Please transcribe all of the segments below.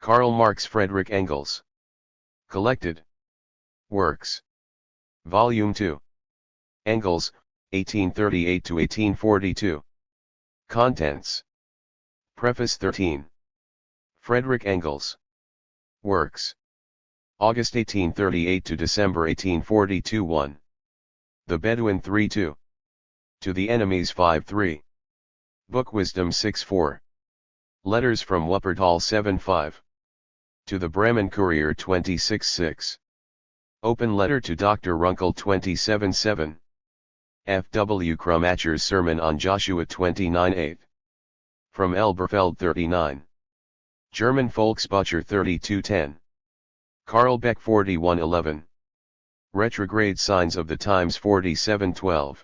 Karl Marx, Friedrich Engels. Collected Works. Volume 2. Engels, 1838-1842. Contents. Preface 13. Friedrich Engels. Works. August 1838 to December 1842 1. The Bedouin 3-2. To the Enemies 5-3. Book Wisdom 6-4. Letters from Wuppertal 7-5. To the Bremen Courier 26-6. Open letter to Dr. Runkle 27-7. F. W. Krumacher's Sermon on Joshua 29-8. From Elberfeld 39. German Volksbücher 32-10. Karl Beck 41-11. Retrograde Signs of the Times 47-12.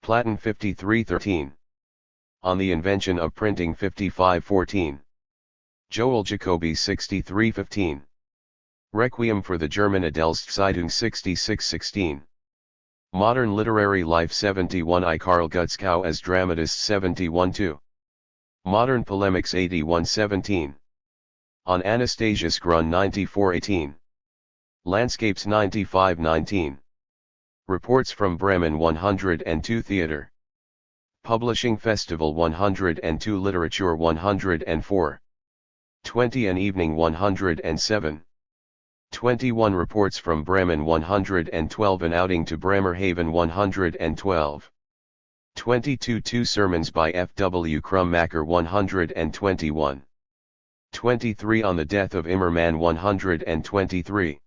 Platen 53-13. On the Invention of Printing 55-14. Joel Jacobi 63-15. Requiem for the German Adelszeitung 66-16. Modern Literary Life 71 I. Karl Gutzkow as Dramatist 71-2. Modern Polemics 81-17. On Anastasius Grun 94-18. Landscapes 95-19. Reports from Bremen 102 Theater. Publishing Festival 102 Literature 104. 20 An Evening 107. 21 Reports from Bremen 112 An Outing to Bremerhaven 112. 22 Two Sermons by F. W. Krummacher 121. 23 On the Death of Immermann 123.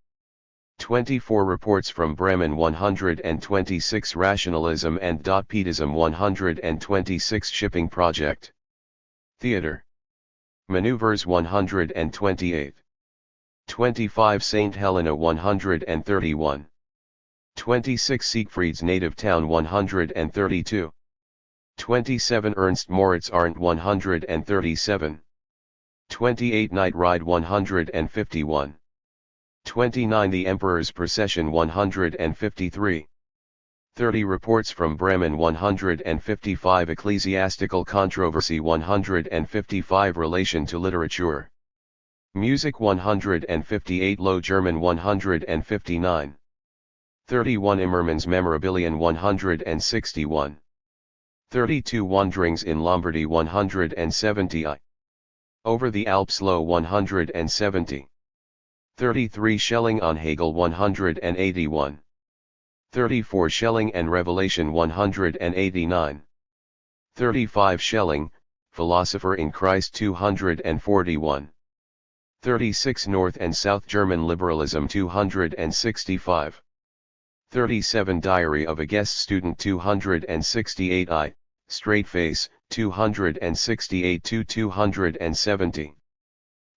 24 Reports from Bremen 126 Rationalism and Pietism 126 Shipping Project. Theater. Maneuvers 128. 25 St. Helena 131. 26 Siegfried's Native Town 132. 27 Ernst Moritz Arndt 137. 28 Night Ride 151. 29 The Emperor's Procession 153. 30 Reports from Bremen 155 Ecclesiastical Controversy 155 Relation to Literature. Music 158 Low German 159. 31 Immermann's Memorabilien 161. 32 Wanderings in Lombardy 170 I. Over the Alps Low 170. 33 Schelling on Hegel 181. 34 Schelling and Revelation 189. 35 Schelling, Philosopher in Christ 241. 36 North and South German Liberalism 265. 37 Diary of a Guest Student 268 I, Straight Face, 268 to 270.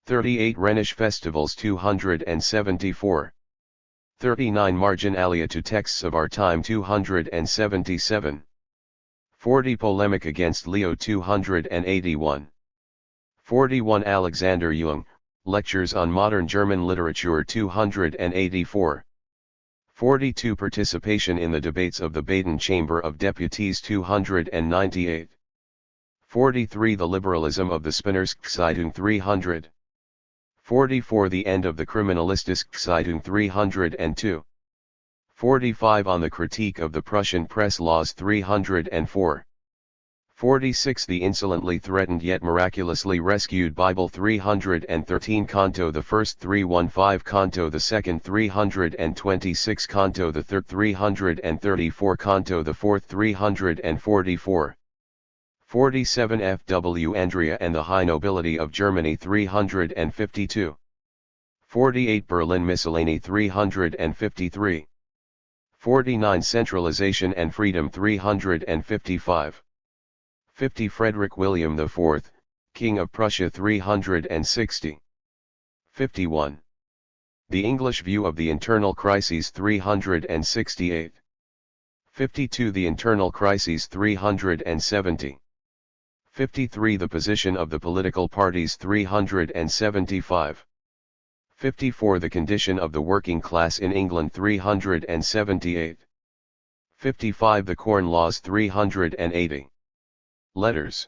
38 Rhenish Festivals 274. 39 Marginalia to Texts of Our Time 277. 40 Polemic against Leo 281. 41 Alexander Jung, Lectures on Modern German Literature 284. 42 Participation in the Debates of the Baden Chamber of Deputies 298. 43 The Liberalism of the Spinnerszeitung 300. 44 The End of the Kriminalistikszeitung 302. 45 On the Critique of the Prussian Press Laws 304. 46 The Insolently Threatened Yet Miraculously Rescued Bible 313 Canto the First 315 Canto the Second 326 Canto the Third 334 Canto the Fourth 344. 47 F. W. Andrea and the High Nobility of Germany 352. 48 Berlin Miscellany 353. 49 Centralization and Freedom 355. 50 Frederick William IV, King of Prussia 360. 51. The English View of the Internal Crises 368. 52 The Internal Crises 370. 53 The Position of the Political Parties 375. 54 The Condition of the Working Class in England 378. 55 The Corn Laws 380. Letters.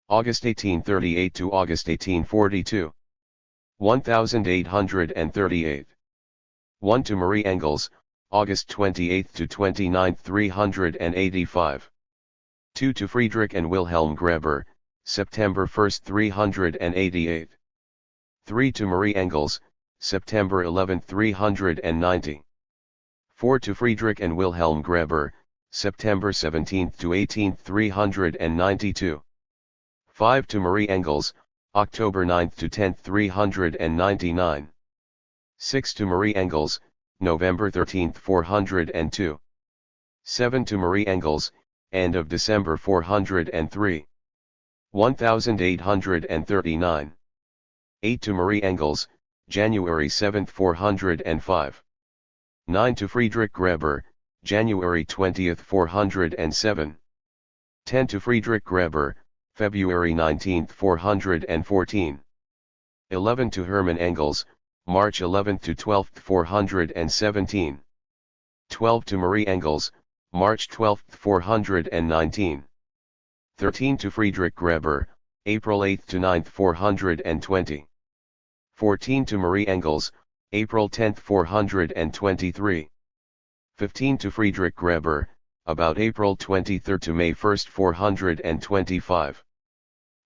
August 1838 to August 1842. 1838. 1 to Marie Engels, August 28 to 29, 385. 2 to Friedrich and Wilhelm Greber, September 1, 388. 3 to Marie Engels, September 11, 390. 4 to Friedrich and Wilhelm Greber, September 17 to 18, 392. 5 to Marie Engels, October 9 to 10, 399. 6 to Marie Engels, November 13, 402. 7 to Marie Engels, end of December 403. 1839. 8 to Marie Engels, January 7, 405. 9 to Friedrich Greber, January 20, 407. 10 to Friedrich Greber, February 19, 414. 11 to Hermann Engels, March 11 to 12, 417. 12 to Marie Engels, March 12, 419. 13 to Friedrich Greber, April 8 to 9, 420. 14 to Marie Engels, April 10, 423. 15 to Friedrich Greber, about April 23 to May 1, 425.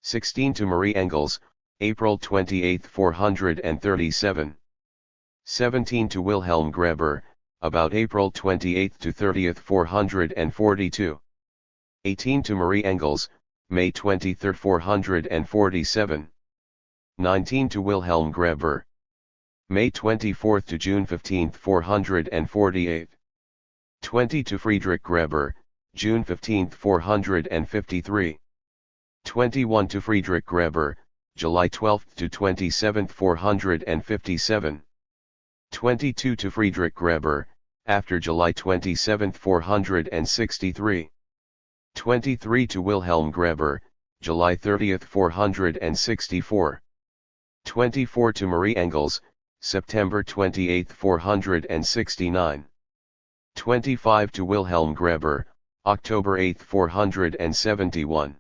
16 to Marie Engels, April 28, 437. 17 to Wilhelm Greber, about April 28 to 30, 442. 18 to Marie Engels, May 23, 447. 19 to Wilhelm Greber, May 24 to June 15, 448. 20 to Friedrich Greber, June 15, 453. 21 to Friedrich Greber, July 12 to 27, 457. 22 to Friedrich Greber, after July 27, 463. 23 to Wilhelm Greber, July 30, 464. 24 to Marie Engels, September 28, 469. 25 to Wilhelm Greber, October 8, 471.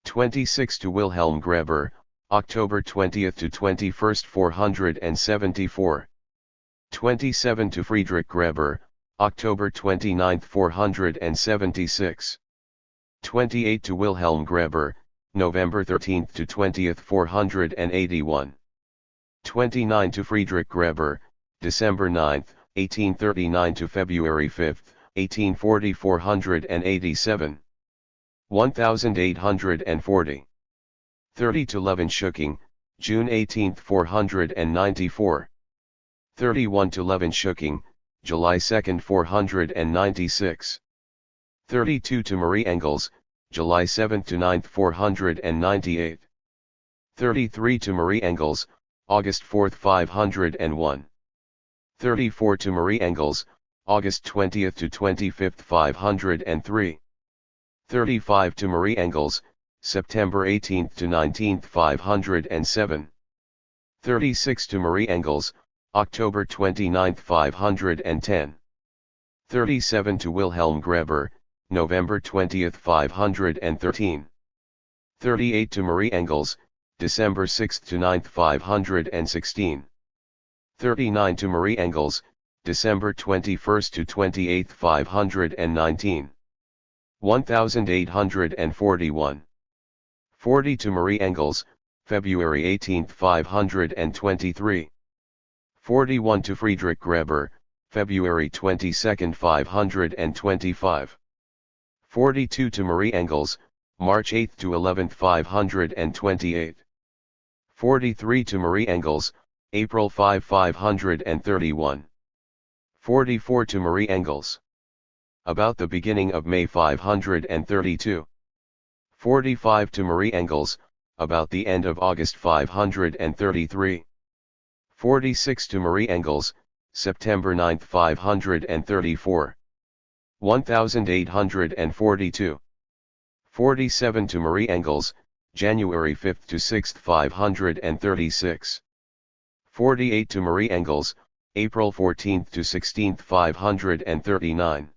26 to Wilhelm Greber, October 20 to 21, 474. 27 to Friedrich Greber, October 29, 476. 28 to Wilhelm Greber, November 13 to 20, 481. 29 to Friedrich Greber, December 9, 1839 to February 5, 1840, 487. 1840. 30 to Levenschuking, June 18, 494. 31 to Levenschuking, July 2, 496. 32 to Marie Engels, July 7 to 9, 498. 33 to Marie Engels, August 4, 501. 34 to Marie Engels, August 20 to 25, 503. 35 to Marie Engels, September 18 to 19, 507. 36 to Marie Engels, October 29, 510. 37 to Wilhelm Greber, November 20, 513. 38 to Marie Engels, December 6 to 9, 516. 39 to Marie Engels, December 21 to 28, 519. 1841. 40 to Marie Engels, February 18, 523. 41 to Friedrich Greber, February 22, 525. 42 to Marie Engels, March 8 to 11, 528. 43 to Marie Engels, April 5, 531. 44 to Marie Engels, about the beginning of May 532. 45 to Marie Engels, about the end of August 533. 46 to Marie Engels, September 9, 534. 1842. 47 to Marie Engels, January 5 to 6, 536. 48 to Marie Engels, April 14 to 16, 539.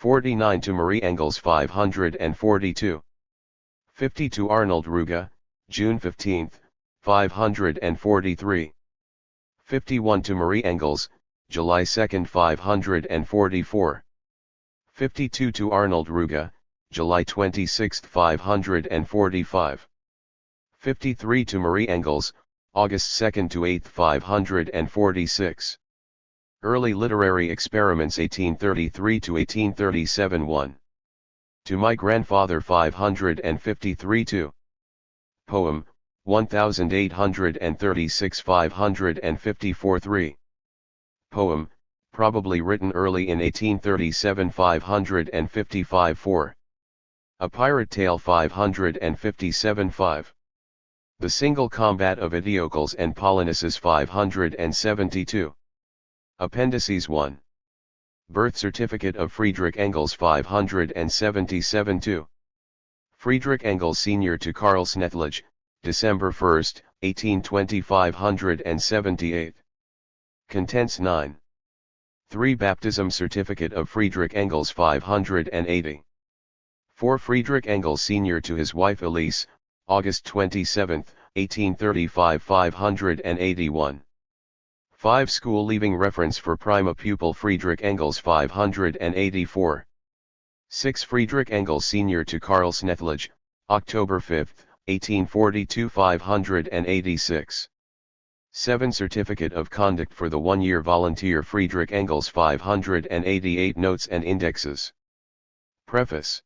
49 to Marie Engels, 542. 50 to Arnold Ruge, June 15, 543. 51 to Marie Engels, July 2, 544. 52 to Arnold Ruge, July 26, 545. 53 to Marie Engels, August 2 to 8, 546. Early Literary Experiments 1833 to 1837 1. To My Grandfather 553 2. Poem, 1836 554 3. Poem, probably written early in 1837 555 4. A Pirate Tale 557 5. The Single Combat of Eteocles and Polynices 572. Appendices 1. Birth Certificate of Friedrich Engels 577 2. Friedrich Engels Sr. to Karl Snethlich, December 1, 1820 578. Contents 9. 3. Baptism Certificate of Friedrich Engels 580. 4. Friedrich Engels Sr. to his wife Elise, August 27, 1835 581. 5. School leaving reference for prima pupil Friedrich Engels 584. 6. Friedrich Engels Sr. to Karl Snethlich, October 5, 1842 586. 7. Certificate of Conduct for the one-year volunteer Friedrich Engels 588 Notes and Indexes. Preface.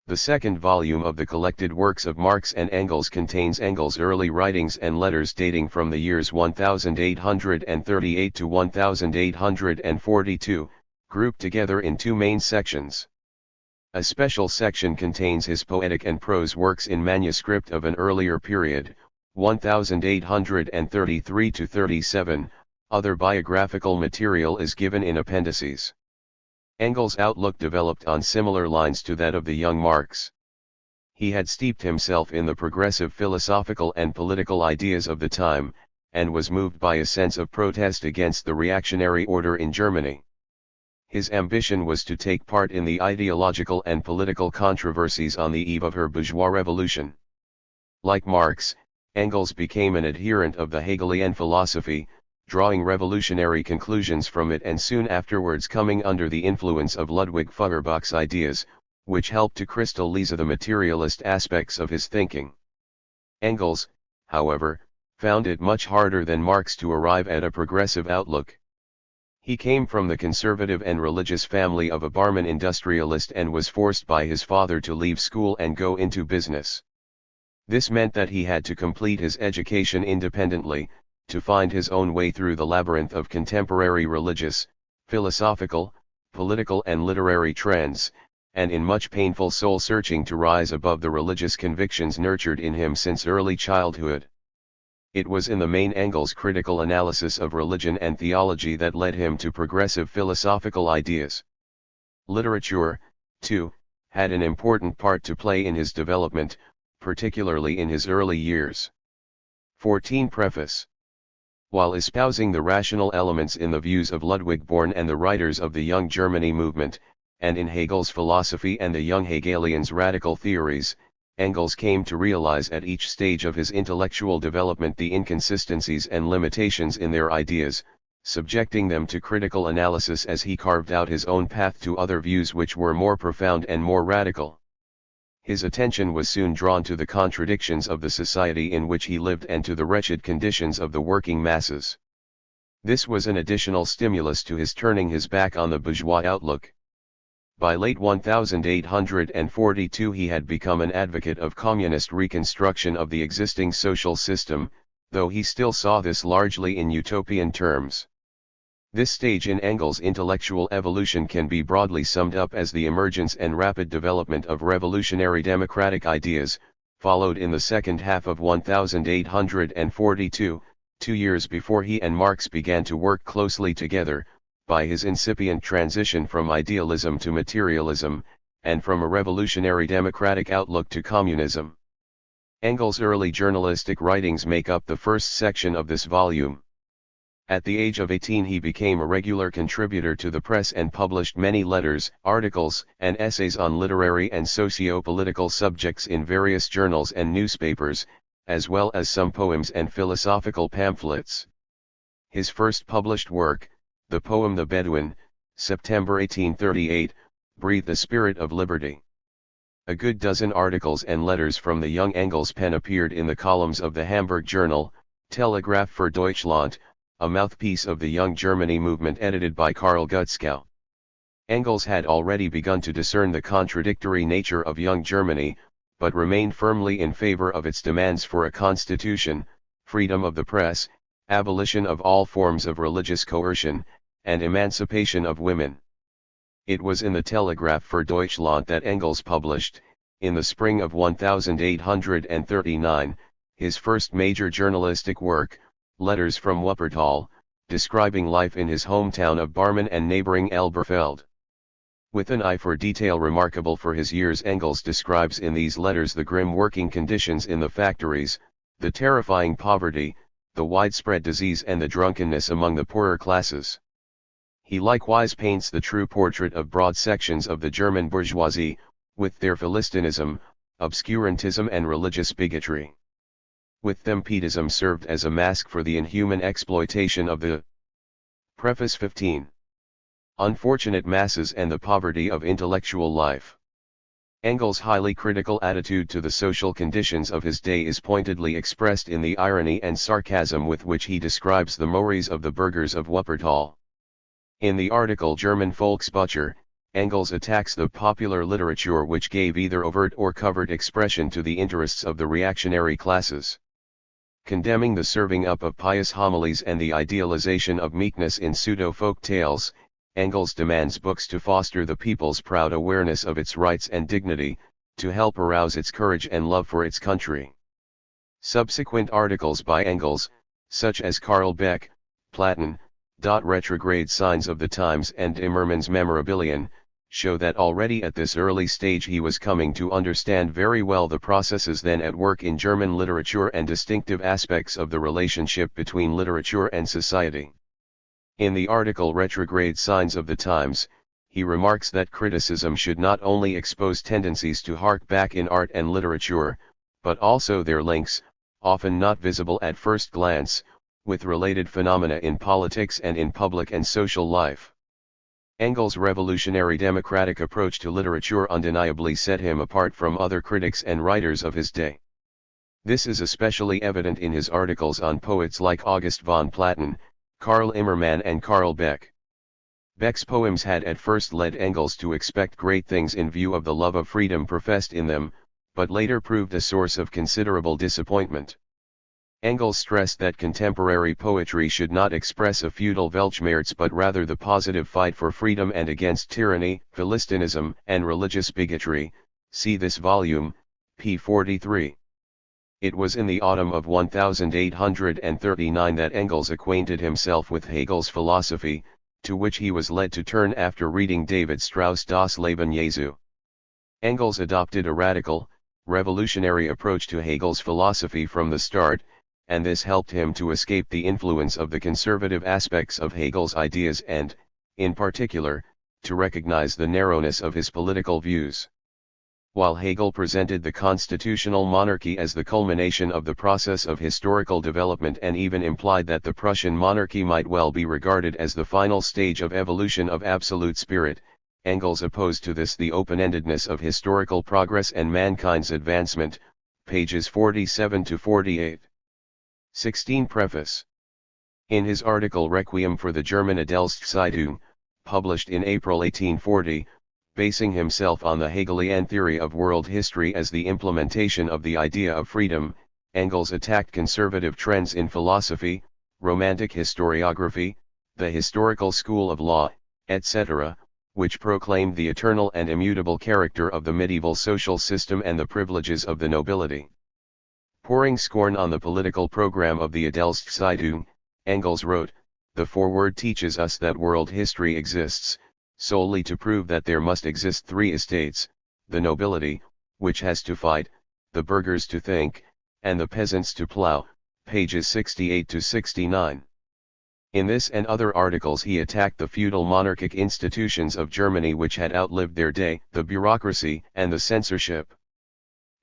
The second volume of the collected works of Marx and Engels contains Engels' early writings and letters dating from the years 1838 to 1842, grouped together in two main sections. A special section contains his poetic and prose works in manuscript of an earlier period, 1833 to 37, other biographical material is given in appendices. Engels' outlook developed on similar lines to that of the young Marx. He had steeped himself in the progressive philosophical and political ideas of the time, and was moved by a sense of protest against the reactionary order in Germany. His ambition was to take part in the ideological and political controversies on the eve of her bourgeois revolution. Like Marx, Engels became an adherent of the Hegelian philosophy, drawing revolutionary conclusions from it and soon afterwards coming under the influence of Ludwig Feuerbach's ideas, which helped to crystallize the materialist aspects of his thinking. Engels, however, found it much harder than Marx to arrive at a progressive outlook. He came from the conservative and religious family of a barman industrialist and was forced by his father to leave school and go into business. This meant that he had to complete his education independently, to find his own way through the labyrinth of contemporary religious, philosophical, political and literary trends, and in much painful soul-searching to rise above the religious convictions nurtured in him since early childhood. It was in the main Engels' critical analysis of religion and theology that led him to progressive philosophical ideas. Literature, too, had an important part to play in his development, particularly in his early years. 14. Preface. While espousing the rational elements in the views of Ludwig Born and the writers of the Young Germany movement, and in Hegel's philosophy and the young Hegelians' radical theories, Engels came to realize at each stage of his intellectual development the inconsistencies and limitations in their ideas, subjecting them to critical analysis as he carved out his own path to other views which were more profound and more radical. His attention was soon drawn to the contradictions of the society in which he lived and to the wretched conditions of the working masses. This was an additional stimulus to his turning his back on the bourgeois outlook. By late 1842 he had become an advocate of communist reconstruction of the existing social system, though he still saw this largely in utopian terms. This stage in Engels' intellectual evolution can be broadly summed up as the emergence and rapid development of revolutionary democratic ideas, followed in the second half of 1842, 2 years before he and Marx began to work closely together, by his incipient transition from idealism to materialism, and from a revolutionary democratic outlook to communism. Engels' early journalistic writings make up the first section of this volume. At the age of 18 he became a regular contributor to the press and published many letters, articles, and essays on literary and socio-political subjects in various journals and newspapers, as well as some poems and philosophical pamphlets. His first published work, the poem The Bedouin, September 1838, breathed the spirit of liberty. A good dozen articles and letters from the young Engels' pen appeared in the columns of the Hamburg journal, Telegraph für Deutschland, a mouthpiece of the Young Germany movement edited by Karl Gutzkow. Engels had already begun to discern the contradictory nature of Young Germany, but remained firmly in favor of its demands for a constitution, freedom of the press, abolition of all forms of religious coercion, and emancipation of women. It was in the Telegraph für Deutschland that Engels published, in the spring of 1839, his first major journalistic work, Letters from Wuppertal, describing life in his hometown of Barmen and neighboring Elberfeld. With an eye for detail remarkable for his years, Engels describes in these letters the grim working conditions in the factories, the terrifying poverty, the widespread disease and the drunkenness among the poorer classes. He likewise paints the true portrait of broad sections of the German bourgeoisie, with their philistinism, obscurantism and religious bigotry. With them Pietism served as a mask for the inhuman exploitation of the Preface 15. Unfortunate masses and the poverty of intellectual life. Engels' highly critical attitude to the social conditions of his day is pointedly expressed in the irony and sarcasm with which he describes the mores of the burghers of Wuppertal. In the article German Volksbücher, Engels attacks the popular literature which gave either overt or covert expression to the interests of the reactionary classes. Condemning the serving up of pious homilies and the idealization of meekness in pseudo-folk tales, Engels demands books to foster the people's proud awareness of its rights and dignity, to help arouse its courage and love for its country. Subsequent articles by Engels, such as Karl Beck, Platon, Retrograde Signs of the Times and Immermann's Memorabilien, show that already at this early stage he was coming to understand very well the processes then at work in German literature and distinctive aspects of the relationship between literature and society. In the article Retrograde Signs of the Times, he remarks that criticism should not only expose tendencies to hark back in art and literature, but also their links, often not visible at first glance, with related phenomena in politics and in public and social life. Engels' revolutionary democratic approach to literature undeniably set him apart from other critics and writers of his day. This is especially evident in his articles on poets like August von Platen, Karl Immermann and Karl Beck. Beck's poems had at first led Engels to expect great things in view of the love of freedom professed in them, but later proved a source of considerable disappointment. Engels stressed that contemporary poetry should not express a feudal Weltschmerz but rather the positive fight for freedom and against tyranny, philistinism, and religious bigotry. See this volume, p. 43. It was in the autumn of 1839 that Engels acquainted himself with Hegel's philosophy, to which he was led to turn after reading David Strauss' Das Leben Jesu. Engels adopted a radical, revolutionary approach to Hegel's philosophy from the start, and this helped him to escape the influence of the conservative aspects of Hegel's ideas and, in particular, to recognize the narrowness of his political views. While Hegel presented the constitutional monarchy as the culmination of the process of historical development and even implied that the Prussian monarchy might well be regarded as the final stage of evolution of absolute spirit, Engels opposed to this the open-endedness of historical progress and mankind's advancement, pages 47 to 48. 16. Preface. In his article Requiem for the German Adelszeitung, published in April 1840, basing himself on the Hegelian theory of world history as the implementation of the idea of freedom, Engels attacked conservative trends in philosophy, romantic historiography, the historical school of law, etc., which proclaimed the eternal and immutable character of the medieval social system and the privileges of the nobility. Pouring scorn on the political program of the Adelszeitung, Engels wrote, "The foreword teaches us that world history exists, solely to prove that there must exist three estates, the nobility, which has to fight, the burghers to think, and the peasants to plough," pages 68 to 69. In this and other articles he attacked the feudal monarchic institutions of Germany which had outlived their day, the bureaucracy and the censorship.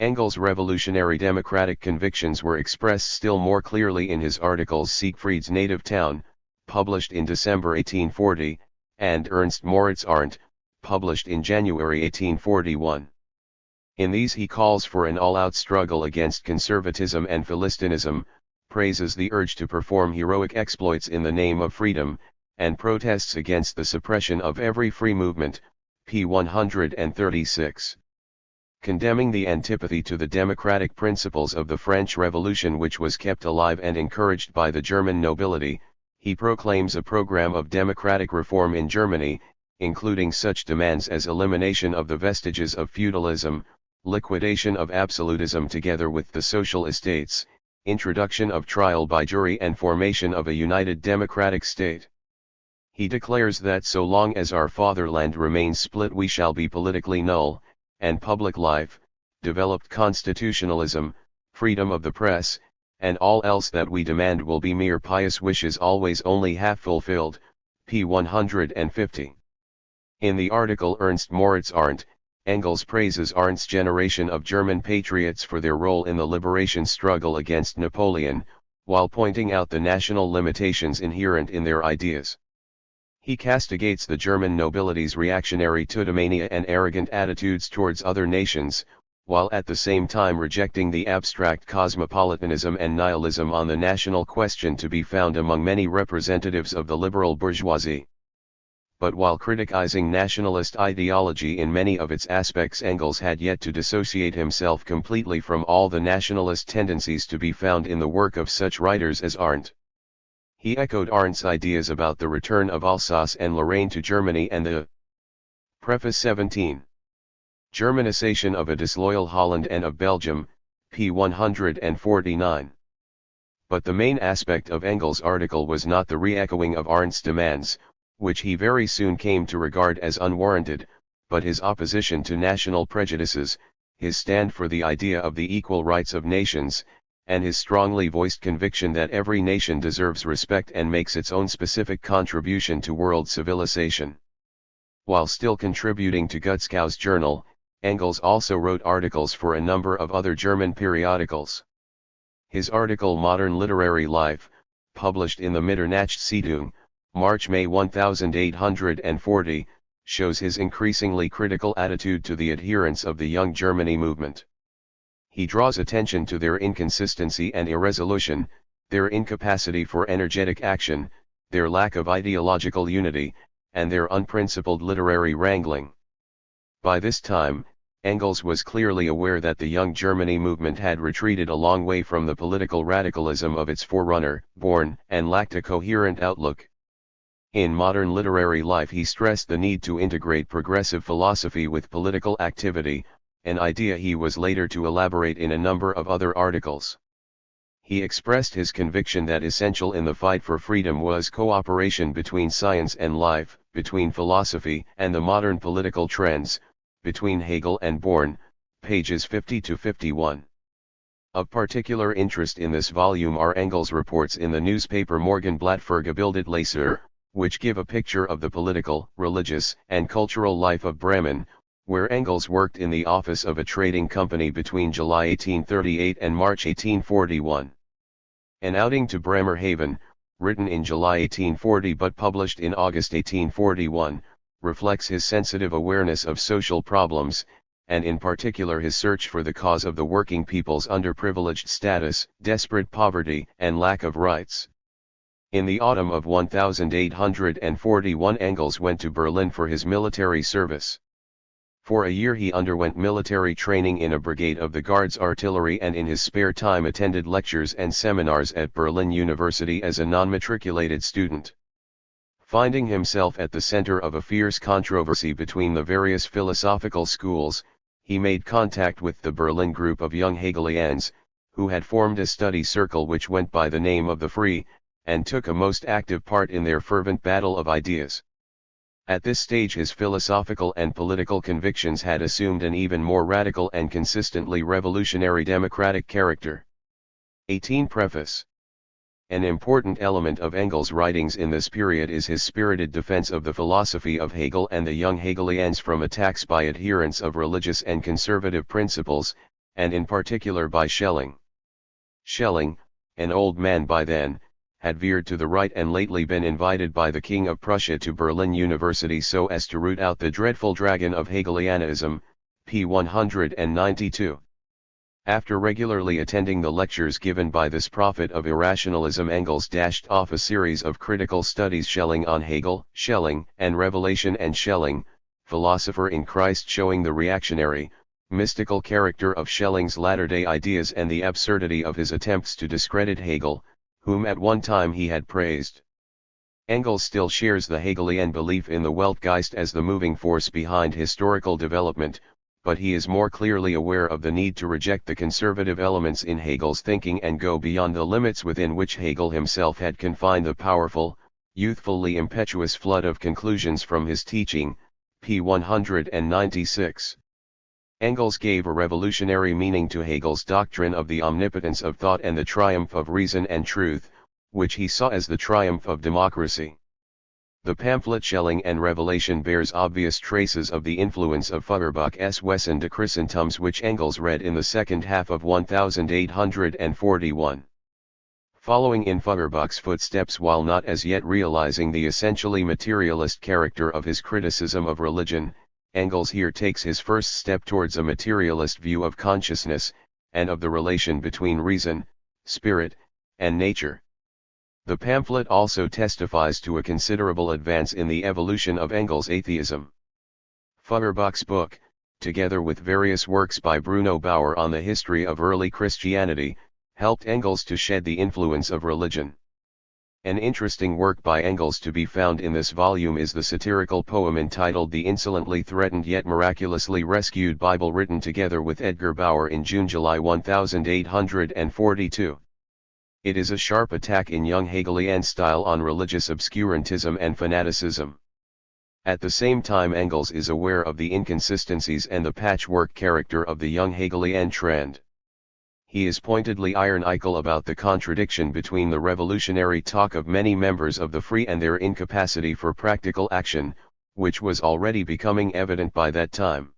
Engels' revolutionary democratic convictions were expressed still more clearly in his articles Siegfried's Native Town, published in December 1840, and Ernst Moritz Arndt, published in January 1841. In these he calls for an all-out struggle against conservatism and Philistinism, praises the urge to perform heroic exploits in the name of freedom, and protests against the suppression of every free movement, p. 136. Condemning the antipathy to the democratic principles of the French Revolution which was kept alive and encouraged by the German nobility, he proclaims a program of democratic reform in Germany, including such demands as elimination of the vestiges of feudalism, liquidation of absolutism together with the social estates, introduction of trial by jury and formation of a united democratic state. He declares that so long as our fatherland remains split we shall be politically null, and public life, developed constitutionalism, freedom of the press, and all else that we demand will be mere pious wishes always only half fulfilled, p. 150. In the article Ernst Moritz Arndt, Engels praises Arndt's generation of German patriots for their role in the liberation struggle against Napoleon, while pointing out the national limitations inherent in their ideas. He castigates the German nobility's reactionary teutomania and arrogant attitudes towards other nations, while at the same time rejecting the abstract cosmopolitanism and nihilism on the national question to be found among many representatives of the liberal bourgeoisie. But while criticizing nationalist ideology in many of its aspects, Engels had yet to dissociate himself completely from all the nationalist tendencies to be found in the work of such writers as Arndt. He echoed Arndt's ideas about the return of Alsace and Lorraine to Germany and the Preface 17. Germanization of a disloyal Holland and of Belgium, p. 149. But the main aspect of Engels' article was not the re-echoing of Arndt's demands, which he very soon came to regard as unwarranted, but his opposition to national prejudices, his stand for the idea of the equal rights of nations, and his strongly voiced conviction that every nation deserves respect and makes its own specific contribution to world civilization. While still contributing to Gutzkau's journal, Engels also wrote articles for a number of other German periodicals. His article Modern Literary Life, published in the Mitternachtszeitung, March-May 1840, shows his increasingly critical attitude to the adherents of the Young Germany movement. He draws attention to their inconsistency and irresolution, their incapacity for energetic action, their lack of ideological unity, and their unprincipled literary wrangling. By this time, Engels was clearly aware that the Young Germany movement had retreated a long way from the political radicalism of its forerunner, Born, and lacked a coherent outlook. In Modern Literary Life he stressed the need to integrate progressive philosophy with political activity, an idea he was later to elaborate in a number of other articles. He expressed his conviction that essential in the fight for freedom was cooperation between science and life, between philosophy and the modern political trends, between Hegel and Born, pages 50 to 51. Of particular interest in this volume are Engels' reports in the newspaper Morgenblatt für gebildet Leser, which give a picture of the political, religious, and cultural life of Bremen, where Engels worked in the office of a trading company between July 1838 and March 1841. An outing to Bremerhaven, written in July 1840 but published in August 1841, reflects his sensitive awareness of social problems, and in particular his search for the cause of the working people's underprivileged status, desperate poverty, and lack of rights. In the autumn of 1841 Engels went to Berlin for his military service. For a year he underwent military training in a brigade of the Guards Artillery and in his spare time attended lectures and seminars at Berlin University as a non-matriculated student. Finding himself at the center of a fierce controversy between the various philosophical schools, he made contact with the Berlin group of young Hegelians, who had formed a study circle which went by the name of the Free, and took a most active part in their fervent battle of ideas. At this stage his philosophical and political convictions had assumed an even more radical and consistently revolutionary democratic character. 18 Preface. An important element of Engels' writings in this period is his spirited defense of the philosophy of Hegel and the young Hegelians from attacks by adherents of religious and conservative principles, and in particular by Schelling. Schelling, an old man by then, had veered to the right and lately been invited by the King of Prussia to Berlin University so as to root out the dreadful dragon of Hegelianism, p. 192. After regularly attending the lectures given by this prophet of irrationalism, Engels dashed off a series of critical studies: Schelling on Hegel, Schelling and Revelation, and Schelling, Philosopher in Christ, showing the reactionary, mystical character of Schelling's latter-day ideas and the absurdity of his attempts to discredit Hegel, whom at one time he had praised. Engels still shares the Hegelian belief in the Weltgeist as the moving force behind historical development, but he is more clearly aware of the need to reject the conservative elements in Hegel's thinking and go beyond the limits within which Hegel himself had confined the powerful, youthfully impetuous flood of conclusions from his teaching, p. 196. Engels gave a revolutionary meaning to Hegel's doctrine of the omnipotence of thought and the triumph of reason and truth, which he saw as the triumph of democracy. The pamphlet Schelling and Revelation bears obvious traces of the influence of Feuerbach's Wesen des Christentums, which Engels read in the second half of 1841. Following in Feuerbach's footsteps while not as yet realizing the essentially materialist character of his criticism of religion, Engels here takes his first step towards a materialist view of consciousness, and of the relation between reason, spirit, and nature. The pamphlet also testifies to a considerable advance in the evolution of Engels' atheism. Feuerbach's book, together with various works by Bruno Bauer on the history of early Christianity, helped Engels to shed the influence of religion. An interesting work by Engels to be found in this volume is the satirical poem entitled The Insolently Threatened Yet Miraculously Rescued Bible, written together with Edgar Bauer in June-July 1842. It is a sharp attack in young Hegelian style on religious obscurantism and fanaticism. At the same time, Engels is aware of the inconsistencies and the patchwork character of the young Hegelian trend. He is pointedly ironical about the contradiction between the revolutionary talk of many members of the Free and their incapacity for practical action, which was already becoming evident by that time.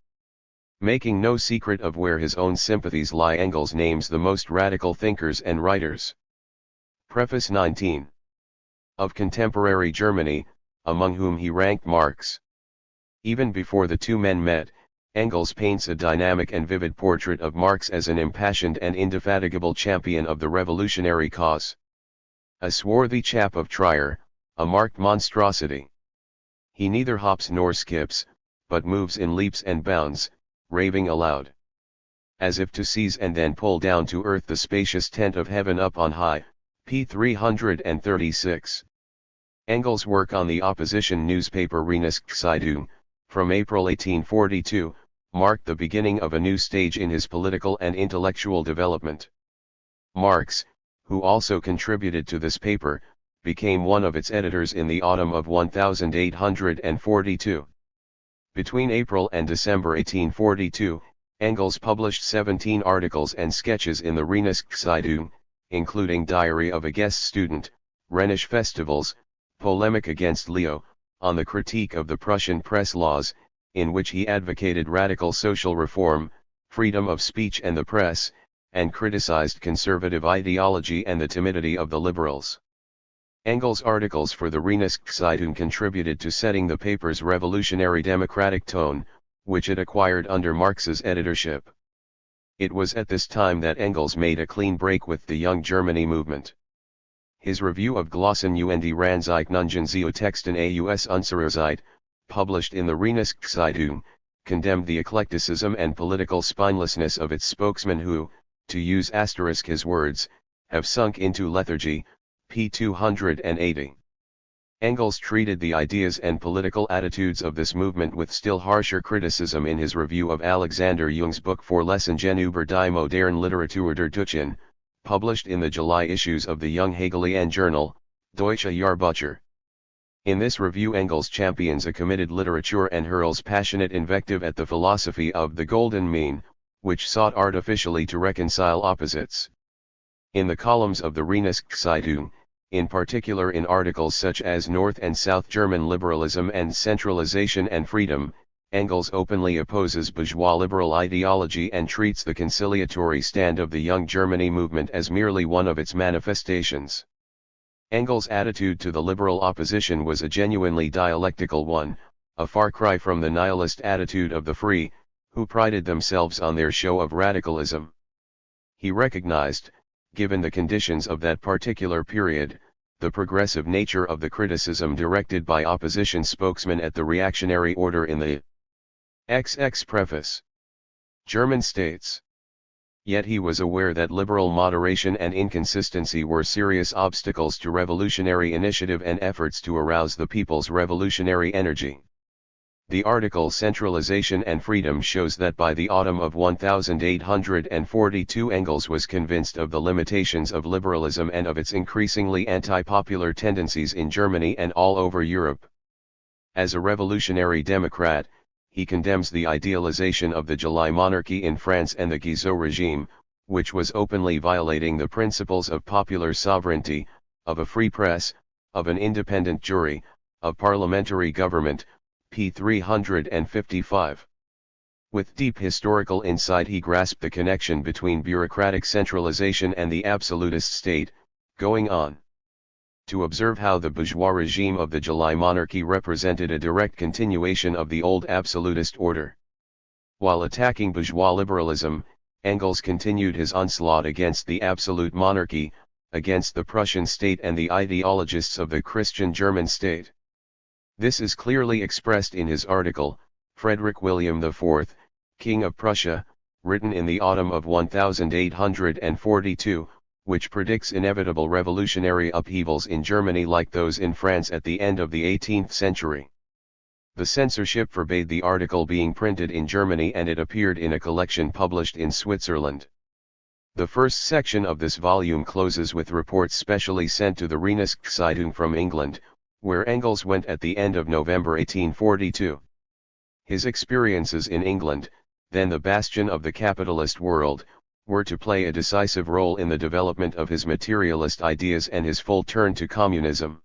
Making no secret of where his own sympathies lie, Engels names the most radical thinkers and writers. Preface 19. Of contemporary Germany, among whom he ranked Marx. Even before the two men met, Engels paints a dynamic and vivid portrait of Marx as an impassioned and indefatigable champion of the revolutionary cause. A swarthy chap of Trier, a marked monstrosity. He neither hops nor skips, but moves in leaps and bounds, raving aloud, as if to seize and then pull down to earth the spacious tent of heaven up on high, p. 336. Engels' work on the opposition newspaper Rheinische from April 1842, marked the beginning of a new stage in his political and intellectual development. Marx, who also contributed to this paper, became one of its editors in the autumn of 1842. Between April and December 1842, Engels published 17 articles and sketches in the Rheinische, including Diary of a Guest Student, Rhenish Festivals, Polemic against Leo, on the critique of the Prussian press laws, in which he advocated radical social reform, freedom of speech and the press, and criticized conservative ideology and the timidity of the liberals. Engels' articles for the Rheinische contributed to setting the paper's revolutionary democratic tone, which it acquired under Marx's editorship. It was at this time that Engels made a clean break with the Young Germany movement. His review of Glossen und Ranzeichnungen zu Texten aus unserer Zeit, published in the Rheinische, condemned the eclecticism and political spinelessness of its spokesmen who, to use his words, have sunk into lethargy, p. 280. Engels treated the ideas and political attitudes of this movement with still harsher criticism in his review of Alexander Jung's book Vorlesungen über die moderne Literatur der Deutschen, published in the July issues of the Young Hegelian journal, Deutsche Jahrbucher. In this review, Engels champions a committed literature and hurls passionate invective at the philosophy of the Golden Mean, which sought artificially to reconcile opposites. In the columns of the Rheinische, in particular in articles such as North and South German Liberalism and Centralization and Freedom, Engels openly opposes bourgeois liberal ideology and treats the conciliatory stand of the Young Germany movement as merely one of its manifestations. Engels' attitude to the liberal opposition was a genuinely dialectical one, a far cry from the nihilist attitude of the free, who prided themselves on their show of radicalism. He recognized, given the conditions of that particular period, the progressive nature of the criticism directed by opposition spokesmen at the reactionary order in the XX preface. German states. Yet he was aware that liberal moderation and inconsistency were serious obstacles to revolutionary initiative and efforts to arouse the people's revolutionary energy. The article Centralization and Freedom shows that by the autumn of 1842 Engels was convinced of the limitations of liberalism and of its increasingly anti-popular tendencies in Germany and all over Europe. As a revolutionary Democrat, he condemns the idealization of the July monarchy in France and the Guizot regime, which was openly violating the principles of popular sovereignty, of a free press, of an independent jury, of parliamentary government, p. 355. With deep historical insight he grasped the connection between bureaucratic centralization and the absolutist state, going on to observe how the bourgeois regime of the July monarchy represented a direct continuation of the old absolutist order. While attacking bourgeois liberalism, Engels continued his onslaught against the absolute monarchy, against the Prussian state and the ideologists of the Christian German state. This is clearly expressed in his article, Friedrich William IV, King of Prussia, written in the autumn of 1842, which predicts inevitable revolutionary upheavals in Germany like those in France at the end of the 18th century. The censorship forbade the article being printed in Germany and it appeared in a collection published in Switzerland. The first section of this volume closes with reports specially sent to the Rheinischen from England, where Engels went at the end of November 1842. His experiences in England, then the bastion of the capitalist world, were to play a decisive role in the development of his materialist ideas and his full turn to communism.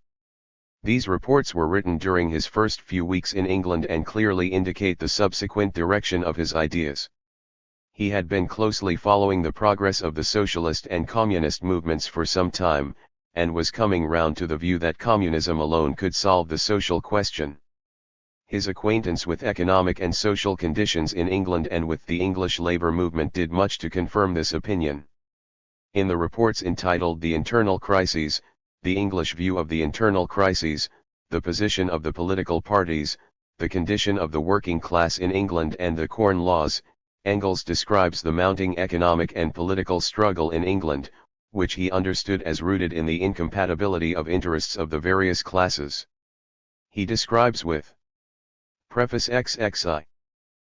These reports were written during his first few weeks in England and clearly indicate the subsequent direction of his ideas. He had been closely following the progress of the socialist and communist movements for some time, and was coming round to the view that communism alone could solve the social question. His acquaintance with economic and social conditions in England and with the English labour movement did much to confirm this opinion. In the reports entitled The Internal Crises, the English view of the internal crises, the position of the political parties, the condition of the working class in England and the Corn Laws, Engels describes the mounting economic and political struggle in England, which he understood as rooted in the incompatibility of interests of the various classes. He describes with Preface XXI.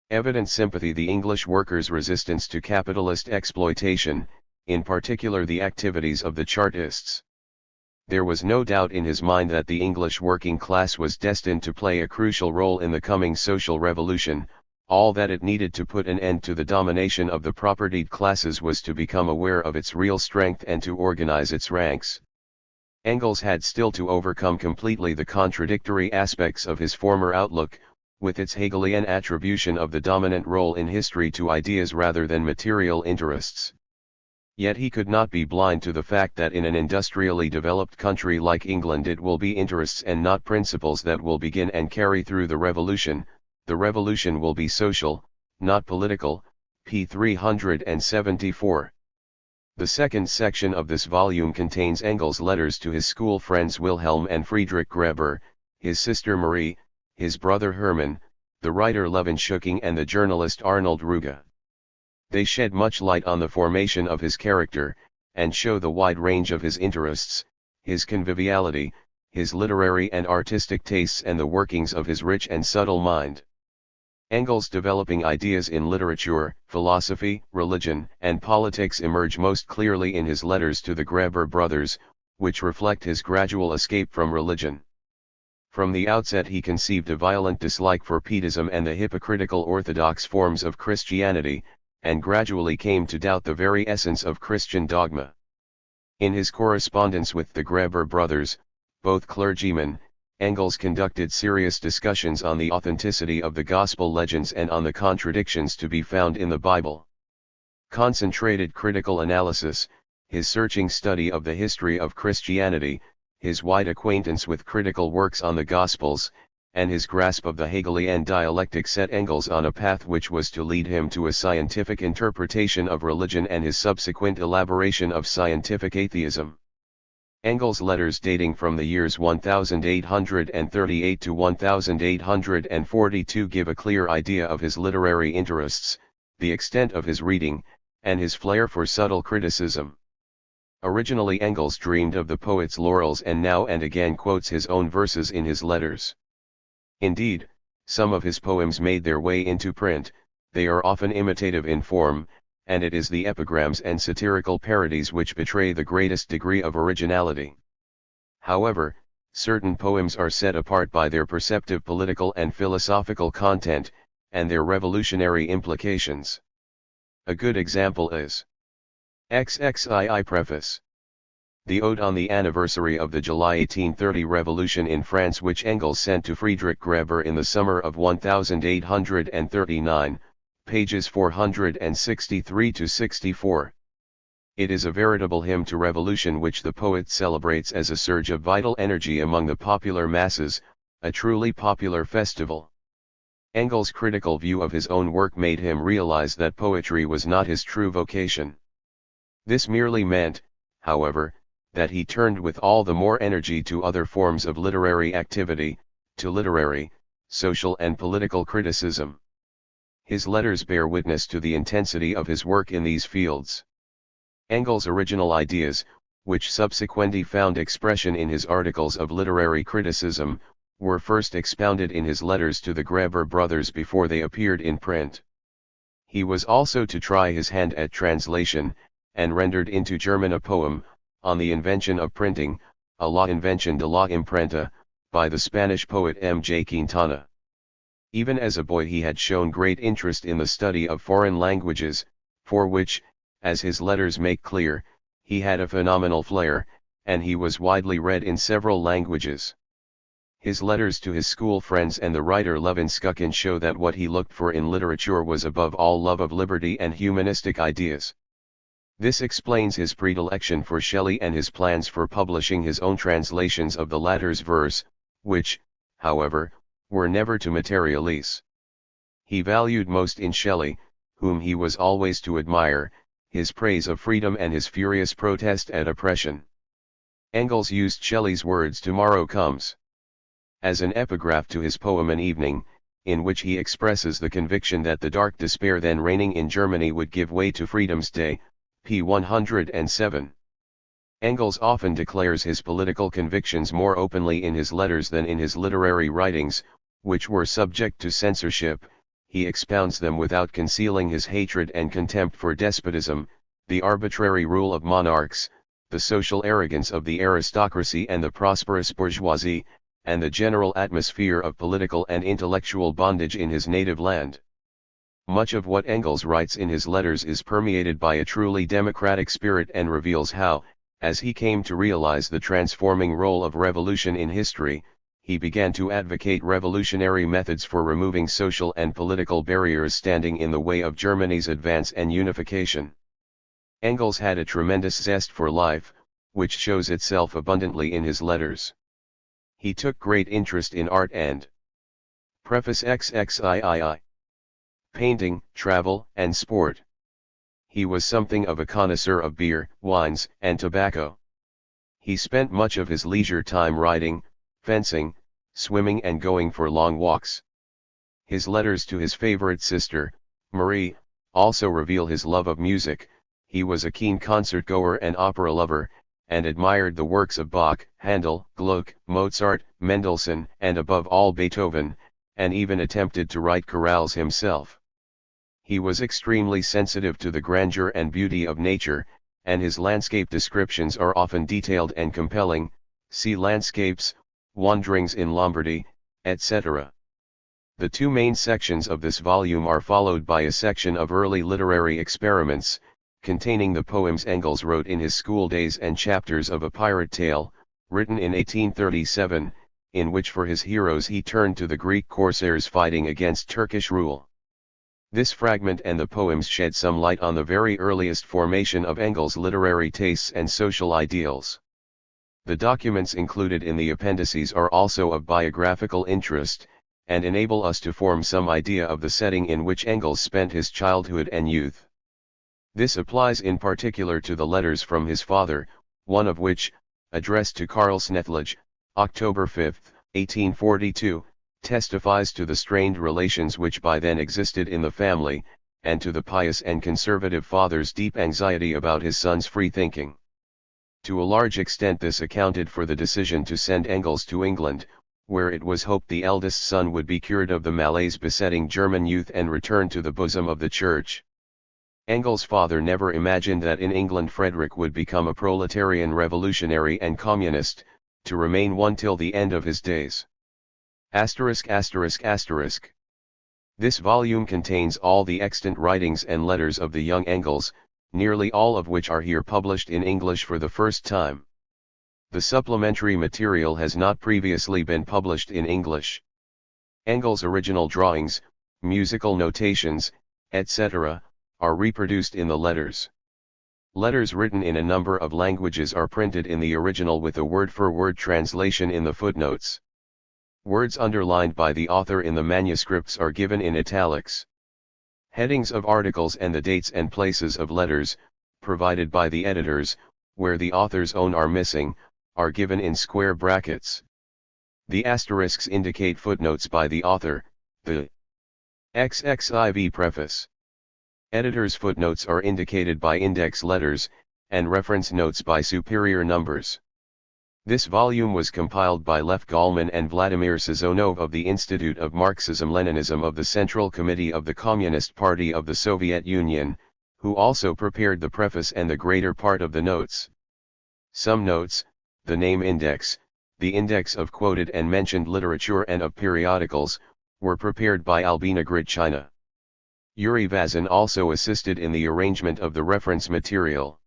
Evident sympathy the English workers' resistance to capitalist exploitation, in particular the activities of the Chartists. There was no doubt in his mind that the English working class was destined to play a crucial role in the coming social revolution. All that it needed to put an end to the domination of the propertied classes was to become aware of its real strength and to organize its ranks. Engels had still to overcome completely the contradictory aspects of his former outlook, with its Hegelian attribution of the dominant role in history to ideas rather than material interests. Yet he could not be blind to the fact that in an industrially developed country like England it will be interests and not principles that will begin and carry through the revolution will be social, not political, p. 374. The second section of this volume contains Engels' letters to his school friends Wilhelm and Friedrich Greber, his sister Marie, his brother Hermann, the writer Levenschüking and the journalist Arnold Ruge. They shed much light on the formation of his character, and show the wide range of his interests, his conviviality, his literary and artistic tastes and the workings of his rich and subtle mind. Engels' developing ideas in literature, philosophy, religion, and politics emerge most clearly in his letters to the Greber brothers, which reflect his gradual escape from religion. From the outset he conceived a violent dislike for Pietism and the hypocritical orthodox forms of Christianity, and gradually came to doubt the very essence of Christian dogma. In his correspondence with the Greber brothers, both clergymen, Engels conducted serious discussions on the authenticity of the gospel legends and on the contradictions to be found in the Bible. Concentrated critical analysis, his searching study of the history of Christianity, his wide acquaintance with critical works on the Gospels, and his grasp of the Hegelian dialectic set Engels on a path which was to lead him to a scientific interpretation of religion and his subsequent elaboration of scientific atheism. Engels' letters dating from the years 1838 to 1842 give a clear idea of his literary interests, the extent of his reading, and his flair for subtle criticism. Originally Engels dreamed of the poet's laurels and now and again quotes his own verses in his letters. Indeed, some of his poems made their way into print. They are often imitative in form, and it is the epigrams and satirical parodies which betray the greatest degree of originality. However, certain poems are set apart by their perceptive political and philosophical content, and their revolutionary implications. A good example is XXII Preface, the ode on the anniversary of the July 1830 revolution in France, which Engels sent to Friedrich Greber in the summer of 1839, pages 463-64. It is a veritable hymn to revolution which the poet celebrates as a surge of vital energy among the popular masses, a truly popular festival. Engels' critical view of his own work made him realize that poetry was not his true vocation. This merely meant, however, that he turned with all the more energy to other forms of literary activity, to literary, social and political criticism. His letters bear witness to the intensity of his work in these fields. Engels' original ideas, which subsequently found expression in his articles of literary criticism, were first expounded in his letters to the Greber brothers before they appeared in print. He was also to try his hand at translation, and rendered into German a poem, on the invention of printing, a la invención de la imprenta, by the Spanish poet M. J. Quintana. Even as a boy he had shown great interest in the study of foreign languages, for which, as his letters make clear, he had a phenomenal flair, and he was widely read in several languages. His letters to his school friends and the writer Levinskukhin show that what he looked for in literature was above all love of liberty and humanistic ideas. This explains his predilection for Shelley and his plans for publishing his own translations of the latter's verse, which, however, were never to materialize. He valued most in Shelley, whom he was always to admire, his praise of freedom and his furious protest at oppression. Engels used Shelley's words "Tomorrow comes" as an epigraph to his poem An Evening, in which he expresses the conviction that the dark despair then reigning in Germany would give way to freedom's day, p. 107. Engels often declares his political convictions more openly in his letters than in his literary writings, which were subject to censorship. He expounds them without concealing his hatred and contempt for despotism, the arbitrary rule of monarchs, the social arrogance of the aristocracy and the prosperous bourgeoisie, and the general atmosphere of political and intellectual bondage in his native land. Much of what Engels writes in his letters is permeated by a truly democratic spirit and reveals how, as he came to realize the transforming role of revolution in history, he began to advocate revolutionary methods for removing social and political barriers standing in the way of Germany's advance and unification. Engels had a tremendous zest for life, which shows itself abundantly in his letters. He took great interest in art and Preface XXII. Painting, travel, and sport. He was something of a connoisseur of beer, wines, and tobacco. He spent much of his leisure time riding, fencing, swimming and going for long walks. His letters to his favorite sister, Marie, also reveal his love of music. He was a keen concert-goer and opera lover, and admired the works of Bach, Handel, Gluck, Mozart, Mendelssohn, and above all Beethoven, and even attempted to write chorales himself. He was extremely sensitive to the grandeur and beauty of nature, and his landscape descriptions are often detailed and compelling. See Landscapes, Wanderings in Lombardy, etc. The two main sections of this volume are followed by a section of early literary experiments, containing the poems Engels wrote in his school days and chapters of A Pirate Tale, written in 1837, in which for his heroes he turned to the Greek corsairs fighting against Turkish rule. This fragment and the poems shed some light on the very earliest formation of Engels' literary tastes and social ideals. The documents included in the appendices are also of biographical interest, and enable us to form some idea of the setting in which Engels spent his childhood and youth. This applies in particular to the letters from his father, one of which, addressed to Karl Snethlich, October 5, 1842, testifies to the strained relations which by then existed in the family, and to the pious and conservative father's deep anxiety about his son's free thinking. To a large extent this accounted for the decision to send Engels to England, where it was hoped the eldest son would be cured of the malaise besetting German youth and return to the bosom of the Church. Engels' father never imagined that in England Friedrich would become a proletarian revolutionary and communist, to remain one till the end of his days. This volume contains all the extant writings and letters of the young Engels, nearly all of which are here published in English for the first time. The supplementary material has not previously been published in English. Engels' original drawings, musical notations, etc., are reproduced in the letters. Letters written in a number of languages are printed in the original with a word-for-word translation in the footnotes. Words underlined by the author in the manuscripts are given in italics. Headings of articles and the dates and places of letters, provided by the editors, where the author's own are missing, are given in square brackets. The asterisks indicate footnotes by the author, the XXIV preface. Editor's footnotes are indicated by index letters, and reference notes by superior numbers. This volume was compiled by Lev Gallman and Vladimir Sazonov of the Institute of Marxism-Leninism of the Central Committee of the Communist Party of the Soviet Union, who also prepared the preface and the greater part of the notes. Some notes, the name index, the index of quoted and mentioned literature and of periodicals, were prepared by Albina Gritchina. Yuri Vazin also assisted in the arrangement of the reference material.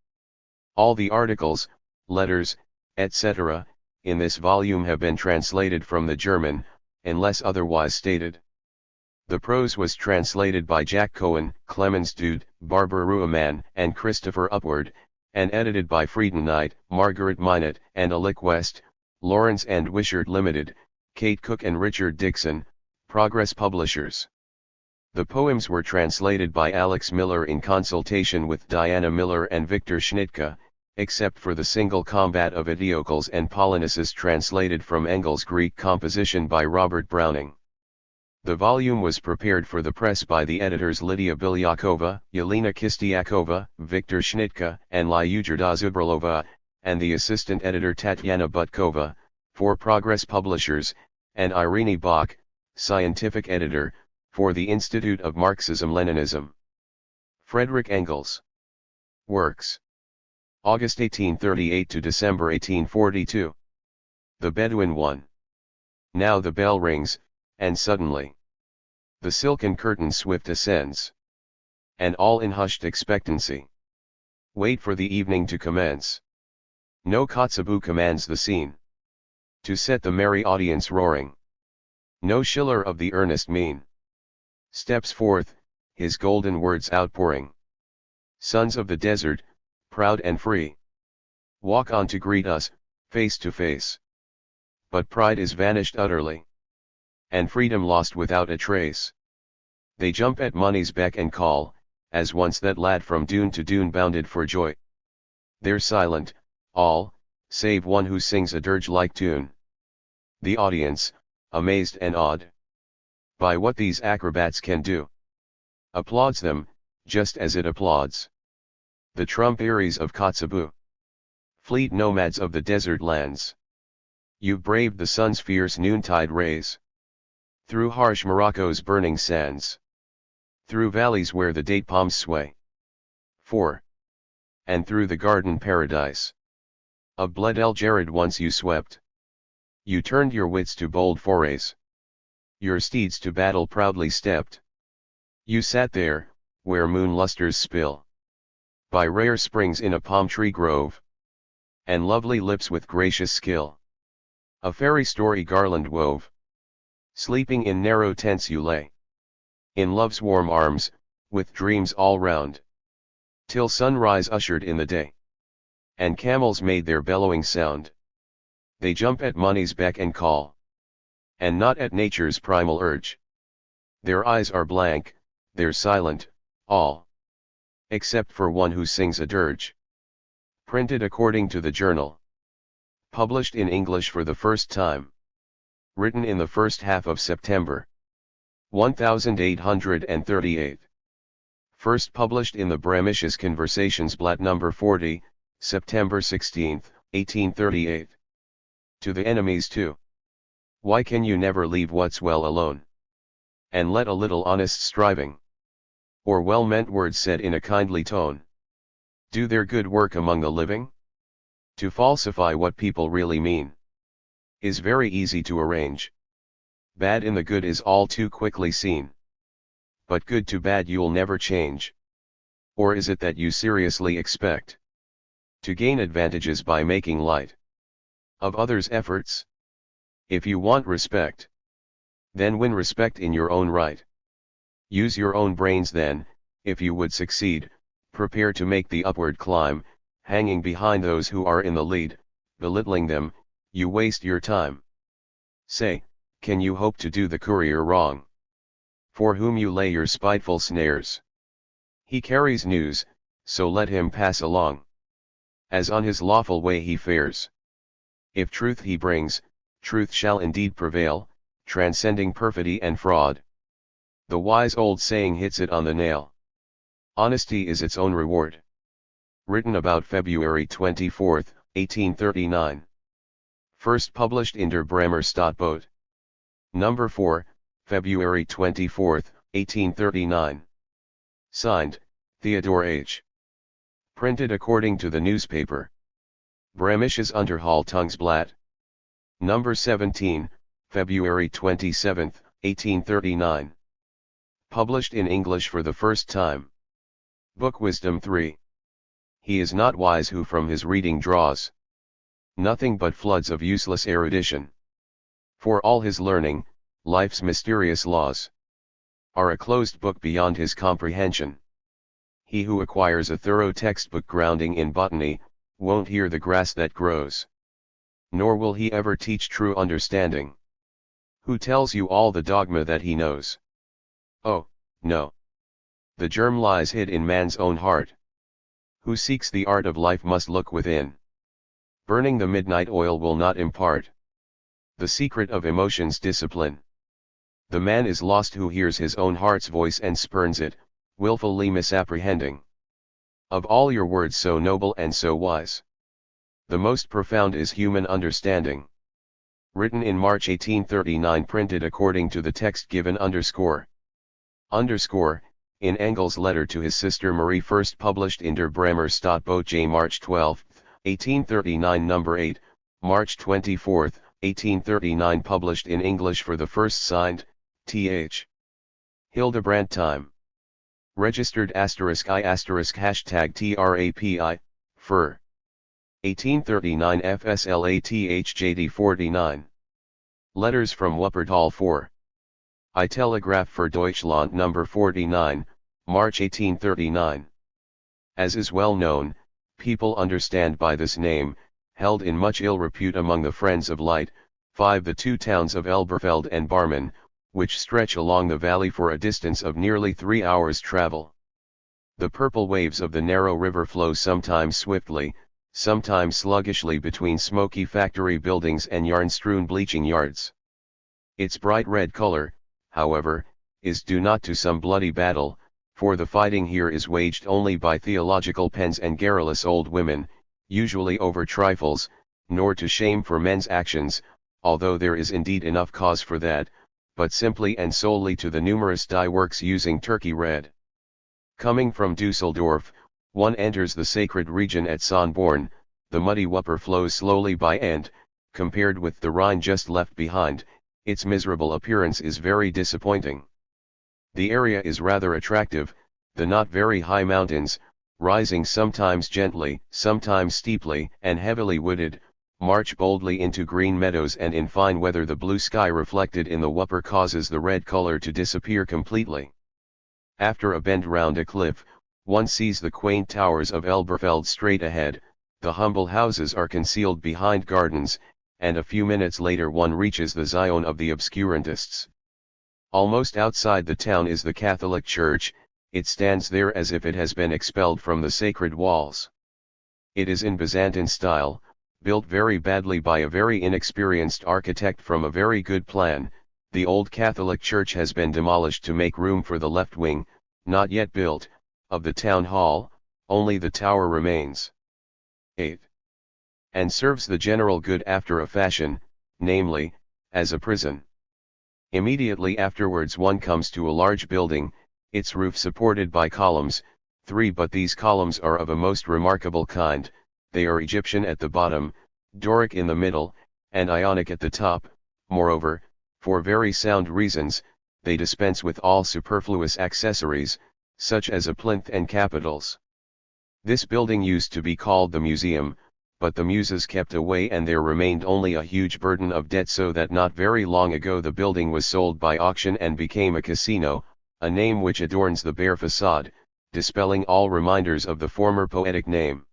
All the articles, letters, etc., in this volume have been translated from the German, unless otherwise stated. The prose was translated by Jack Cohen, Clemens Dude, Barbara Ruemann, and Christopher Upward, and edited by Frieden Knight, Margaret Minot, and Alick West, Lawrence and Wishart Limited, Kate Cook and Richard Dixon, Progress Publishers. The poems were translated by Alex Miller in consultation with Diana Miller and Victor Schnittke, except for the single combat of Eteocles and Polynices translated from Engels' Greek composition by Robert Browning. The volume was prepared for the press by the editors Lydia Bilyakova, Yelena Kistiakova, Victor Schnittke, and Lyudgerda Zubralova, and the assistant editor Tatyana Butkova, for Progress Publishers, and Irene Bach, scientific editor, for the Institute of Marxism-Leninism. Friedrich Engels. Works. August 1838 to December 1842. The Bedouin 1. Now the bell rings, and suddenly the silken curtain swift ascends, and all in hushed expectancy wait for the evening to commence. No Kotzebue commands the scene to set the merry audience roaring. No Schiller of the earnest mien steps forth, his golden words outpouring. Sons of the desert, proud and free, walk on to greet us, face to face. But pride is vanished utterly, and freedom lost without a trace. They jump at money's beck and call, as once that lad from dune to dune bounded for joy. They're silent, all, save one who sings a dirge-like tune. The audience, amazed and awed by what these acrobats can do, applauds them, just as it applauds the trumperies of Kotzebue. Fleet nomads of the desert lands, you've braved the sun's fierce noontide rays, through harsh Morocco's burning sands, through valleys where the date palms sway, and through the garden paradise of blood El Jared once you swept. You turned your wits to bold forays, your steeds to battle proudly stepped. You sat there, where moon lustres spill, by rare springs in a palm tree grove, and lovely lips with gracious skill A fairy story garland wove. Sleeping in narrow tents you lay. In love's warm arms, with dreams all round. Till sunrise ushered in the day. And camels made their bellowing sound. They jump at money's beck and call. And not at nature's primal urge. Their eyes are blank, they're silent, all. Except for one who sings a dirge. Printed according to the journal. Published in English for the first time. Written in the first half of September 1838. First published in the Bremisches Conversationsblatt No. 40, September 16, 1838. To the enemies too. Why can you never leave what's well alone? And let a little honest striving, or well-meant words said in a kindly tone, do their good work among the living? To falsify what people really mean is very easy to arrange. Bad in the good is all too quickly seen. But good to bad you'll never change. Or is it that you seriously expect to gain advantages by making light of others' efforts? If you want respect, then win respect in your own right. Use your own brains then, if you would succeed, prepare to make the upward climb, hanging behind those who are in the lead, belittling them, you waste your time. Say, can you hope to do the courier wrong? For whom you lay your spiteful snares. He carries news, so let him pass along. As on his lawful way he fares. If truth he brings, truth shall indeed prevail, transcending perfidy and fraud. The wise old saying hits it on the nail. Honesty is its own reward. Written about February 24, 1839. First published in Der Bremer Stadtbote. No. 4, February 24, 1839. Signed, Theodore H. Printed according to the newspaper. Bremisches Unterhaltungsblatt. No. 17, February 27, 1839. Published in English for the first time. Book Wisdom 3. He is not wise who from his reading draws nothing but floods of useless erudition. For all his learning, life's mysterious laws are a closed book beyond his comprehension. He who acquires a thorough textbook grounding in botany, won't hear the grass that grows. Nor will he ever teach true understanding. Who tells you all the dogma that he knows? Oh, no. The germ lies hid in man's own heart. Who seeks the art of life must look within. Burning the midnight oil will not impart the secret of emotion's discipline. The man is lost who hears his own heart's voice and spurns it, willfully misapprehending. Of all your words so noble and so wise, the most profound is human understanding. Written in March 1839, printed according to the text given underscore. In Engels' letter to his sister Marie, first published in Der Bremer Stadtbote J. March 12, 1839 No. 8, March 24, 1839 published in English for the first, signed, Th. Hildebrandt time. Registered *I hashtag TRAPI, FIR. 1839 FSLATHJD 49. Letters from Wuppertal 4. I Telegraph für Deutschland No. 49, March 1839. As is well known, people understand by this name, held in much ill repute among the friends of light, 5 the 2 towns of Elberfeld and Barmen, which stretch along the valley for a distance of nearly 3 hours' travel. The purple waves of the narrow river flow sometimes swiftly, sometimes sluggishly between smoky factory buildings and yarn-strewn bleaching yards. Its bright red color, however, is due not to some bloody battle, for the fighting here is waged only by theological pens and garrulous old women, usually over trifles, nor to shame for men's actions, although there is indeed enough cause for that, but simply and solely to the numerous dye works using Turkey red. Coming from Dusseldorf, one enters the sacred region at Sonborn, the muddy Wupper flows slowly by and, compared with the Rhine just left behind, its miserable appearance is very disappointing. The area is rather attractive, the not very high mountains, rising sometimes gently, sometimes steeply and heavily wooded, march boldly into green meadows, and in fine weather the blue sky reflected in the Wupper causes the red color to disappear completely. After a bend round a cliff, one sees the quaint towers of Elberfeld straight ahead, the humble houses are concealed behind gardens, and a few minutes later one reaches the Zion of the obscurantists. Almost outside the town is the Catholic Church. It stands there as if it has been expelled from the sacred walls. It is in Byzantine style, built very badly by a very inexperienced architect from a very good plan. The old Catholic church has been demolished to make room for the left wing, not yet built, of the town hall. Only the tower remains. 8. And serves the general good after a fashion, namely, as a prison. Immediately afterwards one comes to a large building, its roof supported by columns, 3, but these columns are of a most remarkable kind. They are Egyptian at the bottom, Doric in the middle, and Ionic at the top. Moreover, for very sound reasons, they dispense with all superfluous accessories, such as a plinth and capitals. This building used to be called the museum, but the muses kept away and there remained only a huge burden of debt, so that not very long ago the building was sold by auction and became a casino, a name which adorns the bare facade, dispelling all reminders of the former poetic name.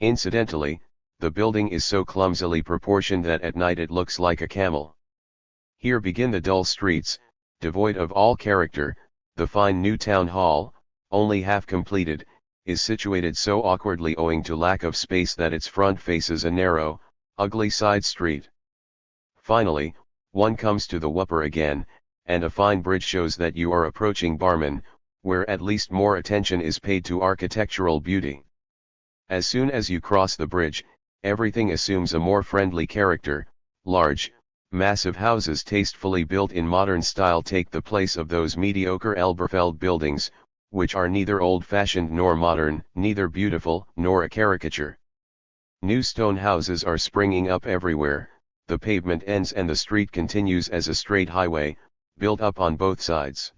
Incidentally, the building is so clumsily proportioned that at night it looks like a camel. Here begin the dull streets, devoid of all character. The fine new town hall, only half completed, is situated so awkwardly owing to lack of space that its front faces a narrow, ugly side street. Finally, one comes to the Wupper again, and a fine bridge shows that you are approaching Barmen, where at least more attention is paid to architectural beauty. As soon as you cross the bridge, everything assumes a more friendly character. Large, massive houses tastefully built in modern style take the place of those mediocre Elberfeld buildings, which are neither old-fashioned nor modern, neither beautiful nor a caricature. New stone houses are springing up everywhere, the pavement ends and the street continues as a straight highway, built up on both sides.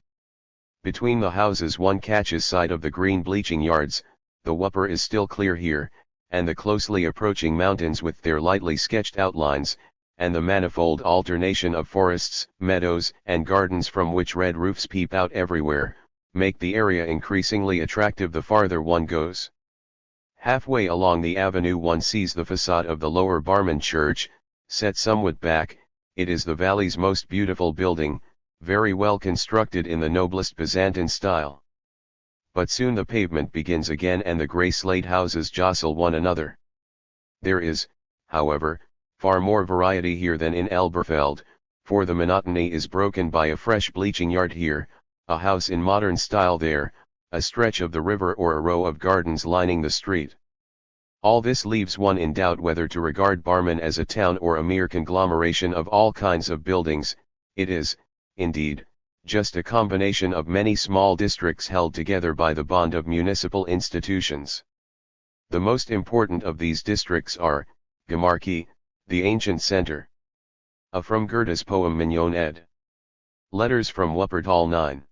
Between the houses one catches sight of the green bleaching yards. The Wupper is still clear here, and the closely approaching mountains with their lightly sketched outlines, and the manifold alternation of forests, meadows, and gardens from which red roofs peep out everywhere, make the area increasingly attractive the farther one goes. Halfway along the avenue one sees the facade of the lower Barmen Church, set somewhat back. It is the valley's most beautiful building, very well constructed in the noblest Byzantine style. But soon the pavement begins again and the grey slate houses jostle one another. There is, however, far more variety here than in Elberfeld, for the monotony is broken by a fresh bleaching yard here, a house in modern style there, a stretch of the river or a row of gardens lining the street. All this leaves one in doubt whether to regard Barmen as a town or a mere conglomeration of all kinds of buildings. It is, indeed, just a combination of many small districts held together by the bond of municipal institutions. The most important of these districts are, Gemarki, the ancient center. From Goethe's poem Mignon ed. Letters from Wuppertal 9.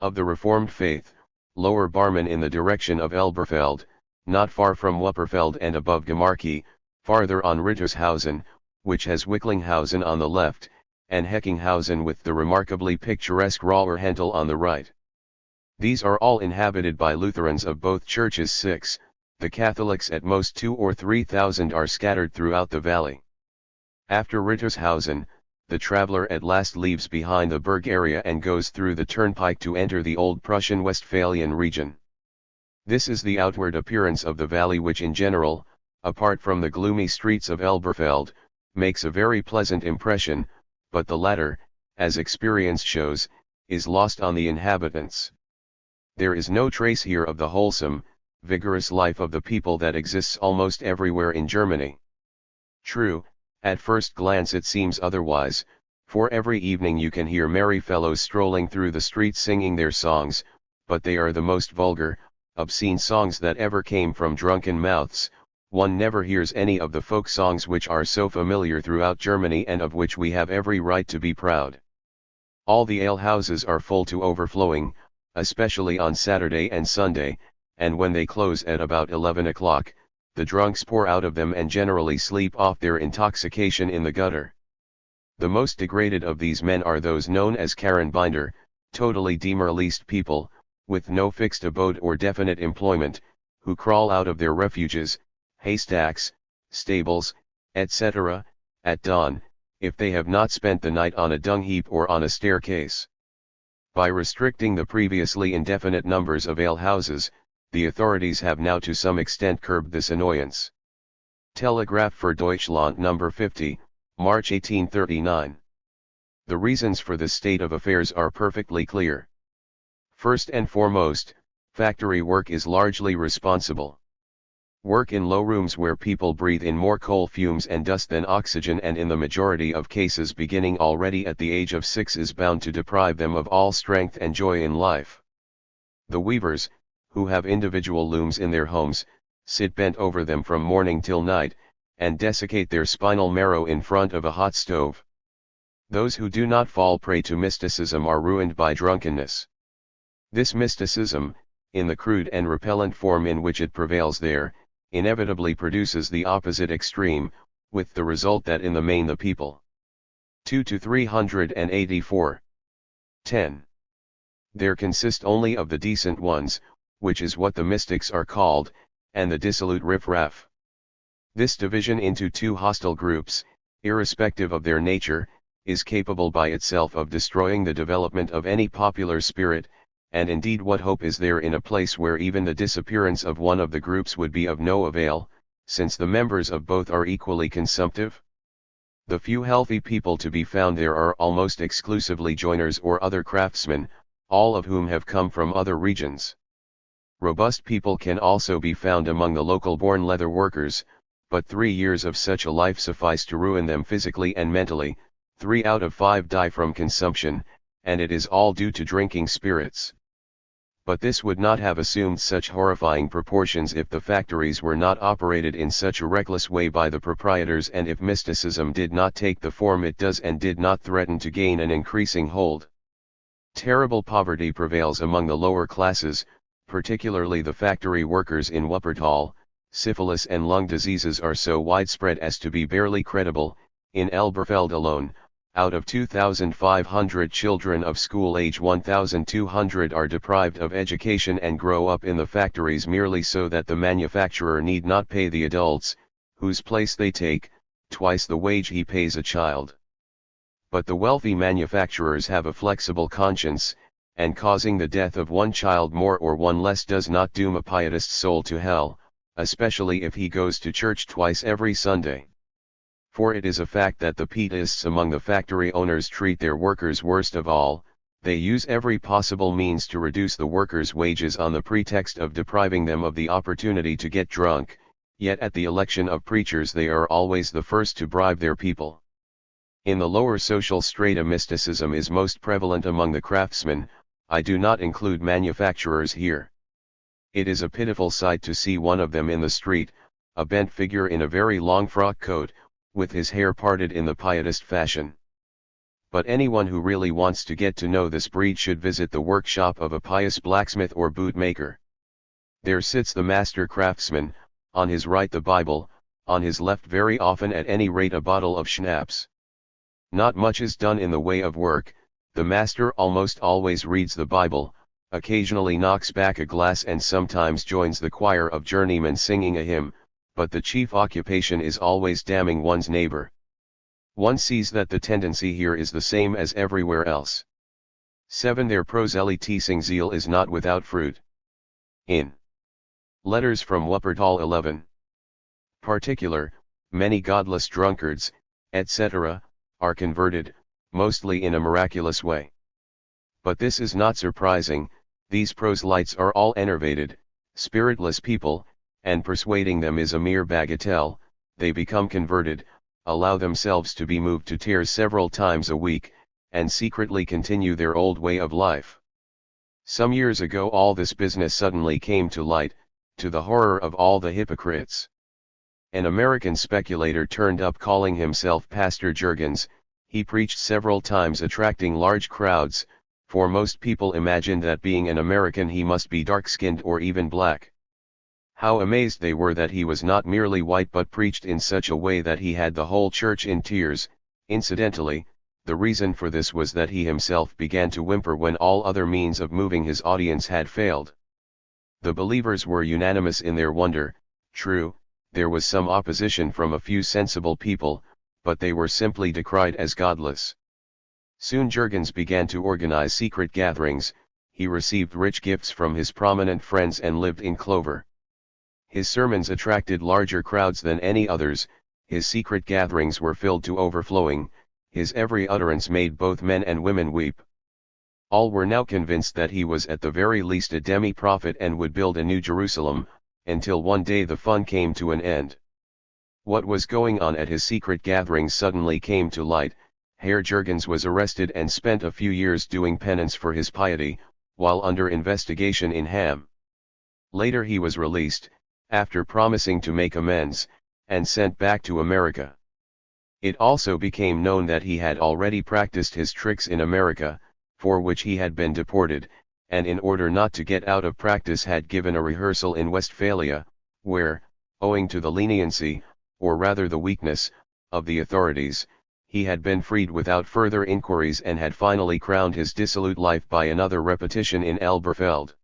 Of the Reformed faith, Lower Barmen in the direction of Elberfeld, not far from Wupperfeld and above Gemarki, farther on Rittershausen, which has Wicklinghausen on the left, and Heckinghausen with the remarkably picturesque Rauerhentel on the right. These are all inhabited by Lutherans of both churches. 6. The Catholics at most 2 or 3,000 are scattered throughout the valley. After Rittershausen, the traveler at last leaves behind the Berg area and goes through the turnpike to enter the old Prussian Westphalian region. This is the outward appearance of the valley, which in general, apart from the gloomy streets of Elberfeld, makes a very pleasant impression, but the latter, as experience shows, is lost on the inhabitants. There is no trace here of the wholesome, vigorous life of the people that exists almost everywhere in Germany. True, at first glance it seems otherwise, for every evening you can hear merry fellows strolling through the streets singing their songs, but they are the most vulgar, obscene songs that ever came from drunken mouths. One never hears any of the folk songs which are so familiar throughout Germany and of which we have every right to be proud. All the alehouses are full to overflowing, especially on Saturday and Sunday, and when they close at about 11 o'clock, the drunks pour out of them and generally sleep off their intoxication in the gutter. The most degraded of these men are those known as Karrenbinder, totally demoralized people, with no fixed abode or definite employment, who crawl out of their refuges, haystacks, stables, etc., at dawn, if they have not spent the night on a dung heap or on a staircase. By restricting the previously indefinite numbers of alehouses, the authorities have now to some extent curbed this annoyance. Telegraph für Deutschland No. 50, March 1839. The reasons for this state of affairs are perfectly clear. First and foremost, factory work is largely responsible. Work in low rooms where people breathe in more coal fumes and dust than oxygen, and in the majority of cases beginning already at the age of 6, is bound to deprive them of all strength and joy in life. The weavers, who have individual looms in their homes, sit bent over them from morning till night, and desiccate their spinal marrow in front of a hot stove. Those who do not fall prey to mysticism are ruined by drunkenness. This mysticism, in the crude and repellent form in which it prevails there, inevitably produces the opposite extreme, with the result that in the main the people. 2 to 384. 10. There consist only of the decent ones, which is what the mystics are called, and the dissolute riff-raff. This division into two hostile groups, irrespective of their nature, is capable by itself of destroying the development of any popular spirit, and indeed what hope is there in a place where even the disappearance of one of the groups would be of no avail, since the members of both are equally consumptive? The few healthy people to be found there are almost exclusively joiners or other craftsmen, all of whom have come from other regions. Robust people can also be found among the local-born leather workers, but 3 years of such a life suffice to ruin them physically and mentally. 3 out of 5 die from consumption, and it is all due to drinking spirits. But this would not have assumed such horrifying proportions if the factories were not operated in such a reckless way by the proprietors, and if mysticism did not take the form it does and did not threaten to gain an increasing hold. Terrible poverty prevails among the lower classes, particularly the factory workers in Wuppertal. Syphilis and lung diseases are so widespread as to be barely credible. In Elberfeld alone, out of 2,500 children of school age, 1,200 are deprived of education and grow up in the factories merely so that the manufacturer need not pay the adults, whose place they take, twice the wage he pays a child. But the wealthy manufacturers have a flexible conscience, and causing the death of one child more or one less does not doom a pietist soul to hell, especially if he goes to church twice every Sunday. For it is a fact that the pietists among the factory owners treat their workers worst of all. They use every possible means to reduce the workers' wages on the pretext of depriving them of the opportunity to get drunk, yet at the election of preachers they are always the first to bribe their people. In the lower social strata mysticism is most prevalent among the craftsmen. I do not include manufacturers here. It is a pitiful sight to see one of them in the street, a bent figure in a very long frock coat, with his hair parted in the pietist fashion. But anyone who really wants to get to know this breed should visit the workshop of a pious blacksmith or bootmaker. There sits the master craftsman, on his right the Bible, on his left very often at any rate a bottle of schnapps. Not much is done in the way of work. The master almost always reads the Bible, occasionally knocks back a glass and sometimes joins the choir of journeymen singing a hymn, but the chief occupation is always damning one's neighbor. One sees that the tendency here is the same as everywhere else. 7. Their proselytizing zeal is not without fruit. In Letters from Wuppertal 11. Particular, many godless drunkards, etc., are converted, mostly in a miraculous way. But this is not surprising. These proselytes are all enervated, spiritless people, and persuading them is a mere bagatelle. They become converted, allow themselves to be moved to tears several times a week, and secretly continue their old way of life. Some years ago all this business suddenly came to light, to the horror of all the hypocrites. An American speculator turned up calling himself Pastor Jurgens. He preached several times, attracting large crowds, for most people imagined that being an American he must be dark-skinned or even black. How amazed they were that he was not merely white but preached in such a way that he had the whole church in tears. Incidentally, the reason for this was that he himself began to whimper when all other means of moving his audience had failed. The believers were unanimous in their wonder. True, there was some opposition from a few sensible people, but they were simply decried as godless. Soon Jurgens began to organize secret gatherings. He received rich gifts from his prominent friends and lived in clover. His sermons attracted larger crowds than any others, his secret gatherings were filled to overflowing, his every utterance made both men and women weep. All were now convinced that he was at the very least a demi-prophet and would build a new Jerusalem, until one day the fun came to an end. What was going on at his secret gatherings suddenly came to light. Herr Jurgens was arrested and spent a few years doing penance for his piety, while under investigation in Hamm. Later he was released, after promising to make amends, and sent back to America. It also became known that he had already practiced his tricks in America, for which he had been deported, and in order not to get out of practice had given a rehearsal in Westphalia, where, owing to the leniency, or rather the weakness, of the authorities, he had been freed without further inquiries and had finally crowned his dissolute life by another repetition in Elberfeld.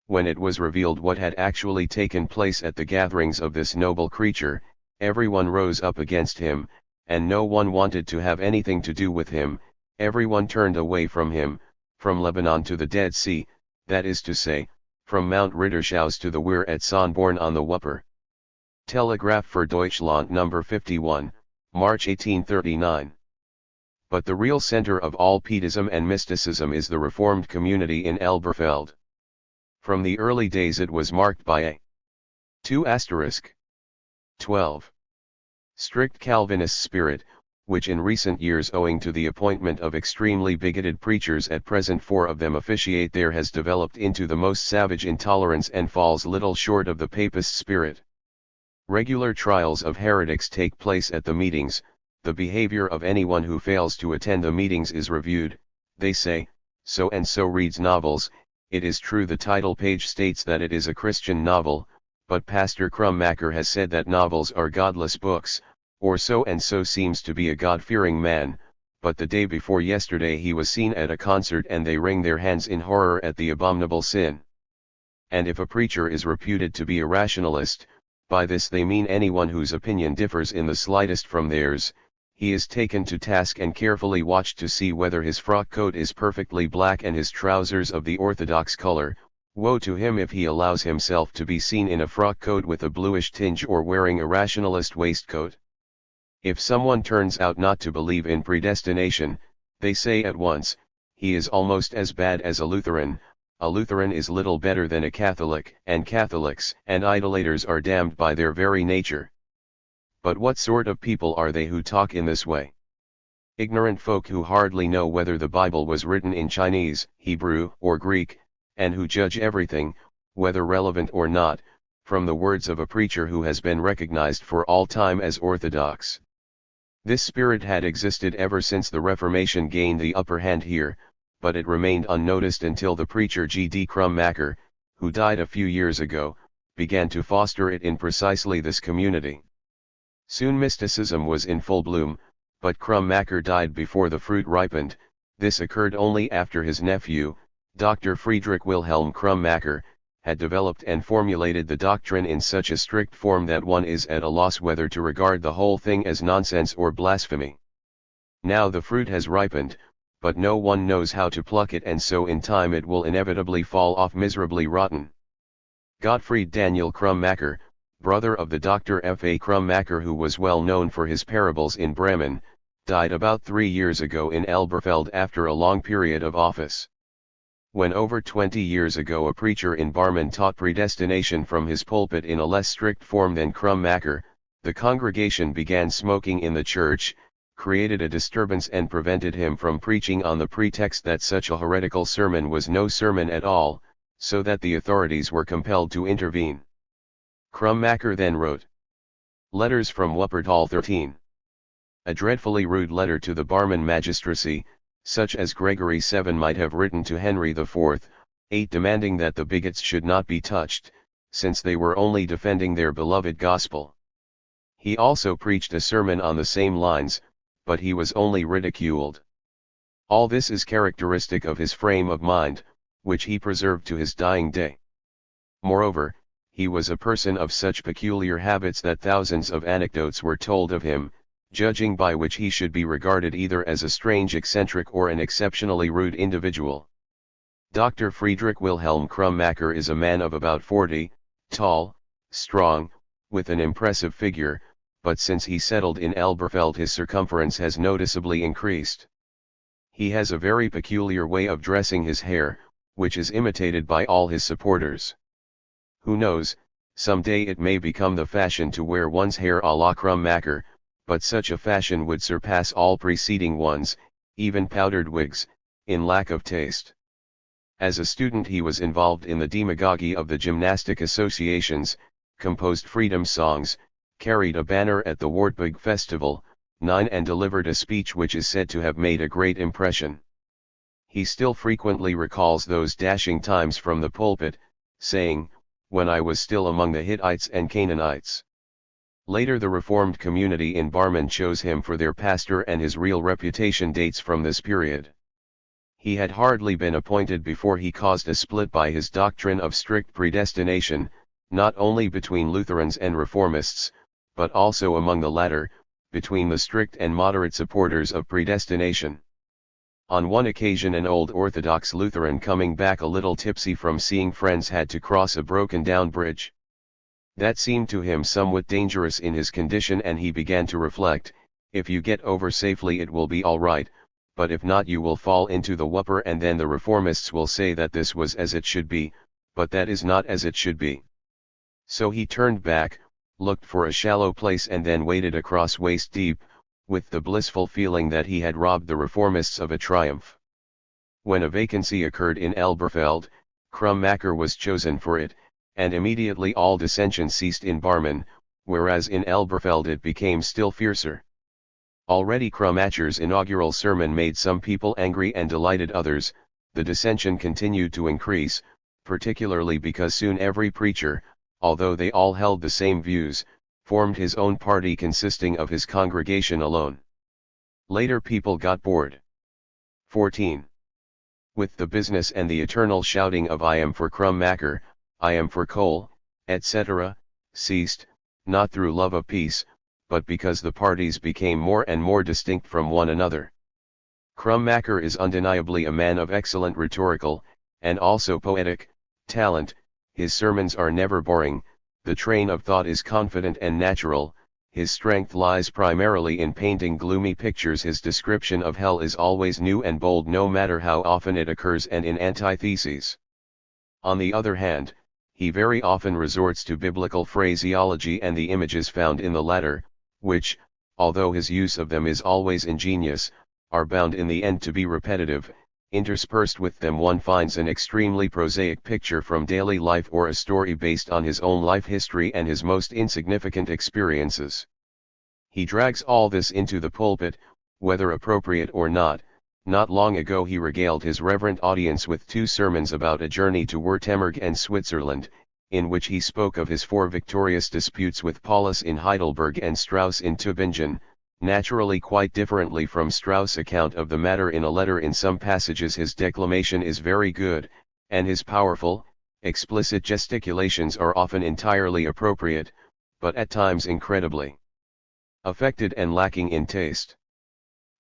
When it was revealed what had actually taken place at the gatherings of this noble creature, everyone rose up against him, and no one wanted to have anything to do with him. Everyone turned away from him, from Lebanon to the Dead Sea, that is to say, from Mount Rittershaus to the Weir at Sonborn on the Wupper. Telegraph für Deutschland No. 51, March 1839. But the real center of all Pietism and mysticism is the Reformed community in Elberfeld. From the early days it was marked by a 2*12 strict Calvinist spirit, which in recent years, owing to the appointment of extremely bigoted preachers, at present 4 of them officiate there, has developed into the most savage intolerance and falls little short of the Papist spirit. Regular trials of heretics take place at the meetings. The behavior of anyone who fails to attend the meetings is reviewed. They say, so and so reads novels. It is true the title page states that it is a Christian novel, but Pastor Krummacher has said that novels are godless books, or so and so seems to be a God-fearing man, but the day before yesterday he was seen at a concert and they wring their hands in horror at the abominable sin. And if a preacher is reputed to be a rationalist, by this they mean anyone whose opinion differs in the slightest from theirs, he is taken to task and carefully watched to see whether his frock coat is perfectly black and his trousers of the orthodox color. Woe to him if he allows himself to be seen in a frock coat with a bluish tinge or wearing a rationalist waistcoat. If someone turns out not to believe in predestination, they say at once, he is almost as bad as a Lutheran. A Lutheran is little better than a Catholic, and Catholics and idolaters are damned by their very nature. But what sort of people are they who talk in this way? Ignorant folk who hardly know whether the Bible was written in Chinese, Hebrew, or Greek, and who judge everything, whether relevant or not, from the words of a preacher who has been recognized for all time as orthodox. This spirit had existed ever since the Reformation gained the upper hand here, but it remained unnoticed until the preacher G. D. Krummacher, who died a few years ago, began to foster it in precisely this community. Soon mysticism was in full bloom, but Krummacher died before the fruit ripened. This occurred only after his nephew, Dr. Friedrich Wilhelm Krummacher, had developed and formulated the doctrine in such a strict form that one is at a loss whether to regard the whole thing as nonsense or blasphemy. Now the fruit has ripened, but no one knows how to pluck it, and so in time it will inevitably fall off miserably rotten. Gottfried Daniel Krummacher, brother of the Dr. F. A. Krummacher, who was well known for his parables in Bremen, died about 3 years ago in Elberfeld after a long period of office. When over 20 years ago a preacher in Barmen taught predestination from his pulpit in a less strict form than Krummacher, the congregation began smoking in the church, created a disturbance and prevented him from preaching on the pretext that such a heretical sermon was no sermon at all, so that the authorities were compelled to intervene. Krummacher then wrote Letters from Wuppertal 13. A dreadfully rude letter to the Barmen magistracy, such as Gregory VII might have written to Henry IV, 8, demanding that the bigots should not be touched, since they were only defending their beloved gospel. He also preached a sermon on the same lines, but he was only ridiculed. All this is characteristic of his frame of mind, which he preserved to his dying day. Moreover, he was a person of such peculiar habits that thousands of anecdotes were told of him, judging by which he should be regarded either as a strange eccentric or an exceptionally rude individual. Dr. Friedrich Wilhelm Krummacher is a man of about 40, tall, strong, with an impressive figure, but since he settled in Elberfeld his circumference has noticeably increased. He has a very peculiar way of dressing his hair, which is imitated by all his supporters. Who knows, some day it may become the fashion to wear one's hair à la Krummacher, but such a fashion would surpass all preceding ones, even powdered wigs, in lack of taste. As a student he was involved in the demagogy of the gymnastic associations, composed freedom songs, carried a banner at the Wartburg Festival, and delivered a speech which is said to have made a great impression. He still frequently recalls those dashing times from the pulpit, saying, "When I was still among the Hittites and Canaanites." Later the Reformed community in Barmen chose him for their pastor and his real reputation dates from this period. He had hardly been appointed before he caused a split by his doctrine of strict predestination, not only between Lutherans and Reformists, but also among the latter, between the strict and moderate supporters of predestination. On one occasion an old Orthodox Lutheran coming back a little tipsy from seeing friends had to cross a broken-down bridge. That seemed to him somewhat dangerous in his condition and he began to reflect, if you get over safely it will be all right, but if not you will fall into the whopper and then the Reformists will say that this was as it should be, but that is not as it should be. So he turned back, looked for a shallow place and then waded across waist deep, with the blissful feeling that he had robbed the Reformists of a triumph. When a vacancy occurred in Elberfeld, Krummacher was chosen for it, and immediately all dissension ceased in Barmen, whereas in Elberfeld it became still fiercer. Already Krummacher's inaugural sermon made some people angry and delighted others. The dissension continued to increase, particularly because soon every preacher, although they all held the same views, formed his own party consisting of his congregation alone. Later people got bored. 14. With the business and the eternal shouting of "I am for Krummacher, I am for Karl," etc., ceased, not through love of peace, but because the parties became more and more distinct from one another. Krummacher is undeniably a man of excellent rhetorical, and also poetic, talent. His sermons are never boring, the train of thought is confident and natural, his strength lies primarily in painting gloomy pictures. His description of hell is always new and bold no matter how often it occurs and in antitheses. On the other hand, he very often resorts to biblical phraseology and the images found in the latter, which, although his use of them is always ingenious, are bound in the end to be repetitive. Interspersed with them one finds an extremely prosaic picture from daily life or a story based on his own life history and his most insignificant experiences. He drags all this into the pulpit, whether appropriate or not. Not long ago he regaled his reverent audience with 2 sermons about a journey to Württemberg and Switzerland, in which he spoke of his 4 victorious disputes with Paulus in Heidelberg and Strauss in Tübingen. Naturally quite differently from Strauss' account of the matter in a letter. In some passages his declamation is very good, and his powerful, explicit gesticulations are often entirely appropriate, but at times incredibly affected and lacking in taste.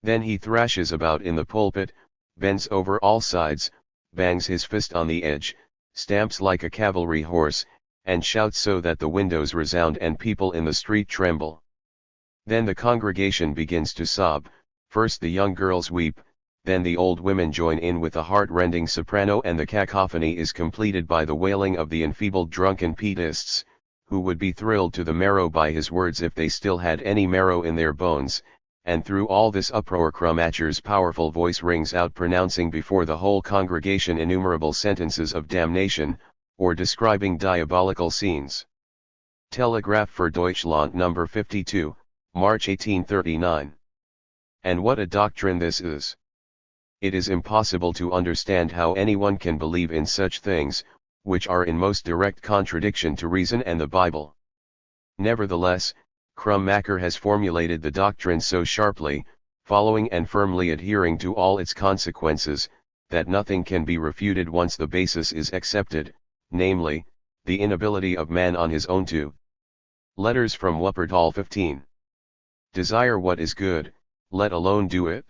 Then he thrashes about in the pulpit, bends over all sides, bangs his fist on the edge, stamps like a cavalry horse, and shouts so that the windows resound and people in the street tremble. Then the congregation begins to sob, first the young girls weep, then the old women join in with a heart-rending soprano and the cacophony is completed by the wailing of the enfeebled drunken pietists, who would be thrilled to the marrow by his words if they still had any marrow in their bones, and through all this uproar Krummacher's powerful voice rings out pronouncing before the whole congregation innumerable sentences of damnation, or describing diabolical scenes. Telegraph für Deutschland No. 52, March 1839. And what a doctrine this is! It is impossible to understand how anyone can believe in such things, which are in most direct contradiction to reason and the Bible. Nevertheless, Krummacher has formulated the doctrine so sharply, following and firmly adhering to all its consequences, that nothing can be refuted once the basis is accepted, namely, the inability of man on his own to. Letters from Wuppertal 15. Desire what is good, let alone do it.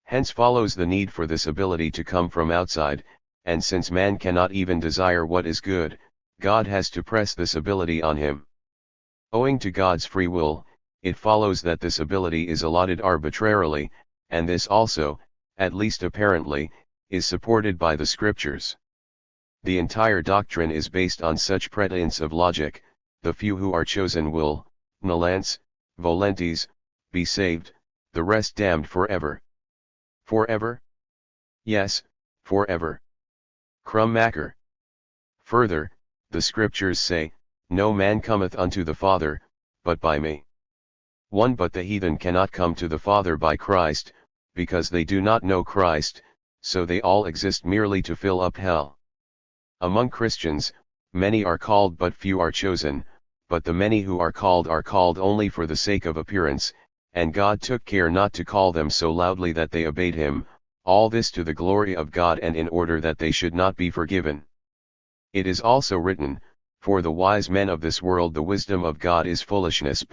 Hence follows the need for this ability to come from outside, and since man cannot even desire what is good, God has to press this ability on him. Owing to God's free will, it follows that this ability is allotted arbitrarily, and this also, at least apparently, is supported by the scriptures. The entire doctrine is based on such pretense of logic: the few who are chosen will, nolens, volentes, be saved, the rest damned forever. Forever? Yes, forever. Krummacher. Further, the scriptures say, no man cometh unto the Father, but by me. 1. But the heathen cannot come to the Father by Christ, because they do not know Christ, so they all exist merely to fill up hell. Among Christians, many are called but few are chosen, but the many who are called only for the sake of appearance, and God took care not to call them so loudly that they obeyed him, all this to the glory of God and in order that they should not be forgiven. It is also written, for the wise men of this world the wisdom of God is foolishness.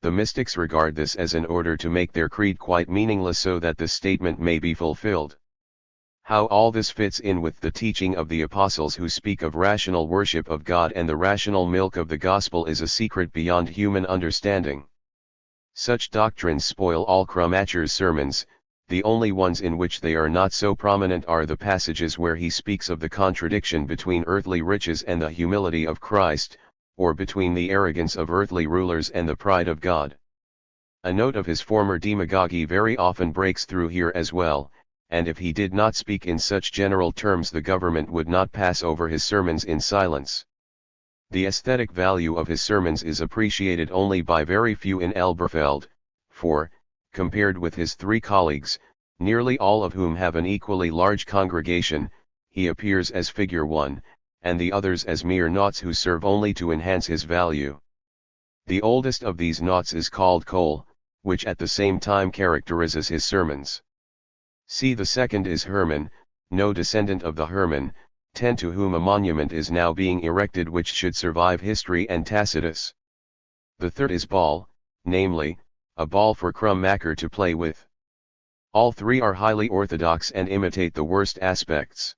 The mystics regard this as in order to make their creed quite meaningless so that this statement may be fulfilled. How all this fits in with the teaching of the apostles who speak of rational worship of God and the rational milk of the gospel is a secret beyond human understanding. Such doctrines spoil all Krummacher's sermons. The only ones in which they are not so prominent are the passages where he speaks of the contradiction between earthly riches and the humility of Christ, or between the arrogance of earthly rulers and the pride of God. A note of his former demagogy very often breaks through here as well, and if he did not speak in such general terms the government would not pass over his sermons in silence. The aesthetic value of his sermons is appreciated only by very few in Elberfeld, for, compared with his 3 colleagues, nearly all of whom have an equally large congregation, he appears as figure 1, and the others as mere naughts who serve only to enhance his value. The oldest of these naughts is called Karl, which at the same time characterizes his sermons. See, the second is Hermann, no descendant of the Hermann, 10 to whom a monument is now being erected which should survive history and Tacitus. The third is Ball, namely, a ball for Krummacher to play with. All 3 are highly orthodox and imitate the worst aspects.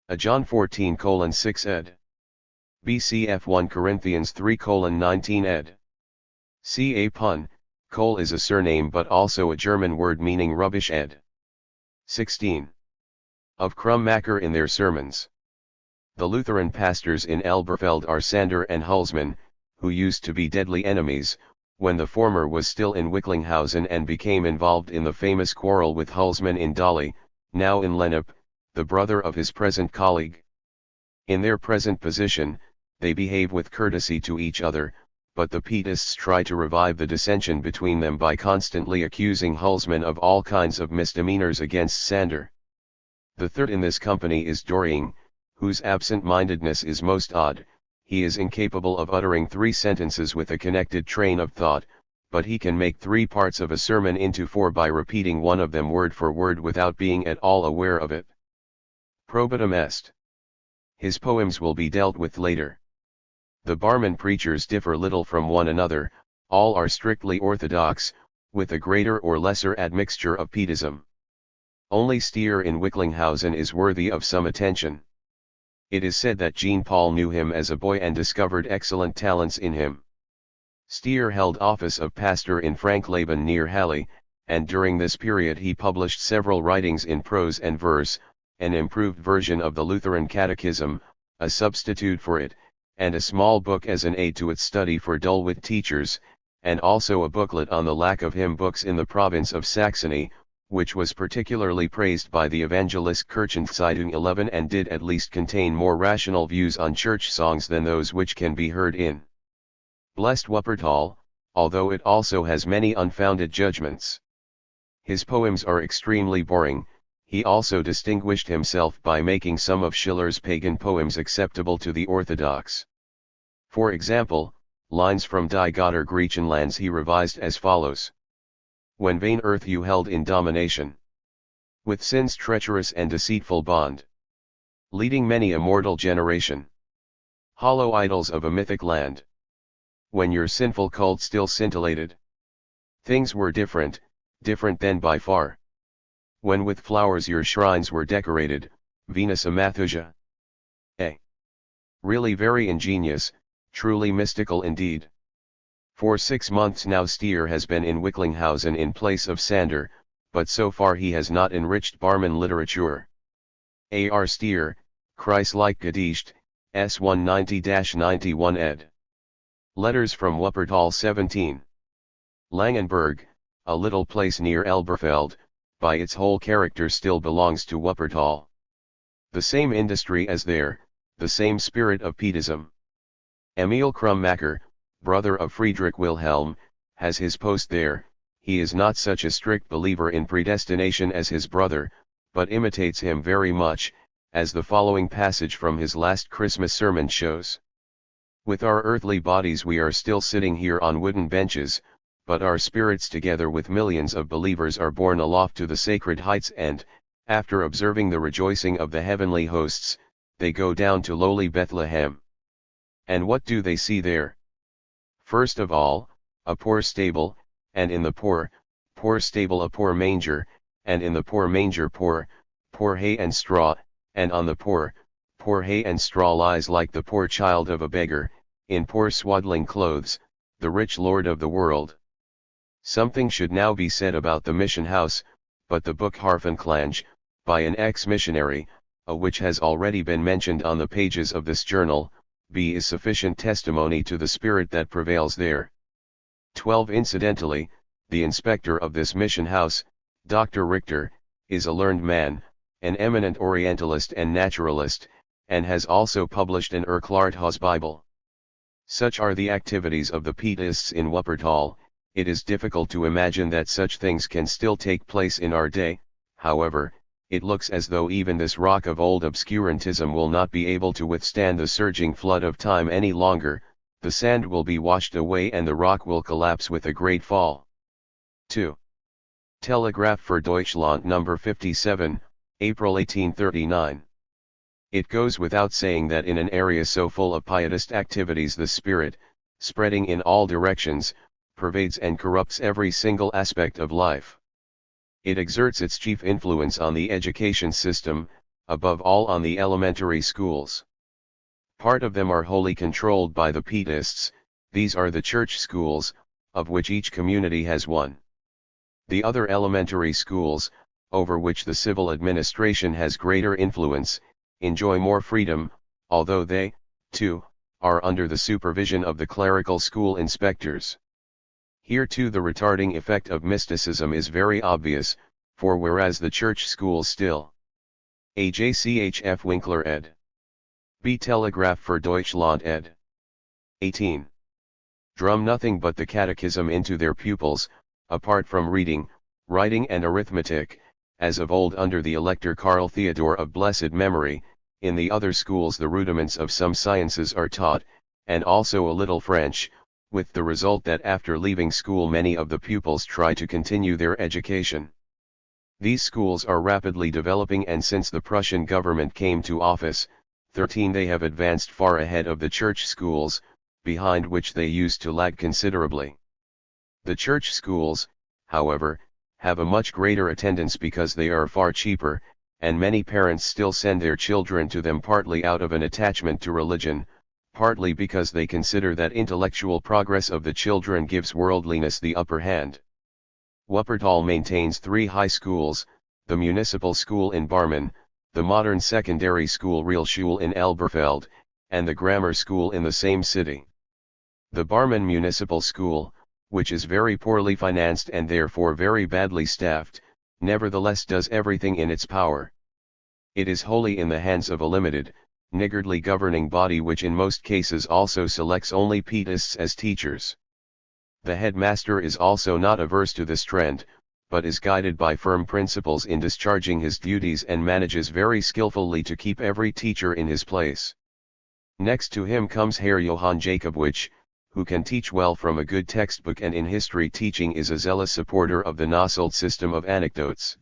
A John 14:6 ed. BCF 1 Corinthians 3:19 ed. C. A pun, Karl is a surname but also a German word meaning rubbish ed. 16. Of Krummacher in their sermons. The Lutheran pastors in Elberfeld are Sander and Hulsmann, who used to be deadly enemies, when the former was still in Wicklinghausen and became involved in the famous quarrel with Hulsmann in Dali, now in Lennep, the brother of his present colleague. In their present position, they behave with courtesy to each other, but the Pietists try to revive the dissension between them by constantly accusing Hulsmann of all kinds of misdemeanors against Sander. The third in this company is Doring, whose absent-mindedness is most odd. He is incapable of uttering 3 sentences with a connected train of thought, but he can make 3 parts of a sermon into 4 by repeating one of them word for word without being at all aware of it. Probatum est. His poems will be dealt with later. The Barmen preachers differ little from one another, all are strictly orthodox, with a greater or lesser admixture of Pietism. Only Stier in Wicklinghausen is worthy of some attention. It is said that Jean Paul knew him as a boy and discovered excellent talents in him. Stier held office of pastor in Frankleben near Halle, and during this period he published several writings in prose and verse, an improved version of the Lutheran Catechism, a substitute for it, and a small book as an aid to its study for dull-wit teachers, and also a booklet on the lack of hymn books in the province of Saxony, which was particularly praised by the Evangelist Kirchenzeitung 11 and did at least contain more rational views on church songs than those which can be heard in Blessed Wuppertal, although it also has many unfounded judgments. His poems are extremely boring, He also distinguished himself by making some of Schiller's pagan poems acceptable to the Orthodox. For example, lines from Die Götter Griechenlands he revised as follows. When vain earth you held in domination, with sin's treacherous and deceitful bond, leading many a mortal generation, hollow idols of a mythic land, when your sinful cult still scintillated, things were different, different then by far. When with flowers your shrines were decorated, Venus Amathusa. Really very ingenious, truly mystical indeed. For 6 months now Stier has been in Wicklinghausen in place of Sander, but so far he has not enriched Barmen literature. A.R. Stier, Kreislich Gedicht, S. 190-91 ed. Letters from Wuppertal 17. Langenberg, a little place near Elberfeld, by its whole character still belongs to Wuppertal. The same industry as there, the same spirit of Pietism. Emil Krummacher, brother of Friedrich Wilhelm, has his post there. He is not such a strict believer in predestination as his brother, but imitates him very much, as the following passage from his last Christmas sermon shows. With our earthly bodies we are still sitting here on wooden benches, but our spirits together with millions of believers are borne aloft to the sacred heights and, after observing the rejoicing of the heavenly hosts, they go down to lowly Bethlehem. And what do they see there? First of all, a poor stable, and in the poor stable a poor manger, and in the poor manger poor hay and straw, and on the poor hay and straw lies like the poor child of a beggar, in poor swaddling clothes, the rich lord of the world. Something should now be said about the mission house, but the book Harfenklange, by an ex-missionary, which has already been mentioned on the pages of this journal, is sufficient testimony to the spirit that prevails there. 12. Incidentally, the inspector of this mission house, Dr. Richter, is a learned man, an eminent Orientalist and naturalist, and has also published an Erklärtes Bible. Such are the activities of the Pietists in Wuppertal. It is difficult to imagine that such things can still take place in our day. However, it looks as though even this rock of old obscurantism will not be able to withstand the surging flood of time any longer. The sand will be washed away and the rock will collapse with a great fall. 2. Telegraph für Deutschland No. 57, April 1839. It goes without saying that in an area so full of pietist activities the spirit, spreading in all directions, pervades and corrupts every single aspect of life. It exerts its chief influence on the education system, above all on the elementary schools. Part of them are wholly controlled by the Pietists. These are the church schools, of which each community has one. The other elementary schools, over which the civil administration has greater influence, enjoy more freedom, although they, too, are under the supervision of the clerical school inspectors. Here too the retarding effect of mysticism is very obvious, for whereas the church schools still. A. J. C. H. F. Winkler ed. B. Telegraph für Deutschland ed. 18. Drum nothing but the catechism into their pupils, apart from reading, writing and arithmetic, as of old under the elector Karl Theodore of blessed memory. In the other schools the rudiments of some sciences are taught, and also a little French, with the result that after leaving school many of the pupils try to continue their education. These schools are rapidly developing, and since the Prussian government came to office, 13 they have advanced far ahead of the church schools, behind which they used to lag considerably. The church schools, however, have a much greater attendance because they are far cheaper, and many parents still send their children to them partly out of an attachment to religion, partly because they consider that intellectual progress of the children gives worldliness the upper hand. Wuppertal maintains 3 high schools, the municipal school in Barmen, the modern secondary school Realschule in Elberfeld, and the grammar school in the same city. The Barmen Municipal School, which is very poorly financed and therefore very badly staffed, nevertheless does everything in its power. It is wholly in the hands of a limited, niggardly governing body which in most cases also selects only Pietists as teachers. The headmaster is also not averse to this trend, but is guided by firm principles in discharging his duties and manages very skillfully to keep every teacher in his place. Next to him comes Herr Johann Jacobowitsch, who can teach well from a good textbook and in history teaching is a zealous supporter of the Nossold system of anecdotes.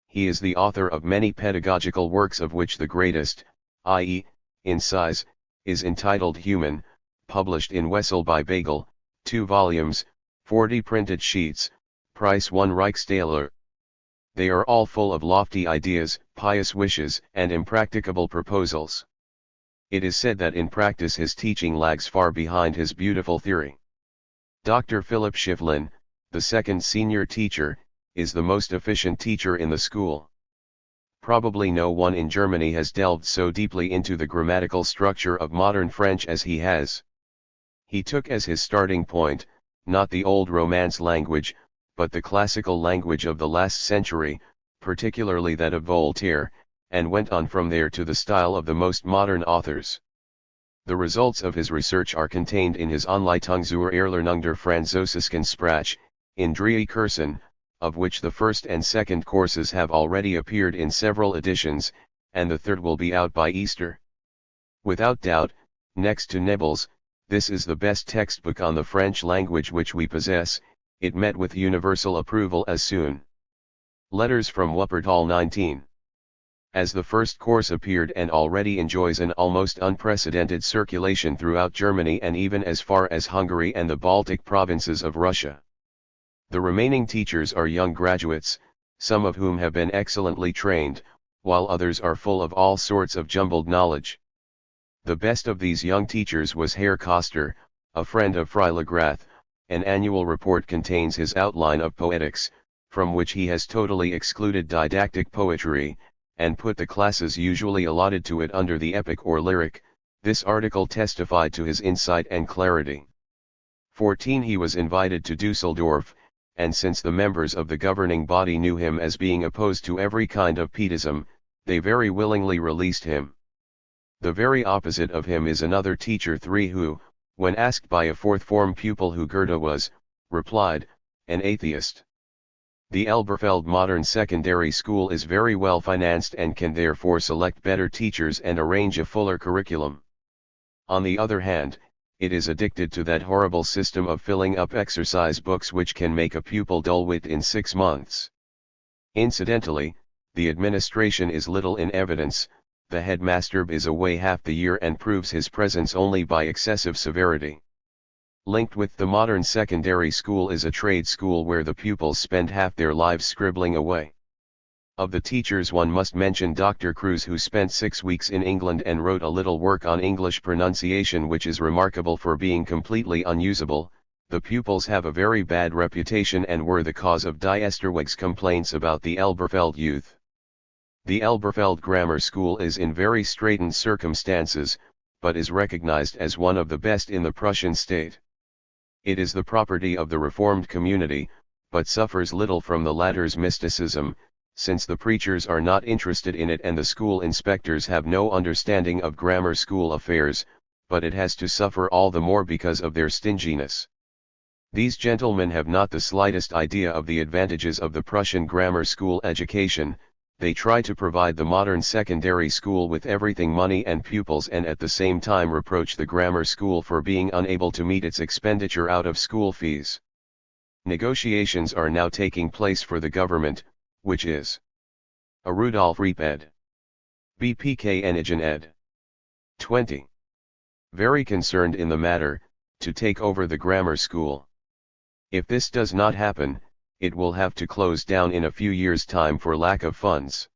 He is the author of many pedagogical works of which the greatest, i.e., in size, is entitled Human, published in Wessel by Bagel, 2 volumes, 40 printed sheets, price 1 Reichstaler. They are all full of lofty ideas, pious wishes, and impracticable proposals. It is said that in practice his teaching lags far behind his beautiful theory. Dr. Philipp Schifflin, the second senior teacher, is the most efficient teacher in the school. Probably no one in Germany has delved so deeply into the grammatical structure of modern French as he has. He took as his starting point, not the old Romance language, but the classical language of the last century, particularly that of Voltaire, and went on from there to the style of the most modern authors. The results of his research are contained in his Anleitung zur Erlernung der Französischen Sprache, in 3 Kursen, of which the first and second courses have already appeared in several editions, and the third will be out by Easter. Without doubt, next to Nebel's, this is the best textbook on the French language which we possess. It met with universal approval as soon. Letters from Wuppertal 19. As the first course appeared and already enjoys an almost unprecedented circulation throughout Germany and even as far as Hungary and the Baltic provinces of Russia. The remaining teachers are young graduates, some of whom have been excellently trained, while others are full of all sorts of jumbled knowledge. The best of these young teachers was Herr Koster, a friend of Freilagrath. An annual report contains his outline of poetics, from which he has totally excluded didactic poetry, and put the classes usually allotted to it under the epic or lyric. This article testified to his insight and clarity. 14. He was invited to Dusseldorf, and since the members of the governing body knew him as being opposed to every kind of Pietism, they very willingly released him. The very opposite of him is another teacher 3 who, when asked by a fourth-form pupil who Goethe was, replied, an atheist. The Elberfeld Modern Secondary School is very well financed and can therefore select better teachers and arrange a fuller curriculum. On the other hand, it is addicted to that horrible system of filling up exercise books which can make a pupil dull-wit in 6 months. Incidentally, the administration is little in evidence. The headmaster is away half the year and proves his presence only by excessive severity. Linked with the modern secondary school is a trade school where the pupils spend half their lives scribbling away. Of the teachers one must mention Dr. Cruz, who spent 6 weeks in England and wrote a little work on English pronunciation which is remarkable for being completely unusable. The pupils have a very bad reputation and were the cause of Die Esterweg's complaints about the Elberfeld youth. The Elberfeld Grammar School is in very straitened circumstances, but is recognized as one of the best in the Prussian state. It is the property of the Reformed community, but suffers little from the latter's mysticism, since the preachers are not interested in it and the school inspectors have no understanding of grammar school affairs, but it has to suffer all the more because of their stinginess. These gentlemen have not the slightest idea of the advantages of the Prussian grammar school education. They try to provide the modern secondary school with everything money and pupils and at the same time reproach the grammar school for being unable to meet its expenditure out of school fees. Negotiations are now taking place for the government, which is a Rudolf Reep ed. BPK Enigen ed. 20. Very concerned in the matter, to take over the grammar school. If this does not happen, it will have to close down in a few years' time for lack of funds.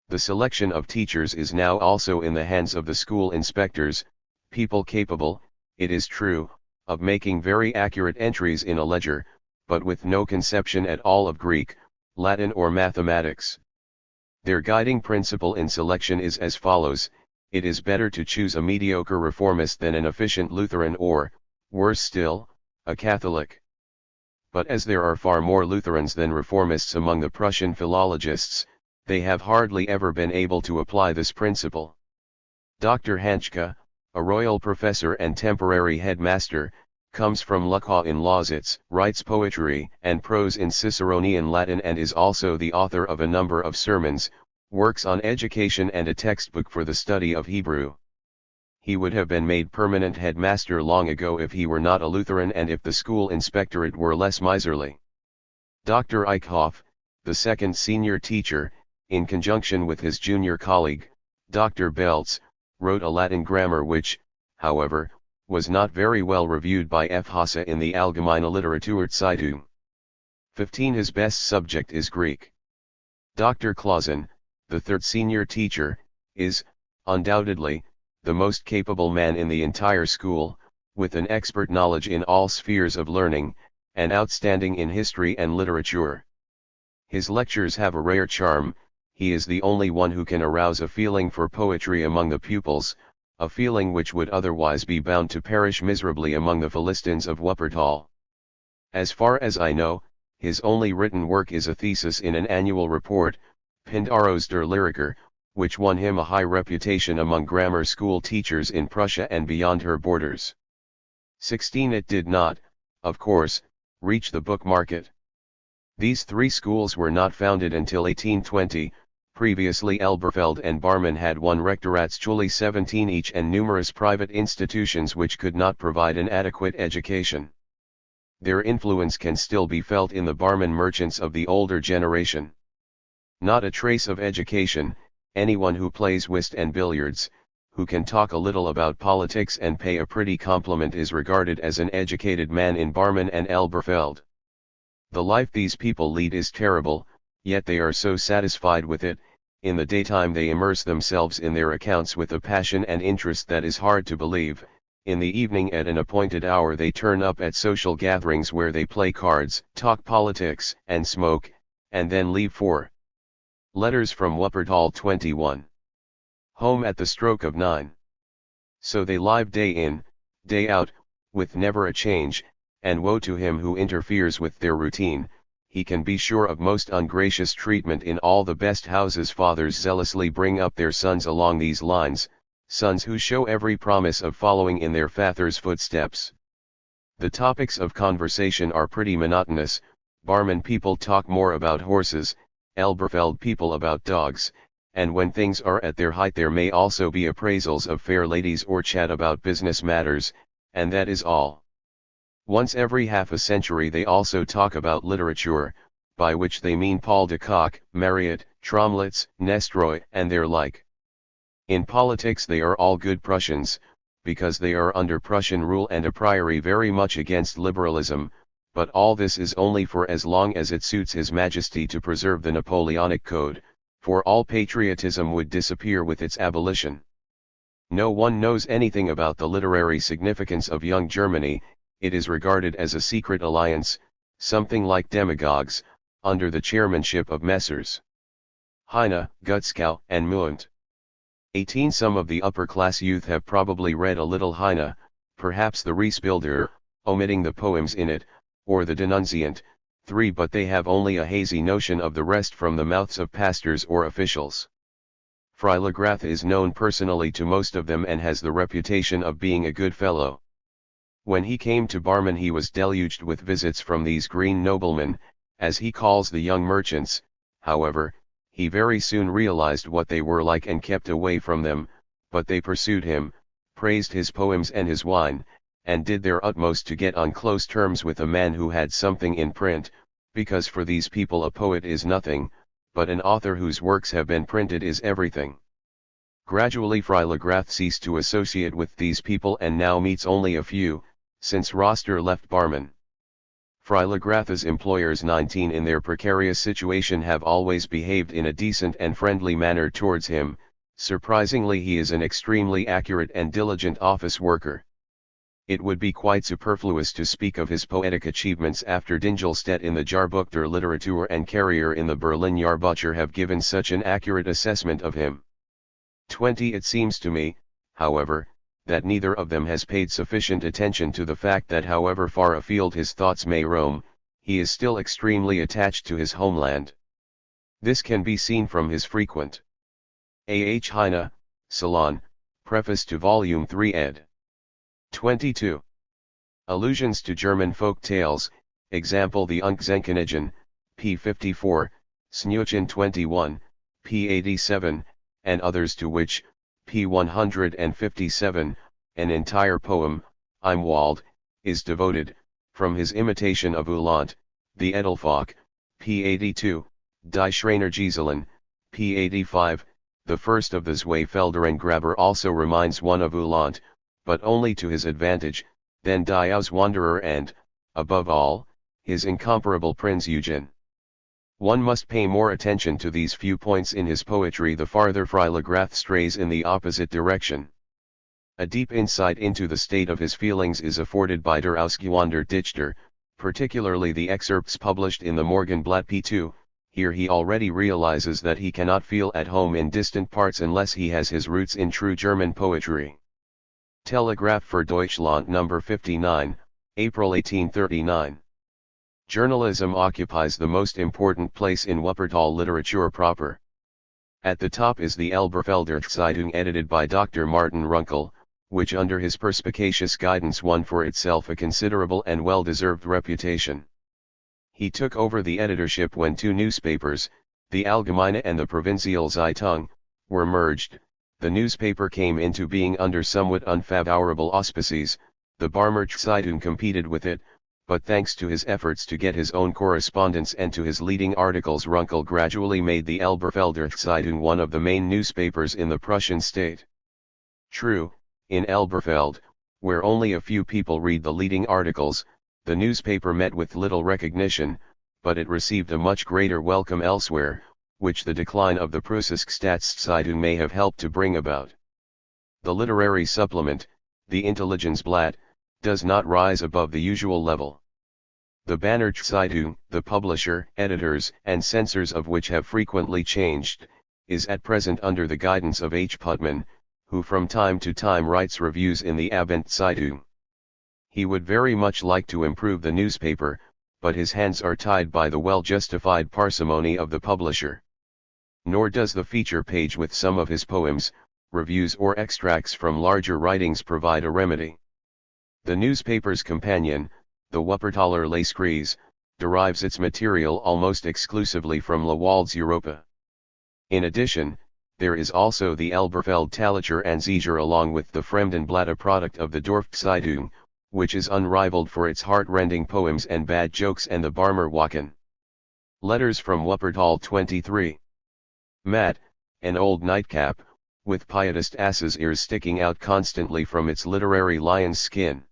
The selection of teachers is now also in the hands of the school inspectors, people capable, it is true, of making very accurate entries in a ledger, but with no conception at all of Greek, Latin or mathematics. Their guiding principle in selection is as follows: it is better to choose a mediocre reformist than an efficient Lutheran or, worse still, a Catholic. But as there are far more Lutherans than reformists among the Prussian philologists, they have hardly ever been able to apply this principle. Dr. Hanschke, a royal professor and temporary headmaster, comes from Lucca in Lausitz, writes poetry and prose in Ciceronian Latin and is also the author of a number of sermons, works on education and a textbook for the study of Hebrew. He would have been made permanent headmaster long ago if he were not a Lutheran and if the school inspectorate were less miserly. Dr. Eichhoff, the second senior teacher, in conjunction with his junior colleague, Dr. Belz, wrote a Latin grammar which, however, was not very well reviewed by F. Hasse in the Allgemeine Literaturzeitung. 15. His best subject is Greek. Dr. Clausen, the third senior teacher, is, undoubtedly, the most capable man in the entire school, with an expert knowledge in all spheres of learning, and outstanding in history and literature. His lectures have a rare charm. He is the only one who can arouse a feeling for poetry among the pupils, a feeling which would otherwise be bound to perish miserably among the Philistines of Wuppertal. As far as I know, his only written work is a thesis in an annual report, Pindaros der Lyriker, which won him a high reputation among grammar school teachers in Prussia and beyond her borders. 16. It did not, of course, reach the book market. These three schools were not founded until 1820, previously Elberfeld and Barmen had one Rectoratsschule 17 each and numerous private institutions which could not provide an adequate education. Their influence can still be felt in the Barmen merchants of the older generation. Not a trace of education. Anyone who plays whist and billiards, who can talk a little about politics and pay a pretty compliment is regarded as an educated man in Barmen and Elberfeld. The life these people lead is terrible, yet they are so satisfied with it. In the daytime they immerse themselves in their accounts with a passion and interest that is hard to believe. In the evening at an appointed hour they turn up at social gatherings where they play cards, talk politics, and smoke, and then leave for Letters from Wuppertal 21. Home at the stroke of 9. So they live day in, day out, with never a change, and woe to him who interferes with their routine. He can be sure of most ungracious treatment in all the best houses. Fathers zealously bring up their sons along these lines, sons who show every promise of following in their father's footsteps. The topics of conversation are pretty monotonous. Barmen people talk more about horses, Elberfeld people about dogs, and when things are at their height there may also be appraisals of fair ladies or chat about business matters, and that is all. Once every half a century they also talk about literature, by which they mean Paul de Kock, Marriott, Tromlitz, Nestroy, and their like. In politics they are all good Prussians, because they are under Prussian rule and a priori very much against liberalism, but all this is only for as long as it suits His Majesty to preserve the Napoleonic Code, for all patriotism would disappear with its abolition. No one knows anything about the literary significance of Young Germany. It is regarded as a secret alliance, something like demagogues, under the chairmanship of Messrs. Heine, Gutzkow, and Muent. 18. Some of the upper-class youth have probably read a little Heine, perhaps the Reisbilder, omitting the poems in it, or the Denunciant. 3. But they have only a hazy notion of the rest from the mouths of pastors or officials. Freilagrath is known personally to most of them and has the reputation of being a good fellow. When he came to Barmen he was deluged with visits from these green noblemen, as he calls the young merchants. However, he very soon realized what they were like and kept away from them, but they pursued him, praised his poems and his wine, and did their utmost to get on close terms with a man who had something in print, because for these people a poet is nothing, but an author whose works have been printed is everything. Gradually Freilagrath ceased to associate with these people and now meets only a few, since Roster left Barmen. Freilagrath's employers 19 in their precarious situation have always behaved in a decent and friendly manner towards him. Surprisingly he is an extremely accurate and diligent office worker. It would be quite superfluous to speak of his poetic achievements after Dingelstedt in the Jahrbuch der Literatur and Carrier in the Berlin Jahrbucher have given such an accurate assessment of him. 20. It seems to me, however, that neither of them has paid sufficient attention to the fact that however far afield his thoughts may roam, he is still extremely attached to his homeland. This can be seen from his frequent A. H. Heine, Salon, Preface to Volume 3 ed. 22. Allusions to German folk tales, example the Unkzenkenigen, p. 54, Snüchen 21, p. 87, and others to which, p. 157, an entire poem, Imwald, is devoted, from his imitation of Ulant, the Edelfock, p. 82, Die Schreinergesellen, p. 85, the first of the Zweifelderengraber also reminds one of Ulant, but only to his advantage, then Die Auswanderer and, above all, his incomparable Prinz Eugen. One must pay more attention to these few points in his poetry the farther Freiligrath strays in the opposite direction. A deep insight into the state of his feelings is afforded by Der Ausgewanderte Dichter, particularly the excerpts published in the Morgenblatt p2. Here he already realizes that he cannot feel at home in distant parts unless he has his roots in true German poetry. Telegraph für Deutschland No. 59, April 1839. Journalism occupies the most important place in Wuppertal literature proper. At the top is the Elberfelder Zeitung edited by Dr. Martin Runkel, which under his perspicacious guidance won for itself a considerable and well-deserved reputation. He took over the editorship when two newspapers, the Allgemeine and the Provinzial Zeitung, were merged. The newspaper came into being under somewhat unfavorable auspices. The Barmer Zeitung competed with it, but thanks to his efforts to get his own correspondence and to his leading articles, Runkel gradually made the Elberfelder Zeitung one of the main newspapers in the Prussian state. True, in Elberfeld, where only a few people read the leading articles, the newspaper met with little recognition, but it received a much greater welcome elsewhere, which the decline of the Preußische Staatszeitung may have helped to bring about. The literary supplement, the Intelligenzblatt, does not rise above the usual level. The Banner Zeitung, the publisher, editors, and censors of which have frequently changed, is at present under the guidance of H. Putman, who from time to time writes reviews in the Abend Zeitung. He would very much like to improve the newspaper, but his hands are tied by the well-justified parsimony of the publisher. Nor does the feature page with some of his poems, reviews or extracts from larger writings provide a remedy. The newspaper's companion, the Wuppertaler Läskries, derives its material almost exclusively from Lewald's Europa. In addition, there is also the Elberfeld Talicher Anzeiger along with the Fremdenblatt, a product of the Dorfzeitung, which is unrivaled for its heart-rending poems and bad jokes, and the Barmer Wachen. Letters from Wuppertal 23. Matt, an old nightcap, with pietist ass's ears sticking out constantly from its literary lion's skin.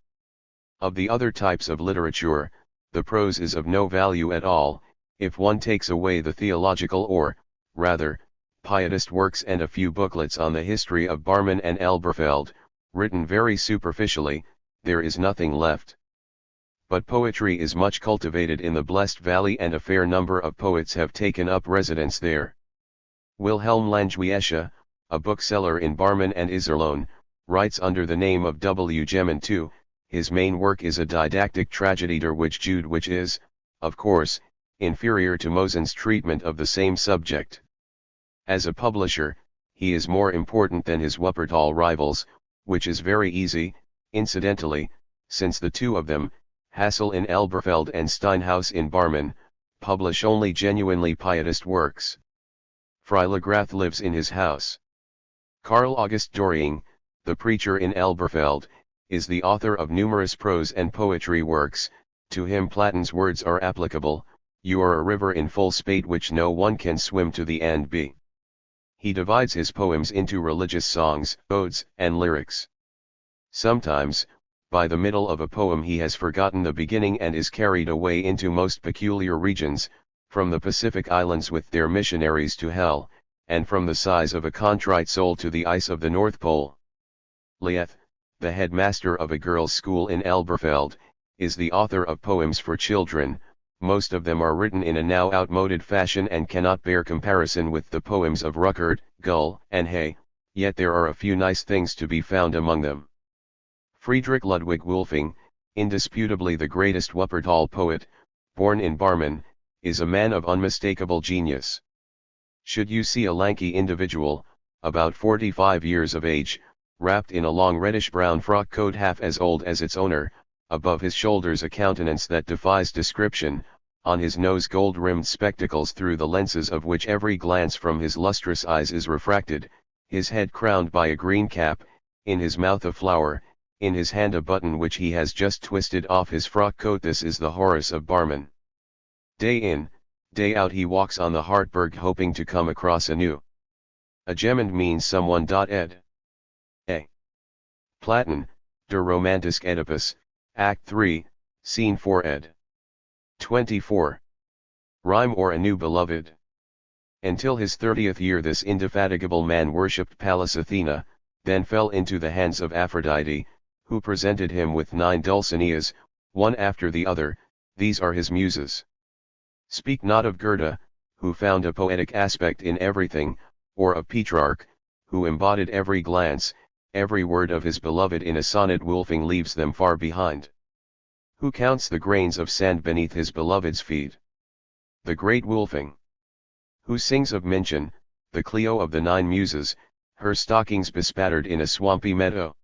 Of the other types of literature, the prose is of no value at all, if one takes away the theological or, rather, pietist works and a few booklets on the history of Barmen and Elberfeld, written very superficially. There is nothing left. But poetry is much cultivated in the Blessed Valley, and a fair number of poets have taken up residence there. Wilhelm Langewiesche, a bookseller in Barmen and Iserlohn, writes under the name of W. Gemin II. His main work is a didactic tragedy Der which Jude, which is, of course, inferior to Mosen's treatment of the same subject. As a publisher, he is more important than his Wuppertal rivals, which is very easy, incidentally, since the two of them, Hassel in Elberfeld and Steinhaus in Barmen, publish only genuinely pietist works. Freiligrath lives in his house. Karl August Doring, the preacher in Elberfeld, is the author of numerous prose and poetry works. To him Platon's words are applicable: you are a river in full spate which no one can swim to the and be. He divides his poems into religious songs, odes, and lyrics. Sometimes, by the middle of a poem he has forgotten the beginning and is carried away into most peculiar regions, from the Pacific Islands with their missionaries to hell, and from the sighs of a contrite soul to the ice of the North Pole. Lieth, the headmaster of a girls' school in Elberfeld, is the author of poems for children. Most of them are written in a now outmoded fashion and cannot bear comparison with the poems of Ruckert, Gull, and Hay, yet there are a few nice things to be found among them. Friedrich Ludwig Wolfing, indisputably the greatest Wuppertal poet, born in Barmen, is a man of unmistakable genius. Should you see a lanky individual, about 45 years of age, wrapped in a long reddish-brown frock coat half as old as its owner, above his shoulders a countenance that defies description, on his nose gold-rimmed spectacles through the lenses of which every glance from his lustrous eyes is refracted, his head crowned by a green cap, in his mouth a flower, in his hand a button which he has just twisted off his frock coat. This is the Horace of Barman. Day in, day out he walks on the Hartberg hoping to come across a new Agemand means someone. Ed. A. Platon, Der Romantisk Oedipus, Act 3, Scene 4 ed. 24. Rhyme or a new beloved. Until his 30th year this indefatigable man worshipped Pallas Athena, then fell into the hands of Aphrodite, who presented him with 9 Dulcineas, one after the other. These are his muses. Speak not of Goethe, who found a poetic aspect in everything, or of Petrarch, who embodied every glance, every word of his beloved in a sonnet. Wolfing leaves them far behind. Who counts the grains of sand beneath his beloved's feet? The great Wolfing. Who sings of Minchin, the Clio of the 9 muses, her stockings bespattered in a swampy meadow?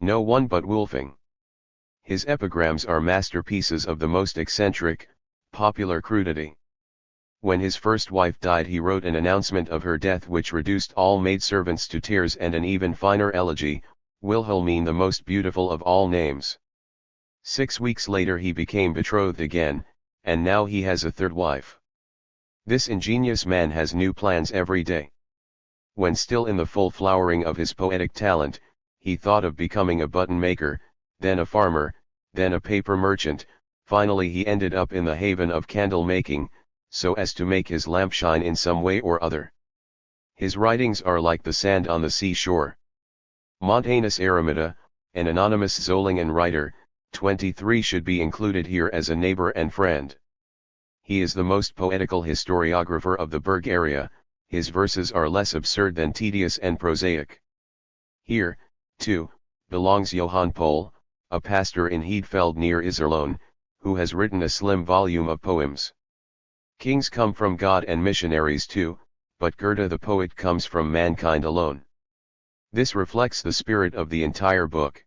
No one but Wolfing. His epigrams are masterpieces of the most eccentric, popular crudity. When his first wife died he wrote an announcement of her death which reduced all maidservants to tears, and an even finer elegy, Wilhelmine, the most beautiful of all names. 6 weeks later he became betrothed again, and now he has a 3rd wife. This ingenious man has new plans every day. When still in the full flowering of his poetic talent, he thought of becoming a button maker, then a farmer, then a paper merchant. Finally he ended up in the haven of candle making, so as to make his lamp shine in some way or other. His writings are like the sand on the seashore. Montanus Aramida, an anonymous Zolingen writer, 23, should be included here as a neighbor and friend. He is the most poetical historiographer of the Berg area. His verses are less absurd than tedious and prosaic. Here, too, belongs Johann Pohl, a pastor in Heidfeld near Iserlohn, who has written a slim volume of poems. Kings come from God and missionaries too, but Goethe the poet comes from mankind alone. This reflects the spirit of the entire book.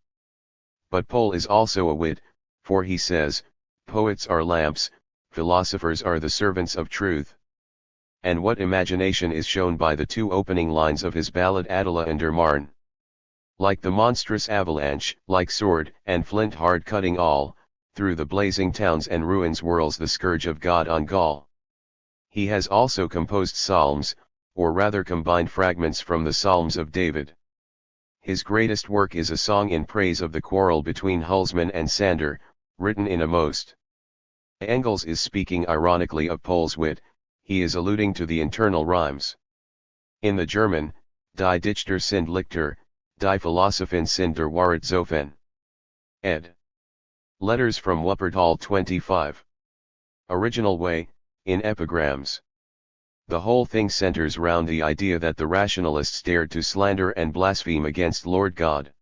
But Pohl is also a wit, for he says, poets are lamps, philosophers are the servants of truth. And what imagination is shown by the 2 opening lines of his ballad Attila and der Marne. Like the monstrous avalanche, like sword and flint hard cutting all, through the blazing towns and ruins whirls the scourge of God on Gaul. He has also composed psalms, or rather combined fragments from the Psalms of David. His greatest work is a song in praise of the quarrel between Hulsmann and Sander, written in a most. Engels is speaking ironically of Pohl's wit, he is alluding to the internal rhymes. In the German, Die Dichter sind Lichter, die Philosophen sind der Wahrheit Zofen. Ed. Letters from Wuppertal 25. Original way, in epigrams. The whole thing centers round the idea that the rationalists dared to slander and blaspheme against Lord God.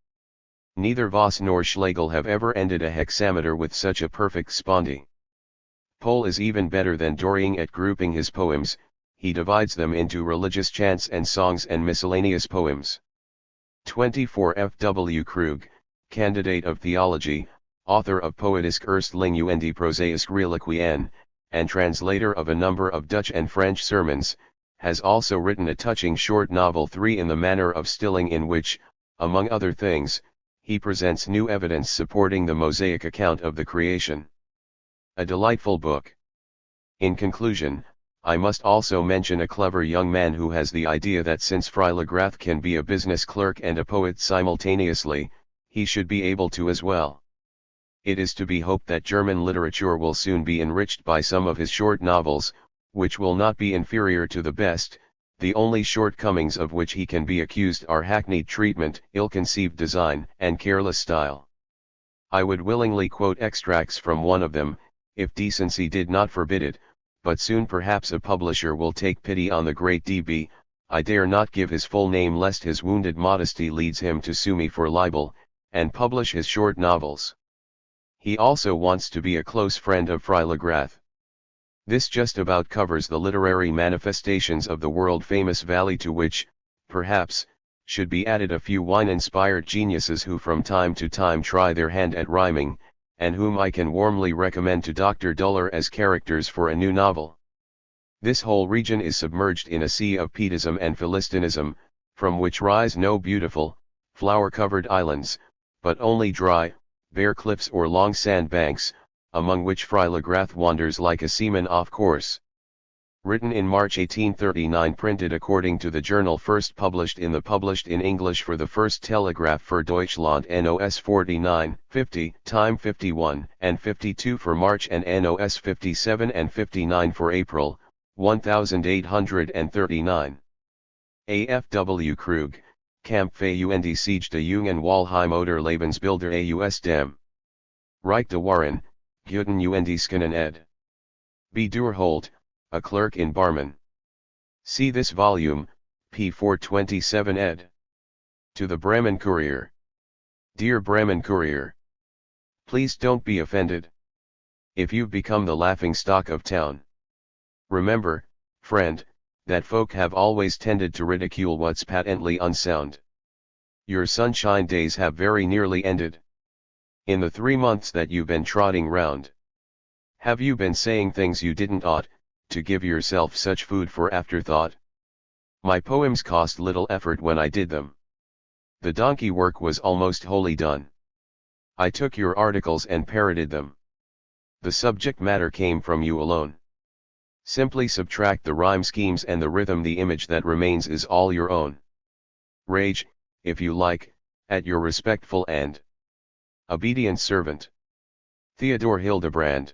Neither Voss nor Schlegel have ever ended a hexameter with such a perfect spondee. Pohl is even better than Dorian at grouping his poems. He divides them into religious chants and songs and miscellaneous poems. 24. F. W. Krug, candidate of theology, author of Poetiske Erstlinge en die Prosaiske Reliquien, and translator of a number of Dutch and French sermons, has also written a touching short novel 3 in the manner of Stilling, in which, among other things, he presents new evidence supporting the Mosaic account of the creation. A delightful book. In conclusion, I must also mention a clever young man who has the idea that since Freilagrath can be a business clerk and a poet simultaneously, he should be able to as well. It is to be hoped that German literature will soon be enriched by some of his short novels, which will not be inferior to the best, the only shortcomings of which he can be accused are hackneyed treatment, ill-conceived design, and careless style. I would willingly quote extracts from one of them, if decency did not forbid it, but soon perhaps a publisher will take pity on the great D.B. I dare not give his full name lest his wounded modesty leads him to sue me for libel, and publish his short novels. He also wants to be a close friend of Freilagrath. This just about covers the literary manifestations of the world-famous valley, to which, perhaps, should be added a few wine-inspired geniuses who from time to time try their hand at rhyming, and whom I can warmly recommend to Dr. Duller as characters for a new novel. This whole region is submerged in a sea of Pietism and Philistinism, from which rise no beautiful, flower-covered islands, but only dry, bare cliffs or long sand-banks, among which Freiligrath wanders like a seaman off course. Written in March 1839, printed according to the journal, first published in English for the first Telegraph für Deutschland NOS 49, 50, time 51 and 52 for March and NOS 57 and 59 for April, 1839. AFW Krug, Kampfe und Siege der Jungen Walheim oder Lebensbilder aus dem Reich der Waren, Guten und Skinen ed. B. Durholt, a clerk in Barmen. See this volume, p. 427 ed. To the Bremen Courier. Dear Bremen Courier, please don't be offended if you've become the laughing stock of town. Remember, friend, that folk have always tended to ridicule what's patently unsound. Your sunshine days have very nearly ended. In the 3 months that you've been trotting round, have you been saying things you didn't ought, to give yourself such food for afterthought? My poems cost little effort when I did them. The donkey work was almost wholly done. I took your articles and parroted them. The subject matter came from you alone. Simply subtract the rhyme schemes and the rhythm, the image that remains is all your own. Rage, if you like, at your respectful and obedient servant, Theodore Hildebrand.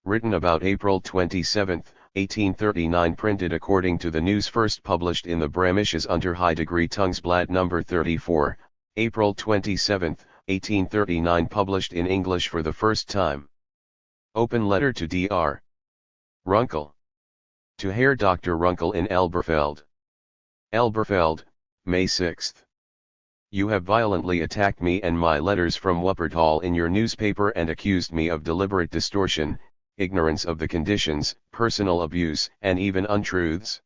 Written about April 27, 1839, printed according to the news, first published in the Bremisches Unterheidegreitungsblatt No. 34, April 27, 1839, published in English for the first time. Open letter to Dr. Runkel. To Herr Dr. Runkel in Elberfeld. Elberfeld, May 6. You have violently attacked me and my letters from Wuppertal in your newspaper and accused me of deliberate distortion, ignorance of the conditions, personal abuse, and even untruths.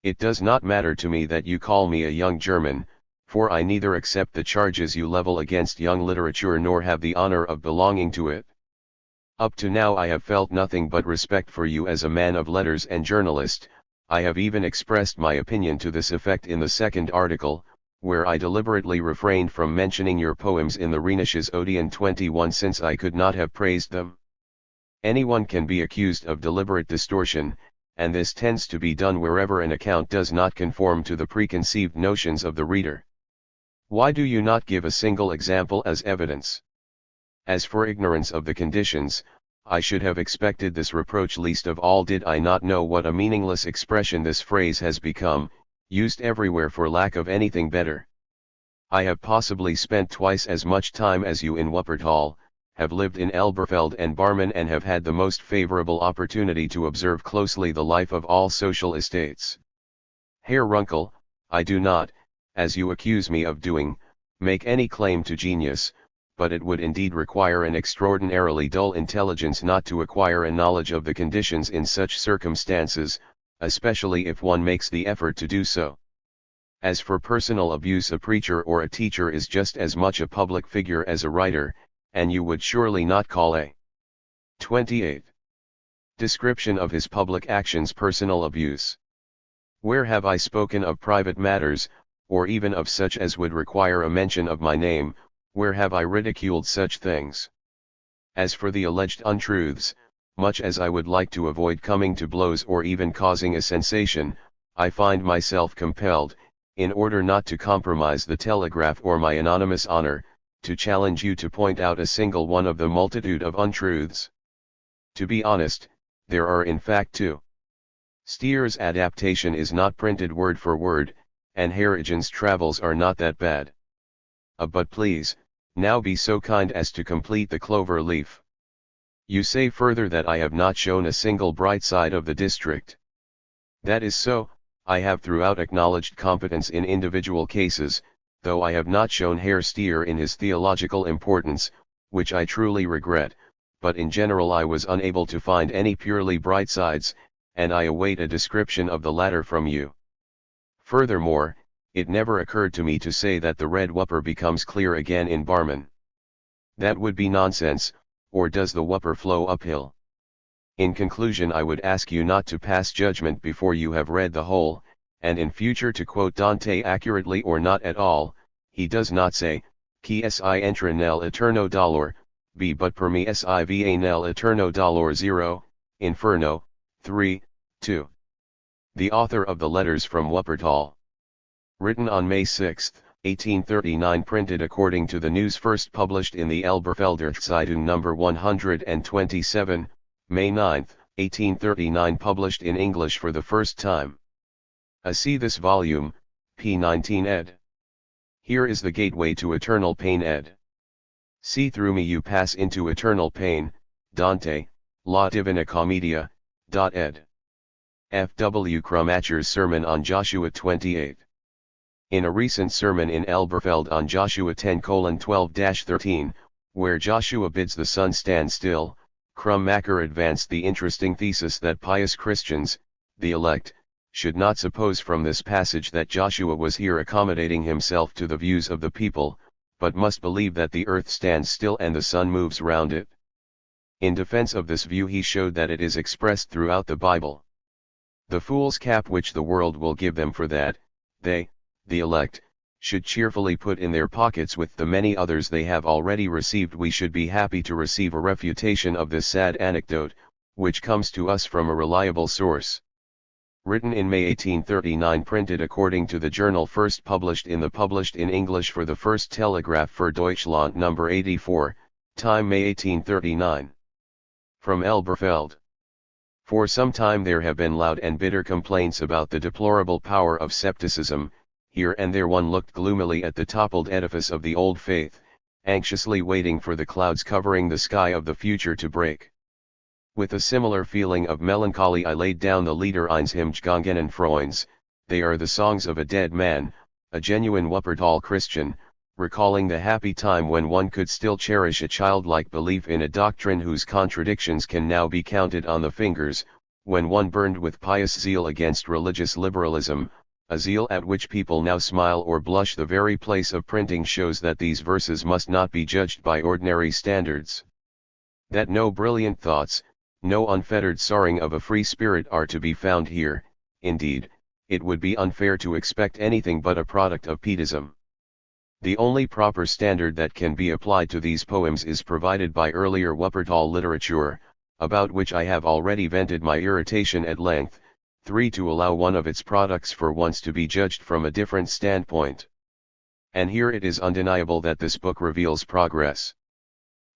It does not matter to me that you call me a young German, for I neither accept the charges you level against young literature nor have the honor of belonging to it. Up to now I have felt nothing but respect for you as a man of letters and journalist. I have even expressed my opinion to this effect in the second article, where I deliberately refrained from mentioning your poems in the Rheinisches Odeon 21 since I could not have praised them. Anyone can be accused of deliberate distortion, and this tends to be done wherever an account does not conform to the preconceived notions of the reader. Why do you not give a single example as evidence? As for ignorance of the conditions, I should have expected this reproach least of all did I not know what a meaningless expression this phrase has become, used everywhere for lack of anything better. I have possibly spent twice as much time as you in Wuppertal, have lived in Elberfeld and Barmen, and have had the most favorable opportunity to observe closely the life of all social estates. Herr Runkel, I do not, as you accuse me of doing, make any claim to genius, but it would indeed require an extraordinarily dull intelligence not to acquire a knowledge of the conditions in such circumstances, especially if one makes the effort to do so. As for personal abuse, a preacher or a teacher is just as much a public figure as a writer, and you would surely not call a 28th description of his public actions personal abuse. Where have I spoken of private matters, or even of such as would require a mention of my name? Where have I ridiculed such things? As for the alleged untruths, much as I would like to avoid coming to blows or even causing a sensation, I find myself compelled, in order not to compromise the Telegraph or my anonymous honor, to challenge you to point out a single one of the multitude of untruths. To be honest, there are in fact two. Stier's adaptation is not printed word for word, and Harrigan's travels are not that bad. But please, now be so kind as to complete the clover leaf. You say further that I have not shown a single bright side of the district. That is so. I have throughout acknowledged competence in individual cases, though I have not shown Herr Stier in his theological importance, which I truly regret, but in general I was unable to find any purely bright sides, and I await a description of the latter from you. Furthermore, it never occurred to me to say that the red whopper becomes clear again in Barmen. That would be nonsense, or does the Wupper flow uphill? In conclusion, I would ask you not to pass judgment before you have read the whole, and in future to quote Dante accurately or not at all. He does not say, Chi si entra nel eterno dolor, b but per me si va nel eterno dolor 0, Inferno, 3, 2. The author of the letters from Wuppertal. Written on May 6, 1839, printed according to the news first published in the Elberfelder Zeitung number 127, May 9, 1839, published in English for the first time. See this volume, p. 19 ed. Here is the gateway to eternal pain ed. See through me you pass into eternal pain, Dante, La Divina Commedia, ed. F. W. Krummacher's sermon on Joshua 28. In a recent sermon in Elberfeld on Joshua 10:12-13, where Joshua bids the sun stand still, Krummacher advanced the interesting thesis that pious Christians, the elect, should not suppose from this passage that Joshua was here accommodating himself to the views of the people, but must believe that the earth stands still and the sun moves round it. In defense of this view he showed that it is expressed throughout the Bible. The fool's cap which the world will give them for that, they, the elect, should cheerfully put in their pockets with the many others they have already received. We should be happy to receive a refutation of this sad anecdote, which comes to us from a reliable source. Written in May 1839, printed according to the journal first published in English for the first Telegraph für Deutschland number 84, time May 1839. From Elberfeld. For some time there have been loud and bitter complaints about the deplorable power of scepticism. Here and there one looked gloomily at the toppled edifice of the old faith, anxiously waiting for the clouds covering the sky of the future to break. With a similar feeling of melancholy I laid down the Lieder eines Himgegangenen Freunds. They are the songs of a dead man, a genuine Wuppertal Christian, recalling the happy time when one could still cherish a childlike belief in a doctrine whose contradictions can now be counted on the fingers, when one burned with pious zeal against religious liberalism, a zeal at which people now smile or blush. The very place of printing shows that these verses must not be judged by ordinary standards. That no brilliant thoughts, no unfettered soaring of a free spirit are to be found here. Indeed, it would be unfair to expect anything but a product of Pietism. The only proper standard that can be applied to these poems is provided by earlier Wuppertal literature, about which I have already vented my irritation at length. 3. To allow one of its products for once to be judged from a different standpoint. And here it is undeniable that this book reveals progress.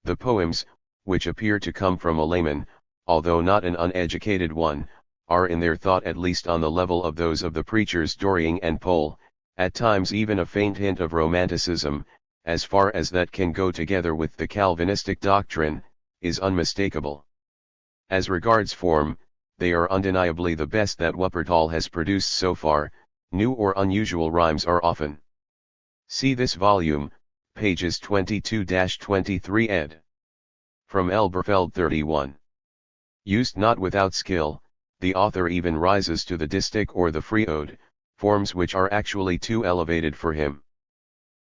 The poems, which appear to come from a layman, although not an uneducated one, are in their thought at least on the level of those of the preachers Doring and Pohl, at times even a faint hint of romanticism, as far as that can go together with the Calvinistic doctrine, is unmistakable. As regards form, they are undeniably the best that Wuppertal has produced so far. New or unusual rhymes are often. See this volume, pages 22-23 ed. From Elberfeld 31. Used not without skill, the author even rises to the distich or the freeode, forms which are actually too elevated for him.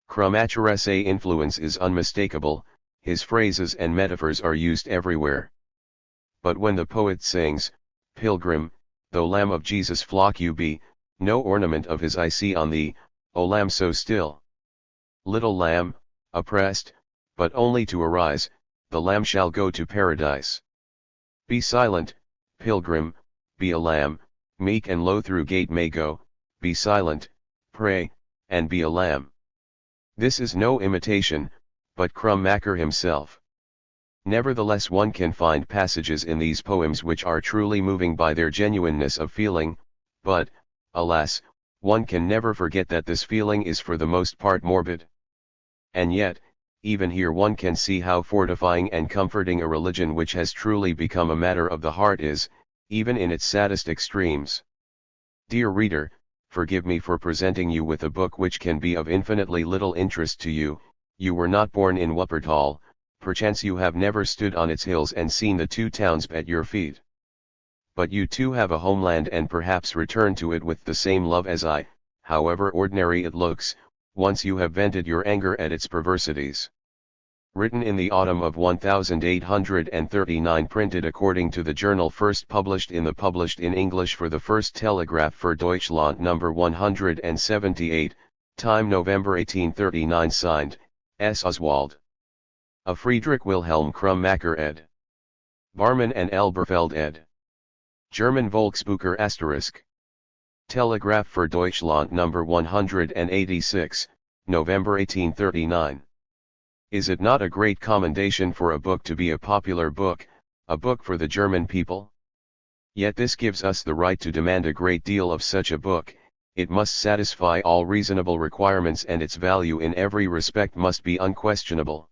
Krummacher's influence is unmistakable, his phrases and metaphors are used everywhere. But when the poet sings, Pilgrim, though Lamb of Jesus flock you be, no ornament of his I see on thee, O Lamb so still. Little lamb, oppressed, but only to arise, the lamb shall go to paradise. Be silent, pilgrim, be a lamb, meek and low through gate may go, be silent, pray, and be a lamb. This is no imitation, but Krummacher himself. Nevertheless, one can find passages in these poems which are truly moving by their genuineness of feeling, but, alas, one can never forget that this feeling is for the most part morbid. And yet, even here one can see how fortifying and comforting a religion which has truly become a matter of the heart is, even in its saddest extremes. Dear reader, forgive me for presenting you with a book which can be of infinitely little interest to you. You were not born in Wuppertal. Perchance you have never stood on its hills and seen the two towns at your feet. But you too have a homeland and perhaps return to it with the same love as I, however ordinary it looks, once you have vented your anger at its perversities. Written in the autumn of 1839, printed according to the journal, first published in English for the first Telegraph für Deutschland No. 178, time November 1839, signed, S. Oswald. A Friedrich Wilhelm Krummacher ed. Barman and Elberfeld ed. German Volksbucher ***. Telegraph für Deutschland No. 186, November 1839. Is it not a great commendation for a book to be a popular book, a book for the German people? Yet this gives us the right to demand a great deal of such a book. It must satisfy all reasonable requirements, and its value in every respect must be unquestionable.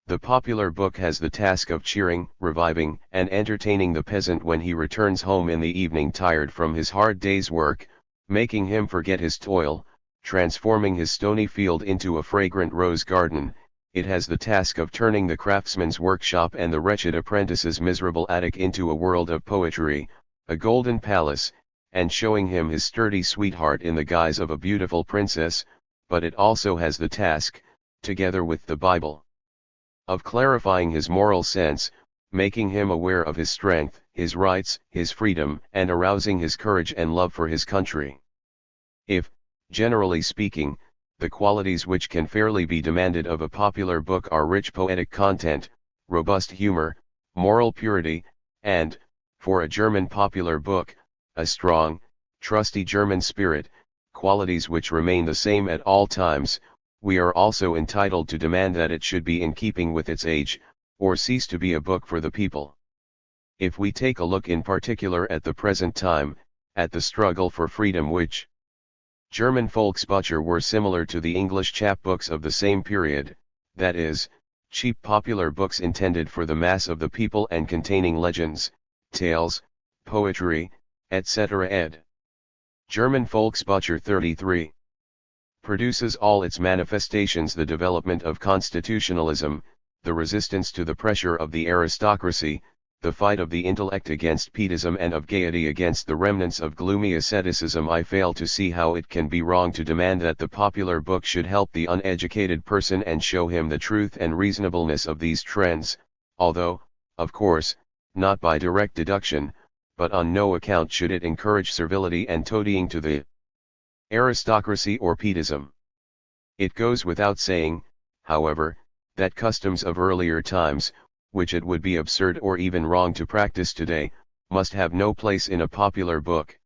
The popular book has the task of cheering, reviving, and entertaining the peasant when he returns home in the evening tired from his hard day's work, making him forget his toil, transforming his stony field into a fragrant rose garden. It has the task of turning the craftsman's workshop and the wretched apprentice's miserable attic into a world of poetry, a golden palace, and showing him his sturdy sweetheart in the guise of a beautiful princess. But it also has the task, together with the Bible, of clarifying his moral sense, making him aware of his strength, his rights, his freedom, and arousing his courage and love for his country. If, generally speaking, the qualities which can fairly be demanded of a popular book are rich poetic content, robust humor, moral purity, and, for a German popular book, a strong, trusty German spirit, qualities which remain the same at all times, we are also entitled to demand that it should be in keeping with its age, or cease to be a book for the people. If we take a look in particular at the present time, at the struggle for freedom, which German Volksbücher were similar to the English chapbooks of the same period, that is, cheap popular books intended for the mass of the people and containing legends, tales, poetry, etc. ed. German Volksbücher 33 produces all its manifestations: the development of constitutionalism, the resistance to the pressure of the aristocracy, the fight of the intellect against pietism and of gaiety against the remnants of gloomy asceticism. I fail to see how it can be wrong to demand that the popular book should help the uneducated person and show him the truth and reasonableness of these trends, although, of course, not by direct deduction, but on no account should it encourage servility and toadying to the aristocracy or pietism. It goes without saying, however, that customs of earlier times, which it would be absurd or even wrong to practice today, must have no place in a popular book.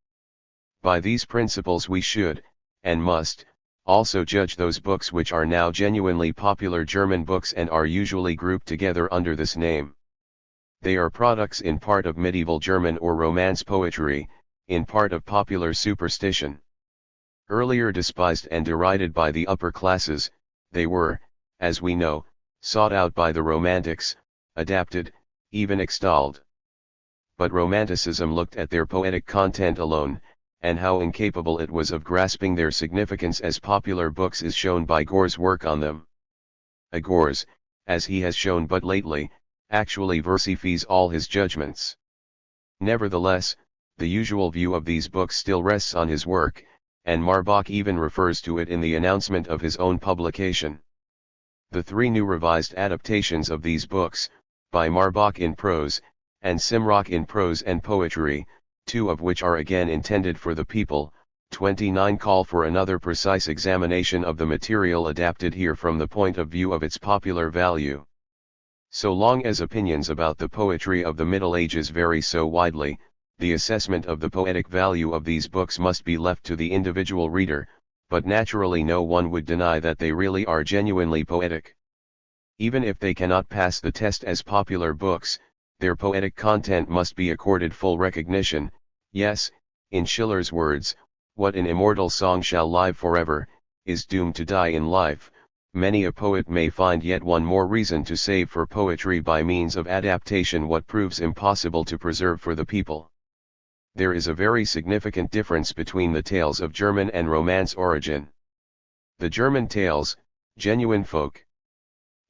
By these principles we should, and must, also judge those books which are now genuinely popular German books and are usually grouped together under this name. They are products in part of medieval German or Romance poetry, in part of popular superstition. Earlier despised and derided by the upper classes, they were, as we know, sought out by the Romantics, adapted, even extolled. But Romanticism looked at their poetic content alone, and how incapable it was of grasping their significance as popular books is shown by Gore's work on them. Gores, as he has shown but lately, actually versifies all his judgments. Nevertheless, the usual view of these books still rests on his work, and Marbach even refers to it in the announcement of his own publication. The three new revised adaptations of these books, by Marbach in prose, and Simrock in prose and poetry, two of which are again intended for the people, 29, call for another precise examination of the material adapted here from the point of view of its popular value. So long as opinions about the poetry of the Middle Ages vary so widely, the assessment of the poetic value of these books must be left to the individual reader, but naturally no one would deny that they really are genuinely poetic. Even if they cannot pass the test as popular books, their poetic content must be accorded full recognition. Yes, in Schiller's words, what an immortal song shall live forever, is doomed to die in life. Many a poet may find yet one more reason to save for poetry by means of adaptation what proves impossible to preserve for the people. There is a very significant difference between the tales of German and Romance origin. The German tales, genuine folk.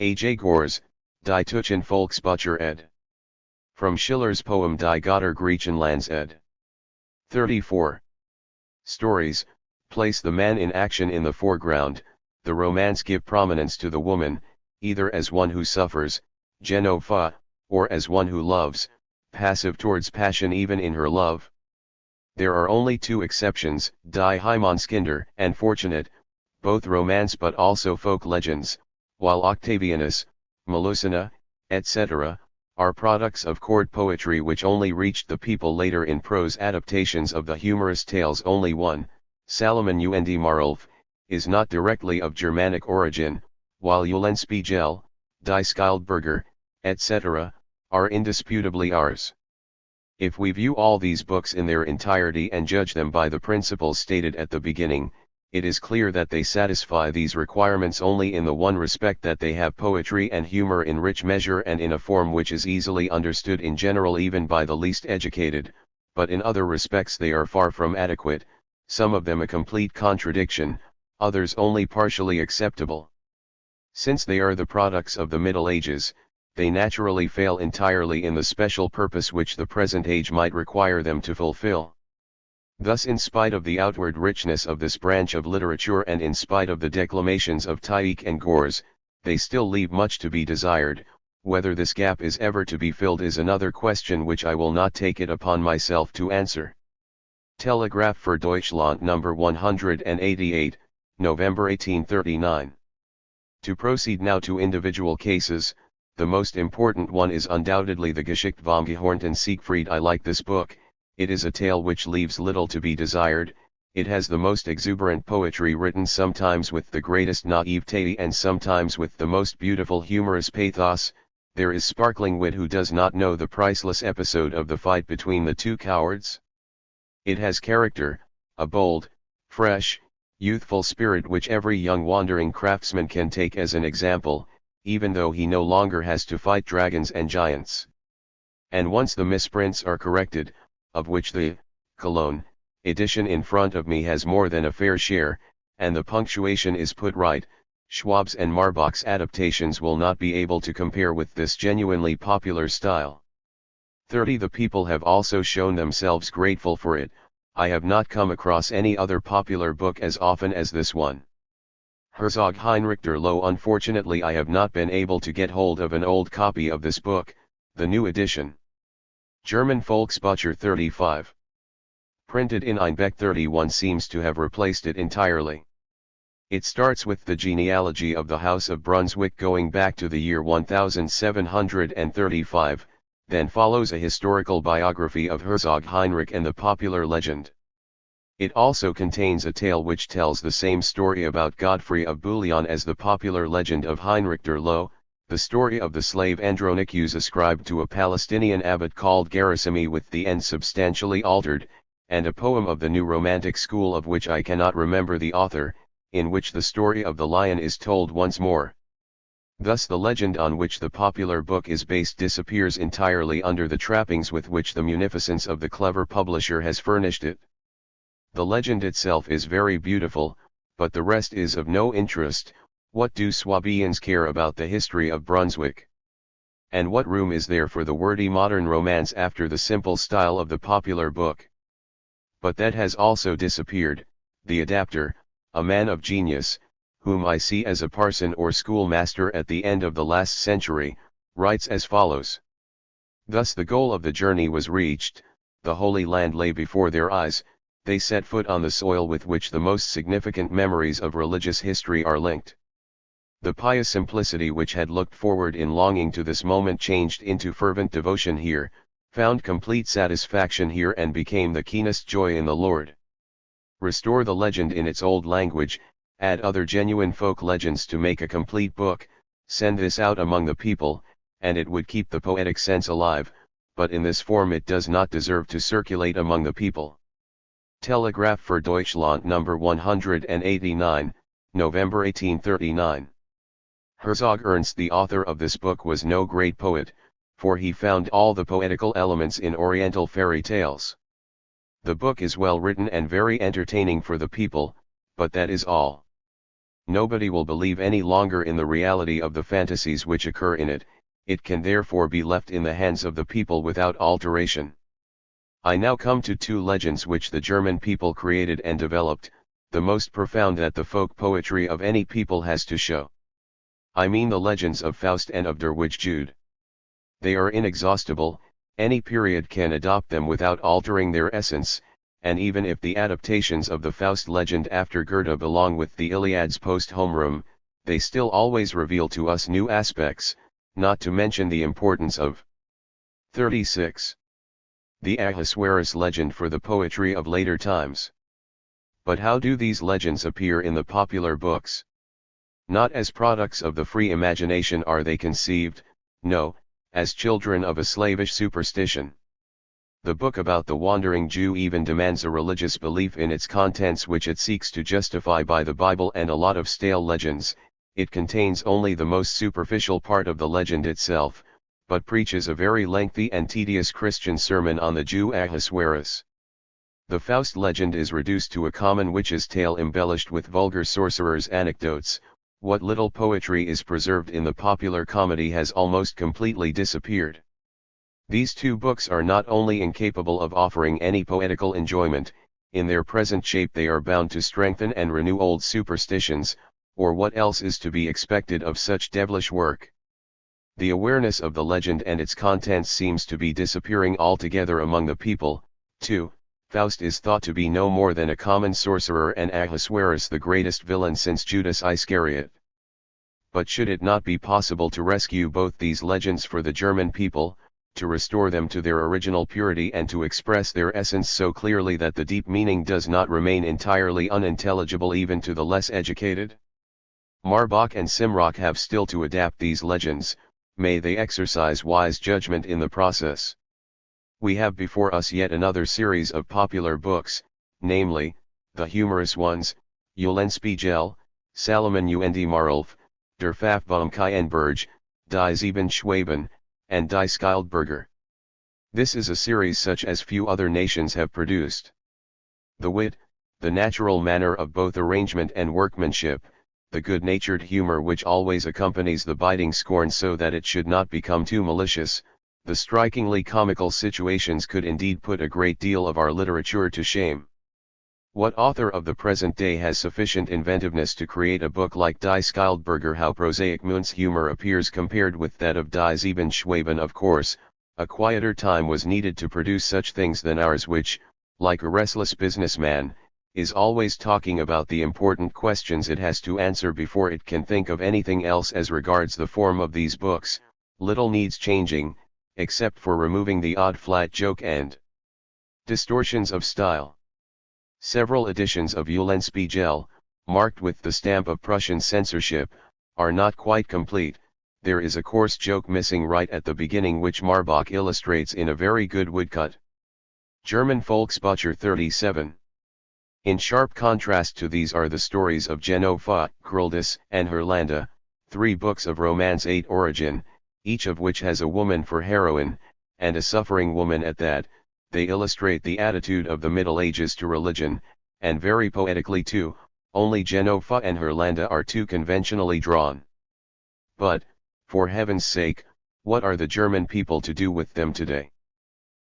A. J. Gores, Die Deutschen Volksbücher ed. From Schiller's poem Die Götter Griechenlands ed. 34. Stories, place the man in action in the foreground, the Romance give prominence to the woman, either as one who suffers, Genova, or as one who loves, passive towards passion even in her love. There are only two exceptions, Die Heimanskinder and Fortunate, both romance but also folk legends, while Octavianus, Melusina, etc., are products of court poetry which only reached the people later in prose adaptations of the humorous tales. Only one, Salomon und Marulf, is not directly of Germanic origin, while Eulenspiegel, Die Skildberger, etc., are indisputably ours. If we view all these books in their entirety and judge them by the principles stated at the beginning, it is clear that they satisfy these requirements only in the one respect that they have poetry and humor in rich measure and in a form which is easily understood in general even by the least educated, but in other respects they are far from adequate, some of them a complete contradiction, others only partially acceptable. Since they are the products of the Middle Ages, they naturally fail entirely in the special purpose which the present age might require them to fulfill. Thus, in spite of the outward richness of this branch of literature and in spite of the declamations of Tieck and Gors, they still leave much to be desired. Whether this gap is ever to be filled is another question which I will not take it upon myself to answer. Telegraph für Deutschland No. 188, November 1839. To proceed now to individual cases, the most important one is undoubtedly the Geschichte vom Gehornten Siegfried. I like this book. It is a tale which leaves little to be desired. It has the most exuberant poetry written sometimes with the greatest naivete and sometimes with the most beautiful humorous pathos. There is sparkling wit. Who does not know the priceless episode of the fight between the two cowards? It has character, a bold, fresh, youthful spirit which every young wandering craftsman can take as an example, even though he no longer has to fight dragons and giants. And once the misprints are corrected, of which the Cologne edition in front of me has more than a fair share, and the punctuation is put right, Schwab's and Marbach's adaptations will not be able to compare with this genuinely popular style. 30. The people have also shown themselves grateful for it. I have not come across any other popular book as often as this one. Herzog Heinrich der Loh. Unfortunately, I have not been able to get hold of an old copy of this book, the new edition. German Volksbücher 35. Printed in Einbeck 31 seems to have replaced it entirely. It starts with the genealogy of the House of Brunswick going back to the year 1735, then follows a historical biography of Herzog Heinrich and the popular legend. It also contains a tale which tells the same story about Godfrey of Bouillon as the popular legend of Heinrich der Loh, the story of the slave Andronicus ascribed to a Palestinian abbot called Gerasimhi with the end substantially altered, and a poem of the new Romantic school of which I cannot remember the author, in which the story of the lion is told once more. Thus the legend on which the popular book is based disappears entirely under the trappings with which the munificence of the clever publisher has furnished it. The legend itself is very beautiful, but the rest is of no interest. What do Swabians care about the history of Brunswick? And what room is there for the wordy modern romance after the simple style of the popular book? But that has also disappeared. The adapter, a man of genius, whom I see as a parson or schoolmaster at the end of the last century, writes as follows. Thus the goal of the journey was reached, the Holy Land lay before their eyes, they set foot on the soil with which the most significant memories of religious history are linked. The pious simplicity which had looked forward in longing to this moment changed into fervent devotion here, found complete satisfaction here and became the keenest joy in the Lord. Restore the legend in its old language, add other genuine folk legends to make a complete book, send this out among the people, and it would keep the poetic sense alive, but in this form it does not deserve to circulate among the people. Telegraph für Deutschland No. 189, November 1839. Herzog Ernst, the author of this book, was no great poet, for he found all the poetical elements in Oriental fairy tales. The book is well written and very entertaining for the people, but that is all. Nobody will believe any longer in the reality of the fantasies which occur in it, it can therefore be left in the hands of the people without alteration. I now come to two legends which the German people created and developed, the most profound that the folk poetry of any people has to show. I mean the legends of Faust and of Der Witch Jude. They are inexhaustible, any period can adopt them without altering their essence, and even if the adaptations of the Faust legend after Goethe belong with the Iliad's post-homerum, they still always reveal to us new aspects, not to mention the importance of 36. The Ahasuerus legend for the poetry of later times. But how do these legends appear in the popular books? Not as products of the free imagination are they conceived, no, as children of a slavish superstition. The book about the wandering Jew even demands a religious belief in its contents which it seeks to justify by the Bible and a lot of stale legends. It contains only the most superficial part of the legend itself, but preaches a very lengthy and tedious Christian sermon on the Jew Ahasuerus. The Faust legend is reduced to a common witch's tale embellished with vulgar sorcerers' anecdotes. What little poetry is preserved in the popular comedy has almost completely disappeared. These two books are not only incapable of offering any poetical enjoyment, in their present shape they are bound to strengthen and renew old superstitions, or what else is to be expected of such devilish work. The awareness of the legend and its contents seems to be disappearing altogether among the people, too. Faust is thought to be no more than a common sorcerer and Ahasuerus the greatest villain since Judas Iscariot. But should it not be possible to rescue both these legends for the German people, to restore them to their original purity and to express their essence so clearly that the deep meaning does not remain entirely unintelligible even to the less educated? Marbach and Simrock have still to adapt these legends, may they exercise wise judgment in the process. We have before us yet another series of popular books, namely, the humorous ones, Eulenspiegel, Salomon und Marulf, Der Pfaff vom Kyenberg, Die Sieben Schwaben, and Die Skildberger. This is a series such as few other nations have produced. The wit, the natural manner of both arrangement and workmanship, the good-natured humor which always accompanies the biting scorn so that it should not become too malicious, the strikingly comical situations could indeed put a great deal of our literature to shame. What author of the present day has sufficient inventiveness to create a book like Die Skildberger? How prosaic Mundt's humor appears compared with that of Die Sieben Schwaben. Of course, a quieter time was needed to produce such things than ours which, like a restless businessman, is always talking about the important questions it has to answer before it can think of anything else. As regards the form of these books, little needs changing, except for removing the odd flat joke and distortions of style. Several editions of Eulenspiegel, marked with the stamp of Prussian censorship, are not quite complete. There is a coarse joke missing right at the beginning which Marbach illustrates in a very good woodcut. German Volksbücher 37. In sharp contrast to these are the stories of Genofa, Grildus, and Herlanda, 3 books of Romance-8 origin, each of which has a woman for heroine, and a suffering woman at that. They illustrate the attitude of the Middle Ages to religion, and very poetically too, only Genofa and Herlanda are too conventionally drawn. But, for heaven's sake, what are the German people to do with them today?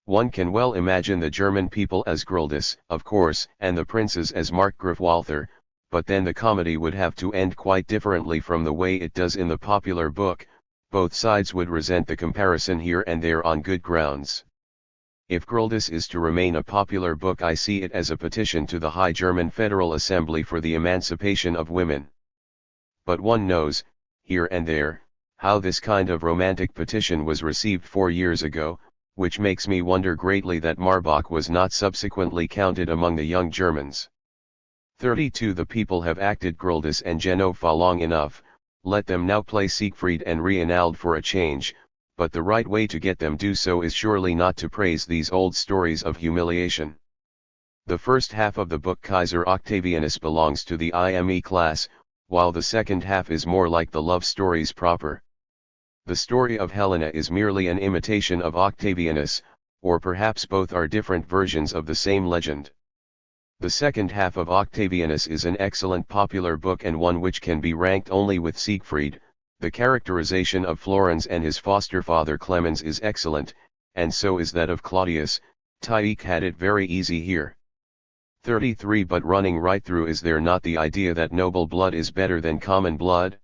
One can well imagine the German people as Grildus, of course, and the princes as Markgraf Walther, but then the comedy would have to end quite differently from the way it does in the popular book. Both sides would resent the comparison here and there on good grounds. If Grildus is to remain a popular book, I see it as a petition to the High German Federal Assembly for the emancipation of women. But one knows, here and there, how this kind of romantic petition was received 4 years ago, which makes me wonder greatly that Marbach was not subsequently counted among the young Germans. 32. The people have acted Grildus and Genofa long enough, let them now play Siegfried and Reynald for a change, but the right way to get them do so is surely not to praise these old stories of humiliation. The first half of the book Kaiser Octavianus belongs to the IME class, while the second half is more like the love stories proper. The story of Helena is merely an imitation of Octavianus, or perhaps both are different versions of the same legend. The second half of Octavianus is an excellent popular book and one which can be ranked only with Siegfried. The characterization of Florenz and his foster father Clemens is excellent, and so is that of Claudius. Tieck had it very easy here. 33. But running right through, is there not the idea that noble blood is better than common blood?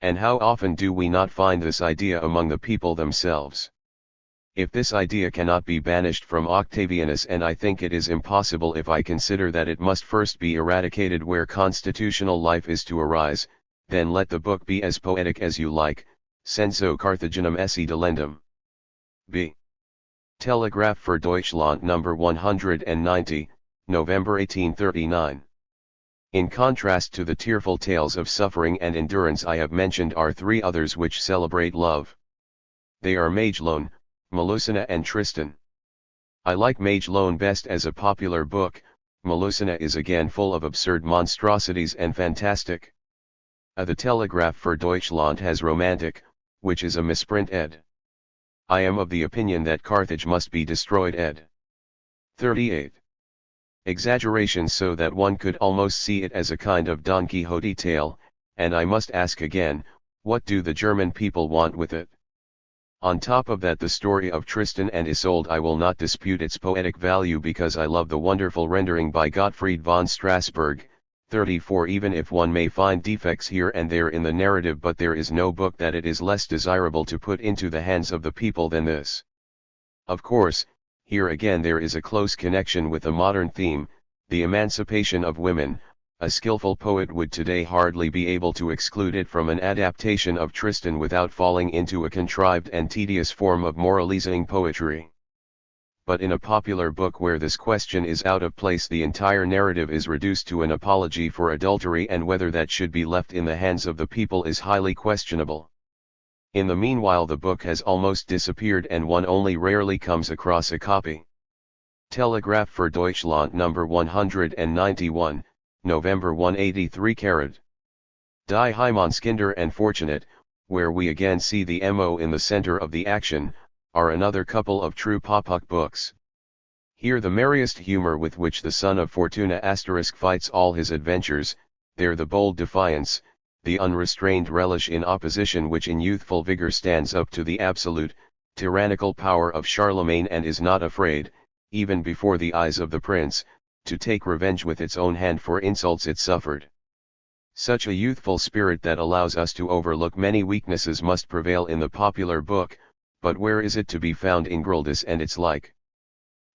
And how often do we not find this idea among the people themselves? If this idea cannot be banished from Octavianus, and I think it is impossible if I consider that it must first be eradicated where constitutional life is to arise, then let the book be as poetic as you like, senso Carthaginem esse delendum. B. Telegraph für Deutschland No. 190, November 1839. In contrast to the tearful tales of suffering and endurance I have mentioned are three others which celebrate love. They are Magelone, Melusina and Tristan. I like Magelone best as a popular book. Melusina is again full of absurd monstrosities and fantastic. The Telegraph für Deutschland has romantic, which is a misprint ed. I am of the opinion that Carthage must be destroyed ed. 38. Exaggeration so that one could almost see it as a kind of Don Quixote tale, and I must ask again, what do the German people want with it? On top of that, the story of Tristan and Isolde, I will not dispute its poetic value because I love the wonderful rendering by Gottfried von Strassburg. 34. Even if one may find defects here and there in the narrative, but there is no book that it is less desirable to put into the hands of the people than this. Of course, here again there is a close connection with the modern theme, the emancipation of women. A skillful poet would today hardly be able to exclude it from an adaptation of Tristan without falling into a contrived and tedious form of moralizing poetry. But in a popular book where this question is out of place, the entire narrative is reduced to an apology for adultery, and whether that should be left in the hands of the people is highly questionable. In the meanwhile the book has almost disappeared and one only rarely comes across a copy. Telegraph für Deutschland No. 191, November 183 Carrad. Die Heimanskinder and Fortunate, where we again see the MO in the center of the action, are another couple of true Popuk books. Here the merriest humor with which the son of Fortuna * fights all his adventures, there the bold defiance, the unrestrained relish in opposition which in youthful vigor stands up to the absolute, tyrannical power of Charlemagne and is not afraid, even before the eyes of the prince, to take revenge with its own hand for insults it suffered. Such a youthful spirit that allows us to overlook many weaknesses must prevail in the popular book, but where is it to be found in Graldus and its like?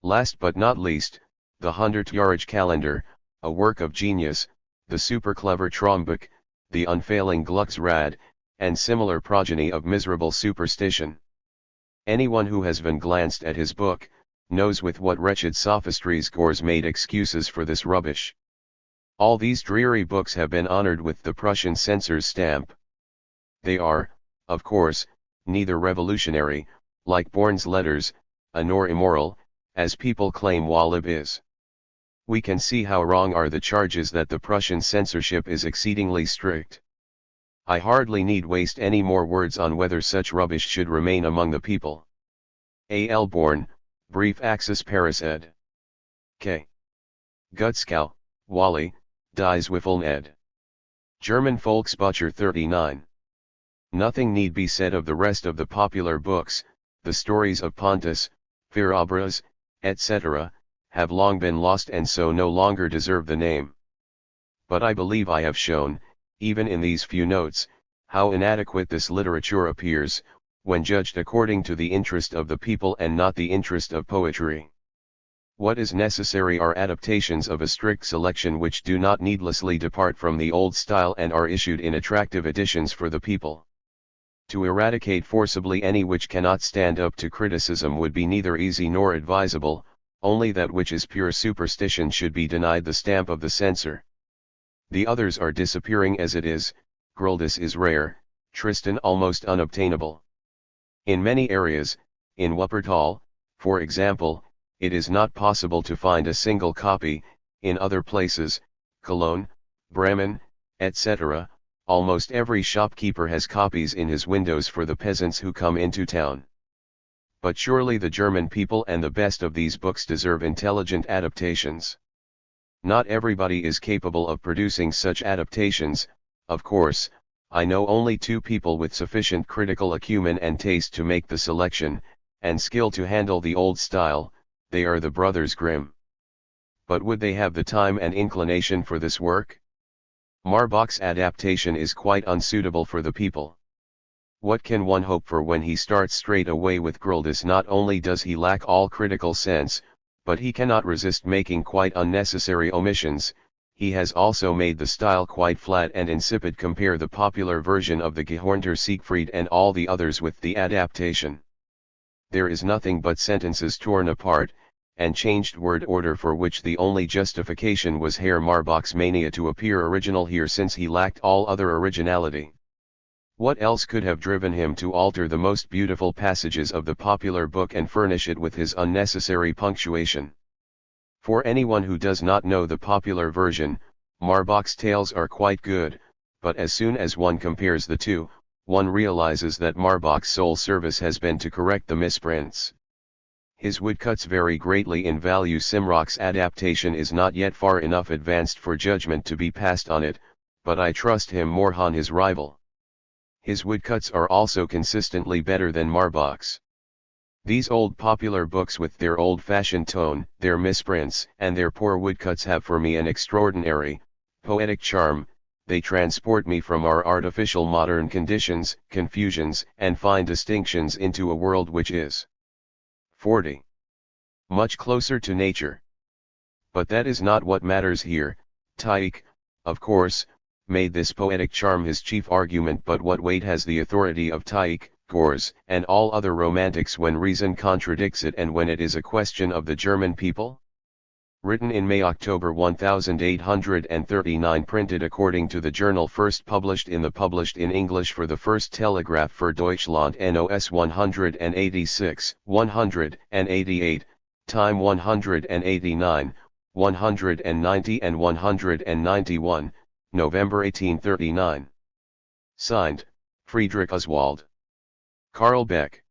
Last but not least, the 100-Jahrige Calendar, a work of genius, the super-clever Trombuch, the unfailing Glucksrad, and similar progeny of miserable superstition. Anyone who has even glanced at his book, knows with what wretched sophistries Gors made excuses for this rubbish. All these dreary books have been honored with the Prussian censor's stamp. They are, of course, neither revolutionary, like Born's letters, nor immoral, as people claim Wallib is. We can see how wrong are the charges that the Prussian censorship is exceedingly strict. I hardly need waste any more words on whether such rubbish should remain among the people. A. L. Born, Brief Axis Paris ed. K. Gutskow, Wally, Die Zweifeln ed. German Volksbücher 39. Nothing need be said of the rest of the popular books. The stories of Pontus, Fierabras, etc., have long been lost and so no longer deserve the name. But I believe I have shown, even in these few notes, how inadequate this literature appears, when judged according to the interest of the people and not the interest of poetry. What is necessary are adaptations of a strict selection which do not needlessly depart from the old style and are issued in attractive editions for the people. To eradicate forcibly any which cannot stand up to criticism would be neither easy nor advisable, only that which is pure superstition should be denied the stamp of the censor. The others are disappearing as it is. Graldus is rare, Tristan almost unobtainable. In many areas, in Wuppertal, for example, it is not possible to find a single copy. In other places, Cologne, Bremen, etc., almost every shopkeeper has copies in his windows for the peasants who come into town. But surely the German people and the best of these books deserve intelligent adaptations. Not everybody is capable of producing such adaptations. Of course, I know only two people with sufficient critical acumen and taste to make the selection, and skill to handle the old style. They are the brothers Grimm. But would they have the time and inclination for this work? Marbach's adaptation is quite unsuitable for the people. What can one hope for when he starts straight away with Grildus? Not only does he lack all critical sense, but he cannot resist making quite unnecessary omissions. He has also made the style quite flat and insipid. Compare the popular version of the Gehörnter Siegfried and all the others with the adaptation. There is nothing but sentences torn apart, and changed word order, for which the only justification was Herr Marbach's mania to appear original here, since he lacked all other originality. What else could have driven him to alter the most beautiful passages of the popular book and furnish it with his unnecessary punctuation? For anyone who does not know the popular version, Marbach's tales are quite good, but as soon as one compares the two, one realizes that Marbach's sole service has been to correct the misprints. His woodcuts vary greatly in value. Simrock's adaptation is not yet far enough advanced for judgment to be passed on it, but I trust him more than his rival. His woodcuts are also consistently better than Marbach's. These old popular books, with their old-fashioned tone, their misprints, and their poor woodcuts, have for me an extraordinary, poetic charm. They transport me from our artificial modern conditions, confusions, and fine distinctions into a world which is 40. Much closer to nature. But that is not what matters here. Tieck, of course, made this poetic charm his chief argument, but what weight has the authority of Tieck, Gors, and all other romantics when reason contradicts it, and when it is a question of the German people? Written in May-October 1839, printed according to the journal, first published in English for the first Telegraph für Deutschland NOS 186, 188, time 189, 190 and 191, November 1839. Signed, Friedrich Oswald. Karl Beck.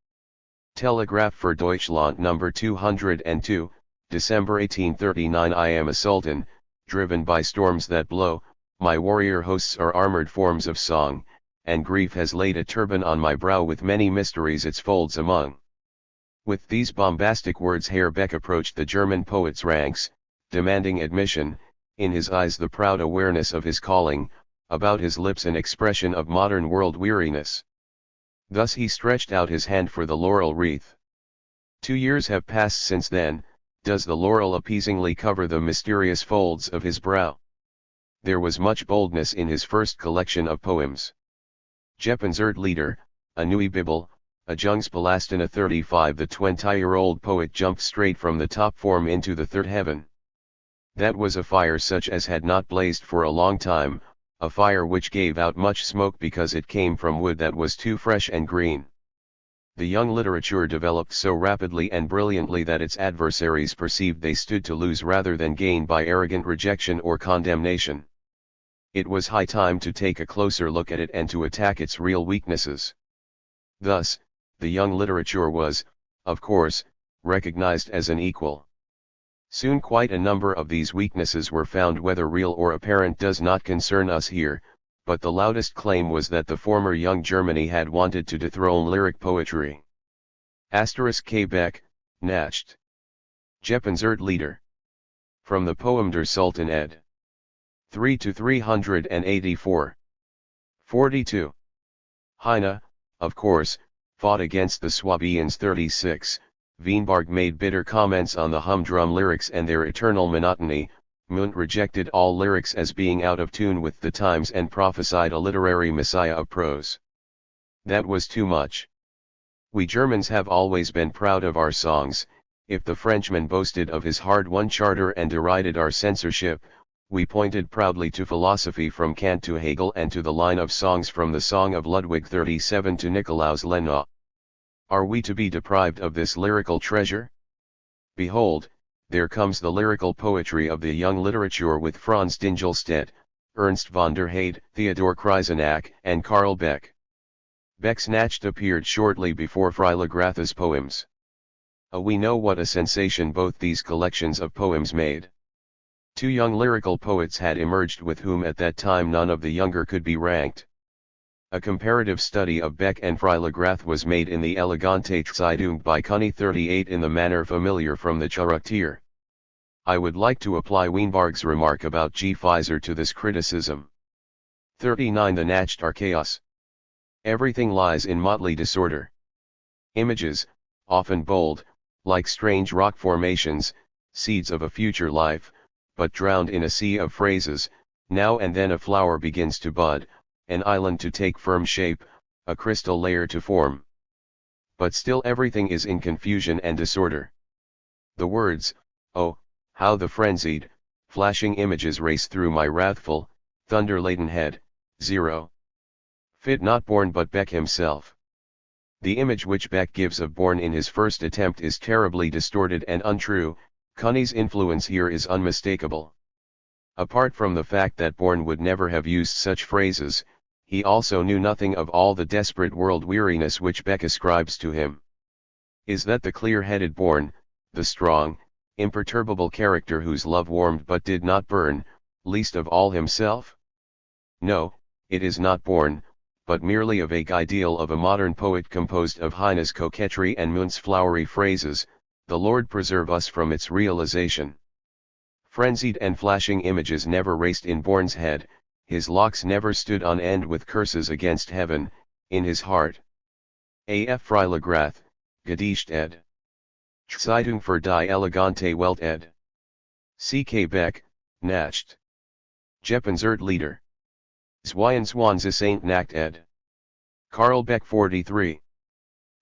Telegraph für Deutschland No. 202, December 1839. I am a sultan, driven by storms that blow, my warrior hosts are armored forms of song, and grief has laid a turban on my brow with many mysteries its folds among. With these bombastic words Herr Beck approached the German poet's ranks, demanding admission, in his eyes the proud awareness of his calling, about his lips an expression of modern world weariness. Thus he stretched out his hand for the laurel wreath. 2 years have passed since then. Does the laurel appeasingly cover the mysterious folds of his brow? There was much boldness in his first collection of poems. Gepenzert Lieder, a Neue Bibel, a Jungspalastine 35. The 20-year-old poet jumped straight from the top form into the third heaven. That was a fire such as had not blazed for a long time, a fire which gave out much smoke because it came from wood that was too fresh and green. The young literature developed so rapidly and brilliantly that its adversaries perceived they stood to lose rather than gain by arrogant rejection or condemnation. It was high time to take a closer look at it and to attack its real weaknesses. Thus, the young literature was, of course, recognized as an equal. Soon quite a number of these weaknesses were found, whether real or apparent does not concern us here, but the loudest claim was that the former Young Germany had wanted to dethrone lyric poetry. K. Beck, Nacht. Gepenzert Lieder. From the poem Der Sultan ed. 3 to 384. 42. Heine, of course, fought against the Swabians. 36. Wienbarg made bitter comments on the humdrum lyrics and their eternal monotony. Munt rejected all lyrics as being out of tune with the times and prophesied a literary messiah of prose. That was too much. We Germans have always been proud of our songs. If the Frenchman boasted of his hard-won charter and derided our censorship, we pointed proudly to philosophy from Kant to Hegel and to the line of songs from the Song of Ludwig 37 to Nikolaus Lenau. Are we to be deprived of this lyrical treasure? Behold, there comes the lyrical poetry of the young literature with Franz Dingelstedt, Ernst von der Heydt, Theodor Kreisenach, and Karl Beck. Beck's Nacht appeared shortly before Freiligrath's poems. We know what a sensation both these collections of poems made. 2 young lyrical poets had emerged with whom at that time none of the younger could be ranked. A comparative study of Beck and Freiligrath was made in the Elegante Zeitung by Cunny 38 in the manner familiar from the Charakter. I would like to apply Wienbarg's remark about G. Fieser to this criticism. 39 The Nacht are chaos. Everything lies in motley disorder. Images, often bold, like strange rock formations, seeds of a future life, but drowned in a sea of phrases. Now and then a flower begins to bud, an island to take firm shape, a crystal layer to form. But still everything is in confusion and disorder. The words, oh, how the frenzied, flashing images race through my wrathful, thunder-laden head, 0. Fit not Born but Beck himself. The image which Beck gives of Born in his first attempt is terribly distorted and untrue. Cunny's influence here is unmistakable. Apart from the fact that Born would never have used such phrases, he also knew nothing of all the desperate world-weariness which Beck ascribes to him. Is that the clear-headed Born, the strong, imperturbable character whose love warmed but did not burn, least of all himself? No, it is not Born, but merely a vague ideal of a modern poet composed of Heine's coquetry and Mundt's flowery phrases. The Lord preserve us from its realization. Frenzied and flashing images never raced in Born's head, his locks never stood on end with curses against heaven, in his heart. A.F. Freilagrath, Gedicht ed. Zeitung für die elegante Welt ed. C.K. Beck, Nacht. Gepenzert Lieder. Zweiundzwanzig Saint Nacht ed. Karl Beck 43.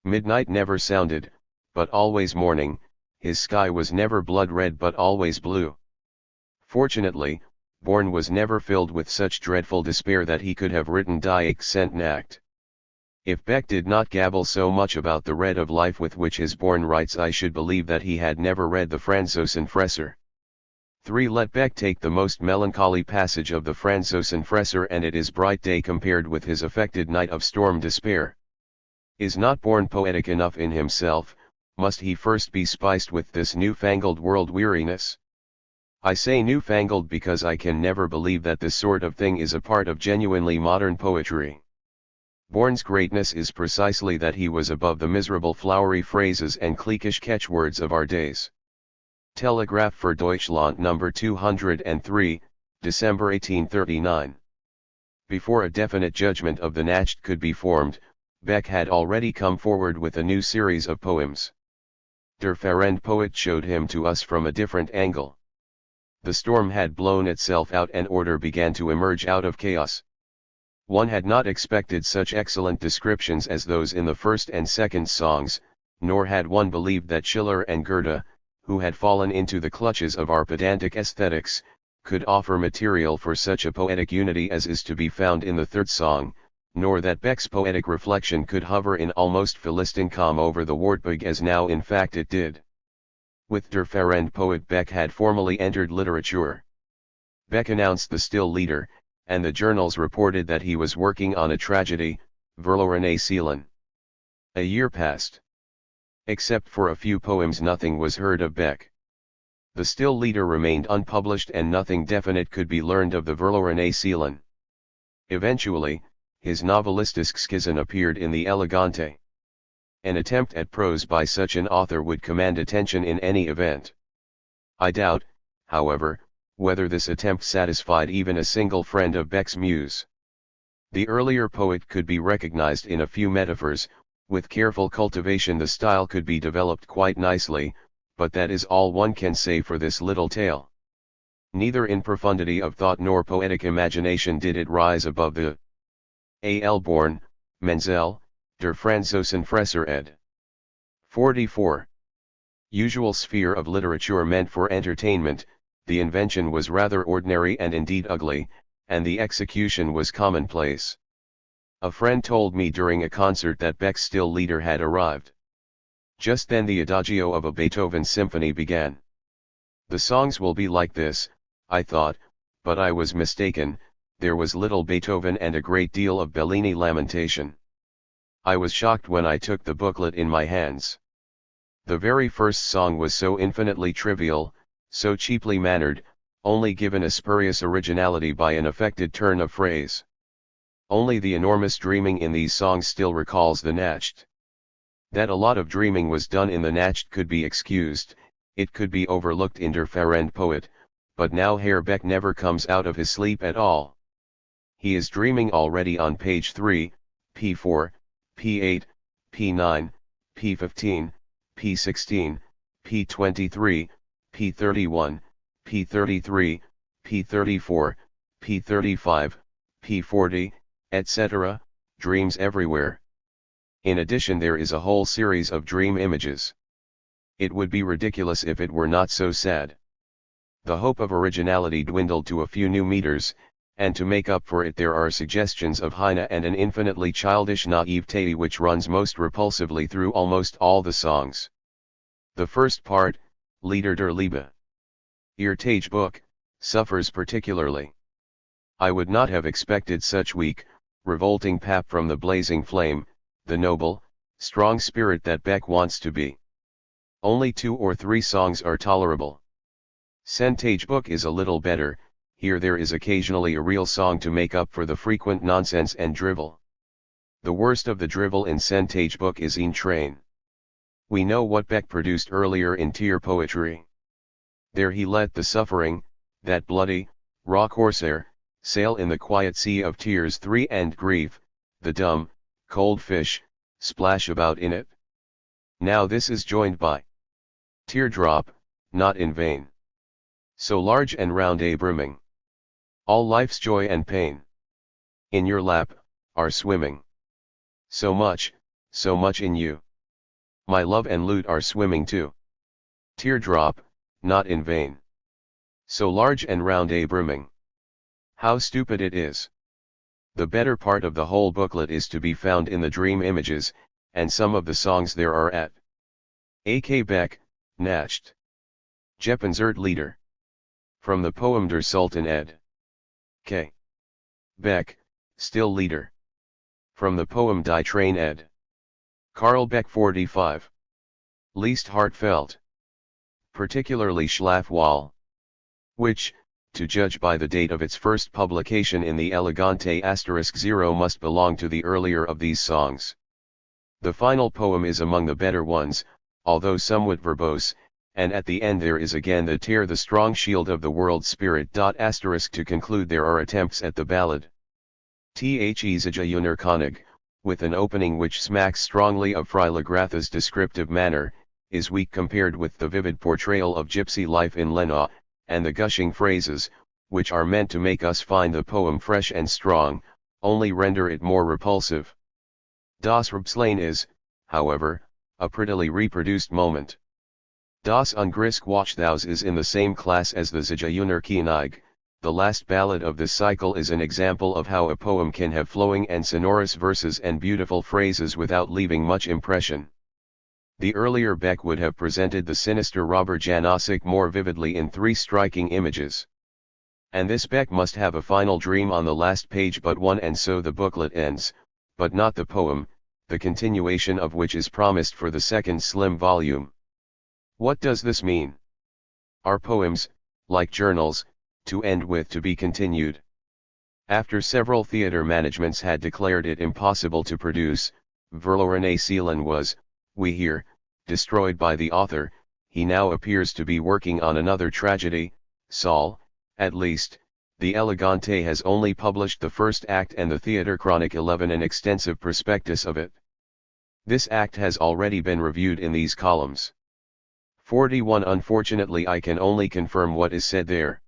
Midnight never sounded, but always morning, his sky was never blood red but always blue. Fortunately, Born was never filled with such dreadful despair that he could have written Die Cent Nacht. If Beck did not gabble so much about the red of life with which his Born writes, I should believe that he had never read the Franzosenfresser. 3. Let Beck take the most melancholy passage of the Franzosenfresser and it is bright day compared with his affected night of storm despair. Is not Born poetic enough in himself? Must he first be spiced with this new-fangled world-weariness? I say new-fangled because I can never believe that this sort of thing is a part of genuinely modern poetry. Born's greatness is precisely that he was above the miserable flowery phrases and cliquish catchwords of our days. Telegraph für Deutschland No. 203, December 1839. Before a definite judgment of the Nacht could be formed, Beck had already come forward with a new series of poems. Der Farend poet showed him to us from a different angle. The storm had blown itself out and order began to emerge out of chaos. One had not expected such excellent descriptions as those in the first and second songs, nor had one believed that Schiller and Goethe, who had fallen into the clutches of our pedantic aesthetics, could offer material for such a poetic unity as is to be found in the third song, nor that Beck's poetic reflection could hover in almost Philistine calm over the Wartburg as now in fact it did. With Der Farend poet Beck had formally entered literature. Beck announced the still leader, and the journals reported that he was working on a tragedy, Verlorene Seelen. A year passed. Except for a few poems nothing was heard of Beck. The still leader remained unpublished and nothing definite could be learned of the Verlorene Seelen. Eventually, his novelistisk Schism appeared in the Elegante. An attempt at prose by such an author would command attention in any event. I doubt, however, whether this attempt satisfied even a single friend of Beck's muse. The earlier poet could be recognized in a few metaphors. With careful cultivation the style could be developed quite nicely, but that is all one can say for this little tale. Neither in profundity of thought nor poetic imagination did it rise above the A.L. Born, Menzel, Der Franzosenfresser ed. 44. Usual sphere of literature meant for entertainment, the invention was rather ordinary and indeed ugly, and the execution was commonplace. A friend told me during a concert that Beck's still leader had arrived. Just then the adagio of a Beethoven symphony began. The songs will be like this, I thought, but I was mistaken. There was little Beethoven and a great deal of Bellini lamentation. I was shocked when I took the booklet in my hands. The very first song was so infinitely trivial, so cheaply mannered, only given a spurious originality by an affected turn of phrase. Only the enormous dreaming in these songs still recalls the Nacht. That a lot of dreaming was done in the Nacht could be excused, it could be overlooked in Der Farend poet, but now Herr Beck never comes out of his sleep at all. He is dreaming already on page 3, p4, p8, p9, p15, p16, p23, p31, p33, p34, p35, p40, etc., dreams everywhere. In addition, there is a whole series of dream images. It would be ridiculous if it were not so sad. The hope of originality dwindled to a few new meters, and to make up for it there are suggestions of Heine and an infinitely childish naivete which runs most repulsively through almost all the songs. The first part, Lieder der Liebe, Ihr Tagebuch, suffers particularly. I would not have expected such weak, revolting pap from the blazing flame, the noble, strong spirit that Beck wants to be. Only 2 or 3 songs are tolerable. Sein Tagebuch is a little better. Here there is occasionally a real song to make up for the frequent nonsense and drivel. The worst of the drivel in Sein Tagebuch is Ein Train. We know what Beck produced earlier in Tear poetry. There he let the suffering, that bloody, raw corsair, sail in the quiet sea of tears 3 and grief, the dumb, cold fish, splash about in it. Now this is joined by teardrop, not in vain. So large and round a brimming. All life's joy and pain in your lap are swimming. So much in you. My love and lute are swimming too. Teardrop, not in vain. So large and round a brimming. How stupid it is. The better part of the whole booklet is to be found in the dream images, and some of the songs there are at A.K. Beck, Nacht. Gepenzert Lieder. From the poem Der Sultan ed. K. Beck, Still Lieder. From the poem Die Train ed. Karl Beck 45. Least heartfelt. Particularly Schlafwahl. Which, to judge by the date of its first publication in the Elegante *0 must belong to the earlier of these songs. The final poem is among the better ones, although somewhat verbose, and at the end there is again the Tear the strong shield of the world spirit. To conclude there are attempts at the ballad. The Zigeuner König, with an opening which smacks strongly of Freiligrath's descriptive manner, is weak compared with the vivid portrayal of gypsy life in Lena, and the gushing phrases, which are meant to make us find the poem fresh and strong, only render it more repulsive. Das Rebslane is, however, a prettily reproduced moment. Das Ungrisk Watchthous is in the same class as the Zigeuner König. The last ballad of this cycle is an example of how a poem can have flowing and sonorous verses and beautiful phrases without leaving much impression. The earlier Beck would have presented the sinister robber Janosik more vividly in 3 striking images. And this Beck must have a final dream on the last page but one, and so the booklet ends, but not the poem, the continuation of which is promised for the second slim volume. What does this mean? Are poems, like journals, to end with to be continued? After several theatre managements had declared it impossible to produce, Verlorene Seelen was, we hear, destroyed by the author. He now appears to be working on another tragedy. Saul, at least, the Elegante has only published the first act and the Theatre Chronic 11 an extensive prospectus of it. This act has already been reviewed in these columns. 41. Unfortunately I can only confirm what is said there.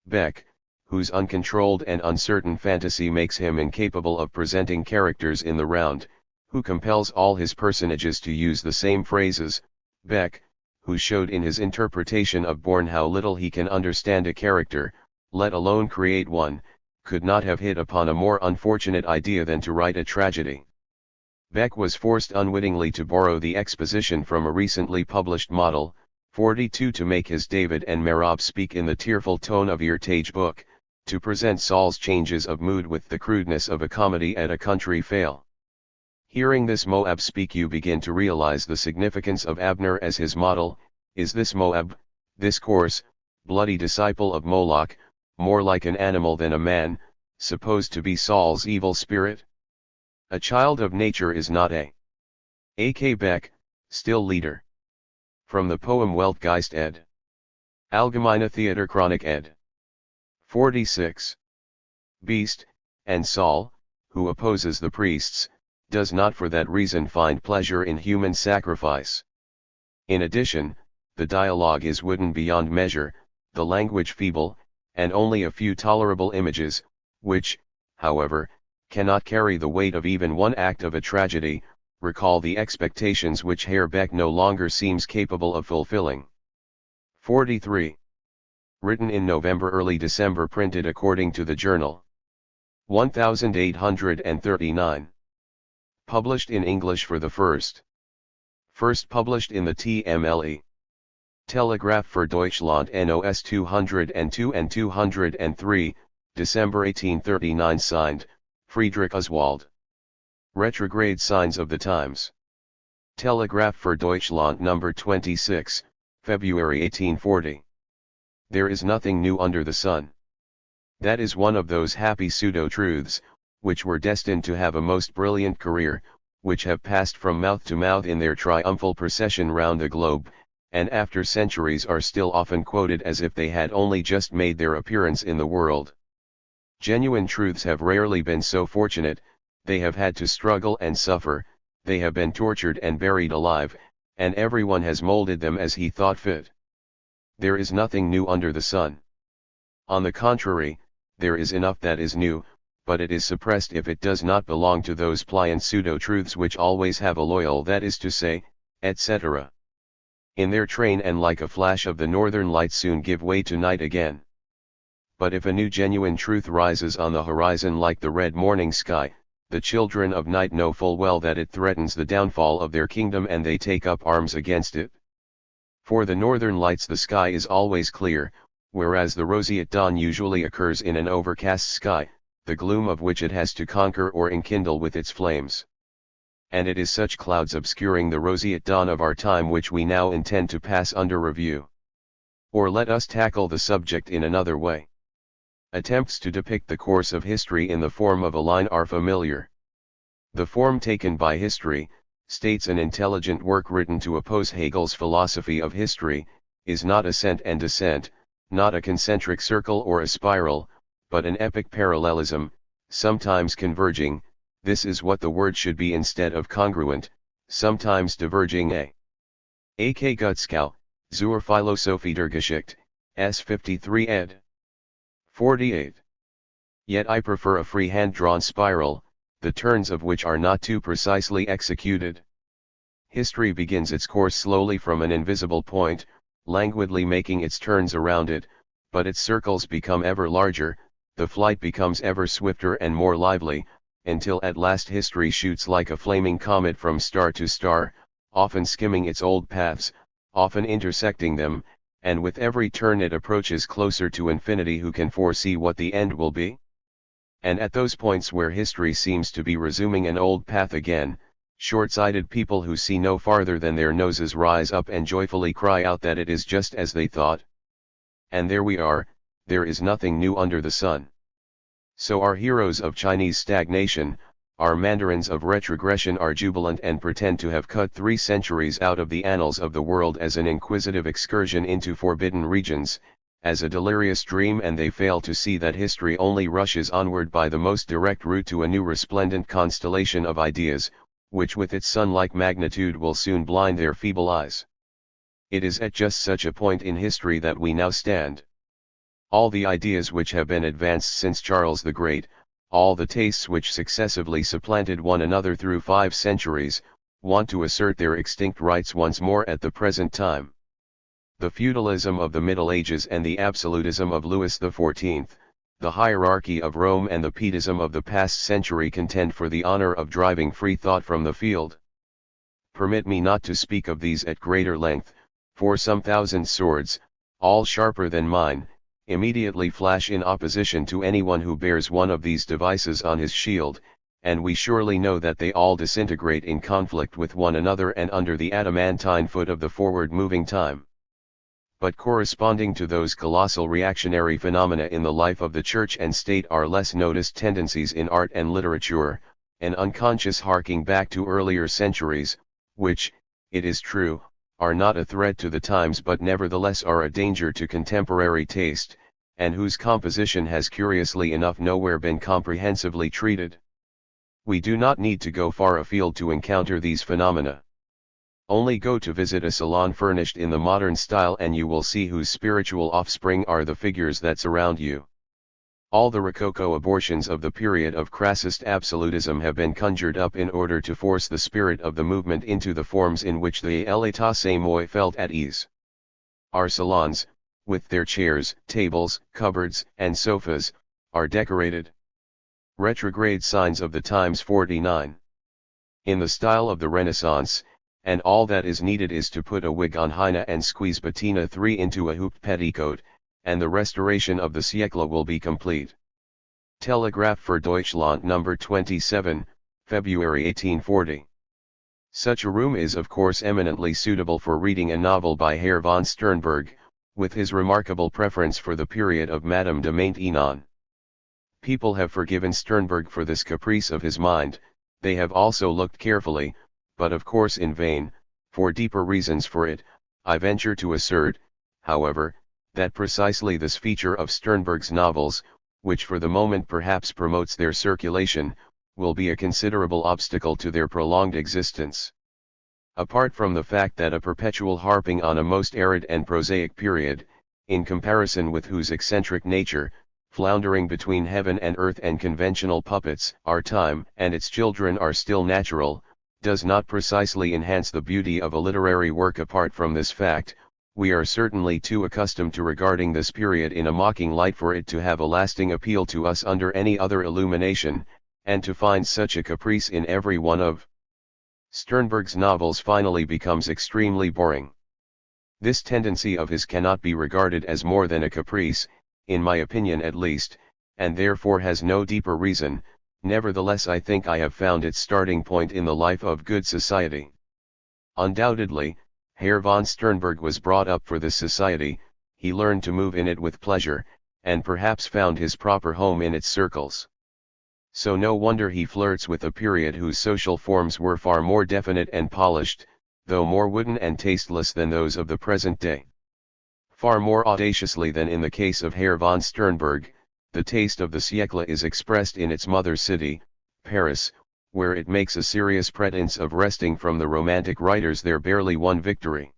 Beck, whose uncontrolled and uncertain fantasy makes him incapable of presenting characters in the round, who compels all his personages to use the same phrases, Beck, who showed in his interpretation of Born how little he can understand a character, let alone create one, could not have hit upon a more unfortunate idea than to write a tragedy. Beck was forced unwittingly to borrow the exposition from a recently published model, 42, to make his David and Merab speak in the tearful tone of Ihr Tagebuch, to present Saul's changes of mood with the crudeness of a comedy at a country fail. Hearing this Moab speak you begin to realize the significance of Abner as his model. Is this Moab, this coarse, bloody disciple of Moloch, more like an animal than a man, supposed to be Saul's evil spirit? A child of nature is not A.K. Beck, Still Lieder. From the poem Weltgeist ed. Allgemeine Theaterchronik ed. 46. Beast, and Saul, who opposes the priests, does not for that reason find pleasure in human sacrifice. In addition, the dialogue is wooden beyond measure, the language feeble, and only a few tolerable images, which, however, cannot carry the weight of even one act of a tragedy, recall the expectations which Herr Beck no longer seems capable of fulfilling. 43. Written in November, early December, printed according to the journal. 1839. Published in English for the first published in the TMLE. Telegraph für Deutschland NOS 202 and 203, December 1839. Signed, Friedrich Oswald. Retrograde Signs of the Times. Telegraph für Deutschland No. 26, February 1840. There is nothing new under the sun. That is one of those happy pseudo-truths, which were destined to have a most brilliant career, which have passed from mouth to mouth in their triumphal procession round the globe, and after centuries are still often quoted as if they had only just made their appearance in the world. Genuine truths have rarely been so fortunate, they have had to struggle and suffer, they have been tortured and buried alive, and everyone has molded them as he thought fit. There is nothing new under the sun. On the contrary, there is enough that is new, but it is suppressed if it does not belong to those pliant pseudo-truths which always have a loyal, that is to say, etc. in their train, and like a flash of the northern light soon give way to night again. But if a new genuine truth rises on the horizon like the red morning sky, the children of night know full well that it threatens the downfall of their kingdom, and they take up arms against it. For the northern lights the sky is always clear, whereas the roseate dawn usually occurs in an overcast sky, the gloom of which it has to conquer or enkindle with its flames. And it is such clouds obscuring the roseate dawn of our time which we now intend to pass under review. Or let us tackle the subject in another way. Attempts to depict the course of history in the form of a line are familiar. The form taken by history, states an intelligent work written to oppose Hegel's philosophy of history, is not ascent and descent, not a concentric circle or a spiral, but an epic parallelism, sometimes converging, this is what the word should be instead of congruent, sometimes diverging. A.K. Gutzkow, zur Philosophie der Geschichte, S. 53 ed. 48. Yet I prefer a free hand-drawn spiral, the turns of which are not too precisely executed. History begins its course slowly from an invisible point, languidly making its turns around it, but its circles become ever larger, the flight becomes ever swifter and more lively, until at last history shoots like a flaming comet from star to star, often skimming its old paths, often intersecting them, and with every turn it approaches closer to infinity. Who can foresee what the end will be? And at those points where history seems to be resuming an old path again, short-sighted people who see no farther than their noses rise up and joyfully cry out that it is just as they thought. And there we are, there is nothing new under the sun. So our heroes of Chinese stagnation, our mandarins of retrogression are jubilant and pretend to have cut 3 centuries out of the annals of the world as an inquisitive excursion into forbidden regions, as a delirious dream, and they fail to see that history only rushes onward by the most direct route to a new resplendent constellation of ideas, which with its sun-like magnitude will soon blind their feeble eyes. It is at just such a point in history that we now stand. All the ideas which have been advanced since Charles the Great, all the tastes which successively supplanted one another through 5 centuries, want to assert their extinct rights once more at the present time. The feudalism of the Middle Ages and the absolutism of Louis XIV, the hierarchy of Rome and the pietism of the past century contend for the honor of driving free thought from the field. Permit me not to speak of these at greater length, for some thousand swords, all sharper than mine, immediately flash in opposition to anyone who bears one of these devices on his shield, and we surely know that they all disintegrate in conflict with one another and under the adamantine foot of the forward-moving time. But corresponding to those colossal reactionary phenomena in the life of the Church and State are less noticed tendencies in art and literature, an unconscious harking back to earlier centuries, which, it is true, are not a threat to the times but nevertheless are a danger to contemporary taste, and whose composition has curiously enough nowhere been comprehensively treated. We do not need to go far afield to encounter these phenomena. Only go to visit a salon furnished in the modern style and you will see whose spiritual offspring are the figures that surround you. All the Rococo abortions of the period of crassest absolutism have been conjured up in order to force the spirit of the movement into the forms in which the l'état s'émeut felt at ease. Our salons, with their chairs, tables, cupboards, and sofas, are decorated. Retrograde signs of the times 49. In the style of the Renaissance, and all that is needed is to put a wig on Heine and squeeze Bettina 3 into a hooped petticoat, and the restoration of the siècle will be complete. Telegraph für Deutschland No. 27, February 1840. Such a room is of course eminently suitable for reading a novel by Herr von Sternberg, with his remarkable preference for the period of Madame de Maintenon. People have forgiven Sternberg for this caprice of his mind, they have also looked carefully, but of course in vain, for deeper reasons for it. I venture to assert, however, that precisely this feature of Sternberg's novels, which for the moment perhaps promotes their circulation, will be a considerable obstacle to their prolonged existence. Apart from the fact that a perpetual harping on a most arid and prosaic period, in comparison with whose eccentric nature, floundering between heaven and earth and conventional puppets, our time and its children are still natural, does not precisely enhance the beauty of a literary work. Apart from this fact, we are certainly too accustomed to regarding this period in a mocking light for it to have a lasting appeal to us under any other illumination, and to find such a caprice in every one of Sternberg's novels finally becomes extremely boring. This tendency of his cannot be regarded as more than a caprice, in my opinion at least, and therefore has no deeper reason. Nevertheless, I think I have found its starting point in the life of good society. Undoubtedly, Herr von Sternberg was brought up for this society, he learned to move in it with pleasure, and perhaps found his proper home in its circles. So no wonder he flirts with a period whose social forms were far more definite and polished, though more wooden and tasteless than those of the present day. Far more audaciously than in the case of Herr von Sternberg, the taste of the siècle is expressed in its mother city, Paris, where it makes a serious pretense of wresting from the romantic writers their barely won victory.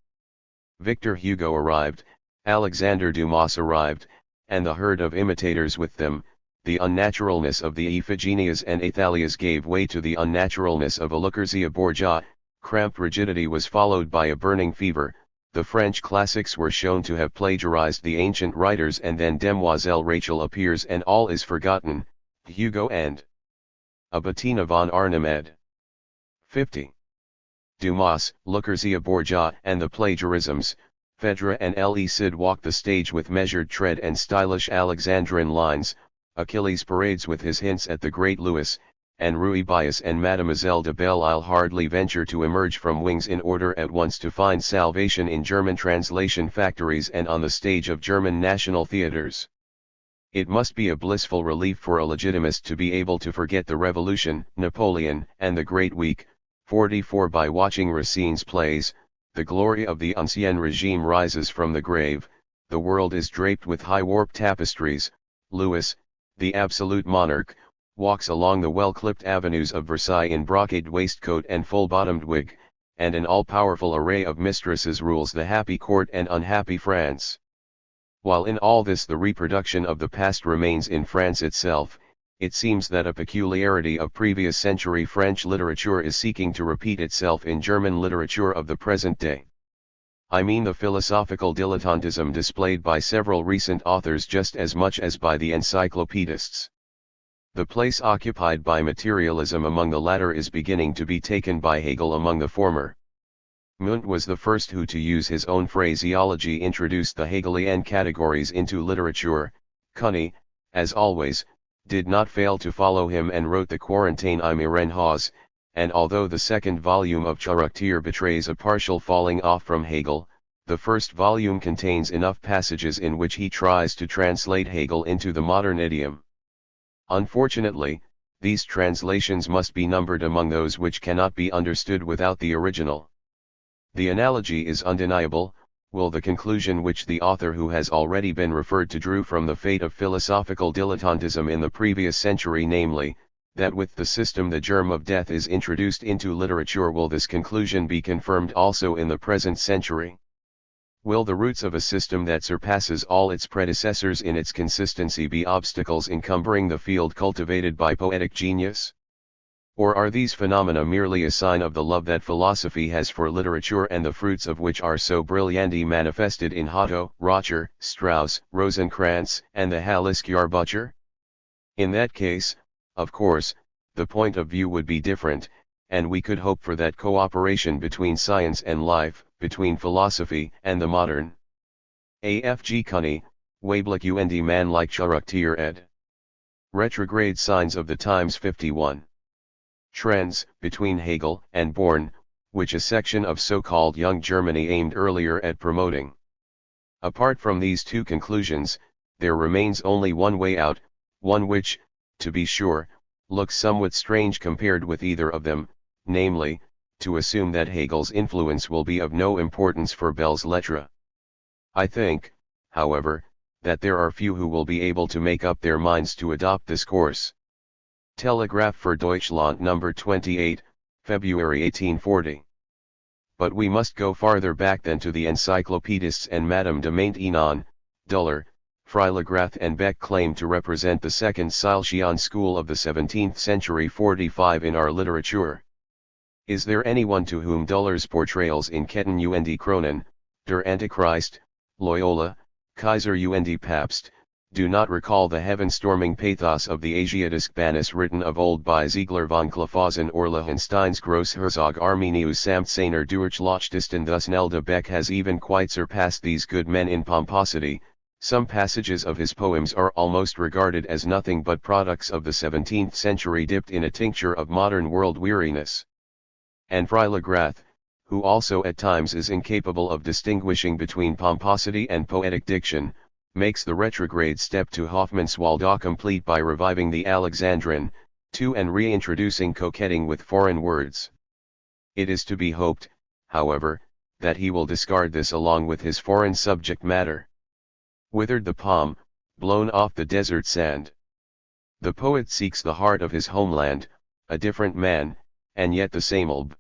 Victor Hugo arrived, Alexander Dumas arrived, and the herd of imitators with them. The unnaturalness of the Iphigenias and Athalias gave way to the unnaturalness of a Lucrezia Borgia. Cramped rigidity was followed by a burning fever. The French classics were shown to have plagiarized the ancient writers, and then Demoiselle Rachel appears and all is forgotten. Hugo and a Bettina von Arnim ed. 50. Dumas, Lucrezia Borgia and the plagiarisms. Phèdre and Le Cid walk the stage with measured tread and stylish Alexandrine lines. Achilles parades with his hints at the great Louis, and Ruy Bias and Mademoiselle de Belle Isle hardly venture to emerge from wings in order at once to find salvation in German translation factories and on the stage of German national theaters. It must be a blissful relief for a legitimist to be able to forget the Revolution, Napoleon, and the Great Week, 44 by watching Racine's plays. The glory of the Ancien Regime rises from the grave, the world is draped with high warp tapestries. Louis, the absolute monarch, walks along the well-clipped avenues of Versailles in brocade waistcoat and full-bottomed wig, and an all-powerful array of mistresses rules the happy court and unhappy France. While in all this the reproduction of the past remains in France itself, it seems that a peculiarity of previous century French literature is seeking to repeat itself in German literature of the present day. I mean the philosophical dilettantism displayed by several recent authors just as much as by the encyclopedists. The place occupied by materialism among the latter is beginning to be taken by Hegel among the former. Munt was the first who, to use his own phraseology, introduced the Hegelian categories into literature. Cuny, as always, did not fail to follow him and wrote the Quarantaine im Irrenhaus, and although the second volume of Charakter betrays a partial falling off from Hegel, the first volume contains enough passages in which he tries to translate Hegel into the modern idiom. Unfortunately, these translations must be numbered among those which cannot be understood without the original. The analogy is undeniable. will the conclusion which the author who has already been referred to drew from the fate of philosophical dilettantism in the previous century, namely, that with the system the germ of death is introduced into literature, will this conclusion be confirmed also in the present century? Will the roots of a system that surpasses all its predecessors in its consistency be obstacles encumbering the field cultivated by poetic genius? Or are these phenomena merely a sign of the love that philosophy has for literature, and the fruits of which are so brilliantly manifested in Hotto, Rocher, Strauss, Rosencrantz, and the Halles-Jahrbucher? In that case, of course, the point of view would be different, and we could hope for that cooperation between science and life, between philosophy and the modern. A.F.G. Cunney, Weiblich und Mannliche Charaktere ed. Retrograde Signs of the Times 51. Trends, between Hegel and Born, which a section of so-called Young Germany aimed earlier at promoting. Apart from these two conclusions, there remains only one way out, one which, to be sure, looks somewhat strange compared with either of them, namely, to assume that Hegel's influence will be of no importance for Belles Lettres. I think, however, that there are few who will be able to make up their minds to adopt this course. Telegraph für Deutschland No. 28, February 1840. But we must go farther back than to the encyclopedists and Madame de Maintenon. Duller, Freilagrath and Beck claim to represent the second Silesian school of the 17th century 45 in our literature. Is there anyone to whom Duller's portrayals in Ketten und Kronen, Der Antichrist, Loyola, Kaiser und Papst, do not recall the heaven-storming pathos of the Asiatische Bannus written of old by Ziegler von Klaffhausen or Lehenstein's Großherzog Arminius samt seiner Durchlauchtesten? Thus Nelda Beck has even quite surpassed these good men in pomposity. Some passages of his poems are almost regarded as nothing but products of the 17th century dipped in a tincture of modern world weariness. And Freilagrath, who also at times is incapable of distinguishing between pomposity and poetic diction, makes the retrograde step to Hoffmannswalde complete by reviving the Alexandrine, too, and reintroducing coquetting with foreign words. It is to be hoped, however, that he will discard this along with his foreign subject matter. Withered the palm, blown off the desert sand. The poet seeks the heart of his homeland, a different man, and yet the same Ulb.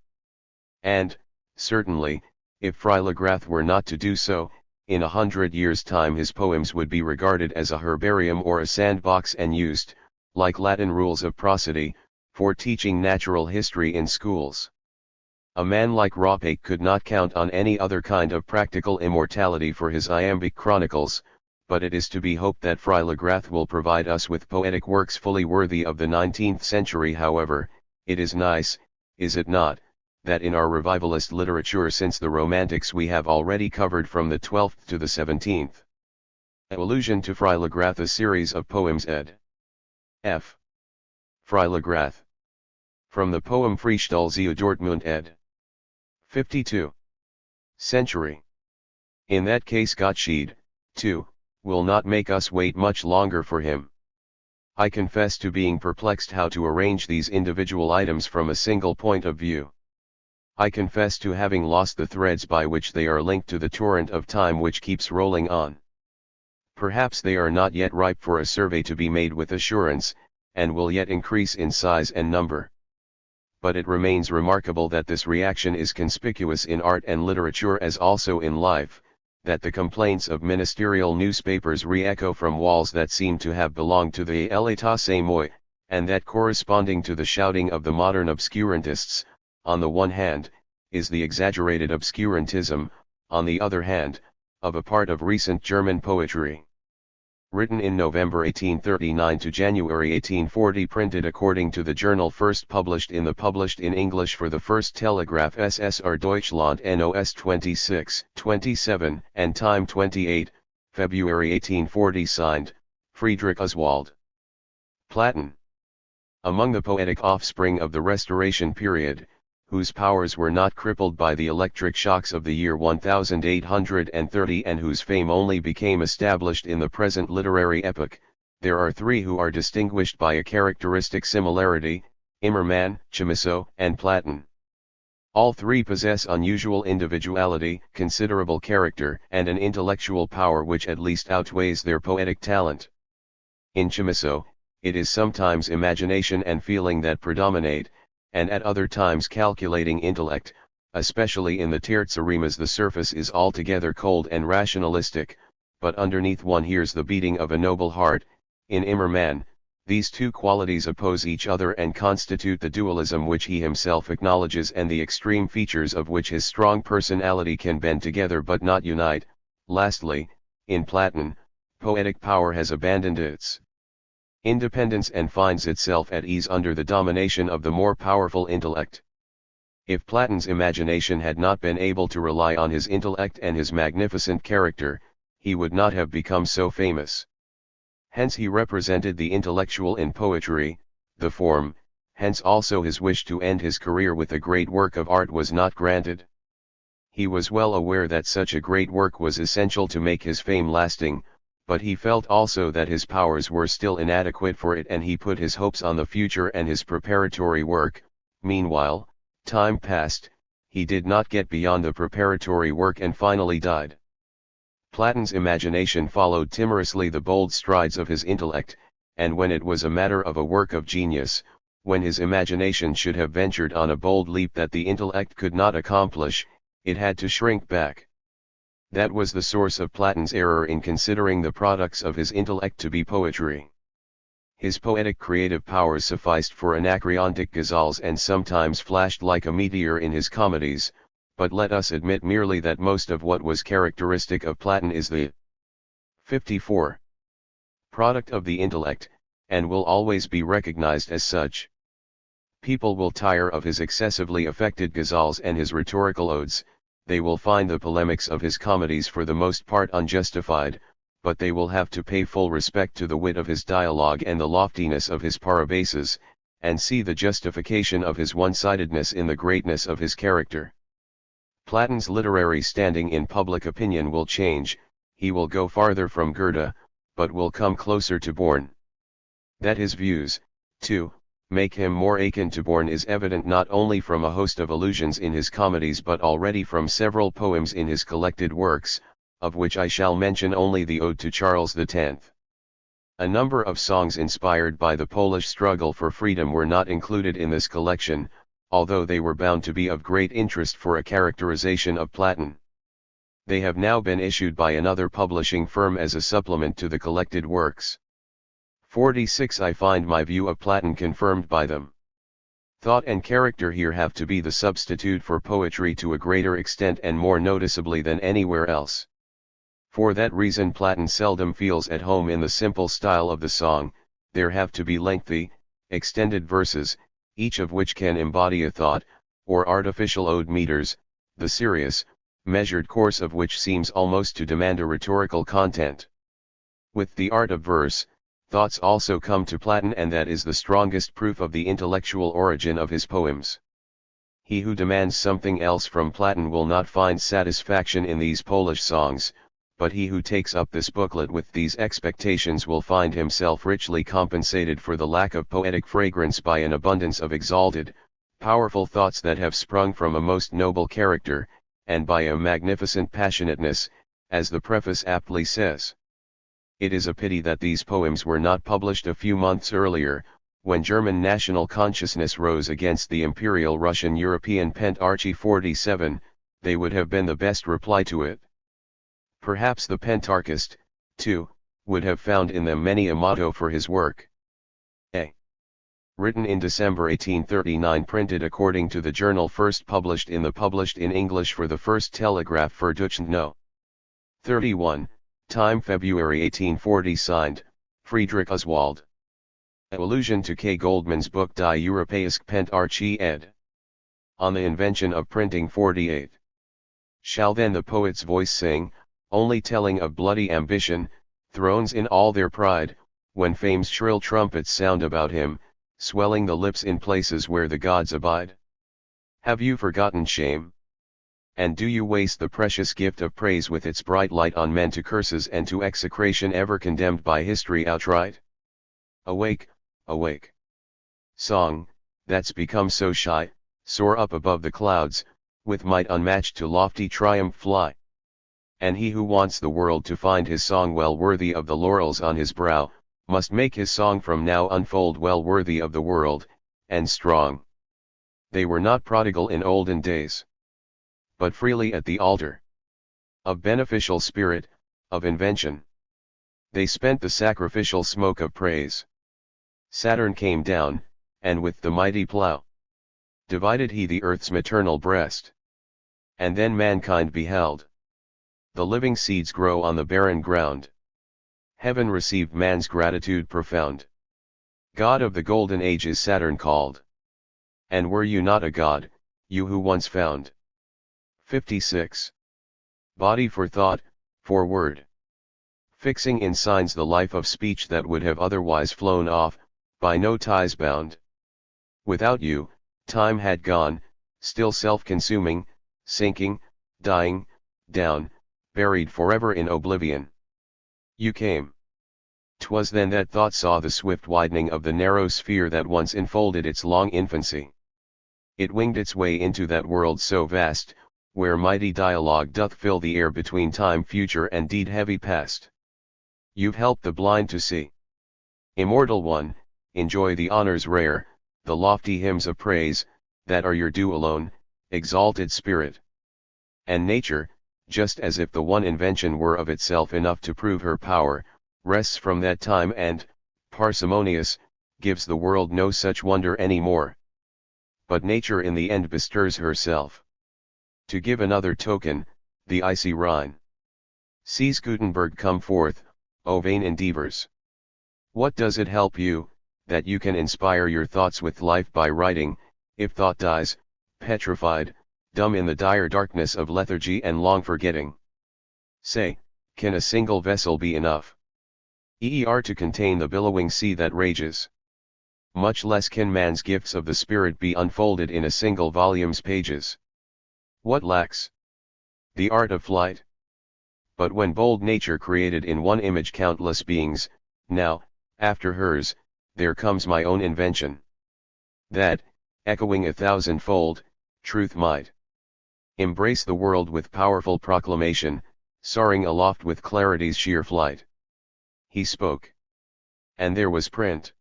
And, certainly, if Freilagrath were not to do so, in 100 years' time his poems would be regarded as a herbarium or a sandbox and used, like Latin rules of prosody, for teaching natural history in schools. A man like Ropake could not count on any other kind of practical immortality for his iambic chronicles, but it is to be hoped that Freilagrath will provide us with poetic works fully worthy of the 19th century. However, it is nice, is it not, that in our revivalist literature since the Romantics we have already covered from the 12th to the 17th. Allusion to Freilagrath, a series of poems ed. F. Freilagrath. From the poem Freestallzia Dortmund ed. 52. Century. In that case Gottsched, too, will not make us wait much longer for him. I confess to being perplexed how to arrange these individual items from a single point of view. I confess to having lost the threads by which they are linked to the torrent of time which keeps rolling on. Perhaps they are not yet ripe for a survey to be made with assurance, and will yet increase in size and number. But it remains remarkable that this reaction is conspicuous in art and literature as also in life, that the complaints of ministerial newspapers re-echo from walls that seem to have belonged to the État Samoy, and that corresponding to the shouting of the modern obscurantists, on the one hand, is the exaggerated obscurantism, on the other hand, of a part of recent German poetry. Written in November 1839 to January 1840, printed according to the journal, first published in English for the first Telegraph SSR Deutschland NOS 26, 27, and Time 28, February 1840, signed, Friedrich Oswald. Platen. Among the poetic offspring of the Restoration period, whose powers were not crippled by the electric shocks of the year 1830 and whose fame only became established in the present literary epoch, there are three who are distinguished by a characteristic similarity: Immermann, Chamisso, and Platen. All three possess unusual individuality, considerable character, and an intellectual power which at least outweighs their poetic talent. In Chamisso, it is sometimes imagination and feeling that predominate, and at other times calculating intellect, especially in the terze rimas the surface is altogether cold and rationalistic, but underneath one hears the beating of a noble heart. In Immermann, these two qualities oppose each other and constitute the dualism which he himself acknowledges and the extreme features of which his strong personality can bend together but not unite. Lastly, in Platon, poetic power has abandoned its independence and finds itself at ease under the domination of the more powerful intellect. If Platon's imagination had not been able to rely on his intellect and his magnificent character, he would not have become so famous. Hence he represented the intellectual in poetry, the form, hence also his wish to end his career with a great work of art was not granted. He was well aware that such a great work was essential to make his fame lasting, but he felt also that his powers were still inadequate for it and he put his hopes on the future and his preparatory work. Meanwhile, time passed, he did not get beyond the preparatory work and finally died. Platon's imagination followed timorously the bold strides of his intellect, and when it was a matter of a work of genius, when his imagination should have ventured on a bold leap that the intellect could not accomplish, it had to shrink back. That was the source of Platon's error in considering the products of his intellect to be poetry. His poetic creative powers sufficed for Anacreontic ghazals and sometimes flashed like a meteor in his comedies, but let us admit merely that most of what was characteristic of Platon is the 54 product of the intellect, and will always be recognized as such. People will tire of his excessively affected ghazals and his rhetorical odes, they will find the polemics of his comedies for the most part unjustified, but they will have to pay full respect to the wit of his dialogue and the loftiness of his parabases, and see the justification of his one-sidedness in the greatness of his character. Platon's literary standing in public opinion will change, he will go farther from Goethe, but will come closer to Born. That his views, too, make him more akin to Born is evident not only from a host of allusions in his comedies but already from several poems in his collected works, of which I shall mention only the Ode to Charles X. A number of songs inspired by the Polish struggle for freedom were not included in this collection, although they were bound to be of great interest for a characterization of Platon. They have now been issued by another publishing firm as a supplement to the collected works. 46 I find my view of Platon confirmed by them. Thought and character here have to be the substitute for poetry to a greater extent and more noticeably than anywhere else. For that reason Platon seldom feels at home in the simple style of the song, there have to be lengthy, extended verses, each of which can embody a thought, or artificial ode meters, the serious, measured course of which seems almost to demand a rhetorical content. With the art of verse, thoughts also come to Platon, and that is the strongest proof of the intellectual origin of his poems. He who demands something else from Platon will not find satisfaction in these Polish songs, but he who takes up this booklet with these expectations will find himself richly compensated for the lack of poetic fragrance by an abundance of exalted, powerful thoughts that have sprung from a most noble character, and by a magnificent passionateness, as the preface aptly says. It is a pity that these poems were not published a few months earlier, when German national consciousness rose against the Imperial Russian European Pentarchy 47, they would have been the best reply to it. Perhaps the Pentarchist, too, would have found in them many a motto for his work. A. Written in December 1839, printed according to the journal, first published in English for the first Telegraph für Deutschland No. 31, time February 1840, signed, Friedrich Oswald. Allusion to K. Goldman's book Die Europäische Pentarchie ed. On the invention of printing 48. Shall then the poet's voice sing, only telling of bloody ambition, thrones in all their pride, when fame's shrill trumpets sound about him, swelling the lips in places where the gods abide? Have you forgotten shame? And do you waste the precious gift of praise with its bright light on men to curses and to execration ever condemned by history outright? Awake, awake! Song, that's become so shy, Soar up above the clouds, with might unmatched to lofty triumph fly. And he who wants the world to find his song well worthy of the laurels on his brow, must make his song from now unfold well worthy of the world, and strong. They were not prodigal in olden days, but freely at the altar of beneficial spirit, of invention. They spent the sacrificial smoke of praise. Saturn came down, and with the mighty plough divided he the earth's maternal breast. And then mankind beheld the living seeds grow on the barren ground. Heaven received man's gratitude profound. God of the golden age is Saturn called. And were you not a god, you who once found 56. Body for thought, for word. Fixing in signs the life of speech that would have otherwise flown off, by no ties bound. Without you, time had gone, still self-consuming, sinking, dying, down, buried forever in oblivion. You came. 'Twas then that thought saw the swift widening of the narrow sphere that once enfolded its long infancy. It winged its way into that world so vast, where mighty dialogue doth fill the air between time future and deed heavy past. You've helped the blind to see. Immortal One, enjoy the honors rare, the lofty hymns of praise, that are your due alone, exalted Spirit. And nature, just as if the one invention were of itself enough to prove her power, rests from that time and, parsimonious, gives the world no such wonder any more. But nature in the end bestirs herself to give another token, the icy Rhine. Sees Gutenberg come forth, O vain endeavors! What does it help you, that you can inspire your thoughts with life by writing, if thought dies, petrified, dumb in the dire darkness of lethargy and long forgetting? Say, can a single vessel be enough to contain the billowing sea that rages? Much less can man's gifts of the Spirit be unfolded in a single volume's pages. What lacks? The art of flight. But when bold nature created in one image countless beings, now, after hers, there comes my own invention. That, echoing 1,000-fold, truth might embrace the world with powerful proclamation, soaring aloft with clarity's sheer flight. He spoke. And there was print.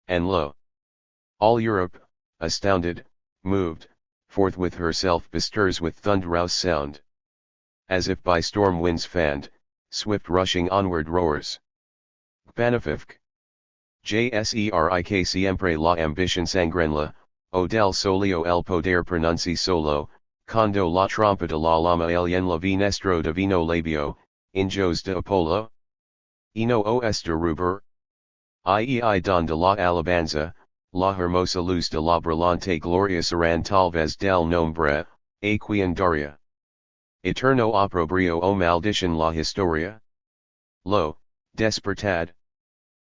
And lo! all Europe, astounded, moved, forthwith herself bestirs with thunderous sound. As if by storm winds fanned, swift rushing onward roars. Benefic. JSERIK siempre la ambition sangrenla, o del solio el poder pronunci solo, cuando la trompa de la llama el en la vinestro divino labio, injos de Apollo? Y no os de ruber? Iei don de la alabanza, la hermosa luz de la brillante gloria serán talvez del nombre, a quien daria. Eterno oprobrio o maldición la historia? Lo, despertad.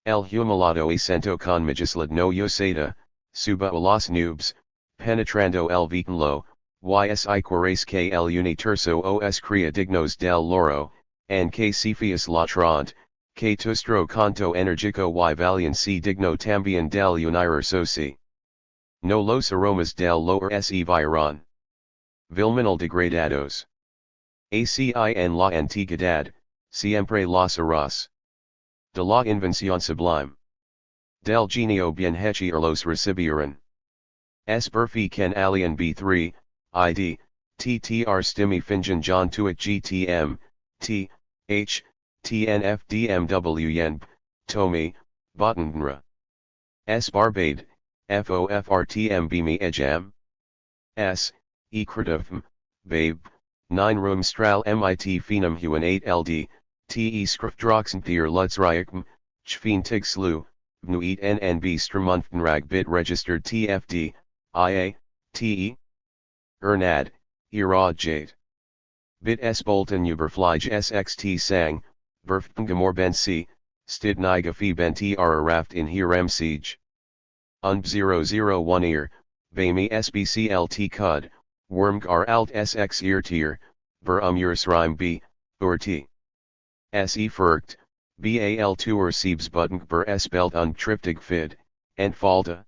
El humilado y sento con majislad no yosada, suba a las nubes, penetrando el vitanlo, ysi queres que el universo os crea dignos del loro, and que cefias la trant, que tustro canto energico y valiency digno también del universo si. No los aromas del lower se viron. Vilminal degradados. ACI en la antigüedad, siempre las arras. De la invención sublime. Del genio bien hecho los recibieron. Es berfi ken alien b3, id, ttr stimi fingen john tuit gtm, t, h, tnfdmw yen, tomi, botandra. S barbade, fofrtm bimi ejam. S, e creative, babe, 9 room stral mit phenum huan 8 ld, te skriftdroxenthier lutzriakm, chfeen tigslu, vnuit nnb strumunftenrag bit registered tfd, ia, te. Ernad, irad jade. Bit s bolton uberflige sxt sang, berftngamor ben c, stid niga fi ben tr raft in hirem siege. Und 001 ear, bami sbclt cud, wormgar alt sx ear tier, ber ursrime b, ur t. Se fergt, bal 2 siebs button ber s belt und triptig fid, and falta.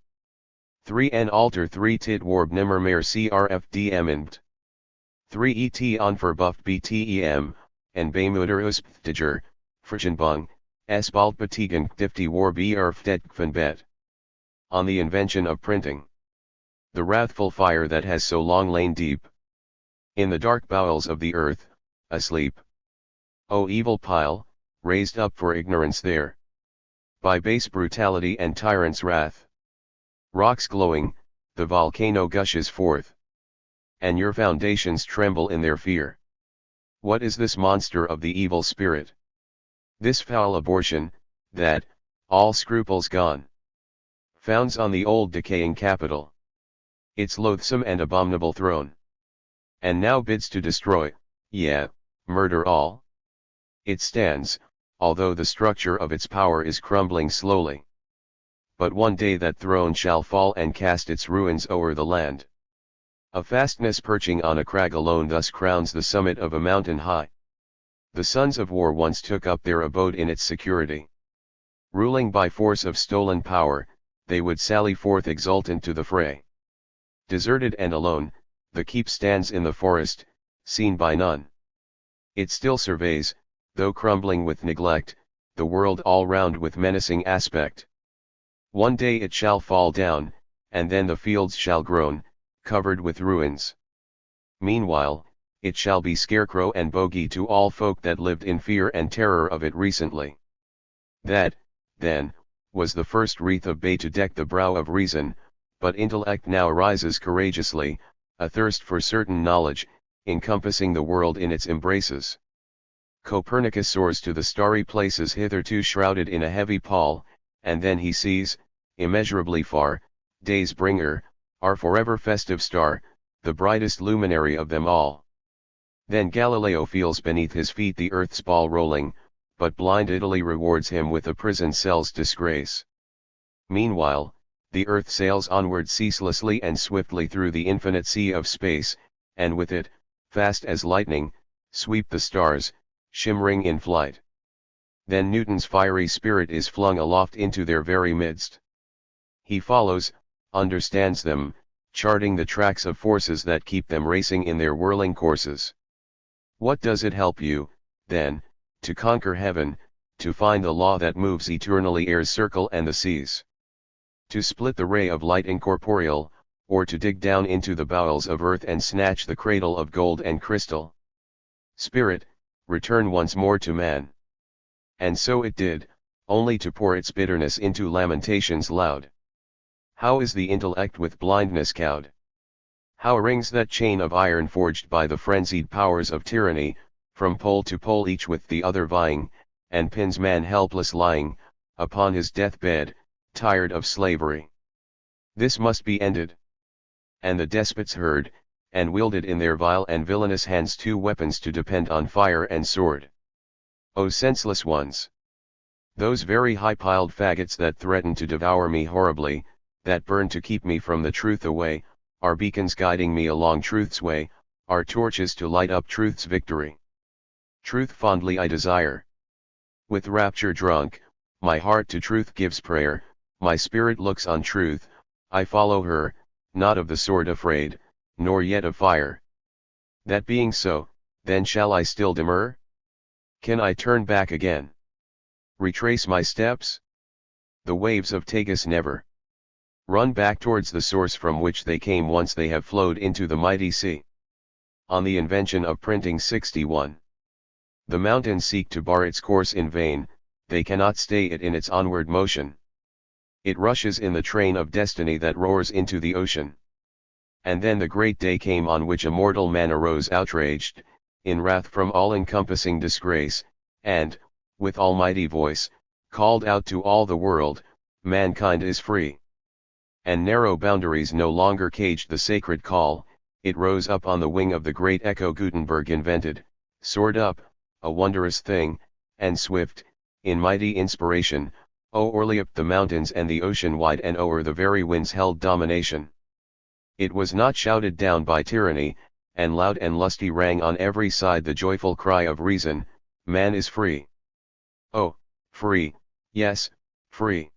3 en alter 3 tit warb nimmer mehr crfdmnd. 3 et onverbuft btem, en bemoeder usptiger, Frichenbung, es bald betigen difty warb erfdet van bet. On the invention of printing. The wrathful fire that has so long lain deep in the dark bowels of the earth, asleep. O evil pile, raised up for ignorance there, by base brutality and tyrant's wrath. Rocks glowing, the volcano gushes forth, and your foundations tremble in their fear. What is this monster of the evil spirit? This foul abortion, that, all scruples gone, founds on the old decaying capital its loathsome and abominable throne, and now bids to destroy, yea, murder all? It stands, although the structure of its power is crumbling slowly. But one day that throne shall fall and cast its ruins o'er the land. A fastness perching on a crag alone thus crowns the summit of a mountain high. The sons of war once took up their abode in its security. Ruling by force of stolen power, they would sally forth exultant to the fray. Deserted and alone, the keep stands in the forest, seen by none. It still surveys, though crumbling with neglect, the world all round with menacing aspect. One day it shall fall down, and then the fields shall groan, covered with ruins. Meanwhile, it shall be scarecrow and bogey to all folk that lived in fear and terror of it recently. That, then, was the first wreath of bay to deck the brow of reason, but intellect now rises courageously, athirst for certain knowledge, encompassing the world in its embraces. Copernicus soars to the starry places hitherto shrouded in a heavy pall, and then he sees, immeasurably far, day's bringer, our forever festive star, the brightest luminary of them all. Then Galileo feels beneath his feet the earth's ball rolling, but blind Italy rewards him with a prison cell's disgrace. Meanwhile, the earth sails onward ceaselessly and swiftly through the infinite sea of space, and with it, fast as lightning, sweep the stars, shimmering in flight. Then Newton's fiery spirit is flung aloft into their very midst. He follows, understands them, charting the tracks of forces that keep them racing in their whirling courses. What does it help you, then, to conquer heaven, to find the law that moves eternally air's circle and the seas? To split the ray of light incorporeal, or to dig down into the bowels of earth and snatch the cradle of gold and crystal? Spirit, return once more to man. And so it did, only to pour its bitterness into lamentations loud. How is the intellect with blindness cowed? How rings that chain of iron forged by the frenzied powers of tyranny, from pole to pole each with the other vying, and pins man helpless lying, upon his deathbed, tired of slavery. This must be ended. And the despots heard, and wielded in their vile and villainous hands two weapons to depend on, fire and sword. O senseless ones! Those very high-piled faggots that threaten to devour me horribly, that burn to keep me from the truth away, are beacons guiding me along truth's way, are torches to light up truth's victory. Truth fondly I desire. With rapture drunk, my heart to truth gives prayer, my spirit looks on truth, I follow her, not of the sword afraid, nor yet of fire. That being so, then shall I still demur? Can I turn back again? Retrace my steps? The waves of Tagus never run back towards the source from which they came once they have flowed into the mighty sea. On the invention of printing 61. The mountains seek to bar its course in vain, they cannot stay it in its onward motion. It rushes in the train of destiny that roars into the ocean. And then the great day came on which a mortal man arose outraged, in wrath from all-encompassing disgrace, and, with almighty voice, called out to all the world, mankind is free. And narrow boundaries no longer caged the sacred call, it rose up on the wing of the great echo Gutenberg invented, soared up, a wondrous thing, and swift, in mighty inspiration, o'erleaped the mountains and the ocean wide and o'er the very winds held domination. It was not shouted down by tyranny, and loud and lusty rang on every side the joyful cry of reason, man is free. Oh, free, yes, free.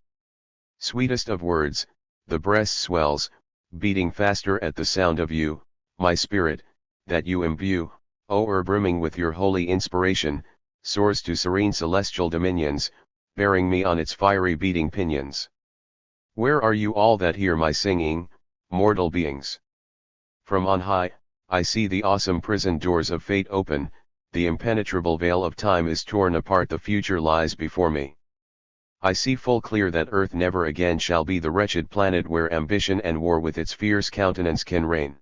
Sweetest of words, the breast swells, beating faster at the sound of you, my spirit, that you imbue, o'er brimming with your holy inspiration, soars to serene celestial dominions, bearing me on its fiery beating pinions. Where are you all that hear my singing, mortal beings? From on high, I see the awesome prison doors of fate open, the impenetrable veil of time is torn apart, the future lies before me. I see full clear that earth never again shall be the wretched planet where ambition and war with its fierce countenance can reign.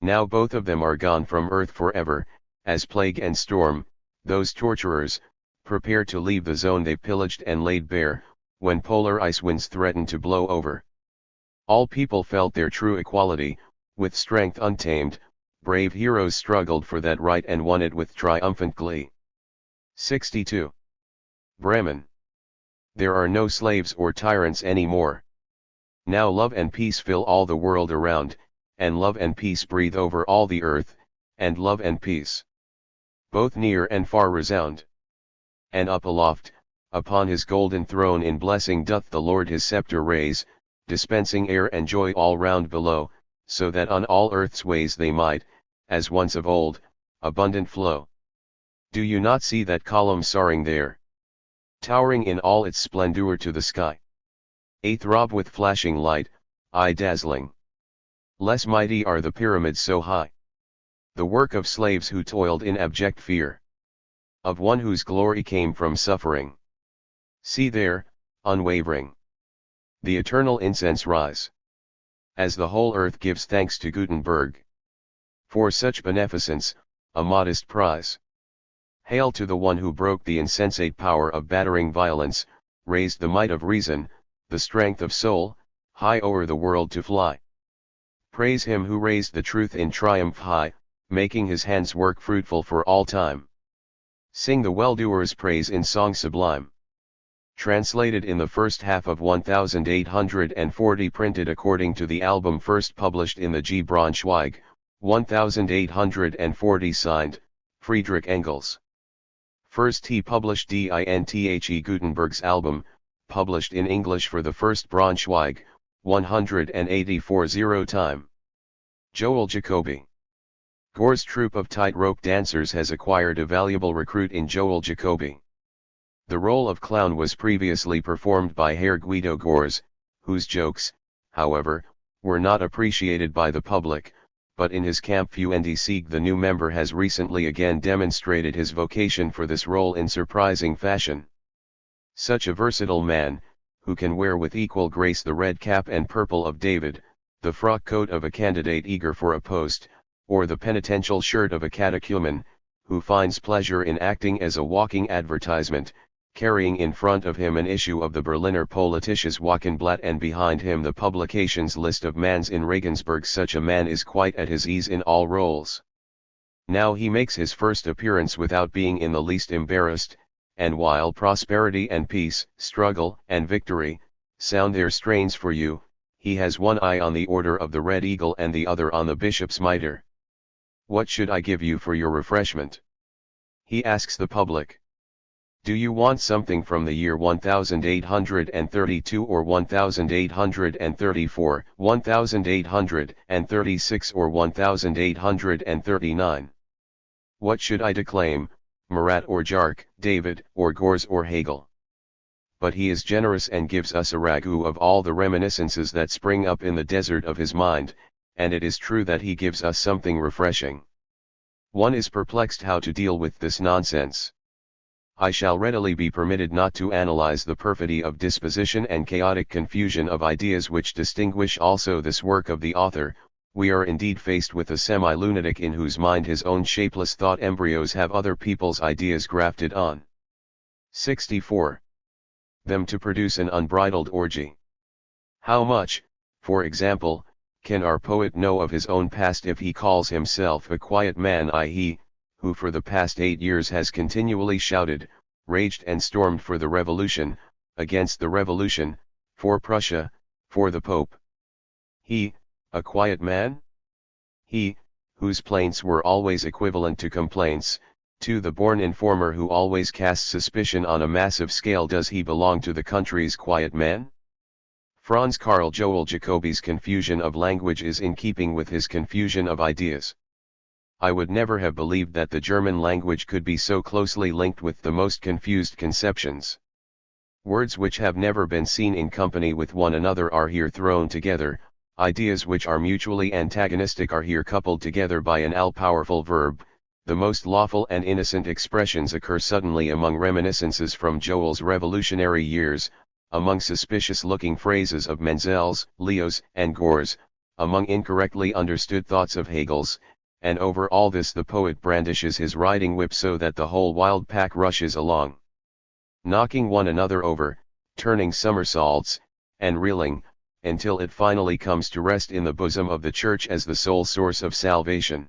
Now both of them are gone from earth forever, as plague and storm, those torturers, prepare to leave the zone they pillaged and laid bare, when polar ice winds threaten to blow over. All people felt their true equality, with strength untamed, brave heroes struggled for that right and won it with triumphant glee. 62. Brahman. There are no slaves or tyrants any more. Now love and peace fill all the world around, and love and peace breathe over all the earth, and love and peace, both near and far, resound. And up aloft, upon his golden throne in blessing doth the Lord his scepter raise, dispensing air and joy all round below, so that on all earth's ways they might, as once of old, abundant flow. Do you not see that column soaring there, towering in all its splendor to the sky? A throb with flashing light, eye dazzling. Less mighty are the pyramids so high, the work of slaves who toiled in abject fear, of one whose glory came from suffering. See there, unwavering, the eternal incense rise, as the whole earth gives thanks to Gutenberg. For such beneficence, a modest prize. Hail to the one who broke the insensate power of battering violence, raised the might of reason, the strength of soul, high o'er the world to fly. Praise him who raised the truth in triumph high, making his hands work fruitful for all time. Sing the well-doer's praise in song sublime. Translated in the first half of 1840, printed according to the album first published in the G. Braunschweig, 1840, signed, Friedrich Engels. First he published Dinthe Gutenberg's album, published in English for the first Braunschweig, 184 time. Joel Jacobi. Gore's troupe of tightrope dancers has acquired a valuable recruit in Joel Jacobi. The role of clown was previously performed by Herr Guido Gores, whose jokes, however, were not appreciated by the public, but in his Kampfende Sieg the new member has recently again demonstrated his vocation for this role in surprising fashion. Such a versatile man, who can wear with equal grace the red cap and purple of David, the frock coat of a candidate eager for a post, or the penitential shirt of a catechumen, who finds pleasure in acting as a walking advertisement, carrying in front of him an issue of the Berliner Politisches Wochenblatt and behind him the publications list of Mans in Regensburg. Such a man is quite at his ease in all roles. Now he makes his first appearance without being in the least embarrassed, and while prosperity and peace, struggle and victory, sound their strains for you, he has one eye on the Order of the Red Eagle and the other on the Bishop's mitre. What should I give you for your refreshment? He asks the public. Do you want something from the year 1832 or 1834, 1836 or 1839? What should I declaim, Marat or Jarque, David, or Gores or Hegel? But he is generous and gives us a ragout of all the reminiscences that spring up in the desert of his mind, and it is true that he gives us something refreshing. One is perplexed how to deal with this nonsense. I shall readily be permitted not to analyze the perfidy of disposition and chaotic confusion of ideas which distinguish also this work of the author. We are indeed faced with a semi-lunatic in whose mind his own shapeless thought embryos have other people's ideas grafted on. 64. Them to produce an unbridled orgy. How much, for example, can our poet know of his own past if he calls himself a quiet man, i.e., who for the past 8 years has continually shouted, raged and stormed for the revolution, against the revolution, for Prussia, for the Pope? He, a quiet man? He, whose plaints were always equivalent to complaints, to the born informer who always casts suspicion on a massive scale, does he belong to the country's quiet man? Franz Karl Joel Jacobi's confusion of language is in keeping with his confusion of ideas. I would never have believed that the German language could be so closely linked with the most confused conceptions. Words which have never been seen in company with one another are here thrown together, ideas which are mutually antagonistic are here coupled together by an all-powerful verb, the most lawful and innocent expressions occur suddenly among reminiscences from Joel's revolutionary years, among suspicious-looking phrases of Menzel's, Leo's, and Gore's, among incorrectly understood thoughts of Hegel's, and over all this the poet brandishes his riding whip so that the whole wild pack rushes along, knocking one another over, turning somersaults, and reeling, until it finally comes to rest in the bosom of the Church as the sole source of salvation.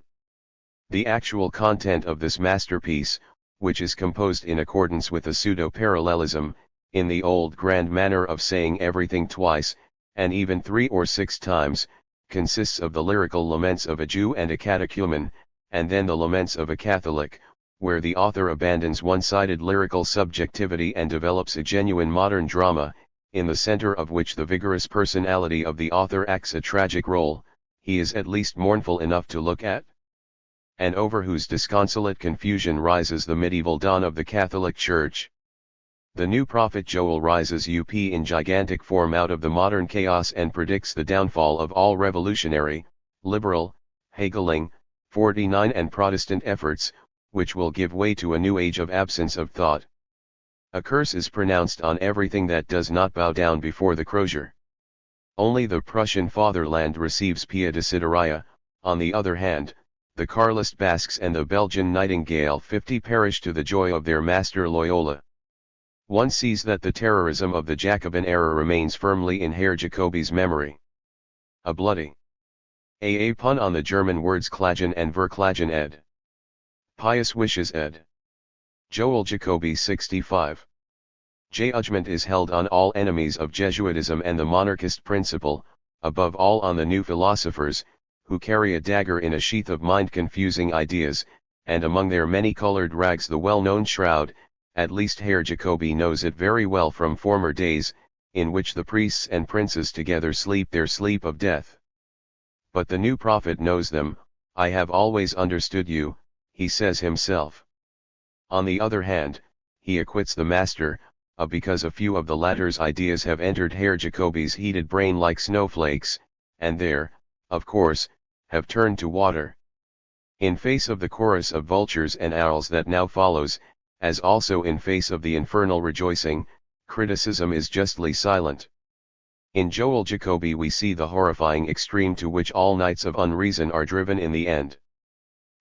The actual content of this masterpiece, which is composed in accordance with a pseudo-parallelism, in the old grand manner of saying everything twice, and even 3 or 6 times, consists of the lyrical laments of a Jew and a catechumen, and then the laments of a Catholic, where the author abandons one-sided lyrical subjectivity and develops a genuine modern drama, in the center of which the vigorous personality of the author acts a tragic role, he is at least mournful enough to look at, and over whose disconsolate confusion rises the medieval dawn of the Catholic Church. The new prophet Joel rises up in gigantic form out of the modern chaos and predicts the downfall of all revolutionary, liberal, Hegeling, 49 and Protestant efforts, which will give way to a new age of absence of thought. A curse is pronounced on everything that does not bow down before the crozier. Only the Prussian fatherland receives Pia Desideria. On the other hand, the Carlist Basques and the Belgian Nightingale 50 perish to the joy of their master Loyola. One sees that the terrorism of the Jacobin era remains firmly in Herr Jacobi's memory. A bloody a pun on the German words Klagen and Verklagen ed. Pious wishes ed. Joel Jacobi 65. Judgment is held on all enemies of Jesuitism and the monarchist principle, above all on the new philosophers, who carry a dagger in a sheath of mind-confusing ideas, and among their many-colored rags the well-known shroud, at least Herr Jacobi knows it very well from former days, in which the priests and princes together sleep their sleep of death. But the new prophet knows them. I have always understood you, he says himself. On the other hand, he acquits the master, because a few of the latter's ideas have entered Herr Jacobi's heated brain like snowflakes, and there, of course, have turned to water. In face of the chorus of vultures and owls that now follows, as also in face of the infernal rejoicing, criticism is justly silent. In Joel Jacobi we see the horrifying extreme to which all knights of unreason are driven in the end.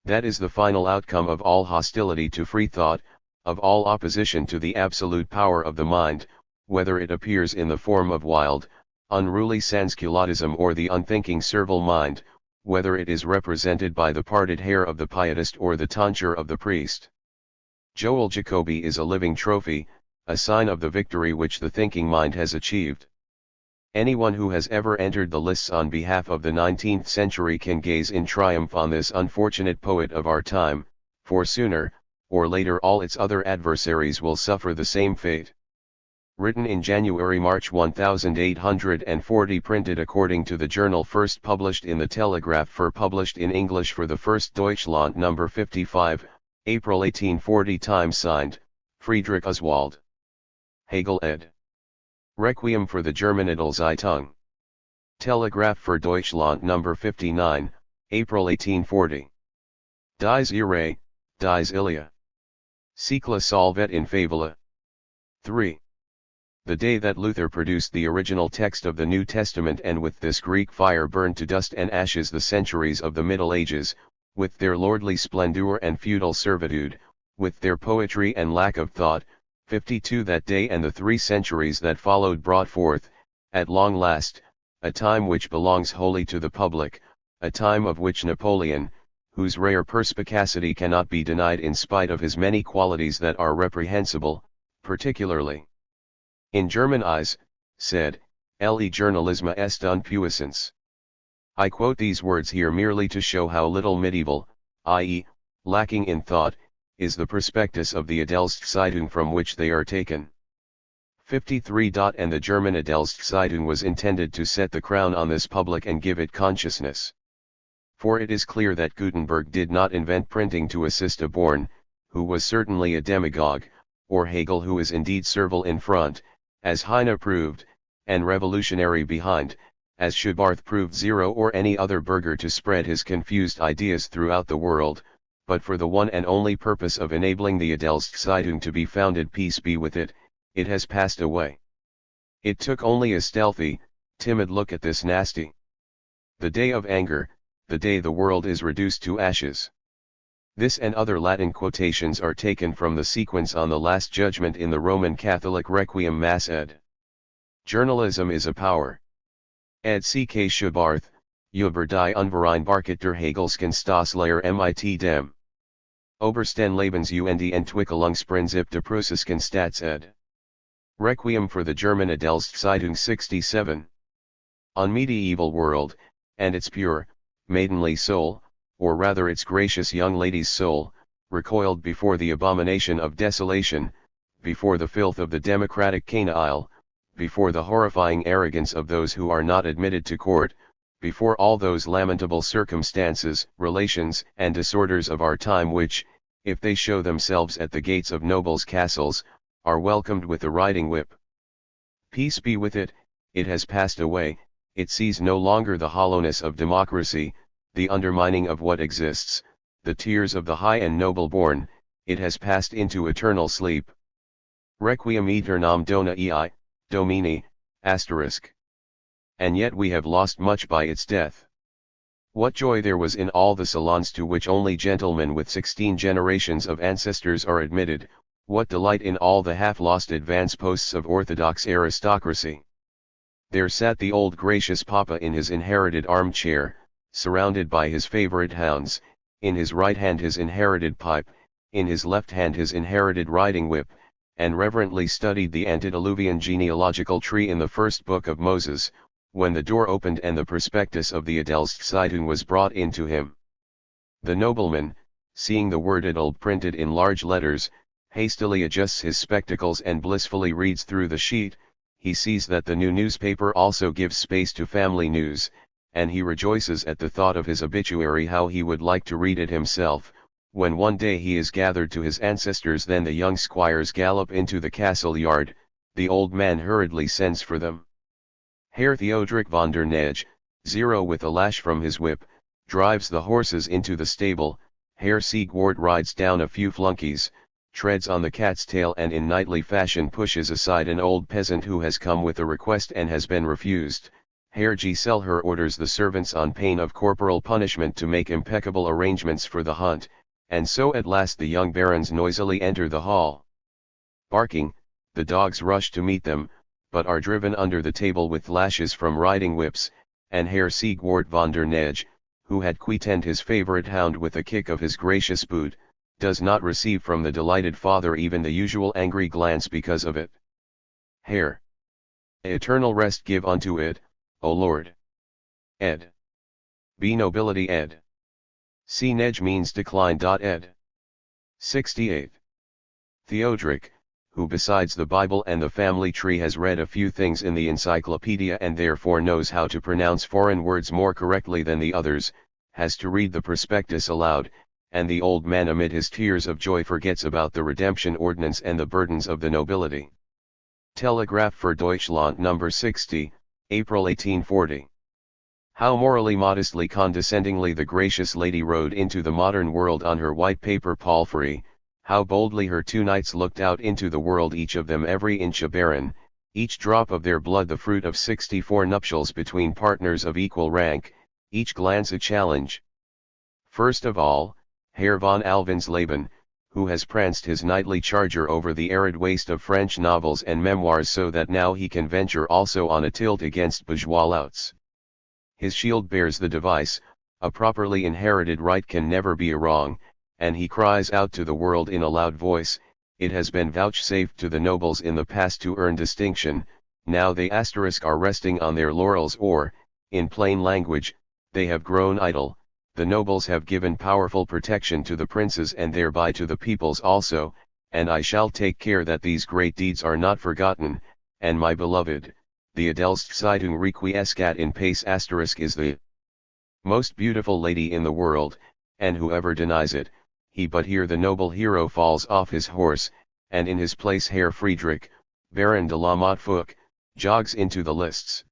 That is the final outcome of all hostility to free thought, of all opposition to the absolute power of the mind, whether it appears in the form of wild, unruly sansculottism or the unthinking servile mind, whether it is represented by the parted hair of the pietist or the tonsure of the priest. Joel Jacobi is a living trophy, a sign of the victory which the thinking mind has achieved. Anyone who has ever entered the lists on behalf of the 19th century can gaze in triumph on this unfortunate poet of our time, for sooner or later all its other adversaries will suffer the same fate. Written in January-March 1840, printed according to the journal, first published in the Telegraph, published in English for the first Deutschland number 55, April 1840. Time signed, Friedrich Oswald. Hegel ed. Requiem for the Germanidl-Zeitung. Telegraph for Deutschland number 59, April 1840. Dies Irae, dies Ilia. Secla solvet in favela. 3. The day that Luther produced the original text of the New Testament and with this Greek fire burned to dust and ashes the centuries of the Middle Ages, with their lordly splendor and feudal servitude, with their poetry and lack of thought, 52 that day and the 3 centuries that followed brought forth, at long last, a time which belongs wholly to the public, a time of which Napoleon, whose rare perspicacity cannot be denied in spite of his many qualities that are reprehensible, particularly in German eyes, said, "Le journalisme est une puissance." I quote these words here merely to show how little medieval, i.e., lacking in thought, is the prospectus of the Adelst Zeitung from which they are taken. 53. And the German Adelszeitung was intended to set the crown on this public and give it consciousness. For it is clear that Gutenberg did not invent printing to assist a Born, who was certainly a demagogue, or Hegel who is indeed servile in front, as Heine proved, and revolutionary behind, as Schubarth proved zero or any other burgher to spread his confused ideas throughout the world, but for the one and only purpose of enabling the Adelszeitung to be founded. Peace be with it, it has passed away. It took only a stealthy, timid look at this nasty the day of anger, the day the world is reduced to ashes. This and other Latin quotations are taken from the sequence on the Last Judgment in the Roman Catholic Requiem Mass ed. Journalism is a power. Ed C.K. Schubarth, über die Unvereinbarkeit der Hegelschen Staatslehre mit dem Obersten Lebens und Entwicklungsprinzip der Preußischen Staats ed. Requiem for the German Adelszeitung 67. On medieval world, and its pure, maidenly soul, or rather its gracious young lady's soul, recoiled before the abomination of desolation, before the filth of the democratic canaille, before the horrifying arrogance of those who are not admitted to court, before all those lamentable circumstances, relations, and disorders of our time which, if they show themselves at the gates of nobles' castles, are welcomed with the riding whip. Peace be with it, it has passed away, it sees no longer the hollowness of democracy, the undermining of what exists, the tears of the high and noble born, it has passed into eternal sleep. Requiem aeternam dona ei, Domini, asterisk. And yet we have lost much by its death. What joy there was in all the salons to which only gentlemen with 16 generations of ancestors are admitted, what delight in all the half-lost advance posts of orthodox aristocracy. There sat the old gracious papa in his inherited armchair, surrounded by his favorite hounds, in his right hand his inherited pipe, in his left hand his inherited riding whip, and reverently studied the antediluvian genealogical tree in the first book of Moses, when the door opened and the prospectus of the Adelszeitung was brought in to him. The nobleman, seeing the word Adel printed in large letters, hastily adjusts his spectacles and blissfully reads through the sheet. He sees that the new newspaper also gives space to family news, and he rejoices at the thought of his obituary, how he would like to read it himself. When one day he is gathered to his ancestors, then the young squires gallop into the castle yard, the old man hurriedly sends for them. Herr Theodoric von der Neige, zero with a lash from his whip, drives the horses into the stable. Herr Siegwart rides down a few flunkies, treads on the cat's tail, and in knightly fashion pushes aside an old peasant who has come with a request and has been refused. Herr Selher orders the servants on pain of corporal punishment to make impeccable arrangements for the hunt, and so at last the young barons noisily enter the hall. Barking, the dogs rush to meet them, but are driven under the table with lashes from riding whips, and Herr Siegwart von der Neige, who had quietened his favorite hound with a kick of his gracious boot, does not receive from the delighted father even the usual angry glance because of it. Herr, eternal rest give unto it, O Lord. Ed. Be nobility ed. C. Neige means decline. Ed. 68. Theodoric, who besides the Bible and the family tree has read a few things in the encyclopedia and therefore knows how to pronounce foreign words more correctly than the others, has to read the prospectus aloud, and the old man amid his tears of joy forgets about the redemption ordinance and the burdens of the nobility. Telegraph für Deutschland No. 60, April 1840. How morally modestly condescendingly the gracious lady rode into the modern world on her white paper palfrey, how boldly her two knights looked out into the world, each of them every inch a baron, each drop of their blood the fruit of 64 nuptials between partners of equal rank, each glance a challenge. First of all, Herr von Alvensleben, who has pranced his knightly charger over the arid waste of French novels and memoirs so that now he can venture also on a tilt against bourgeois louts. His shield bears the device, a properly inherited right can never be a wrong, and he cries out to the world in a loud voice, it has been vouchsafed to the nobles in the past to earn distinction, now they are resting on their laurels, or, in plain language, they have grown idle. The nobles have given powerful protection to the princes and thereby to the peoples also, and I shall take care that these great deeds are not forgotten, and my beloved, the edelst Zeitung requiescat in pace * is the most beautiful lady in the world, and whoever denies it, he but here the noble hero falls off his horse, and in his place Herr Friedrich, Baron de la Motte-Fouque, jogs into the lists.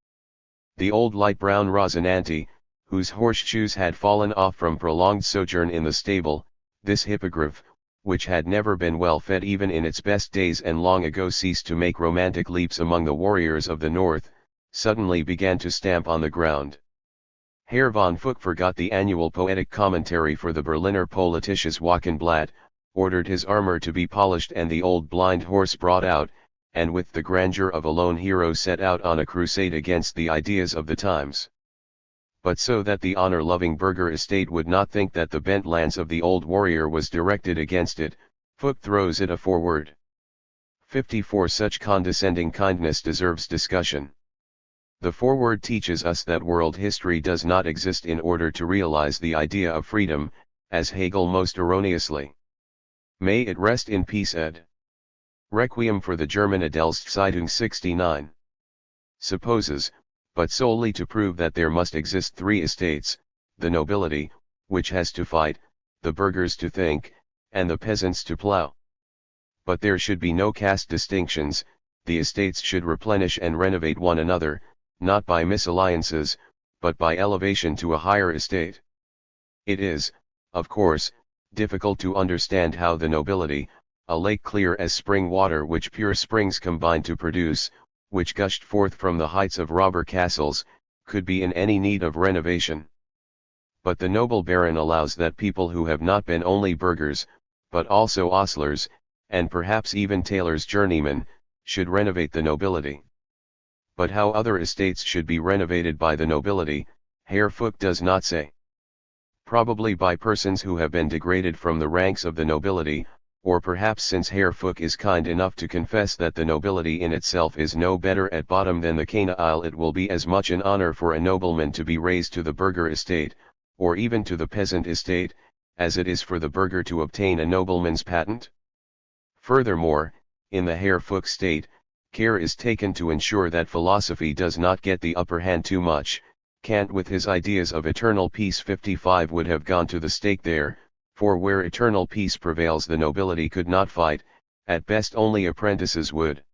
The old light brown Rosinante, whose horseshoes had fallen off from prolonged sojourn in the stable, this hippogriff, which had never been well fed even in its best days and long ago ceased to make romantic leaps among the warriors of the north, suddenly began to stamp on the ground. Herr von Fouque forgot the annual poetic commentary for the Berliner Politisches Wochenblatt, ordered his armor to be polished and the old blind horse brought out, and with the grandeur of a lone hero set out on a crusade against the ideas of the times. But so that the honor-loving burgher estate would not think that the bent lance of the old warrior was directed against it, Fouque throws it a foreword. 54 Such condescending kindness deserves discussion. The foreword teaches us that world history does not exist in order to realize the idea of freedom, as Hegel most erroneously. May it rest in peace ed. Requiem for the German Edelst Zeitung 69. Supposes, but solely to prove that there must exist three estates, the nobility, which has to fight, the burghers to think, and the peasants to plough. But there should be no caste distinctions, the estates should replenish and renovate one another, not by misalliances, but by elevation to a higher estate. It is, of course, difficult to understand how the nobility, a lake clear as spring water which pure springs combine to produce, which gushed forth from the heights of robber castles, could be in any need of renovation. But the noble baron allows that people who have not been only burghers, but also ostlers, and perhaps even tailors' journeymen, should renovate the nobility. But how other estates should be renovated by the nobility, Herr Fouque does not say. Probably by persons who have been degraded from the ranks of the nobility, or perhaps since Herr Fouque is kind enough to confess that the nobility in itself is no better at bottom than the Canaille, it will be as much an honor for a nobleman to be raised to the burgher estate, or even to the peasant estate, as it is for the burgher to obtain a nobleman's patent. Furthermore, in the Herr Fouque state, care is taken to ensure that philosophy does not get the upper hand too much. Kant with his ideas of eternal peace 55 would have gone to the stake there, for where eternal peace prevails the nobility could not fight, at best only apprentices would.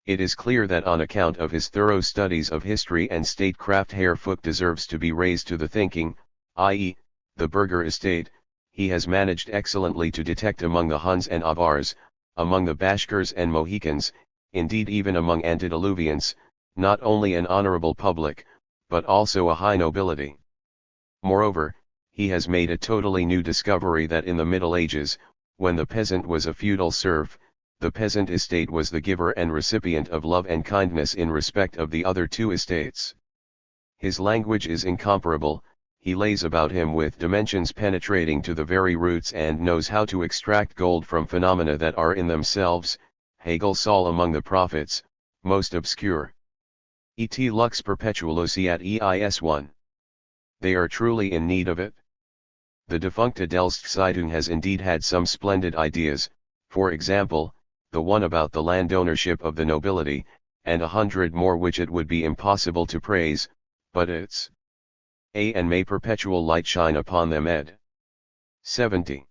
It is clear that on account of his thorough studies of history and statecraft Herr Fouque deserves to be raised to the thinking, i.e., the burgher estate. He has managed excellently to detect among the Huns and Avars, among the Bashkirs and Mohicans, indeed even among antediluvians, not only an honorable public, but also a high nobility. Moreover, he has made a totally new discovery that in the Middle Ages, when the peasant was a feudal serf, the peasant estate was the giver and recipient of love and kindness in respect of the other two estates. His language is incomparable, he lays about him with dimensions penetrating to the very roots and knows how to extract gold from phenomena that are in themselves, Hegel saw among the prophets, most obscure. Et lux perpetuosiat eis 1. They are truly in need of it. The defunct Edelst Zeitung has indeed had some splendid ideas, for example, the one about the land ownership of the nobility, and 100 more which it would be impossible to praise, but its and may perpetual light shine upon them ed. 70.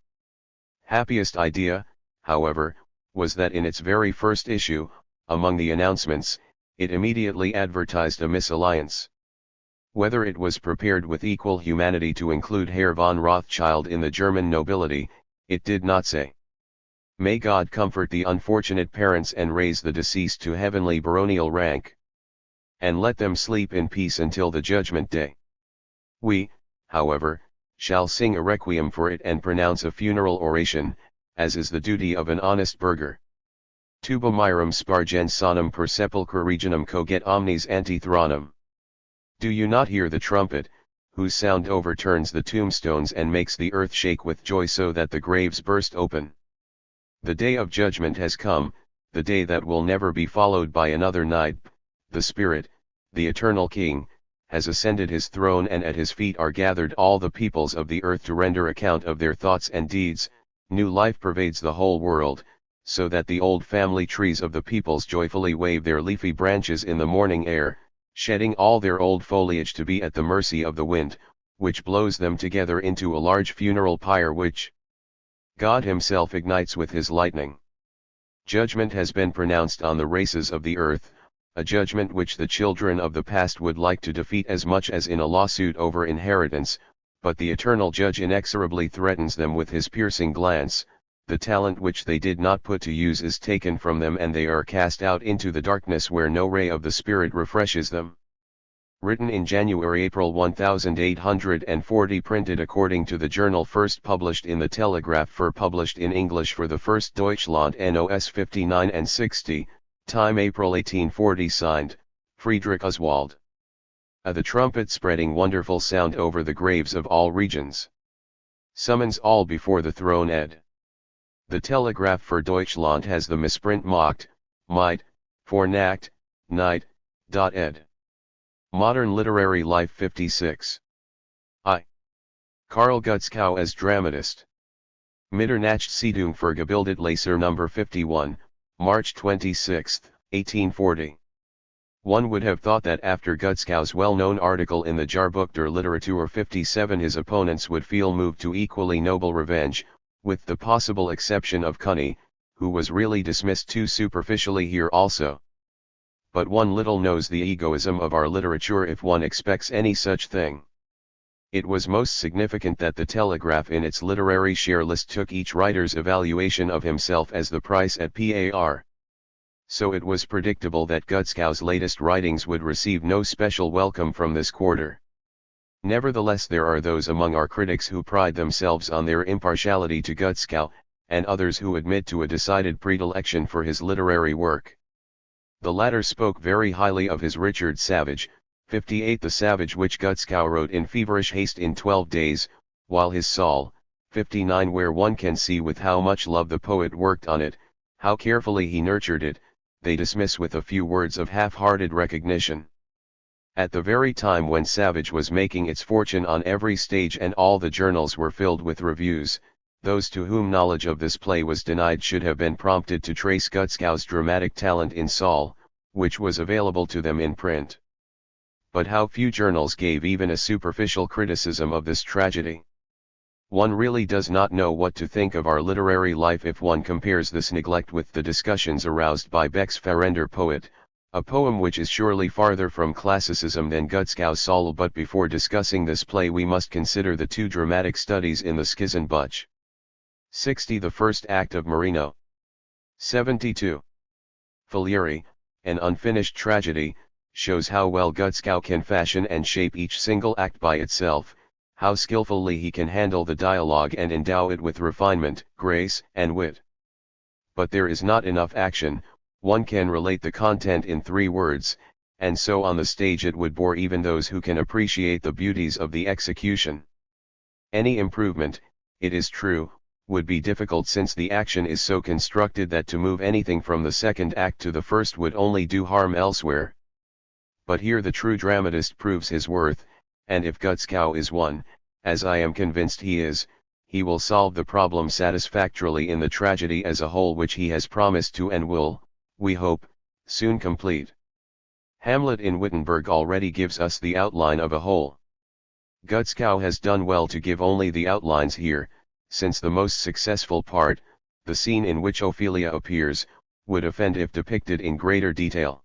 Happiest idea, however, was that in its very first issue, among the announcements, it immediately advertised a misalliance. Whether it was prepared with equal humanity to include Herr von Rothschild in the German nobility, it did not say. May God comfort the unfortunate parents and raise the deceased to heavenly baronial rank. And let them sleep in peace until the judgment day. We, however, shall sing a requiem for it and pronounce a funeral oration, as is the duty of an honest burgher. Tuba mirum spargens sonum per sepulchre regionum coget omnes antithronum. Do you not hear the trumpet, whose sound overturns the tombstones and makes the earth shake with joy so that the graves burst open? The day of judgment has come, the day that will never be followed by another night. The Spirit, the eternal King, has ascended his throne, and at his feet are gathered all the peoples of the earth to render account of their thoughts and deeds. New life pervades the whole world, so that the old family trees of the peoples joyfully wave their leafy branches in the morning air, shedding all their old foliage to be at the mercy of the wind, which blows them together into a large funeral pyre which God himself ignites with his lightning. Judgment has been pronounced on the races of the earth, a judgment which the children of the past would like to defeat as much as in a lawsuit over inheritance, but the eternal judge inexorably threatens them with his piercing glance. The talent which they did not put to use is taken from them and they are cast out into the darkness where no ray of the Spirit refreshes them. Written in January-April 1840, printed according to the journal, first published in the Telegraph, published in English for the first Deutschland NOS 59 and 60, time April 1840, signed, Friedrich Oswald. The trumpet spreading wonderful sound over the graves of all regions. Summons all before the throne ed. The Telegraph for Deutschland has the misprint mocked, might, for nacht, night, ed. Modern Literary Life 56. I. Karl Gutzkow as dramatist. Mitternachtszeitung für gebildet Leser No. 51, March 26, 1840. One would have thought that after Gutzkow's well-known article in the Jahrbuch der Literatur 57 his opponents would feel moved to equally noble revenge, with the possible exception of Kuhne, who was really dismissed too superficially here also. But one little knows the egoism of our literature if one expects any such thing. It was most significant that the Telegraph in its literary share list took each writer's evaluation of himself as the price at par. So it was predictable that Gutzkow's latest writings would receive no special welcome from this quarter. Nevertheless, there are those among our critics who pride themselves on their impartiality to Gutzkow, and others who admit to a decided predilection for his literary work. The latter spoke very highly of his Richard Savage, 58, the Savage which Gutzkow wrote in feverish haste in 12 days, while his Saul, 59, where one can see with how much love the poet worked on it, how carefully he nurtured it, they dismiss with a few words of half-hearted recognition. At the very time when Savage was making its fortune on every stage and all the journals were filled with reviews, those to whom knowledge of this play was denied should have been prompted to trace Gutzkow's dramatic talent in Saul, which was available to them in print. But how few journals gave even a superficial criticism of this tragedy. One really does not know what to think of our literary life if one compares this neglect with the discussions aroused by Beck's Farender Poet, a poem which is surely farther from classicism than Gutzkow's Saul. But before discussing this play we must consider the two dramatic studies in the Skizzenbuch. 60. The first act of Marino. 72. Falieri, an unfinished tragedy, shows how well Gutzkow can fashion and shape each single act by itself, how skillfully he can handle the dialogue and endow it with refinement, grace, and wit. But there is not enough action. One can relate the content in 3 words, and so on the stage it would bore even those who can appreciate the beauties of the execution. Any improvement, it is true, would be difficult since the action is so constructed that to move anything from the second act to the first would only do harm elsewhere. But here the true dramatist proves his worth, and if Gutzkow is one, as I am convinced he is, he will solve the problem satisfactorily in the tragedy as a whole which he has promised to and will, we hope, soon complete. Hamlet in Wittenberg already gives us the outline of a whole. Gutzkow has done well to give only the outlines here, since the most successful part, the scene in which Ophelia appears, would offend if depicted in greater detail.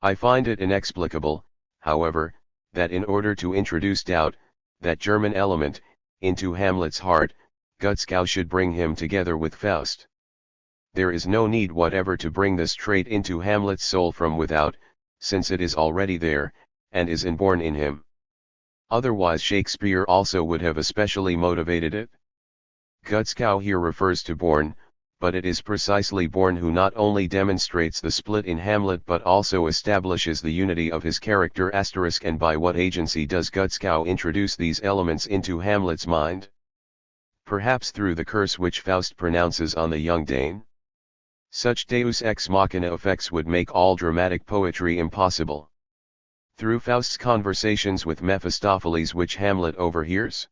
I find it inexplicable, however, that in order to introduce doubt, that German element, into Hamlet's heart, Gutzkow should bring him together with Faust. There is no need whatever to bring this trait into Hamlet's soul from without, since it is already there, and is inborn in him. Otherwise Shakespeare also would have especially motivated it. Gutzkow here refers to Born, but it is precisely Born who not only demonstrates the split in Hamlet but also establishes the unity of his character. And by what agency does Gutzkow introduce these elements into Hamlet's mind? Perhaps through the curse which Faust pronounces on the young Dane? Such deus ex machina effects would make all dramatic poetry impossible. Through Faust's conversations with Mephistopheles which Hamlet overhears?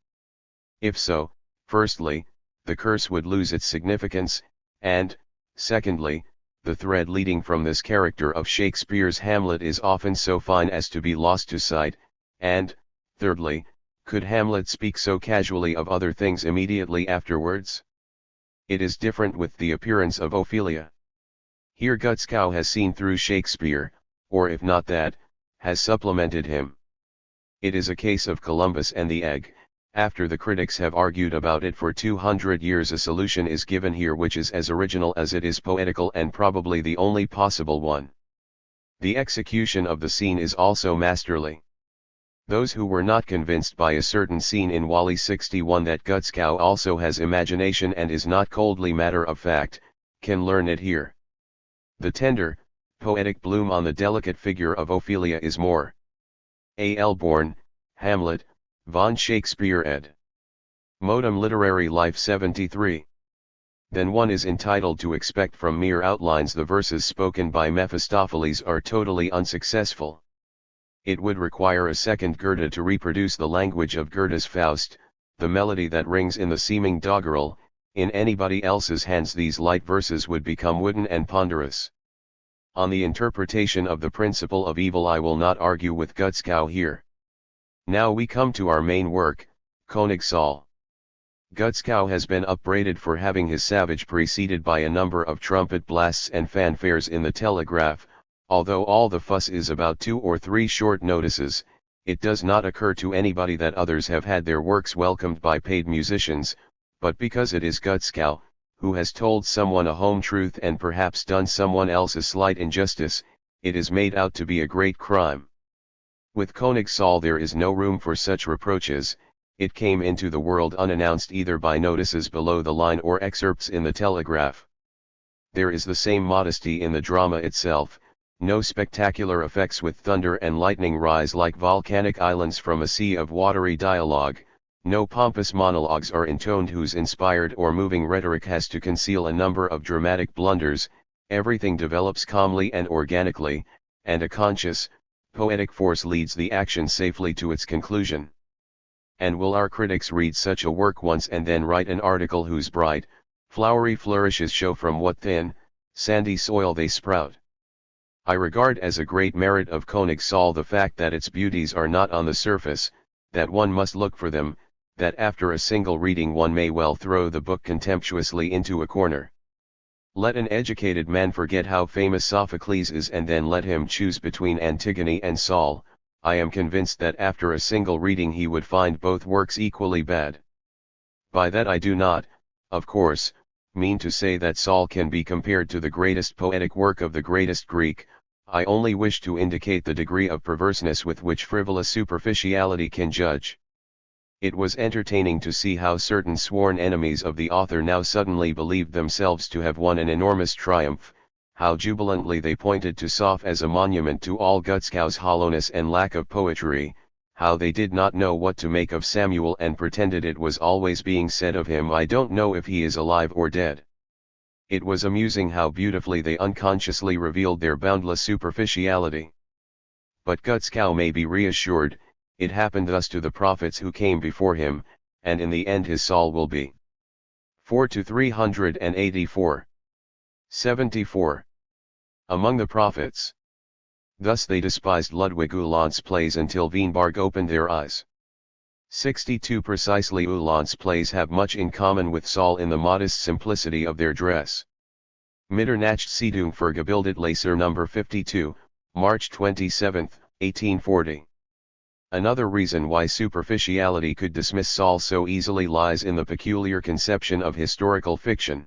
If so, firstly, the curse would lose its significance, and, Secondly, the thread leading from this character of Shakespeare's Hamlet is often so fine as to be lost to sight, and, thirdly, could Hamlet speak so casually of other things immediately afterwards? It is different with the appearance of Ophelia. Here Gutzkow has seen through Shakespeare, or if not that, has supplemented him. It is a case of Columbus and the egg. After the critics have argued about it for 200 years, a solution is given here which is as original as it is poetical and probably the only possible one. The execution of the scene is also masterly. Those who were not convinced by a certain scene in Wally 61 that Gutzkow also has imagination and is not coldly matter of fact, can learn it here. The tender, poetic bloom on the delicate figure of Ophelia is more. A. L. Bourne, Hamlet, von Shakespeare ed. Modum Literary Life 73. Then one is entitled to expect from mere outlines the verses spoken by Mephistopheles are totally unsuccessful. It would require a second Goethe to reproduce the language of Goethe's Faust, the melody that rings in the seeming doggerel. In anybody else's hands these light verses would become wooden and ponderous. On the interpretation of the principle of evil I will not argue with Gutzkow here. Now we come to our main work, König Saul. Gutzkow has been upbraided for having his savage preceded by a number of trumpet blasts and fanfares in the telegraph. Although all the fuss is about 2 or 3 short notices, it does not occur to anybody that others have had their works welcomed by paid musicians, but because it is Gutzkow, who has told someone a home truth and perhaps done someone else a slight injustice, it is made out to be a great crime. With König Saul there is no room for such reproaches. It came into the world unannounced either by notices below the line or excerpts in the telegraph. There is the same modesty in the drama itself. No spectacular effects with thunder and lightning rise like volcanic islands from a sea of watery dialogue, no pompous monologues are intoned whose inspired or moving rhetoric has to conceal a number of dramatic blunders. Everything develops calmly and organically, and a conscious, poetic force leads the action safely to its conclusion. And will our critics read such a work once and then write an article whose bright, flowery flourishes show from what thin, sandy soil they sprout? I regard as a great merit of König Saul the fact that its beauties are not on the surface, that one must look for them, that after a single reading one may well throw the book contemptuously into a corner. Let an educated man forget how famous Sophocles is and then let him choose between Antigone and Saul. I am convinced that after a single reading he would find both works equally bad. By that I do not, of course, mean to say that Saul can be compared to the greatest poetic work of the greatest Greek. I only wish to indicate the degree of perverseness with which frivolous superficiality can judge. It was entertaining to see how certain sworn enemies of the author now suddenly believed themselves to have won an enormous triumph, how jubilantly they pointed to Soph as a monument to all Gutzkow's hollowness and lack of poetry, how they did not know what to make of Samuel and pretended it was always being said of him, I don't know if he is alive or dead. It was amusing how beautifully they unconsciously revealed their boundless superficiality. But Gutzkow may be reassured. It happened thus to the prophets who came before him, and in the end his Saul will be. 4 to 384. 74. Among the prophets. Thus they despised Ludwig Uhland's plays until Wienberg opened their eyes. 62. Precisely, Uhland's plays have much in common with Saul in the modest simplicity of their dress. Mitternachtszeitung für gebildet Leser No. 52, March 27, 1840. Another reason why superficiality could dismiss Saul so easily lies in the peculiar conception of historical fiction.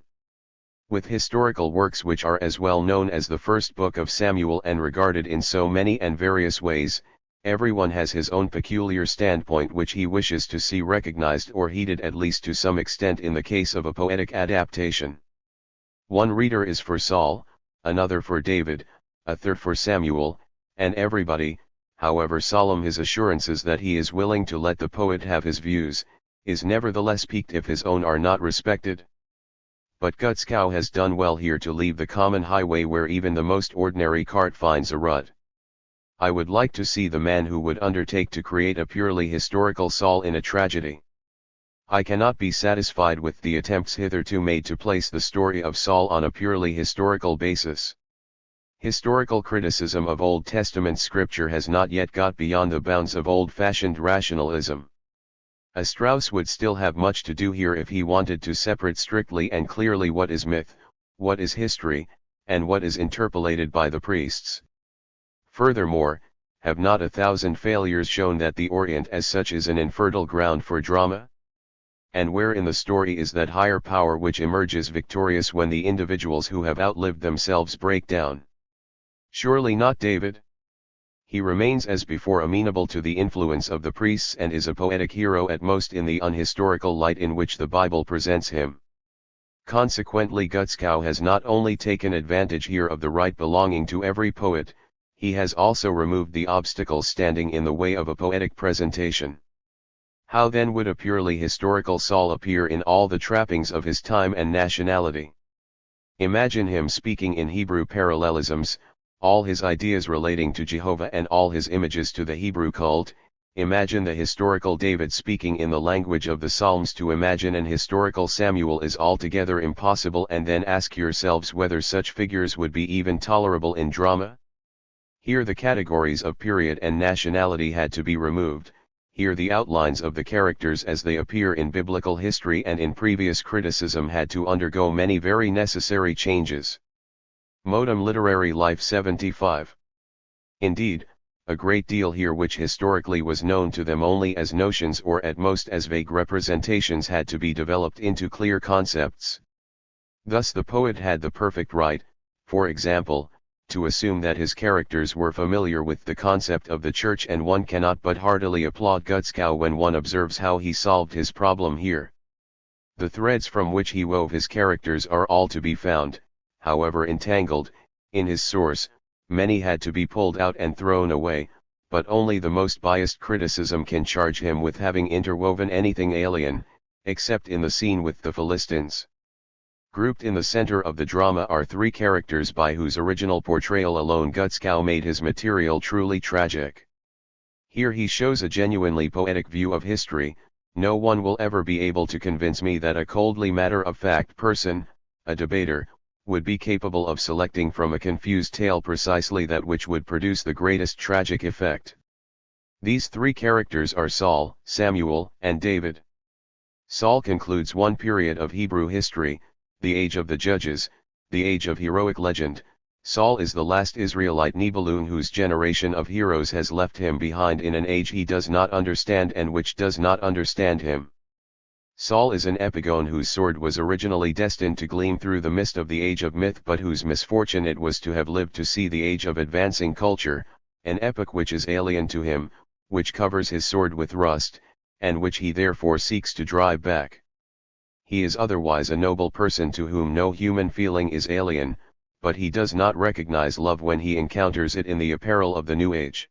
With historical works which are as well known as the first book of Samuel and regarded in so many and various ways, everyone has his own peculiar standpoint which he wishes to see recognized or heeded at least to some extent in the case of a poetic adaptation. One reader is for Saul, another for David, a third for Samuel, and everybody, however solemn his assurances that he is willing to let the poet have his views, is nevertheless piqued if his own are not respected. But Gutzkow has done well here to leave the common highway where even the most ordinary cart finds a rut. I would like to see the man who would undertake to create a purely historical Saul in a tragedy. I cannot be satisfied with the attempts hitherto made to place the story of Saul on a purely historical basis. Historical criticism of Old Testament scripture has not yet got beyond the bounds of old-fashioned rationalism. A Strauss would still have much to do here if he wanted to separate strictly and clearly what is myth, what is history, and what is interpolated by the priests. Furthermore, have not 1,000 failures shown that the Orient as such is an infertile ground for drama? And where in the story is that higher power which emerges victorious when the individuals who have outlived themselves break down? Surely not David. He remains as before amenable to the influence of the priests and is a poetic hero at most in the unhistorical light in which the Bible presents him. Consequently Gutzkow has not only taken advantage here of the right belonging to every poet, he has also removed the obstacles standing in the way of a poetic presentation. How then would a purely historical Saul appear in all the trappings of his time and nationality? Imagine him speaking in Hebrew parallelisms, all his ideas relating to Jehovah and all his images to the Hebrew cult. Imagine the historical David speaking in the language of the Psalms. To imagine an historical Samuel is altogether impossible, and then ask yourselves whether such figures would be even tolerable in drama. Here the categories of period and nationality had to be removed. Here the outlines of the characters as they appear in biblical history and in previous criticism had to undergo many very necessary changes. Modum Literary Life 75. Indeed, a great deal here which historically was known to them only as notions or at most as vague representations had to be developed into clear concepts. Thus the poet had the perfect right, for example, to assume that his characters were familiar with the concept of the church, and one cannot but heartily applaud Gutzkow when one observes how he solved his problem here. The threads from which he wove his characters are all to be found, however entangled, in his source. Many had to be pulled out and thrown away, but only the most biased criticism can charge him with having interwoven anything alien, except in the scene with the Philistines. Grouped in the center of the drama are three characters by whose original portrayal alone Gutzkow made his material truly tragic. Here he shows a genuinely poetic view of history. No one will ever be able to convince me that a coldly matter-of-fact person, a debater, would be capable of selecting from a confused tale precisely that which would produce the greatest tragic effect. These three characters are Saul, Samuel, and David. Saul concludes one period of Hebrew history, the age of the judges, the age of heroic legend. Saul is the last Israelite Nibelung whose generation of heroes has left him behind in an age he does not understand and which does not understand him. Saul is an epigone whose sword was originally destined to gleam through the mist of the age of myth, but whose misfortune it was to have lived to see the age of advancing culture, an epoch which is alien to him, which covers his sword with rust, and which he therefore seeks to drive back. He is otherwise a noble person to whom no human feeling is alien, but he does not recognize love when he encounters it in the apparel of the New Age.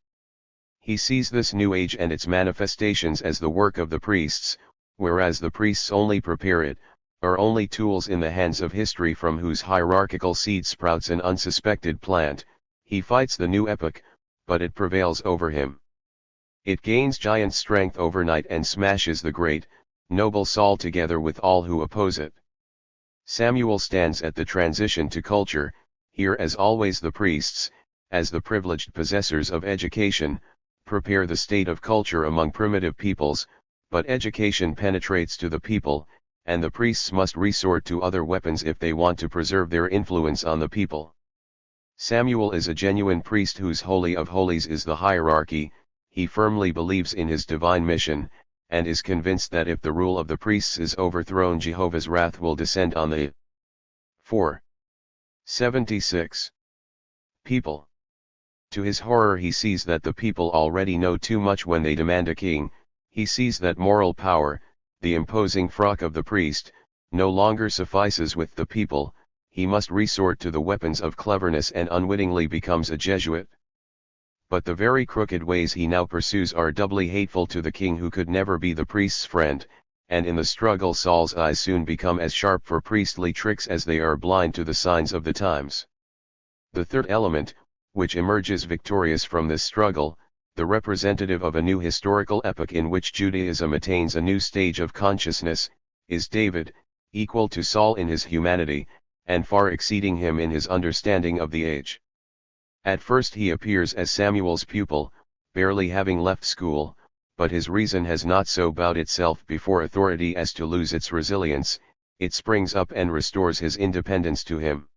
He sees this New Age and its manifestations as the work of the priests, whereas the priests only prepare it, are only tools in the hands of history from whose hierarchical seed sprouts an unsuspected plant. He fights the new epoch, but it prevails over him. It gains giant strength overnight and smashes the great, noble Saul together with all who oppose it. Samuel stands at the transition to culture. Here as always the priests, as the privileged possessors of education, prepare the state of culture among primitive peoples, but education penetrates to the people, and the priests must resort to other weapons if they want to preserve their influence on the people. Samuel is a genuine priest whose holy of holies is the hierarchy. He firmly believes in his divine mission, and is convinced that if the rule of the priests is overthrown, Jehovah's wrath will descend on the 76 people. To his horror he sees that the people already know too much when they demand a king. He sees that moral power, the imposing frock of the priest, no longer suffices with the people. He must resort to the weapons of cleverness and unwittingly becomes a Jesuit. But the very crooked ways he now pursues are doubly hateful to the king who could never be the priest's friend, and in the struggle Saul's eyes soon become as sharp for priestly tricks as they are blind to the signs of the times. The third element, which emerges victorious from this struggle, the representative of a new historical epoch in which Judaism attains a new stage of consciousness, is David, equal to Saul in his humanity, and far exceeding him in his understanding of the age. At first he appears as Samuel's pupil, barely having left school, but his reason has not so bowed itself before authority as to lose its resilience, it springs up and restores his independence to him.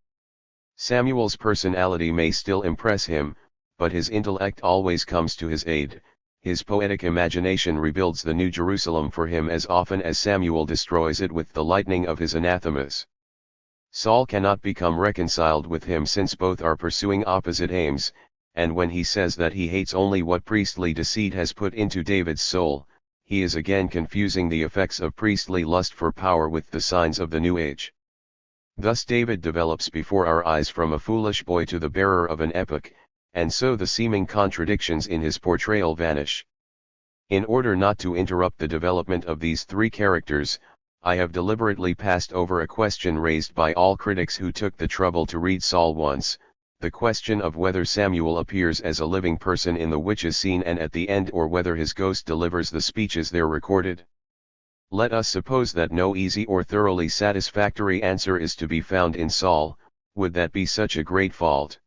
Samuel's personality may still impress him, but his intellect always comes to his aid, his poetic imagination rebuilds the New Jerusalem for him as often as Samuel destroys it with the lightning of his anathemas. Saul cannot become reconciled with him since both are pursuing opposite aims, and when he says that he hates only what priestly deceit has put into David's soul, he is again confusing the effects of priestly lust for power with the signs of the new age. Thus David develops before our eyes from a foolish boy to the bearer of an epoch, and so the seeming contradictions in his portrayal vanish. In order not to interrupt the development of these three characters, I have deliberately passed over a question raised by all critics who took the trouble to read Saul once, the question of whether Samuel appears as a living person in the witches' scene and at the end or whether his ghost delivers the speeches there recorded. Let us suppose that no easy or thoroughly satisfactory answer is to be found in Saul. Would that be such a great fault?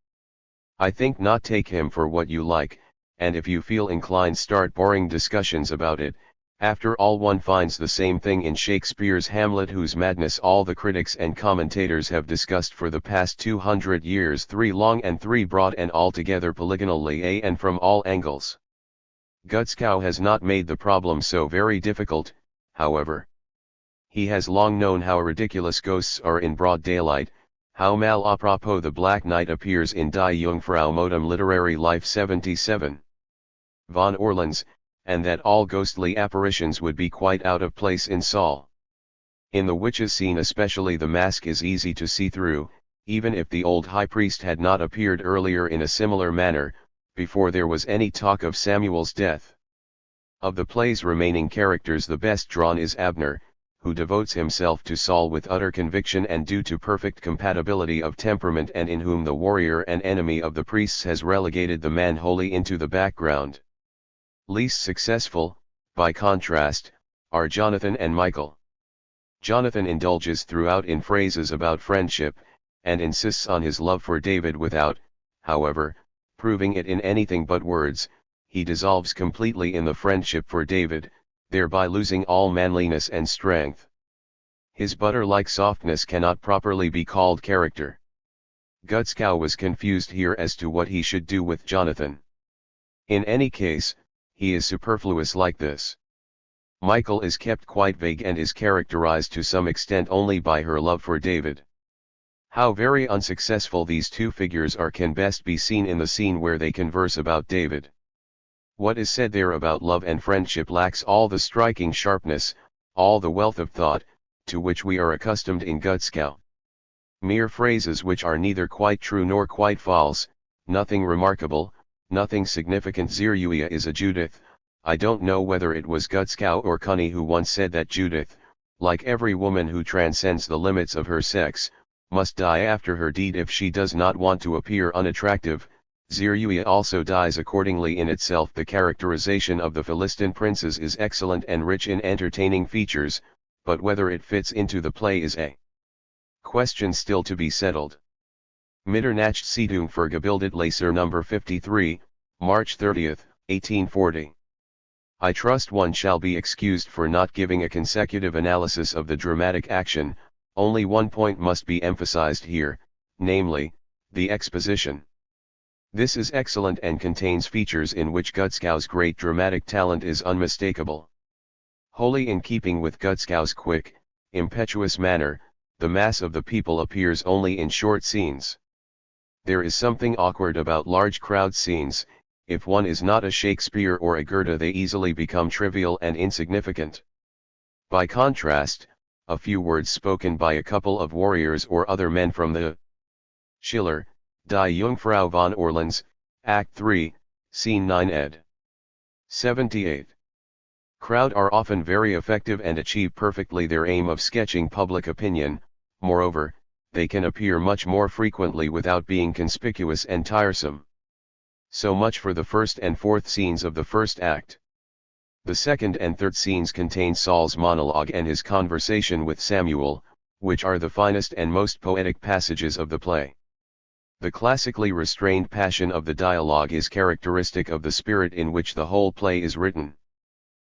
I think not. Take him for what you like, and if you feel inclined start boring discussions about it. After all, one finds the same thing in Shakespeare's Hamlet, whose madness all the critics and commentators have discussed for the past 200 years, 3 long and 3 broad and altogether polygonally and from all angles. Gutzkow has not made the problem so very difficult, however. He has long known how ridiculous ghosts are in broad daylight, how mal à propos the Black Knight appears in Die Jungfrau Modem Literary Life 77. Von Orleans, and that all ghostly apparitions would be quite out of place in Saul. In the witches' scene especially, the mask is easy to see through, even if the old high priest had not appeared earlier in a similar manner, before there was any talk of Samuel's death. Of the play's remaining characters, the best drawn is Abner, who devotes himself to Saul with utter conviction and due to perfect compatibility of temperament, and in whom the warrior and enemy of the priests has relegated the man wholly into the background. Least successful, by contrast, are Jonathan and Michael. Jonathan indulges throughout in phrases about friendship, and insists on his love for David without, however, proving it in anything but words. He dissolves completely in the friendship for David, thereby losing all manliness and strength. His butter-like softness cannot properly be called character. Gutzkow was confused here as to what he should do with Jonathan. In any case, he is superfluous like this. Michael is kept quite vague and is characterized to some extent only by her love for David. How very unsuccessful these two figures are can best be seen in the scene where they converse about David. What is said there about love and friendship lacks all the striking sharpness, all the wealth of thought, to which we are accustomed in Gutzkow. Mere phrases which are neither quite true nor quite false, nothing remarkable, nothing significant. Zeruiah is a Judith. I don't know whether it was Gutzkow or Cunny who once said that Judith, like every woman who transcends the limits of her sex, must die after her deed if she does not want to appear unattractive. Zeruiah also dies accordingly. In itself the characterization of the Philistine princes is excellent and rich in entertaining features, but whether it fits into the play is a question still to be settled. Mitternachtszeitung für Gebildet Leser No. 53, March 30, 1840. I trust one shall be excused for not giving a consecutive analysis of the dramatic action. Only one point must be emphasized here, namely, the exposition. This is excellent and contains features in which Gutzkow's great dramatic talent is unmistakable. Wholly in keeping with Gutzkow's quick, impetuous manner, the mass of the people appears only in short scenes. There is something awkward about large crowd scenes. If one is not a Shakespeare or a Goethe, they easily become trivial and insignificant. By contrast, a few words spoken by a couple of warriors or other men from the Schiller, Die Jungfrau von Orleans, Act 3, Scene 9 ed. 78. Crowd are often very effective and achieve perfectly their aim of sketching public opinion. Moreover, they can appear much more frequently without being conspicuous and tiresome. So much for the first and fourth scenes of the first act. The second and third scenes contain Saul's monologue and his conversation with Samuel, which are the finest and most poetic passages of the play. The classically restrained passion of the dialogue is characteristic of the spirit in which the whole play is written.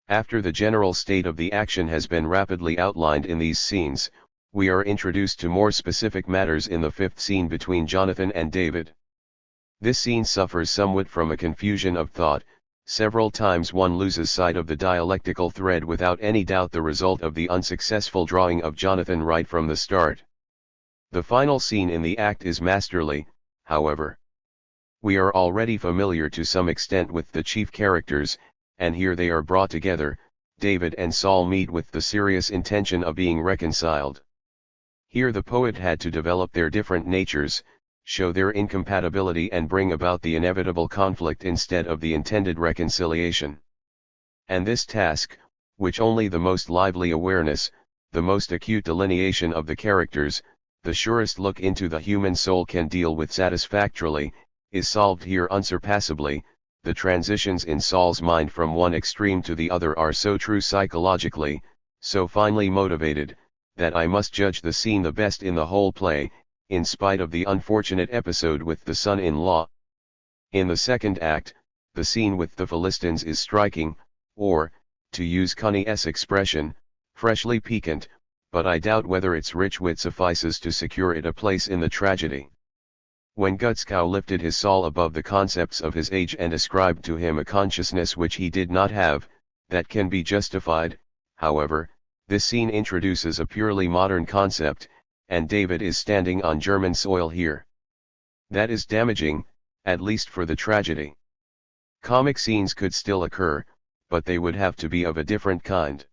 After the general state of the action has been rapidly outlined in these scenes, we are introduced to more specific matters in the fifth scene between Jonathan and David. This scene suffers somewhat from a confusion of thought. Several times one loses sight of the dialectical thread, without any doubt the result of the unsuccessful drawing of Jonathan right from the start. The final scene in the act is masterly, however. We are already familiar to some extent with the chief characters, and here they are brought together. David and Saul meet with the serious intention of being reconciled. Here the poet had to develop their different natures, show their incompatibility, and bring about the inevitable conflict instead of the intended reconciliation. And this task, which only the most lively awareness, the most acute delineation of the characters, the surest look into the human soul can deal with satisfactorily, is solved here unsurpassably. The transitions in Saul's mind from one extreme to the other are so true psychologically, so finely motivated, that I must judge the scene the best in the whole play, in spite of the unfortunate episode with the son-in-law. In the second act, the scene with the Philistines is striking, or, to use Connie's expression, freshly piquant, but I doubt whether its rich wit suffices to secure it a place in the tragedy. When Gutskow lifted his Saul above the concepts of his age and ascribed to him a consciousness which he did not have, that can be justified. However, this scene introduces a purely modern concept, and David is standing on German soil here. That is damaging, at least for the tragedy. Comic scenes could still occur, but they would have to be of a different kind.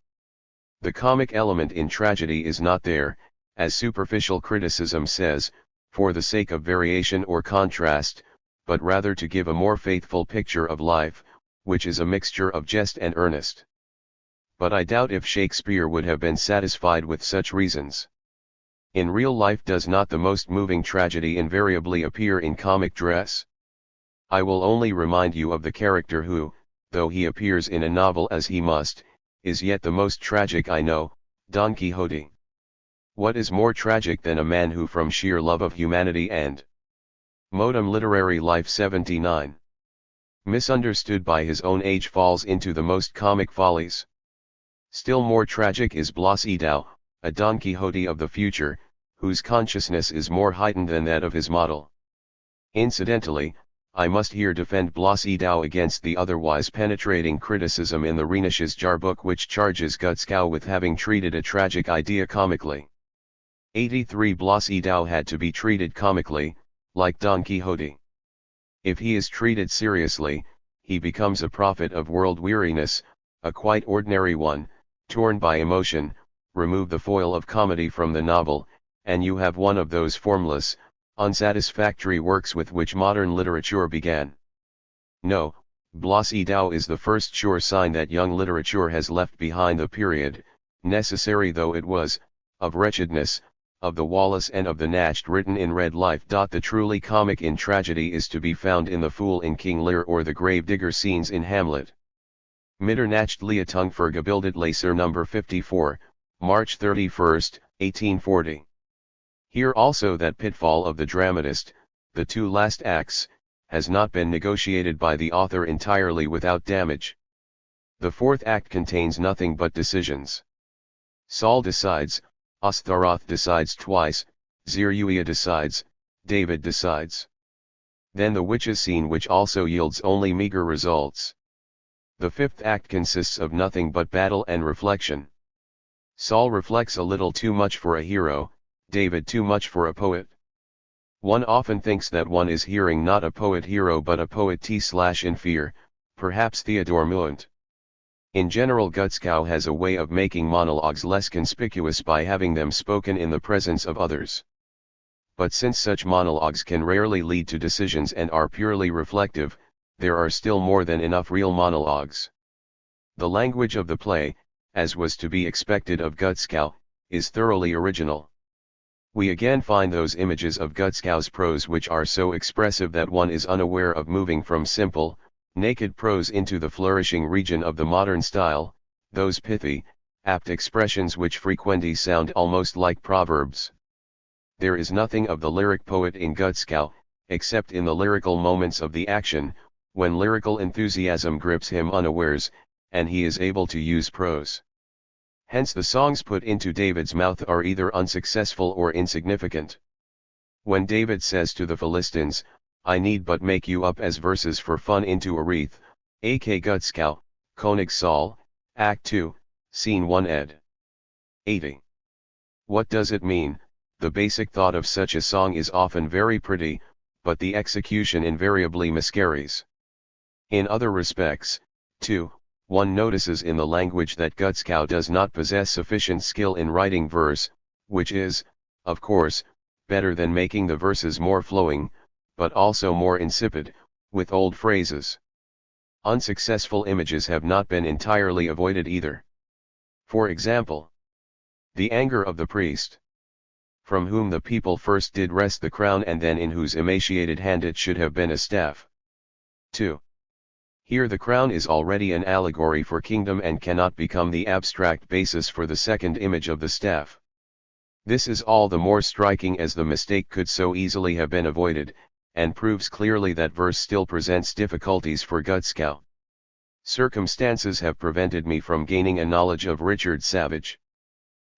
The comic element in tragedy is not there, as superficial criticism says, for the sake of variation or contrast, but rather to give a more faithful picture of life, which is a mixture of jest and earnest. But I doubt if Shakespeare would have been satisfied with such reasons. In real life, does not the most moving tragedy invariably appear in comic dress? I will only remind you of the character who, though he appears in a novel as he must, is yet the most tragic I know, Don Quixote. What is more tragic than a man who from sheer love of humanity and modum literary life 79, misunderstood by his own age, falls into the most comic follies? Still more tragic is Blas Edou, a Don Quixote of the future, whose consciousness is more heightened than that of his model. Incidentally, I must here defend Blas Edou against the otherwise penetrating criticism in the Rheinisches Jahrbuch which charges Gutskow with having treated a tragic idea comically. 83 Blas Edou had to be treated comically, like Don Quixote. If he is treated seriously, he becomes a prophet of world weariness, a quite ordinary one, torn by emotion. Remove the foil of comedy from the novel, and you have one of those formless, unsatisfactory works with which modern literature began. No, Blas Edou is the first sure sign that young literature has left behind the period, necessary though it was, of wretchedness, of the Wallace and of the Nacht written in red life. The truly comic in tragedy is to be found in the Fool in King Lear or the Gravedigger scenes in Hamlet. Mitternachtliche Vergebildet Leser No. 54, March 31, 1840. Here also that pitfall of the dramatist, the two last acts, has not been negotiated by the author entirely without damage. The fourth act contains nothing but decisions. Saul decides, Astharoth decides twice, Zeruiah decides, David decides. Then the witches scene, which also yields only meager results. The fifth act consists of nothing but battle and reflection. Saul reflects a little too much for a hero, David too much for a poet. One often thinks that one is hearing not a poet-hero but a poet-in-fear, perhaps Theodore Munt. In general, Gutskow has a way of making monologues less conspicuous by having them spoken in the presence of others. But since such monologues can rarely lead to decisions and are purely reflective, there are still more than enough real monologues. The language of the play, as was to be expected of Gutskow, is thoroughly original. We again find those images of Gutzkow's prose which are so expressive that one is unaware of moving from simple, naked prose into the flourishing region of the modern style, those pithy, apt expressions which frequently sound almost like proverbs. There is nothing of the lyric poet in Gutzkow, except in the lyrical moments of the action, when lyrical enthusiasm grips him unawares, and he is able to use prose. Hence the songs put into David's mouth are either unsuccessful or insignificant. When David says to the Philistines, "I need but make you up as verses for fun into a wreath," A.K. Gutzkow, König Saul, Act 2, Scene 1 ed. 80. What does it mean? The basic thought of such a song is often very pretty, but the execution invariably miscarries. In other respects, too, one notices in the language that Gutzkow does not possess sufficient skill in writing verse, which is, of course, better than making the verses more flowing, but also more insipid, with old phrases. Unsuccessful images have not been entirely avoided either. For example, the anger of the priest, from whom the people first did wrest the crown and then in whose emaciated hand it should have been a staff. 2. Here the crown is already an allegory for kingdom and cannot become the abstract basis for the second image of the staff. This is all the more striking as the mistake could so easily have been avoided, and proves clearly that verse still presents difficulties for Gutzkow. Circumstances have prevented me from gaining a knowledge of Richard Savage.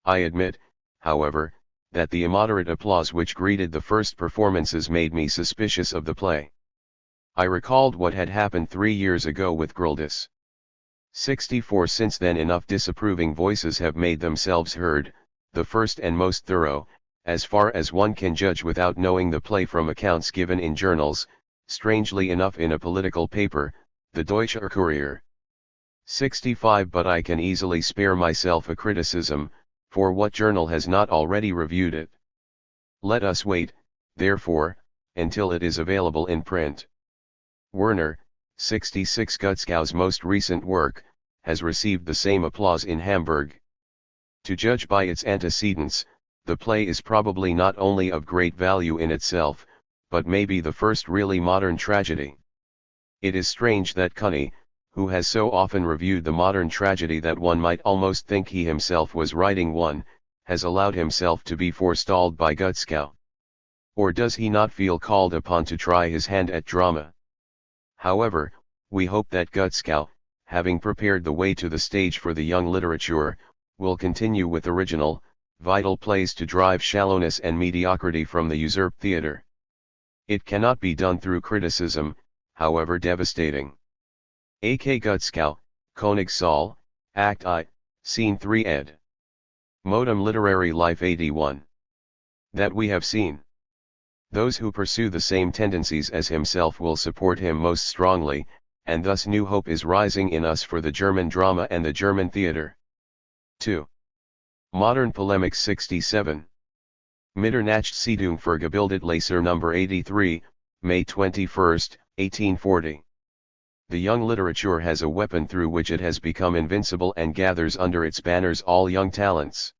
I admit, however, that the immoderate applause which greeted the first performances made me suspicious of the play. I recalled what had happened 3 years ago with Grildus. 64 Since then enough disapproving voices have made themselves heard, the first and most thorough, as far as one can judge without knowing the play from accounts given in journals, strangely enough in a political paper, the Deutscher Kurier. 65 But I can easily spare myself a criticism, for what journal has not already reviewed it? Let us wait, therefore, until it is available in print. Werner, 66 Gutzkow's most recent work, has received the same applause in Hamburg. To judge by its antecedents, the play is probably not only of great value in itself, but may be the first really modern tragedy. It is strange that Cuny, who has so often reviewed the modern tragedy that one might almost think he himself was writing one, has allowed himself to be forestalled by Gutzkow. Or does he not feel called upon to try his hand at drama? However, we hope that Gutzkow, having prepared the way to the stage for the young literature, will continue with original, vital plays to drive shallowness and mediocrity from the usurped theatre. It cannot be done through criticism, however devastating. A.K. Gutzkow, König Saul, Act I, Scene 3 ed. Modum Literary Life 81. That we have seen. Those who pursue the same tendencies as himself will support him most strongly, and thus new hope is rising in us for the German drama and the German theatre. 2. Modern Polemics 67. Mitternachtszeitung für gebildet Leser No. 83, May 21, 1840. The young literature has a weapon through which it has become invincible and gathers under its banners all young talents.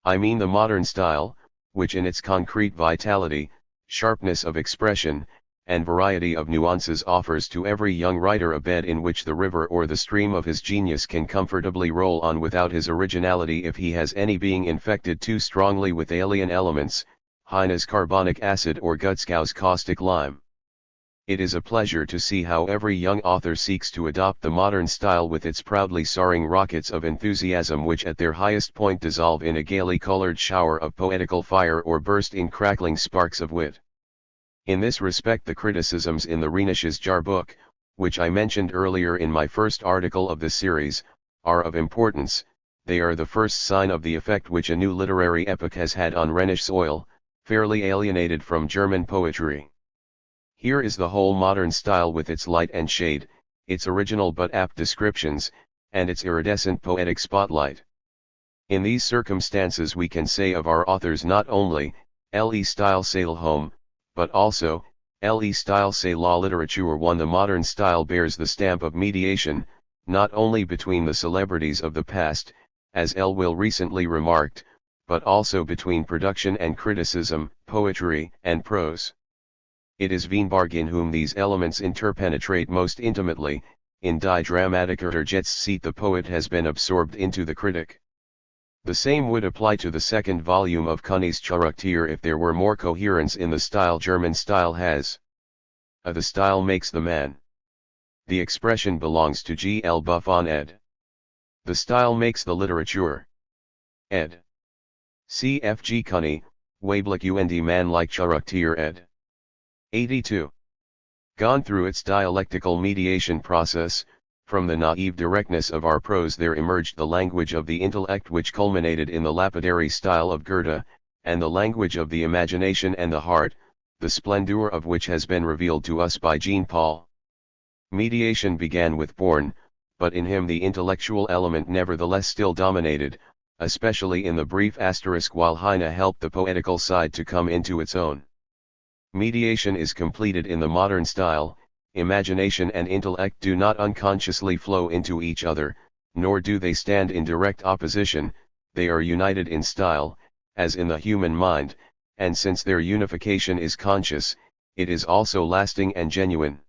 I mean the modern style, which in its concrete vitality, sharpness of expression, and variety of nuances offers to every young writer a bed in which the river or the stream of his genius can comfortably roll on without his originality if he has any being infected too strongly with alien elements, Heine's carbonic acid or Gutzkow's caustic lime. It is a pleasure to see how every young author seeks to adopt the modern style with its proudly soaring rockets of enthusiasm which at their highest point dissolve in a gaily colored shower of poetical fire or burst in crackling sparks of wit. In this respect the criticisms in the Rheinisches Jahrbuch, which I mentioned earlier in my first article of this series, are of importance. They are the first sign of the effect which a new literary epoch has had on Rhenish soil, fairly alienated from German poetry. Here is the whole modern style with its light and shade, its original but apt descriptions, and its iridescent poetic spotlight. In these circumstances we can say of our authors not only, le style c'est le homme, but also, le style c'est la littérature. 1. The modern style bears the stamp of mediation, not only between the celebrities of the past, as L. Will recently remarked, but also between production and criticism, poetry and prose. It is Wienberg in whom these elements interpenetrate most intimately. In Die Dramatiker Jetszeit the poet has been absorbed into the critic. The same would apply to the second volume of Kunni's Charakter if there were more coherence in the style German style has. The style makes the man. The expression belongs to G. L. Buffon ed. The style makes the literature. Ed. C. F. G. Kunni, Weiblich und man like Charakter ed. 82. Gone through its dialectical mediation process, from the naive directness of our prose there emerged the language of the intellect which culminated in the lapidary style of Goethe, and the language of the imagination and the heart, the splendor of which has been revealed to us by Jean-Paul. Mediation began with Born, but in him the intellectual element nevertheless still dominated, especially in the brief asterisk while Heine helped the poetical side to come into its own. Mediation is completed in the modern style. Imagination and intellect do not unconsciously flow into each other, nor do they stand in direct opposition, they are united in style, as in the human mind, and since their unification is conscious, it is also lasting and genuine.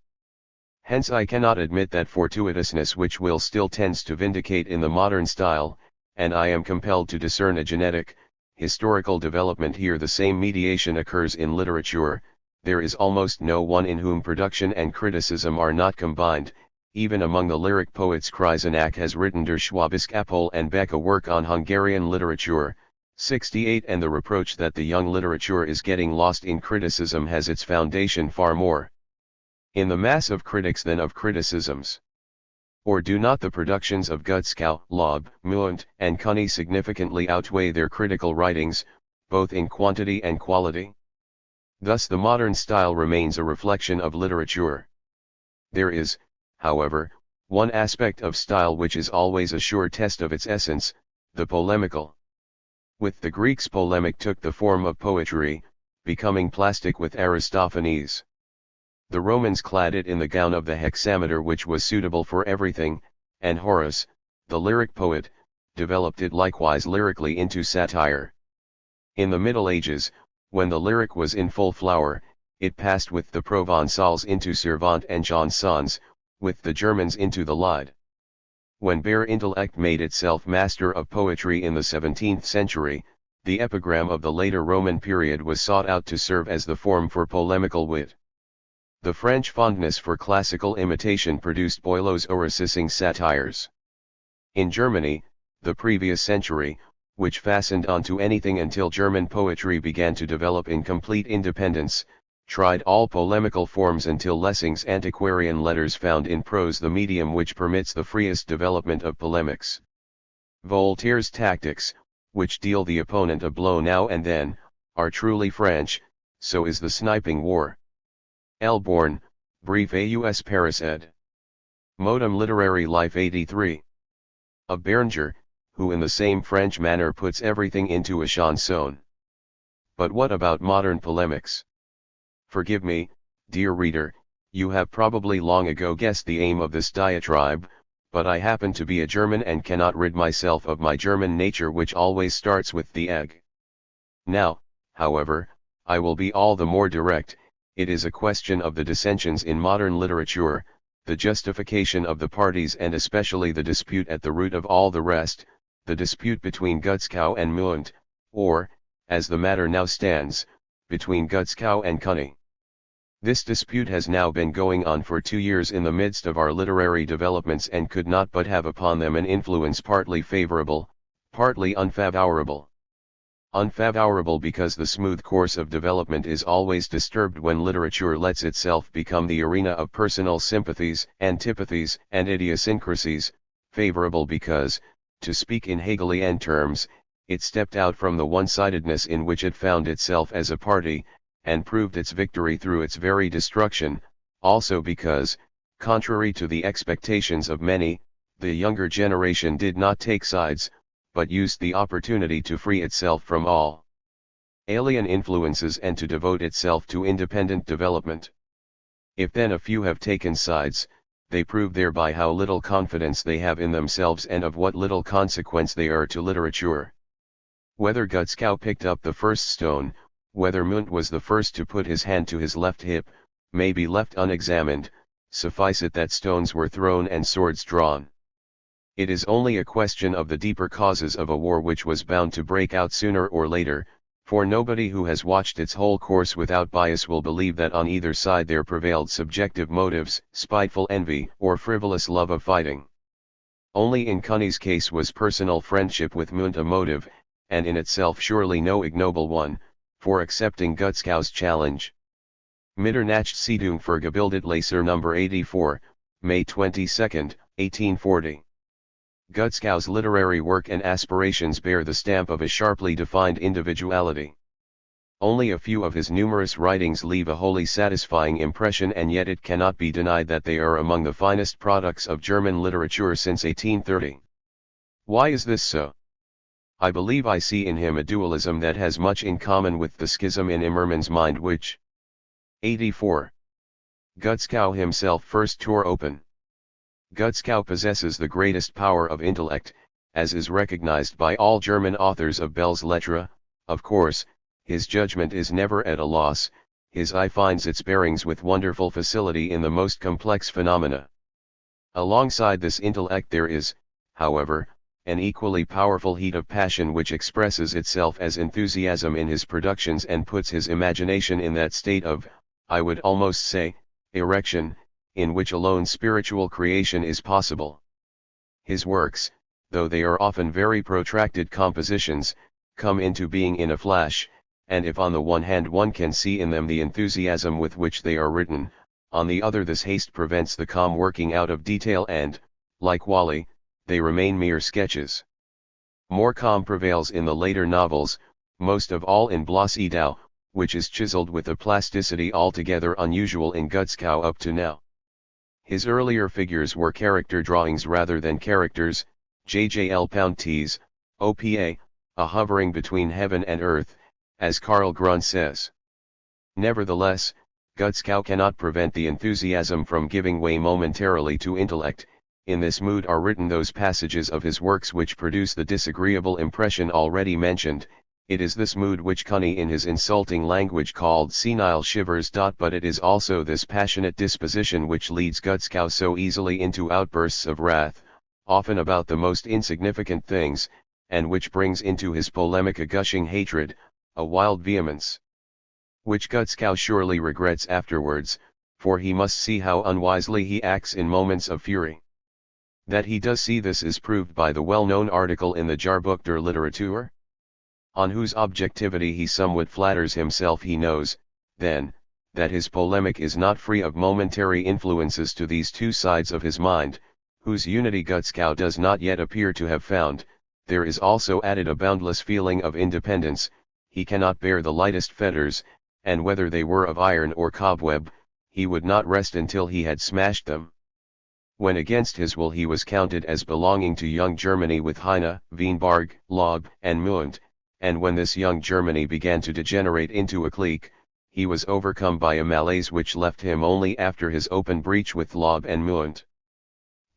Hence I cannot admit that fortuitousness which will still tends to vindicate in the modern style, and I am compelled to discern a genetic, historical development here. The same mediation occurs in literature. There is almost no one in whom production and criticism are not combined. Even among the lyric poets Krysenak has written Der Schwabisch Apfel and Beck a work on Hungarian literature, 68, and the reproach that the young literature is getting lost in criticism has its foundation far more in the mass of critics than of criticisms. Or do not the productions of Gutzkow, Lob, Munt, and Kunni significantly outweigh their critical writings, both in quantity and quality? Thus the modern style remains a reflection of literature. There is, however, one aspect of style which is always a sure test of its essence, the polemical. With the Greeks polemic took the form of poetry, becoming plastic with Aristophanes. The Romans clad it in the gown of the hexameter which was suitable for everything, and Horace, the lyric poet, developed it likewise lyrically into satire. In the Middle Ages, when the lyric was in full flower, it passed with the Provençals into Cervantes and Chansons, with the Germans into the Lied. When bare intellect made itself master of poetry in the 17th century, the epigram of the later Roman period was sought out to serve as the form for polemical wit. The French fondness for classical imitation produced Boileau's Orasissing satires. In Germany, the previous century, which fastened onto anything until German poetry began to develop in complete independence, tried all polemical forms until Lessing's antiquarian letters found in prose the medium which permits the freest development of polemics. Voltaire's tactics, which deal the opponent a blow now and then, are truly French, so is the sniping war. L. Bourne, Brief Aus Paris ed. Modem Literary Life 83. Of Béranger, who in the same French manner puts everything into a chanson. But what about modern polemics? Forgive me, dear reader, you have probably long ago guessed the aim of this diatribe, but I happen to be a German and cannot rid myself of my German nature which always starts with the egg. Now, however, I will be all the more direct. It is a question of the dissensions in modern literature, the justification of the parties and especially the dispute at the root of all the rest, the dispute between Gutzkow and Munt, or, as the matter now stands, between Gutzkow and Kunni. This dispute has now been going on for 2 years in the midst of our literary developments and could not but have upon them an influence partly favorable, partly unfavorable. Unfavorable because the smooth course of development is always disturbed when literature lets itself become the arena of personal sympathies, antipathies, and idiosyncrasies, favorable because, to speak in Hegelian terms, it stepped out from the one-sidedness in which it found itself as a party, and proved its victory through its very destruction, also because, contrary to the expectations of many, the younger generation did not take sides, but used the opportunity to free itself from all alien influences and to devote itself to independent development. If then a few have taken sides, they prove thereby how little confidence they have in themselves and of what little consequence they are to literature. Whether Gutzkow picked up the first stone, whether Munt was the first to put his hand to his left hip, may be left unexamined, suffice it that stones were thrown and swords drawn. It is only a question of the deeper causes of a war which was bound to break out sooner or later, for nobody who has watched its whole course without bias will believe that on either side there prevailed subjective motives, spiteful envy, or frivolous love of fighting. Only in Cunny's case was personal friendship with Munt a motive, and in itself surely no ignoble one, for accepting Gutzkow's challenge. Mitternachtszeitung für gebildet Leser No. 84, May 22, 1840. Gutzkow's literary work and aspirations bear the stamp of a sharply defined individuality. Only a few of his numerous writings leave a wholly satisfying impression, and yet it cannot be denied that they are among the finest products of German literature since 1830. Why is this so? I believe I see in him a dualism that has much in common with the schism in Immermann's mind which 84. Gutzkow himself first tore open. Gutzkow possesses the greatest power of intellect, as is recognized by all German authors of belles lettres. Of course, his judgment is never at a loss, his eye finds its bearings with wonderful facility in the most complex phenomena. Alongside this intellect there is, however, an equally powerful heat of passion which expresses itself as enthusiasm in his productions and puts his imagination in that state of, I would almost say, erection, in which alone spiritual creation is possible. His works, though they are often very protracted compositions, come into being in a flash, and if on the one hand one can see in them the enthusiasm with which they are written, on the other this haste prevents the calm working out of detail and, like Wally, they remain mere sketches. More calm prevails in the later novels, most of all in Blas Edau, which is chiseled with a plasticity altogether unusual in Gutzkow up to now. His earlier figures were character drawings rather than characters, JJL OPA, a hovering between heaven and earth, as Karl says. Nevertheless, Gutzkow cannot prevent the enthusiasm from giving way momentarily to intellect. In this mood are written those passages of his works which produce the disagreeable impression already mentioned. It is this mood which Cunny in his insulting language called senile shivers. But it is also this passionate disposition which leads Gutzkow so easily into outbursts of wrath, often about the most insignificant things, and which brings into his polemic a gushing hatred, a wild vehemence, which Gutzkow surely regrets afterwards, for he must see how unwisely he acts in moments of fury. That he does see this is proved by the well-known article in the Jahrbuch der Literatur, on whose objectivity he somewhat flatters himself. He knows, then, that his polemic is not free of momentary influences to these two sides of his mind, whose unity Gutzkow does not yet appear to have found. There is also added a boundless feeling of independence. He cannot bear the lightest fetters, and whether they were of iron or cobweb, he would not rest until he had smashed them. When against his will he was counted as belonging to young Germany with Heine, Wienbarg, Loeb, and Munt, and when this young Germany began to degenerate into a clique, he was overcome by a malaise which left him only after his open breach with Loeb and Munt.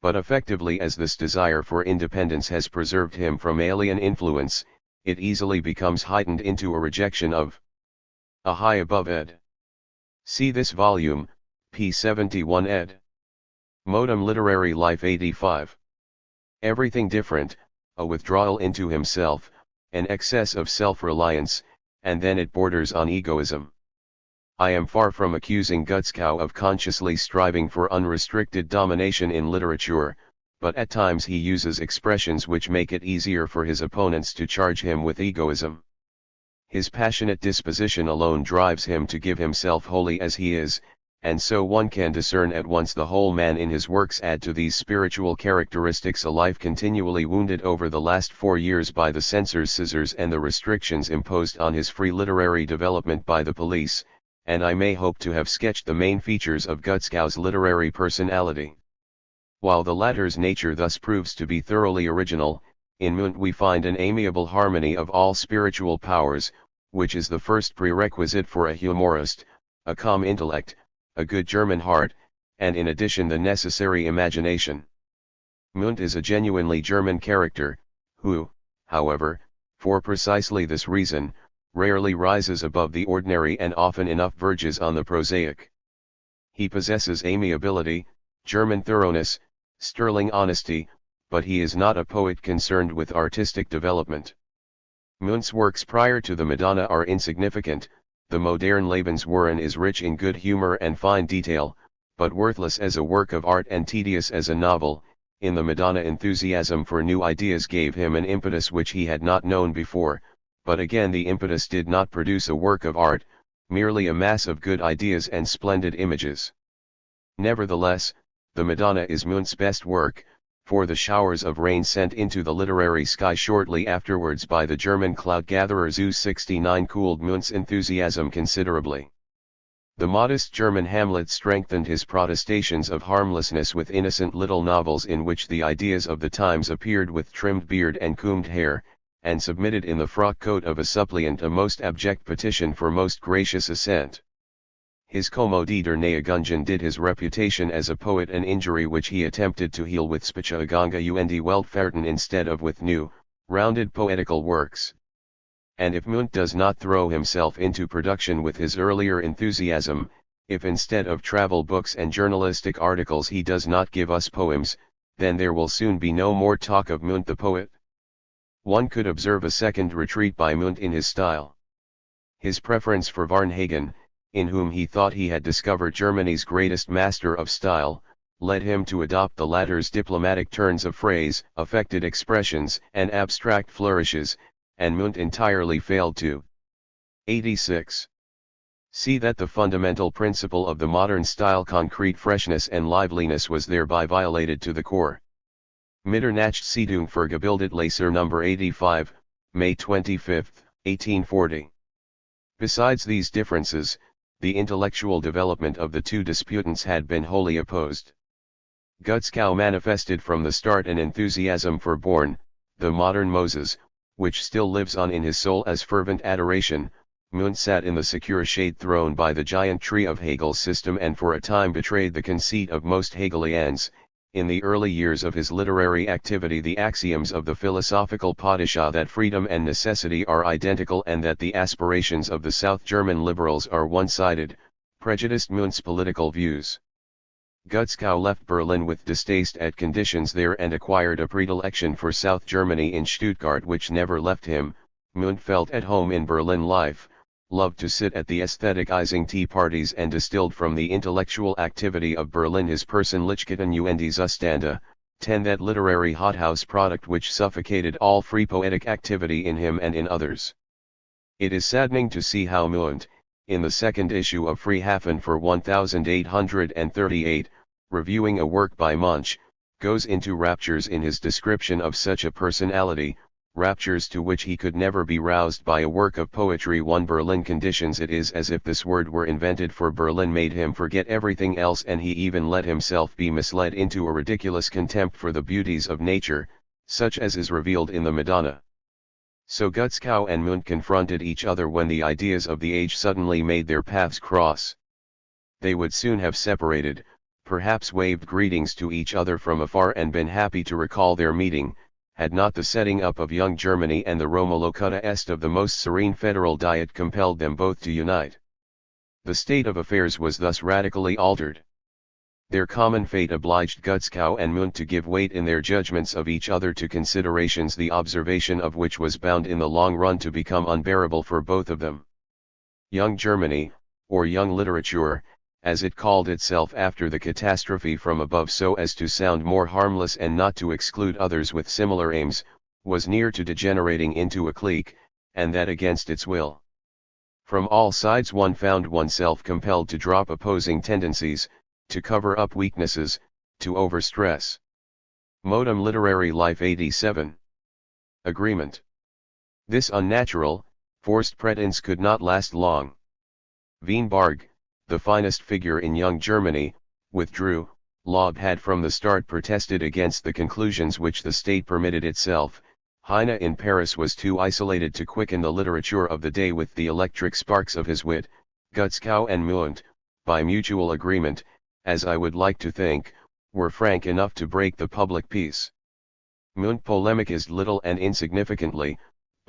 But effectively as this desire for independence has preserved him from alien influence, it easily becomes heightened into a rejection of a high above ed. See this volume, p. 71 ed. Modum Literary Life 85. Everything different, a withdrawal into himself, an excess of self-reliance, and then it borders on egoism. I am far from accusing Gutzkow of consciously striving for unrestricted domination in literature, but at times he uses expressions which make it easier for his opponents to charge him with egoism. His passionate disposition alone drives him to give himself wholly as he is, and so one can discern at once the whole man in his works. Add to these spiritual characteristics a life continually wounded over the last 4 years by the censor's scissors and the restrictions imposed on his free literary development by the police, and I may hope to have sketched the main features of Gutzkow's literary personality. While the latter's nature thus proves to be thoroughly original, in Munt we find an amiable harmony of all spiritual powers, which is the first prerequisite for a humorist, a calm intellect, a good German heart, and in addition the necessary imagination. Munt is a genuinely German character, who, however, for precisely this reason, rarely rises above the ordinary and often enough verges on the prosaic. He possesses amiability, German thoroughness, sterling honesty, but he is not a poet concerned with artistic development. Mundt's works prior to the Madonna are insignificant. The modern Lebenswuren is rich in good humor and fine detail, but worthless as a work of art and tedious as a novel. In the Madonna, enthusiasm for new ideas gave him an impetus which he had not known before, but again the impetus did not produce a work of art, merely a mass of good ideas and splendid images. Nevertheless, the Madonna is Mundt's best work, for the showers of rain sent into the literary sky shortly afterwards by the German cloud-gatherer Zeus 69 cooled Mundt's enthusiasm considerably. The modest German Hamlet strengthened his protestations of harmlessness with innocent little novels in which the ideas of the times appeared with trimmed beard and combed hair, and submitted in the frock coat of a suppliant a most abject petition for most gracious assent. His Commodie der Neugungen did his reputation as a poet an injury which he attempted to heal with Spaziergänge und Weltfahrten instead of with new, rounded poetical works. And if Mundt does not throw himself into production with his earlier enthusiasm, if instead of travel books and journalistic articles he does not give us poems, then there will soon be no more talk of Mundt the poet. One could observe a second retreat by Mundt in his style. His preference for Varnhagen, in whom he thought he had discovered Germany's greatest master of style, led him to adopt the latter's diplomatic turns of phrase, affected expressions, and abstract flourishes, and Mundt entirely failed to. 86. See that the fundamental principle of the modern style, concrete freshness and liveliness, was thereby violated to the core. Mitternachtszeitung für gebildet Leser No. 85, May 25, 1840. Besides these differences, the intellectual development of the two disputants had been wholly opposed. Gutzkow manifested from the start an enthusiasm for Born, the modern Moses, which still lives on in his soul as fervent adoration. Mundt sat in the secure shade thrown by the giant tree of Hegel's system and for a time betrayed the conceit of most Hegelians. In the early years of his literary activity, the axioms of the philosophical Padishah that freedom and necessity are identical and that the aspirations of the South German liberals are one-sided, prejudiced Mundt's political views. Gutzkow left Berlin with distaste at conditions there and acquired a predilection for South Germany in Stuttgart which never left him. Mundt felt at home in Berlin life, loved to sit at the aestheticizing tea parties and distilled from the intellectual activity of Berlin his Persönlichkeiten und Zustände, 10 that literary hothouse product which suffocated all free poetic activity in him and in others. It is saddening to see how Mundt, in the second issue of Freehafen for 1838, reviewing a work by Munch, goes into raptures in his description of such a personality, raptures to which he could never be roused by a work of poetry. One Berlin conditions. It is as if this word were invented for Berlin, made him forget everything else, and he even let himself be misled into a ridiculous contempt for the beauties of nature, such as is revealed in the Madonna. So Gutzkow and Mundt confronted each other when the ideas of the age suddenly made their paths cross. They would soon have separated, perhaps waved greetings to each other from afar and been happy to recall their meeting, had not the setting up of young Germany and the Roma locuta est of the most serene federal diet compelled them both to unite. The state of affairs was thus radically altered. Their common fate obliged Gutzkow and Mundt to give weight in their judgments of each other to considerations the observation of which was bound in the long run to become unbearable for both of them. Young Germany, or young literature, as it called itself after the catastrophe from above so as to sound more harmless and not to exclude others with similar aims, was near to degenerating into a clique, and that against its will. From all sides one found oneself compelled to drop opposing tendencies, to cover up weaknesses, to overstress. Modem Literary Life 87. Agreement. This unnatural, forced pretense could not last long. Wienbarg, the finest figure in young Germany, withdrew. Loeb had from the start protested against the conclusions which the state permitted itself. Heine in Paris was too isolated to quicken the literature of the day with the electric sparks of his wit. Gutzkow and Mundt, by mutual agreement, as I would like to think, were frank enough to break the public peace. Mundt polemicized little and insignificantly,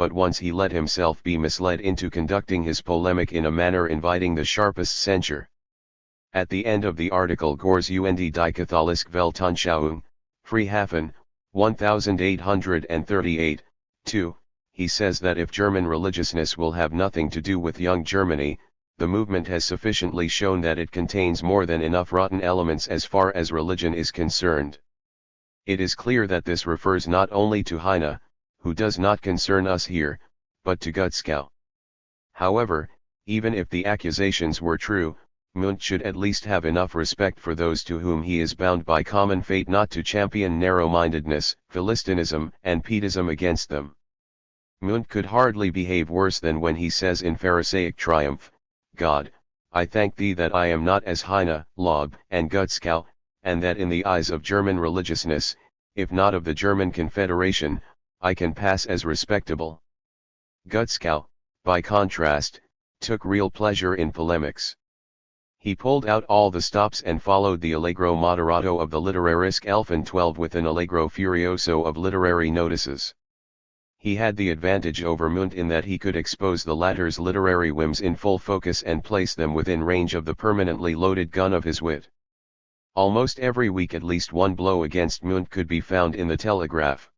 but once he let himself be misled into conducting his polemic in a manner inviting the sharpest censure. At the end of the article Gors und die Katholisch Weltanschauung, Friedrich, 1838, 2, he says that if German religiousness will have nothing to do with young Germany, the movement has sufficiently shown that it contains more than enough rotten elements as far as religion is concerned. It is clear that this refers not only to Heine, who does not concern us here, but to Gutzkow. However, even if the accusations were true, Mundt should at least have enough respect for those to whom he is bound by common fate not to champion narrow-mindedness, Philistinism and Pietism against them. Mundt could hardly behave worse than when he says in Pharisaic triumph, God, I thank thee that I am not as Heine, Lob and Gutzkow, and that in the eyes of German religiousness, if not of the German Confederation, I can pass as respectable. Gutzkow, by contrast, took real pleasure in polemics. He pulled out all the stops and followed the allegro moderato of the Literarische Elfen 12 with an allegro furioso of literary notices. He had the advantage over Mundt in that he could expose the latter's literary whims in full focus and place them within range of the permanently loaded gun of his wit. Almost every week at least one blow against Mundt could be found in the Telegraph.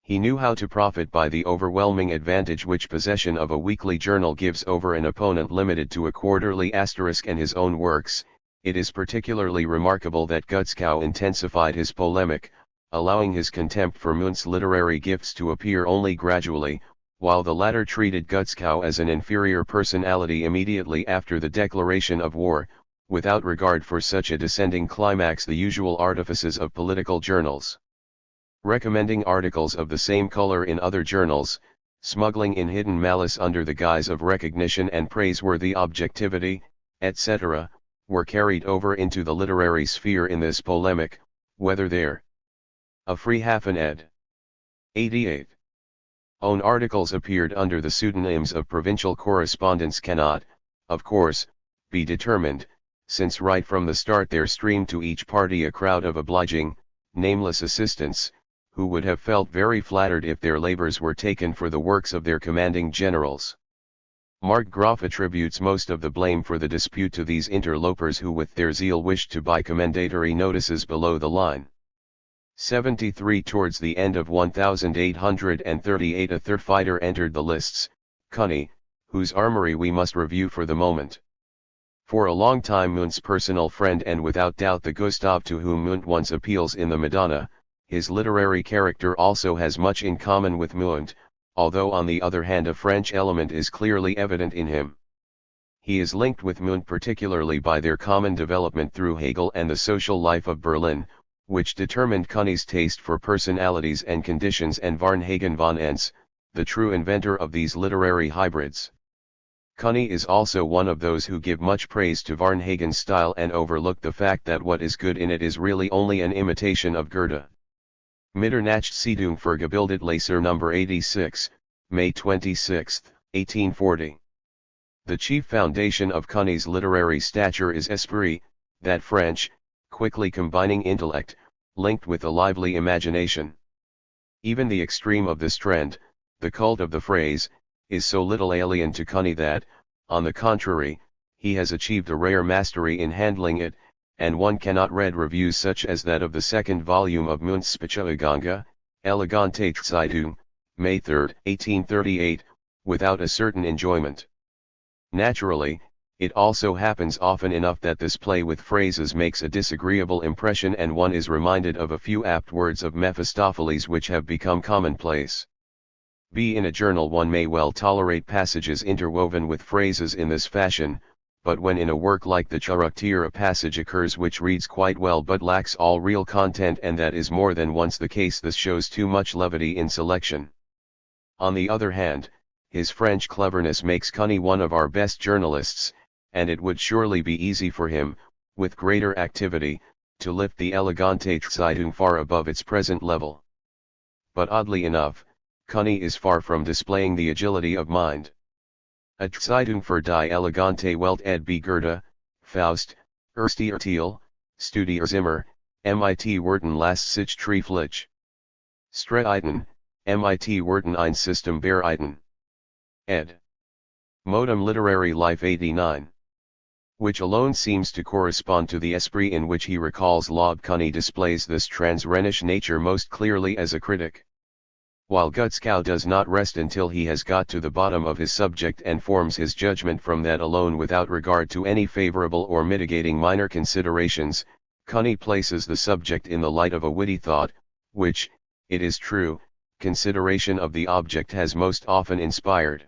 He knew how to profit by the overwhelming advantage which possession of a weekly journal gives over an opponent limited to a quarterly asterisk and his own works. It is particularly remarkable that Gutzkow intensified his polemic, allowing his contempt for Mundt's literary gifts to appear only gradually, while the latter treated Gutzkow as an inferior personality immediately after the declaration of war, without regard for such a descending climax, the usual artifices of political journals. Recommending articles of the same color in other journals, smuggling in hidden malice under the guise of recognition and praiseworthy objectivity, etc., were carried over into the literary sphere in this polemic, whether there. A Freehafen ed. 88. Own articles appeared under the pseudonyms of provincial correspondents cannot, of course, be determined, since right from the start there streamed to each party a crowd of obliging, nameless assistants, who would have felt very flattered if their labors were taken for the works of their commanding generals. Markgraf attributes most of the blame for the dispute to these interlopers who with their zeal wished to buy commendatory notices below the line. 73. Towards the end of 1838 a third fighter entered the lists, Cunny, whose armory we must review for the moment. For a long time Mundt's personal friend and without doubt the Gustav to whom Mundt once appeals in the Madonna, his literary character also has much in common with Mundt, although on the other hand a French element is clearly evident in him. He is linked with Mundt particularly by their common development through Hegel and the social life of Berlin, which determined Cunny's taste for personalities and conditions and Varnhagen von Entz, the true inventor of these literary hybrids. Cunny is also one of those who give much praise to Varnhagen's style and overlook the fact that what is good in it is really only an imitation of Goethe. Mitternachtszeitung für gebildet Leser No. 86, May 26, 1840. The chief foundation of Cunny's literary stature is esprit, that French, quickly combining intellect, linked with a lively imagination. Even the extreme of this trend, the cult of the phrase, is so little alien to Cunny that, on the contrary, he has achieved a rare mastery in handling it, and one cannot read reviews such as that of the second volume of Mundt's Spaziergänge, Elegante Zeitung, May 3, 1838, without a certain enjoyment. Naturally, it also happens often enough that this play with phrases makes a disagreeable impression and one is reminded of a few apt words of Mephistopheles which have become commonplace. In a journal one may well tolerate passages interwoven with phrases in this fashion, but when in a work like the Charakter a passage occurs which reads quite well but lacks all real content, and that is more than once the case, this shows too much levity in selection. On the other hand, his French cleverness makes Cunny one of our best journalists, and it would surely be easy for him, with greater activity, to lift the Elegante Zeitung far above its present level. But oddly enough, Cunny is far from displaying the agility of mind. A Zeitung für die elegante Welt ed B. Goethe, Faust, Erste Artikel, Studier Zimmer, mit Werten las sich trefflich. Streiten, mit worden ein System bereiten. Ed. Modem Literary Life 89. Which alone seems to correspond to the esprit in which he recalls Lob Connie displays this transrhenish nature most clearly as a critic. While Gutzkow does not rest until he has got to the bottom of his subject and forms his judgment from that alone without regard to any favorable or mitigating minor considerations, Connie places the subject in the light of a witty thought, which, it is true, consideration of the object has most often inspired.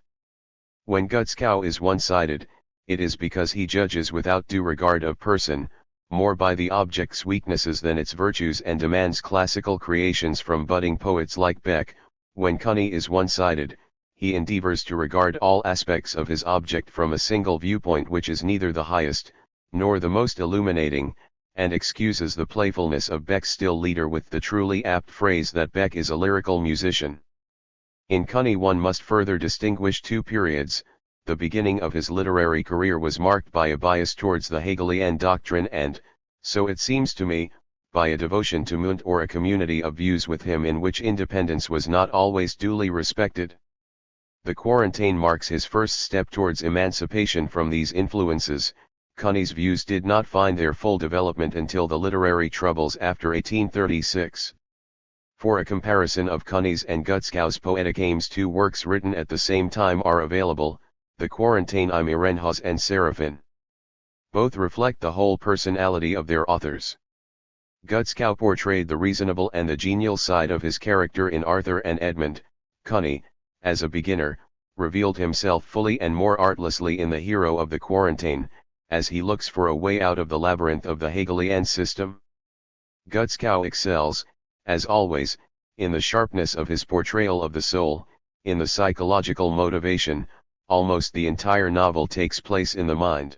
When Gutzkow is one-sided, it is because he judges without due regard of person, more by the object's weaknesses than its virtues, and demands classical creations from budding poets like Beck. When Connie is one-sided, he endeavors to regard all aspects of his object from a single viewpoint which is neither the highest, nor the most illuminating, and excuses the playfulness of Beck's still leader with the truly apt phrase that Beck is a lyrical musician. In Connie one must further distinguish two periods. The beginning of his literary career was marked by a bias towards the Hegelian doctrine and, so it seems to me, by a devotion to Munt or a community of views with him in which independence was not always duly respected. The Quarantine marks his first step towards emancipation from these influences. Connie's views did not find their full development until the literary troubles after 1836. For a comparison of Connie's and Gutzkow's poetic aims, two works written at the same time are available, The Quarantine im Irrenhaus and Seraphin. Both reflect the whole personality of their authors. Gutzkow portrayed the reasonable and the genial side of his character in Arthur and Edmund. Connie, as a beginner, revealed himself fully and more artlessly in the hero of The Quarantine, as he looks for a way out of the labyrinth of the Hegelian system. Gutzkow excels, as always, in the sharpness of his portrayal of the soul, in the psychological motivation. Almost the entire novel takes place in the mind.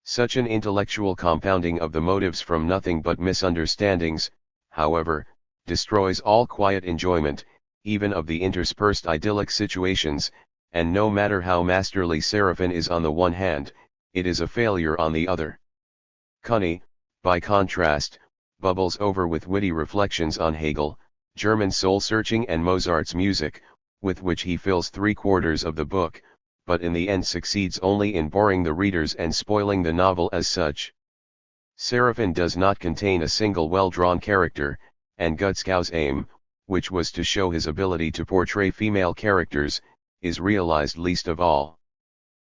Such an intellectual compounding of the motives from nothing but misunderstandings, however, destroys all quiet enjoyment, even of the interspersed idyllic situations, and no matter how masterly Seraphin is on the one hand, it is a failure on the other. Connie, by contrast, bubbles over with witty reflections on Hegel, German soul-searching and Mozart's music, with which he fills 3/4 of the book, but in the end succeeds only in boring the readers and spoiling the novel as such. Seraphin does not contain a single well-drawn character, and Gutzkow's aim, which was to show his ability to portray female characters, is realized least of all.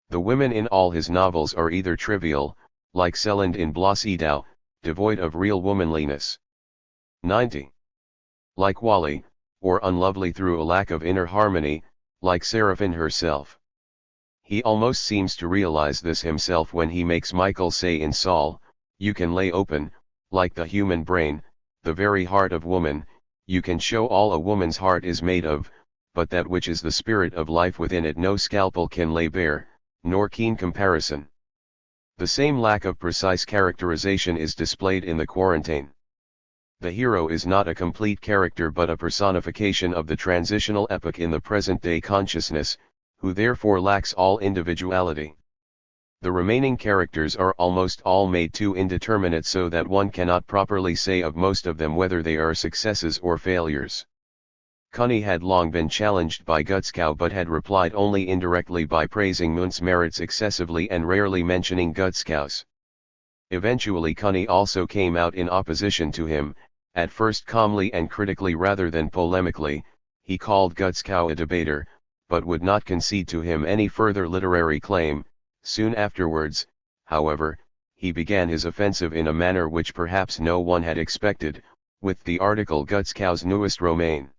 The women in all his novels are either trivial, like Selland in Bloss-Edau, devoid of real womanliness. 90. Like Wally, or unlovely through a lack of inner harmony, like Seraphin herself. He almost seems to realize this himself when he makes Michael say in Saul, "You can lay open, like the human brain, the very heart of woman, you can show all a woman's heart is made of, but that which is the spirit of life within it no scalpel can lay bare, nor keen comparison." The same lack of precise characterization is displayed in The Quarantine. The hero is not a complete character but a personification of the transitional epoch in the present-day consciousness, who therefore lacks all individuality. The remaining characters are almost all made too indeterminate so that one cannot properly say of most of them whether they are successes or failures. Connie had long been challenged by Gutzkow but had replied only indirectly by praising Mundt's merits excessively and rarely mentioning Gutzkow's. Eventually Connie also came out in opposition to him, at first calmly and critically rather than polemically. He called Gutzkow a debater, but would not concede to him any further literary claim. Soon afterwards, however, he began his offensive in a manner which perhaps no one had expected, with the article Gutzkow's newest Romain.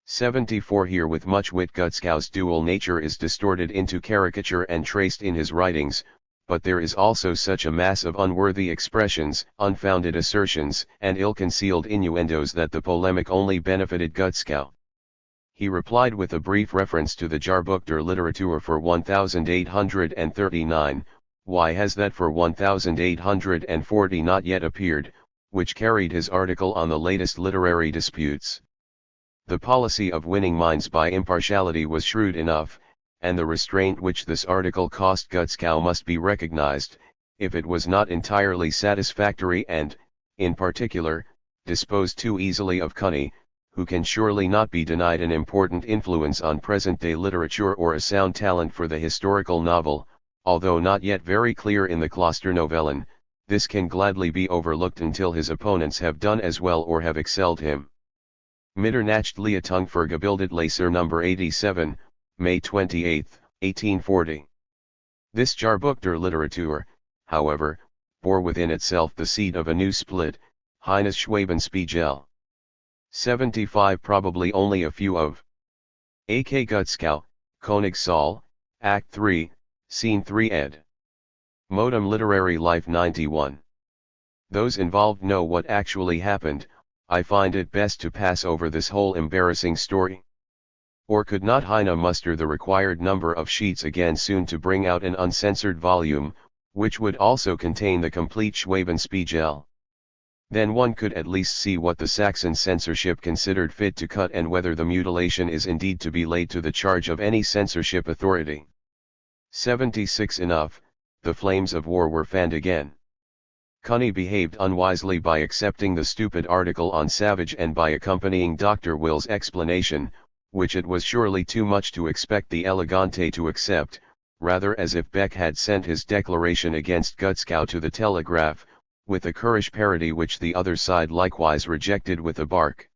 74. Here with much wit Gutzkow's dual nature is distorted into caricature and traced in his writings, but there is also such a mass of unworthy expressions, unfounded assertions, and ill-concealed innuendos that the polemic only benefited Gutzkow. He replied with a brief reference to the Jahrbuch der Literatur for 1839, "Why has that for 1840 not yet appeared?" which carried his article on the latest literary disputes. The policy of winning minds by impartiality was shrewd enough, and the restraint which this article cost Gutzkow must be recognized, if it was not entirely satisfactory and, in particular, disposed too easily of Connie. who can surely not be denied an important influence on present-day literature or a sound talent for the historical novel, although not yet very clear in the Klosternovellen. This can gladly be overlooked until his opponents have done as well or have excelled him. Mitternachtliche Vergebildet Leser No. 87, May 28, 1840. This Jahrbuch der Literatur, however, bore within itself the seed of a new split, Heines Schwabenspiegel. 75 Probably only a few of A. K. Gutzkow, König Saul, Act 3, Scene 3 ed. Modem Literary Life 91. Those involved know what actually happened. I find it best to pass over this whole embarrassing story. Or could not Heine muster the required number of sheets again soon to bring out an uncensored volume, which would also contain the complete Schwabenspiegel? Then one could at least see what the Saxon censorship considered fit to cut and whether the mutilation is indeed to be laid to the charge of any censorship authority. 76 Enough, the flames of war were fanned again. Cuny behaved unwisely by accepting the stupid article on Savage and by accompanying Dr. Will's explanation, which it was surely too much to expect the Elegante to accept, rather as if Beck had sent his declaration against Gutzkow to the Telegraph, with a currish parody which the other side likewise rejected with a bark.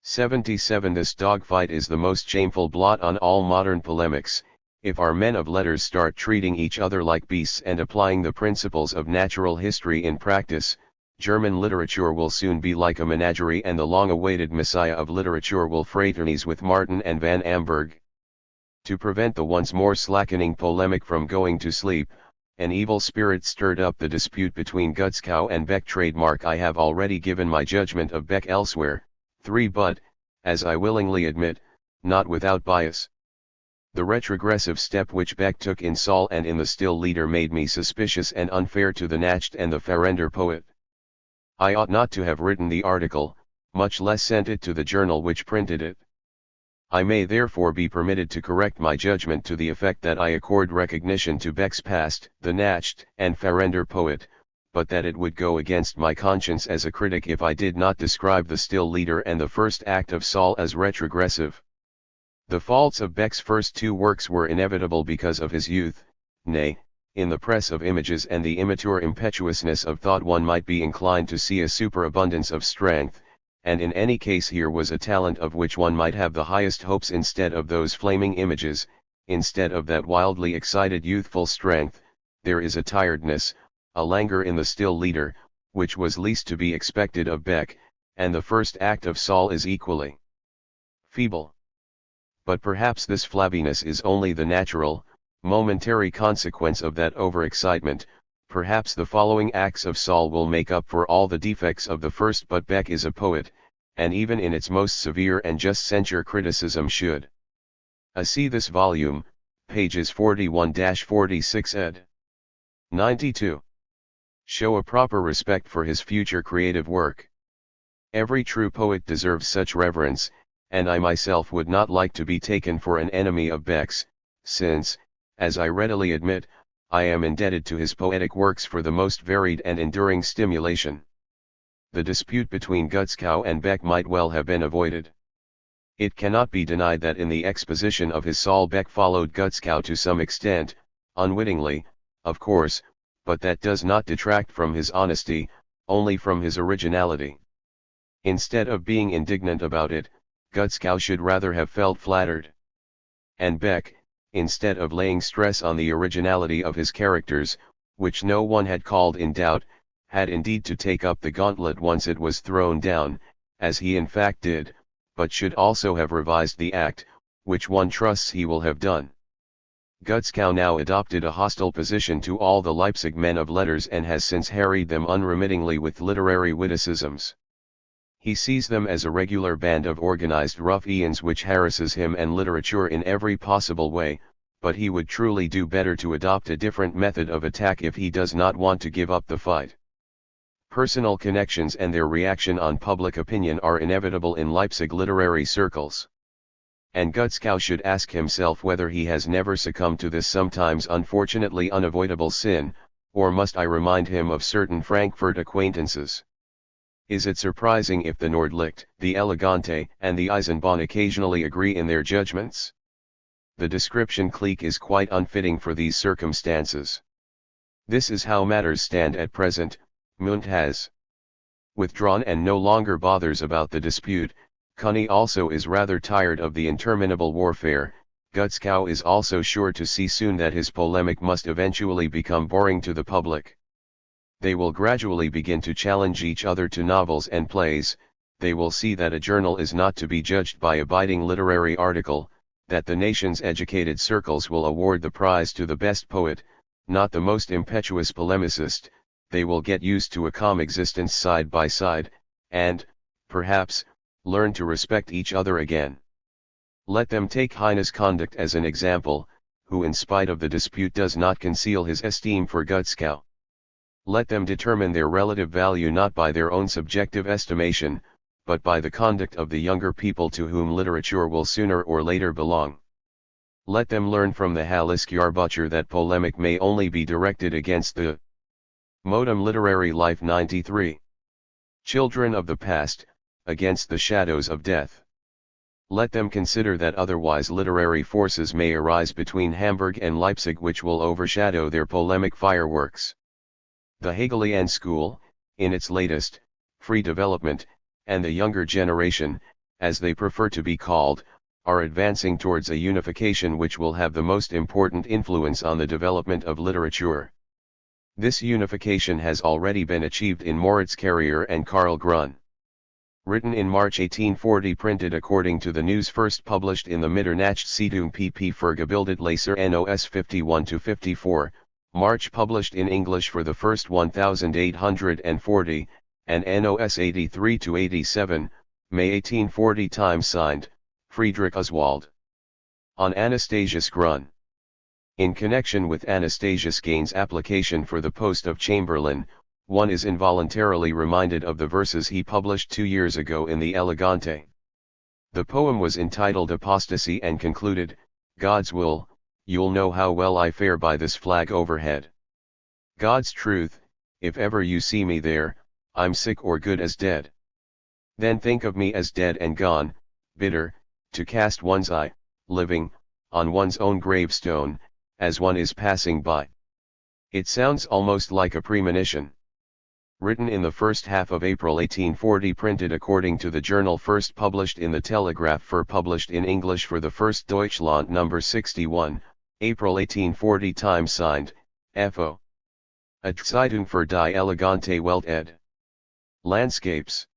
77 This dogfight is the most shameful blot on all modern polemics. If our men of letters start treating each other like beasts and applying the principles of natural history in practice, German literature will soon be like a menagerie and the long-awaited messiah of literature will fraternize with Martin and Van Amberg. To prevent the once more slackening polemic from going to sleep, an evil spirit stirred up the dispute between Gutzkow and Beck. Trademark I have already given my judgment of Beck elsewhere, 3 but, as I willingly admit, not without bias. The retrogressive step which Beck took in Saul and in the Still Leader made me suspicious and unfair to the Nacht and the Farender poet. I ought not to have written the article, much less sent it to the journal which printed it. I may therefore be permitted to correct my judgment to the effect that I accord recognition to Beck's past, the Nacht and Farender poet, but that it would go against my conscience as a critic if I did not describe the Still Leader and the first act of Saul as retrogressive. The faults of Beck's first 2 works were inevitable because of his youth, nay, in the press of images and the immature impetuousness of thought one might be inclined to see a superabundance of strength, and in any case here was a talent of which one might have the highest hopes instead of those flaming images. Instead of that wildly excited youthful strength, there is a tiredness, a languor in the Still Leader, which was least to be expected of Beck, and the first act of Saul is equally feeble. But perhaps this flabbiness is only the natural, momentary consequence of that overexcitement. Perhaps the following acts of Saul will make up for all the defects of the first, but Beck is a poet, and even in its most severe and just censure criticism should. See this volume, pages 41-46 ed. 92. Show a proper respect for his future creative work. Every true poet deserves such reverence, and I myself would not like to be taken for an enemy of Beck's, since, as I readily admit, I am indebted to his poetic works for the most varied and enduring stimulation. The dispute between Gutzkow and Beck might well have been avoided. It cannot be denied that in the exposition of his Saul Beck followed Gutzkow to some extent, unwittingly, of course, but that does not detract from his honesty, only from his originality. Instead of being indignant about it, Gutzkow should rather have felt flattered. And Beck, instead of laying stress on the originality of his characters, which no one had called in doubt, had indeed to take up the gauntlet once it was thrown down, as he in fact did, but should also have revised the act, which one trusts he will have done. Gutzkow now adopted a hostile position to all the Leipzig men of letters and has since harried them unremittingly with literary witticisms. He sees them as a regular band of organized ruffians which harasses him and literature in every possible way, but he would truly do better to adopt a different method of attack if he does not want to give up the fight. Personal connections and their reaction on public opinion are inevitable in Leipzig literary circles. And Gutzkow should ask himself whether he has never succumbed to this sometimes unfortunately unavoidable sin, or must I remind him of certain Frankfurt acquaintances? Is it surprising if the Nordlicht, the Elegante, and the Eisenbahn occasionally agree in their judgments? The description clique is quite unfitting for these circumstances. This is how matters stand at present. Munt has withdrawn and no longer bothers about the dispute. Cuny also is rather tired of the interminable warfare. Gutskow is also sure to see soon that his polemic must eventually become boring to the public. They will gradually begin to challenge each other to novels and plays. They will see that a journal is not to be judged by a biting literary article, that the nation's educated circles will award the prize to the best poet, not the most impetuous polemicist. They will get used to a calm existence side by side, and, perhaps, learn to respect each other again. Let them take Heine's conduct as an example, who in spite of the dispute does not conceal his esteem for Gutskow. Let them determine their relative value not by their own subjective estimation, but by the conduct of the younger people to whom literature will sooner or later belong. Let them learn from the Haliskjar butcher that polemic may only be directed against the modem literary life 93. Children of the past, against the shadows of death. Let them consider that otherwise literary forces may arise between Hamburg and Leipzig which will overshadow their polemic fireworks. The Hegelian school, in its latest, free development, and the younger generation, as they prefer to be called, are advancing towards a unification which will have the most important influence on the development of literature. This unification has already been achieved in Moritz Carrier and Karl Grun. Written in March 1840, printed according to the news first published in the Mitternachtszeitung pp. für gebildet Leser NOS 51-54, March published in English for the first 1840, and NOS 83-87, May 1840. Time signed, Friedrich Oswald. On Anastasius Grun. In connection with Anastasius Gaines' application for the post of Chamberlain, one is involuntarily reminded of the verses he published 2 years ago in the Elegante. The poem was entitled Apostasy and concluded, God's will, you'll know how well I fare by this flag overhead. God's truth, if ever you see me there, I'm sick or good as dead. Then think of me as dead and gone, bitter, to cast one's eye, living, on one's own gravestone, as one is passing by. It sounds almost like a premonition. Written in the first half of April 1840, printed according to the journal first published in the Telegraph für published in English for the first Deutschland number 61, April 1840. Time signed, F.O. A Zeitung für die elegante Welt ed. Landscapes.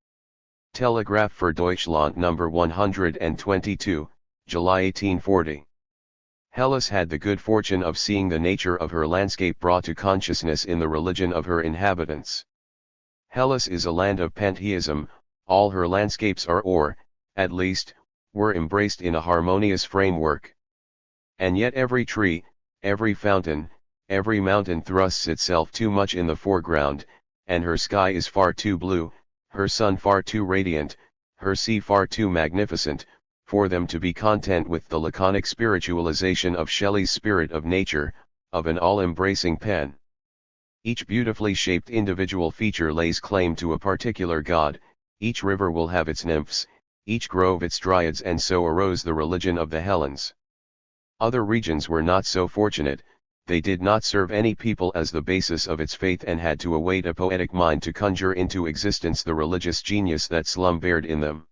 Telegraph für Deutschland number 122, July 1840. Hellas had the good fortune of seeing the nature of her landscape brought to consciousness in the religion of her inhabitants. Hellas is a land of pantheism, all her landscapes are or, at least, were embraced in a harmonious framework. And yet every tree, every fountain, every mountain thrusts itself too much in the foreground, and her sky is far too blue, her sun far too radiant, her sea far too magnificent, for them to be content with the laconic spiritualization of Shelley's spirit of nature, of an all-embracing pen. Each beautifully shaped individual feature lays claim to a particular god, each river will have its nymphs, each grove its dryads, and so arose the religion of the Hellenes. Other regions were not so fortunate, they did not serve any people as the basis of its faith and had to await a poetic mind to conjure into existence the religious genius that slumbered in them.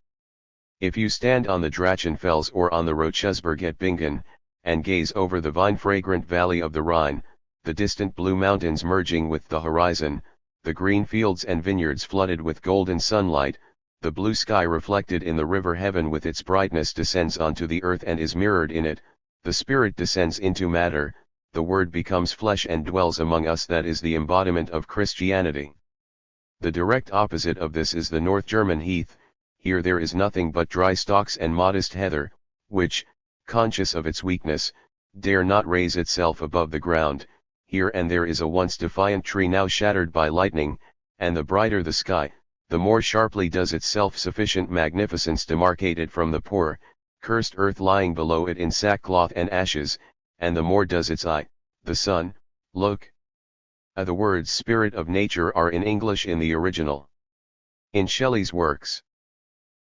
If you stand on the Drachenfels or on the Rochesberg at Bingen, and gaze over the vine-fragrant valley of the Rhine, the distant blue mountains merging with the horizon, the green fields and vineyards flooded with golden sunlight, the blue sky reflected in the river heaven with its brightness descends onto the earth and is mirrored in it, the Spirit descends into matter, the Word becomes flesh and dwells among us. That is the embodiment of Christianity. The direct opposite of this is the North German heath. Here there is nothing but dry stalks and modest heather, which, conscious of its weakness, dare not raise itself above the ground. Here and there is a once defiant tree now shattered by lightning, and the brighter the sky, the more sharply does its self-sufficient magnificence demarcate it from the poor, cursed earth lying below it in sackcloth and ashes, and the more does its eye, the sun, look. The words spirit of nature are in English in the original. In Shelley's works,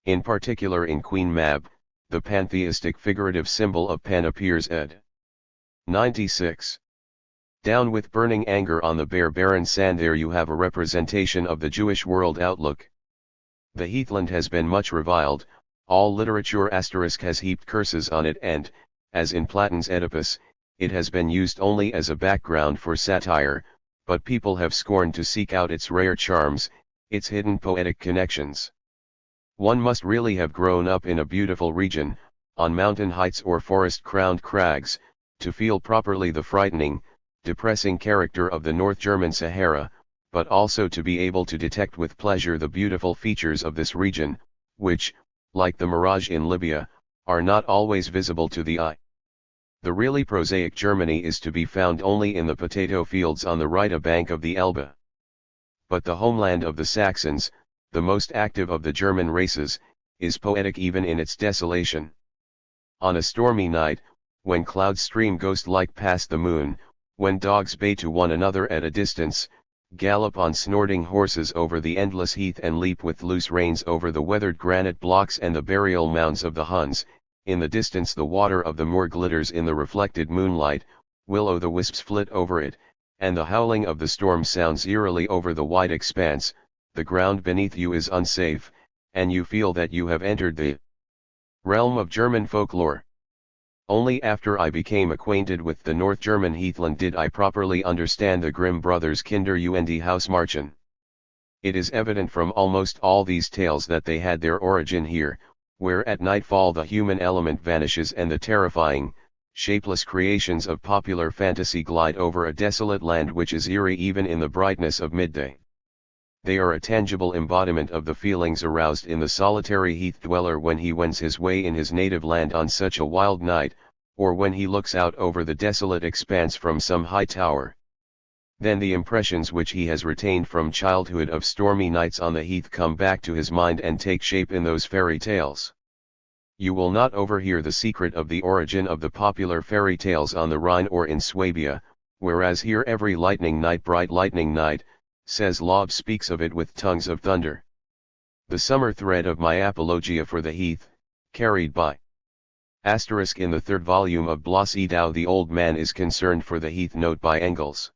in particular in Queen Mab, the pantheistic figurative symbol of Pan appears ed. 96. Down with burning anger on the bare barren sand, there you have a representation of the Jewish world outlook. The heathland has been much reviled, all literature has heaped curses on it, and, as in Platon's Oedipus, it has been used only as a background for satire, but people have scorned to seek out its rare charms, its hidden poetic connections. One must really have grown up in a beautiful region, on mountain heights or forest-crowned crags, to feel properly the frightening, depressing character of the North German Sahara, but also to be able to detect with pleasure the beautiful features of this region, which, like the mirage in Libya, are not always visible to the eye. The really prosaic Germany is to be found only in the potato fields on the right bank of the Elbe. But the homeland of the Saxons, the most active of the German races, is poetic even in its desolation. On a stormy night, when clouds stream ghost-like past the moon, when dogs bay to one another at a distance, gallop on snorting horses over the endless heath and leap with loose reins over the weathered granite blocks and the burial mounds of the Huns, in the distance the water of the moor glitters in the reflected moonlight, will-o'-the-wisps flit over it, and the howling of the storm sounds eerily over the wide expanse. The ground beneath you is unsafe, and you feel that you have entered the realm of German folklore. Only after I became acquainted with the North German heathland did I properly understand the Grimm brothers' Kinder und Hausmärchen. It is evident from almost all these tales that they had their origin here, where at nightfall the human element vanishes and the terrifying, shapeless creations of popular fantasy glide over a desolate land which is eerie even in the brightness of midday. They are a tangible embodiment of the feelings aroused in the solitary heath dweller when he wends his way in his native land on such a wild night, or when he looks out over the desolate expanse from some high tower. Then the impressions which he has retained from childhood of stormy nights on the heath come back to his mind and take shape in those fairy tales. You will not overhear the secret of the origin of the popular fairy tales on the Rhine or in Swabia, whereas here every lightning night, bright lightning night, says Lob speaks of it with tongues of thunder. The summer thread of my apologia for the heath, carried by * in the third volume of Blas Edau, the old man is concerned for the heath, note by Engels.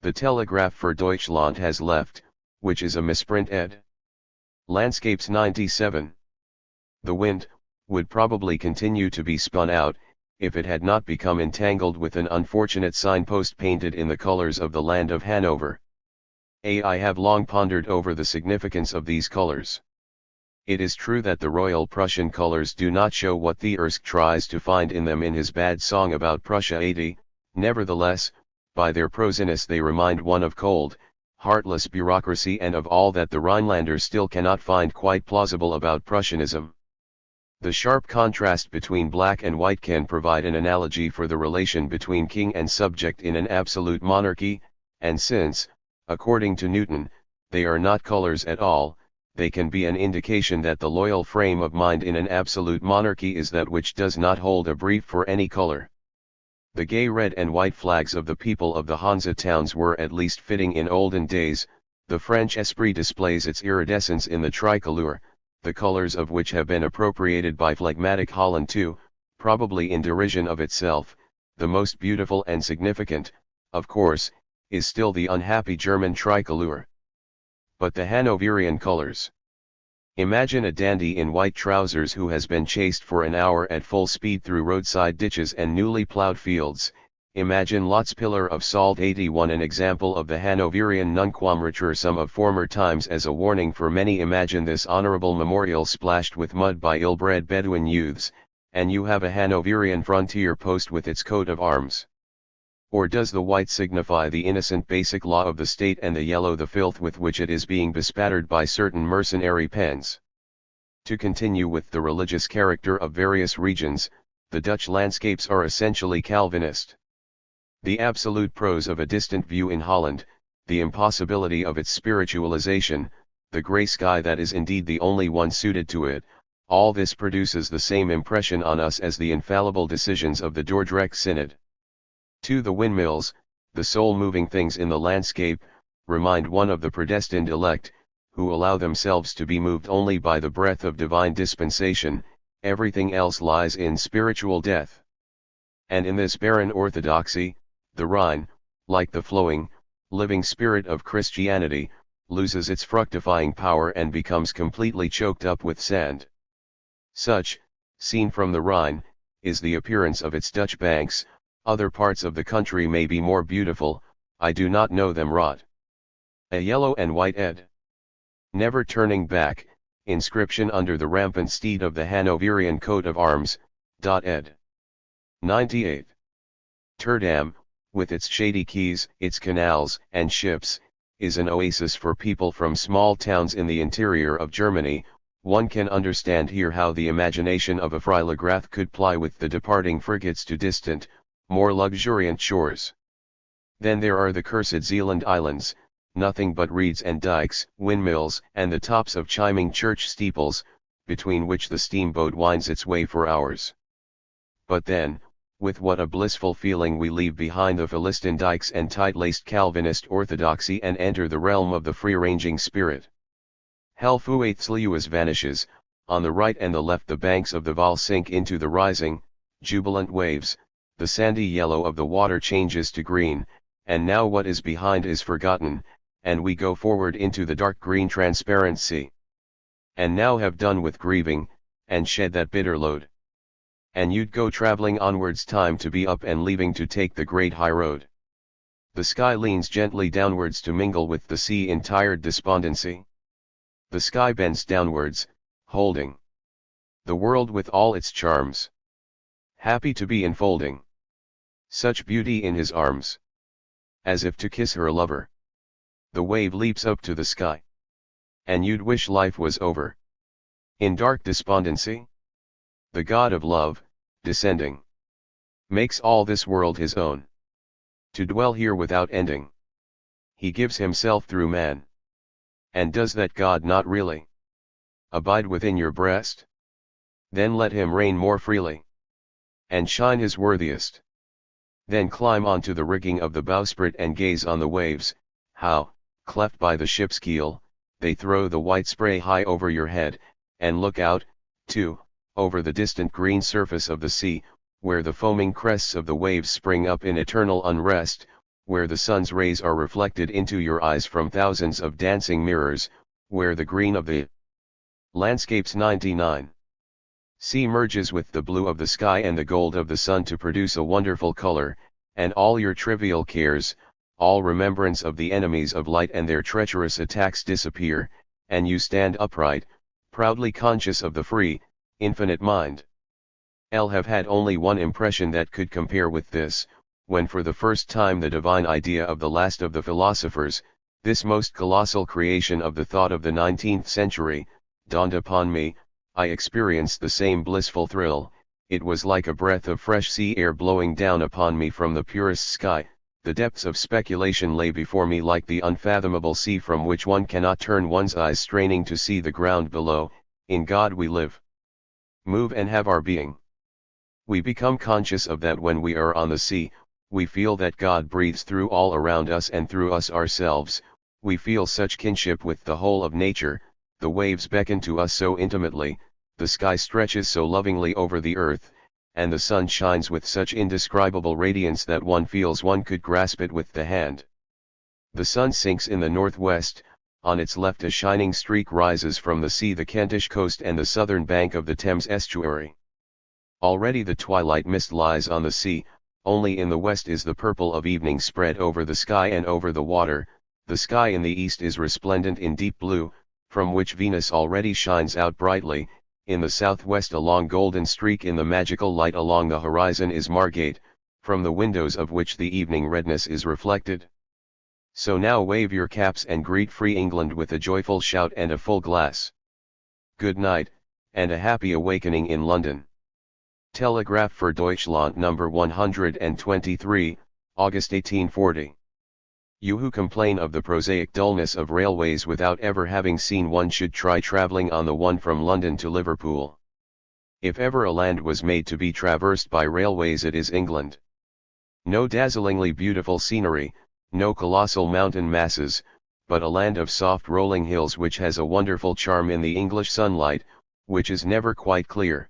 The Telegraph for Deutschland has left, which is a misprint ed. Landscapes 97. The wind would probably continue to be spun out, if it had not become entangled with an unfortunate signpost painted in the colors of the land of Hanover. I have long pondered over the significance of these colors. It is true that the Royal Prussian colors do not show what the Ersk tries to find in them in his bad song about Prussia 80, nevertheless, by their prosiness they remind one of cold, heartless bureaucracy and of all that the Rhinelanders still cannot find quite plausible about Prussianism. The sharp contrast between black and white can provide an analogy for the relation between king and subject in an absolute monarchy, and since, according to Newton, they are not colors at all, they can be an indication that the loyal frame of mind in an absolute monarchy is that which does not hold a brief for any color. The gay red and white flags of the people of the Hansa towns were at least fitting in olden days. The French esprit displays its iridescence in the tricolor, the colors of which have been appropriated by phlegmatic Holland too, probably in derision of itself. The most beautiful and significant, of course, is still the unhappy German tricolor. But the Hanoverian colors. Imagine a dandy in white trousers who has been chased for an hour at full speed through roadside ditches and newly plowed fields. Imagine Lot's Pillar of Salt 81, an example of the Hanoverian nunquamrature some of former times as a warning for many. Imagine this honorable memorial splashed with mud by ill-bred Bedouin youths, and you have a Hanoverian frontier post with its coat of arms. Or does the white signify the innocent basic law of the state and the yellow the filth with which it is being bespattered by certain mercenary pens? To continue with the religious character of various regions, the Dutch landscapes are essentially Calvinist. The absolute prose of a distant view in Holland, the impossibility of its spiritualization, the grey sky that is indeed the only one suited to it, all this produces the same impression on us as the infallible decisions of the Dordrecht Synod. To the windmills, the sole moving things in the landscape, remind one of the predestined elect, who allow themselves to be moved only by the breath of divine dispensation, everything else lies in spiritual death. And in this barren orthodoxy, the Rhine, like the flowing, living spirit of Christianity, loses its fructifying power and becomes completely choked up with sand. Such, seen from the Rhine, is the appearance of its Dutch banks. Other parts of the country may be more beautiful, I do not know them rot. A yellow and white ed. Never turning back, inscription under the rampant steed of the Hanoverian coat of arms, ed. 98. Turdam, with its shady quays, its canals and ships, is an oasis for people from small towns in the interior of Germany. One can understand here how the imagination of a Freilagrath could ply with the departing frigates to distant, more luxuriant shores. Then there are the cursed Zealand Islands, nothing but reeds and dikes, windmills, and the tops of chiming church steeples, between which the steamboat winds its way for hours. But then, with what a blissful feeling we leave behind the Philistine dikes and tight-laced Calvinist orthodoxy and enter the realm of the free-ranging spirit. Helfuathsliuas vanishes, on the right and the left the banks of the Vaal sink into the rising, jubilant waves, the sandy yellow of the water changes to green, and now what is behind is forgotten, and we go forward into the dark green transparent sea. And now have done with grieving, and shed that bitter load. And you'd go travelling onwards, time to be up and leaving to take the great high road. The sky leans gently downwards to mingle with the sea in tired despondency. The sky bends downwards, holding the world with all its charms. Happy to be enfolding such beauty in his arms, as if to kiss her lover. The wave leaps up to the sky, and you'd wish life was over. In dark despondency, the God of love, descending, makes all this world his own, to dwell here without ending. He gives himself through man. And does that God not really abide within your breast? Then let him reign more freely, and shine his worthiest. Then climb onto the rigging of the bowsprit and gaze on the waves, how, cleft by the ship's keel, they throw the white spray high over your head, and look out, too, over the distant green surface of the sea, where the foaming crests of the waves spring up in eternal unrest, where the sun's rays are reflected into your eyes from thousands of dancing mirrors, where the green of the landscapes 99 sea merges with the blue of the sky and the gold of the sun to produce a wonderful color, and all your trivial cares, all remembrance of the enemies of light and their treacherous attacks disappear, and you stand upright, proudly conscious of the free, infinite mind. I'll have had only one impression that could compare with this, when for the first time the divine idea of the last of the philosophers, this most colossal creation of the thought of the 19th century, dawned upon me. I experienced the same blissful thrill. It was like a breath of fresh sea air blowing down upon me from the purest sky. The depths of speculation lay before me like the unfathomable sea from which one cannot turn one's eyes, straining to see the ground below. In God we live, move and have our being. We become conscious of that when we are on the sea. We feel that God breathes through all around us and through us ourselves. We feel such kinship with the whole of nature. The waves beckon to us so intimately, the sky stretches so lovingly over the earth, and the sun shines with such indescribable radiance that one feels one could grasp it with the hand. The sun sinks in the northwest. On its left a shining streak rises from the sea, the Kentish coast and the southern bank of the Thames estuary. Already the twilight mist lies on the sea. Only in the west is the purple of evening spread over the sky and over the water. The sky in the east is resplendent in deep blue, from which Venus already shines out brightly. In the southwest a long golden streak in the magical light along the horizon is Margate, from the windows of which the evening redness is reflected. So now wave your caps and greet free England with a joyful shout and a full glass. Good night, and a happy awakening in London. Telegraph für Deutschland No. 123, August 1840. You who complain of the prosaic dullness of railways without ever having seen one should try travelling on the one from London to Liverpool. If ever a land was made to be traversed by railways it is England. No dazzlingly beautiful scenery, no colossal mountain masses, but a land of soft rolling hills which has a wonderful charm in the English sunlight, which is never quite clear.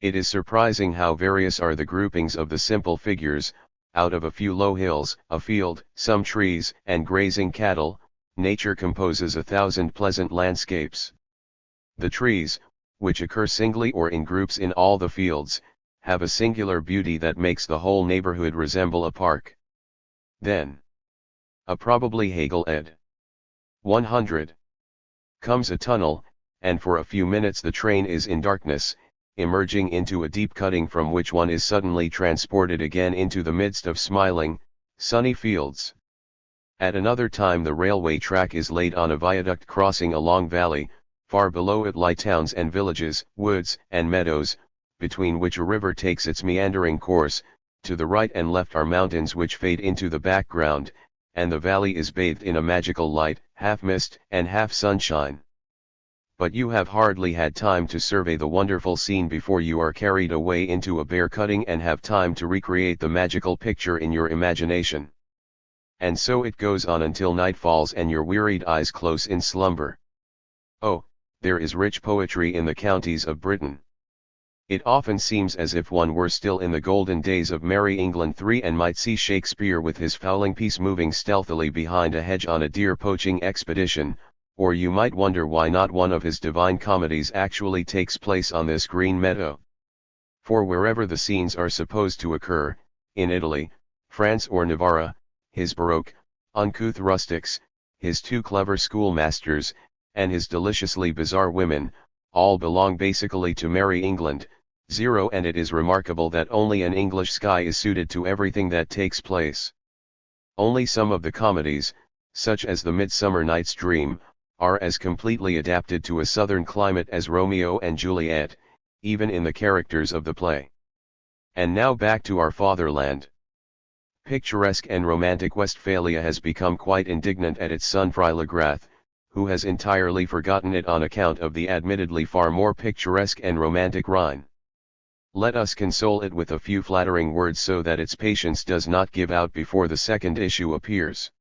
It is surprising how various are the groupings of the simple figures. Out of a few low hills, a field, some trees, and grazing cattle, nature composes 1,000 pleasant landscapes. The trees, which occur singly or in groups in all the fields, have a singular beauty that makes the whole neighborhood resemble a park. Then, probably Hegel ed. 100. Comes a tunnel, and for a few minutes the train is in darkness, emerging into a deep cutting from which one is suddenly transported again into the midst of smiling, sunny fields. At another time the railway track is laid on a viaduct crossing a long valley, far below it lie towns and villages, woods and meadows, between which a river takes its meandering course. To the right and left are mountains which fade into the background, and the valley is bathed in a magical light, half mist and half sunshine. But you have hardly had time to survey the wonderful scene before you are carried away into a bare cutting and have time to recreate the magical picture in your imagination. And so it goes on until night falls and your wearied eyes close in slumber. Oh, there is rich poetry in the counties of Britain. It often seems as if one were still in the golden days of Merry England 3 and might see Shakespeare with his fowling piece moving stealthily behind a hedge on a deer poaching expedition, or you might wonder why not one of his divine comedies actually takes place on this green meadow. For wherever the scenes are supposed to occur, in Italy, France or Navarre, his baroque, uncouth rustics, his two clever schoolmasters, and his deliciously bizarre women, all belong basically to Merry England, 0, and it is remarkable that only an English sky is suited to everything that takes place. Only some of the comedies, such as The Midsummer Night's Dream, are as completely adapted to a southern climate as Romeo and Juliet, even in the characters of the play. And now back to our fatherland. Picturesque and romantic Westphalia has become quite indignant at its son Friedrich, who has entirely forgotten it on account of the admittedly far more picturesque and romantic Rhine. Let us console it with a few flattering words so that its patience does not give out before the second issue appears.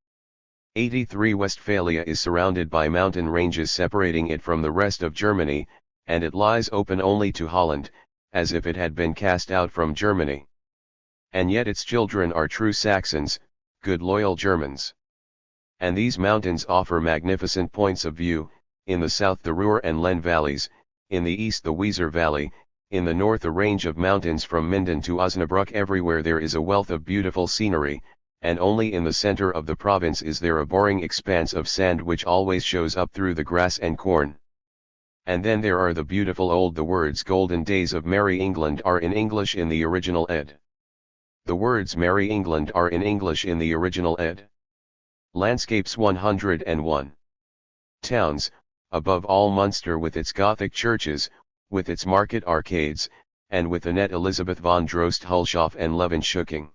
83 Westphalia is surrounded by mountain ranges separating it from the rest of Germany, and it lies open only to Holland, as if it had been cast out from Germany. And yet its children are true Saxons, good loyal Germans. And these mountains offer magnificent points of view, in the south the Ruhr and Lenne valleys, in the east the Weser Valley, in the north a range of mountains from Minden to Osnabrück. Everywhere there is a wealth of beautiful scenery, and only in the center of the province is there a boring expanse of sand which always shows up through the grass and corn. And then there are the beautiful the words golden days of Merry England are in English in the original ed. The words Merry England are in English in the original ed. Landscapes 101. Towns, above all Munster with its Gothic churches, with its market arcades, and with Annette Elizabeth von Drost Hulshoff and Levenschuking.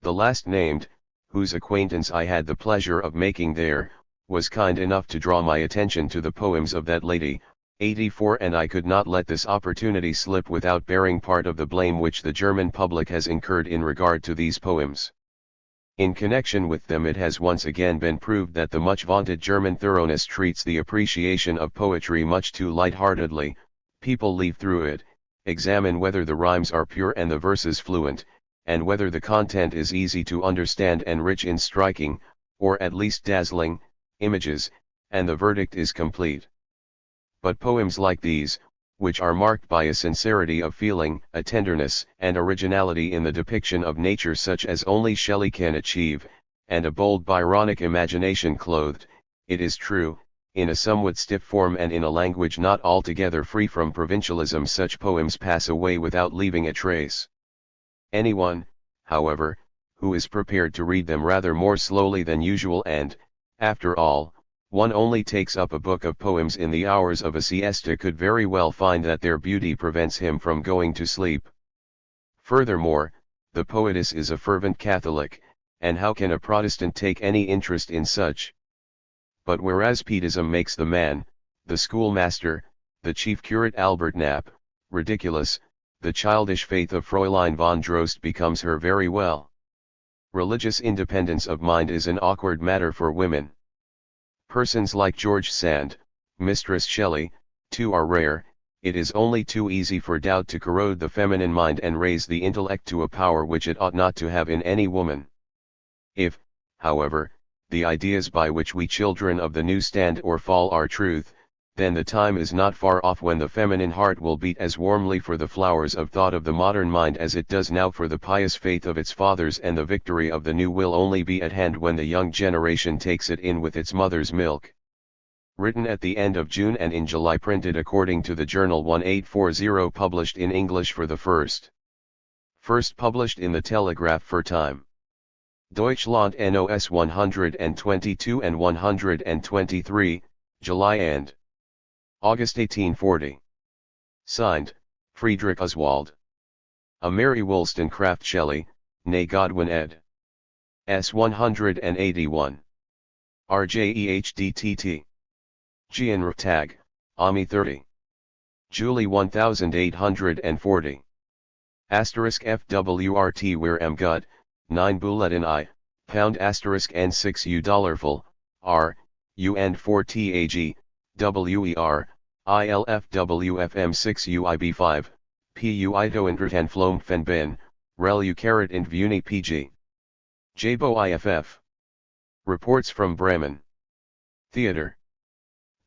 The last named, whose acquaintance I had the pleasure of making there, was kind enough to draw my attention to the poems of that lady, 84, and I could not let this opportunity slip without bearing part of the blame which the German public has incurred in regard to these poems. In connection with them it has once again been proved that the much vaunted German thoroughness treats the appreciation of poetry much too light-heartedly. People leaf through it, examine whether the rhymes are pure and the verses fluent, and whether the content is easy to understand and rich in striking, or at least dazzling, images, and the verdict is complete. But poems like these, which are marked by a sincerity of feeling, a tenderness and originality in the depiction of nature such as only Shelley can achieve, and a bold Byronic imagination clothed, it is true, in a somewhat stiff form and in a language not altogether free from provincialism, such poems pass away without leaving a trace. Anyone, however, who is prepared to read them rather more slowly than usual and, after all, one only takes up a book of poems in the hours of a siesta could very well find that their beauty prevents him from going to sleep. Furthermore, the poetess is a fervent Catholic, and how can a Protestant take any interest in such? But whereas Pietism makes the man, the schoolmaster, the chief curate Albert Knapp, ridiculous, the childish faith of Fräulein von Drost becomes her very well. Religious independence of mind is an awkward matter for women. Persons like George Sand, Mistress Shelley, too are rare. It is only too easy for doubt to corrode the feminine mind and raise the intellect to a power which it ought not to have in any woman. If, however, the ideas by which we children of the new stand or fall are truth, then the time is not far off when the feminine heart will beat as warmly for the flowers of thought of the modern mind as it does now for the pious faith of its fathers, and the victory of the new will only be at hand when the young generation takes it in with its mother's milk. Written at the end of June and in July, printed according to the Journal 1840, published in English for the first published in the Telegraph for Time. Deutschland NOS 122 and 123, July and August 1840. Signed, Friedrich Oswald. A Mary Wollstonecraft Shelley, née Godwin ed. S. 181. RJEHDTT. Gian Tag, AMI 30. Julie 1840. Asterisk FWRT where M. Gut, 9 Bulletin I, pound asterisk N6 U dollarful, R, UN 4 TAG, WER, ILFWFM 6 UIB5, PU Ito and Flom Fen Ben, Rel U Carat and Vuni PG. Jabo IFF. Reports from Bremen. Theater.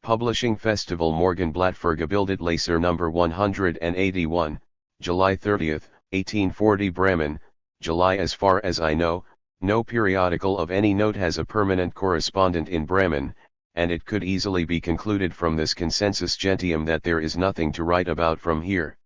Publishing Festival Morgenblatt für Gebildet Leser No. 181, July 30, 1840 Bremen, July. As far as I know, no periodical of any note has a permanent correspondent in Bremen, and it could easily be concluded from this consensus gentium that there is nothing to write about from here.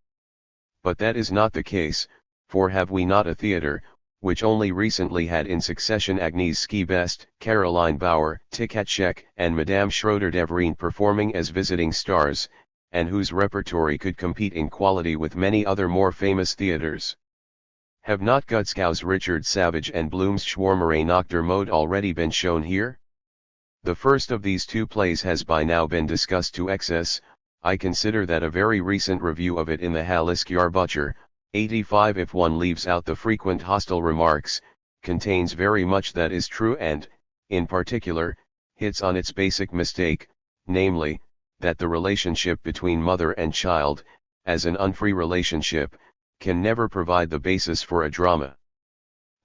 But that is not the case, for have we not a theatre, which only recently had in succession Agnes Ski-Best, Caroline Bauer, Tkatschek, and Madame Schroeder-Devrient performing as visiting stars, and whose repertory could compete in quality with many other more famous theatres? Have not Gutzkow's Richard Savage and Bloom's Schwärmerei nach der Mode already been shown here? The first of these two plays has by now been discussed to excess. I consider that a very recent review of it in the Hallesjahrbucher, 85, if one leaves out the frequent hostile remarks, contains very much that is true and, in particular, hits on its basic mistake, namely, that the relationship between mother and child, as an unfree relationship, can never provide the basis for a drama.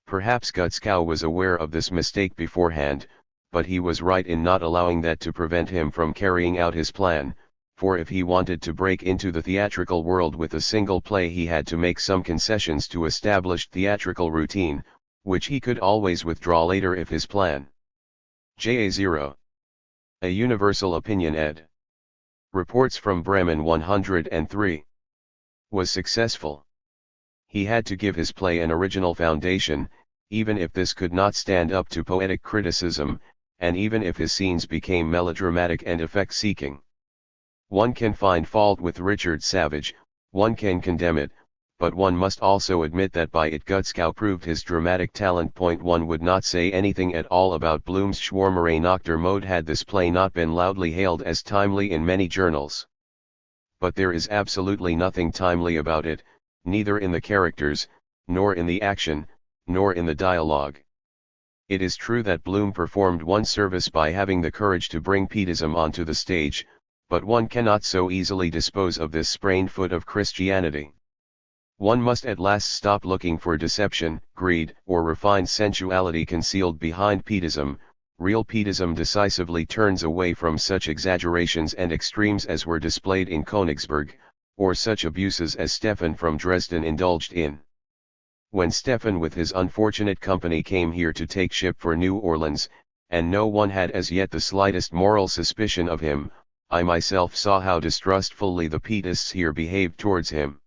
Perhaps Gutzkow was aware of this mistake beforehand, but he was right in not allowing that to prevent him from carrying out his plan, for if he wanted to break into the theatrical world with a single play he had to make some concessions to established theatrical routine, which he could always withdraw later if his plan. JA0. A Universal Opinion ed. Reports from Bremen 103. Was successful. He had to give his play an original foundation, even if this could not stand up to poetic criticism, and even if his scenes became melodramatic and effect-seeking. One can find fault with Richard Savage, one can condemn it, but one must also admit that by it Gutzkow proved his dramatic talent. One would not say anything at all about Bloom's Schwärmerei nach der Mode had this play not been loudly hailed as timely in many journals. But there is absolutely nothing timely about it, neither in the characters, nor in the action, nor in the dialogue. It is true that Bloom performed one service by having the courage to bring Pietism onto the stage, but one cannot so easily dispose of this sprained foot of Christianity. One must at last stop looking for deception, greed, or refined sensuality concealed behind Pietism. Real Pietism decisively turns away from such exaggerations and extremes as were displayed in Königsberg, or such abuses as Stephan from Dresden indulged in. When Stephan with his unfortunate company came here to take ship for New Orleans, and no one had as yet the slightest moral suspicion of him, I myself saw how distrustfully the Pietists here behaved towards him.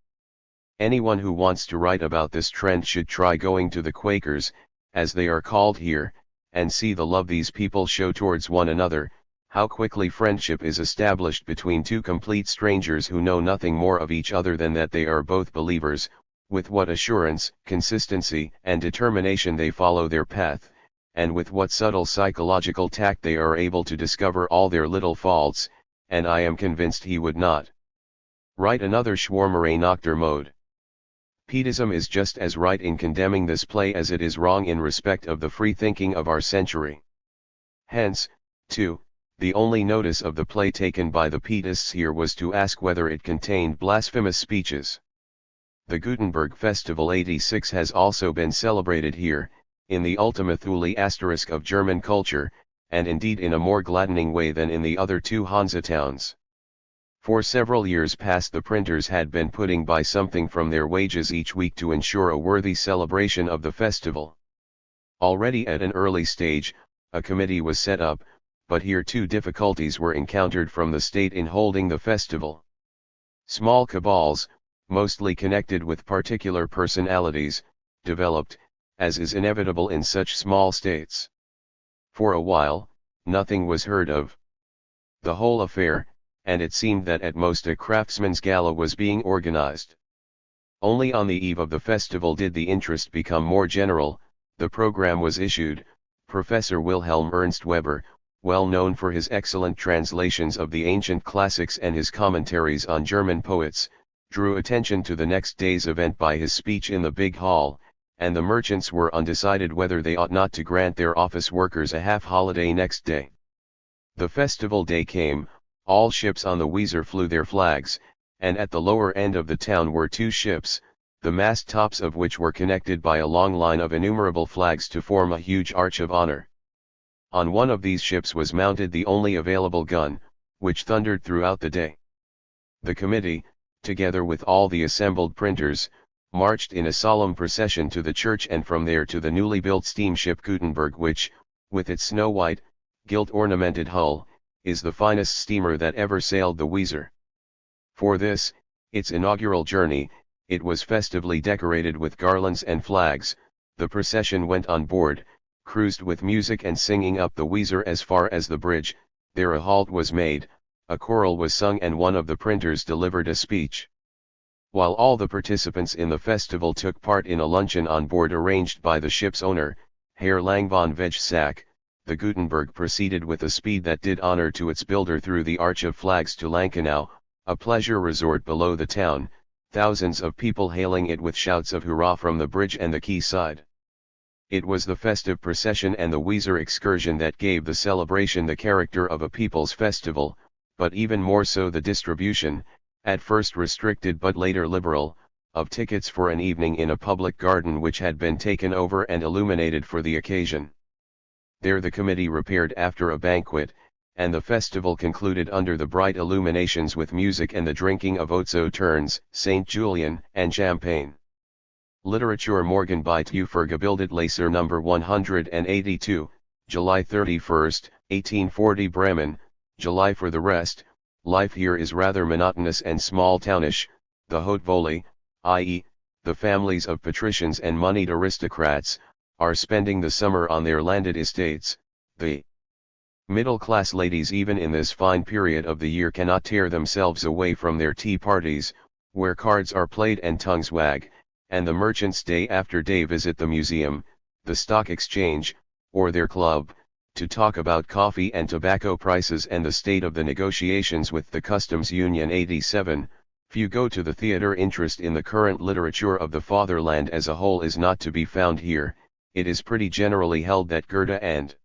Anyone who wants to write about this trend should try going to the Quakers, as they are called here, and see the love these people show towards one another, how quickly friendship is established between two complete strangers who know nothing more of each other than that they are both believers, with what assurance, consistency, and determination they follow their path, and with what subtle psychological tact they are able to discover all their little faults, and I am convinced he would not write another Schwärmerei nach der Mode. Pietism is just as right in condemning this play as it is wrong in respect of the free thinking of our century. Hence, too, The only notice of the play taken by the Pietists here was to ask whether it contained blasphemous speeches. The Gutenberg Festival 86 has also been celebrated here, in the Ultima Thule asterisk of German culture, and indeed in a more gladdening way than in the other two Hansa towns. For several years past the printers had been putting by something from their wages each week to ensure a worthy celebration of the festival. Already at an early stage, a committee was set up, but here too difficulties were encountered from the state in holding the festival. Small cabals, mostly connected with particular personalities, developed, as is inevitable in such small states. For a while, nothing was heard of the whole affair, and it seemed that at most a craftsman's gala was being organized. Only on the eve of the festival did the interest become more general. The program was issued. Professor Wilhelm Ernst Weber, well known for his excellent translations of the ancient classics and his commentaries on German poets, drew attention to the next day's event by his speech in the big hall, and the merchants were undecided whether they ought not to grant their office workers a half-holiday next day. The festival day came, all ships on the Weser flew their flags, and at the lower end of the town were two ships, the mast tops of which were connected by a long line of innumerable flags to form a huge arch of honor. On one of these ships was mounted the only available gun, which thundered throughout the day. The committee, together with all the assembled printers, marched in a solemn procession to the church and from there to the newly built steamship Gutenberg, which, with its snow-white, gilt-ornamented hull, is the finest steamer that ever sailed the Weser. For this, its inaugural journey, it was festively decorated with garlands and flags. The procession went on board, cruised with music and singing up the Weser as far as the bridge. There a halt was made, a choral was sung and one of the printers delivered a speech. While all the participants in the festival took part in a luncheon on board arranged by the ship's owner, Herr Lang von Vegsack, the Gutenberg proceeded with a speed that did honor to its builder through the Arch of Flags to Lankenau, a pleasure resort below the town, thousands of people hailing it with shouts of hurrah from the bridge and the quayside. It was the festive procession and the Weser excursion that gave the celebration the character of a people's festival, but even more so the distribution, at first restricted but later liberal, of tickets for an evening in a public garden which had been taken over and illuminated for the occasion. There the committee repaired after a banquet, and the festival concluded under the bright illuminations with music and the drinking of Otzo-Turns, St. Julian, and champagne. Literatur Morgenbeit Ufergebildet Leser No. 182, July 31, 1840 Bremen. July. For the rest, life here is rather monotonous and small-townish. The Haute-Volée, i.e., the families of patricians and moneyed aristocrats, are spending the summer on their landed estates. The middle-class ladies even in this fine period of the year cannot tear themselves away from their tea parties, where cards are played and tongues wag, and the merchants day after day visit the museum, the stock exchange, or their club, to talk about coffee and tobacco prices and the state of the negotiations with the Customs Union. 87. Few go to the theater. Interest in the current literature of the fatherland as a whole is not to be found here. It is pretty generally held that Goethe and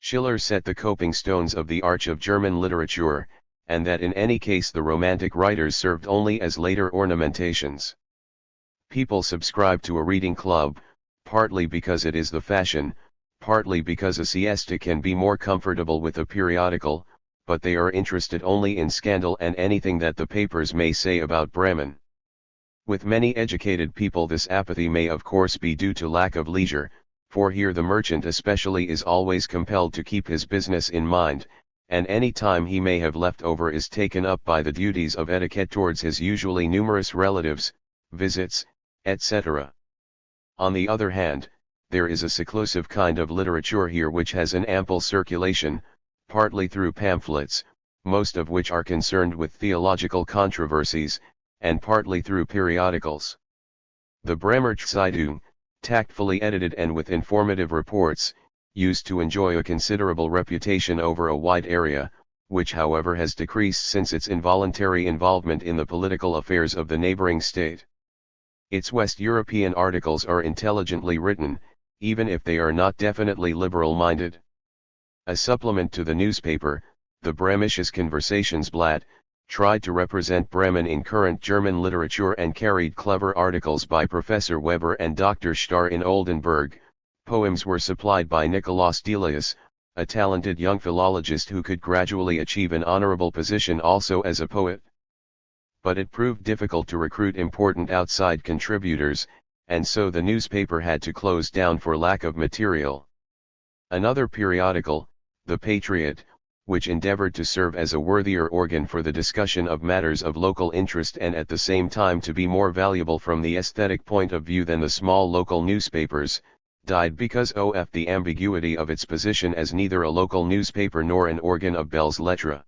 Schiller set the coping stones of the arch of German literature, and that in any case the Romantic writers served only as later ornamentations. People subscribe to a reading club, partly because it is the fashion, partly because a siesta can be more comfortable with a periodical, but they are interested only in scandal and anything that the papers may say about Bremen. With many educated people this apathy may of course be due to lack of leisure, for here the merchant especially is always compelled to keep his business in mind, and any time he may have left over is taken up by the duties of etiquette towards his usually numerous relatives, visits, etc. On the other hand, there is a seclusive kind of literature here which has an ample circulation, partly through pamphlets, most of which are concerned with theological controversies, and partly through periodicals. The Bremer Zeitung, tactfully edited and with informative reports, used to enjoy a considerable reputation over a wide area, which however has decreased since its involuntary involvement in the political affairs of the neighboring state. Its West European articles are intelligently written, even if they are not definitely liberal-minded. A supplement to the newspaper, the Bremisches Konversationsblatt, tried to represent Bremen in current German literature and carried clever articles by Professor Weber and Dr. Starr in Oldenburg. Poems were supplied by Nicolaus Delius, a talented young philologist who could gradually achieve an honorable position also as a poet. But it proved difficult to recruit important outside contributors, and so the newspaper had to close down for lack of material. Another periodical, The Patriot, which endeavored to serve as a worthier organ for the discussion of matters of local interest and at the same time to be more valuable from the aesthetic point of view than the small local newspapers, died because of the ambiguity of its position as neither a local newspaper nor an organ of belles lettres.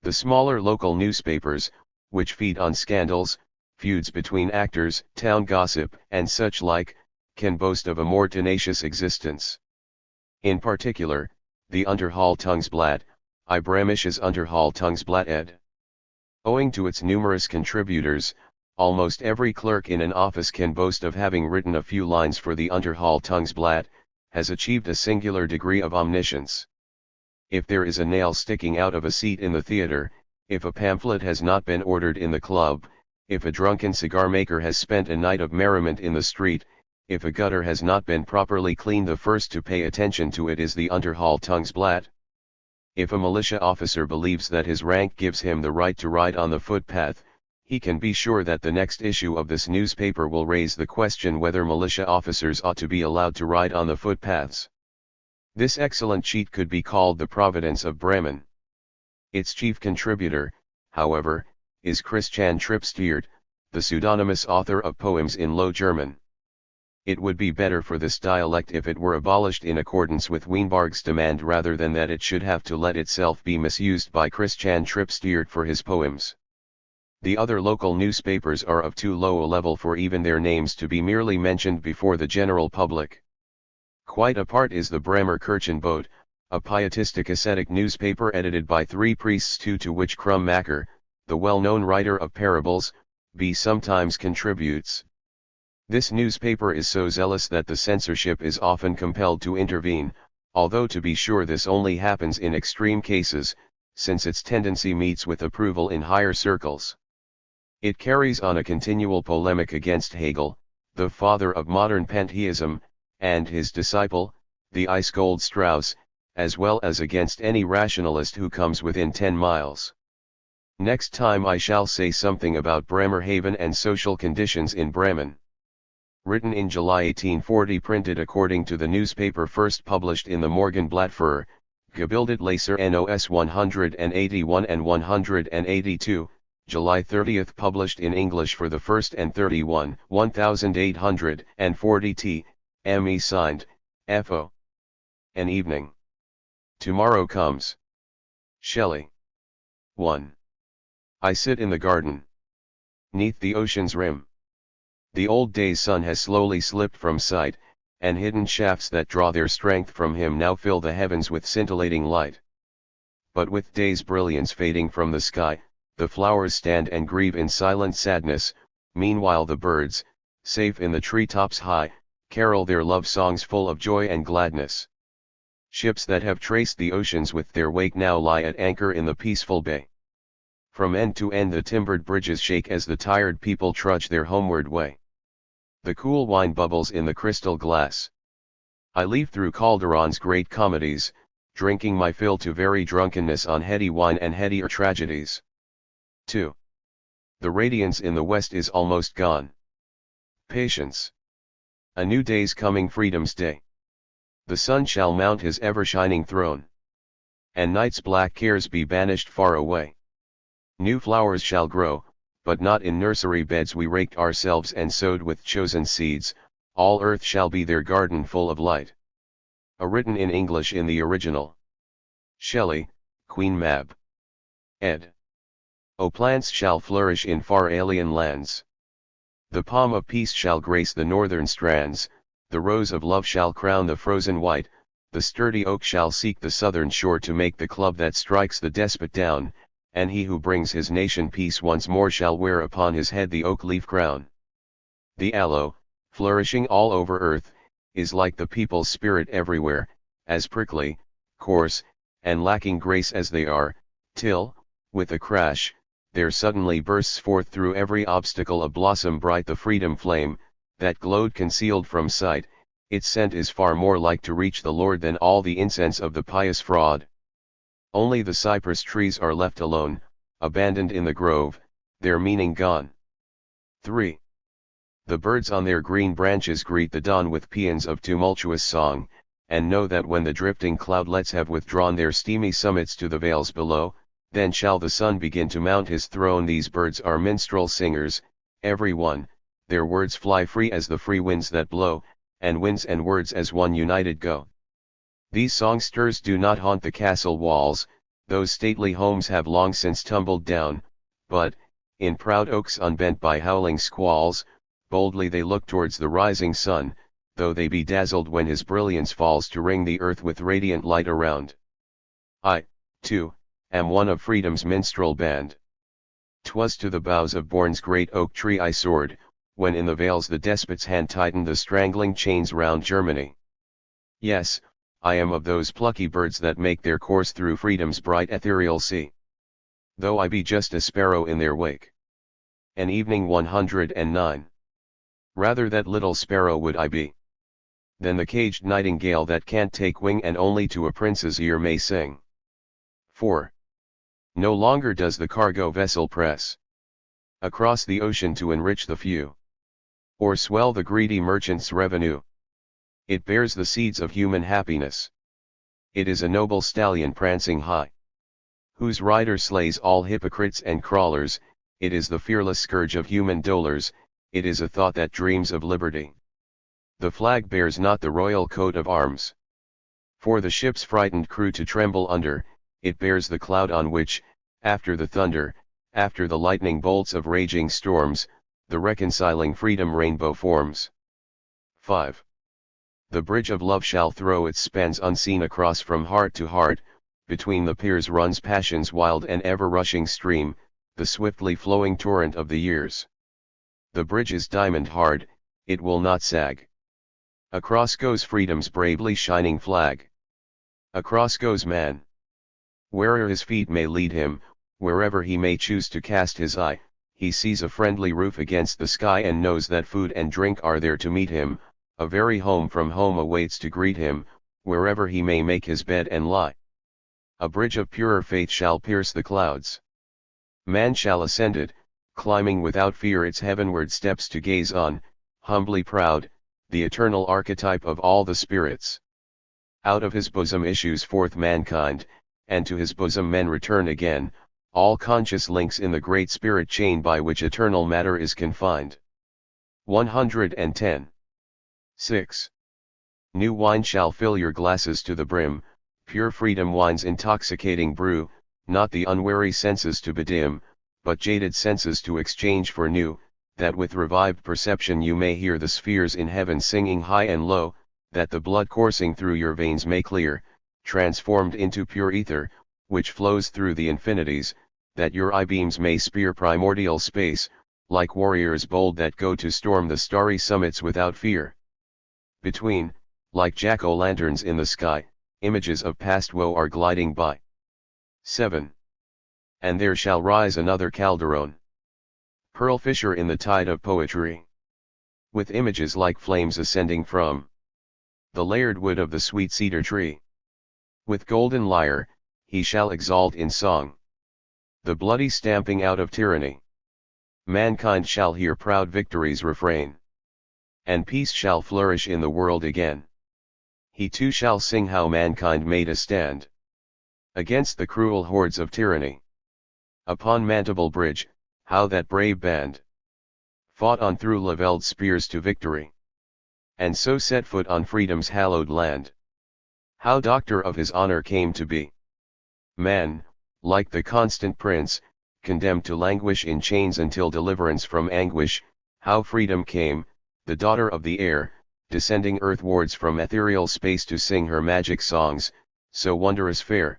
The smaller local newspapers, which feed on scandals, feuds between actors, town gossip, and such like, can boast of a more tenacious existence. In particular, the Unterhaltungsblatt, I Bremisches Unterhaltungsblatt ed. Owing to its numerous contributors, almost every clerk in an office can boast of having written a few lines for the Unterhaltungsblatt, has achieved a singular degree of omniscience. If there is a nail sticking out of a seat in the theater, if a pamphlet has not been ordered in the club, if a drunken cigar maker has spent a night of merriment in the street, if a gutter has not been properly cleaned, the first to pay attention to it is the Unterhaltungsblatt. If a militia officer believes that his rank gives him the right to ride on the footpath, he can be sure that the next issue of this newspaper will raise the question whether militia officers ought to be allowed to ride on the footpaths. This excellent sheet could be called the Providence of Bremen. Its chief contributor, however, is Christian Tripstiert, the pseudonymous author of poems in Low German. It would be better for this dialect if it were abolished in accordance with Weinberg's demand rather than that it should have to let itself be misused by Christian Tripstiert for his poems. The other local newspapers are of too low a level for even their names to be merely mentioned before the general public. Quite apart is the Bremer Kirchenbote, a pietistic ascetic newspaper edited by three priests to which Krummacher, the well-known writer of parables, sometimes contributes. This newspaper is so zealous that the censorship is often compelled to intervene, although to be sure this only happens in extreme cases, since its tendency meets with approval in higher circles. It carries on a continual polemic against Hegel, the father of modern pantheism, and his disciple, the Isegold Strauss, as well as against any rationalist who comes within 10 miles. Next time I shall say something about Bremerhaven and social conditions in Bremen. Written in July 1840, printed according to the newspaper first published in the Morgenblatt für Gebildet Leser NOS 181 and 182, July 30, published in English for the first and 31, 1840 t. M.E. signed, F.O. An evening. Tomorrow comes. Shelley. 1. I sit in the garden. 'Neath the ocean's rim. The old day's sun has slowly slipped from sight, and hidden shafts that draw their strength from him now fill the heavens with scintillating light. But with day's brilliance fading from the sky, the flowers stand and grieve in silent sadness, meanwhile the birds, safe in the tree-tops high, carol their love songs full of joy and gladness. Ships that have traced the oceans with their wake now lie at anchor in the peaceful bay. From end to end the timbered bridges shake as the tired people trudge their homeward way. The cool wine bubbles in the crystal glass. I leaf through Calderon's great comedies, drinking my fill to very drunkenness on heady wine and headier tragedies. 2. The radiance in the west is almost gone. Patience. A new day's coming, freedom's day. The sun shall mount his ever-shining throne. And night's black cares be banished far away. New flowers shall grow, but not in nursery beds we raked ourselves and sowed with chosen seeds, all earth shall be their garden full of light. Written in English in the original. Shelley, Queen Mab. Ed. O plants shall flourish in far alien lands. The palm of peace shall grace the northern strands, the rose of love shall crown the frozen white, the sturdy oak shall seek the southern shore to make the club that strikes the despot down, and he who brings his nation peace once more shall wear upon his head the oak leaf crown. The aloe, flourishing all over earth, is like the people's spirit everywhere, as prickly, coarse, and lacking grace as they are, till, with a crash, there suddenly bursts forth through every obstacle a blossom bright, the freedom flame, that glowed concealed from sight. Its scent is far more like to reach the Lord than all the incense of the pious fraud. Only the cypress trees are left alone, abandoned in the grove, their meaning gone. 3. The birds on their green branches greet the dawn with paeans of tumultuous song, and know that when the drifting cloudlets have withdrawn their steamy summits to the vales below, then shall the sun begin to mount his throne. These birds are minstrel singers, every one, their words fly free as the free winds that blow, and winds and words as one united go. These songsters do not haunt the castle walls, those stately homes have long since tumbled down, but, in proud oaks unbent by howling squalls, boldly they look towards the rising sun, though they be dazzled when his brilliance falls to ring the earth with radiant light around. I, too, am one of freedom's minstrel band. 'Twas to the boughs of Borne's great oak tree I soared, when in the vales the despot's hand tightened the strangling chains round Germany. Yes, I am of those plucky birds that make their course through freedom's bright ethereal sea. Though I be just a sparrow in their wake. An evening 109. Rather that little sparrow would I be, than the caged nightingale that can't take wing and only to a prince's ear may sing. 4. No longer does the cargo vessel press across the ocean to enrich the few, or swell the greedy merchant's revenue. It bears the seeds of human happiness. It is a noble stallion prancing high, whose rider slays all hypocrites and crawlers. It is the fearless scourge of human dolers. It is a thought that dreams of liberty. The flag bears not the royal coat of arms, for the ship's frightened crew to tremble under. It bears the cloud on which, after the thunder, after the lightning bolts of raging storms, the reconciling freedom rainbow forms. 5. The bridge of love shall throw its spans unseen across from heart to heart. Between the piers runs passion's wild and ever-rushing stream, the swiftly flowing torrent of the years. The bridge is diamond hard, it will not sag. Across goes freedom's bravely shining flag. Across goes man. Where'er his feet may lead him, wherever he may choose to cast his eye, he sees a friendly roof against the sky and knows that food and drink are there to meet him. A very home from home awaits to greet him, wherever he may make his bed and lie. A bridge of purer faith shall pierce the clouds. Man shall ascend it, climbing without fear its heavenward steps to gaze on, humbly proud, the eternal archetype of all the spirits. Out of his bosom issues forth mankind, and to his bosom men return again, all conscious links in the great spirit chain by which eternal matter is confined. 110. 6. New wine shall fill your glasses to the brim, pure freedom wine's intoxicating brew, not the unwary senses to bedim, but jaded senses to exchange for new, that with revived perception you may hear the spheres in heaven singing high and low, that the blood coursing through your veins may clear, transformed into pure ether, which flows through the infinities, that your eye-beams may spear primordial space, like warriors bold that go to storm the starry summits without fear. Between, like jack-o'-lanterns in the sky, images of past woe are gliding by. 7. And there shall rise another Calderon, pearl fisher in the tide of poetry, with images like flames ascending from the layered wood of the sweet cedar tree. With golden lyre, he shall exalt in song the bloody stamping out of tyranny. Mankind shall hear proud victory's refrain, and peace shall flourish in the world again. He too shall sing how mankind made a stand against the cruel hordes of tyranny. Upon Mantible Bridge, how that brave band fought on through levelled spears to victory, and so set foot on freedom's hallowed land. How doctor of his honor came to be man, like the constant prince, condemned to languish in chains until deliverance from anguish. How freedom came, the daughter of the air, descending earthwards from ethereal space to sing her magic songs, so wondrous fair.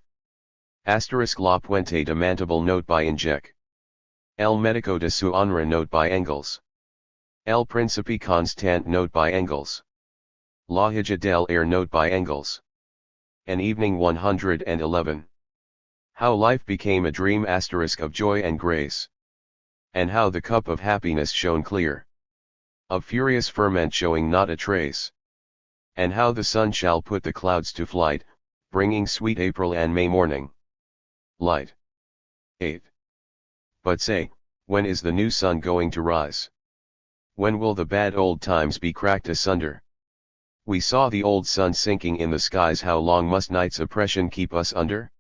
Asterisk La Puente de Mantible note by Injec. El Medico de su Honra note by Engels. El Principe Constant note by Engels. La Hija del Air note by Engels. and evening 111. How life became a dream of joy and grace. And how the cup of happiness shone clear. Of furious ferment showing not a trace. And how the sun shall put the clouds to flight, bringing sweet April and May morning light. 8. But say, when is the new sun going to rise? When will the bad old times be cracked asunder? We saw the old sun sinking in the skies, how long must night's oppression keep us under?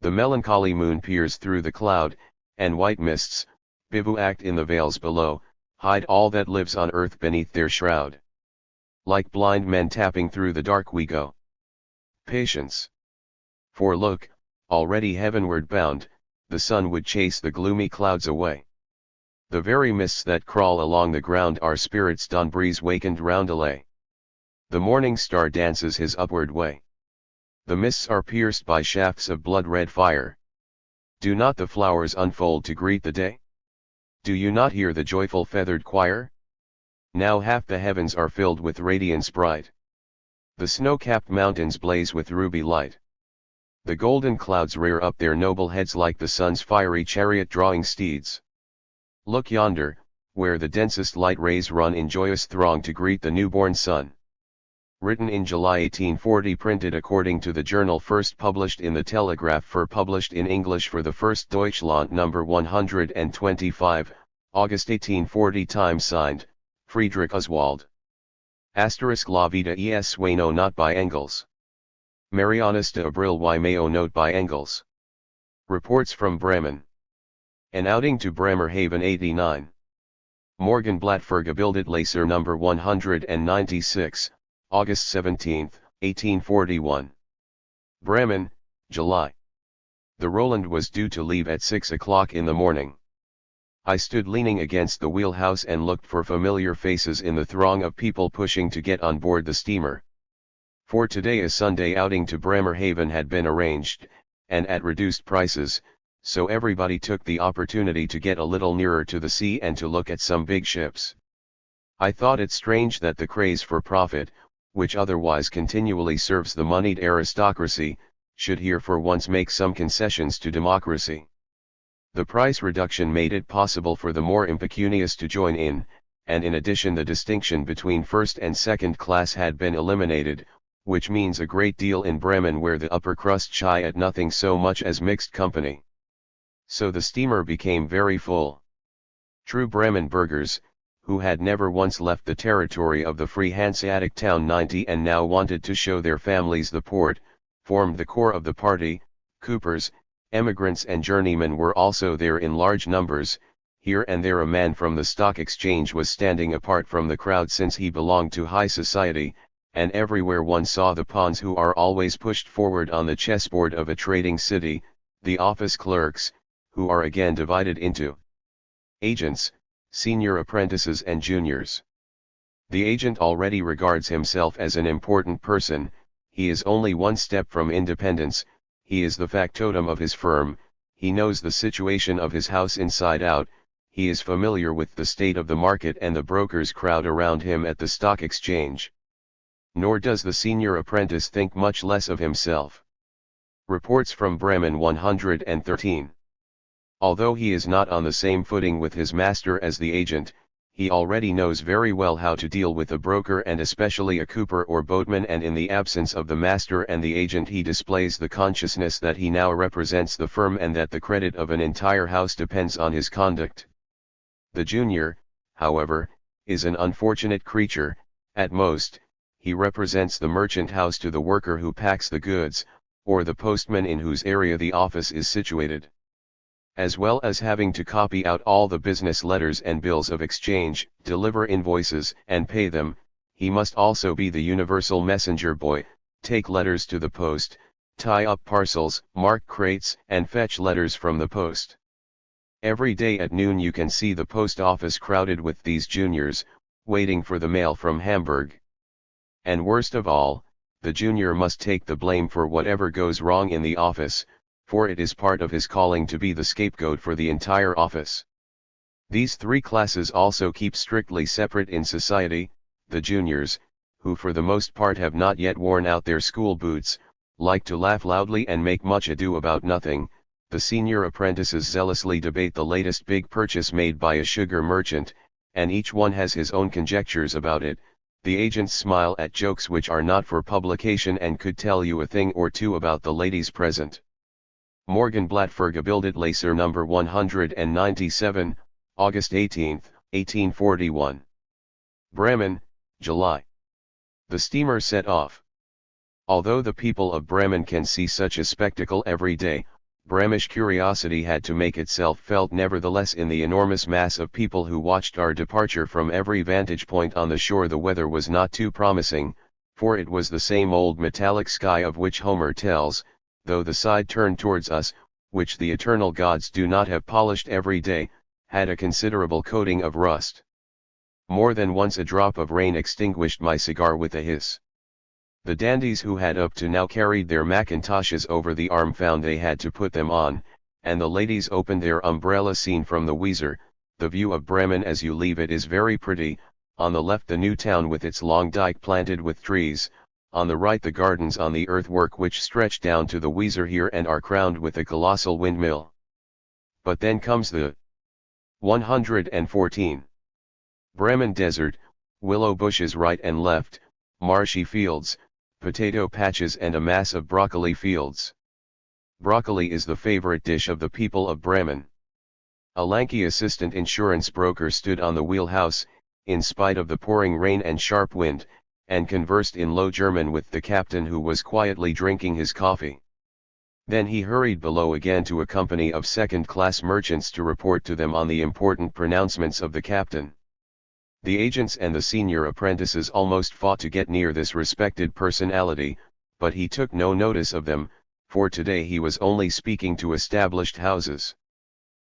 The melancholy moon peers through the cloud, and white mists, bivouacked in the vales below, hide all that lives on earth beneath their shroud. Like blind men tapping through the dark we go. Patience. For look, already heavenward bound, the sun would chase the gloomy clouds away. The very mists that crawl along the ground are spirits dawn breeze wakened roundelay. The morning star dances his upward way. The mists are pierced by shafts of blood-red fire. Do not the flowers unfold to greet the day? Do you not hear the joyful feathered choir? Now half the heavens are filled with radiance bright. The snow-capped mountains blaze with ruby light. The golden clouds rear up their noble heads like the sun's fiery chariot drawing steeds. Look yonder, where the densest light rays run in joyous throng to greet the newborn sun. Written in July 1840, printed according to the journal, first published in the Telegraph, published in English for the first Deutschland number 125, August 1840. Time signed, Friedrich Oswald. Asterisk La Vida es Sueño, not by Engels. Marianas de Abril y Mayo, note by Engels. Reports from Bremen. An outing to Bremerhaven 89. Morgenblatt Vergebildet Leser number 196, August 17, 1841. Bremen, July. The Roland was due to leave at 6 o'clock in the morning. I stood leaning against the wheelhouse and looked for familiar faces in the throng of people pushing to get on board the steamer. For today a Sunday outing to Bremerhaven had been arranged, and at reduced prices, so everybody took the opportunity to get a little nearer to the sea and to look at some big ships. I thought it strange that the craze for profit, which otherwise continually serves the moneyed aristocracy, should here for once make some concessions to democracy. The price reduction made it possible for the more impecunious to join in, and in addition the distinction between first and second class had been eliminated, which means a great deal in Bremen, where the upper crust shy at nothing so much as mixed company. So the steamer became very full. True Bremen burghers, who had never once left the territory of the free Hanseatic town 90 and now wanted to show their families the port, formed the core of the party. Coopers, emigrants and journeymen were also there in large numbers. Here and there a man from the stock exchange was standing apart from the crowd since he belonged to high society, and everywhere one saw the pawns who are always pushed forward on the chessboard of a trading city, the office clerks, who are again divided into agents, senior apprentices and juniors. The agent already regards himself as an important person, he is only one step from independence, he is the factotum of his firm, he knows the situation of his house inside out, he is familiar with the state of the market and the brokers crowd around him at the stock exchange. Nor does the senior apprentice think much less of himself. Reports from Bremen 113. Although he is not on the same footing with his master as the agent, he already knows very well how to deal with a broker and especially a cooper or boatman, and in the absence of the master and the agent he displays the consciousness that he now represents the firm and that the credit of an entire house depends on his conduct. The junior, however, is an unfortunate creature. At most, he represents the merchant house to the worker who packs the goods, or the postman in whose area the office is situated. As well as having to copy out all the business letters and bills of exchange, deliver invoices and pay them, he must also be the universal messenger boy, take letters to the post, tie up parcels, mark crates and fetch letters from the post. Every day at noon you can see the post office crowded with these juniors, waiting for the mail from Hamburg. And worst of all, the junior must take the blame for whatever goes wrong in the office, for it is part of his calling to be the scapegoat for the entire office. These three classes also keep strictly separate in society: the juniors, who for the most part have not yet worn out their school boots, like to laugh loudly and make much ado about nothing. The senior apprentices zealously debate the latest big purchase made by a sugar merchant, and each one has his own conjectures about it. The agents smile at jokes which are not for publication and could tell you a thing or two about the ladies present. Morgenblatt Vergebildet Leser number 197, August 18, 1841. Bremen, July. The steamer set off. Although the people of Bremen can see such a spectacle every day, Bremish curiosity had to make itself felt nevertheless in the enormous mass of people who watched our departure from every vantage point on the shore. The weather was not too promising, for it was the same old metallic sky of which Homer tells, though the side turned towards us, which the eternal gods do not have polished every day, had a considerable coating of rust. More than once a drop of rain extinguished my cigar with a hiss. The dandies who had up to now carried their mackintoshes over the arm found they had to put them on, and the ladies opened their umbrellas. Seen from the Weser, the view of Bremen as you leave it is very pretty. On the left the new town with its long dike planted with trees, on the right the gardens on the earthwork which stretch down to the Weser here and are crowned with a colossal windmill. But then comes the 114. Bremen desert, willow bushes right and left, marshy fields, potato patches and a mass of broccoli fields. Broccoli is the favorite dish of the people of Bremen. A lanky assistant insurance broker stood on the wheelhouse, in spite of the pouring rain and sharp wind, and conversed in low German with the captain, who was quietly drinking his coffee. Then he hurried below again to a company of second-class merchants to report to them on the important pronouncements of the captain. The agents and the senior apprentices almost fought to get near this respected personality, but he took no notice of them, for today he was only speaking to established houses.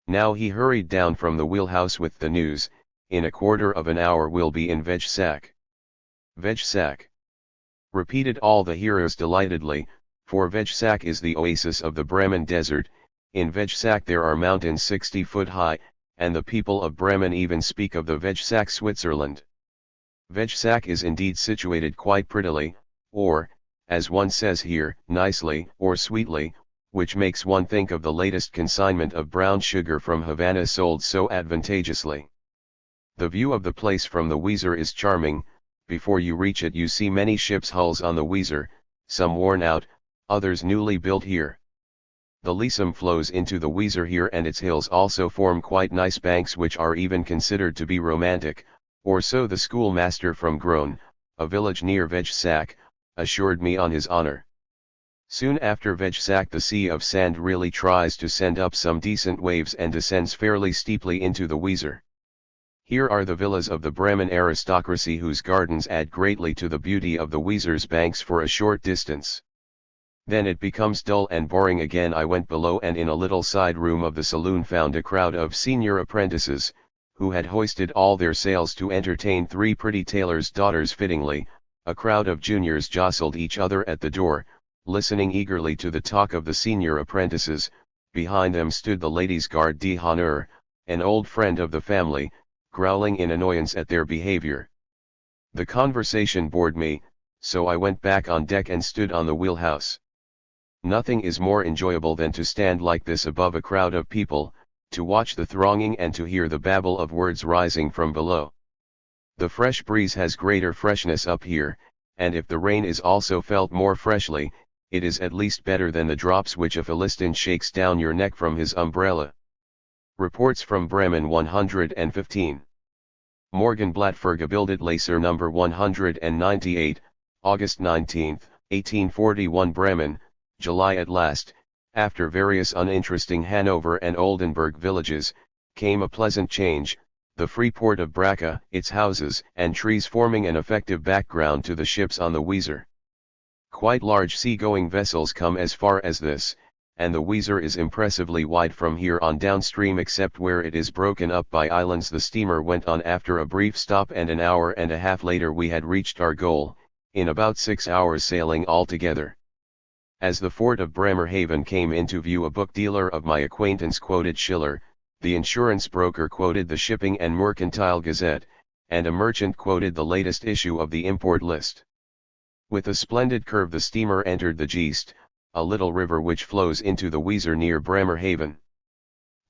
Now he hurried down from the wheelhouse with the news, in a quarter of an hour we'll be in Vegsack. Vegsack, repeated all the heroes delightedly, for Vegsack is the oasis of the Bremen desert. In Vegsack there are mountains 60 foot high, and the people of Bremen even speak of the Vegsack Switzerland. Vegsack is indeed situated quite prettily, or, as one says here, nicely or sweetly, which makes one think of the latest consignment of brown sugar from Havana sold so advantageously. The view of the place from the Weser is charming. Before you reach it you see many ships' hulls on the Weser, some worn out, others newly built here. The Liesem flows into the Weser here, and its hills also form quite nice banks which are even considered to be romantic, or so the schoolmaster from Groen, a village near Vegsack, assured me on his honor. Soon after Vegsack the sea of sand really tries to send up some decent waves and descends fairly steeply into the Weser. Here are the villas of the Bremen aristocracy, whose gardens add greatly to the beauty of the Weser's banks for a short distance. Then it becomes dull and boring again. I went below and in a little side room of the saloon found a crowd of senior apprentices, who had hoisted all their sails to entertain 3 pretty tailors' daughters fittingly. A crowd of juniors jostled each other at the door, listening eagerly to the talk of the senior apprentices. Behind them stood the ladies' garde d'honneur, an old friend of the family, growling in annoyance at their behavior. The conversation bored me, so I went back on deck and stood on the wheelhouse. Nothing is more enjoyable than to stand like this above a crowd of people, to watch the thronging and to hear the babble of words rising from below. The fresh breeze has greater freshness up here, and if the rain is also felt more freshly, it is at least better than the drops which a Philistine shakes down your neck from his umbrella. Reports from Bremen 115. Morgenblatt Vergebildet Leser number 198, August 19, 1841. Bremen, July. At last, after various uninteresting Hanover and Oldenburg villages, came a pleasant change, the free port of Braca, its houses and trees forming an effective background to the ships on the Weser. Quite large sea-going vessels come as far as this, and the Weser is impressively wide from here on downstream except where it is broken up by islands. The steamer went on after a brief stop, and an hour and a half later we had reached our goal, in about 6 hours sailing altogether. As the fort of Bremerhaven came into view, a book dealer of my acquaintance quoted Schiller, the insurance broker quoted the Shipping and Mercantile Gazette, and a merchant quoted the latest issue of the import list. With a splendid curve the steamer entered the Geest, a little river which flows into the Weser near Bremerhaven.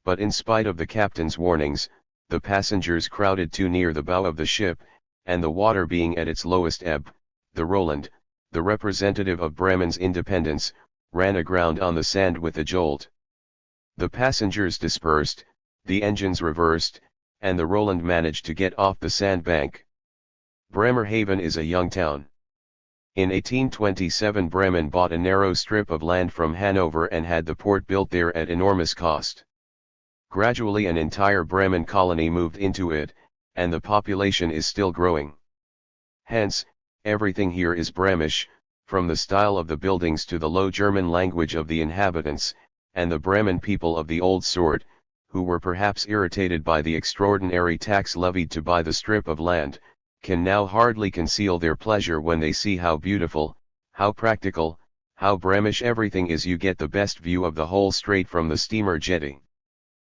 But in spite of the captain's warnings, the passengers crowded too near the bow of the ship, and the water being at its lowest ebb, the Roland, the representative of Bremen's independence, ran aground on the sand with a jolt. The passengers dispersed, the engines reversed, and the Roland managed to get off the sandbank. Bremerhaven is a young town. In 1827 Bremen bought a narrow strip of land from Hanover and had the port built there at enormous cost. Gradually an entire Bremen colony moved into it, and the population is still growing. Hence, everything here is Bremish, from the style of the buildings to the Low German language of the inhabitants, and the Bremen people of the old sort, who were perhaps irritated by the extraordinary tax levied to buy the strip of land, can now hardly conceal their pleasure when they see how beautiful, how practical, how Bremish everything is. You get the best view of the whole strait from the steamer jetty.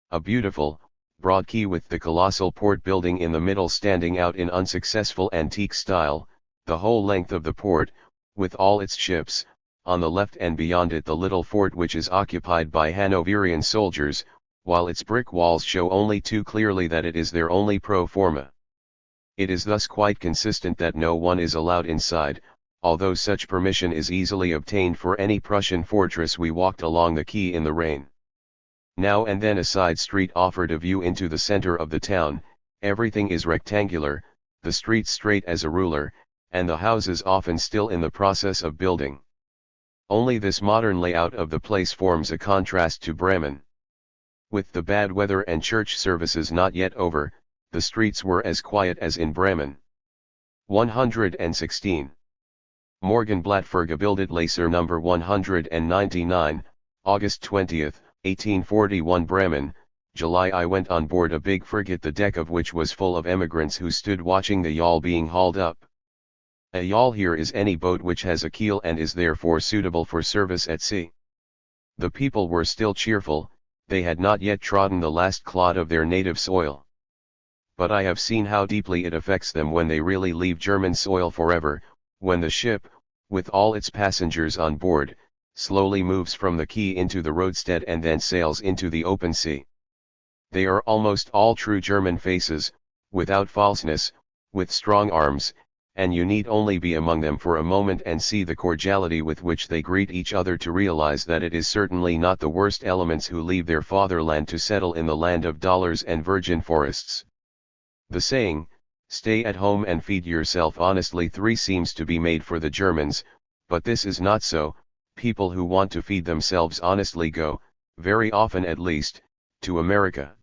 A beautiful, broad quay with the colossal port building in the middle standing out in unsuccessful antique style, the whole length of the port, with all its ships, on the left and beyond it the little fort which is occupied by Hanoverian soldiers, while its brick walls show only too clearly that it is their only pro forma. It is thus quite consistent that no one is allowed inside, although such permission is easily obtained for any Prussian fortress. We walked along the quay in the rain. Now and then a side street offered a view into the center of the town. Everything is rectangular, the streets straight as a ruler, and the houses often still in the process of building. Only this modern layout of the place forms a contrast to Bremen. With the bad weather and church services not yet over, the streets were as quiet as in Bremen. 116. Morgenblatt für Gebildet Leser No. 199, August 20, 1841 Bremen, July. I went on board a big frigate the deck of which was full of emigrants who stood watching the yawl being hauled up. A yawl here is any boat which has a keel and is therefore suitable for service at sea. The people were still cheerful, they had not yet trodden the last clod of their native soil. But I have seen how deeply it affects them when they really leave German soil forever, when the ship, with all its passengers on board, slowly moves from the quay into the roadstead and then sails into the open sea. They are almost all true German faces, without falseness, with strong arms, and you need only be among them for a moment and see the cordiality with which they greet each other to realize that it is certainly not the worst elements who leave their fatherland to settle in the land of dollars and virgin forests. The saying, "Stay at home and feed yourself honestly," seems to be made for the Germans, but this is not so. People who want to feed themselves honestly go, very often at least, to America.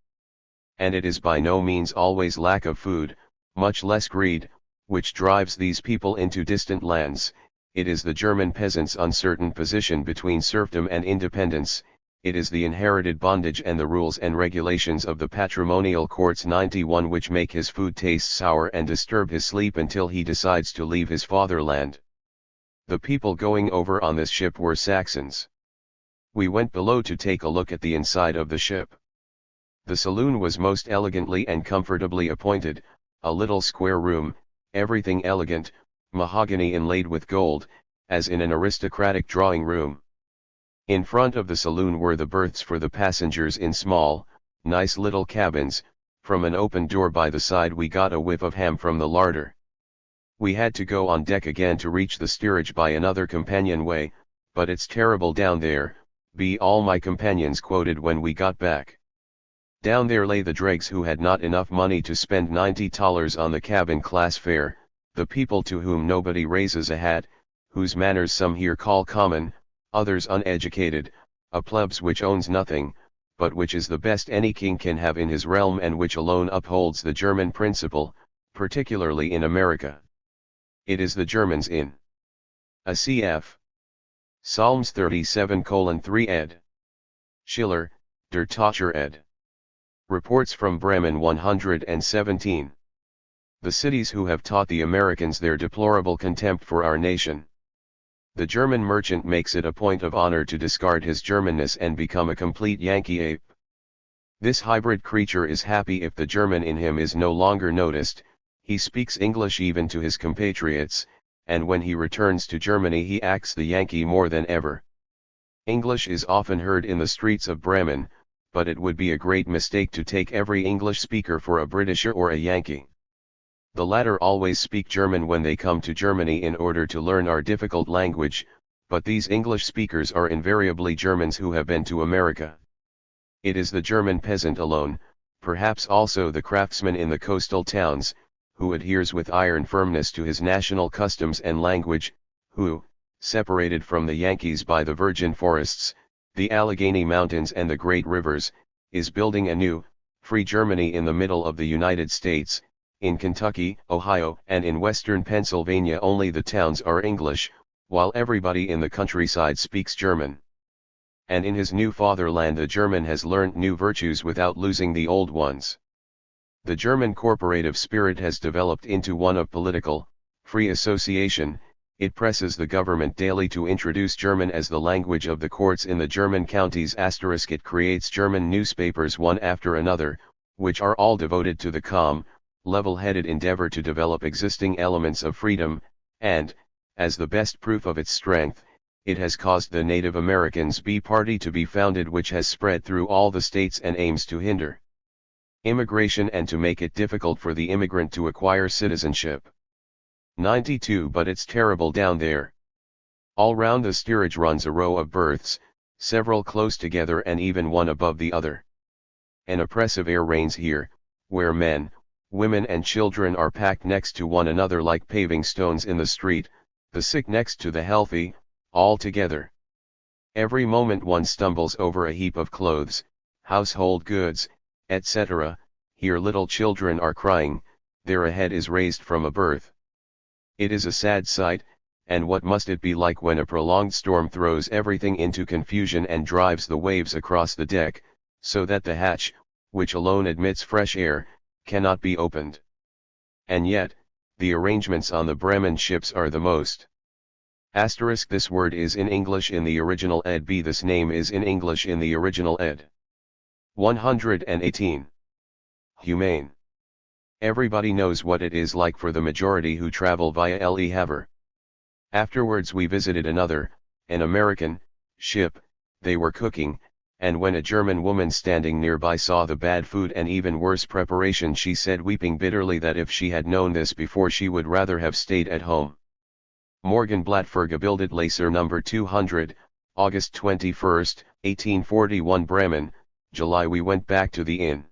And it is by no means always lack of food, much less greed, which drives these people into distant lands. It is the German peasant's uncertain position between serfdom and independence. It is the inherited bondage and the rules and regulations of the patrimonial courts 91 which make his food taste sour and disturb his sleep until he decides to leave his fatherland. The people going over on this ship were Saxons. We went below to take a look at the inside of the ship. The saloon was most elegantly and comfortably appointed, a little square room, everything elegant, mahogany inlaid with gold, as in an aristocratic drawing room. In front of the saloon were the berths for the passengers in small, nice little cabins. From an open door by the side we got a whiff of ham from the larder. We had to go on deck again to reach the steerage by another companionway, but it's terrible down there, all my companions quoted when we got back. Down there lay the dregs who had not enough money to spend $90 on the cabin class fare, the people to whom nobody raises a hat, whose manners some here call common, others uneducated, a plebs which owns nothing, but which is the best any king can have in his realm and which alone upholds the German principle, particularly in America. It is the Germans in a cf. Psalms 37:3 ed. Schiller, Der Toscher ed. Reports from Bremen 117. The cities who have taught the Americans their deplorable contempt for our nation. The German merchant makes it a point of honor to discard his Germanness and become a complete Yankee ape. This hybrid creature is happy if the German in him is no longer noticed. He speaks English even to his compatriots, and when he returns to Germany he acts the Yankee more than ever. English is often heard in the streets of Bremen, but it would be a great mistake to take every English speaker for a Britisher or a Yankee. The latter always speak German when they come to Germany in order to learn our difficult language, but these English speakers are invariably Germans who have been to America. It is the German peasant alone, perhaps also the craftsman in the coastal towns, who adheres with iron firmness to his national customs and language, who, separated from the Yankees by the virgin forests, the Allegheny Mountains and the great rivers, is building a new, free Germany in the middle of the United States. In Kentucky, Ohio, and in western Pennsylvania only the towns are English, while everybody in the countryside speaks German. And in his new fatherland the German has learnt new virtues without losing the old ones. The German corporative spirit has developed into one of political, free association. It presses the government daily to introduce German as the language of the courts in the German counties. It creates German newspapers one after another, which are all devoted to the calm, level-headed endeavor to develop existing elements of freedom, and, as the best proof of its strength, it has caused the Native Americans' Bee Party to be founded, which has spread through all the states and aims to hinder immigration and to make it difficult for the immigrant to acquire citizenship. 92 But it's terrible down there. All round the steerage runs a row of berths, several close together and even one above the other. An oppressive air reigns here, where men, women and children are packed next to one another like paving stones in the street, the sick next to the healthy, all together. Every moment one stumbles over a heap of clothes, household goods, etc. Here little children are crying, there a head is raised from a berth. It is a sad sight, and what must it be like when a prolonged storm throws everything into confusion and drives the waves across the deck, so that the hatch, which alone admits fresh air, cannot be opened. And yet, the arrangements on the Bremen ships are the most. This word is in English in the original ed. This name is in English in the original ed. 118. Humane. Everybody knows what it is like for the majority who travel via Le Havre. Afterwards we visited another, an American, ship. They were cooking, and when a German woman standing nearby saw the bad food and even worse preparation, she said weeping bitterly that if she had known this before she would rather have stayed at home. Morgenblatt für Gebildet Leser No. 200, August 21, 1841 Bremen, July. We went back to the inn.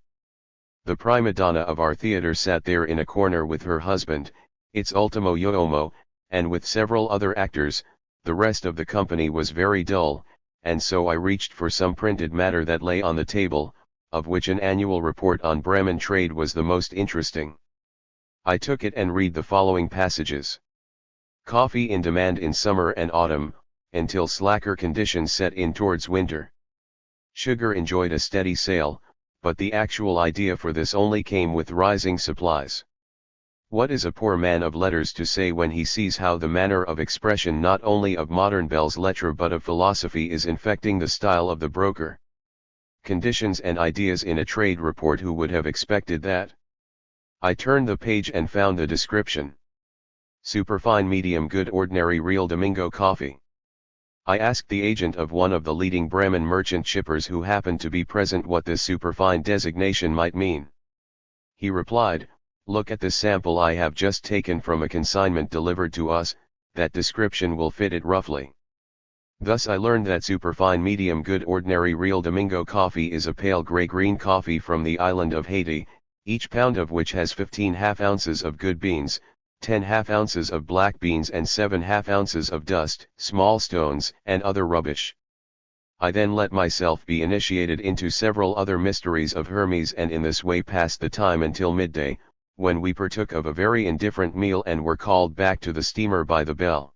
The prima donna of our theatre sat there in a corner with her husband, its ultimo uomo, and with several other actors. The rest of the company was very dull, and so I reached for some printed matter that lay on the table, of which an annual report on Bremen trade was the most interesting. I took it and read the following passages. Coffee in demand in summer and autumn, until slacker conditions set in towards winter. Sugar enjoyed a steady sale, but the actual idea for this only came with rising supplies. What is a poor man of letters to say when he sees how the manner of expression not only of modern belles lettres but of philosophy is infecting the style of the broker? Conditions and ideas in a trade report, who would have expected that? I turned the page and found the description. Superfine medium good ordinary real Domingo coffee. I asked the agent of one of the leading Bremen merchant shippers who happened to be present what this superfine designation might mean. He replied, "Look at this sample I have just taken from a consignment delivered to us, that description will fit it roughly." Thus I learned that superfine medium good ordinary real Domingo coffee is a pale gray-green coffee from the island of Haiti, each pound of which has 15 half ounces of good beans, 10 half ounces of black beans and 7 half ounces of dust, small stones, and other rubbish. I then let myself be initiated into several other mysteries of Hermes, and in this way passed the time until midday, when we partook of a very indifferent meal and were called back to the steamer by the bell.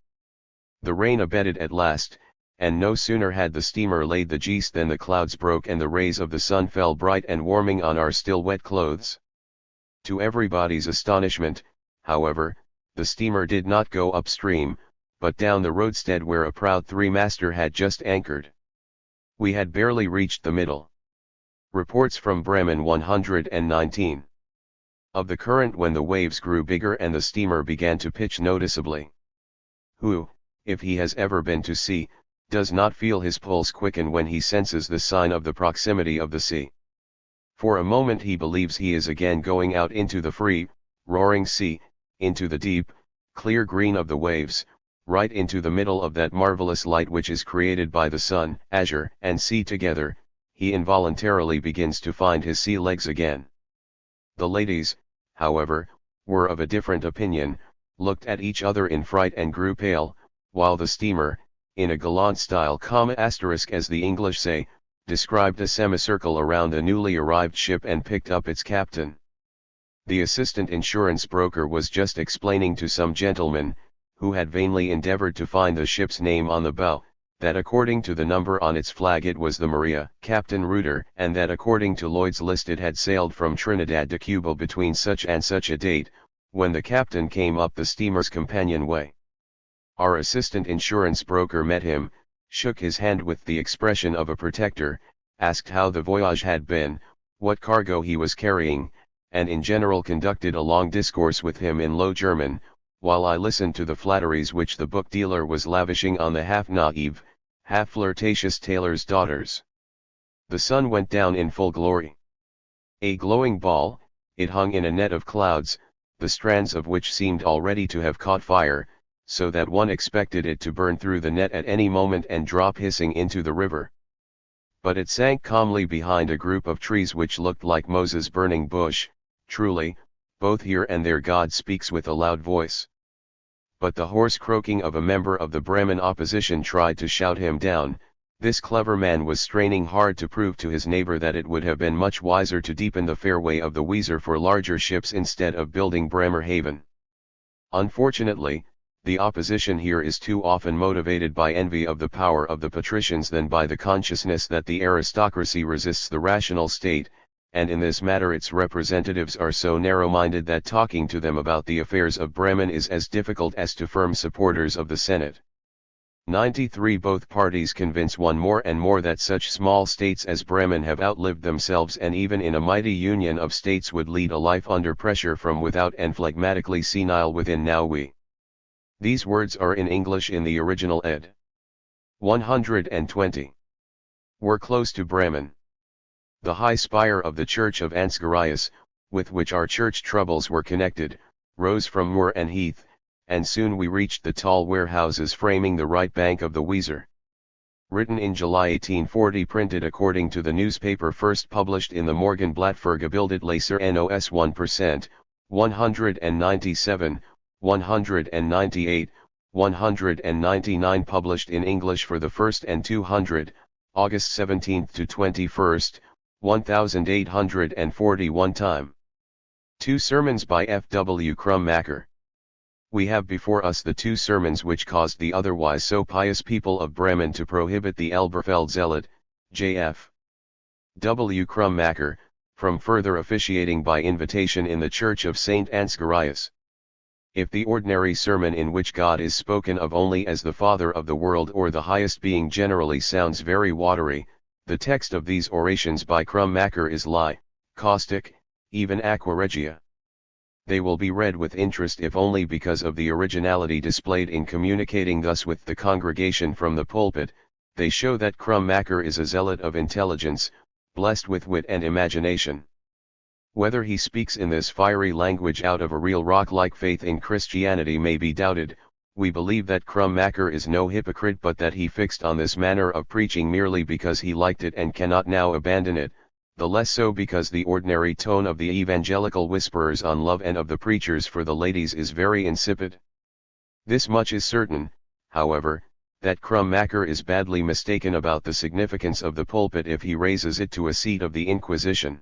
The rain abated at last, and no sooner had the steamer laid the geese than the clouds broke and the rays of the sun fell bright and warming on our still wet clothes. To everybody's astonishment, however, the steamer did not go upstream, but down the roadstead where a proud three-master had just anchored. We had barely reached the middle. Reports from Bremen 119. Of the current when the waves grew bigger and the steamer began to pitch noticeably. who, if he has ever been to sea, does not feel his pulse quicken when he senses the sign of the proximity of the sea. For a moment he believes he is again going out into the free, roaring sea, into the deep, clear green of the waves, right into the middle of that marvelous light which is created by the sun, azure, and sea together. He involuntarily begins to find his sea legs again. The ladies, however, were of a different opinion, looked at each other in fright and grew pale, while the steamer, in a gallant style, as the English say, described a semicircle around the newly arrived ship and picked up its captain. The assistant insurance broker was just explaining to some gentleman, who had vainly endeavored to find the ship's name on the bow, that according to the number on its flag it was the Maria, Captain Reuter, and that according to Lloyd's list it had sailed from Trinidad to Cuba between such and such a date, when the captain came up the steamer's companionway. Our assistant insurance broker met him, shook his hand with the expression of a protector, asked how the voyage had been, what cargo he was carrying, and in general conducted a long discourse with him in Low German, while I listened to the flatteries which the book dealer was lavishing on the half-naive, half-flirtatious tailor's daughters. The sun went down in full glory. A glowing ball, it hung in a net of clouds, the strands of which seemed already to have caught fire, so that one expected it to burn through the net at any moment and drop hissing into the river. But it sank calmly behind a group of trees which looked like Moses' burning bush. Truly, both here and there God speaks with a loud voice. But the hoarse croaking of a member of the Bremen opposition tried to shout him down. This clever man was straining hard to prove to his neighbor that it would have been much wiser to deepen the fairway of the Weser for larger ships instead of building Bremerhaven. Unfortunately, the opposition here is too often motivated by envy of the power of the patricians than by the consciousness that the aristocracy resists the rational state, and in this matter its representatives are so narrow-minded that talking to them about the affairs of Bremen is as difficult as to firm supporters of the Senate. 93 Both parties convince one more and more that such small states as Bremen have outlived themselves and even in a mighty union of states would lead a life under pressure from without and phlegmatically senile within. Now we. These words are in English in the original ed. 120. Were close to Bremen. The high spire of the church of Ansgarius, with which our church troubles were connected, rose from moor and heath, and soon we reached the tall warehouses framing the right bank of the Weser. Written in July 1840, printed according to the newspaper first published in the Morgenblatt für gebildet Leser NOS 1%, 197, 198, 199 published in English for the first and 200, August 17 to 21, 1841 time. 2 sermons by F. W. Krummacher. We have before us the 2 sermons which caused the otherwise so pious people of Bremen to prohibit the Elberfeld zealot, J.F. W. Krummacher, from further officiating by invitation in the church of St. Ansgarius. If the ordinary sermon in which God is spoken of only as the Father of the world or the highest being generally sounds very watery, the text of these orations by Krummacher is caustic, even aqua regia. They will be read with interest if only because of the originality displayed in communicating thus with the congregation from the pulpit. They show that Krummacher is a zealot of intelligence, blessed with wit and imagination. Whether he speaks in this fiery language out of a real rock-like faith in Christianity may be doubted. We believe that Krummacher is no hypocrite, but that he fixed on this manner of preaching merely because he liked it and cannot now abandon it, the less so because the ordinary tone of the evangelical whisperers on love and of the preachers for the ladies is very insipid. This much is certain, however, that Krummacher is badly mistaken about the significance of the pulpit if he raises it to a seat of the Inquisition.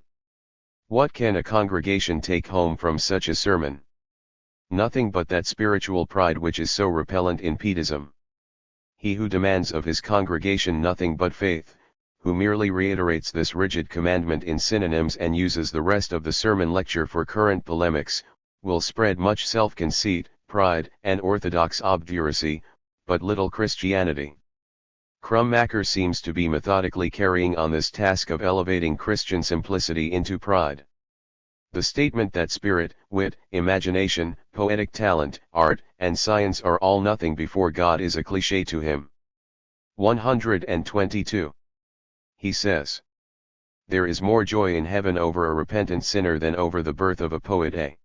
What can a congregation take home from such a sermon? Nothing but that spiritual pride which is so repellent in Pietism. He who demands of his congregation nothing but faith, who merely reiterates this rigid commandment in synonyms and uses the rest of the sermon lecture for current polemics, will spread much self-conceit, pride, and orthodox obduracy, but little Christianity. Krummacher seems to be methodically carrying on this task of elevating Christian simplicity into pride. The statement that spirit, wit, imagination, poetic talent, art, and science are all nothing before God is a cliché to him. 122. He says, there is more joy in heaven over a repentant sinner than over the birth of a poet.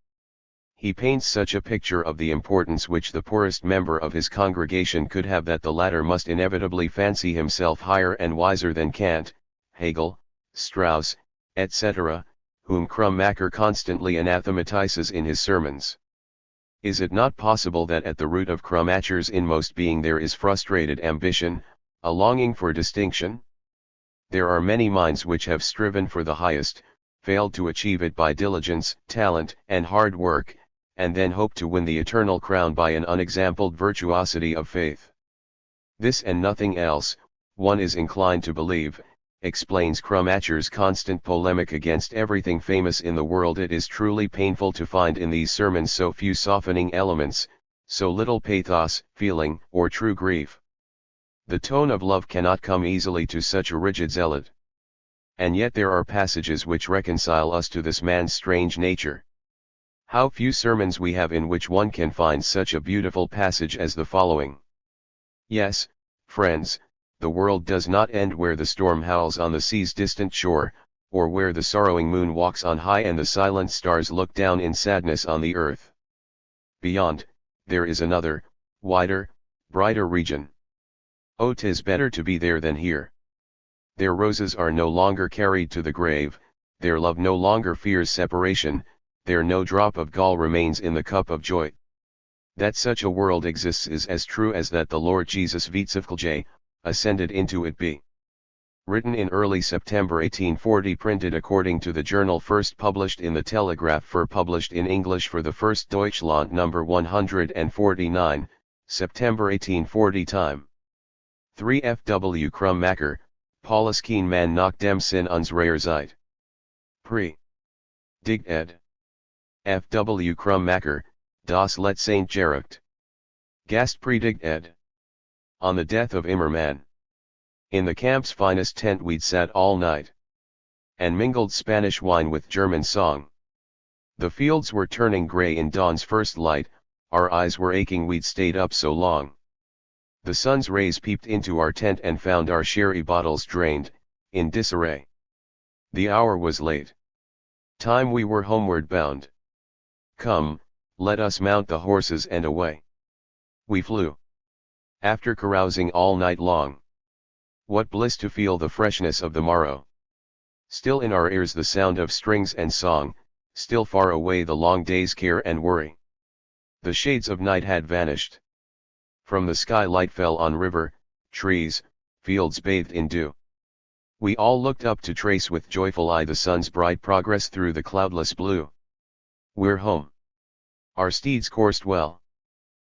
He paints such a picture of the importance which the poorest member of his congregation could have that the latter must inevitably fancy himself higher and wiser than Kant, Hegel, Strauss, etc., whom Krummacher constantly anathematizes in his sermons. Is it not possible that at the root of Krummacher's inmost being there is frustrated ambition, a longing for distinction? There are many minds which have striven for the highest, failed to achieve it by diligence, talent, and hard work, and then hope to win the eternal crown by an unexampled virtuosity of faith. This and nothing else, one is inclined to believe, explains Krummacher's constant polemic against everything famous in the world. It is truly painful to find in these sermons so few softening elements, so little pathos, feeling, or true grief. The tone of love cannot come easily to such a rigid zealot. And yet there are passages which reconcile us to this man's strange nature. How few sermons we have in which one can find such a beautiful passage as the following. Yes, friends, the world does not end where the storm howls on the sea's distant shore, or where the sorrowing moon walks on high and the silent stars look down in sadness on the earth. Beyond, there is another, wider, brighter region. Oh, 'tis better to be there than here. Their roses are no longer carried to the grave, their love no longer fears separation, there no drop of gall remains in the cup of joy. That such a world exists is as true as that the Lord Jesus Vitsivklj, ascended into it be. Written in early September 1840, printed according to the journal, first published in the Telegraph, published in English for the first Deutschland number 149, September 1840 time. 3 F. W. Krummacher, Paulus Keen man nach dem Sinn unserer Zeit. Pre.Digt ed. F. W. Krummacher, Das letzte Gericht. Gastpredigt ed. On the death of Immermann. In the camp's finest tent we'd sat all night, and mingled Spanish wine with German song. The fields were turning grey in dawn's first light, our eyes were aching, we'd stayed up so long. The sun's rays peeped into our tent and found our sherry bottles drained, in disarray. The hour was late. Time we were homeward bound. Come, let us mount the horses and away. We flew. After carousing all night long. What bliss to feel the freshness of the morrow. Still in our ears the sound of strings and song, still far away the long day's care and worry. The shades of night had vanished. From the sky light fell on river, trees, fields bathed in dew. We all looked up to trace with joyful eye the sun's bright progress through the cloudless blue. We're home. Our steeds coursed well.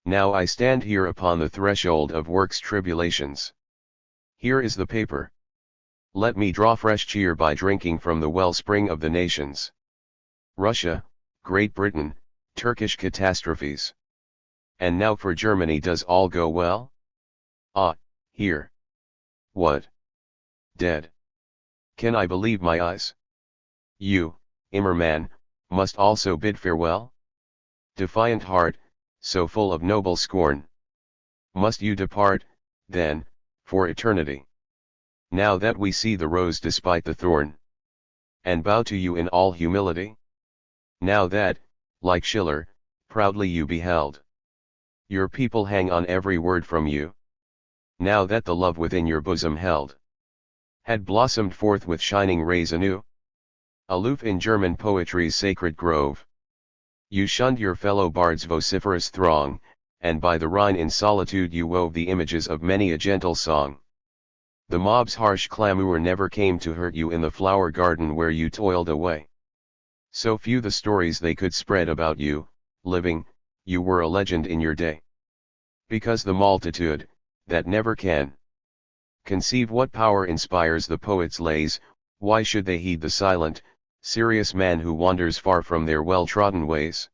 Now I stand here upon the threshold of work's tribulations. Here is the paper. Let me draw fresh cheer by drinking from the wellspring of the nations. Russia, Great Britain, Turkish catastrophes. And now for Germany, does all go well? Ah, here. What? Dead. Can I believe my eyes? You, Immermann, must also bid farewell? Defiant heart, so full of noble scorn. Must you depart, then, for eternity? Now that we see the rose despite the thorn, and bow to you in all humility? Now that, like Schiller, proudly you beheld your people hang on every word from you. Now that the love within your bosom held had blossomed forth with shining rays anew, aloof in German poetry's sacred grove, you shunned your fellow bards' vociferous throng, and by the Rhine in solitude you wove the images of many a gentle song. The mob's harsh clamour never came to hurt you in the flower garden where you toiled away. So few the stories they could spread about you, living, you were a legend in your day. Because the multitude, that never can conceive what power inspires the poet's lays, why should they heed the silent, serious man who wanders far from their well-trodden ways?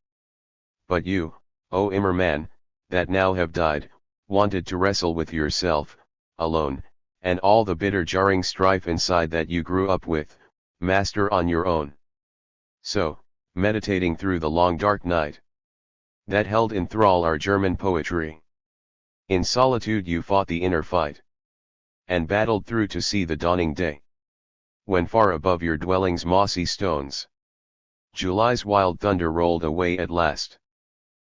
But you, O Immermann, that now have died, wanted to wrestle with yourself, alone, and all the bitter jarring strife inside that you grew up with, master on your own. So, meditating through the long dark night, that held in thrall our German poetry. In solitude you fought the inner fight, and battled through to see the dawning day. When far above your dwelling's mossy stones, July's wild thunder rolled away at last,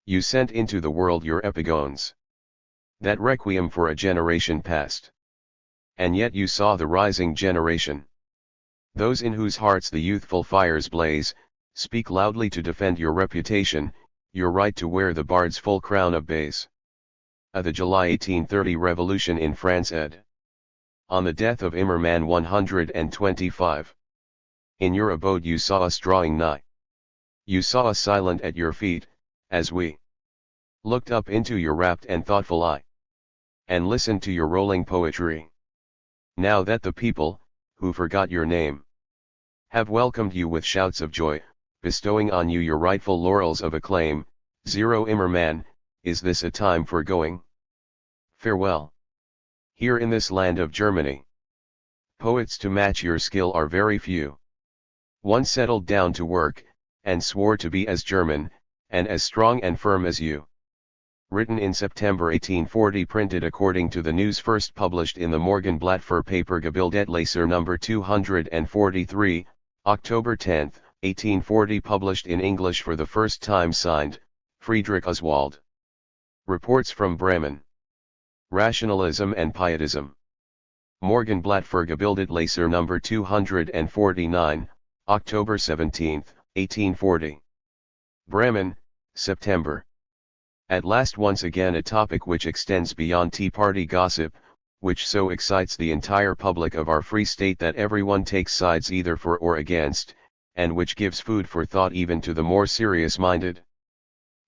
you sent into the world your epigones, that requiem for a generation past. And yet you saw the rising generation, those in whose hearts the youthful fires blaze, speak loudly to defend your reputation, your right to wear the bard's full crown of bays. The July 1830 Revolution in France ed. On the death of Immerman 125. In your abode you saw us drawing nigh. You saw us silent at your feet, as we looked up into your rapt and thoughtful eye, and listened to your rolling poetry. Now that the people, who forgot your name, have welcomed you with shouts of joy, bestowing on you your rightful laurels of acclaim, Zero Immerman, is this a time for going? Farewell. Here in this land of Germany, poets to match your skill are very few. One settled down to work, and swore to be as German, and as strong and firm as you. Written in September 1840, printed according to the news first published in the Morgenblatt für Papergebildet No. 243, October 10, 1840, published in English for the first time, signed, Friedrich Oswald. Reports from Bremen. Rationalism and Pietism. Morgenblatt für Gebildet No. 249, October 17, 1840. Bremen, September. At last, once again a topic which extends beyond Tea Party gossip, which so excites the entire public of our free state that everyone takes sides either for or against, and which gives food for thought even to the more serious-minded.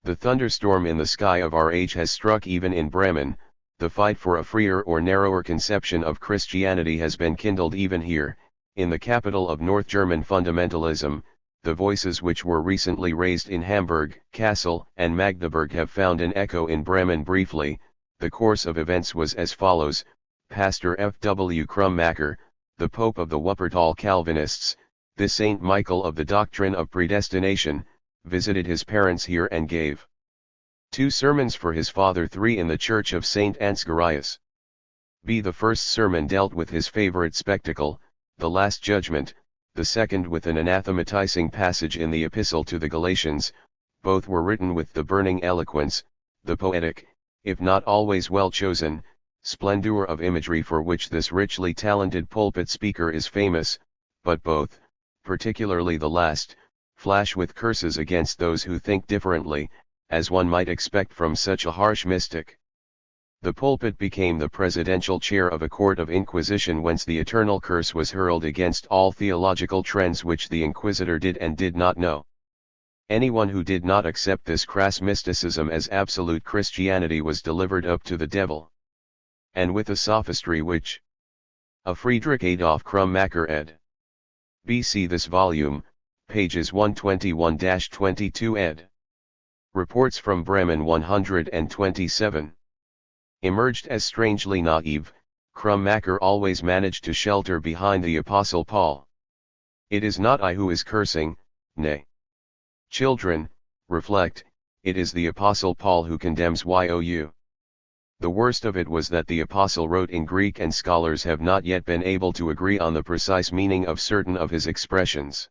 The thunderstorm in the sky of our age has struck even in Bremen. The fight for a freer or narrower conception of Christianity has been kindled even here, in the capital of North German fundamentalism. The voices which were recently raised in Hamburg, Kassel, and Magdeburg have found an echo in Bremen. Briefly, the course of events was as follows. Pastor F. W. Krummacher, the Pope of the Wuppertal Calvinists, the Saint Michael of the doctrine of predestination, visited his parents here and gave 2 sermons for his father, 3 in the church of St. Ansgarius. The first sermon dealt with his favorite spectacle, the Last Judgment, the second with an anathematizing passage in the Epistle to the Galatians. Both were written with the burning eloquence, the poetic, if not always well chosen, splendor of imagery for which this richly talented pulpit speaker is famous, but both, particularly the last, flash with curses against those who think differently, as one might expect from such a harsh mystic. The pulpit became the presidential chair of a court of inquisition whence the eternal curse was hurled against all theological trends which the inquisitor did and did not know. Anyone who did not accept this crass mysticism as absolute Christianity was delivered up to the devil. And with a sophistry which a Friedrich Adolf Krummacher ed. B.C. this volume, pages 121-22 ed. Reports from Bremen 127. Emerged as strangely naive, Krummacher always managed to shelter behind the Apostle Paul. It is not I who is cursing, nay. Children, reflect, it is the Apostle Paul who condemns you. The worst of it was that the Apostle wrote in Greek and scholars have not yet been able to agree on the precise meaning of certain of his expressions.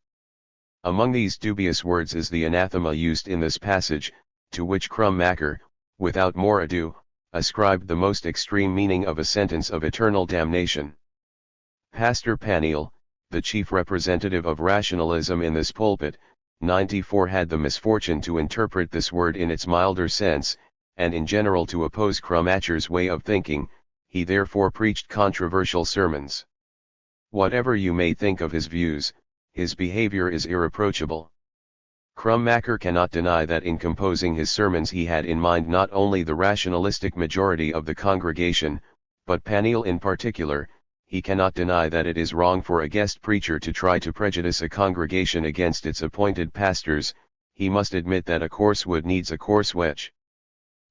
Among these dubious words is the anathema used in this passage, to which Krummacher, without more ado, ascribed the most extreme meaning of a sentence of eternal damnation. Pastor Paniel, the chief representative of rationalism in this pulpit, 94, had the misfortune to interpret this word in its milder sense, and in general to oppose Krummacher's way of thinking. He therefore preached controversial sermons. Whatever you may think of his views, his behavior is irreproachable. Krummacher cannot deny that in composing his sermons he had in mind not only the rationalistic majority of the congregation, but Paniel in particular. He cannot deny that it is wrong for a guest preacher to try to prejudice a congregation against its appointed pastors. He must admit that a coarse wood needs a coarse wedge.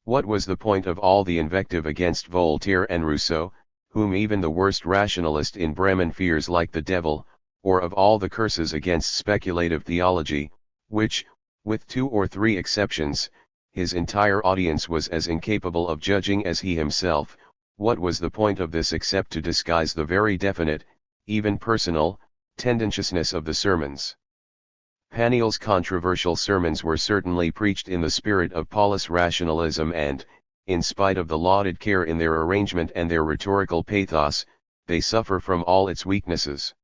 What was the point of all the invective against Voltaire and Rousseau, whom even the worst rationalist in Bremen fears like the devil, or of all the curses against speculative theology, which, with 2 or 3 exceptions, his entire audience was as incapable of judging as he himself. What was the point of this except to disguise the very definite, even personal, tendentiousness of the sermons? Paniel's controversial sermons were certainly preached in the spirit of Paulist rationalism and, in spite of the lauded care in their arrangement and their rhetorical pathos, they suffer from all its weaknesses.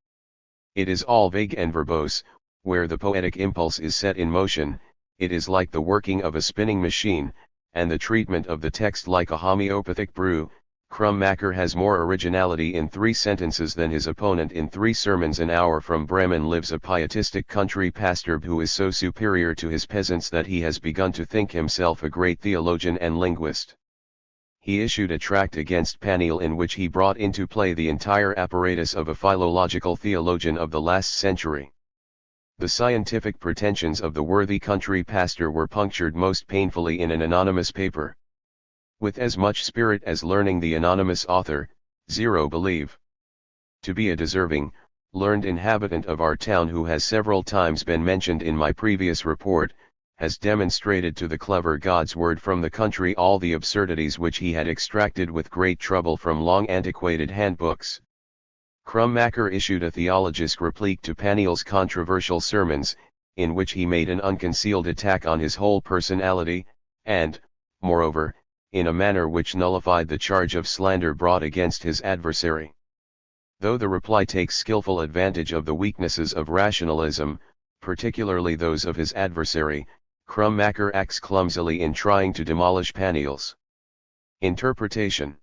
It is all vague and verbose. Where the poetic impulse is set in motion, it is like the working of a spinning machine, and the treatment of the text like a homeopathic brew. Krummacher has more originality in 3 sentences than his opponent in 3 sermons an hour. From Bremen lives a pietistic country pastor who is so superior to his peasants that he has begun to think himself a great theologian and linguist. He issued a tract against Paniel in which he brought into play the entire apparatus of a philological theologian of the last century. The scientific pretensions of the worthy country pastor were punctured most painfully in an anonymous paper. With as much spirit as learning, the anonymous author, zero believe to be a deserving, learned inhabitant of our town who has several times been mentioned in my previous report, has demonstrated to the clever God's word from the country all the absurdities which he had extracted with great trouble from long antiquated handbooks. Krummacher issued a theologisk replique to Paniel's controversial sermons, in which he made an unconcealed attack on his whole personality, and, moreover, in a manner which nullified the charge of slander brought against his adversary. Though the reply takes skillful advantage of the weaknesses of rationalism, particularly those of his adversary, Krummacher acts clumsily in trying to demolish Paniel's interpretation.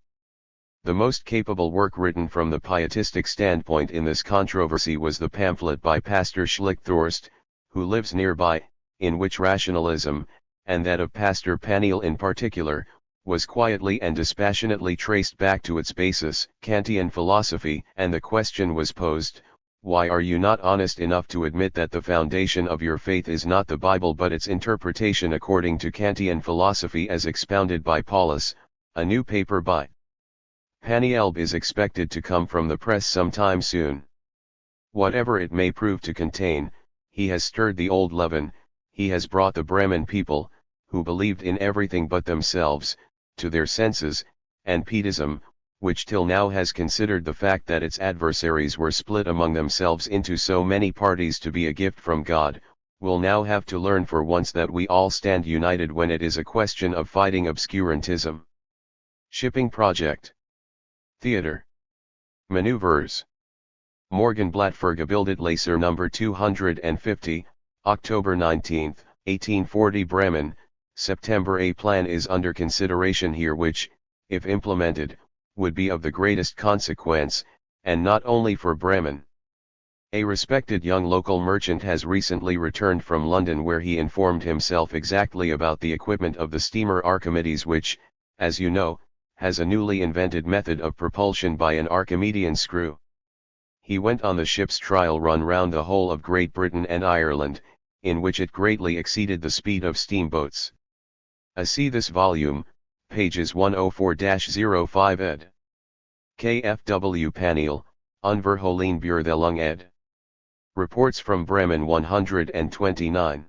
The most capable work written from the pietistic standpoint in this controversy was the pamphlet by Pastor Schlichthorst, who lives nearby, in which rationalism, and that of Pastor Paniel in particular, was quietly and dispassionately traced back to its basis, Kantian philosophy, and the question was posed, why are you not honest enough to admit that the foundation of your faith is not the Bible but its interpretation according to Kantian philosophy as expounded by Paulus? A new paper by Paniel is expected to come from the press sometime soon. Whatever it may prove to contain, he has stirred the old leaven, he has brought the Bremen people, who believed in everything but themselves, to their senses, and Pietism, which till now has considered the fact that its adversaries were split among themselves into so many parties to be a gift from God, will now have to learn for once that we all stand united when it is a question of fighting obscurantism. Shipping project. Theater. Maneuvers. Morgenblatt Vergebildet Leser number 250, October 19, 1840 Bremen, September. A plan is under consideration here which, if implemented, would be of the greatest consequence, and not only for Bremen. A respected young local merchant has recently returned from London where he informed himself exactly about the equipment of the steamer Archimedes which, as you know, has a newly invented method of propulsion by an Archimedean screw. He went on the ship's trial run round the whole of Great Britain and Ireland, in which it greatly exceeded the speed of steamboats. See this volume, pages 104-05 ed. KFW Paniel, Unverhohlenbeurteilung ed. Reports from Bremen 129.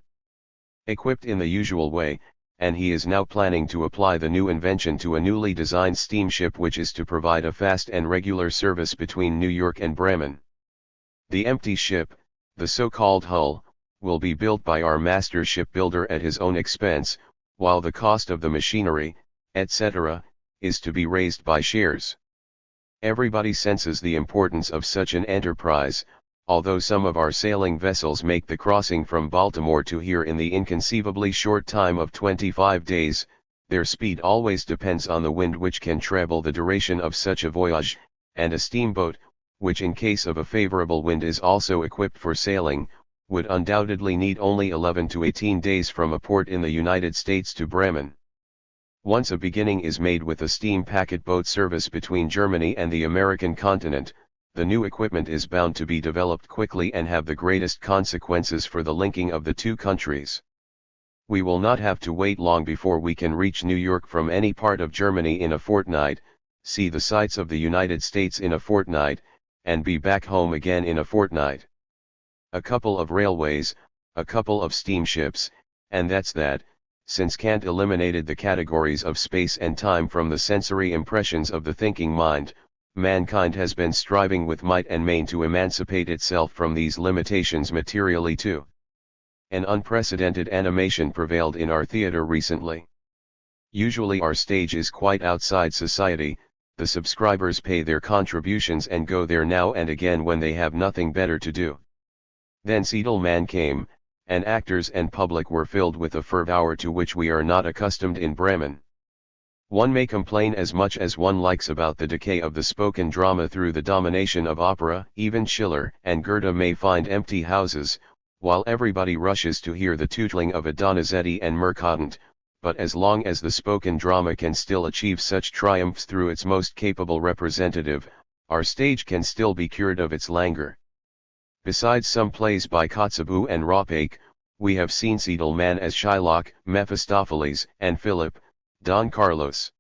Equipped in the usual way, and he is now planning to apply the new invention to a newly designed steamship which is to provide a fast and regular service between New York and Bremen. The empty ship, the so-called hull, will be built by our master shipbuilder at his own expense, while the cost of the machinery, etc., is to be raised by shares. Everybody senses the importance of such an enterprise, although some of our sailing vessels make the crossing from Baltimore to here in the inconceivably short time of 25 days, their speed always depends on the wind which can treble the duration of such a voyage, and a steamboat, which in case of a favorable wind is also equipped for sailing, would undoubtedly need only 11 to 18 days from a port in the United States to Bremen. Once a beginning is made with a steam packet boat service between Germany and the American continent, the new equipment is bound to be developed quickly and have the greatest consequences for the linking of the two countries. We will not have to wait long before we can reach New York from any part of Germany in a fortnight, see the sights of the United States in a fortnight, and be back home again in a fortnight. A couple of railways, a couple of steamships, and that's that. Since Kant eliminated the categories of space and time from the sensory impressions of the thinking mind, mankind has been striving with might and main to emancipate itself from these limitations materially too. An unprecedented animation prevailed in our theater recently. Usually our stage is quite outside society, the subscribers pay their contributions and go there now and again when they have nothing better to do. Then Siedelman came, and actors and public were filled with a fervor to which we are not accustomed in Bremen. One may complain as much as one likes about the decay of the spoken drama through the domination of opera, even Schiller and Goethe may find empty houses, while everybody rushes to hear the tootling of a Donizetti and Mercatant, but as long as the spoken drama can still achieve such triumphs through its most capable representative, our stage can still be cured of its languor. Besides some plays by Kotzebue and Ropake, we have seen Siedelman as Shylock, Mephistopheles, and Philip, Don Carlos.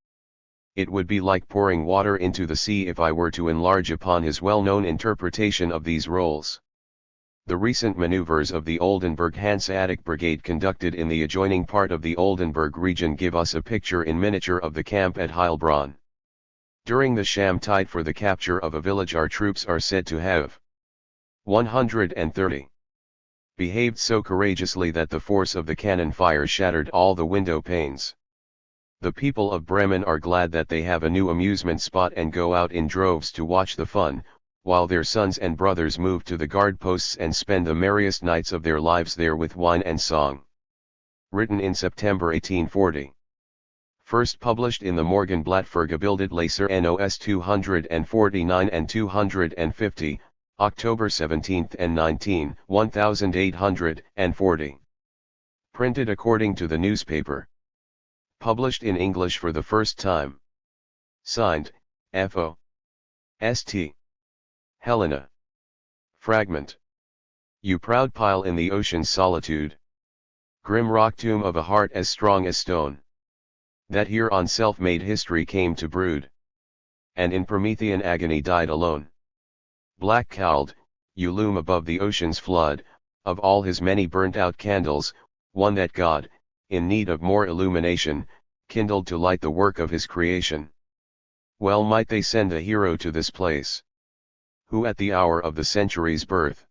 It would be like pouring water into the sea if I were to enlarge upon his well-known interpretation of these roles. The recent maneuvers of the Oldenburg Hanseatic Brigade conducted in the adjoining part of the Oldenburg region give us a picture in miniature of the camp at Heilbronn. During the sham tide for the capture of a village our troops are said to have 130 behaved so courageously that the force of the cannon fire shattered all the window panes. The people of Bremen are glad that they have a new amusement spot and go out in droves to watch the fun, while their sons and brothers move to the guard posts and spend the merriest nights of their lives there with wine and song. Written in September 1840. First published in the Morgenblatt für Gebildet Leser NOS 249 and 250, October 17 and 19, 1840. Printed according to the newspaper. Published in English for the first time. Signed, F.O. St. Helena. Fragment. You proud pile in the ocean's solitude. Grim rock tomb of a heart as strong as stone. That here on self-made history came to brood. And in Promethean agony died alone. Black-cowled, you loom above the ocean's flood, of all his many burnt-out candles, one that God, in need of more illumination, kindled to light the work of his creation. Well might they send a hero to this place, who at the hour of the century's birth,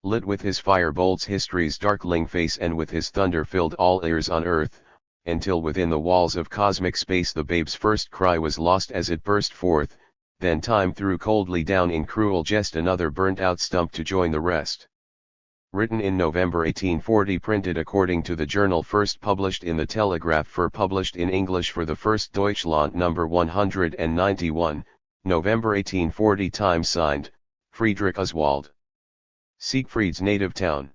lit with his fire bolts history's darkling face and with his thunder filled all ears on earth, until within the walls of cosmic space the babe's first cry was lost as it burst forth, then time threw coldly down in cruel jest another burnt-out stump to join the rest. Written in November 1840, printed according to the journal, first published in the Telegraph für published in English for the first Deutschland number 191, November 1840. Time signed, Friedrich Oswald. Siegfried's native town.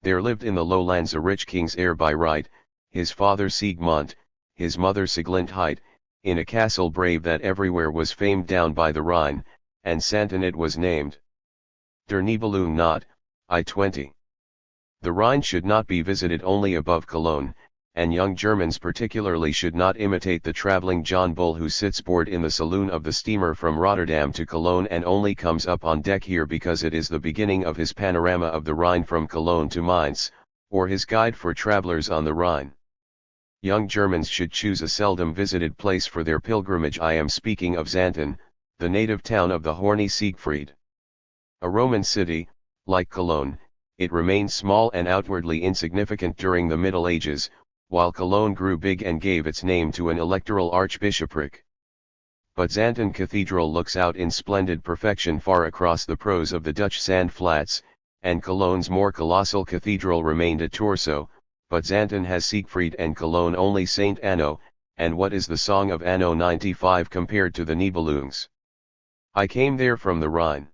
There lived in the lowlands a rich king's heir by right, his father Siegmund, his mother Siglindheit, in a castle brave that everywhere was famed down by the Rhine, and Santon it was named. Der Nibelung not, I-20. The Rhine should not be visited only above Cologne, and young Germans particularly should not imitate the traveling John Bull who sits bored in the saloon of the steamer from Rotterdam to Cologne and only comes up on deck here because it is the beginning of his panorama of the Rhine from Cologne to Mainz, or his guide for travelers on the Rhine. Young Germans should choose a seldom visited place for their pilgrimage. I am speaking of Xanten, the native town of the horny Siegfried. A Roman city, like Cologne, it remained small and outwardly insignificant during the Middle Ages, while Cologne grew big and gave its name to an electoral archbishopric. But Xanten Cathedral looks out in splendid perfection far across the prose of the Dutch sand flats, and Cologne's more colossal cathedral remained a torso, but Xanten has Siegfried and Cologne only Saint Anno, and what is the song of Anno 95 compared to the Nibelungs? I came there from the Rhine.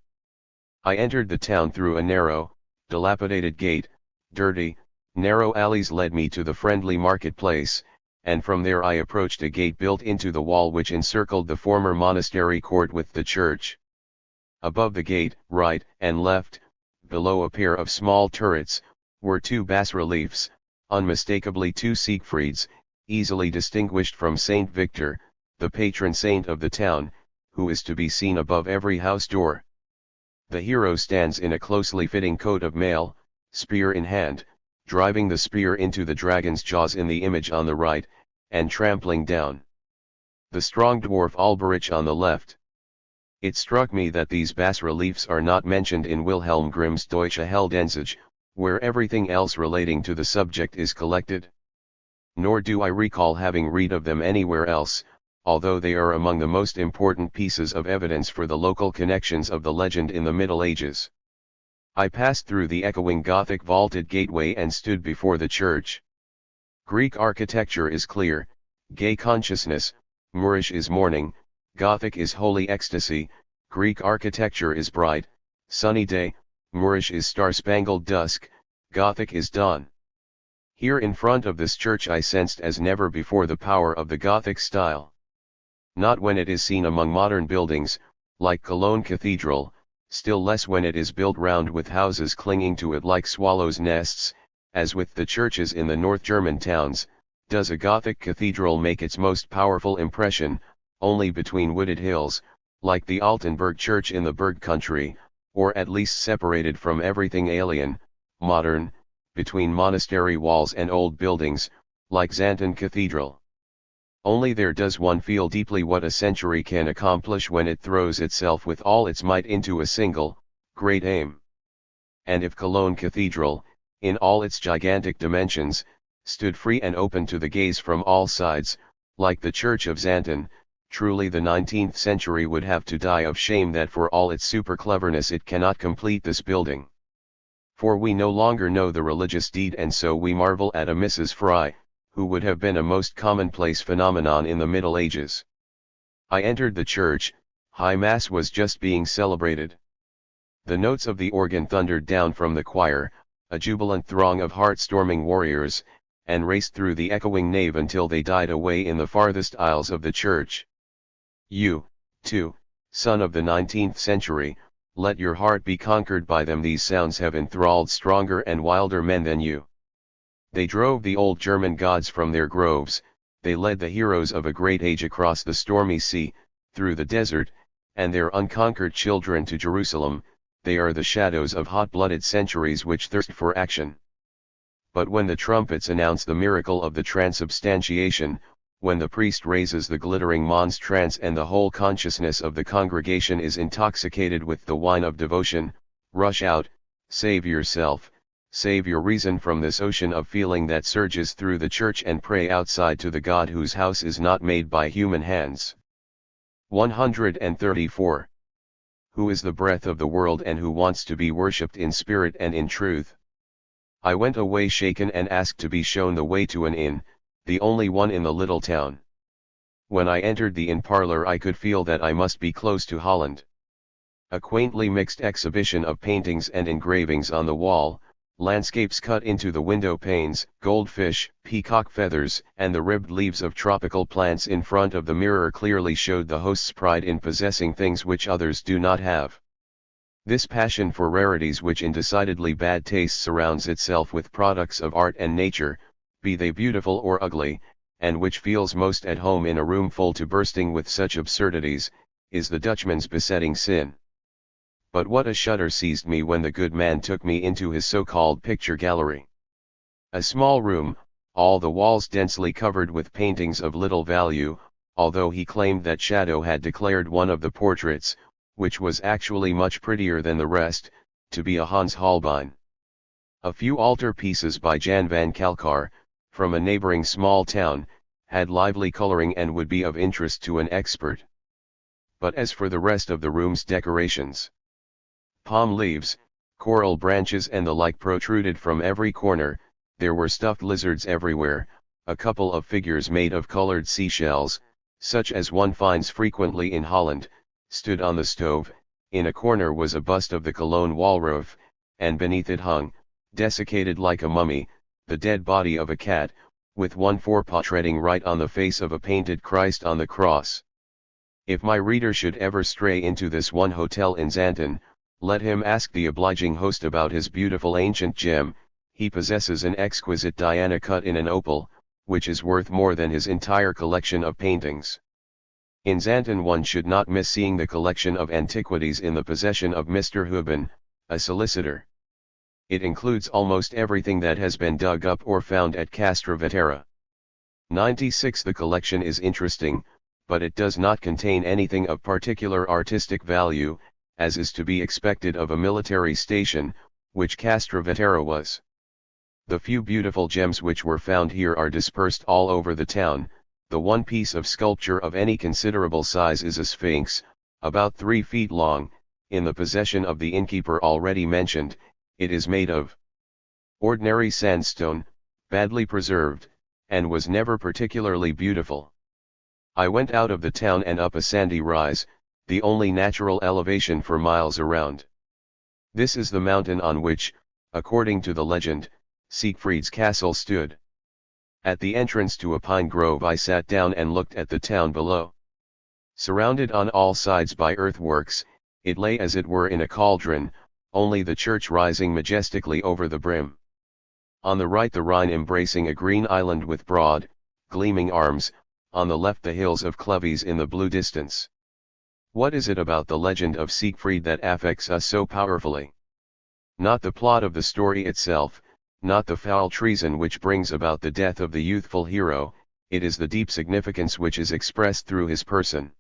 I entered the town through a narrow, dilapidated gate, dirty, narrow alleys led me to the friendly marketplace, and from there I approached a gate built into the wall which encircled the former monastery court with the church. Above the gate, right and left, below a pair of small turrets, were two bas-reliefs, unmistakably two Siegfrieds, easily distinguished from Saint Victor, the patron saint of the town, who is to be seen above every house door. The hero stands in a closely fitting coat of mail, spear in hand, driving the spear into the dragon's jaws in the image on the right, and trampling down the strong dwarf Alberich on the left. It struck me that these bas-reliefs are not mentioned in Wilhelm Grimm's Deutsche Heldensage, where everything else relating to the subject is collected. Nor do I recall having read of them anywhere else, although they are among the most important pieces of evidence for the local connections of the legend in the Middle Ages. I passed through the echoing Gothic vaulted gateway and stood before the church. Greek architecture is clear, gay consciousness, Moorish is morning, Gothic is holy ecstasy, Greek architecture is bright, sunny day, Moorish is star-spangled dusk, Gothic is dawn. Here in front of this church I sensed as never before the power of the Gothic style. Not when it is seen among modern buildings, like Cologne Cathedral, still less when it is built round with houses clinging to it like swallows' nests, as with the churches in the North German towns, does a Gothic cathedral make its most powerful impression, only between wooded hills, like the Altenburg church in the Berg country, or at least separated from everything alien, modern, between monastery walls and old buildings, like Xanten Cathedral. Only there does one feel deeply what a century can accomplish when it throws itself with all its might into a single, great aim. And if Cologne Cathedral, in all its gigantic dimensions, stood free and open to the gaze from all sides, like the Church of Xanten, truly the 19th century would have to die of shame that for all its super-cleverness it cannot complete this building. For we no longer know the religious deed, and so we marvel at a Mrs. Fry, who would have been a most commonplace phenomenon in the Middle Ages. I entered the church, High Mass was just being celebrated. The notes of the organ thundered down from the choir, a jubilant throng of heart-storming warriors, and raced through the echoing nave until they died away in the farthest aisles of the church. You, too, son of the 19th century, let your heart be conquered by them. These sounds have enthralled stronger and wilder men than you. They drove the old German gods from their groves, they led the heroes of a great age across the stormy sea, through the desert, and their unconquered children to Jerusalem. They are the shadows of hot-blooded centuries which thirst for action. But when the trumpets announce the miracle of the transubstantiation, when the priest raises the glittering monstrance and the whole consciousness of the congregation is intoxicated with the wine of devotion, rush out, save yourself, save your reason from this ocean of feeling that surges through the church, and pray outside to the God whose house is not made by human hands. 134. Who is the breath of the world and who wants to be worshipped in spirit and in truth? I went away shaken and asked to be shown the way to an inn, the only one in the little town. When I entered the inn parlor I could feel that I must be close to Holland. A quaintly mixed exhibition of paintings and engravings on the wall, landscapes cut into the window panes, goldfish, peacock feathers, and the ribbed leaves of tropical plants in front of the mirror clearly showed the host's pride in possessing things which others do not have. This passion for rarities which in decidedly bad taste surrounds itself with products of art and nature, be they beautiful or ugly, and which feels most at home in a room full to bursting with such absurdities, is the Dutchman's besetting sin. But what a shudder seized me when the good man took me into his so-called picture gallery. A small room, all the walls densely covered with paintings of little value, although he claimed that Shadow had declared one of the portraits, which was actually much prettier than the rest, to be a Hans Holbein. A few altar pieces by Jan van Kalkar, from a neighboring small town, had lively coloring and would be of interest to an expert. But as for the rest of the room's decorations, palm leaves, coral branches and the like protruded from every corner, there were stuffed lizards everywhere, a couple of figures made of colored seashells, such as one finds frequently in Holland, stood on the stove. In a corner was a bust of the Cologne Wallroof, and beneath it hung, desiccated like a mummy, the dead body of a cat, with one forepaw treading right on the face of a painted Christ on the cross. If my reader should ever stray into this one hotel in Xanten, let him ask the obliging host about his beautiful ancient gem. He possesses an exquisite Diana cut in an opal, which is worth more than his entire collection of paintings. In Xanten one should not miss seeing the collection of antiquities in the possession of Mr. Huben, a solicitor. It includes almost everything that has been dug up or found at Castrovetera. 96. The collection is interesting, but it does not contain anything of particular artistic value, as is to be expected of a military station, which Castrovetera was. The few beautiful gems which were found here are dispersed all over the town. The one piece of sculpture of any considerable size is a sphinx, about 3 feet long, in the possession of the innkeeper already mentioned. It is made of ordinary sandstone, badly preserved, and was never particularly beautiful. I went out of the town and up a sandy rise, the only natural elevation for miles around. This is the mountain on which, according to the legend, Siegfried's castle stood. At the entrance to a pine grove I sat down and looked at the town below. Surrounded on all sides by earthworks, it lay as it were in a cauldron, only the church rising majestically over the brim. On the right the Rhine embracing a green island with broad, gleaming arms, on the left the hills of Clovis in the blue distance. What is it about the legend of Siegfried that affects us so powerfully? Not the plot of the story itself, not the foul treason which brings about the death of the youthful hero, it is the deep significance which is expressed through his person.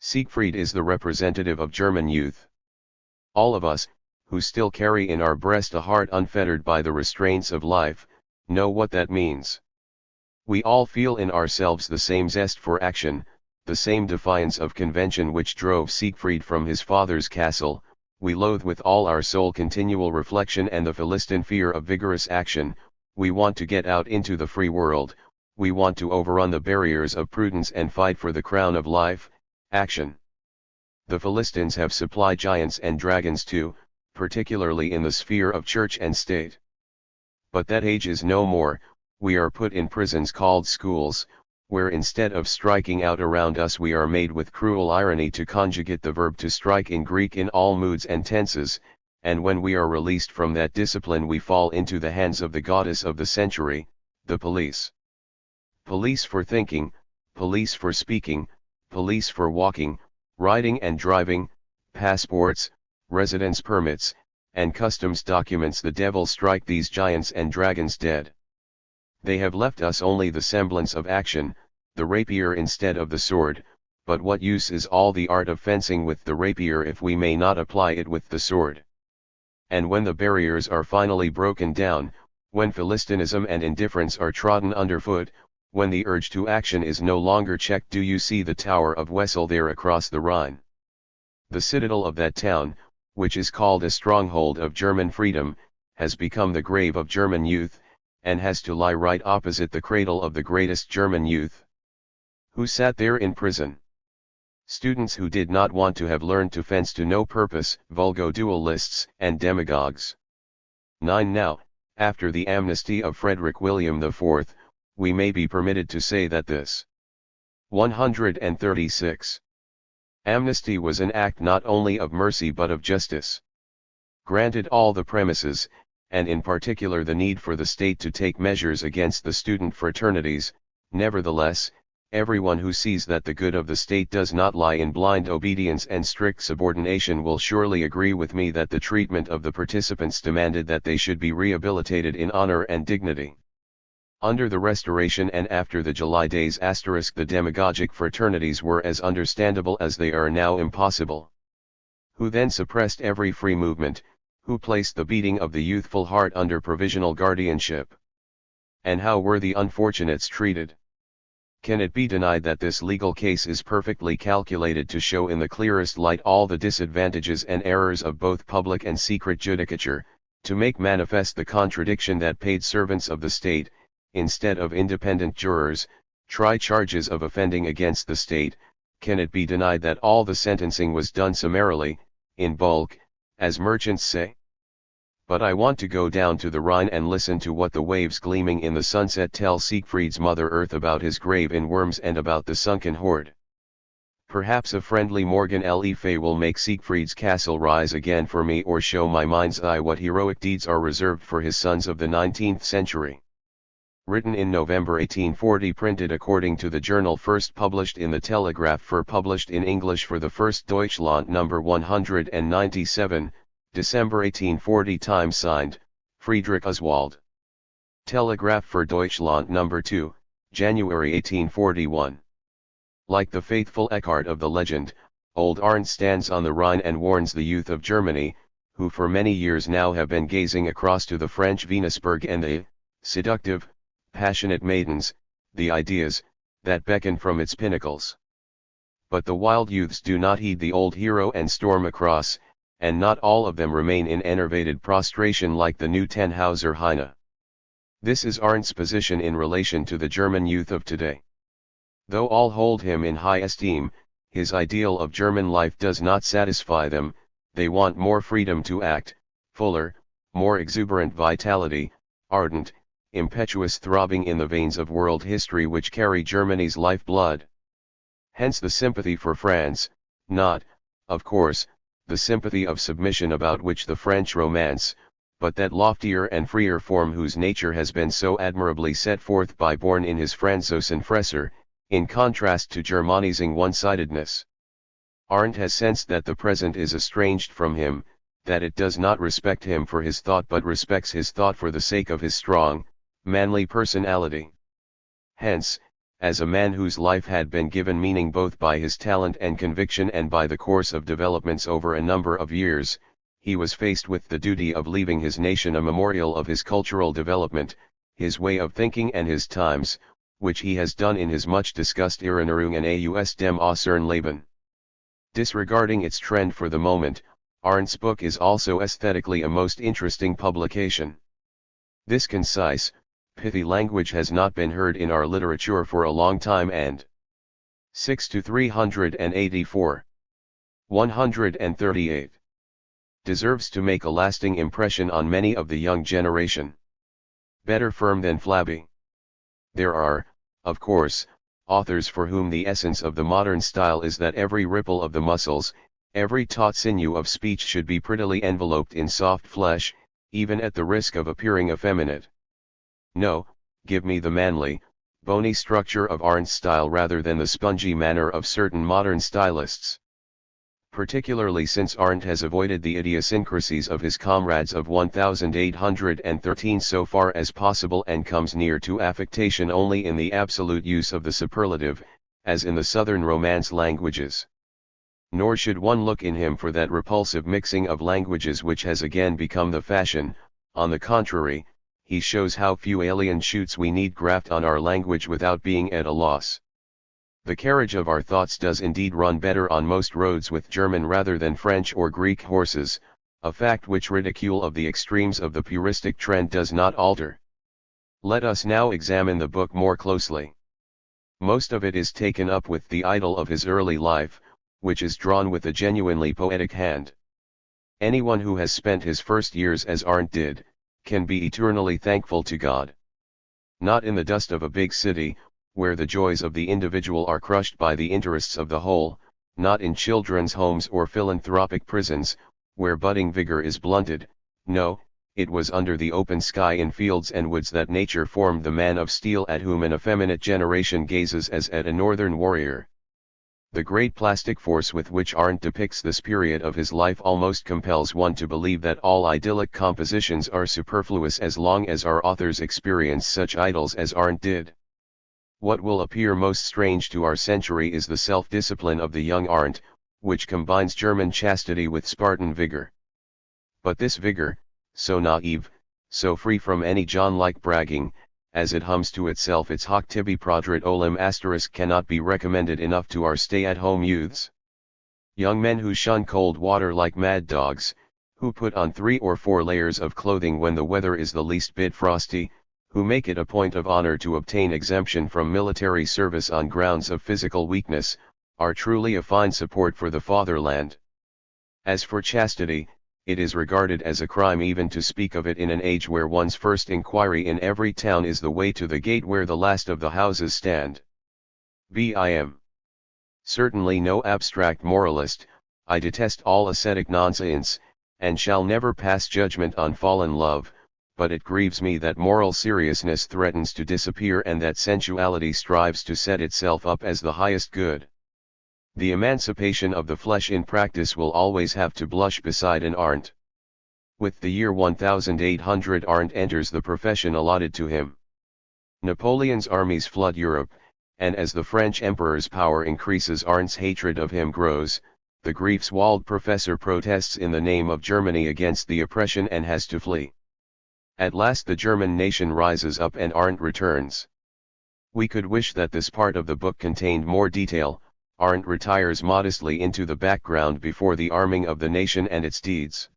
Siegfried is the representative of German youth. All of us, who still carry in our breast a heart unfettered by the restraints of life, know what that means. We all feel in ourselves the same zest for action, the same defiance of convention which drove Siegfried from his father's castle. We loathe with all our soul continual reflection and the Philistine fear of vigorous action. We want to get out into the free world, we want to overrun the barriers of prudence and fight for the crown of life, action. The Philistines have supplied giants and dragons too, particularly in the sphere of church and state. But that age is no more. We are put in prisons called schools, where instead of striking out around us we are made with cruel irony to conjugate the verb to strike in Greek in all moods and tenses, and when we are released from that discipline we fall into the hands of the goddess of the century, the police. Police for thinking, police for speaking, police for walking, riding and driving, passports, residence permits, and customs documents. The devil strike these giants and dragons dead. They have left us only the semblance of action, the rapier instead of the sword, but what use is all the art of fencing with the rapier if we may not apply it with the sword? And when the barriers are finally broken down, when Philistinism and indifference are trodden underfoot, when the urge to action is no longer checked, do you see the Tower of Wesel there across the Rhine? The citadel of that town, which is called a stronghold of German freedom, has become the grave of German youth, and has to lie right opposite the cradle of the greatest German youth. Who sat there in prison? Students who did not want to have learned to fence to no purpose, vulgo duelists and demagogues. 9. Now, after the amnesty of Frederick William IV, we may be permitted to say that this 136. Amnesty was an act not only of mercy but of justice. Granted all the premises, and in particular the need for the state to take measures against the student fraternities, nevertheless, everyone who sees that the good of the state does not lie in blind obedience and strict subordination will surely agree with me that the treatment of the participants demanded that they should be rehabilitated in honor and dignity. Under the Restoration and after the July days *, the demagogic fraternities were as understandable as they are now impossible. Who then suppressed every free movement, who placed the beating of the youthful heart under provisional guardianship? And how were the unfortunates treated? Can it be denied that this legal case is perfectly calculated to show in the clearest light all the disadvantages and errors of both public and secret judicature, to make manifest the contradiction that paid servants of the state, instead of independent jurors, try charges of offending against the state? Can it be denied that all the sentencing was done summarily, in bulk, as merchants say? But I want to go down to the Rhine and listen to what the waves gleaming in the sunset tell Siegfried's mother earth about his grave in Worms and about the sunken hoard. Perhaps a friendly Morgan Le Fay will make Siegfried's castle rise again for me, or show my mind's eye what heroic deeds are reserved for his sons of the 19th century. Written in November 1840, printed according to the journal, first published in the Telegraph, published in English for the first Deutschland, number 197, December 1840. Time signed, Friedrich Oswald. Telegraph für Deutschland No. 2, January 1841. Like the faithful Eckhart of the legend, old Arndt stands on the Rhine and warns the youth of Germany, who for many years now have been gazing across to the French Venusberg and the seductive, passionate maidens, the ideas, that beckon from its pinnacles. But the wild youths do not heed the old hero and storm across, and not all of them remain in enervated prostration like the new Tannhauser Heine. This is Arndt's position in relation to the German youth of today. Though all hold him in high esteem, his ideal of German life does not satisfy them. They want more freedom to act, fuller, more exuberant vitality, ardent, impetuous throbbing in the veins of world history which carry Germany's lifeblood. Hence the sympathy for France, not, of course, the sympathy of submission about which the French romance, but that loftier and freer form whose nature has been so admirably set forth by Born in his Franzosenfresser, in contrast to Germanizing one-sidedness. Arndt has sensed that the present is estranged from him, that it does not respect him for his thought but respects his thought for the sake of his strong, manly personality. Hence, as a man whose life had been given meaning both by his talent and conviction and by the course of developments over a number of years, he was faced with the duty of leaving his nation a memorial of his cultural development, his way of thinking and his times, which he has done in his much discussed Erinnerungen aus dem äußeren Leben. Disregarding its trend for the moment, Arndt's book is also aesthetically a most interesting publication. This concise, pithy language has not been heard in our literature for a long time and 6 to 384. 138. Deserves to make a lasting impression on many of the young generation. Better firm than flabby. There are, of course, authors for whom the essence of the modern style is that every ripple of the muscles, every taut sinew of speech should be prettily enveloped in soft flesh, even at the risk of appearing effeminate. No, give me the manly, bony structure of Arndt's style rather than the spongy manner of certain modern stylists. Particularly since Arndt has avoided the idiosyncrasies of his comrades of 1813 so far as possible and comes near to affectation only in the absolute use of the superlative, as in the Southern Romance languages. Nor should one look in him for that repulsive mixing of languages which has again become the fashion. On the contrary, he shows how few alien shoots we need graft on our language without being at a loss. The carriage of our thoughts does indeed run better on most roads with German rather than French or Greek horses, a fact which ridicule of the extremes of the puristic trend does not alter. Let us now examine the book more closely. Most of it is taken up with the idyll of his early life, which is drawn with a genuinely poetic hand. Anyone who has spent his first years as Arndt did, can be eternally thankful to God. Not in the dust of a big city, where the joys of the individual are crushed by the interests of the whole, not in children's homes or philanthropic prisons, where budding vigor is blunted. No, it was under the open sky in fields and woods that nature formed the man of steel at whom an effeminate generation gazes as at a northern warrior. The great plastic force with which Arndt depicts this period of his life almost compels one to believe that all idyllic compositions are superfluous as long as our authors experience such idylls as Arndt did. What will appear most strange to our century is the self-discipline of the young Arndt, which combines German chastity with Spartan vigor. But this vigor, so naive, so free from any John-like bragging, as it hums to itself its hoc tibi prodrit olim * cannot be recommended enough to our stay-at-home youths. Young men who shun cold water like mad dogs, who put on 3 or 4 layers of clothing when the weather is the least bit frosty, who make it a point of honor to obtain exemption from military service on grounds of physical weakness, are truly a fine support for the fatherland. As for chastity, it is regarded as a crime even to speak of it in an age where one's first inquiry in every town is the way to the gate where the last of the houses stand. I.M. certainly no abstract moralist. I detest all ascetic nonsense, and shall never pass judgment on fallen love, but it grieves me that moral seriousness threatens to disappear and that sensuality strives to set itself up as the highest good. The emancipation of the flesh in practice will always have to blush beside an Arndt. With the year 1800 Arndt enters the profession allotted to him. Napoleon's armies flood Europe, and as the French emperor's power increases Arndt's hatred of him grows. The Greifswald professor protests in the name of Germany against the oppression and has to flee. At last the German nation rises up and Arndt returns. We could wish that this part of the book contained more detail. Arndt retires modestly into the background before the arming of the nation and its deeds.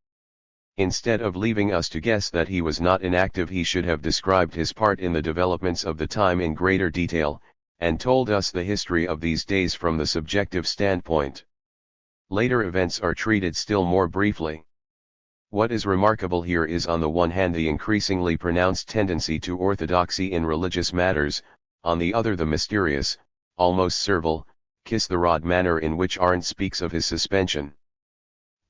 Instead of leaving us to guess that he was not inactive, he should have described his part in the developments of the time in greater detail, and told us the history of these days from the subjective standpoint. Later events are treated still more briefly. What is remarkable here is on the one hand the increasingly pronounced tendency to orthodoxy in religious matters, on the other the mysterious, almost servile, kiss-the-rod manner in which Arndt speaks of his suspension.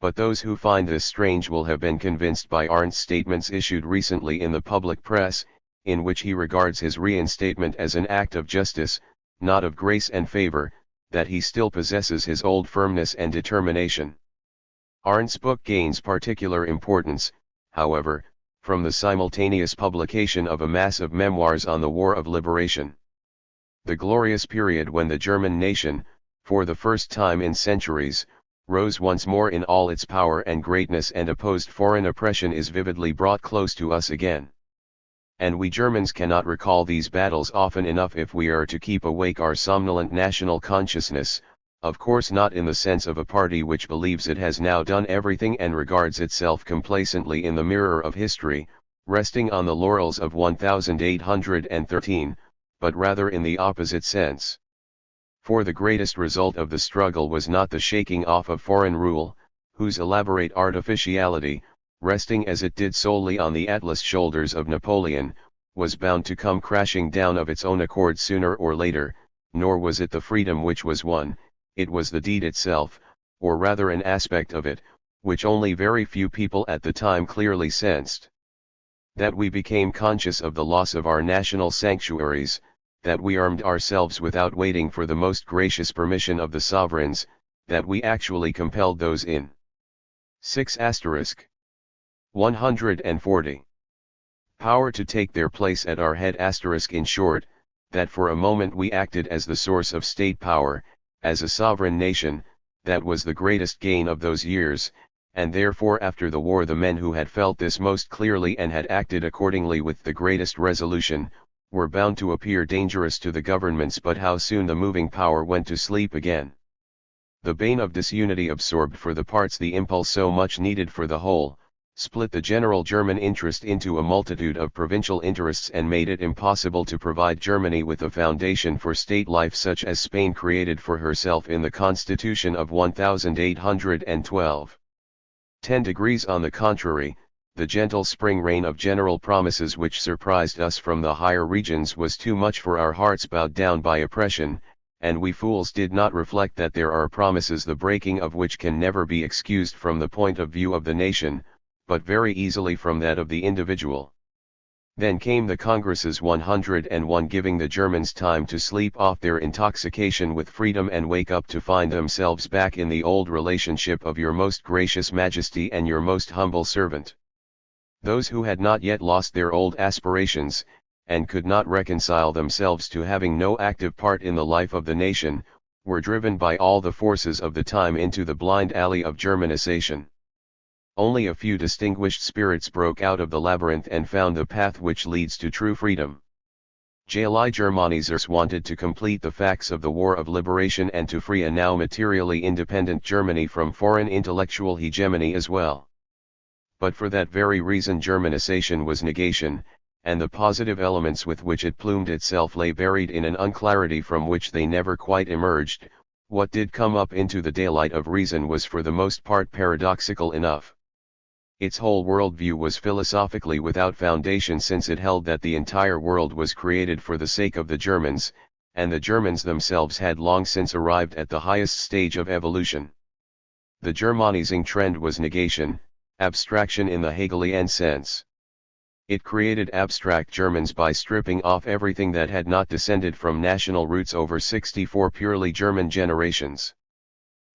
But those who find this strange will have been convinced by Arndt's statements issued recently in the public press, in which he regards his reinstatement as an act of justice, not of grace and favor, that he still possesses his old firmness and determination. Arndt's book gains particular importance, however, from the simultaneous publication of a mass of memoirs on the War of Liberation. The glorious period when the German nation, for the first time in centuries, rose once more in all its power and greatness and opposed foreign oppression is vividly brought close to us again. And we Germans cannot recall these battles often enough if we are to keep awake our somnolent national consciousness, of course not in the sense of a party which believes it has now done everything and regards itself complacently in the mirror of history, resting on the laurels of 1813, but rather in the opposite sense. For the greatest result of the struggle was not the shaking off of foreign rule, whose elaborate artificiality, resting as it did solely on the Atlas shoulders of Napoleon, was bound to come crashing down of its own accord sooner or later, nor was it the freedom which was won, it was the deed itself, or rather an aspect of it, which only very few people at the time clearly sensed. That we became conscious of the loss of our national sanctuaries, that we armed ourselves without waiting for the most gracious permission of the sovereigns, that we actually compelled those in 140 power to take their place at our head. In short, that for a moment we acted as the source of state power, as a sovereign nation, that was the greatest gain of those years, and therefore after the war the men who had felt this most clearly and had acted accordingly with the greatest resolution, were bound to appear dangerous to the governments. But how soon the moving power went to sleep again. The bane of disunity absorbed for the parts the impulse so much needed for the whole, split the general German interest into a multitude of provincial interests and made it impossible to provide Germany with a foundation for state life such as Spain created for herself in the Constitution of 1812. 10 degrees on the contrary, the gentle spring rain of general promises which surprised us from the higher regions was too much for our hearts bowed down by oppression, and we fools did not reflect that there are promises the breaking of which can never be excused from the point of view of the nation, but very easily from that of the individual. Then came the Congresses 101, giving the Germans time to sleep off their intoxication with freedom and wake up to find themselves back in the old relationship of your most gracious Majesty and your most humble servant. Those who had not yet lost their old aspirations, and could not reconcile themselves to having no active part in the life of the nation, were driven by all the forces of the time into the blind alley of Germanization. Only a few distinguished spirits broke out of the labyrinth and found the path which leads to true freedom. J.L.I. Germanizers wanted to complete the facts of the War of Liberation and to free a now materially independent Germany from foreign intellectual hegemony as well. But for that very reason Germanization was negation, and the positive elements with which it plumed itself lay buried in an unclarity from which they never quite emerged. What did come up into the daylight of reason was for the most part paradoxical enough. Its whole worldview was philosophically without foundation, since it held that the entire world was created for the sake of the Germans, and the Germans themselves had long since arrived at the highest stage of evolution. The Germanizing trend was negation, abstraction in the Hegelian sense. It created abstract Germans by stripping off everything that had not descended from national roots over 64 purely German generations.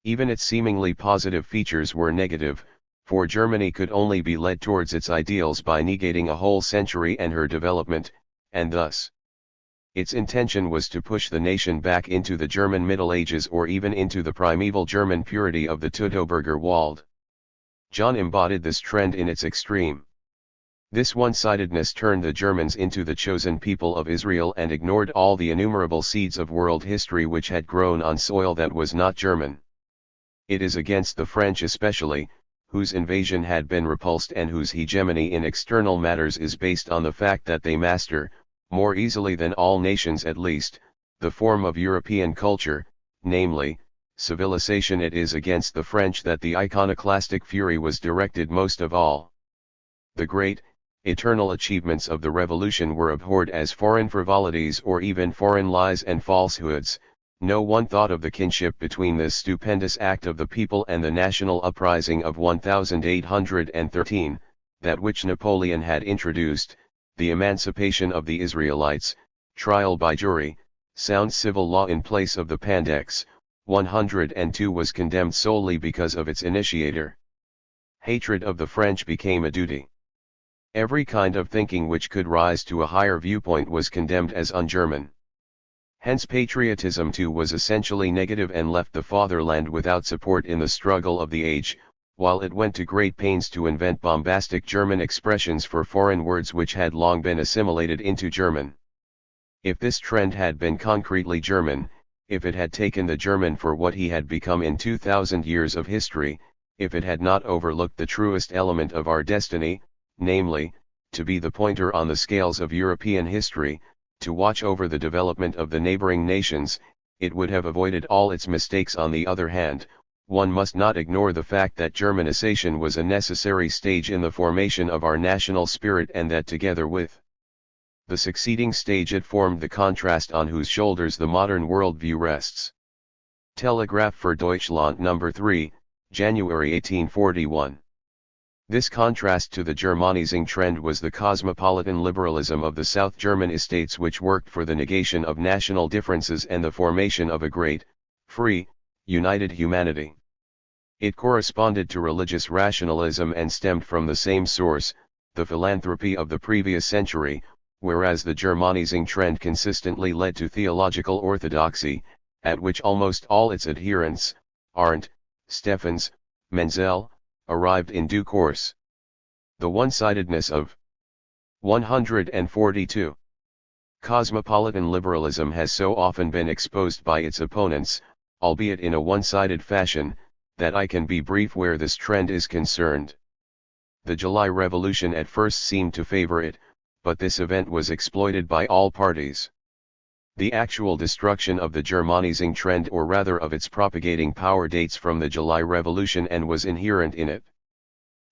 Even its seemingly positive features were negative, for Germany could only be led towards its ideals by negating a whole century and her development, and thus its intention was to push the nation back into the German Middle Ages or even into the primeval German purity of the Teutoburger Wald. John embodied this trend in its extreme. This one-sidedness turned the Germans into the chosen people of Israel and ignored all the innumerable seeds of world history which had grown on soil that was not German. It is against the French especially, whose invasion had been repulsed and whose hegemony in external matters is based on the fact that they master, more easily than all nations at least, the form of European culture, namely, civilization. It is against the French that the iconoclastic fury was directed most of all. The great, eternal achievements of the Revolution were abhorred as foreign frivolities or even foreign lies and falsehoods. No one thought of the kinship between this stupendous act of the people and the national uprising of 1813, that which Napoleon had introduced, the emancipation of the Israelites, trial by jury, sound civil law in place of the Pandects. 102 was condemned solely because of its initiator. Hatred of the French became a duty. Every kind of thinking which could rise to a higher viewpoint was condemned as un-German. Hence patriotism too was essentially negative and left the fatherland without support in the struggle of the age, while it went to great pains to invent bombastic German expressions for foreign words which had long been assimilated into German. If this trend had been concretely German, if it had taken the German for what he had become in 2000 years of history, if it had not overlooked the truest element of our destiny, namely, to be the pointer on the scales of European history, to watch over the development of the neighboring nations, it would have avoided all its mistakes. On the other hand, one must not ignore the fact that Germanization was a necessary stage in the formation of our national spirit and that together with the succeeding stage it formed the contrast on whose shoulders the modern worldview rests. Telegraph für Deutschland No. 3, January 1841. This contrast to the Germanizing trend was the cosmopolitan liberalism of the South German estates, which worked for the negation of national differences and the formation of a great, free, united humanity. It corresponded to religious rationalism and stemmed from the same source, the philanthropy of the previous century, whereas the Germanizing trend consistently led to theological orthodoxy, at which almost all its adherents, Arndt, Stephens, Menzel, arrived in due course. The one-sidedness of 142. Cosmopolitan liberalism has so often been exposed by its opponents, albeit in a one-sided fashion, that I can be brief where this trend is concerned. The July Revolution at first seemed to favor it, but this event was exploited by all parties. The actual destruction of the Germanizing trend, or rather of its propagating power, dates from the July Revolution and was inherent in it.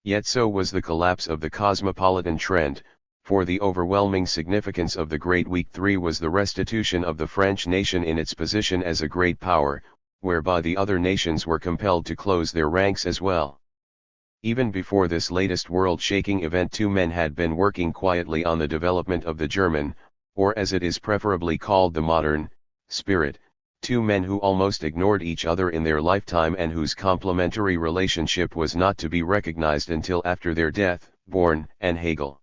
Yet so was the collapse of the cosmopolitan trend, for the overwhelming significance of the Great Week III was the restitution of the French nation in its position as a great power, whereby the other nations were compelled to close their ranks as well. Even before this latest world-shaking event, two men had been working quietly on the development of the German, or as it is preferably called the modern, spirit, two men who almost ignored each other in their lifetime and whose complementary relationship was not to be recognized until after their death, Born and Hegel.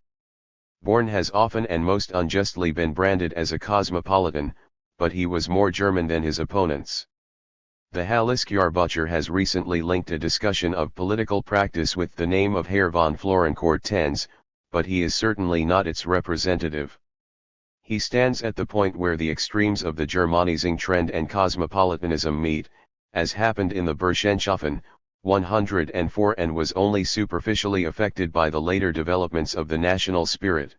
Born has often and most unjustly been branded as a cosmopolitan, but he was more German than his opponents. The Halleskjarbücher has recently linked a discussion of political practice with the name of Herr von Florenkortens, but he is certainly not its representative. He stands at the point where the extremes of the Germanizing trend and cosmopolitanism meet, as happened in the Burschenschaffen, 104, and was only superficially affected by the later developments of the national spirit.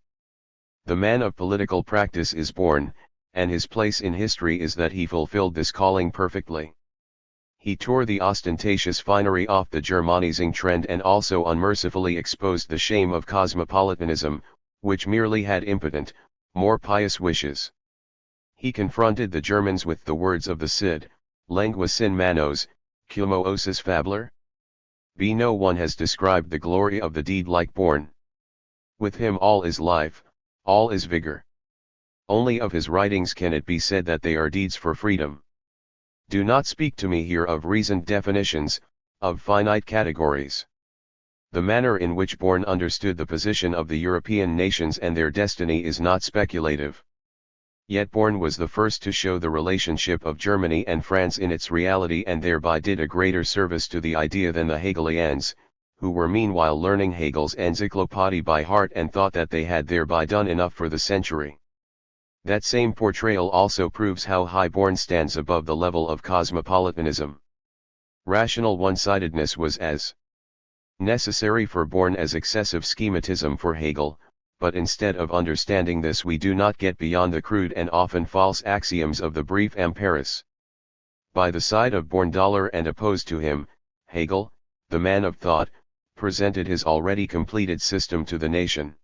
The man of political practice is Born, and his place in history is that he fulfilled this calling perfectly. He tore the ostentatious finery off the Germanizing trend and also unmercifully exposed the shame of cosmopolitanism, which merely had impotent, more pious wishes. He confronted the Germans with the words of the Cid, Lengua sin manos, como osis fabler? No one has described the glory of the deed like Born. With him all is life, all is vigor. Only of his writings can it be said that they are deeds for freedom. Do not speak to me here of reasoned definitions, of finite categories. The manner in which Born understood the position of the European nations and their destiny is not speculative. Yet Born was the first to show the relationship of Germany and France in its reality, and thereby did a greater service to the idea than the Hegelians, who were meanwhile learning Hegel's encyclopédie by heart and thought that they had thereby done enough for the century. That same portrayal also proves how high Born stands above the level of cosmopolitanism. Rational one-sidedness was as necessary for Born as excessive schematism for Hegel, but instead of understanding this we do not get beyond the crude and often false axioms of the brief Amparis. By the side of Born and opposed to him, Hegel, the man of thought, presented his already completed system to the nation.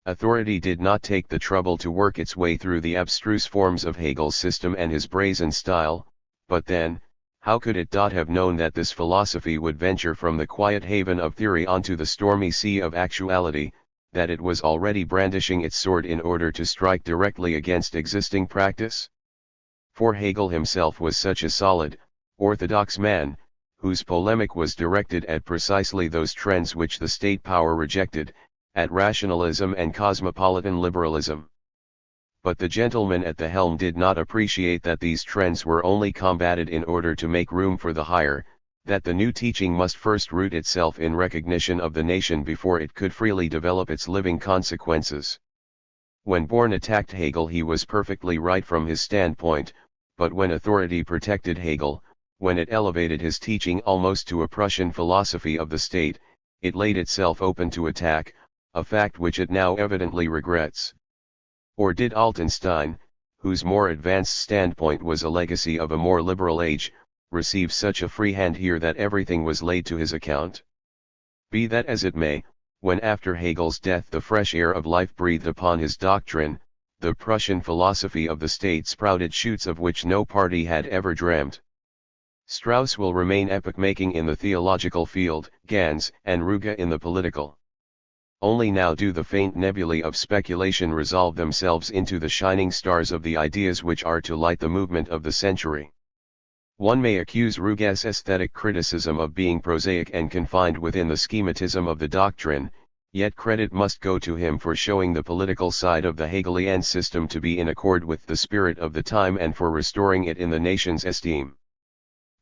Authority did not take the trouble to work its way through the abstruse forms of Hegel's system and his brazen style, but then, how could it have known that this philosophy would venture from the quiet haven of theory onto the stormy sea of actuality, that it was already brandishing its sword in order to strike directly against existing practice? For Hegel himself was such a solid, orthodox man, whose polemic was directed at precisely those trends which the state power rejected, at rationalism and cosmopolitan liberalism. But the gentleman at the helm did not appreciate that these trends were only combated in order to make room for the higher, that the new teaching must first root itself in recognition of the nation before it could freely develop its living consequences. When Born attacked Hegel he was perfectly right from his standpoint, but when authority protected Hegel, when it elevated his teaching almost to a Prussian philosophy of the state, it laid itself open to attack, a fact which it now evidently regrets. Or did Altenstein, whose more advanced standpoint was a legacy of a more liberal age, receive such a free hand here that everything was laid to his account? Be that as it may, when after Hegel's death the fresh air of life breathed upon his doctrine, the Prussian philosophy of the state sprouted shoots of which no party had ever dreamt. Strauss will remain epoch-making in the theological field, Gans and Ruge in the political. Only now do the faint nebulae of speculation resolve themselves into the shining stars of the ideas which are to light the movement of the century. One may accuse Ruge's aesthetic criticism of being prosaic and confined within the schematism of the doctrine, yet credit must go to him for showing the political side of the Hegelian system to be in accord with the spirit of the time and for restoring it in the nation's esteem.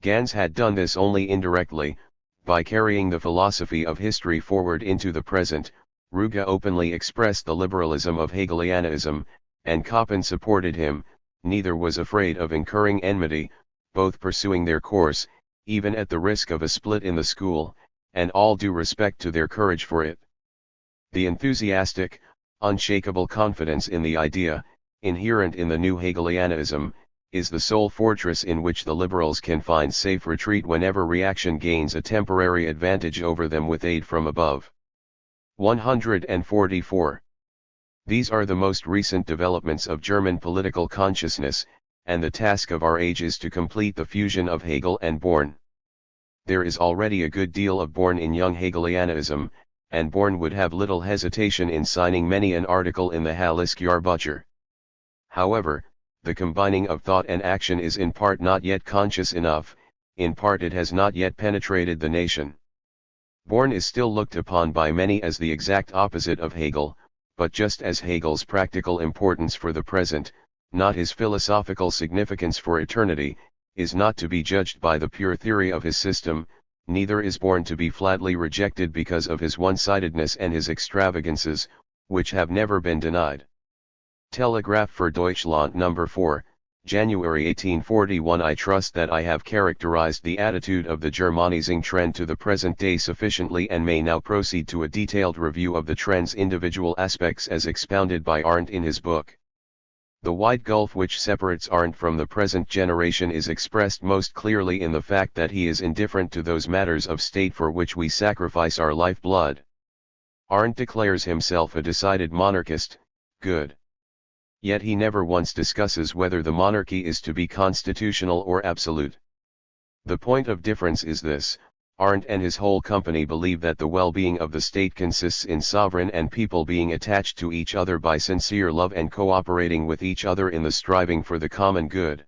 Gans had done this only indirectly, by carrying the philosophy of history forward into the present. Ruge openly expressed the liberalism of Hegelianism, and Koppen supported him. Neither was afraid of incurring enmity, both pursuing their course, even at the risk of a split in the school, and all due respect to their courage for it. The enthusiastic, unshakable confidence in the idea, inherent in the new Hegelianism, is the sole fortress in which the liberals can find safe retreat whenever reaction gains a temporary advantage over them with aid from above. 144. These are the most recent developments of German political consciousness, and the task of our age is to complete the fusion of Hegel and Born. There is already a good deal of Born in young Hegelianism, and Born would have little hesitation in signing many an article in the Hallesjahrbucher. However, the combining of thought and action is in part not yet conscious enough, in part it has not yet penetrated the nation. Born is still looked upon by many as the exact opposite of Hegel, but just as Hegel's practical importance for the present, not his philosophical significance for eternity, is not to be judged by the pure theory of his system, neither is Born to be flatly rejected because of his one-sidedness and his extravagances, which have never been denied. Telegraph für Deutschland No. 4, January 1841. I trust that I have characterized the attitude of the Germanizing trend to the present day sufficiently and may now proceed to a detailed review of the trend's individual aspects as expounded by Arndt in his book. The wide gulf which separates Arndt from the present generation is expressed most clearly in the fact that he is indifferent to those matters of state for which we sacrifice our lifeblood. Arndt declares himself a decided monarchist. Good. Yet he never once discusses whether the monarchy is to be constitutional or absolute. The point of difference is this: Arndt and his whole company believe that the well-being of the state consists in sovereign and people being attached to each other by sincere love and cooperating with each other in the striving for the common good.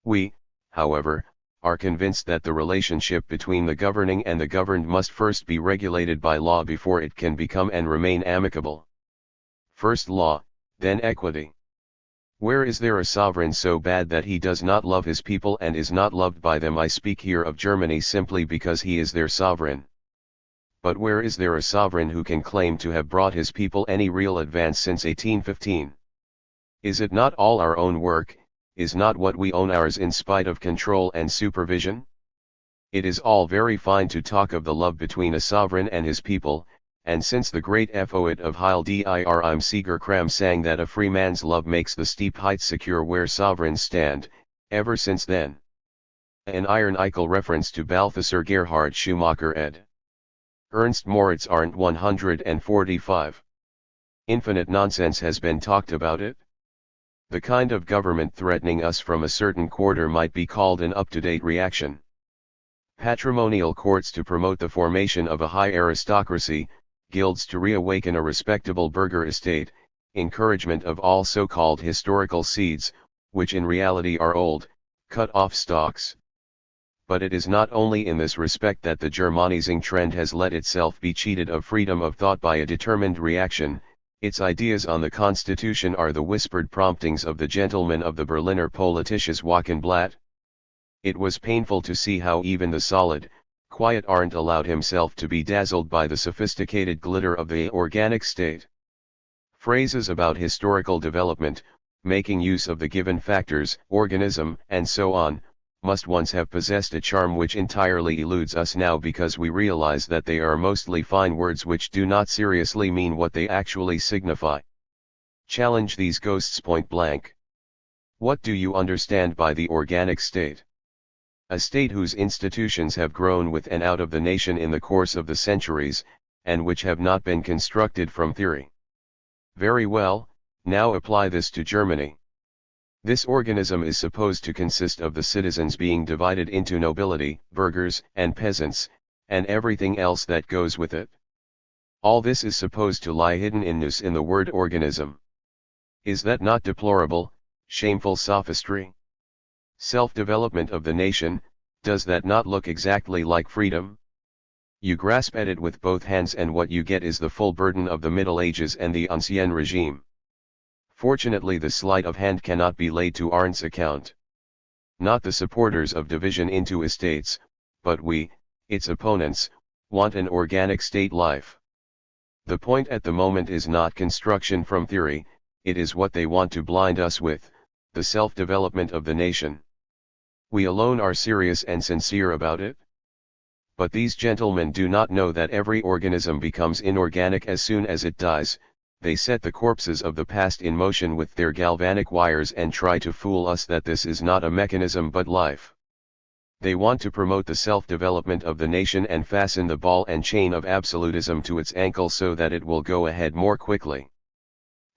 We, however, are convinced that the relationship between the governing and the governed must first be regulated by law before it can become and remain amicable. First law, then equity. Where is there a sovereign so bad that he does not love his people and is not loved by them? I speak here of Germany simply because he is their sovereign. But where is there a sovereign who can claim to have brought his people any real advance since 1815? Is it not all our own work? Is not what we own ours in spite of control and supervision? It is all very fine to talk of the love between a sovereign and his people, and since the great poet of Heil dir im Sieger Kram sang that a free man's love makes the steep heights secure where sovereigns stand, ever since then. An iron Eichel reference to Balthasar Gerhard Schumacher ed. Ernst Moritz Arndt 145. Infinite nonsense has been talked about it. The kind of government threatening us from a certain quarter might be called an up-to-date reaction. Patrimonial courts to promote the formation of a high aristocracy, guilds to reawaken a respectable burgher estate, encouragement of all so-called historical seeds, which in reality are old, cut-off stalks. But it is not only in this respect that the Germanizing trend has let itself be cheated of freedom of thought by a determined reaction. Its ideas on the Constitution are the whispered promptings of the gentlemen of the Berliner Politisches Wochenblatt. It was painful to see how even the solid, quiet Arndt allowed himself to be dazzled by the sophisticated glitter of the organic state. Phrases about historical development, making use of the given factors, organism, and so on, must once have possessed a charm which entirely eludes us now because we realize that they are mostly fine words which do not seriously mean what they actually signify. Challenge these ghosts point blank. What do you understand by the organic state? A state whose institutions have grown with and out of the nation in the course of the centuries, and which have not been constructed from theory. Very well, now apply this to Germany. This organism is supposed to consist of the citizens being divided into nobility, burghers, and peasants, and everything else that goes with it. All this is supposed to lie hidden in nous in the word organism. Is that not deplorable, shameful sophistry? Self-development of the nation, does that not look exactly like freedom? You grasp at it with both hands and what you get is the full burden of the Middle Ages and the Ancien regime. Fortunately the sleight of hand cannot be laid to Arndt's account. Not the supporters of division into estates, but we, its opponents, want an organic state life. The point at the moment is not construction from theory, it is what they want to blind us with, the self-development of the nation. We alone are serious and sincere about it. But these gentlemen do not know that every organism becomes inorganic as soon as it dies. They set the corpses of the past in motion with their galvanic wires and try to fool us that this is not a mechanism but life. They want to promote the self-development of the nation and fasten the ball and chain of absolutism to its ankle so that it will go ahead more quickly.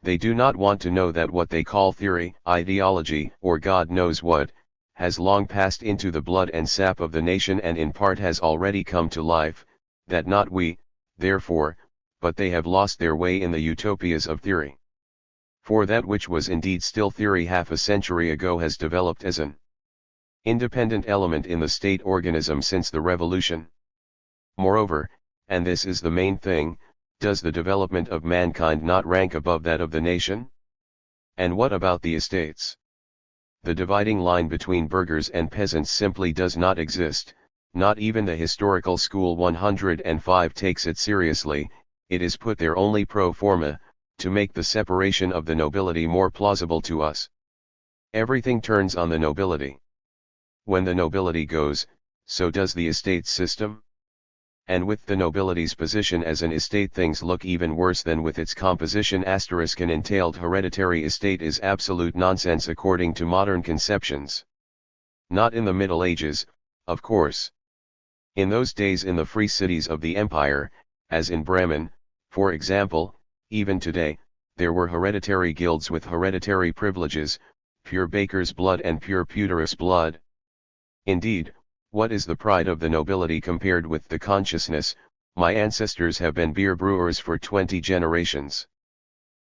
They do not want to know that what they call theory, ideology, or God knows what, has long passed into the blood and sap of the nation and in part has already come to life, that not we, therefore, but they have lost their way in the utopias of theory. For that which was indeed still theory half a century ago has developed as an independent element in the state organism since the revolution. Moreover, and this is the main thing, does the development of mankind not rank above that of the nation? And what about the estates? The dividing line between burghers and peasants simply does not exist, not even the historical school 105 takes it seriously. It is put there only pro forma, to make the separation of the nobility more plausible to us. Everything turns on the nobility. When the nobility goes, so does the estate system. And with the nobility's position as an estate things look even worse than with its composition. An entailed hereditary estate is absolute nonsense according to modern conceptions. Not in the Middle Ages, of course. In those days in the free cities of the empire, as in Bremen, for example, even today, there were hereditary guilds with hereditary privileges, pure baker's blood and pure pewterous blood. Indeed, what is the pride of the nobility compared with the consciousness, my ancestors have been beer brewers for 20 generations.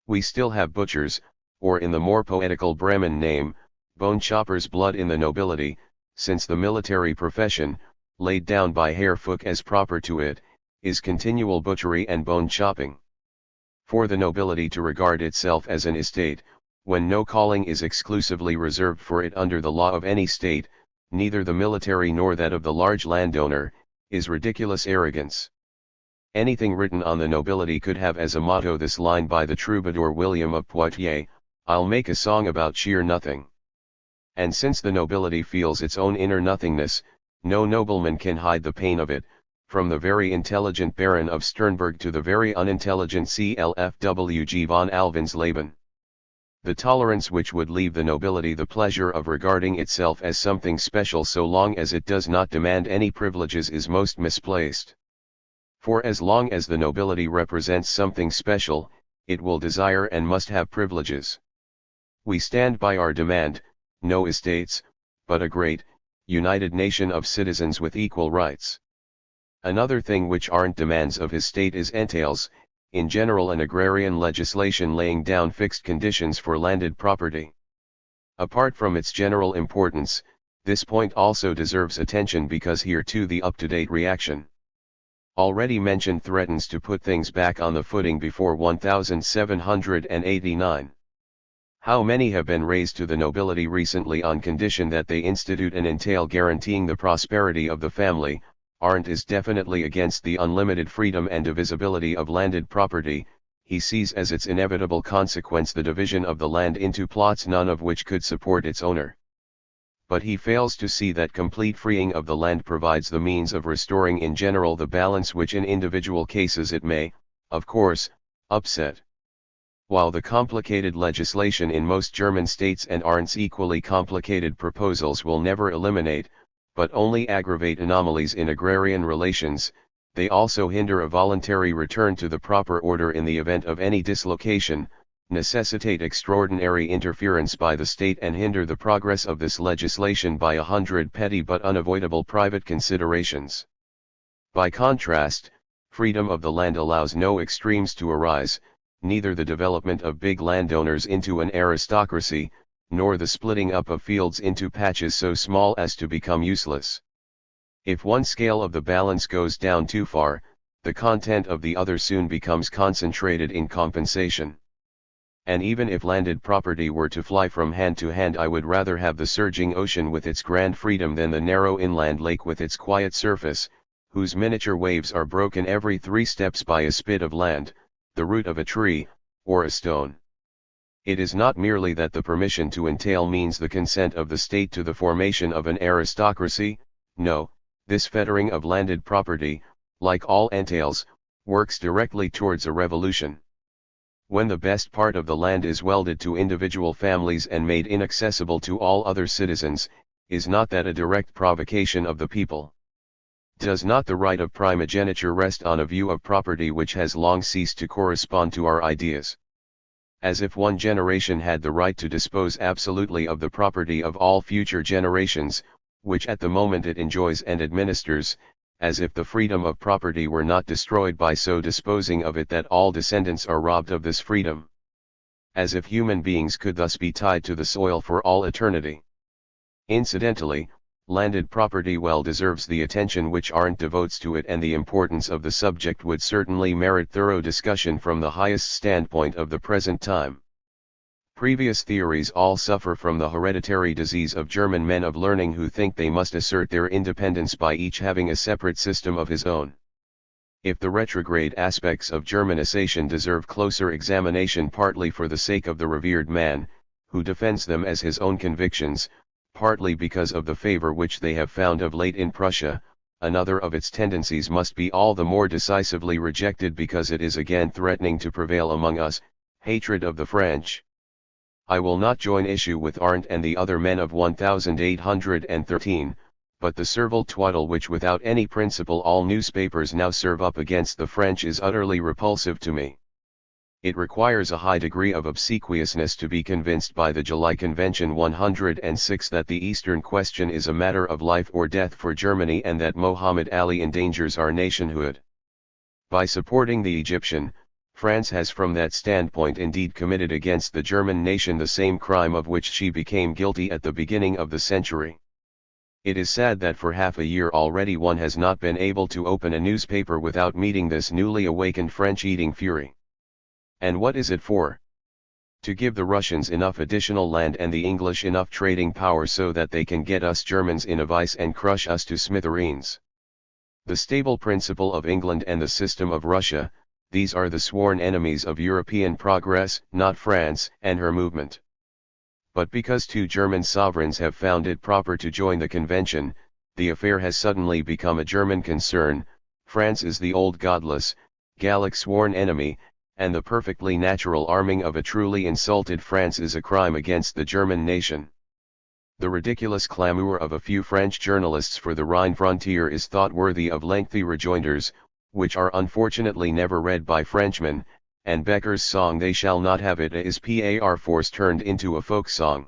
We still have butchers, or in the more poetical Bremen name, bone choppers' blood in the nobility, since the military profession, laid down by Herr Fouque as proper to it, is continual butchery and bone chopping. For the nobility to regard itself as an estate, when no calling is exclusively reserved for it under the law of any state, neither the military nor that of the large landowner, is ridiculous arrogance. Anything written on the nobility could have as a motto this line by the troubadour William of Poitiers: "I'll make a song about sheer nothing." And since the nobility feels its own inner nothingness, no nobleman can hide the pain of it, from the very intelligent Baron of Sternberg to the very unintelligent CLFWG von Alvensleben. The tolerance which would leave the nobility the pleasure of regarding itself as something special so long as it does not demand any privileges is most misplaced. For as long as the nobility represents something special, it will desire and must have privileges. We stand by our demand, no estates, but a great, united nation of citizens with equal rights. Another thing which Arndt demands of his state is entails, in general an agrarian legislation laying down fixed conditions for landed property. Apart from its general importance, this point also deserves attention because here too the up-to-date reaction already mentioned threatens to put things back on the footing before 1789. How many have been raised to the nobility recently on condition that they institute an entail guaranteeing the prosperity of the family? Arndt is definitely against the unlimited freedom and divisibility of landed property. He sees as its inevitable consequence the division of the land into plots none of which could support its owner. But he fails to see that complete freeing of the land provides the means of restoring in general the balance which in individual cases it may, of course, upset. While the complicated legislation in most German states and Arndt's equally complicated proposals will never eliminate, but only aggravate anomalies in agrarian relations, they also hinder a voluntary return to the proper order in the event of any dislocation, necessitate extraordinary interference by the state and hinder the progress of this legislation by 100 petty but unavoidable private considerations. By contrast, freedom of the land allows no extremes to arise, neither the development of big landowners into an aristocracy, nor the splitting up of fields into patches so small as to become useless. If one scale of the balance goes down too far, the content of the other soon becomes concentrated in compensation. And even if landed property were to fly from hand to hand, I would rather have the surging ocean with its grand freedom than the narrow inland lake with its quiet surface, whose miniature waves are broken every 3 steps by a spit of land, the root of a tree, or a stone. It is not merely that the permission to entail means the consent of the state to the formation of an aristocracy. No, this fettering of landed property, like all entails, works directly towards a revolution. When the best part of the land is welded to individual families and made inaccessible to all other citizens, is not that a direct provocation of the people? Does not the right of primogeniture rest on a view of property which has long ceased to correspond to our ideas? As if one generation had the right to dispose absolutely of the property of all future generations, which at the moment it enjoys and administers, as if the freedom of property were not destroyed by so disposing of it that all descendants are robbed of this freedom. As if human beings could thus be tied to the soil for all eternity. Incidentally, landed property well deserves the attention which Arndt devotes to it, and the importance of the subject would certainly merit thorough discussion from the highest standpoint of the present time. Previous theories all suffer from the hereditary disease of German men of learning who think they must assert their independence by each having a separate system of his own. If the retrograde aspects of Germanization deserve closer examination, partly for the sake of the revered man, who defends them as his own convictions, partly because of the favor which they have found of late in Prussia, another of its tendencies must be all the more decisively rejected because it is again threatening to prevail among us: hatred of the French. I will not join issue with Arndt and the other men of 1813, but the servile twaddle which without any principle all newspapers now serve up against the French is utterly repulsive to me. It requires a high degree of obsequiousness to be convinced by the July Convention 106 that the Eastern question is a matter of life or death for Germany and that Mohammed Ali endangers our nationhood. By supporting the Egyptian, France has from that standpoint indeed committed against the German nation the same crime of which she became guilty at the beginning of the century. It is sad that for half a year already one has not been able to open a newspaper without meeting this newly awakened French-eating fury. And what is it for? To give the Russians enough additional land and the English enough trading power so that they can get us Germans in a vice and crush us to smithereens. The stable principle of England and the system of Russia, these are the sworn enemies of European progress, not France and her movement. But because two German sovereigns have found it proper to join the convention, the affair has suddenly become a German concern. France is the old godless, Gallic sworn enemy, and the perfectly natural arming of a truly insulted France is a crime against the German nation. The ridiculous clamour of a few French journalists for the Rhine frontier is thought worthy of lengthy rejoinders, which are unfortunately never read by Frenchmen, and Becker's song "They Shall Not Have It" is par force turned into a folk song.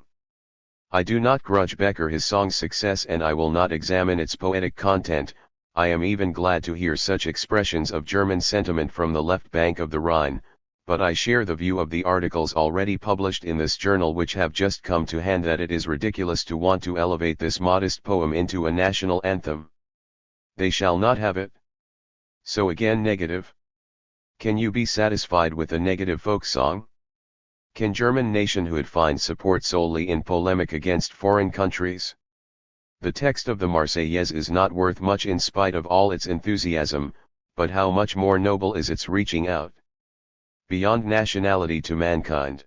I do not grudge Becker his song's success and I will not examine its poetic content. I am even glad to hear such expressions of German sentiment from the left bank of the Rhine, but I share the view of the articles already published in this journal which have just come to hand that it is ridiculous to want to elevate this modest poem into a national anthem. They shall not have it. So again negative. Can you be satisfied with a negative folk song? Can German nationhood find support solely in polemic against foreign countries? The text of the Marseillaise is not worth much in spite of all its enthusiasm, but how much more noble is its reaching out beyond nationality to mankind.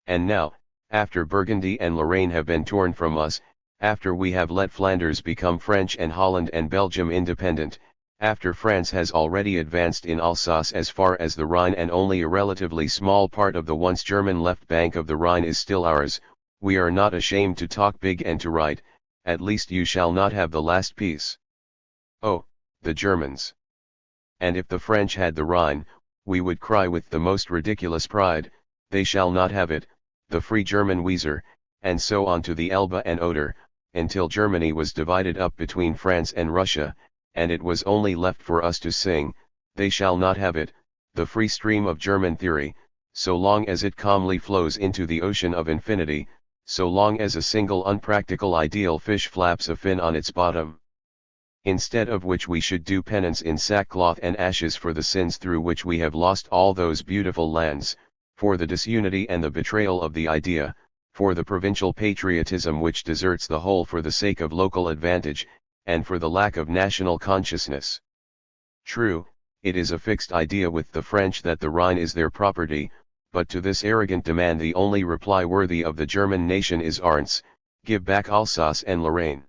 And now, after Burgundy and Lorraine have been torn from us, after we have let Flanders become French and Holland and Belgium independent, after France has already advanced in Alsace as far as the Rhine and only a relatively small part of the once German left bank of the Rhine is still ours, we are not ashamed to talk big and to write, "At least you shall not have the last piece." Oh, the Germans! And if the French had the Rhine, we would cry with the most ridiculous pride, "They shall not have it, the free German Weser," and so on to the Elbe and Oder, until Germany was divided up between France and Russia, and it was only left for us to sing, "They shall not have it, the free stream of German theory, so long as it calmly flows into the ocean of infinity, so long as a single unpractical ideal fish flaps a fin on its bottom." Instead of which we should do penance in sackcloth and ashes for the sins through which we have lost all those beautiful lands, for the disunity and the betrayal of the idea, for the provincial patriotism which deserts the whole for the sake of local advantage, and for the lack of national consciousness. True, it is a fixed idea with the French that the Rhine is their property, but to this arrogant demand the only reply worthy of the German nation is "Arns, give back Alsace and Lorraine."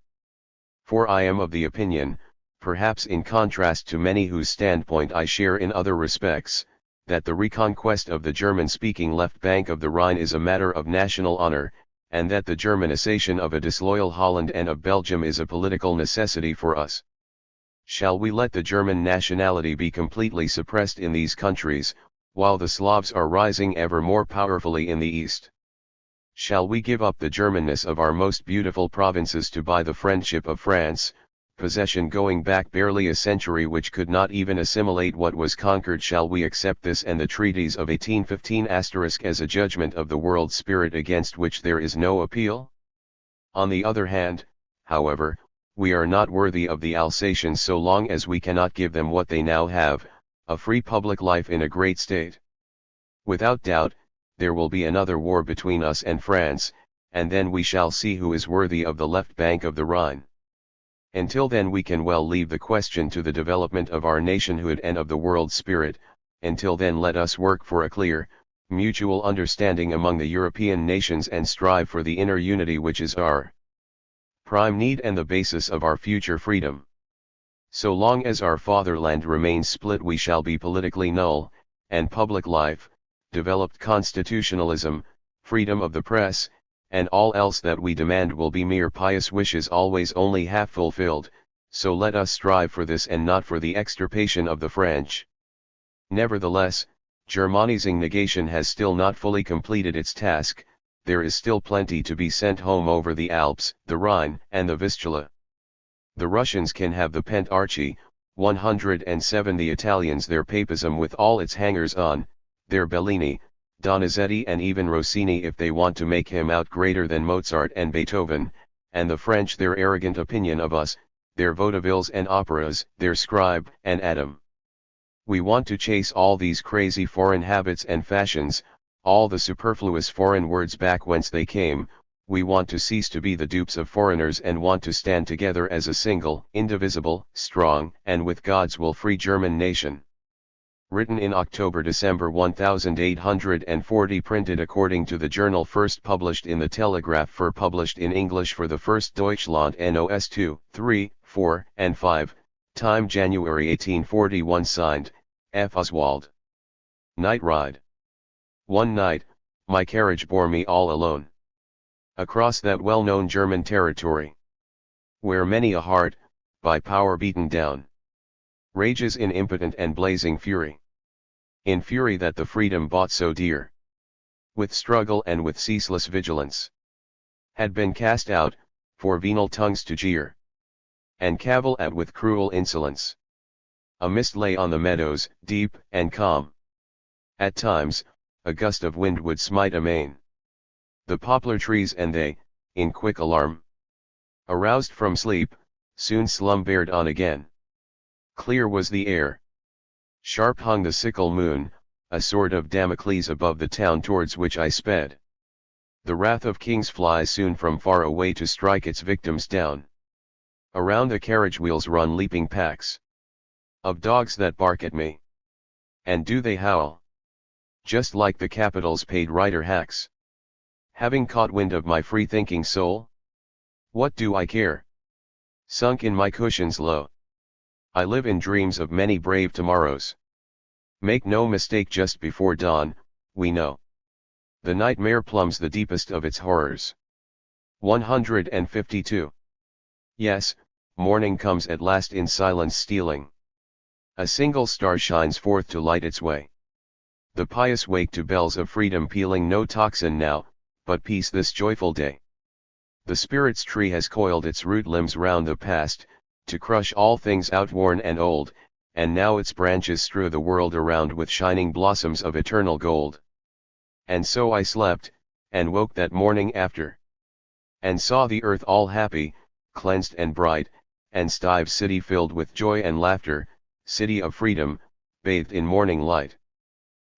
For I am of the opinion, perhaps in contrast to many whose standpoint I share in other respects, that the reconquest of the German-speaking left bank of the Rhine is a matter of national honor, and that the Germanization of a disloyal Holland and of Belgium is a political necessity for us. Shall we let the German nationality be completely suppressed in these countries, while the Slavs are rising ever more powerfully in the East? Shall we give up the Germanness of our most beautiful provinces to buy the friendship of France, possession going back barely a century which could not even assimilate what was conquered? Shall we accept this and the treaties of 1815 as a judgment of the world spirit against which there is no appeal? On the other hand, however, we are not worthy of the Alsatians so long as we cannot give them what they now have, a free public life in a great state. Without doubt, there will be another war between us and France, and then we shall see who is worthy of the left bank of the Rhine. Until then we can well leave the question to the development of our nationhood and of the world spirit. Until then let us work for a clear, mutual understanding among the European nations and strive for the inner unity which is our prime need and the basis of our future freedom. So long as our fatherland remains split we shall be politically null, and public life, developed constitutionalism, freedom of the press, and all else that we demand will be mere pious wishes always only half fulfilled, so let us strive for this and not for the extirpation of the French. Nevertheless, Germanizing negation has still not fully completed its task, there is still plenty to be sent home over the Alps, the Rhine, and the Vistula. The Russians can have the Pent Archie, 107 the Italians their Papism with all its hangers-on, their Bellini, Donizetti and even Rossini if they want to make him out greater than Mozart and Beethoven, and the French their arrogant opinion of us, their vaudevilles and operas, their scribe and Adam. We want to chase all these crazy foreign habits and fashions, all the superfluous foreign words back whence they came. We want to cease to be the dupes of foreigners and want to stand together as a single, indivisible, strong, and with God's will free German nation. Written in October-December 1840, printed according to the journal, first published in the Telegraph, for published in English for the first Deutschland NOS 2, 3, 4, and 5, time January 1841, signed, F. Oswald. Night ride. One night, my carriage bore me all alone across that well-known German territory, where many a heart, by power beaten down, rages in impotent and blazing fury. In fury that the freedom bought so dear, with struggle and with ceaseless vigilance, had been cast out, for venal tongues to jeer, and cavil at with cruel insolence. A mist lay on the meadows, deep and calm. At times, a gust of wind would smite amain the poplar trees, and they, in quick alarm, aroused from sleep, soon slumbered on again. Clear was the air. Sharp hung the sickle moon, a sword of Damocles above the town towards which I sped. The wrath of kings flies soon from far away to strike its victims down. Around the carriage wheels run leaping packs of dogs that bark at me. And do they howl? Just like the capital's paid rider hacks. Having caught wind of my free-thinking soul? What do I care? Sunk in my cushions low, I live in dreams of many brave tomorrows. Make no mistake, just before dawn, we know the nightmare plumbs the deepest of its horrors. 152. Yes, morning comes at last in silence stealing. A single star shines forth to light its way. The pious wake to bells of freedom pealing, no tocsin now, but peace this joyful day. The spirit's tree has coiled its root limbs round the past, to crush all things outworn and old, and now its branches strew the world around with shining blossoms of eternal gold. And so I slept, and woke that morning after, and saw the earth all happy, cleansed and bright, and Stive's city filled with joy and laughter, city of freedom, bathed in morning light.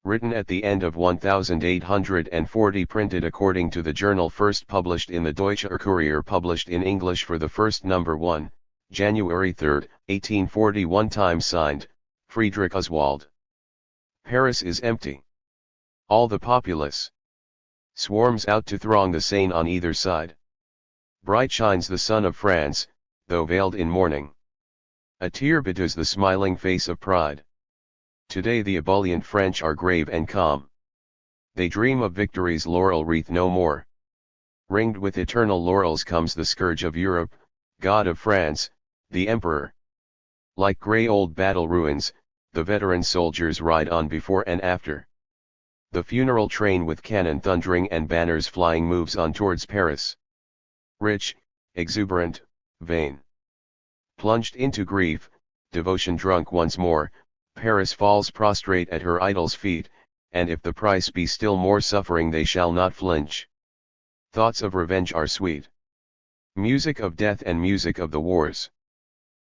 Written at the end of 1840, printed according to the journal, first published in the Deutsche Courier, published in English for the first number 1, January 3, 1841, time signed, Friedrich Oswald. Paris is empty. All the populace swarms out to throng the Seine on either side. Bright shines the sun of France, though veiled in mourning. A tear bedews the smiling face of pride. Today the ebullient French are grave and calm. They dream of victory's laurel wreath no more. Ringed with eternal laurels comes the scourge of Europe, God of France, the Emperor. Like grey old battle ruins, the veteran soldiers ride on before and after. The funeral train with cannon thundering and banners flying moves on towards Paris. Rich, exuberant, vain. Plunged into grief, devotion drunk once more, Paris falls prostrate at her idol's feet, and if the price be still more suffering they shall not flinch. Thoughts of revenge are sweet. Music of death and music of the wars.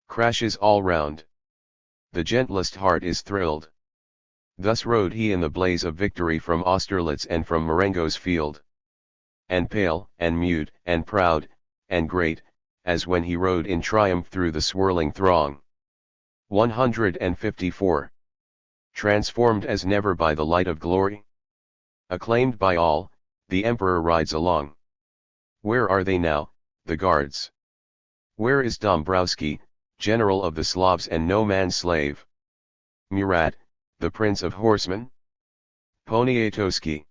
Crashes all round. The gentlest heart is thrilled. Thus rode he in the blaze of victory from Austerlitz and from Marengo's field. And pale, and mute, and proud, and great, as when he rode in triumph through the swirling throng. 154. Transformed as never by the light of glory? Acclaimed by all, the Emperor rides along. Where are they now, the guards? Where is Dombrowski, general of the Slavs and no man's slave? Murat, the prince of horsemen? Poniatowski.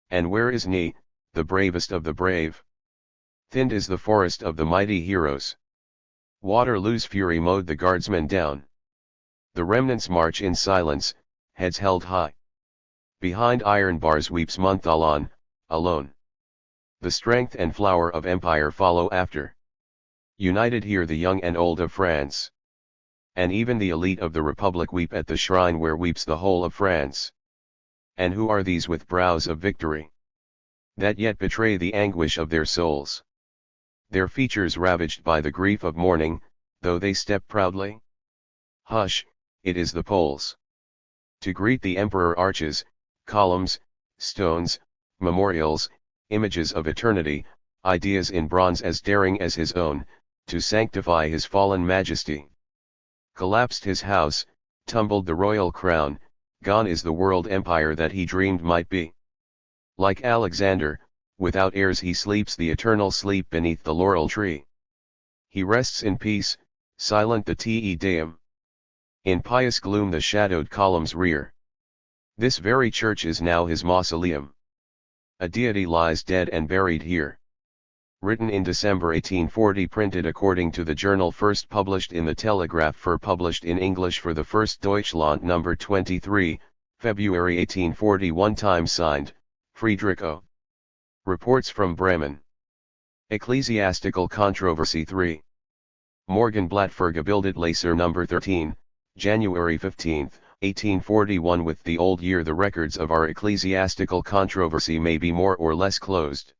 And where is Ney, the bravest of the brave? Thinned is the forest of the mighty heroes. Waterloo's fury mowed the guardsmen down. The remnants march in silence, heads held high. Behind iron bars weeps Montholon, alone. The strength and flower of empire follow after. United here the young and old of France. And even the elite of the Republic weep at the shrine where weeps the whole of France. And who are these with brows of victory, that yet betray the anguish of their souls? their features ravaged by the grief of mourning, though they step proudly. Hush, it is the Poles. To greet the emperor arches, columns, stones, memorials, images of eternity, ideas in bronze as daring as his own, to sanctify his fallen majesty. Collapsed his house, tumbled the royal crown, gone is the world empire that he dreamed might be. Like Alexander, without heirs he sleeps the eternal sleep beneath the laurel tree. He rests in peace, silent the Te Deum. In pious gloom the shadowed columns rear. This very church is now his mausoleum. A deity lies dead and buried here. Written in December 1840, printed according to the journal, first published in the Telegraph, published in English for the first Deutschland number 23, February 1841. Time signed, Friedrich O. Reports from Bremen. Ecclesiastical Controversy 3. Morgenblatt Vergebildet Leser number 13, January 15, 1841. With the old year the records of our ecclesiastical controversy may be more or less closed.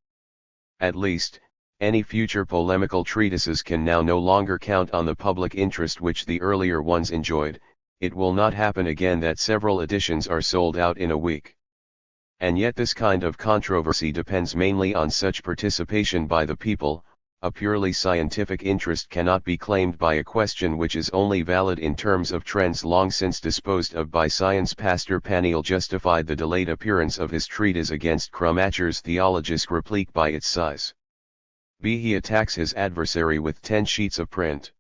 At least, any future polemical treatises can now no longer count on the public interest which the earlier ones enjoyed. It will not happen again that several editions are sold out in a week. And yet this kind of controversy depends mainly on such participation by the people. A purely scientific interest cannot be claimed by a question which is only valid in terms of trends long since disposed of by science. Pastor Paniel justified the delayed appearance of his treatise against Kramacher's Theologische Replik by its size. He attacks his adversary with 10 sheets of print.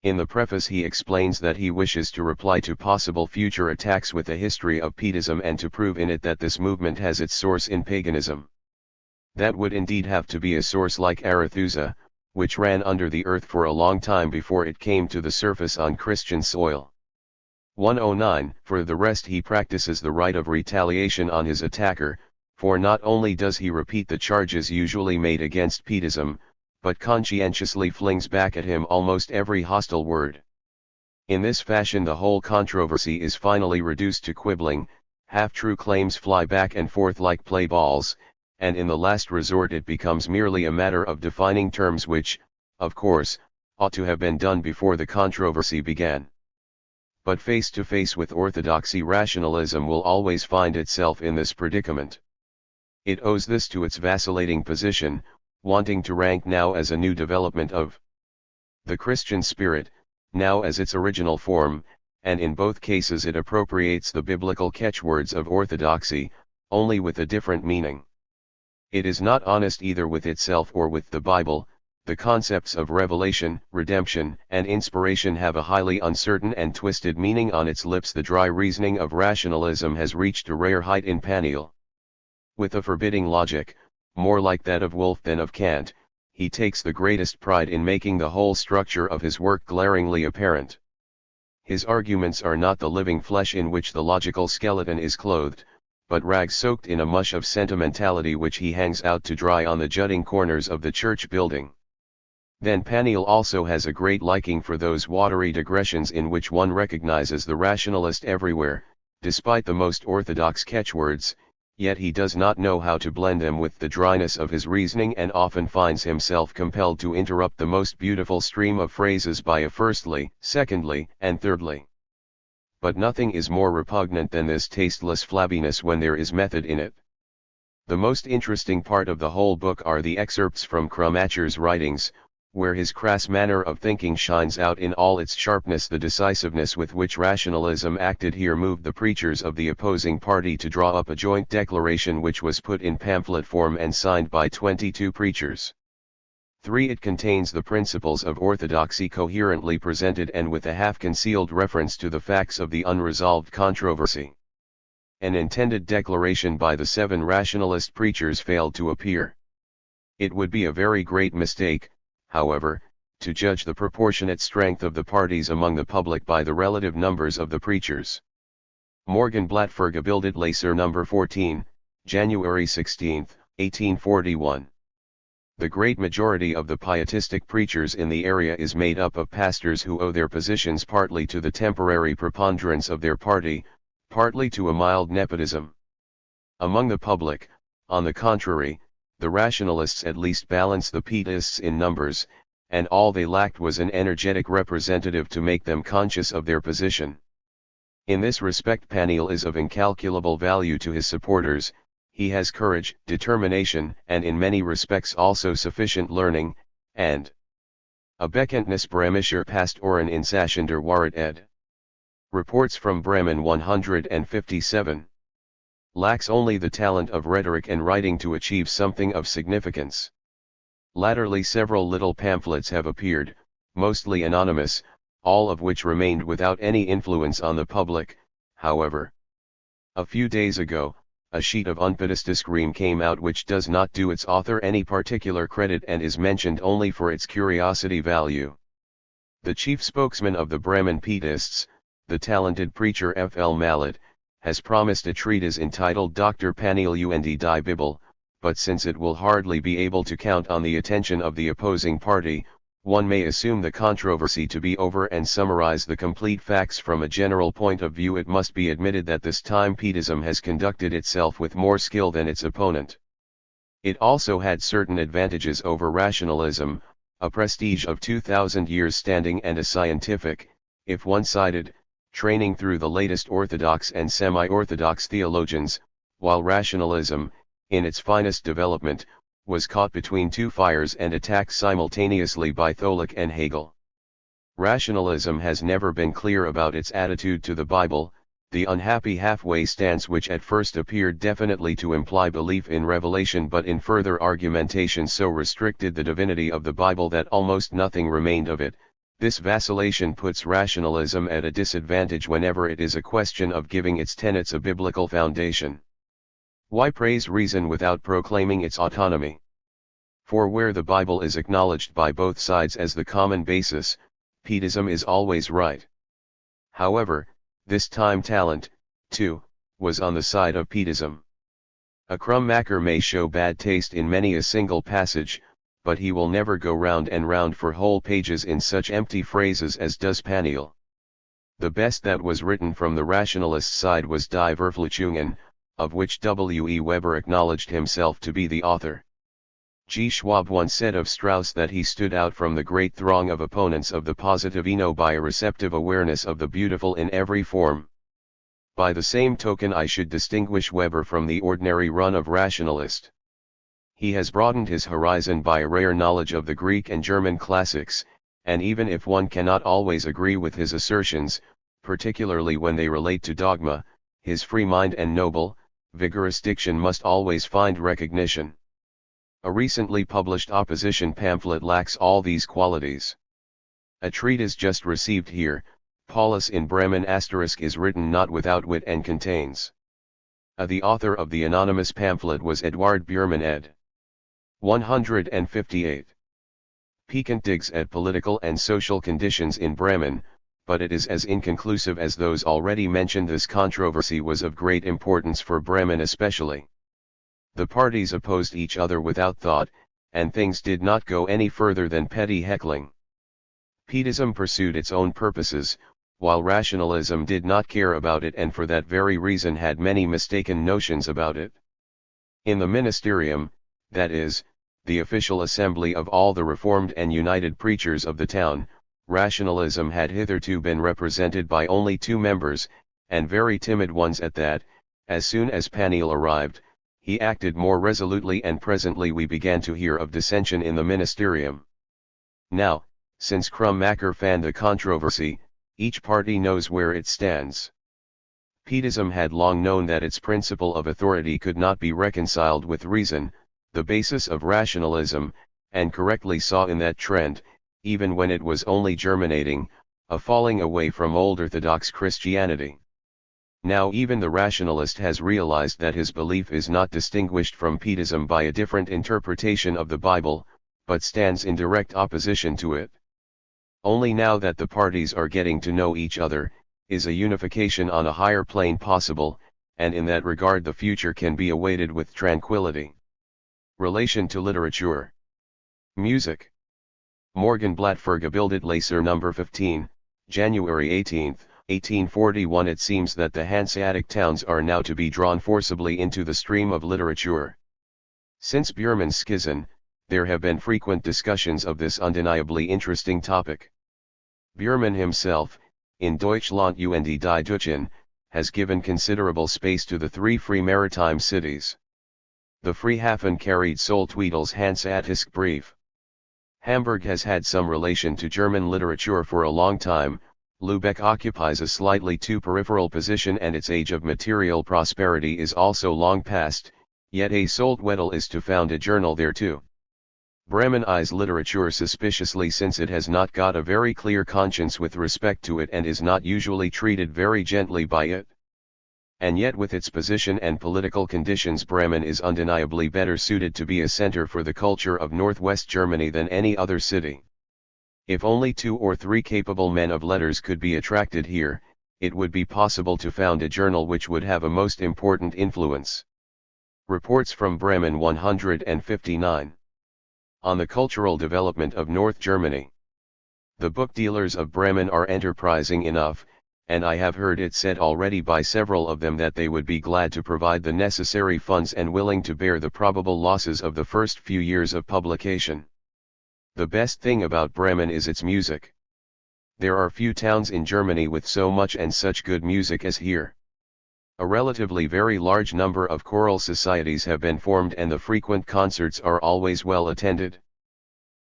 In the preface he explains that he wishes to reply to possible future attacks with a history of Pietism and to prove in it that this movement has its source in paganism. That would indeed have to be a source like Arethusa, which ran under the earth for a long time before it came to the surface on Christian soil. 109. For the rest, he practices the right of retaliation on his attacker, for not only does he repeat the charges usually made against Pietism, but conscientiously flings back at him almost every hostile word. In this fashion the whole controversy is finally reduced to quibbling, half-true claims fly back and forth like play balls, and in the last resort it becomes merely a matter of defining terms which, of course, ought to have been done before the controversy began. But face to face with orthodoxy, rationalism will always find itself in this predicament. It owes this to its vacillating position, wanting to rank now as a new development of the Christian spirit, now as its original form, and in both cases it appropriates the biblical catchwords of orthodoxy, only with a different meaning. It is not honest either with itself or with the Bible. The concepts of revelation, redemption, and inspiration have a highly uncertain and twisted meaning on its lips. The dry reasoning of rationalism has reached a rare height in Paniel. With a forbidding logic, more like that of Wolff than of Kant, he takes the greatest pride in making the whole structure of his work glaringly apparent. His arguments are not the living flesh in which the logical skeleton is clothed, but rags soaked in a mush of sentimentality which he hangs out to dry on the jutting corners of the church building. Then Paniel also has a great liking for those watery digressions in which one recognizes the rationalist everywhere, despite the most orthodox catchwords, yet he does not know how to blend them with the dryness of his reasoning and often finds himself compelled to interrupt the most beautiful stream of phrases by a firstly, secondly, and thirdly. But nothing is more repugnant than this tasteless flabbiness when there is method in it. The most interesting part of the whole book are the excerpts from Kramacher's writings, where his crass manner of thinking shines out in all its sharpness. The decisiveness with which rationalism acted here moved the preachers of the opposing party to draw up a joint declaration which was put in pamphlet form and signed by 22 preachers. 3. It contains the principles of orthodoxy coherently presented and with a half-concealed reference to the facts of the unresolved controversy. An intended declaration by the 7 rationalist preachers failed to appear. It would be a very great mistake, however, to judge the proportionate strength of the parties among the public by the relative numbers of the preachers. Morgenblatt Vergebildet Leser number 14, January 16, 1841. The great majority of the pietistic preachers in the area is made up of pastors who owe their positions partly to the temporary preponderance of their party, partly to a mild nepotism. Among the public, on the contrary, The rationalists at least balanced the Pietists in numbers, and all they lacked was an energetic representative to make them conscious of their position. In this respect Paniel is of incalculable value to his supporters. He has courage, determination, and in many respects also sufficient learning, and a bekentnis Bremischer Pastoren in Sachender Waret ed. Reports from Bremen 157. Lacks only the talent of rhetoric and writing to achieve something of significance. Latterly several little pamphlets have appeared, mostly anonymous, all of which remained without any influence on the public, however. A few days ago, a sheet of Unpedistiskriem came out which does not do its author any particular credit and is mentioned only for its curiosity value. The chief spokesman of the Bremen Pietists, the talented preacher F. L. Mallet, has promised a treatise entitled Dr. Paniel und die Bibel, but since it will hardly be able to count on the attention of the opposing party, one may assume the controversy to be over and summarize the complete facts from a general point of view. It must be admitted that this time Pietism has conducted itself with more skill than its opponent. It also had certain advantages over rationalism, a prestige of 2,000 years standing and a scientific, if one-sided, training through the latest orthodox and semi-orthodox theologians, while rationalism, in its finest development, was caught between two fires and attacked simultaneously by Tholick and Hegel. Rationalism has never been clear about its attitude to the Bible, the unhappy halfway stance which at first appeared definitely to imply belief in revelation but in further argumentation so restricted the divinity of the Bible that almost nothing remained of it. This vacillation puts rationalism at a disadvantage whenever it is a question of giving its tenets a biblical foundation. Why praise reason without proclaiming its autonomy? For where the Bible is acknowledged by both sides as the common basis, Pietism is always right. However, this time talent, too, was on the side of Pietism. A crumb-maker may show bad taste in many a single passage, but he will never go round and round for whole pages in such empty phrases as does Paniel. The best that was written from the rationalist side was Die Verflechungen, of which W. E. Weber acknowledged himself to be the author. G. Schwab once said of Strauss that he stood out from the great throng of opponents of the Positivino by a receptive awareness of the beautiful in every form. By the same token I should distinguish Weber from the ordinary run of rationalist. He has broadened his horizon by a rare knowledge of the Greek and German classics, and even if one cannot always agree with his assertions, particularly when they relate to dogma, his free mind and noble, vigorous diction must always find recognition. A recently published opposition pamphlet lacks all these qualities. A treatise just received here, Paulus in Bremen ***, is written not without wit and contains. The author of the anonymous pamphlet was Eduard Biermann ed. 158. Piquant digs at political and social conditions in Bremen, but it is as inconclusive as those already mentioned. This controversy was of great importance for Bremen especially. The parties opposed each other without thought, and things did not go any further than petty heckling. Pietism pursued its own purposes, while rationalism did not care about it and for that very reason had many mistaken notions about it. In the ministerium, that is, the official assembly of all the reformed and united preachers of the town, rationalism had hitherto been represented by only 2 members, and very timid ones at that. As soon as Paniel arrived, he acted more resolutely and presently we began to hear of dissension in the ministerium. Now, since Krummacher fanned the controversy, each party knows where it stands. Pietism had long known that its principle of authority could not be reconciled with reason, the basis of rationalism, and correctly saw in that trend, even when it was only germinating, a falling away from old Orthodox Christianity. Now even the rationalist has realized that his belief is not distinguished from Pietism by a different interpretation of the Bible, but stands in direct opposition to it. Only now that the parties are getting to know each other, is a unification on a higher plane possible, and in that regard the future can be awaited with tranquility. Relation to literature. Music. Morgenblatt für Gebildet Leser No. 15, January 18, 1841. It seems that the Hanseatic towns are now to be drawn forcibly into the stream of literature. Since Bürman's schism, there have been frequent discussions of this undeniably interesting topic. Bürman himself, in Deutschland und die Deutschen, has given considerable space to the three free maritime cities. The Freehafen carried Soltwedels Hanseatisk Brief. Hamburg has had some relation to German literature for a long time. Lübeck occupies a slightly too peripheral position and its age of material prosperity is also long past, yet a Soltwedel is to found a journal there too. Bremen eyes literature suspiciously since it has not got a very clear conscience with respect to it and is not usually treated very gently by it. And yet with its position and political conditions Bremen is undeniably better suited to be a center for the culture of northwest Germany than any other city. If only 2 or 3 capable men of letters could be attracted here, it would be possible to found a journal which would have a most important influence. Reports from Bremen 159. On the cultural development of North Germany. The book dealers of Bremen are enterprising enough, and I have heard it said already by several of them that they would be glad to provide the necessary funds and willing to bear the probable losses of the first few years of publication. The best thing about Bremen is its music. There are few towns in Germany with so much and such good music as here. A relatively very large number of choral societies have been formed and the frequent concerts are always well attended.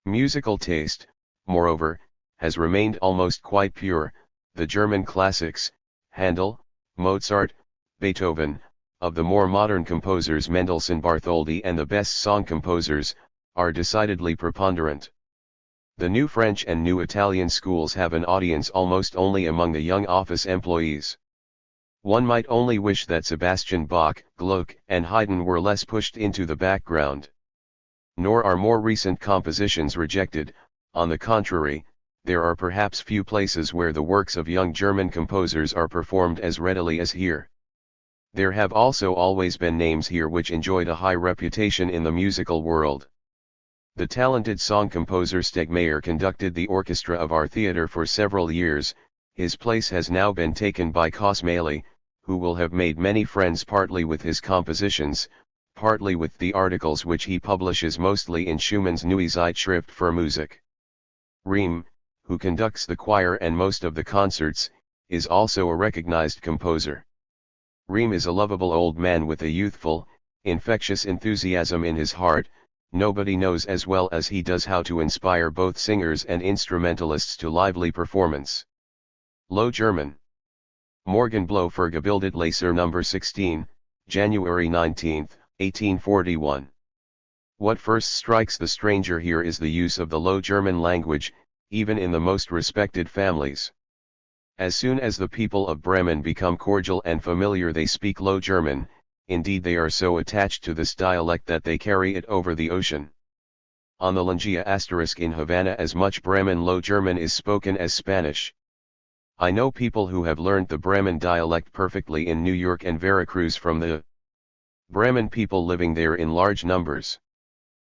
Musical taste, moreover, has remained almost quite pure. The German classics, Handel, Mozart, Beethoven, of the more modern composers Mendelssohn Bartholdy and the best song composers, are decidedly preponderant. The new French and new Italian schools have an audience almost only among the young office employees. One might only wish that Sebastian Bach, Gluck, and Haydn were less pushed into the background. Nor are more recent compositions rejected, on the contrary, there are perhaps few places where the works of young German composers are performed as readily as here. There have also always been names here which enjoyed a high reputation in the musical world. The talented song composer Stegmayer conducted the orchestra of our theatre for several years. His place has now been taken by Kosmali, who will have made many friends partly with his compositions, partly with the articles which he publishes mostly in Schumann's Neue Zeitschrift für Musik. Riem, who conducts the choir and most of the concerts, is also a recognized composer. Riem is a lovable old man with a youthful, infectious enthusiasm in his heart. Nobody knows as well as he does how to inspire both singers and instrumentalists to lively performance. Low German. Morgenblow für gebildet Leser No. 16, January 19, 1841. What first strikes the stranger here is the use of the Low German language, even in the most respected families. As soon as the people of Bremen become cordial and familiar they speak Low German, indeed they are so attached to this dialect that they carry it over the ocean. On the Lingia * in Havana as much Bremen Low German is spoken as Spanish. I know people who have learned the Bremen dialect perfectly in New York and Veracruz from the Bremen people living there in large numbers.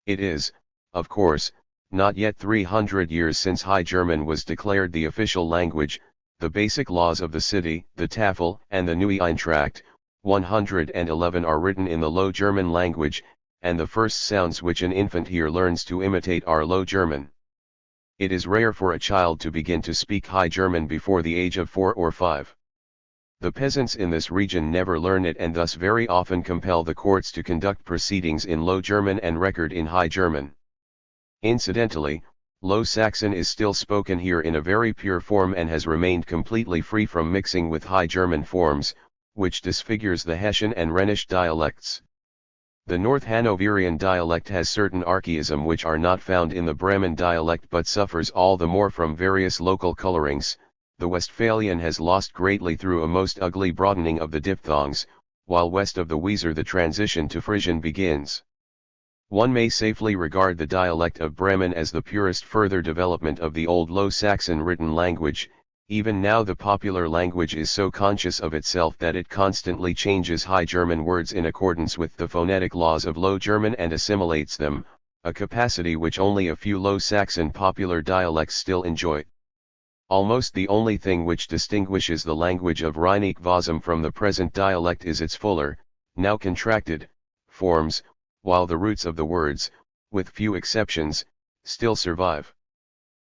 It is, of course, not yet 300 years since High German was declared the official language. The basic laws of the city, the Tafel, and the Neue Eintracht, 111 are written in the Low German language, and the first sounds which an infant here learns to imitate are Low German. It is rare for a child to begin to speak High German before the age of 4 or 5. The peasants in this region never learn it and thus very often compel the courts to conduct proceedings in Low German and record in High German. Incidentally, Low Saxon is still spoken here in a very pure form and has remained completely free from mixing with High German forms, which disfigures the Hessian and Rhenish dialects. The North Hanoverian dialect has certain archaism which are not found in the Bremen dialect but suffers all the more from various local colorings. The Westphalian has lost greatly through a most ugly broadening of the diphthongs, while west of the Weser the transition to Frisian begins. One may safely regard the dialect of Bremen as the purest further development of the old Low Saxon written language. Even now the popular language is so conscious of itself that it constantly changes High German words in accordance with the phonetic laws of Low German and assimilates them, a capacity which only a few Low Saxon popular dialects still enjoy. Almost the only thing which distinguishes the language of Rheinik Wasem from the present dialect is its fuller, now contracted, forms, while the roots of the words, with few exceptions, still survive.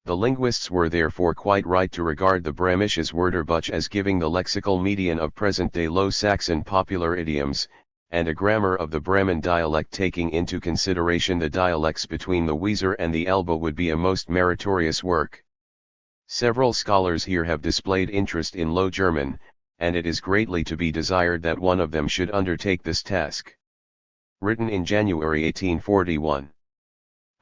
The linguists were therefore quite right to regard the Bremish's Wörterbuch as giving the lexical median of present-day Low Saxon popular idioms, and a grammar of the Bremen dialect taking into consideration the dialects between the Weser and the Elbe would be a most meritorious work. Several scholars here have displayed interest in Low German, and it is greatly to be desired that one of them should undertake this task. Written in January 1841.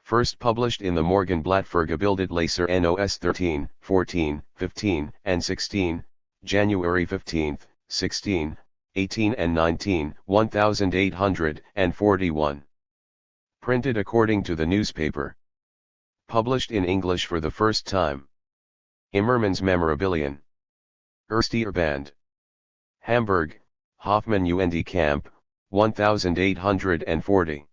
First published in the Morgenblatt für Gebildet Leser NOS 13, 14, 15, and 16, January 15, 16, 18 and 19, 1841. Printed according to the newspaper. Published in English for the first time. Immermann's Memorabilien. Erste Band. Hamburg, Hoffmann und Kamp, 1840.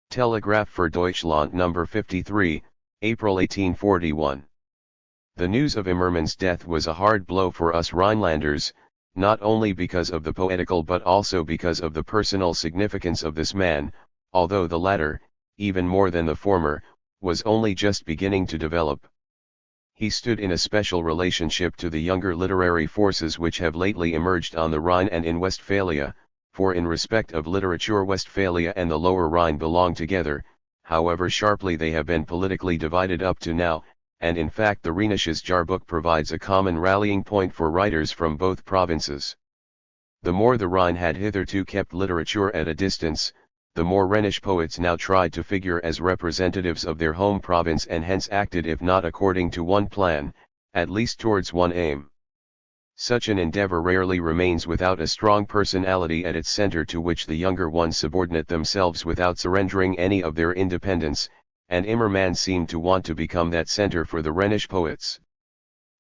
Telegraph für Deutschland No. 53, April 1841. The news of Immermann's death was a hard blow for us Rhinelanders, not only because of the poetical but also because of the personal significance of this man, although the latter, even more than the former, was only just beginning to develop. He stood in a special relationship to the younger literary forces which have lately emerged on the Rhine and in Westphalia, for in respect of literature Westphalia and the Lower Rhine belong together, however sharply they have been politically divided up to now, and in fact the Rheinisches Jahrbuch provides a common rallying point for writers from both provinces. The more the Rhine had hitherto kept literature at a distance, the more Rhenish poets now tried to figure as representatives of their home province and hence acted if not according to one plan, at least towards one aim. Such an endeavor rarely remains without a strong personality at its center to which the younger ones subordinate themselves without surrendering any of their independence, and Immermann seemed to want to become that center for the Rhenish poets.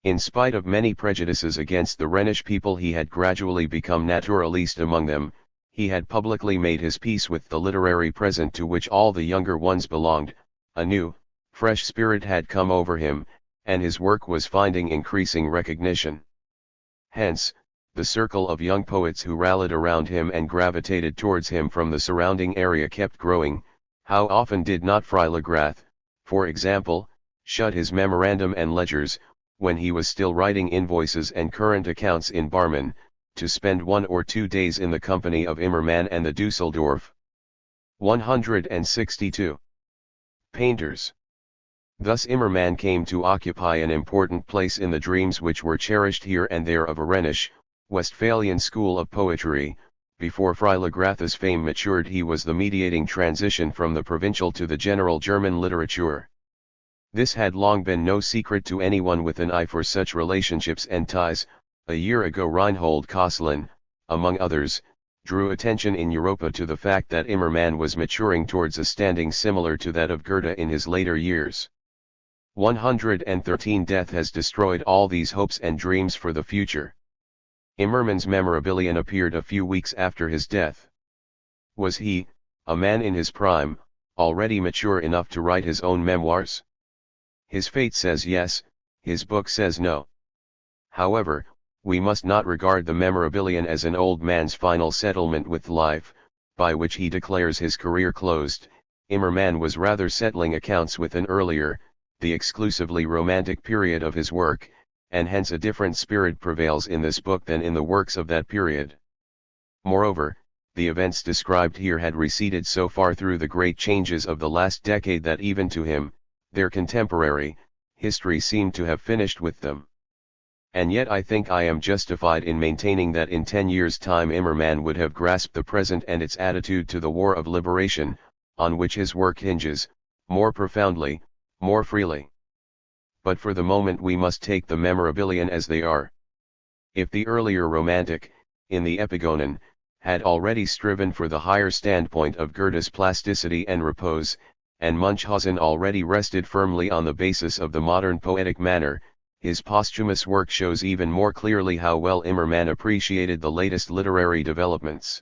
In spite of many prejudices against the Rhenish people he had gradually become naturaliste among them, he had publicly made his peace with the literary present to which all the younger ones belonged, a new, fresh spirit had come over him, and his work was finding increasing recognition. Hence, the circle of young poets who rallied around him and gravitated towards him from the surrounding area kept growing. How often did not Freilagrath, for example, shut his memorandum and ledgers, when he was still writing invoices and current accounts in Barmen, to spend 1 or 2 days in the company of Immermann and the Dusseldorf. 162. Painters. Thus Immermann came to occupy an important place in the dreams which were cherished here and there of a Rhenish, Westphalian school of poetry. Before Freilagrath's fame matured he was the mediating transition from the provincial to the general German literature. This had long been no secret to anyone with an eye for such relationships and ties. A year ago Reinhold Kosslin, among others, drew attention in Europa to the fact that Immermann was maturing towards a standing similar to that of Goethe in his later years. 113 Death has destroyed all these hopes and dreams for the future. Immermann's Memorabilien appeared a few weeks after his death. Was he, a man in his prime, already mature enough to write his own memoirs? His fate says yes, his book says no. However, we must not regard the Memorabilien as an old man's final settlement with life, by which he declares his career closed. Immermann was rather settling accounts with an earlier, the exclusively romantic period of his work, and hence a different spirit prevails in this book than in the works of that period. Moreover, the events described here had receded so far through the great changes of the last decade that even to him, their contemporary, history seemed to have finished with them. And yet I think I am justified in maintaining that in 10 years' time Immermann would have grasped the present and its attitude to the war of liberation, on which his work hinges, more profoundly, more freely. But for the moment we must take the Memorabilien as they are. If the earlier romantic, in the Epigonen, had already striven for the higher standpoint of Goethe's plasticity and repose, and Munchausen already rested firmly on the basis of the modern poetic manner, his posthumous work shows even more clearly how well Immermann appreciated the latest literary developments.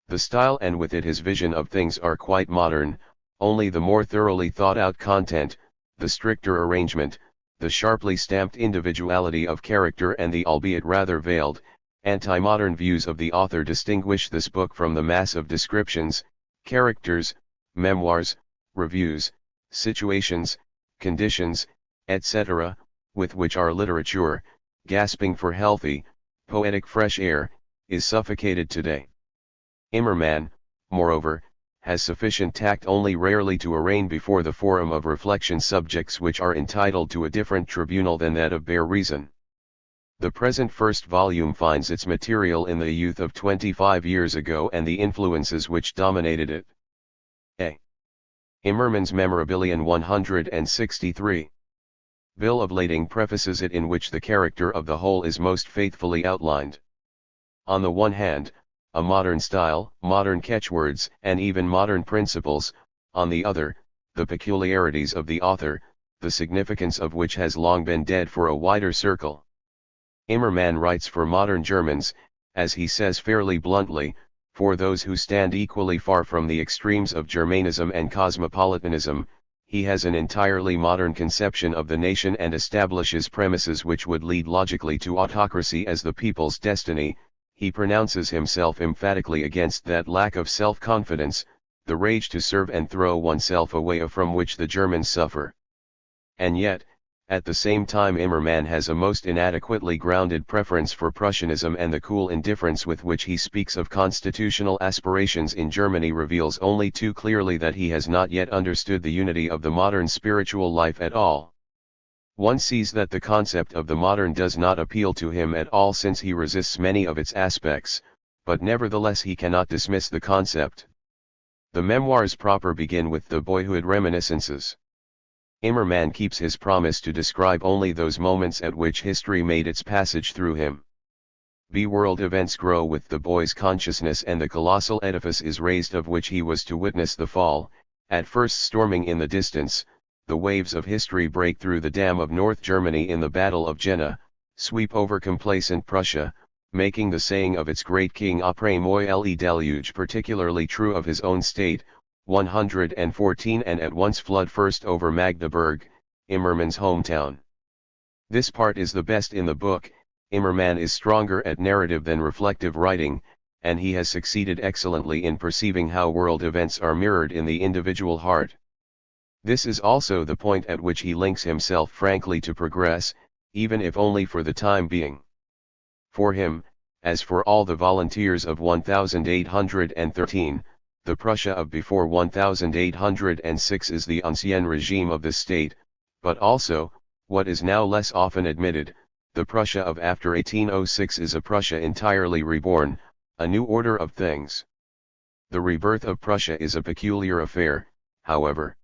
The style and with it his vision of things are quite modern, only the more thoroughly thought-out content, the stricter arrangement, the sharply stamped individuality of character and the albeit rather veiled, anti-modern views of the author distinguish this book from the mass of descriptions, characters, memoirs, reviews, situations, conditions, etc., with which our literature, gasping for healthy, poetic fresh air, is suffocated today. Immermann, moreover, has sufficient tact only rarely to arraign before the forum of reflection subjects which are entitled to a different tribunal than that of bare reason. The present first volume finds its material in the youth of 25 years ago and the influences which dominated it. A. Immermann's Memorabilien 163. Bill of Lading prefaces it, in which the character of the whole is most faithfully outlined. On the one hand, a modern style, modern catchwords, and even modern principles; on the other, the peculiarities of the author, the significance of which has long been dead for a wider circle. Immermann writes for modern Germans, as he says fairly bluntly, for those who stand equally far from the extremes of Germanism and cosmopolitanism. He has an entirely modern conception of the nation and establishes premises which would lead logically to autocracy as the people's destiny. He pronounces himself emphatically against that lack of self-confidence, the rage to serve and throw oneself away from which the Germans suffer. And yet, at the same time, Immermann has a most inadequately grounded preference for Prussianism, and the cool indifference with which he speaks of constitutional aspirations in Germany reveals only too clearly that he has not yet understood the unity of the modern spiritual life at all. One sees that the concept of the modern does not appeal to him at all, since he resists many of its aspects, but nevertheless he cannot dismiss the concept. The memoirs proper begin with the boyhood reminiscences. Immermann keeps his promise to describe only those moments at which history made its passage through him. World events grow with the boy's consciousness, and the colossal edifice is raised of which he was to witness the fall. At first storming in the distance, the waves of history break through the dam of North Germany in the Battle of Jena, sweep over complacent Prussia, making the saying of its great king après moi le deluge particularly true of his own state, 114, and at once flood first over Magdeburg, Immermann's hometown. This part is the best in the book. Immermann is stronger at narrative than reflective writing, and he has succeeded excellently in perceiving how world events are mirrored in the individual heart. This is also the point at which he links himself frankly to progress, even if only for the time being. For him, as for all the volunteers of 1813, the Prussia of before 1806 is the ancien regime of the state, but also, what is now less often admitted, the Prussia of after 1806 is a Prussia entirely reborn, a new order of things. The rebirth of Prussia is a peculiar affair, however.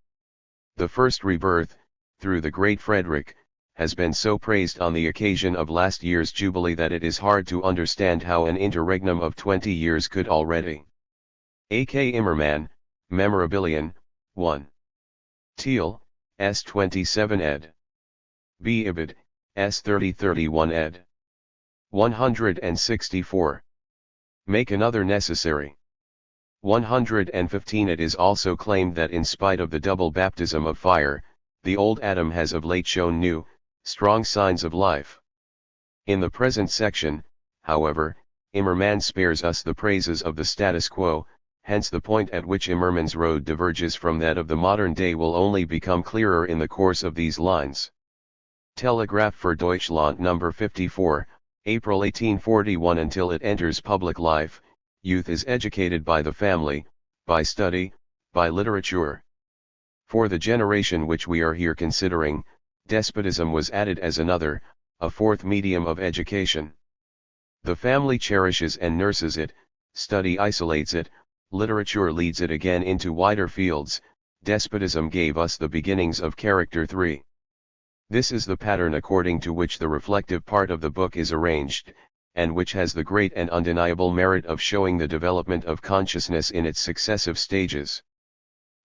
The first rebirth, through the great Friedrich, has been so praised on the occasion of last year's Jubilee that it is hard to understand how an interregnum of 20 years could already. A.K. Immermann, Memorabilien, 1. Thiel, S. 27 ed. B. Ibid, S. 3031 ed. 164. Make another necessary. 115. It is also claimed that in spite of the double baptism of fire, the old Adam has of late shown new, strong signs of life. In the present section, however, Immermann spares us the praises of the status quo, hence the point at which Immermann's road diverges from that of the modern day will only become clearer in the course of these lines. Telegraph für Deutschland No. 54, April 1841. Until it enters public life, youth is educated by the family, by study, by literature. For the generation which we are here considering, despotism was added as another, a fourth medium of education. The family cherishes and nurses it, study isolates it, literature leads it again into wider fields. Despotism gave us the beginnings of character 3. This is the pattern according to which the reflective part of the book is arranged, and which has the great and undeniable merit of showing the development of consciousness in its successive stages.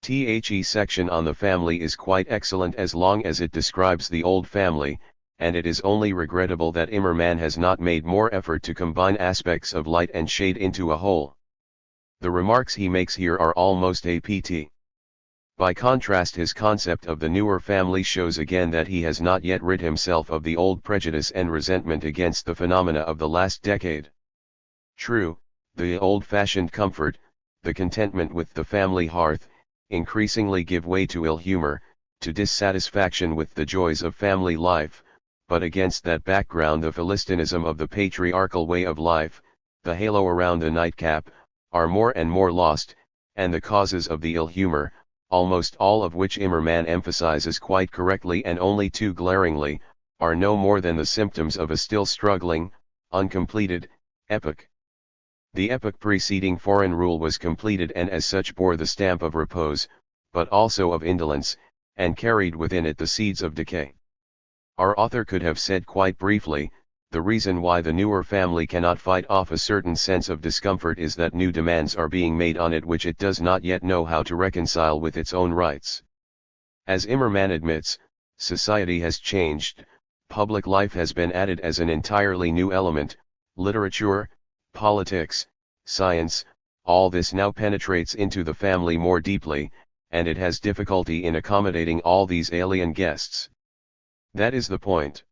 The section on the family is quite excellent as long as it describes the old family, and it is only regrettable that Immermann has not made more effort to combine aspects of light and shade into a whole. The remarks he makes here are almost apt. By contrast, his concept of the newer family shows again that he has not yet rid himself of the old prejudice and resentment against the phenomena of the last decade. True, the old-fashioned comfort, the contentment with the family hearth, increasingly give way to ill humor, to dissatisfaction with the joys of family life, but against that background the Philistinism of the patriarchal way of life, the halo around the nightcap, are more and more lost, and the causes of the ill humor, almost all of which Immermann emphasizes quite correctly and only too glaringly, are no more than the symptoms of a still struggling, uncompleted, epoch. The epoch preceding foreign rule was completed and as such bore the stamp of repose, but also of indolence, and carried within it the seeds of decay. Our author could have said quite briefly, the reason why the newer family cannot fight off a certain sense of discomfort is that new demands are being made on it which it does not yet know how to reconcile with its own rights. As Immermann admits, society has changed, public life has been added as an entirely new element, literature, politics, science, all this now penetrates into the family more deeply, and it has difficulty in accommodating all these alien guests. That is the point.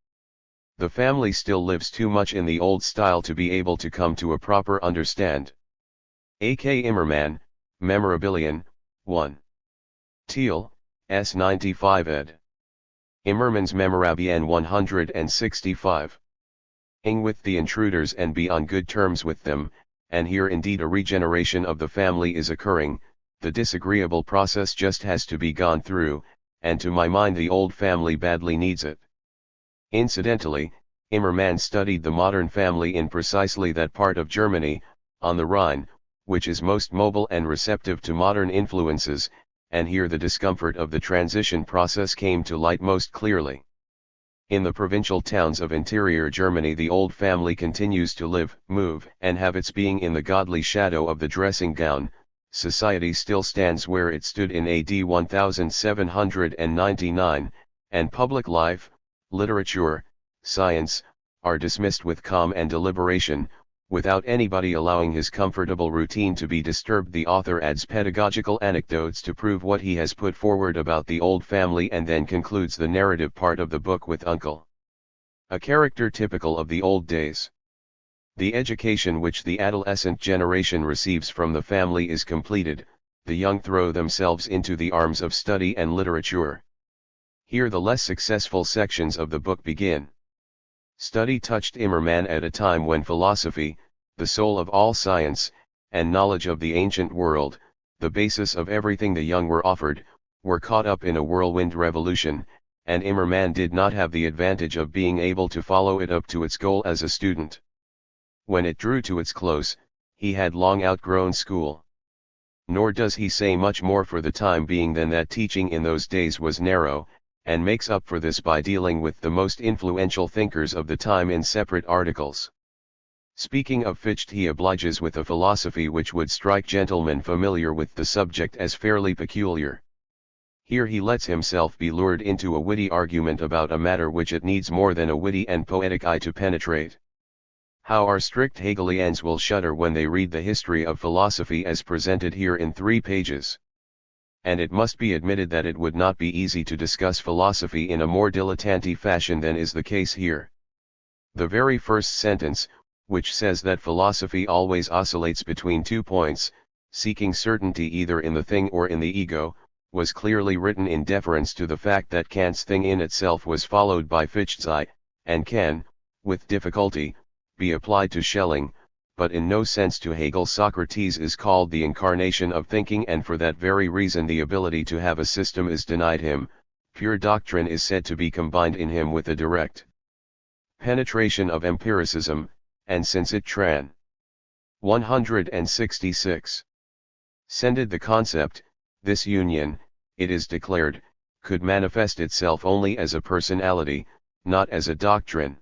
The family still lives too much in the old style to be able to come to a proper understand. A. K. Immermann, Memorabilien, 1. Thiel, S. 95 ed. Immermann's Memorabilien 165. Ing with the intruders and be on good terms with them, and here indeed a regeneration of the family is occurring, the disagreeable process just has to be gone through, and to my mind the old family badly needs it. Incidentally, Immermann studied the modern family in precisely that part of Germany, on the Rhine, which is most mobile and receptive to modern influences, and here the discomfort of the transition process came to light most clearly. In the provincial towns of interior Germany the old family continues to live, move, and have its being in the godly shadow of the dressing gown. Society still stands where it stood in AD 1799, and public life, literature, science, are dismissed with calm and deliberation, without anybody allowing his comfortable routine to be disturbed. The author adds pedagogical anecdotes to prove what he has put forward about the old family and then concludes the narrative part of the book with Uncle, a character typical of the old days. The education which the adolescent generation receives from the family is completed, the young throw themselves into the arms of study and literature. Here the less successful sections of the book begin. Study touched Immermann at a time when philosophy, the soul of all science, and knowledge of the ancient world, the basis of everything the young were offered, were caught up in a whirlwind revolution, and Immermann did not have the advantage of being able to follow it up to its goal as a student. When it drew to its close, he had long outgrown school. Nor does he say much more for the time being than that teaching in those days was narrow, and makes up for this by dealing with the most influential thinkers of the time in separate articles. Speaking of Fichte, he obliges with a philosophy which would strike gentlemen familiar with the subject as fairly peculiar. Here he lets himself be lured into a witty argument about a matter which it needs more than a witty and poetic eye to penetrate. How our strict Hegelians will shudder when they read the history of philosophy as presented here in 3 pages. And it must be admitted that it would not be easy to discuss philosophy in a more dilettante fashion than is the case here. The very first sentence, which says that philosophy always oscillates between 2 points, seeking certainty either in the thing or in the ego, was clearly written in deference to the fact that Kant's thing in itself was followed by Fichte's I, and can, with difficulty, be applied to Schelling, but in no sense to Hegel. Socrates is called the incarnation of thinking, and for that very reason the ability to have a system is denied him. Pure doctrine is said to be combined in him with a direct penetration of empiricism, and since it tran. 166. Sended the concept, this union, it is declared, could manifest itself only as a personality, not as a doctrine.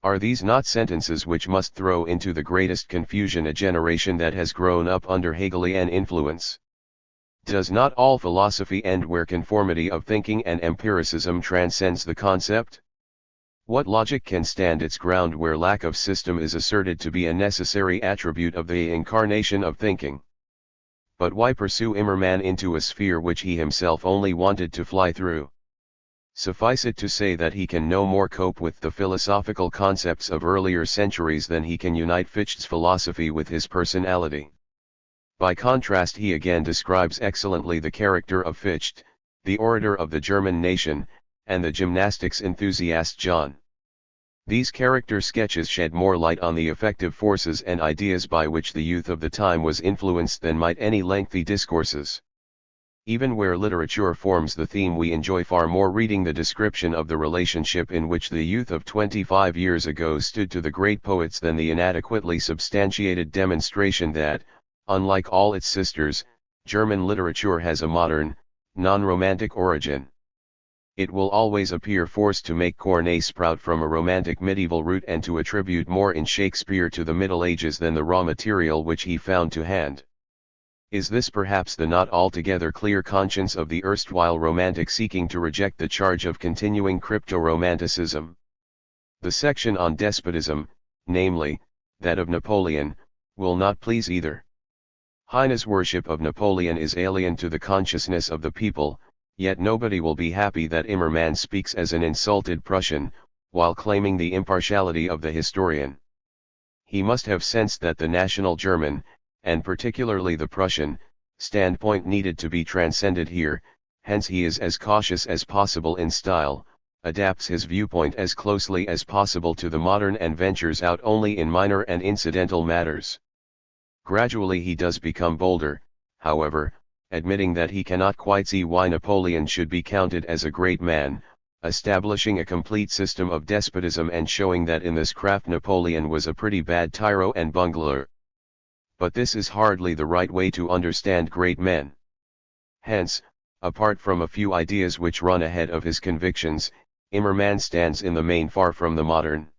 Are these not sentences which must throw into the greatest confusion a generation that has grown up under Hegelian influence? Does not all philosophy end where conformity of thinking and empiricism transcends the concept? What logic can stand its ground where lack of system is asserted to be a necessary attribute of the incarnation of thinking? But why pursue Immermann into a sphere which he himself only wanted to fly through? Suffice it to say that he can no more cope with the philosophical concepts of earlier centuries than he can unite Fichte's philosophy with his personality. By contrast, he again describes excellently the character of Fichte, the orator of the German nation, and the gymnastics enthusiast John. These character sketches shed more light on the effective forces and ideas by which the youth of the time was influenced than might any lengthy discourses. Even where literature forms the theme, we enjoy far more reading the description of the relationship in which the youth of 25 years ago stood to the great poets than the inadequately substantiated demonstration that, unlike all its sisters, German literature has a modern, non-romantic origin. It will always appear forced to make Corneille sprout from a romantic medieval root and to attribute more in Shakespeare to the Middle Ages than the raw material which he found to hand. Is this perhaps the not altogether clear conscience of the erstwhile romantic seeking to reject the charge of continuing crypto-romanticism? The section on despotism, namely, that of Napoleon, will not please either. Heine's worship of Napoleon is alien to the consciousness of the people, yet nobody will be happy that Immermann speaks as an insulted Prussian, while claiming the impartiality of the historian. He must have sensed that the national German, and particularly the Prussian, standpoint needed to be transcended here, hence he is as cautious as possible in style, adapts his viewpoint as closely as possible to the modern and ventures out only in minor and incidental matters. Gradually he does become bolder, however, admitting that he cannot quite see why Napoleon should be counted as a great man, establishing a complete system of despotism and showing that in this craft Napoleon was a pretty bad tyro and bungler. But this is hardly the right way to understand great men. Hence, apart from a few ideas which run ahead of his convictions, Immermann stands in the main far from the modern.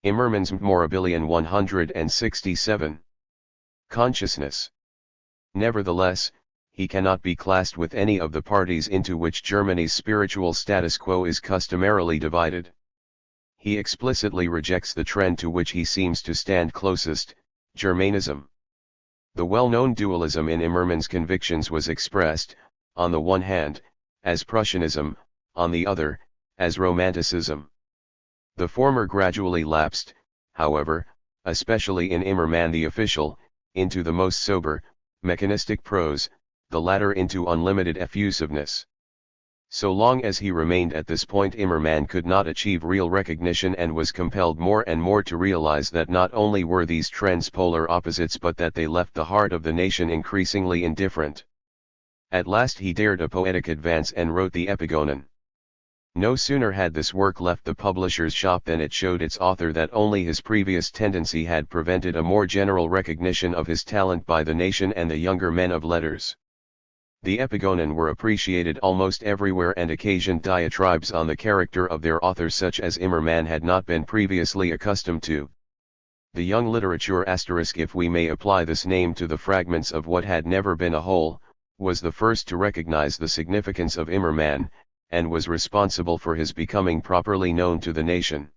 Immermann's Memorabilien 167. Consciousness. Nevertheless, he cannot be classed with any of the parties into which Germany's spiritual status quo is customarily divided. He explicitly rejects the trend to which he seems to stand closest, Germanism. The well-known dualism in Immermann's convictions was expressed, on the one hand, as Prussianism, on the other, as Romanticism. The former gradually lapsed, however, especially in Immermann the official, into the most sober, mechanistic prose, the latter into unlimited effusiveness. So long as he remained at this point, Immermann could not achieve real recognition and was compelled more and more to realize that not only were these trends polar opposites but that they left the heart of the nation increasingly indifferent. At last he dared a poetic advance and wrote the Epigonen. No sooner had this work left the publisher's shop than it showed its author that only his previous tendency had prevented a more general recognition of his talent by the nation and the younger men of letters. The Epigonen were appreciated almost everywhere and occasioned diatribes on the character of their authors such as Immermann had not been previously accustomed to. The young literature asterisk, if we may apply this name to the fragments of what had never been a whole, was the first to recognize the significance of Immermann, and was responsible for his becoming properly known to the nation.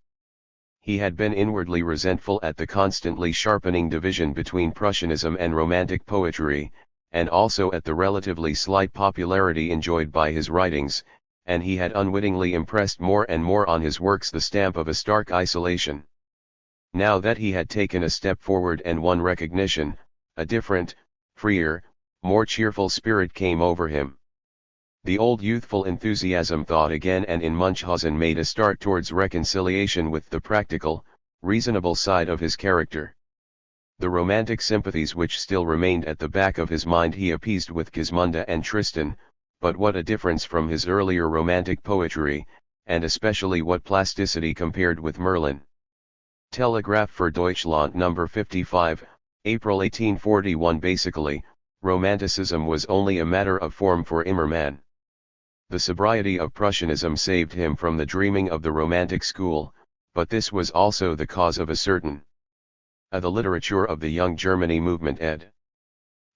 He had been inwardly resentful at the constantly sharpening division between Prussianism and Romantic poetry, and also at the relatively slight popularity enjoyed by his writings, and he had unwittingly impressed more and more on his works the stamp of a stark isolation. Now that he had taken a step forward and won recognition, a different, freer, more cheerful spirit came over him. The old youthful enthusiasm thawed again, and in Munchausen made a start towards reconciliation with the practical, reasonable side of his character. The romantic sympathies which still remained at the back of his mind he appeased with Gismunda and Tristan, but what a difference from his earlier romantic poetry, and especially what plasticity compared with Merlin. Telegraph für Deutschland No. 55, April 1841. Basically, Romanticism was only a matter of form for Immermann. The sobriety of Prussianism saved him from the dreaming of the Romantic school, but this was also the cause of a certain the literature of the Young Germany movement ed.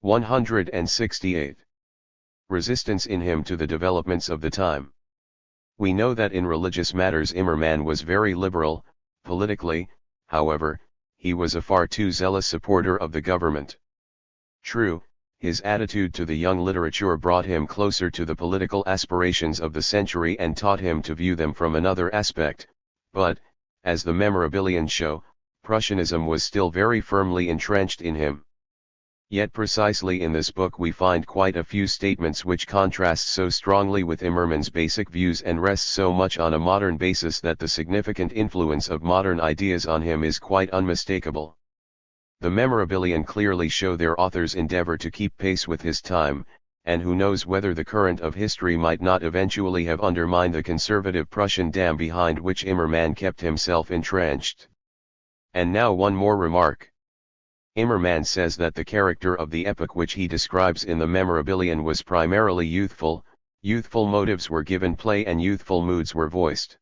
168. Resistance in him to the developments of the time. We know that in religious matters Immermann was very liberal. Politically, however, he was a far too zealous supporter of the government. True, his attitude to the young literature brought him closer to the political aspirations of the century and taught him to view them from another aspect, but, as the Memorabilien show, Prussianism was still very firmly entrenched in him. Yet precisely in this book we find quite a few statements which contrast so strongly with Immermann's basic views and rest so much on a modern basis that the significant influence of modern ideas on him is quite unmistakable. The Memorabilien clearly show their author's endeavor to keep pace with his time, and who knows whether the current of history might not eventually have undermined the conservative Prussian dam behind which Immermann kept himself entrenched. And now one more remark. Immermann says that the character of the epoch which he describes in the Memorabilien was primarily youthful motives were given play and youthful moods were voiced.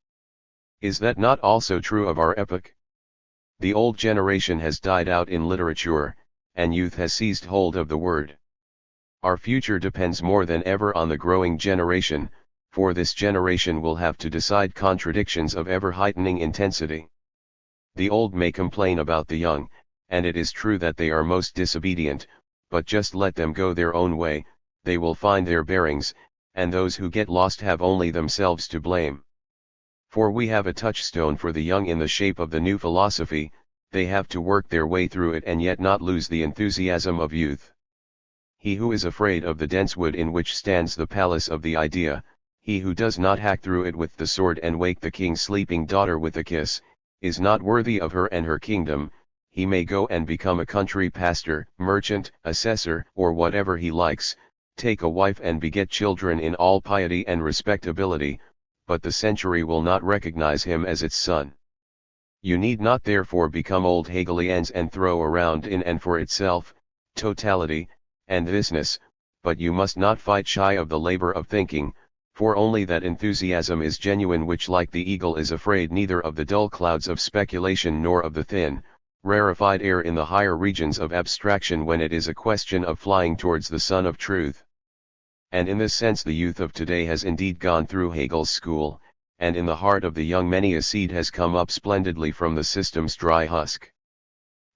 Is that not also true of our epoch? The old generation has died out in literature, and youth has seized hold of the word. Our future depends more than ever on the growing generation, for this generation will have to decide contradictions of ever-heightening intensity. The old may complain about the young, and it is true that they are most disobedient, but just let them go their own way, they will find their bearings, and those who get lost have only themselves to blame. For we have a touchstone for the young in the shape of the new philosophy, they have to work their way through it and yet not lose the enthusiasm of youth. He who is afraid of the dense wood in which stands the palace of the idea, he who does not hack through it with the sword and wake the king's sleeping daughter with a kiss, is not worthy of her and her kingdom. He may go and become a country pastor, merchant, assessor, or whatever he likes, take a wife and beget children in all piety and respectability, but the century will not recognize him as its son. You need not therefore become old Hegelians and throw around in and for itself, totality, and thisness, but you must not fight shy of the labor of thinking, for only that enthusiasm is genuine which like the eagle is afraid neither of the dull clouds of speculation nor of the thin, rarefied air in the higher regions of abstraction when it is a question of flying towards the sun of truth. And in this sense the youth of today has indeed gone through Hegel's school, and in the heart of the young many a seed has come up splendidly from the system's dry husk.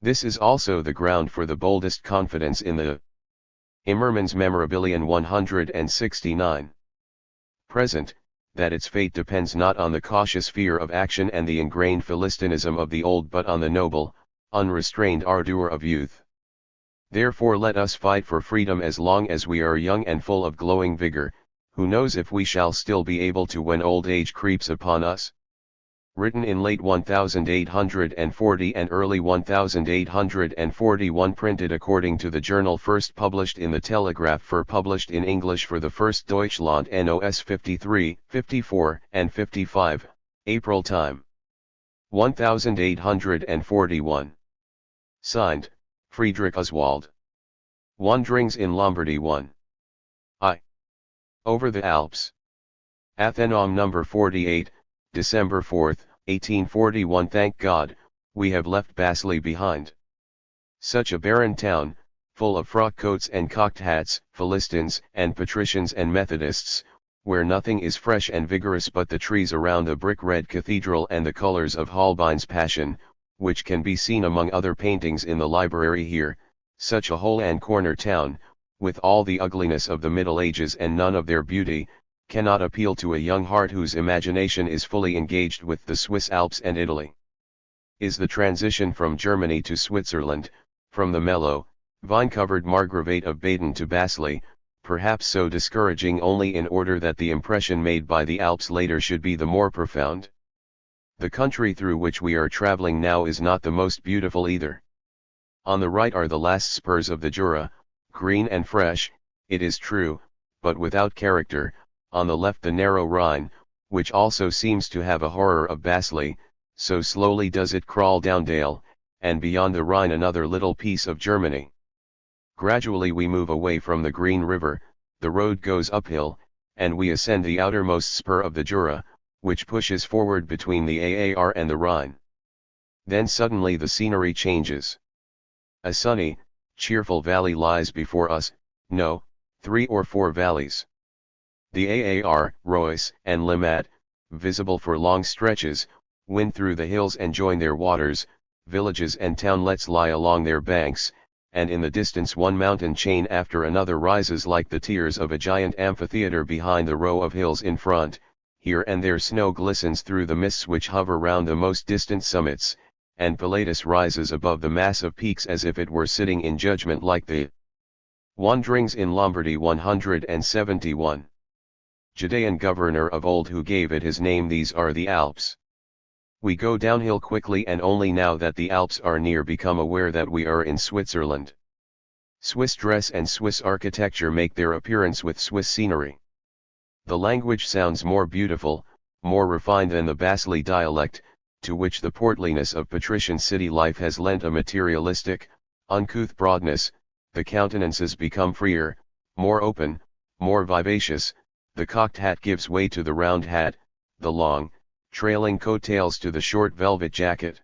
This is also the ground for the boldest confidence in the Immermann's Memorabilien 169. Present, that its fate depends not on the cautious fear of action and the ingrained philistinism of the old but on the noble, unrestrained ardour of youth. Therefore let us fight for freedom as long as we are young and full of glowing vigor, who knows if we shall still be able to when old age creeps upon us. Written in late 1840 and early 1841, printed according to the journal, first published in the Telegraph, published in English for the first Deutschland NOS 53, 54, and 55, April time. 1841. Signed, Friedrich Oswald. Wanderings in Lombardy 1. I. Over the Alps. Athenam number 48, December 4, 1841. Thank God, we have left Basel behind. Such a barren town, full of frock coats and cocked hats, Philistines and patricians and Methodists, where nothing is fresh and vigorous but the trees around the brick-red cathedral and the colors of Holbein's Passion, which can be seen among other paintings in the library here. Such a hole and corner town, with all the ugliness of the Middle Ages and none of their beauty, cannot appeal to a young heart whose imagination is fully engaged with the Swiss Alps and Italy. Is the transition from Germany to Switzerland, from the mellow, vine-covered Margravate of Baden to Basel, perhaps so discouraging only in order that the impression made by the Alps later should be the more profound? The country through which we are traveling now is not the most beautiful either. On the right are the last spurs of the Jura, green and fresh, it is true, but without character. On the left the narrow Rhine, which also seems to have a horror of Basel, so slowly does it crawl down dale, and beyond the Rhine another little piece of Germany. Gradually we move away from the Green River, the road goes uphill, and we ascend the outermost spur of the Jura, which pushes forward between the Aar and the Rhine. Then suddenly the scenery changes. A sunny, cheerful valley lies before us, no, 3 or 4 valleys. The Aar, Reuss, and Limmat, visible for long stretches, wind through the hills and join their waters, villages and townlets lie along their banks, and in the distance one mountain chain after another rises like the tiers of a giant amphitheater behind the row of hills in front. Here and there snow glistens through the mists which hover round the most distant summits, and Pilatus rises above the mass of peaks as if it were sitting in judgment like the Wanderings in Lombardy 171. Judean governor of old who gave it his name. These are the Alps. We go downhill quickly, and only now that the Alps are near become aware that we are in Switzerland. Swiss dress and Swiss architecture make their appearance with Swiss scenery. The language sounds more beautiful, more refined than the Basli dialect, to which the portliness of patrician city life has lent a materialistic, uncouth broadness. The countenances become freer, more open, more vivacious. The cocked hat gives way to the round hat, the long, trailing coattails to the short velvet jacket.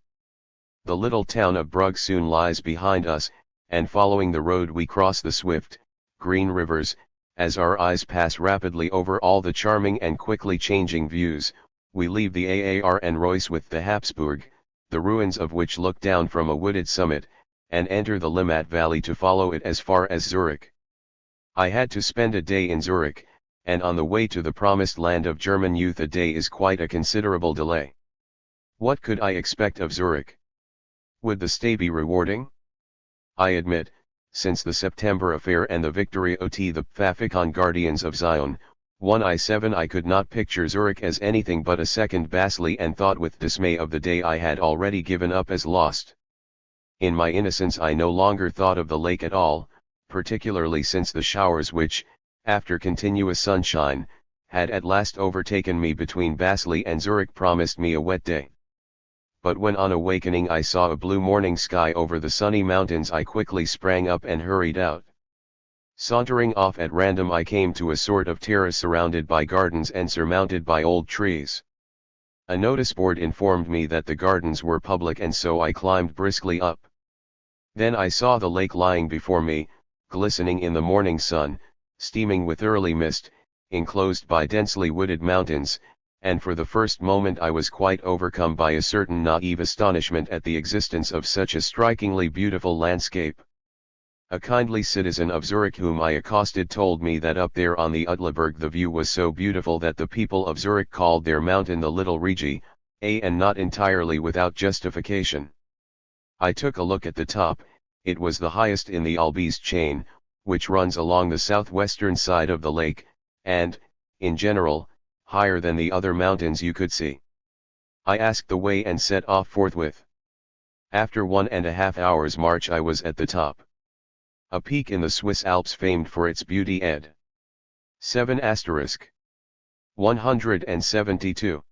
The little town of Brugg soon lies behind us, and following the road we cross the swift, green rivers. As our eyes pass rapidly over all the charming and quickly changing views, we leave the Aar and Reuss with the Habsburg, the ruins of which look down from a wooded summit, and enter the Limmat Valley to follow it as far as Zurich. I had to spend a day in Zurich, and on the way to the promised land of German youth a day is quite a considerable delay. What could I expect of Zurich? Would the stay be rewarding? I admit, since the September affair and the victory ot the Pfaffikon Guardians of Zion, 1I7, I could not picture Zurich as anything but a second Basli, and thought with dismay of the day I had already given up as lost. In my innocence I no longer thought of the lake at all, particularly since the showers which, after continuous sunshine, had at last overtaken me between Basli and Zurich promised me a wet day. But when on awakening I saw a blue morning sky over the sunny mountains, I quickly sprang up and hurried out. Sauntering off at random, I came to a sort of terrace surrounded by gardens and surmounted by old trees. A notice board informed me that the gardens were public, and so I climbed briskly up. Then I saw the lake lying before me, glistening in the morning sun, steaming with early mist, enclosed by densely wooded mountains, and for the first moment I was quite overcome by a certain naive astonishment at the existence of such a strikingly beautiful landscape. A kindly citizen of Zurich whom I accosted told me that up there on the Uetliberg the view was so beautiful that the people of Zurich called their mountain the Little Rigi, and not entirely without justification. I took a look at the top. It was the highest in the Albis chain, which runs along the southwestern side of the lake, and, in general, higher than the other mountains you could see. I asked the way and set off forthwith. After 1.5 hours' march I was at the top. A peak in the Swiss Alps famed for its beauty, ed. 7 * 172.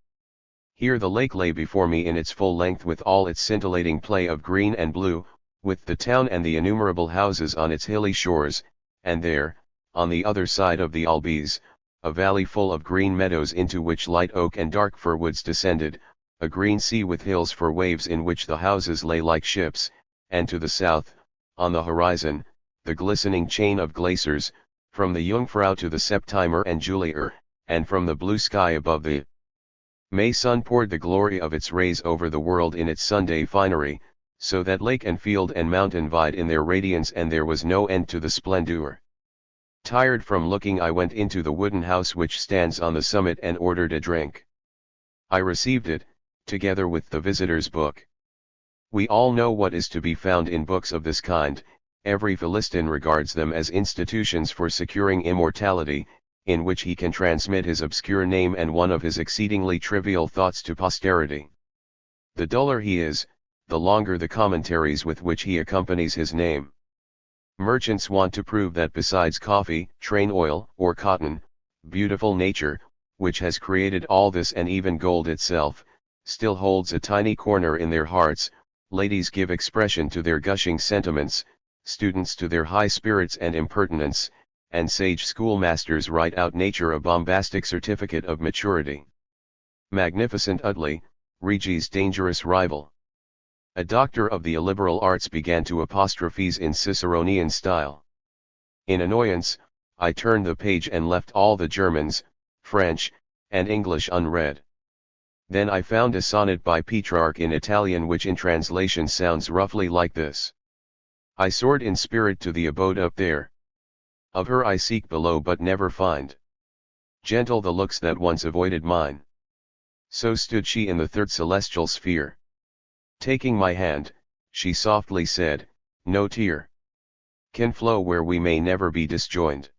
Here the lake lay before me in its full length, with all its scintillating play of green and blue, with the town and the innumerable houses on its hilly shores, and there, on the other side of the Albis, a valley full of green meadows into which light oak and dark fir woods descended, a green sea with hills for waves in which the houses lay like ships, and to the south, on the horizon, the glistening chain of glaciers, from the Jungfrau to the Septimer and Julier, and from the blue sky above the May sun poured the glory of its rays over the world in its Sunday finery, so that lake and field and mountain vied in their radiance, and there was no end to the splendor. Tired from looking, I went into the wooden house which stands on the summit and ordered a drink. I received it, together with the visitor's book. We all know what is to be found in books of this kind. Every Philistine regards them as institutions for securing immortality, in which he can transmit his obscure name and one of his exceedingly trivial thoughts to posterity. The duller he is, the longer the commentaries with which he accompanies his name. Merchants want to prove that besides coffee, train oil, or cotton, beautiful nature, which has created all this and even gold itself, still holds a tiny corner in their hearts. Ladies give expression to their gushing sentiments, students to their high spirits and impertinence, and sage schoolmasters write out nature a bombastic certificate of maturity. Magnificent Utley, Regi's dangerous rival. A doctor of the illiberal arts began to apostrophes in Ciceronian style. In annoyance, I turned the page and left all the Germans, French, and English unread. Then I found a sonnet by Petrarch in Italian which in translation sounds roughly like this. I soared in spirit to the abode up there. Of her I seek below but never find. Gentle the looks that once avoided mine. So stood she in the third celestial sphere. Taking my hand, she softly said, "No tear can flow where we may never be disjoined.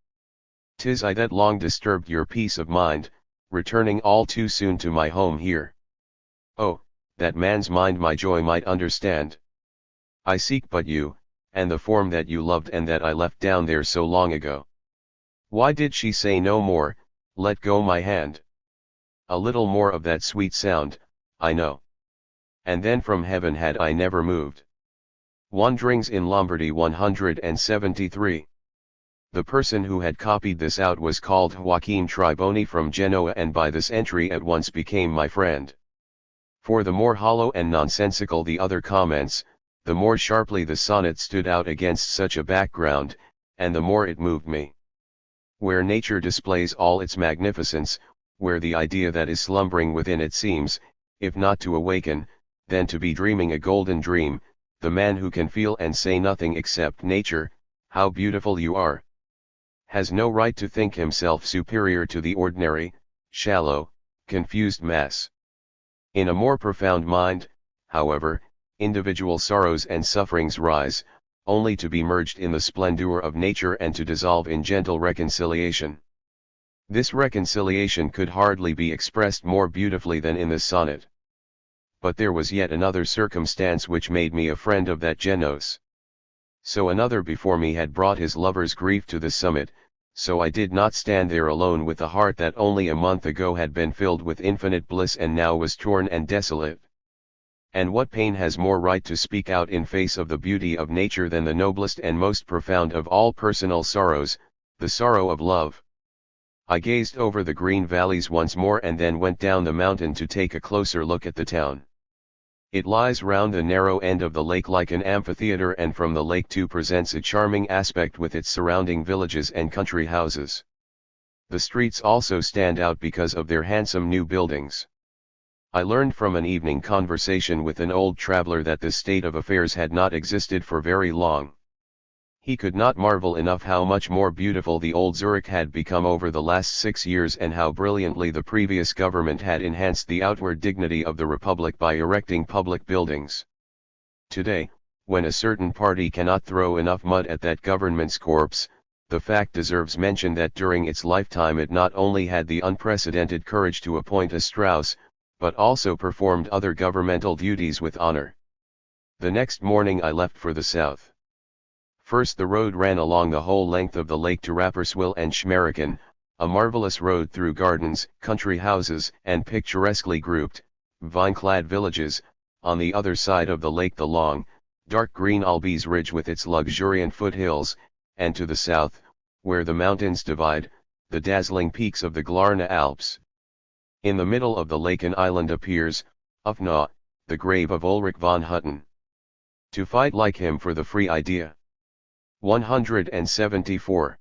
'Tis I that long disturbed your peace of mind, returning all too soon to my home here. Oh, that man's mind my joy might understand. I seek but you, and the form that you loved and that I left down there so long ago. Why did she say no more, let go my hand? A little more of that sweet sound, I know. And then from heaven had I never moved. Wanderings in Lombardy 173. The person who had copied this out was called Joachim Triboni from Genoa, and by this entry at once became my friend. For the more hollow and nonsensical the other comments, the more sharply the sonnet stood out against such a background, and the more it moved me. Where nature displays all its magnificence, where the idea that is slumbering within it seems, if not to awaken, then to be dreaming a golden dream, the man who can feel and say nothing except nature, how beautiful you are, has no right to think himself superior to the ordinary, shallow, confused mass. In a more profound mind, however, individual sorrows and sufferings rise, only to be merged in the splendor of nature and to dissolve in gentle reconciliation. This reconciliation could hardly be expressed more beautifully than in this sonnet. But there was yet another circumstance which made me a friend of that Genos. So another before me had brought his lover's grief to the summit, so I did not stand there alone with a heart that only a month ago had been filled with infinite bliss and now was torn and desolate. And what pain has more right to speak out in face of the beauty of nature than the noblest and most profound of all personal sorrows, the sorrow of love? I gazed over the green valleys once more and then went down the mountain to take a closer look at the town. It lies round the narrow end of the lake like an amphitheatre, and from the lake too presents a charming aspect with its surrounding villages and country houses. The streets also stand out because of their handsome new buildings. I learned from an evening conversation with an old traveller that this state of affairs had not existed for very long. He could not marvel enough how much more beautiful the old Zurich had become over the last 6 years, and how brilliantly the previous government had enhanced the outward dignity of the Republic by erecting public buildings. Today, when a certain party cannot throw enough mud at that government's corpse, the fact deserves mention that during its lifetime it not only had the unprecedented courage to appoint a Strauss, but also performed other governmental duties with honor. The next morning I left for the south. First the road ran along the whole length of the lake to Rapperswil and Schmeriken, a marvelous road through gardens, country houses, and picturesquely grouped, vine-clad villages. On the other side of the lake the long, dark green Albis ridge with its luxuriant foothills, and to the south, where the mountains divide, the dazzling peaks of the Glarner Alps. In the middle of the lake an island appears, Ufna, the grave of Ulrich von Hutten. To fight like him for the free idea. 174.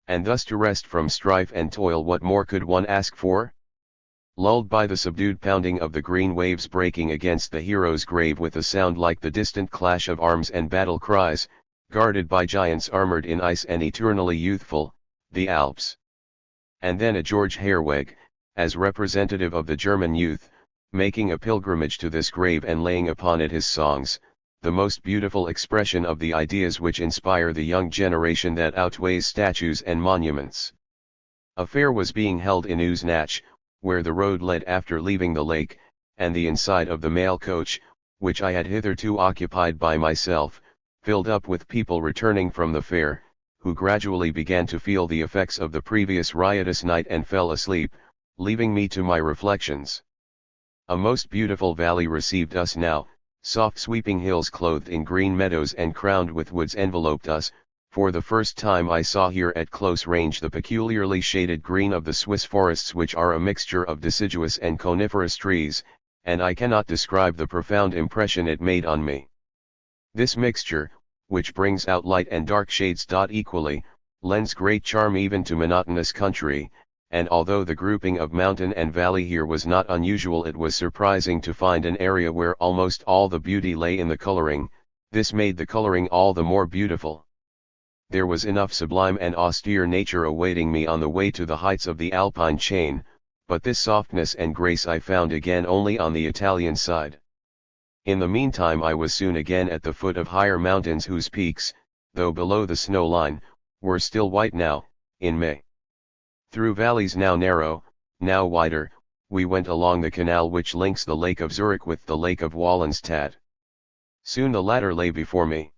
And thus to rest from strife and toil, what more could one ask for? Lulled by the subdued pounding of the green waves breaking against the hero's grave with a sound like the distant clash of arms and battle cries, guarded by giants armored in ice and eternally youthful, the Alps. And then a George Herweg, as representative of the German youth, making a pilgrimage to this grave and laying upon it his songs, the most beautiful expression of the ideas which inspire the young generation that outweighs statues and monuments. A fair was being held in Uznach, where the road led after leaving the lake, and the inside of the mail coach, which I had hitherto occupied by myself, filled up with people returning from the fair, who gradually began to feel the effects of the previous riotous night and fell asleep, leaving me to my reflections. A most beautiful valley received us now. Soft sweeping hills clothed in green meadows and crowned with woods enveloped us. For the first time I saw here at close range the peculiarly shaded green of the Swiss forests, which are a mixture of deciduous and coniferous trees, and I cannot describe the profound impression it made on me. This mixture, which brings out light and dark shades equally, lends great charm even to monotonous country, and although the grouping of mountain and valley here was not unusual, it was surprising to find an area where almost all the beauty lay in the coloring. This made the coloring all the more beautiful. There was enough sublime and austere nature awaiting me on the way to the heights of the Alpine chain, but this softness and grace I found again only on the Italian side. In the meantime I was soon again at the foot of higher mountains whose peaks, though below the snow line, were still white now, in May. Through valleys now narrow, now wider, we went along the canal which links the Lake of Zurich with the Lake of Wallenstadt. Soon the latter lay before me.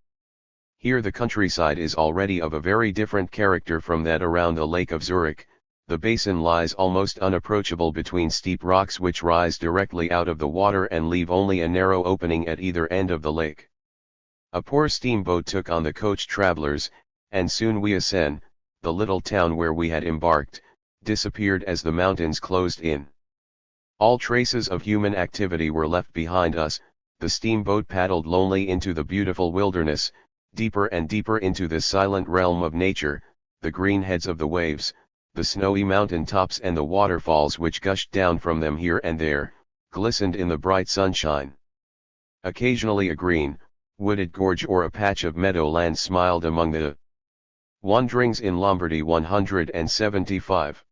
Here the countryside is already of a very different character from that around the Lake of Zurich. The basin lies almost unapproachable between steep rocks which rise directly out of the water and leave only a narrow opening at either end of the lake. A poor steamboat took on the coach travelers, and soon we ascend, the little town where we had embarked, disappeared as the mountains closed in. All traces of human activity were left behind us. The steamboat paddled lonely into the beautiful wilderness, deeper and deeper into this silent realm of nature. The green heads of the waves, the snowy mountain tops and the waterfalls which gushed down from them here and there, glistened in the bright sunshine. Occasionally a green, wooded gorge or a patch of meadowland smiled among the wanderings in Lombardy 175.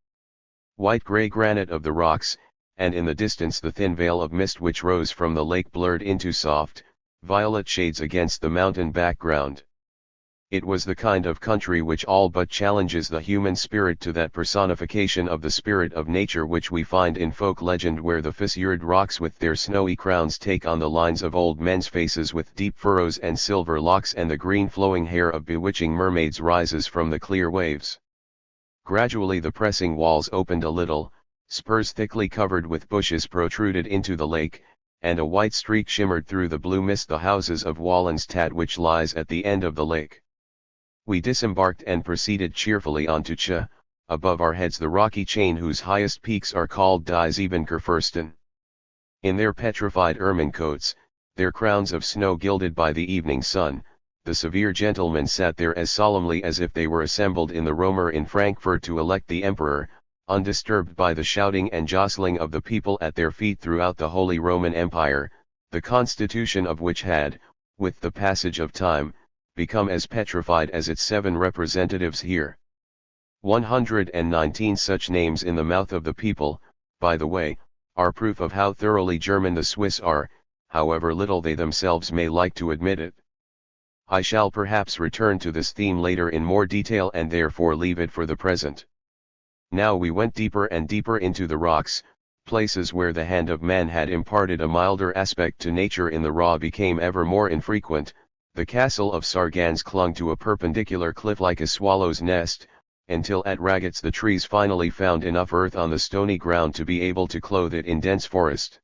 White-gray granite of the rocks, and in the distance the thin veil of mist which rose from the lake blurred into soft, violet shades against the mountain background. It was the kind of country which all but challenges the human spirit to that personification of the spirit of nature which we find in folk legend, where the fissured rocks with their snowy crowns take on the lines of old men's faces with deep furrows and silver locks, and the green flowing hair of bewitching mermaids rises from the clear waves. Gradually the pressing walls opened a little, spurs thickly covered with bushes protruded into the lake, and a white streak shimmered through the blue mist, the houses of Wallenstadt which lies at the end of the lake. We disembarked and proceeded cheerfully on to Ch. Above our heads the rocky chain whose highest peaks are called Die Siebenkerfürsten. In their petrified ermine coats, their crowns of snow gilded by the evening sun, the severe gentlemen sat there as solemnly as if they were assembled in the Romer in Frankfurt to elect the emperor, undisturbed by the shouting and jostling of the people at their feet throughout the Holy Roman Empire, the constitution of which had, with the passage of time, become as petrified as its 7 representatives here. 119 such names in the mouth of the people, by the way, are proof of how thoroughly German the Swiss are, however little they themselves may like to admit it. I shall perhaps return to this theme later in more detail, and therefore leave it for the present. Now we went deeper and deeper into the rocks. Places where the hand of man had imparted a milder aspect to nature in the raw became ever more infrequent. The castle of Sargans clung to a perpendicular cliff like a swallow's nest, until at Ragats the trees finally found enough earth on the stony ground to be able to clothe it in dense forest.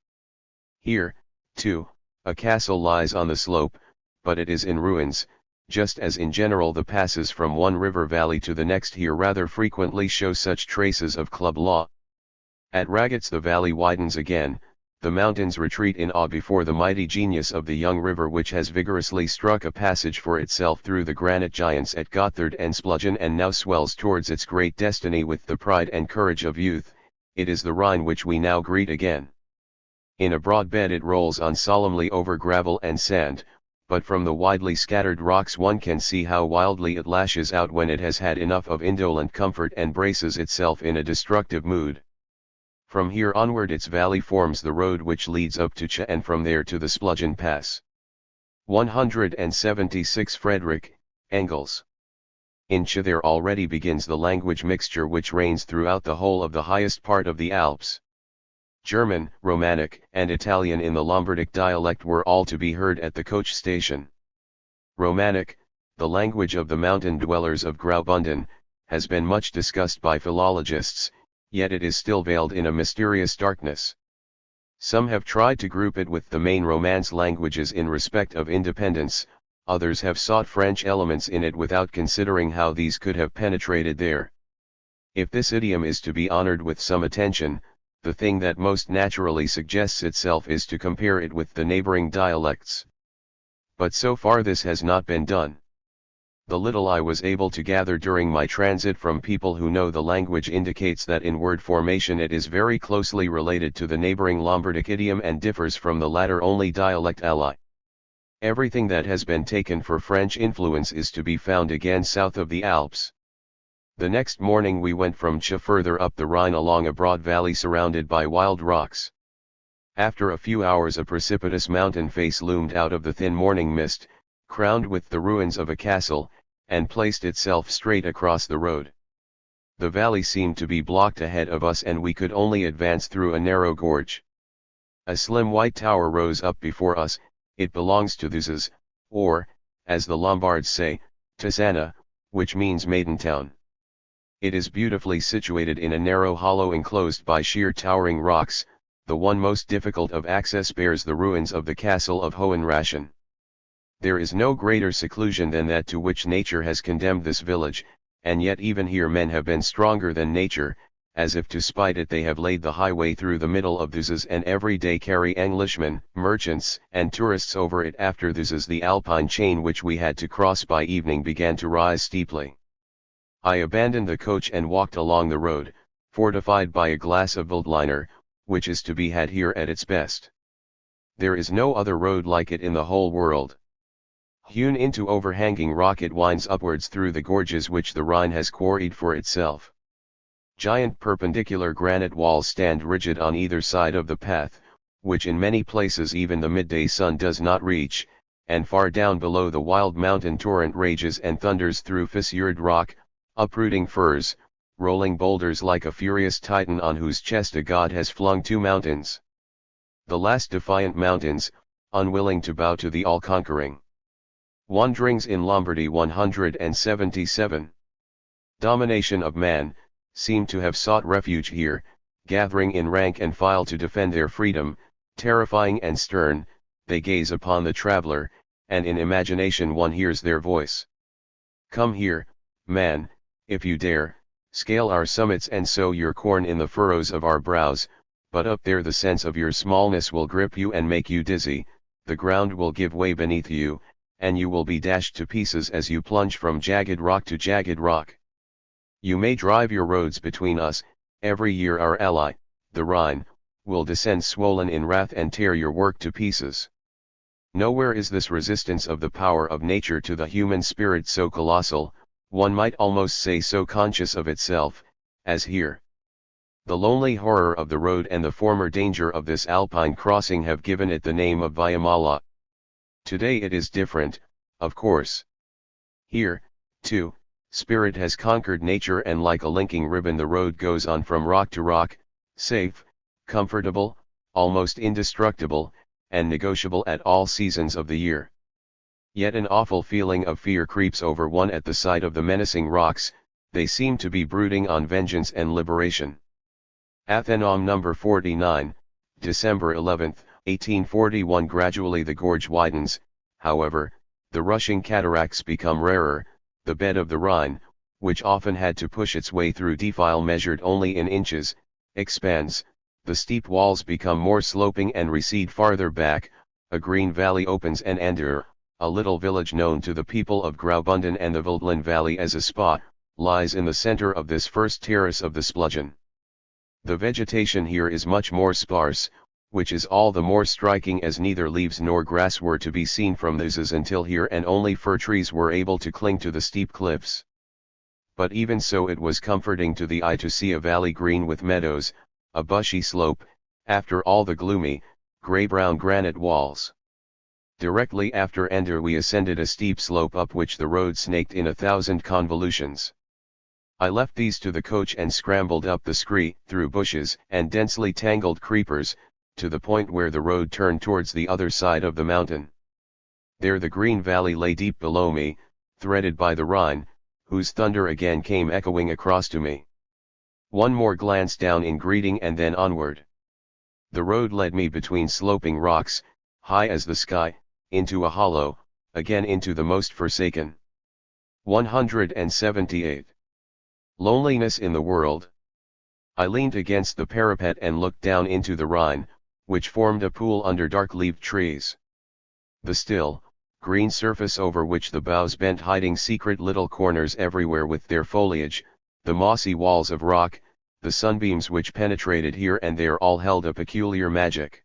Here, too, a castle lies on the slope, but it is in ruins. Just as in general the passes from one river valley to the next here rather frequently show such traces of club law. At Ragats the valley widens again. The mountains retreat in awe before the mighty genius of the young river which has vigorously struck a passage for itself through the granite giants at Gotthard and Spluggen, and now swells towards its great destiny with the pride and courage of youth. It is the Rhine which we now greet again. In a broad bed it rolls on solemnly over gravel and sand, but from the widely scattered rocks one can see how wildly it lashes out when it has had enough of indolent comfort and braces itself in a destructive mood. From here onward its valley forms the road which leads up to Ch, and from there to the Spluggen Pass. 176 Friedrich, Engels. In Ch there already begins the language mixture which reigns throughout the whole of the highest part of the Alps. German, Romanic, and Italian in the Lombardic dialect were all to be heard at the coach station. Romanic, the language of the mountain dwellers of Graubünden, has been much discussed by philologists, yet it is still veiled in a mysterious darkness. Some have tried to group it with the main Romance languages in respect of independence, others have sought French elements in it without considering how these could have penetrated there. If this idiom is to be honored with some attention, the thing that most naturally suggests itself is to compare it with the neighboring dialects. But so far this has not been done. The little I was able to gather during my transit from people who know the language indicates that in word formation it is very closely related to the neighboring Lombardic idiom and differs from the latter only dialect ally. Everything that has been taken for French influence is to be found again south of the Alps. The next morning we went from Ch further up the Rhine along a broad valley surrounded by wild rocks. After a few hours a precipitous mountain face loomed out of the thin morning mist, crowned with the ruins of a castle, and placed itself straight across the road. The valley seemed to be blocked ahead of us and we could only advance through a narrow gorge. A slim white tower rose up before us. It belongs to Thuzes, or, as the Lombards say, Tisana, which means maiden town. It is beautifully situated in a narrow hollow enclosed by sheer towering rocks. The one most difficult of access bears the ruins of the castle of Hohenraschen. There is no greater seclusion than that to which nature has condemned this village, and yet even here men have been stronger than nature, as if to spite it they have laid the highway through the middle of Thuzes and every day carry Englishmen, merchants, and tourists over it. After Thuzes the Alpine chain which we had to cross by evening began to rise steeply. I abandoned the coach and walked along the road, fortified by a glass of Veltliner, which is to be had here at its best. There is no other road like it in the whole world. Hewn into overhanging rock it winds upwards through the gorges which the Rhine has quarried for itself. Giant perpendicular granite walls stand rigid on either side of the path, which in many places even the midday sun does not reach, and far down below the wild mountain torrent rages and thunders through fissured rock, uprooting firs, rolling boulders like a furious titan on whose chest a god has flung two mountains. The last defiant mountains, unwilling to bow to the all-conquering. Wanderings in Lombardy 177. Domination of man, seem to have sought refuge here, gathering in rank and file to defend their freedom. Terrifying and stern, they gaze upon the traveler, and in imagination one hears their voice. Come here, man, if you dare, scale our summits and sow your corn in the furrows of our brows, but up there the sense of your smallness will grip you and make you dizzy, the ground will give way beneath you, and you will be dashed to pieces as you plunge from jagged rock to jagged rock. You may drive your roads between us. Every year our ally, the Rhine, will descend swollen in wrath and tear your work to pieces. Nowhere is this resistance of the power of nature to the human spirit so colossal, one might almost say so conscious of itself, as here. The lonely horror of the road and the former danger of this alpine crossing have given it the name of Via Mala. Today it is different, of course. Here, too, spirit has conquered nature and like a linking ribbon the road goes on from rock to rock, safe, comfortable, almost indestructible, and negotiable at all seasons of the year. Yet an awful feeling of fear creeps over one at the sight of the menacing rocks. They seem to be brooding on vengeance and liberation. Athenam number 49, December 11, 1841. Gradually the gorge widens, however, the rushing cataracts become rarer, the bed of the Rhine, which often had to push its way through defile measured only in inches, expands, the steep walls become more sloping and recede farther back, a green valley opens and Ander, a little village known to the people of Graubünden and the Veltlin Valley as a spa, lies in the center of this first terrace of the Splugen. The vegetation here is much more sparse, which is all the more striking as neither leaves nor grass were to be seen from Thuzes until here and only fir trees were able to cling to the steep cliffs. But even so it was comforting to the eye to see a valley green with meadows, a bushy slope, after all the gloomy, grey-brown granite walls. Directly after Ender we ascended a steep slope up which the road snaked in 1,000 convolutions. I left these to the coach and scrambled up the scree, through bushes and densely tangled creepers, to the point where the road turned towards the other side of the mountain. There the green valley lay deep below me, threaded by the Rhine, whose thunder again came echoing across to me. One more glance down in greeting and then onward. The road led me between sloping rocks, high as the sky, into a hollow, again into the most forsaken. 178. Loneliness in the world. I leaned against the parapet and looked down into the Rhine, which formed a pool under dark-leaved trees. The still, green surface over which the boughs bent hiding secret little corners everywhere with their foliage, the mossy walls of rock, the sunbeams which penetrated here and there all held a peculiar magic.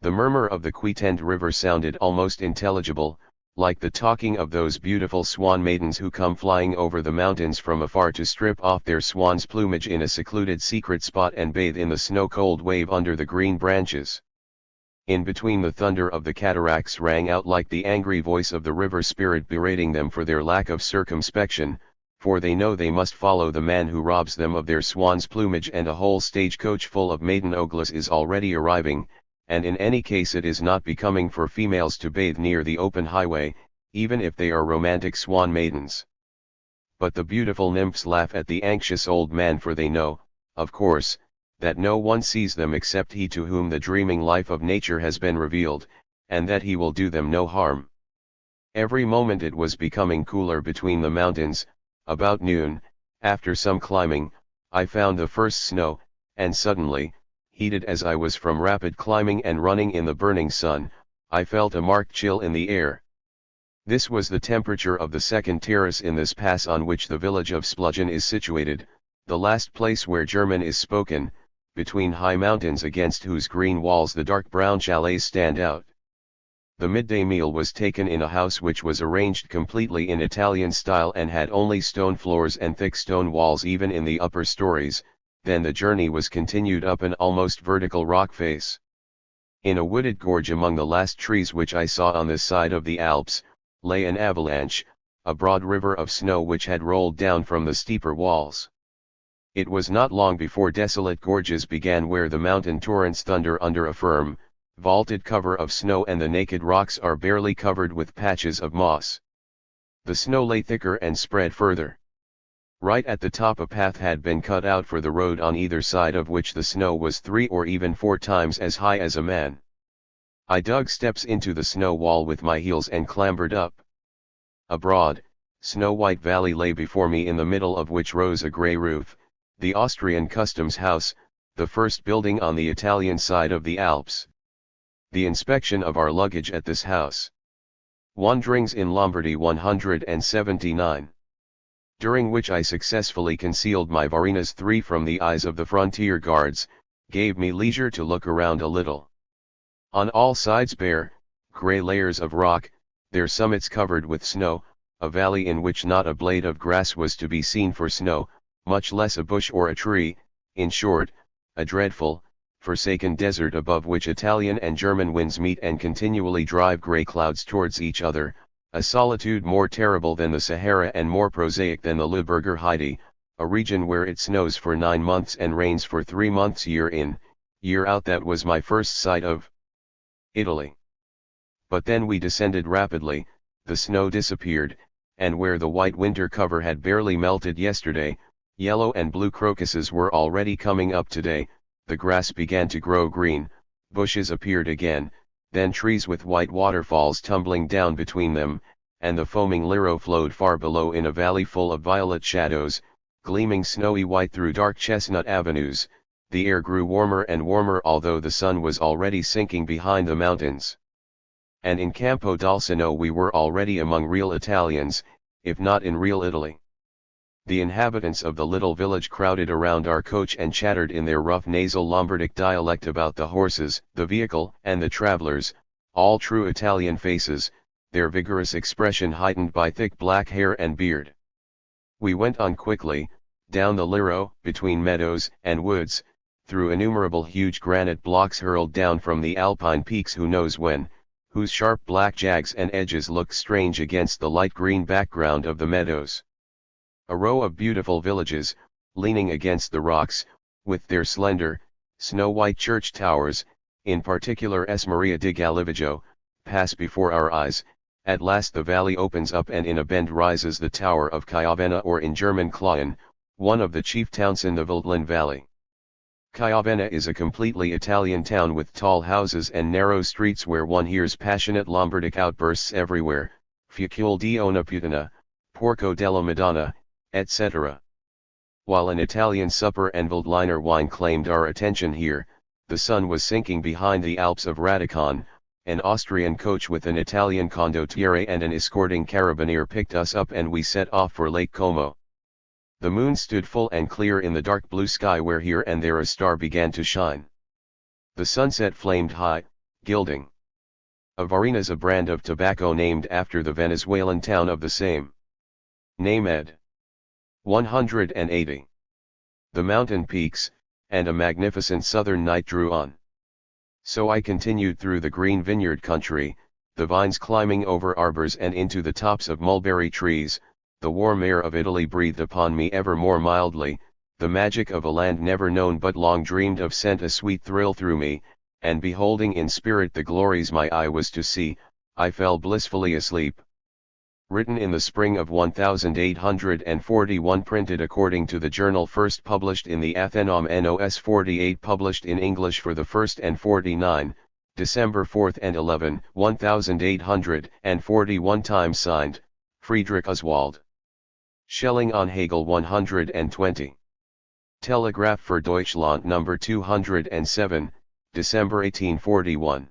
The murmur of the Quitend river sounded almost intelligible, like the talking of those beautiful swan maidens who come flying over the mountains from afar to strip off their swan's plumage in a secluded secret spot and bathe in the snow-cold wave under the green branches. In between the thunder of the cataracts rang out like the angry voice of the river spirit berating them for their lack of circumspection, for they know they must follow the man who robs them of their swan's plumage, and a whole stagecoach full of maiden oglas is already arriving, and in any case it is not becoming for females to bathe near the open highway, even if they are romantic swan maidens. But the beautiful nymphs laugh at the anxious old man, for they know, of course, that no one sees them except he to whom the dreaming life of nature has been revealed, and that he will do them no harm. Every moment it was becoming cooler between the mountains. About noon, after some climbing, I found the first snow, and suddenly, heated as I was from rapid climbing and running in the burning sun, I felt a marked chill in the air. This was the temperature of the second terrace in this pass on which the village of Spluggen is situated, the last place where German is spoken, between high mountains against whose green walls the dark brown chalets stand out. The midday meal was taken in a house which was arranged completely in Italian style and had only stone floors and thick stone walls even in the upper stories. Then the journey was continued up an almost vertical rock face. In a wooded gorge among the last trees which I saw on this side of the Alps, lay an avalanche, a broad river of snow which had rolled down from the steeper walls. It was not long before desolate gorges began where the mountain torrents thunder under a firm, vaulted cover of snow, and the naked rocks are barely covered with patches of moss. The snow lay thicker and spread further. Right at the top a path had been cut out for the road, on either side of which the snow was 3 or even 4 times as high as a man. I dug steps into the snow wall with my heels and clambered up. A broad, snow-white valley lay before me, in the middle of which rose a grey roof, the Austrian customs house, the first building on the Italian side of the Alps. The inspection of our luggage at this house. Wanderings in Lombardy 179. During which I successfully concealed my Varinas 3 from the eyes of the frontier guards, gave me leisure to look around a little. On all sides bare, grey layers of rock, their summits covered with snow, a valley in which not a blade of grass was to be seen for snow, much less a bush or a tree, in short, a dreadful, forsaken desert above which Italian and German winds meet and continually drive grey clouds towards each other, a solitude more terrible than the Sahara and more prosaic than the Liberger Heide, a region where it snows for 9 months and rains for 3 months year in, year out. That was my first sight of Italy. But then we descended rapidly, the snow disappeared, and where the white winter cover had barely melted yesterday, yellow and blue crocuses were already coming up today, the grass began to grow green, bushes appeared again, then trees with white waterfalls tumbling down between them, and the foaming Liro flowed far below in a valley full of violet shadows, gleaming snowy white through dark chestnut avenues. The air grew warmer and warmer, although the sun was already sinking behind the mountains. And in Campo d'Alsino we were already among real Italians, if not in real Italy. The inhabitants of the little village crowded around our coach and chattered in their rough nasal Lombardic dialect about the horses, the vehicle, and the travelers, all true Italian faces, their vigorous expression heightened by thick black hair and beard. We went on quickly, down the Liro, between meadows and woods, through innumerable huge granite blocks hurled down from the Alpine peaks who knows when, whose sharp black jags and edges looked strange against the light green background of the meadows. A row of beautiful villages, leaning against the rocks, with their slender, snow-white church towers, in particular S. Maria di Gallivigo, pass before our eyes. At last the valley opens up and in a bend rises the tower of Chiavenna, or in German Klauen, one of the chief towns in the Valdland Valley. Chiavenna is a completely Italian town with tall houses and narrow streets where one hears passionate Lombardic outbursts everywhere, Fucile di una puttana, Porco della Madonna, etc. While an Italian supper and Veltliner wine claimed our attention here, the sun was sinking behind the Alps of Radicon. An Austrian coach with an Italian condottiere and an escorting carabinier picked us up and we set off for Lake Como. The moon stood full and clear in the dark blue sky where here and there a star began to shine. The sunset flamed high, gilding a Varinas, a brand of tobacco named after the Venezuelan town of the same name. Ed. 180. The mountain peaks, and a magnificent southern night drew on. So I continued through the green vineyard country, the vines climbing over arbors and into the tops of mulberry trees. The warm air of Italy breathed upon me ever more mildly, the magic of a land never known but long dreamed of sent a sweet thrill through me, and beholding in spirit the glories my eye was to see, I fell blissfully asleep. Written in the spring of 1841, printed according to the journal, first published in the Athenaeum Nos 48, published in English for the first and 49, December 4 and 11, 1841, time signed, Friedrich Oswald. Schelling on Hegel 120. Telegraph für Deutschland number 207, December 1841.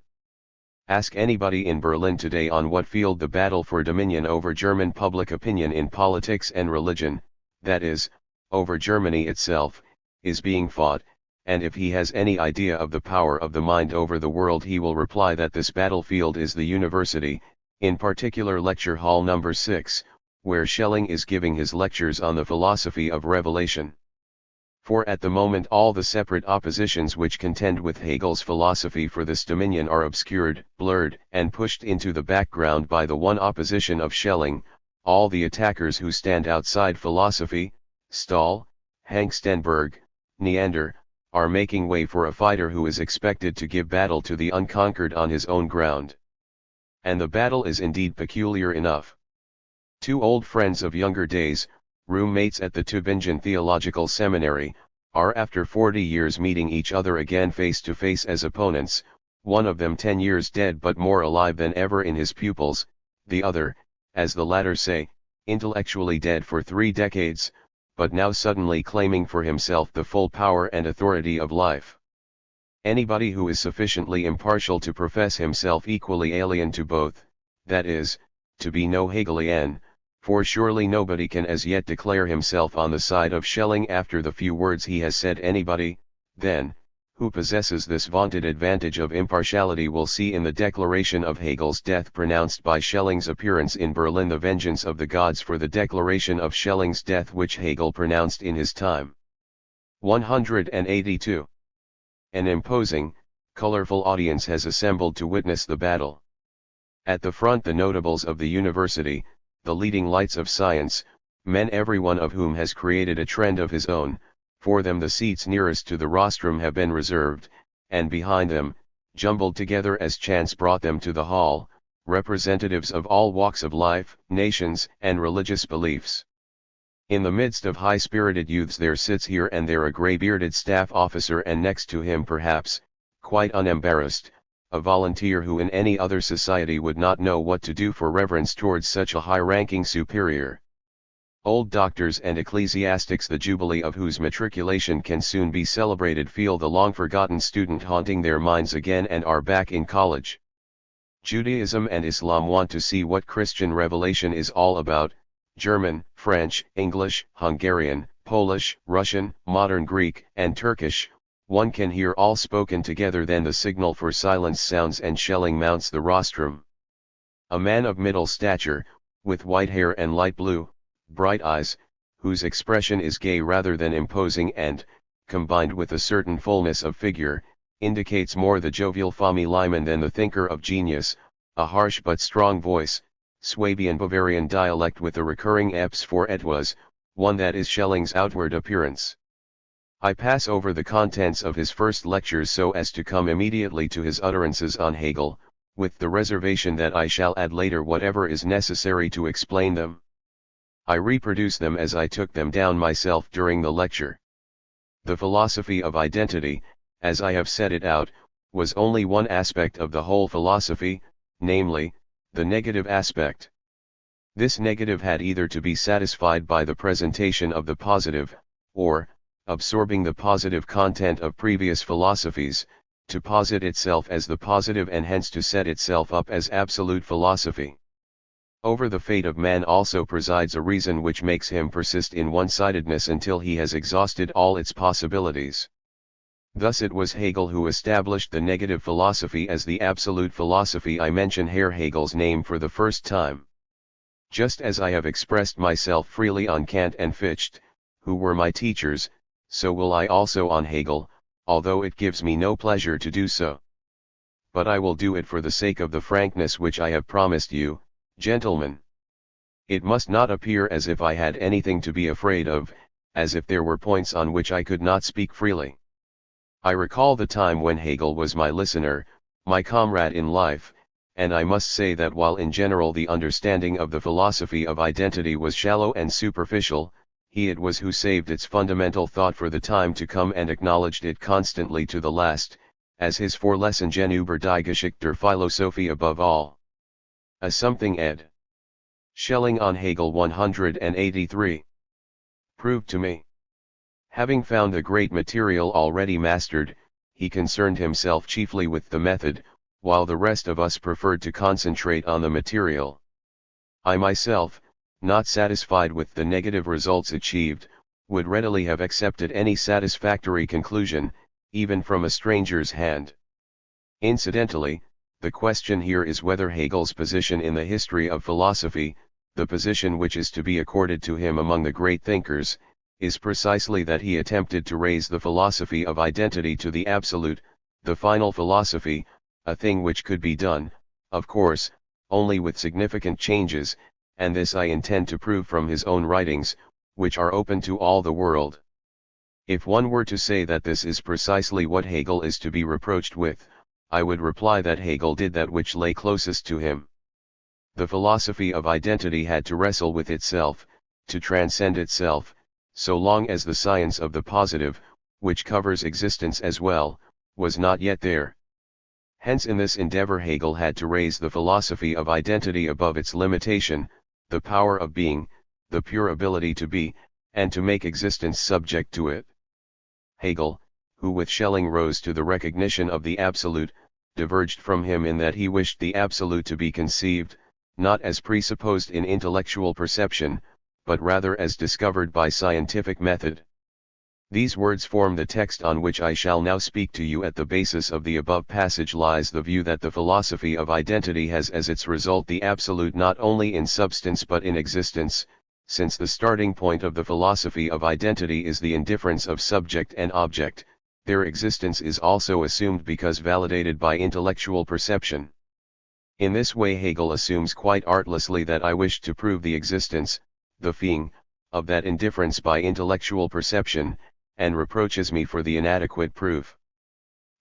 Ask anybody in Berlin today on what field the battle for dominion over German public opinion in politics and religion, that is, over Germany itself, is being fought, and if he has any idea of the power of the mind over the world, he will reply that this battlefield is the university, in particular lecture hall number 6, where Schelling is giving his lectures on the philosophy of revelation. For at the moment all the separate oppositions which contend with Hegel's philosophy for this dominion are obscured, blurred, and pushed into the background by the one opposition of Schelling. All the attackers who stand outside philosophy, Stahl, Hengstenberg, Neander, are making way for a fighter who is expected to give battle to the unconquered on his own ground. And the battle is indeed peculiar enough. Two old friends of younger days, roommates at the Tübingen Theological Seminary, are after 40 years meeting each other again face to face as opponents, one of them 10 years dead but more alive than ever in his pupils, the other, as the latter say, intellectually dead for 3 decades, but now suddenly claiming for himself the full power and authority of life. Anybody who is sufficiently impartial to profess himself equally alien to both, that is, to be no Hegelian, for surely nobody can as yet declare himself on the side of Schelling after the few words he has said. Anybody, then, who possesses this vaunted advantage of impartiality will see in the declaration of Hegel's death pronounced by Schelling's appearance in Berlin the vengeance of the gods for the declaration of Schelling's death which Hegel pronounced in his time. 182. An imposing, colorful audience has assembled to witness the battle. At the front the notables of the university, the leading lights of science, men every one of whom has created a trend of his own. For them the seats nearest to the rostrum have been reserved, and behind them, jumbled together as chance brought them to the hall, representatives of all walks of life, nations, and religious beliefs. In the midst of high-spirited youths there sits here and there a grey-bearded staff officer, and next to him perhaps, quite unembarrassed, a volunteer who in any other society would not know what to do for reverence towards such a high-ranking superior. Old doctors and ecclesiastics, the jubilee of whose matriculation can soon be celebrated, feel the long-forgotten student haunting their minds again and are back in college. Judaism and Islam want to see what Christian revelation is all about. German, French, English, Hungarian, Polish, Russian, modern Greek, and Turkish, one can hear all spoken together. Then the signal for silence sounds and Schelling mounts the rostrum. A man of middle stature, with white hair and light blue, bright eyes, whose expression is gay rather than imposing and, combined with a certain fullness of figure, indicates more the jovial Familiman than the thinker of genius, a harsh but strong voice, Swabian Bavarian dialect with a recurring eps for etwas, one that is Schelling's outward appearance. I pass over the contents of his first lectures so as to come immediately to his utterances on Hegel, with the reservation that I shall add later whatever is necessary to explain them. I reproduce them as I took them down myself during the lecture. The philosophy of identity, as I have set it out, was only one aspect of the whole philosophy, namely, the negative aspect. This negative had either to be satisfied by the presentation of the positive, or, absorbing the positive content of previous philosophies, to posit itself as the positive and hence to set itself up as absolute philosophy. Over the fate of man also presides a reason which makes him persist in one-sidedness until he has exhausted all its possibilities. Thus it was Hegel who established the negative philosophy as the absolute philosophy. I mention here Hegel's name for the first time. Just as I have expressed myself freely on Kant and Fichte, who were my teachers, so will I also on Hegel, although it gives me no pleasure to do so. but I will do it for the sake of the frankness which I have promised you, gentlemen. It must not appear as if I had anything to be afraid of, as if there were points on which I could not speak freely. I recall the time when Hegel was my listener, my comrade in life, and I must say that while in general the understanding of the philosophy of identity was shallow and superficial, he it was who saved its fundamental thought for the time to come and acknowledged it constantly to the last, as his Vorlesungen über die Geschichte der Philosophie above all. A something ed. Schelling on Hegel 183. Proved to me. Having found the great material already mastered, he concerned himself chiefly with the method, while the rest of us preferred to concentrate on the material. I myself, not satisfied with the negative results achieved, would readily have accepted any satisfactory conclusion, even from a stranger's hand. Incidentally, the question here is whether Hegel's position in the history of philosophy, the position which is to be accorded to him among the great thinkers, is precisely that he attempted to raise the philosophy of identity to the absolute, the final philosophy, a thing which could be done, of course, only with significant changes, and this I intend to prove from his own writings, which are open to all the world. If one were to say that this is precisely what Hegel is to be reproached with, I would reply that Hegel did that which lay closest to him. The philosophy of identity had to wrestle with itself, to transcend itself, so long as the science of the positive, which covers existence as well, was not yet there. Hence in this endeavor Hegel had to raise the philosophy of identity above its limitation, the power of being, the pure ability to be, and to make existence subject to it. Hegel, who with Schelling rose to the recognition of the absolute, diverged from him in that he wished the absolute to be conceived, not as presupposed in intellectual perception, but rather as discovered by scientific method. These words form the text on which I shall now speak to you. At the basis of the above passage lies the view that the philosophy of identity has as its result the absolute not only in substance but in existence, since the starting point of the philosophy of identity is the indifference of subject and object, their existence is also assumed because validated by intellectual perception. In this way Hegel assumes quite artlessly that I wished to prove the existence, the being, of that indifference by intellectual perception, and reproaches me for the inadequate proof.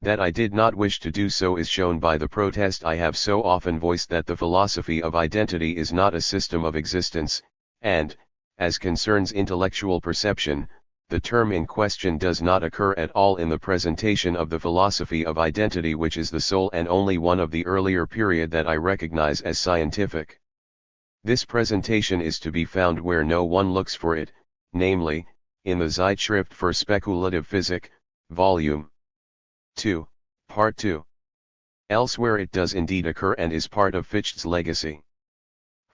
That I did not wish to do so is shown by the protest I have so often voiced that the philosophy of identity is not a system of existence, and, as concerns intellectual perception, the term in question does not occur at all in the presentation of the philosophy of identity, which is the sole and only one of the earlier period that I recognize as scientific. This presentation is to be found where no one looks for it, namely, in the Zeitschrift für Spekulative Physik, Volume 2, Part 2. Elsewhere it does indeed occur and is part of Fichte's legacy.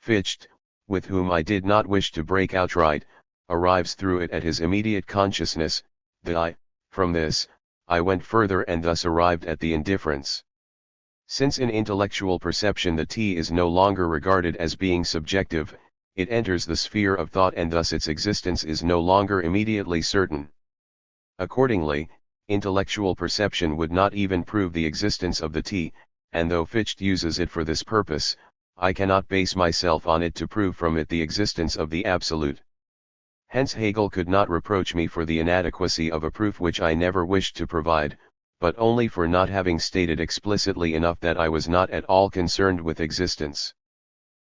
Fichte, with whom I did not wish to break outright, arrives through it at his immediate consciousness, the I. From this, I went further and thus arrived at the indifference. Since in intellectual perception the T is no longer regarded as being subjective, it enters the sphere of thought and thus its existence is no longer immediately certain. Accordingly, intellectual perception would not even prove the existence of the T, and though Fichte uses it for this purpose, I cannot base myself on it to prove from it the existence of the absolute. Hence Hegel could not reproach me for the inadequacy of a proof which I never wished to provide, but only for not having stated explicitly enough that I was not at all concerned with existence.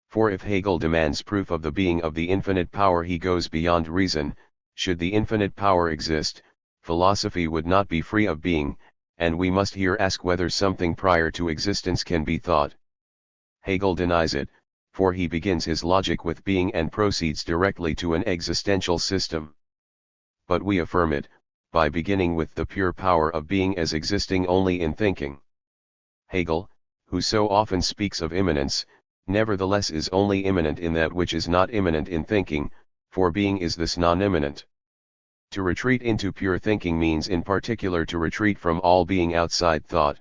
For if Hegel demands proof of the being of the infinite power, he goes beyond reason. Should the infinite power exist, philosophy would not be free of being, and we must here ask whether something prior to existence can be thought. Hegel denies it, for he begins his logic with being and proceeds directly to an existential system. But we affirm it, by beginning with the pure power of being as existing only in thinking. Hegel, who so often speaks of immanence, nevertheless is only immanent in that which is not immanent in thinking, for being is this non-immanent. To retreat into pure thinking means in particular to retreat from all being outside thought.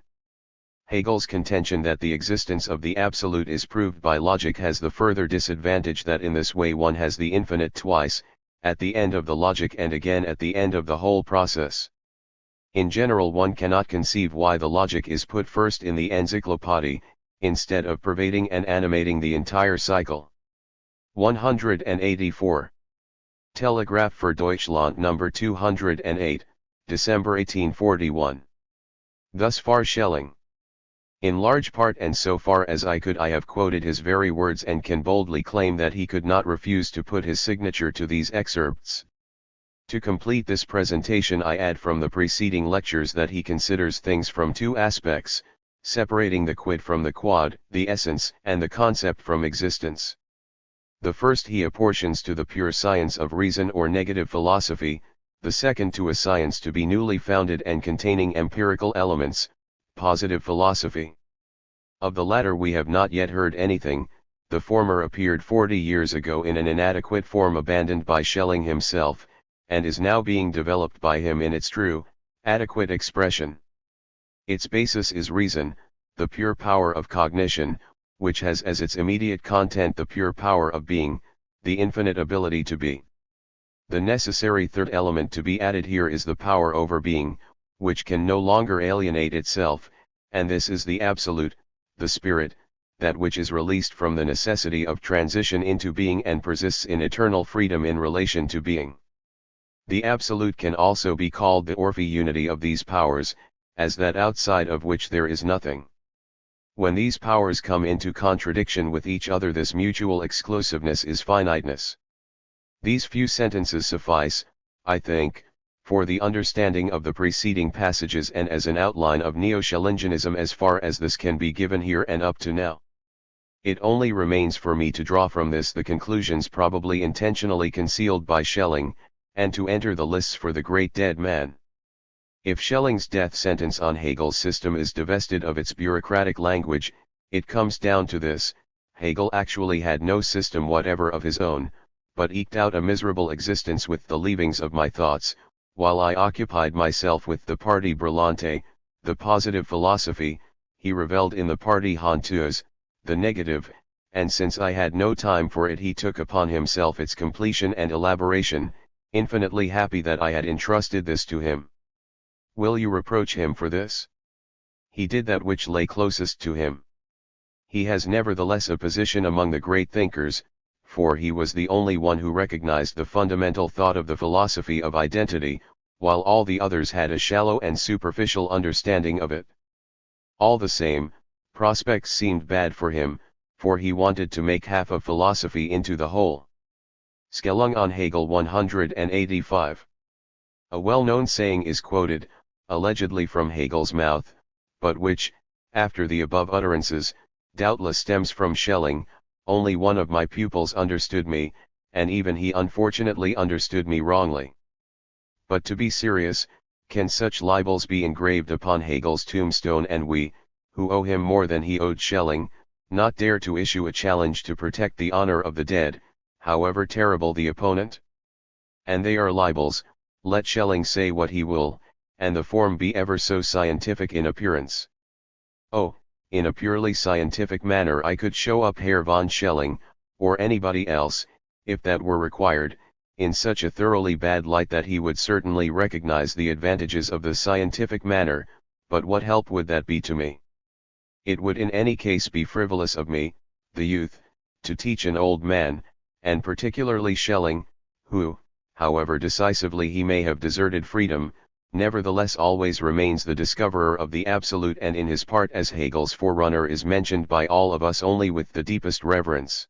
Hegel's contention that the existence of the absolute is proved by logic has the further disadvantage that in this way one has the infinite twice, at the end of the logic and again at the end of the whole process. In general, one cannot conceive why the logic is put first in the encyclopédie, instead of pervading and animating the entire cycle. 184. Telegraph für Deutschland number 208, December 1841. Thus far Schelling. In large part and so far as I could, I have quoted his very words and can boldly claim that he could not refuse to put his signature to these excerpts. To complete this presentation, I add from the preceding lectures that he considers things from two aspects, separating the quid from the quod, the essence and the concept from existence. The first he apportions to the pure science of reason or negative philosophy, the second to a science to be newly founded and containing empirical elements, positive philosophy. Of the latter we have not yet heard anything. The former appeared 40 years ago in an inadequate form abandoned by Schelling himself, and is now being developed by him in its true, adequate expression. Its basis is reason, the pure power of cognition, which has as its immediate content the pure power of being, the infinite ability to be. The necessary third element to be added here is the power over being, which can no longer alienate itself, and this is the absolute, the spirit, that which is released from the necessity of transition into being and persists in eternal freedom in relation to being. The absolute can also be called the Orphe unity of these powers, as that outside of which there is nothing. When these powers come into contradiction with each other, this mutual exclusiveness is finiteness. These few sentences suffice, I think, for the understanding of the preceding passages and as an outline of Neo-Schellingianism as far as this can be given here and up to now. It only remains for me to draw from this the conclusions probably intentionally concealed by Schelling, and to enter the lists for the great dead man. If Schelling's death sentence on Hegel's system is divested of its bureaucratic language, it comes down to this: Hegel actually had no system whatever of his own, but eked out a miserable existence with the leavings of my thoughts, while I occupied myself with the party brillante, the positive philosophy. He revelled in the party honteuse, the negative, and since I had no time for it he took upon himself its completion and elaboration, infinitely happy that I had entrusted this to him. Will you reproach him for this? He did that which lay closest to him. He has nevertheless a position among the great thinkers, for he was the only one who recognized the fundamental thought of the philosophy of identity, while all the others had a shallow and superficial understanding of it. All the same, prospects seemed bad for him, for he wanted to make half of philosophy into the whole. Schelling on Hegel 185. A well-known saying is quoted, allegedly from Hegel's mouth, but which, after the above utterances, doubtless stems from Schelling. Only one of my pupils understood me, and even he unfortunately understood me wrongly. But to be serious, can such libels be engraved upon Hegel's tombstone and we, who owe him more than he owed Schelling, not dare to issue a challenge to protect the honor of the dead, however terrible the opponent? And they are libels, let Schelling say what he will, and the form be ever so scientific in appearance. Oh, in a purely scientific manner I could show up Herr von Schelling, or anybody else, if that were required, in such a thoroughly bad light that he would certainly recognize the advantages of the scientific manner, but what help would that be to me? It would in any case be frivolous of me, the youth, to teach an old man, and particularly Schelling, who, however decisively he may have deserted freedom, nevertheless always remains the discoverer of the absolute, and in his part as Hegel's forerunner is mentioned by all of us only with the deepest reverence.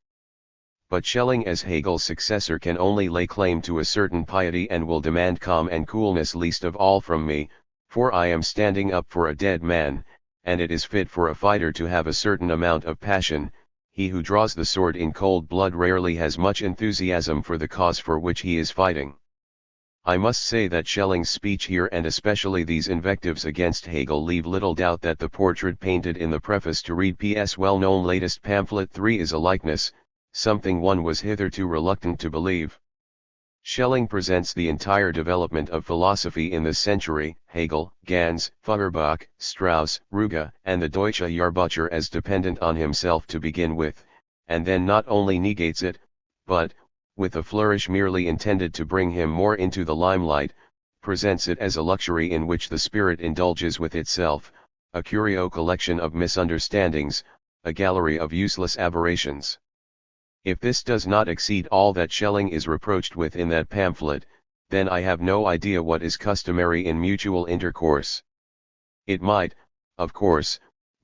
But Schelling as Hegel's successor can only lay claim to a certain piety and will demand calm and coolness least of all from me, for I am standing up for a dead man, and it is fit for a fighter to have a certain amount of passion. He who draws the sword in cold blood rarely has much enthusiasm for the cause for which he is fighting. I must say that Schelling's speech here and especially these invectives against Hegel leave little doubt that the portrait painted in the preface to Reed P.'s well-known latest pamphlet 3 is a likeness, something one was hitherto reluctant to believe. Schelling presents the entire development of philosophy in this century, Hegel, Gans, Feuerbach, Strauss, Ruge, and the Deutsche Jahrbucher as dependent on himself to begin with, and then not only negates it, but, with a flourish merely intended to bring him more into the limelight, presents it as a luxury in which the spirit indulges with itself, a curio collection of misunderstandings, a gallery of useless aberrations. If this does not exceed all that Schelling is reproached with in that pamphlet, then I have no idea what is customary in mutual intercourse. It might, of course,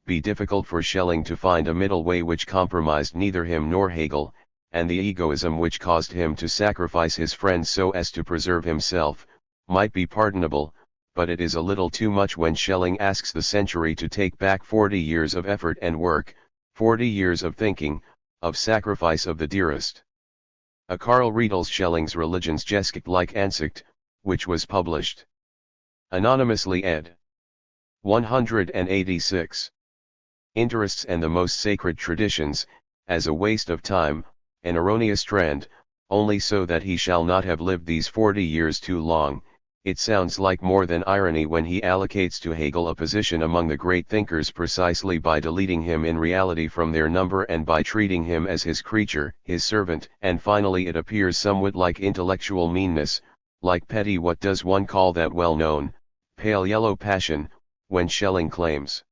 be difficult for Schelling to find a middle way which compromised neither him nor Hegel, and the egoism which caused him to sacrifice his friends so as to preserve himself, might be pardonable, but it is a little too much when Schelling asks the century to take back 40 years of effort and work, 40 years of thinking, of sacrifice of the dearest. A Karl readles Schelling's Religionsgeschichte like Ansicht, which was published anonymously ed. 186. Interests and the most sacred traditions, as a waste of time, an erroneous trend, only so that he shall not have lived these 40 years too long. It sounds like more than irony when he allocates to Hegel a position among the great thinkers precisely by deleting him in reality from their number and by treating him as his creature, his servant, and finally it appears somewhat like intellectual meanness, like petty what does one call that well-known, pale yellow passion, when Schelling claims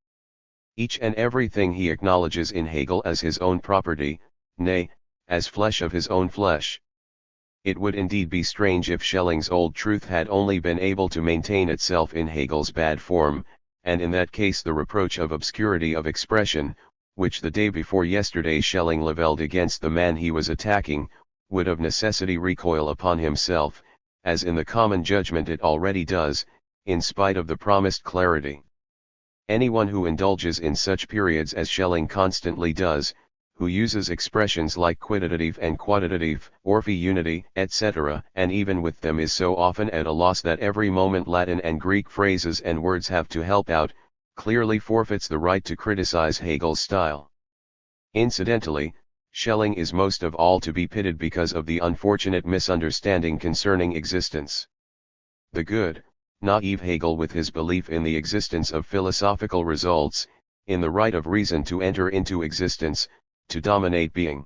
each and everything he acknowledges in Hegel as his own property, nay, as flesh of his own flesh. It would indeed be strange if Schelling's old truth had only been able to maintain itself in Hegel's bad form, and in that case the reproach of obscurity of expression, which the day before yesterday Schelling levelled against the man he was attacking, would of necessity recoil upon himself, as in the common judgment it already does, in spite of the promised clarity. Anyone who indulges in such periods as Schelling constantly does, who uses expressions like quantitative and quantitative, Orphy unity, etc., and even with them is so often at a loss that every moment Latin and Greek phrases and words have to help out, clearly forfeits the right to criticize Hegel's style. Incidentally, Schelling is most of all to be pitied because of the unfortunate misunderstanding concerning existence. The good, naive Hegel with his belief in the existence of philosophical results, in the right of reason to enter into existence, to dominate being.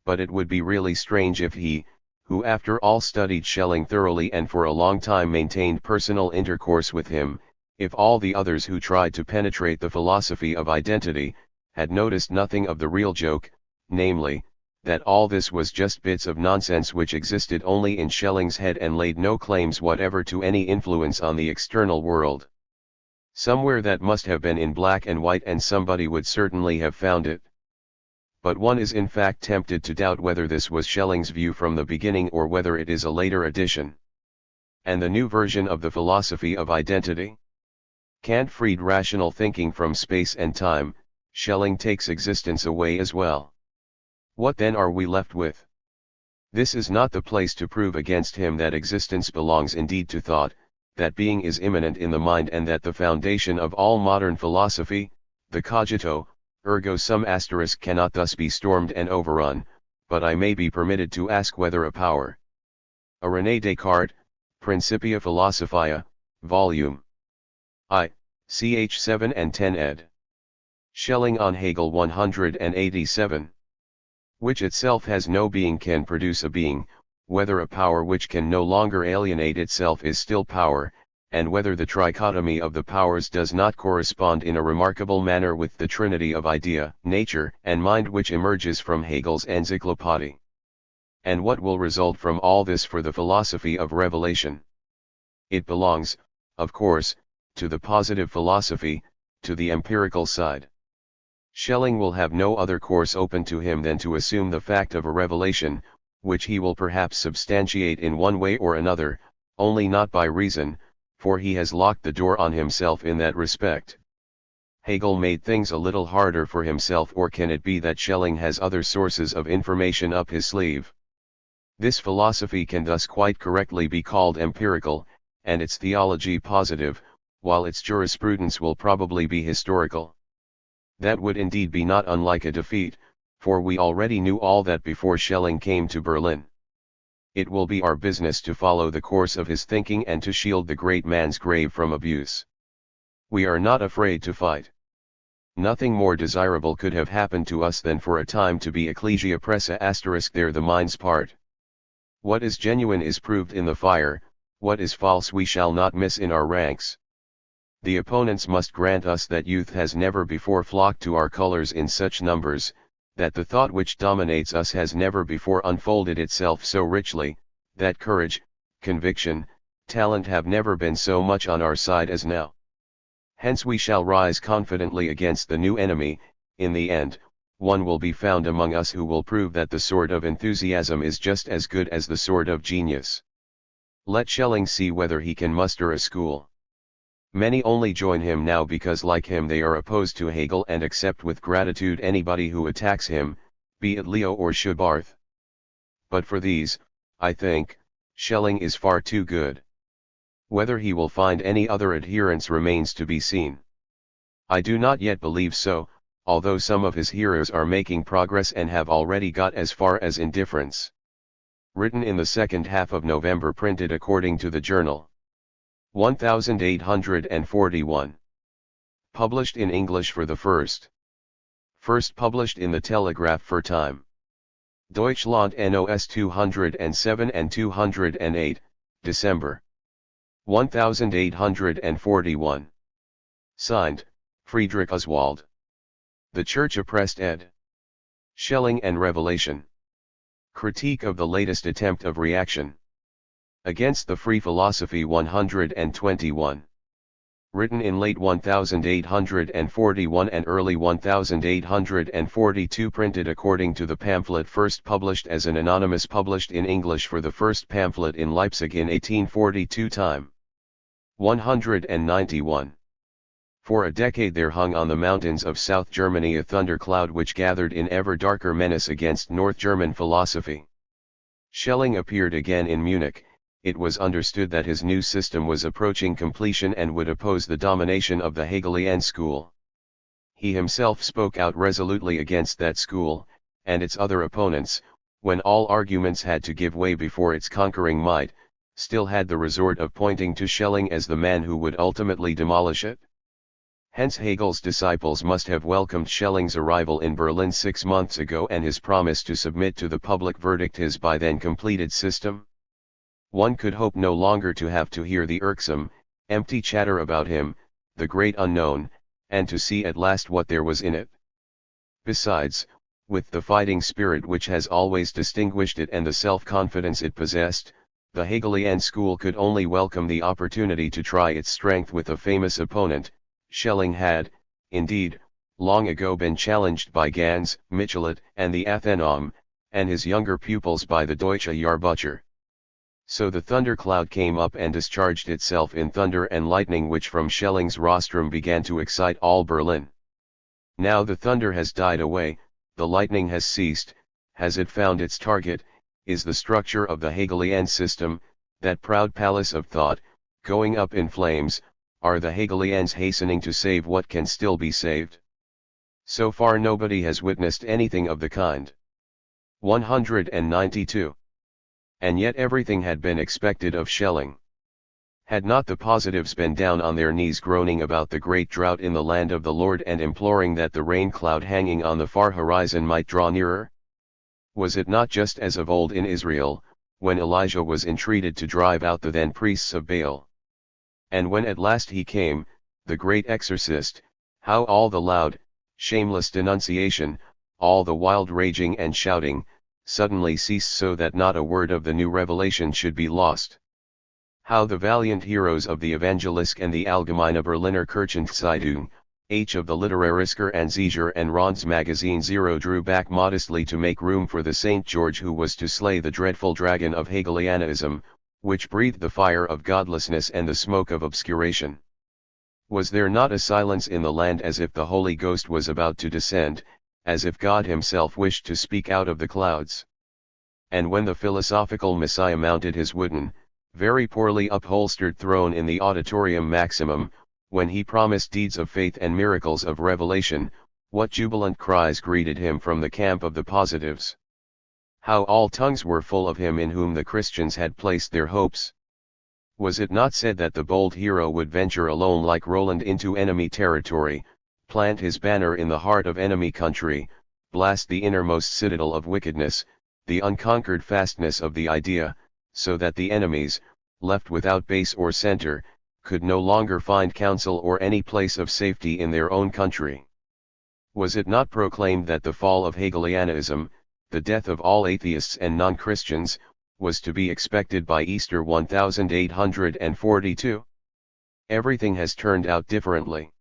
But it would be really strange if he, who after all studied Schelling thoroughly and for a long time maintained personal intercourse with him, if all the others who tried to penetrate the philosophy of identity, had noticed nothing of the real joke, namely, that all this was just bits of nonsense which existed only in Schelling's head and laid no claims whatever to any influence on the external world. Somewhere that must have been in black and white and somebody would certainly have found it. But one is in fact tempted to doubt whether this was Schelling's view from the beginning or whether it is a later addition. And the new version of the philosophy of identity? Kant freed rational thinking from space and time, Schelling takes existence away as well. What then are we left with? This is not the place to prove against him that existence belongs indeed to thought, that being is immanent in the mind and that the foundation of all modern philosophy, the cogito, ergo sum asterisk cannot thus be stormed and overrun, but I may be permitted to ask whether a power. A René Descartes, Principia Philosophiae, Vol. I, ch. 7 and 10 ed. Schelling on Hegel 187. Which itself has no being can produce a being, whether a power which can no longer alienate itself is still power, and whether the trichotomy of the powers does not correspond in a remarkable manner with the trinity of idea, nature, and mind which emerges from Hegel's Encyclopédie. And what will result from all this for the philosophy of revelation? It belongs, of course, to the positive philosophy, to the empirical side. Schelling will have no other course open to him than to assume the fact of a revelation, which he will perhaps substantiate in one way or another, only not by reason, for he has locked the door on himself in that respect. Hegel made things a little harder for himself, or can it be that Schelling has other sources of information up his sleeve? This philosophy can thus quite correctly be called empirical, and its theology positive, while its jurisprudence will probably be historical. That would indeed be not unlike a defeat, for we already knew all that before Schelling came to Berlin. It will be our business to follow the course of his thinking and to shield the great man's grave from abuse. We are not afraid to fight. Nothing more desirable could have happened to us than for a time to be ecclesia pressa asterisk there the mind's part. What is genuine is proved in the fire, What is false we shall not miss in our ranks. The opponents must grant us that youth has never before flocked to our colors in such numbers, that the thought which dominates us has never before unfolded itself so richly, that courage, conviction, talent have never been so much on our side as now. Hence we shall rise confidently against the new enemy. In the end, one will be found among us who will prove that the sword of enthusiasm is just as good as the sword of genius. Let Schelling see whether he can muster a school. Many only join him now because like him they are opposed to Hegel and accept with gratitude anybody who attacks him, be it Leo or Schubarth. But for these, I think, Schelling is far too good. Whether he will find any other adherents remains to be seen. I do not yet believe so, although some of his hearers are making progress and have already got as far as indifference. Written in the second half of November, printed according to the journal. 1841. Published in English for the first published in the Telegraph für Time. Deutschland NOS 207 and 208, December. 1841. Signed, Friedrich Oswald. The Church Oppressed ed. Schelling and Revelation. Critique of the latest attempt of reaction against the free philosophy 121. Written in late 1841 and early 1842, printed according to the pamphlet first published as an anonymous, published in English for the first pamphlet in Leipzig in 1842. Time 191. For a decade there hung on the mountains of South Germany a thundercloud which gathered in ever darker menace against North German philosophy. Schelling appeared again in Munich. It was understood that his new system was approaching completion and would oppose the domination of the Hegelian school. He himself spoke out resolutely against that school, and its other opponents, when all arguments had to give way before its conquering might, still had the resort of pointing to Schelling as the man who would ultimately demolish it. Hence Hegel's disciples must have welcomed Schelling's arrival in Berlin 6 months ago and his promise to submit to the public verdict his by then completed system. One could hope no longer to have to hear the irksome, empty chatter about him, the great unknown, and to see at last what there was in it. Besides, with the fighting spirit which has always distinguished it and the self-confidence it possessed, the Hegelian school could only welcome the opportunity to try its strength with a famous opponent. Schelling had, indeed, long ago been challenged by Gans, Michelet, and the Athenäum, and his younger pupils by the Deutsche Jahrbucher. So the thundercloud came up and discharged itself in thunder and lightning which from Schelling's rostrum began to excite all Berlin. Now the thunder has died away, the lightning has ceased, has it found its target, is the structure of the Hegelian system, that proud palace of thought, going up in flames, are the Hegelians hastening to save what can still be saved? So far nobody has witnessed anything of the kind. 192. And yet everything had been expected of Schelling. Had not the positives been down on their knees groaning about the great drought in the land of the Lord and imploring that the rain cloud hanging on the far horizon might draw nearer? Was it not just as of old in Israel, when Elijah was entreated to drive out the then priests of Baal? And when at last he came, the great exorcist, how all the loud, shameless denunciation, all the wild raging and shouting, suddenly ceased so that not a word of the new revelation should be lost. How the valiant heroes of the Evangelisk and the Allgemeine Berliner Kirchenzeitung, H of the Literarischer Anzeiger and Ron's Magazine Zero drew back modestly to make room for the St. George who was to slay the dreadful dragon of Hegelianism, which breathed the fire of godlessness and the smoke of obscuration. Was there not a silence in the land as if the Holy Ghost was about to descend, as if God himself wished to speak out of the clouds? And when the philosophical Messiah mounted his wooden, very poorly upholstered throne in the Auditorium Maximum, when he promised deeds of faith and miracles of revelation, what jubilant cries greeted him from the camp of the positives! How all tongues were full of him in whom the Christians had placed their hopes! Was it not said that the bold hero would venture alone like Roland into enemy territory, plant his banner in the heart of enemy country, blast the innermost citadel of wickedness, the unconquered fastness of the idea, so that the enemies, left without base or center, could no longer find counsel or any place of safety in their own country. Was it not proclaimed that the fall of Hegelianism, the death of all atheists and non-Christians, was to be expected by Easter 1842? Everything has turned out differently.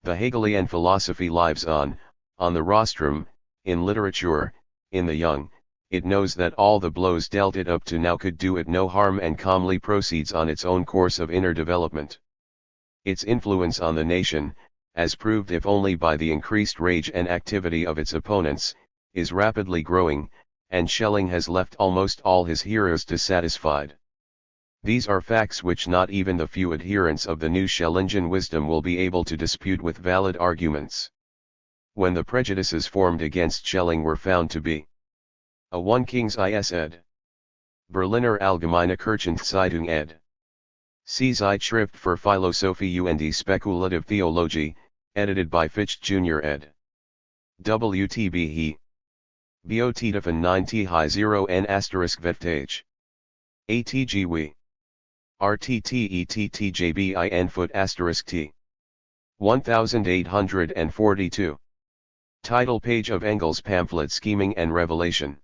The Hegelian philosophy lives on the rostrum, in literature, in the young. It knows that all the blows dealt it up to now could do it no harm and calmly proceeds on its own course of inner development. Its influence on the nation, as proved if only by the increased rage and activity of its opponents, is rapidly growing, and Schelling has left almost all his hearers dissatisfied. These are facts which not even the few adherents of the new Schellingian wisdom will be able to dispute with valid arguments. When the prejudices formed against Schelling were found to be a 1 Kings is ed. Berliner Allgemeine Kirchenzeitung ed. Sie Zeitschrift für Philosophie und Spekulative Theologie, edited by Fichte Jr. ed. WTB he. Biotiefan 9 high 0 n asterisk Veftage. ATG we. RTTETTJBIN foot asterisk T. 1842. Title page of Engels' pamphlet Scheming and Revelation.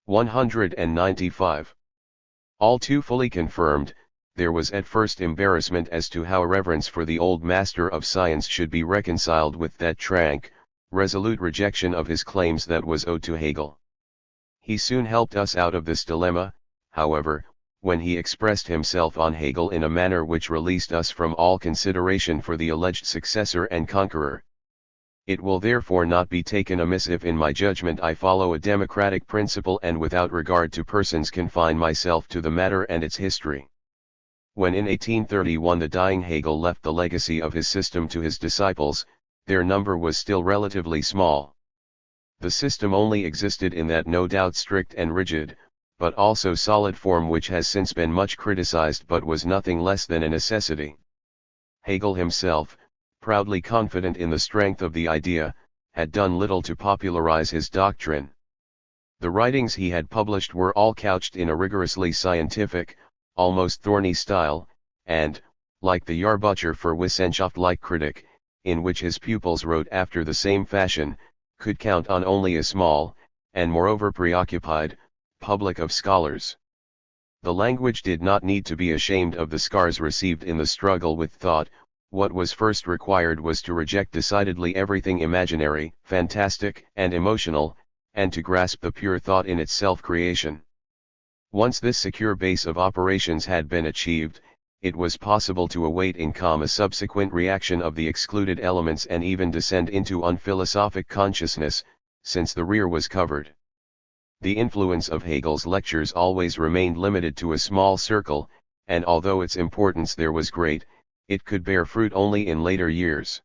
195. All too fully confirmed, there was at first embarrassment as to how a reverence for the old master of science should be reconciled with that trank, resolute rejection of his claims that was owed to Hegel. He soon helped us out of this dilemma, however, when he expressed himself on Hegel in a manner which released us from all consideration for the alleged successor and conqueror. It will therefore not be taken amiss if in my judgment I follow a democratic principle and without regard to persons confine myself to the matter and its history. When in 1831 the dying Hegel left the legacy of his system to his disciples, their number was still relatively small. The system only existed in that no doubt strict and rigid, but also solid form which has since been much criticized but was nothing less than a necessity. Hegel himself, proudly confident in the strength of the idea, had done little to popularize his doctrine. The writings he had published were all couched in a rigorously scientific, almost thorny style, and, like the Jahrbucher für Wissenschaft critic, in which his pupils wrote after the same fashion, could count on only a small, and moreover preoccupied, public of scholars. The language did not need to be ashamed of the scars received in the struggle with thought. What was first required was to reject decidedly everything imaginary, fantastic, and emotional, and to grasp the pure thought in its self-creation. Once this secure base of operations had been achieved, it was possible to await in calm a subsequent reaction of the excluded elements and even descend into unphilosophic consciousness, since the rear was covered. The influence of Hegel's lectures always remained limited to a small circle, and although its importance there was great, it could bear fruit only in later years.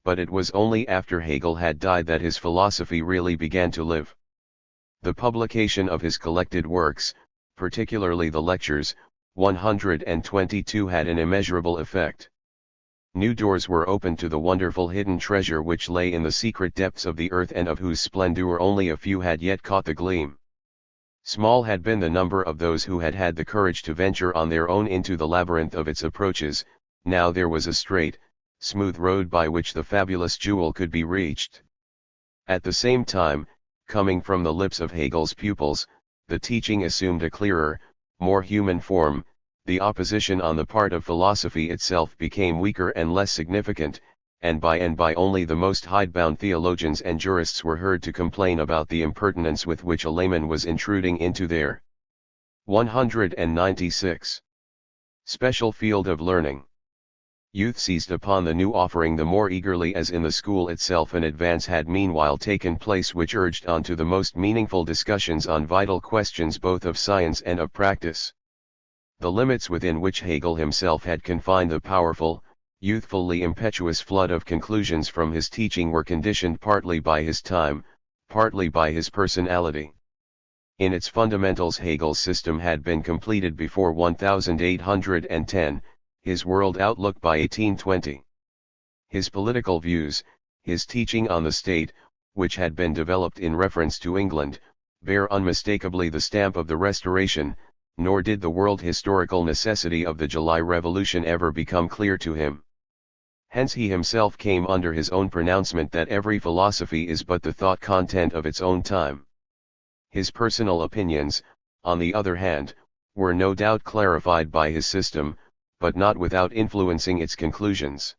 But it was only after Hegel had died that his philosophy really began to live. The publication of his collected works, particularly the lectures, 122 had an immeasurable effect. New doors were opened to the wonderful hidden treasure which lay in the secret depths of the earth and of whose splendor only a few had yet caught the gleam. Small had been the number of those who had had the courage to venture on their own into the labyrinth of its approaches. Now there was a straight, smooth road by which the fabulous jewel could be reached. At the same time, coming from the lips of Hegel's pupils, the teaching assumed a clearer, more human form. The opposition on the part of philosophy itself became weaker and less significant, and by only the most hidebound theologians and jurists were heard to complain about the impertinence with which a layman was intruding into their 196. Special field of learning. Youth seized upon the new offering the more eagerly as in the school itself an advance had meanwhile taken place which urged on to the most meaningful discussions on vital questions both of science and of practice. The limits within which Hegel himself had confined the powerful, youthfully impetuous flood of conclusions from his teaching were conditioned partly by his time, partly by his personality. In its fundamentals Hegel's system had been completed before 1810, his world outlook by 1820. His political views, his teaching on the state, which had been developed in reference to England, bear unmistakably the stamp of the Restoration, nor did the world historical necessity of the July Revolution ever become clear to him. Hence he himself came under his own pronouncement that every philosophy is but the thought content of its own time. His personal opinions, on the other hand, were no doubt clarified by his system, but not without influencing its conclusions.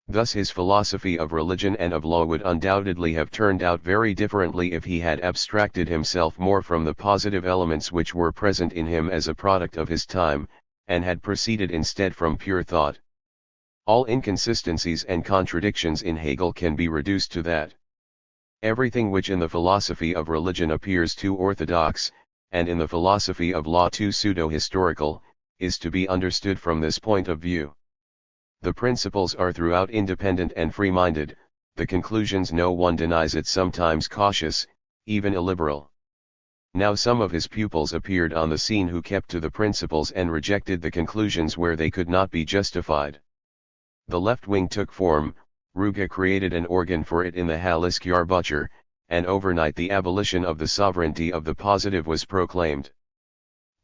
Thus his philosophy of religion and of law would undoubtedly have turned out very differently if he had abstracted himself more from the positive elements which were present in him as a product of his time, and had proceeded instead from pure thought. All inconsistencies and contradictions in Hegel can be reduced to that. Everything which in the philosophy of religion appears too orthodox, and in the philosophy of law too pseudo-historical, is to be understood from this point of view. The principles are throughout independent and free-minded, the conclusions no one denies it sometimes cautious, even illiberal. Now some of his pupils appeared on the scene who kept to the principles and rejected the conclusions where they could not be justified. The left wing took form, Ruge created an organ for it in the Hallesk Jahrbucher, and overnight the abolition of the sovereignty of the positive was proclaimed.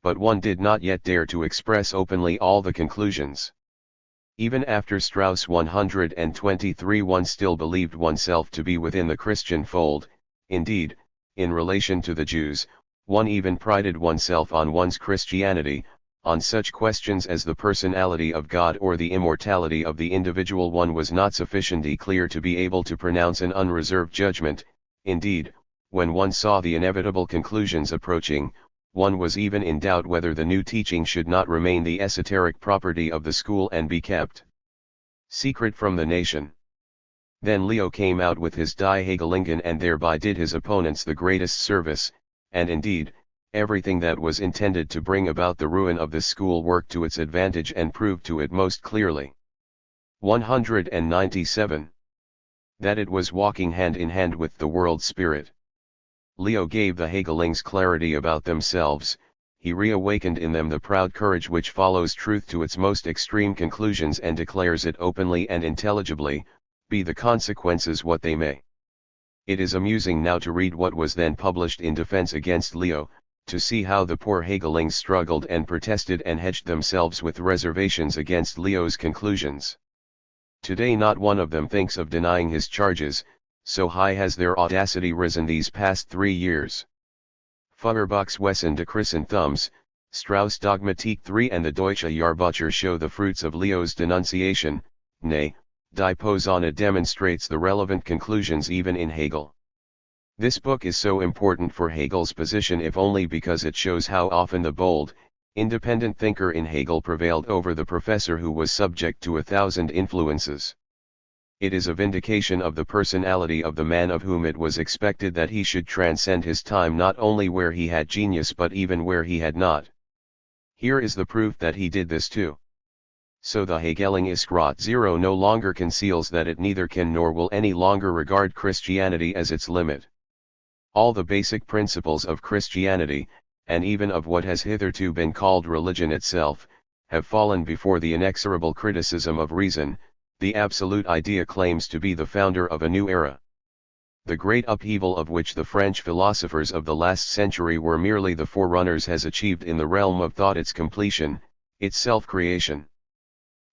But one did not yet dare to express openly all the conclusions. Even after Strauss 123 one still believed oneself to be within the Christian fold, indeed, in relation to the Jews, one even prided oneself on one's Christianity. On such questions as the personality of God or the immortality of the individual one was not sufficiently clear to be able to pronounce an unreserved judgment. Indeed, when one saw the inevitable conclusions approaching, one was even in doubt whether the new teaching should not remain the esoteric property of the school and be kept secret from the nation. Then Leo came out with his Die Hegelingen and thereby did his opponents the greatest service, and indeed, everything that was intended to bring about the ruin of this school worked to its advantage and proved to it most clearly. 197. That it was walking hand in hand with the world spirit. Leo gave the Hegelings clarity about themselves, he reawakened in them the proud courage which follows truth to its most extreme conclusions and declares it openly and intelligibly, be the consequences what they may. It is amusing now to read what was then published in defense against Leo, to see how the poor Hegelings struggled and protested and hedged themselves with reservations against Leo's conclusions. Today not one of them thinks of denying his charges, so high has their audacity risen these past 3 years. Feuerbach's Wesen des Christentums, Strauss Dogmatik 3 and the Deutsche Jahrbucher show the fruits of Leo's denunciation, nay, Die Posaune demonstrates the relevant conclusions even in Hegel. This book is so important for Hegel's position if only because it shows how often the bold, independent thinker in Hegel prevailed over the professor who was subject to 1,000 influences. It is a vindication of the personality of the man of whom it was expected that he should transcend his time not only where he had genius but even where he had not. Here is the proof that he did this too. So the Hegeling Iskrat Zero no longer conceals that it neither can nor will any longer regard Christianity as its limit. All the basic principles of Christianity, and even of what has hitherto been called religion itself, have fallen before the inexorable criticism of reason. The absolute idea claims to be the founder of a new era. The great upheaval of which the French philosophers of the last century were merely the forerunners has achieved in the realm of thought its completion, its self-creation.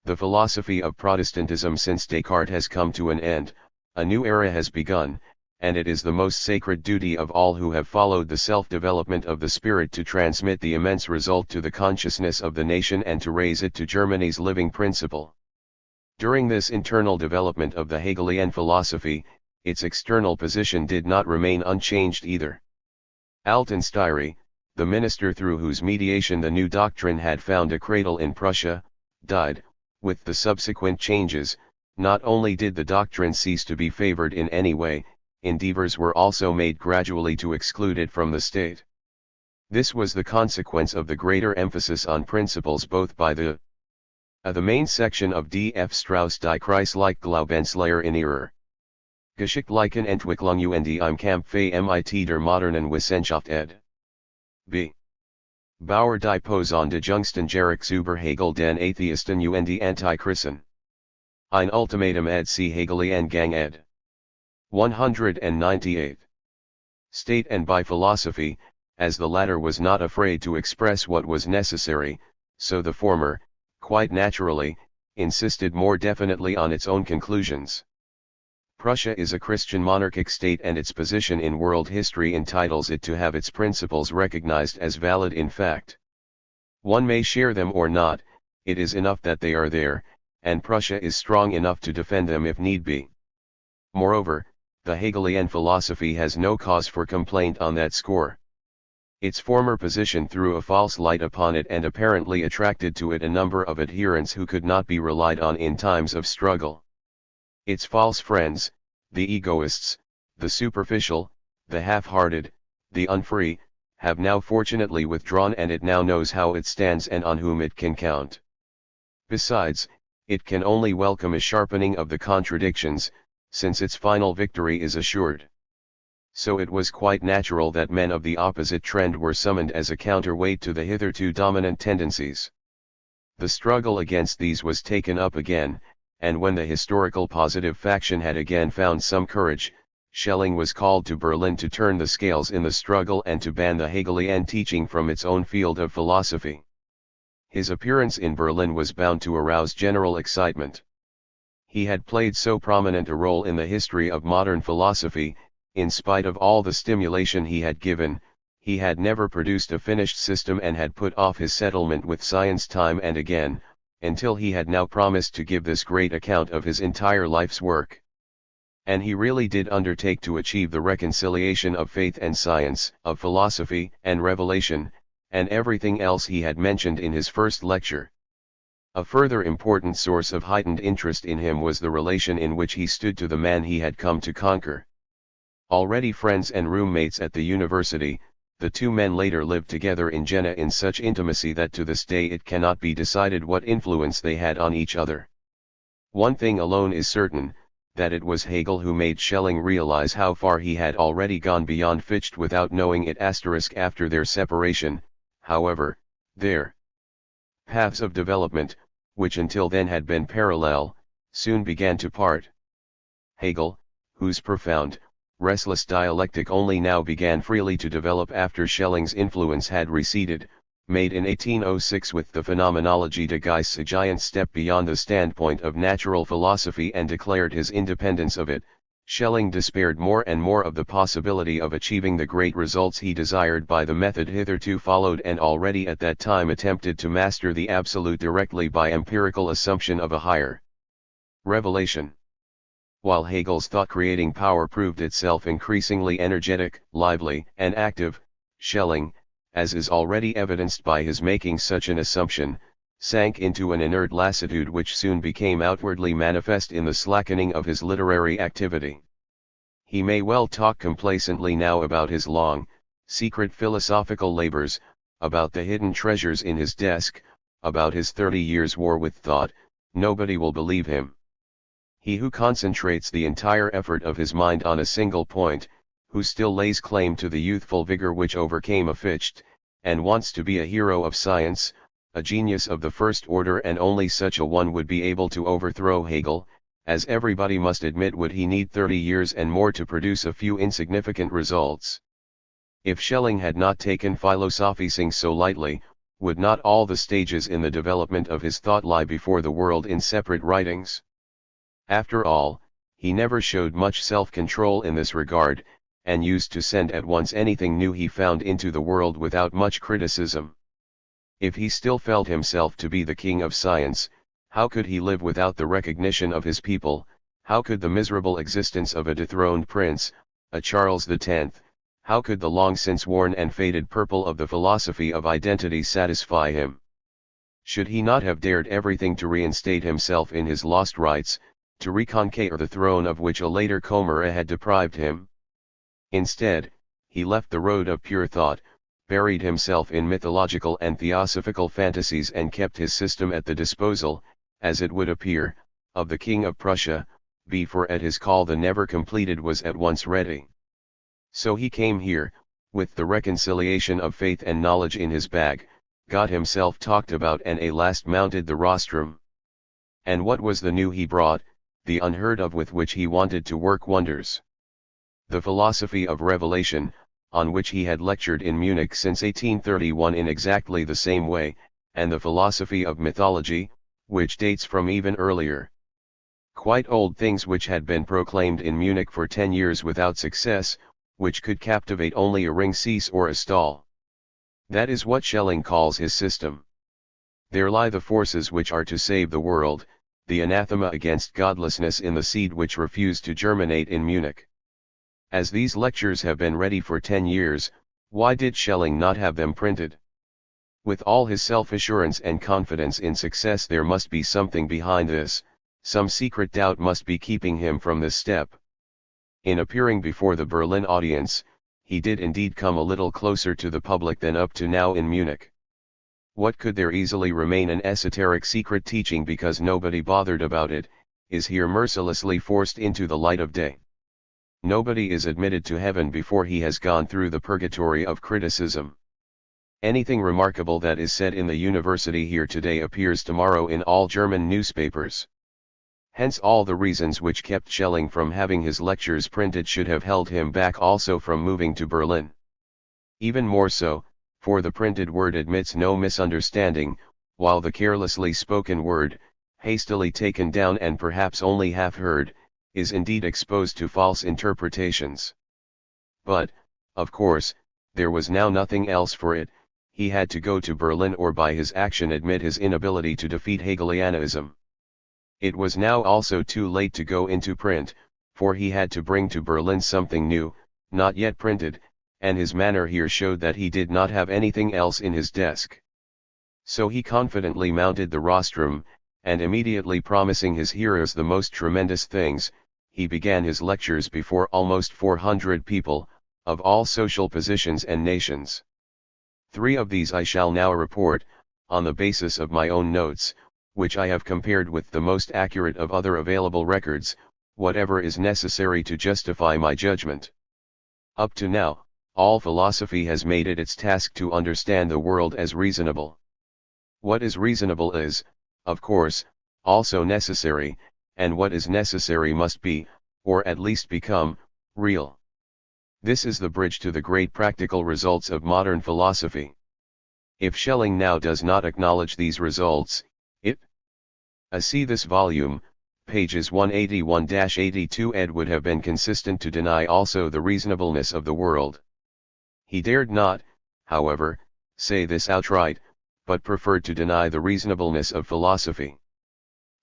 The philosophy of Protestantism since Descartes has come to an end, a new era has begun, and it is the most sacred duty of all who have followed the self-development of the spirit to transmit the immense result to the consciousness of the nation and to raise it to Germany's living principle. During this internal development of the Hegelian philosophy, its external position did not remain unchanged either. Altenstyre, the minister through whose mediation the new doctrine had found a cradle in Prussia, died. With the subsequent changes, not only did the doctrine cease to be favored in any way, endeavors were also made gradually to exclude it from the state. This was the consequence of the greater emphasis on principles both by the main section of D. F. Strauss Die Christliche Glaubenslehre in ihrer Geschichtlichen Entwicklung und im Kampfe mit der modernen Wissenschaft ed. B. Bauer die Posaune des Jüngsten Jahres über Hegel den Atheisten und die Antichristen. Ein Ultimatum ed C. Hegelian Gang ed. 198. State and by philosophy, as the latter was not afraid to express what was necessary, so the former, quite naturally, insisted more definitely on its own conclusions. Prussia is a Christian monarchic state, and its position in world history entitles it to have its principles recognized as valid in fact. One may share them or not, it is enough that they are there, and Prussia is strong enough to defend them if need be. Moreover, the Hegelian philosophy has no cause for complaint on that score. Its former position threw a false light upon it and apparently attracted to it a number of adherents who could not be relied on in times of struggle. Its false friends, the egoists, the superficial, the half-hearted, the unfree, have now fortunately withdrawn, and it now knows how it stands and on whom it can count. Besides, it can only welcome a sharpening of the contradictions, since its final victory is assured. So it was quite natural that men of the opposite trend were summoned as a counterweight to the hitherto dominant tendencies. The struggle against these was taken up again, and when the historical positive faction had again found some courage, Schelling was called to Berlin to turn the scales in the struggle and to ban the Hegelian teaching from its own field of philosophy. His appearance in Berlin was bound to arouse general excitement. He had played so prominent a role in the history of modern philosophy. In spite of all the stimulation he had given, he had never produced a finished system and had put off his settlement with science time and again, until he had now promised to give this great account of his entire life's work. And he really did undertake to achieve the reconciliation of faith and science, of philosophy and revelation, and everything else he had mentioned in his first lecture. A further important source of heightened interest in him was the relation in which he stood to the man he had come to conquer. Already friends and roommates at the university, the two men later lived together in Jena in such intimacy that to this day it cannot be decided what influence they had on each other. One thing alone is certain, that it was Hegel who made Schelling realize how far he had already gone beyond Fichte without knowing it. After their separation, however, their paths of development, which until then had been parallel, soon began to part. Hegel, whose profound, restless dialectic only now began freely to develop after Schelling's influence had receded, made in 1806 with the Phenomenologie des Geistes a giant step beyond the standpoint of natural philosophy and declared his independence of it. Schelling despaired more and more of the possibility of achieving the great results he desired by the method hitherto followed, and already at that time attempted to master the absolute directly by empirical assumption of a higher revelation. While Hegel's thought-creating power proved itself increasingly energetic, lively, and active, Schelling, as is already evidenced by his making such an assumption, sank into an inert lassitude which soon became outwardly manifest in the slackening of his literary activity. He may well talk complacently now about his long, secret philosophical labors, about the hidden treasures in his desk, about his 30 years' war with thought. Nobody will believe him. He who concentrates the entire effort of his mind on a single point, who still lays claim to the youthful vigor which overcame a Fichte, and wants to be a hero of science, a genius of the first order, and only such a one would be able to overthrow Hegel, as everybody must admit would he need 30 years and more to produce a few insignificant results. If Schelling had not taken Philosophising so lightly, would not all the stages in the development of his thought lie before the world in separate writings? After all, he never showed much self-control in this regard, and used to send at once anything new he found into the world without much criticism. If he still felt himself to be the king of science, how could he live without the recognition of his people? How could the miserable existence of a dethroned prince, a Charles X, how could the long since worn and faded purple of the philosophy of identity satisfy him? Should he not have dared everything to reinstate himself in his lost rights, to reconquer the throne of which a later Chimera had deprived him? Instead, he left the road of pure thought, buried himself in mythological and theosophical fantasies, and kept his system at the disposal, as it would appear, of the King of Prussia, for at his call the never completed was at once ready. So he came here, with the reconciliation of faith and knowledge in his bag, got himself talked about, and at last mounted the rostrum. And what was the new he brought, the unheard of with which he wanted to work wonders? The philosophy of revelation, on which he had lectured in Munich since 1831 in exactly the same way, and the philosophy of mythology, which dates from even earlier. Quite old things which had been proclaimed in Munich for 10 years without success, which could captivate only a ring-cease or a stall. That is what Schelling calls his system. There lie the forces which are to save the world, the anathema against godlessness in the seed which refused to germinate in Munich. As these lectures have been ready for 10 years, why did Schelling not have them printed? With all his self-assurance and confidence in success, there must be something behind this, some secret doubt must be keeping him from this step. In appearing before the Berlin audience, he did indeed come a little closer to the public than up to now in Munich. What could there easily remain an esoteric secret teaching because nobody bothered about it, is here mercilessly forced into the light of day. Nobody is admitted to heaven before he has gone through the purgatory of criticism. Anything remarkable that is said in the university here today appears tomorrow in all German newspapers. Hence all the reasons which kept Schelling from having his lectures printed should have held him back also from moving to Berlin. Even more so, for the printed word admits no misunderstanding, while the carelessly spoken word, hastily taken down and perhaps only half heard, is indeed exposed to false interpretations. But, of course, there was now nothing else for it, he had to go to Berlin or by his action admit his inability to defeat Hegelianism. It was now also too late to go into print, for he had to bring to Berlin something new, not yet printed, and his manner here showed that he did not have anything else in his desk. So he confidently mounted the rostrum, and immediately promising his hearers the most tremendous things, he began his lectures before almost 400 people, of all social positions and nations. 3 of these I shall now report, on the basis of my own notes, which I have compared with the most accurate of other available records, whatever is necessary to justify my judgment. Up to now, all philosophy has made it its task to understand the world as reasonable. What is reasonable is, of course, also necessary, and what is necessary must be, or at least become, real. This is the bridge to the great practical results of modern philosophy. If Schelling now does not acknowledge these results, see this volume, pages 181-82 ed. would have been consistent to deny also the reasonableness of the world. He dared not, however, say this outright, but preferred to deny the reasonableness of philosophy.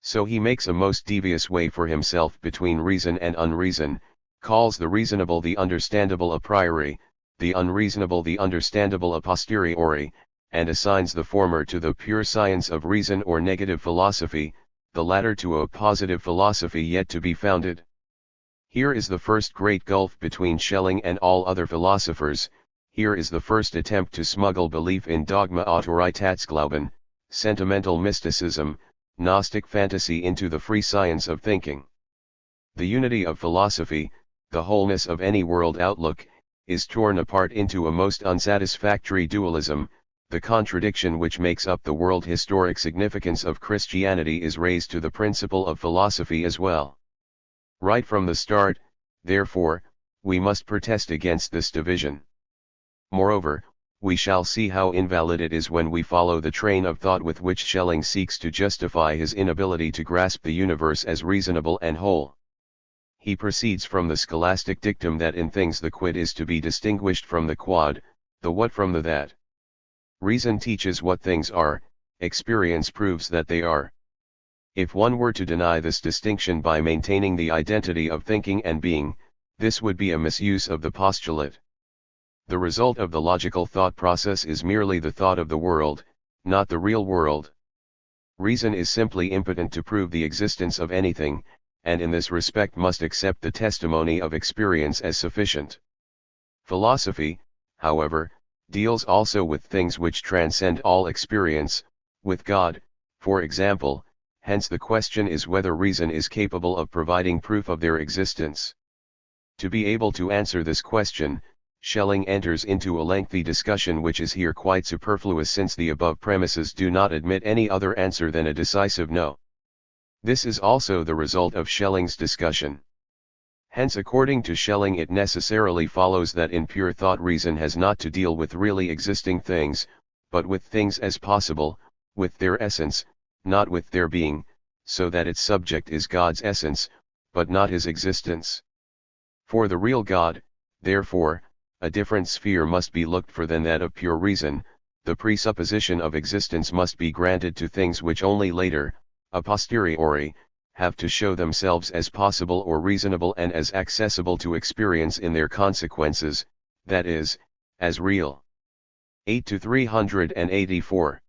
So he makes a most devious way for himself between reason and unreason, calls the reasonable the understandable a priori, the unreasonable the understandable a posteriori, and assigns the former to the pure science of reason or negative philosophy, the latter to a positive philosophy yet to be founded. Here is the first great gulf between Schelling and all other philosophers, here is the first attempt to smuggle belief in dogma Autoritätsglauben, sentimental mysticism, Gnostic fantasy into the free science of thinking. The unity of philosophy, the wholeness of any world outlook, is torn apart into a most unsatisfactory dualism. The contradiction which makes up the world historic significance of Christianity is raised to the principle of philosophy as well. Right from the start, therefore, we must protest against this division. Moreover, we shall see how invalid it is when we follow the train of thought with which Schelling seeks to justify his inability to grasp the universe as reasonable and whole. He proceeds from the scholastic dictum that in things the quid is to be distinguished from the quod, the what from the that. Reason teaches what things are, experience proves that they are. If one were to deny this distinction by maintaining the identity of thinking and being, this would be a misuse of the postulate. The result of the logical thought process is merely the thought of the world, not the real world. Reason is simply impotent to prove the existence of anything, and in this respect must accept the testimony of experience as sufficient. Philosophy, however, deals also with things which transcend all experience, with God, for example, hence the question is whether reason is capable of providing proof of their existence. To be able to answer this question, Schelling enters into a lengthy discussion which is here quite superfluous since the above premises do not admit any other answer than a decisive no. This is also the result of Schelling's discussion. Hence according to Schelling it necessarily follows that in pure thought reason has not to deal with really existing things, but with things as possible, with their essence, not with their being, so that its subject is God's essence, but not his existence. For the real God, therefore, a different sphere must be looked for than that of pure reason. The presupposition of existence must be granted to things which only later, a posteriori, have to show themselves as possible or reasonable and as accessible to experience in their consequences, that is, as real. 8 to 384.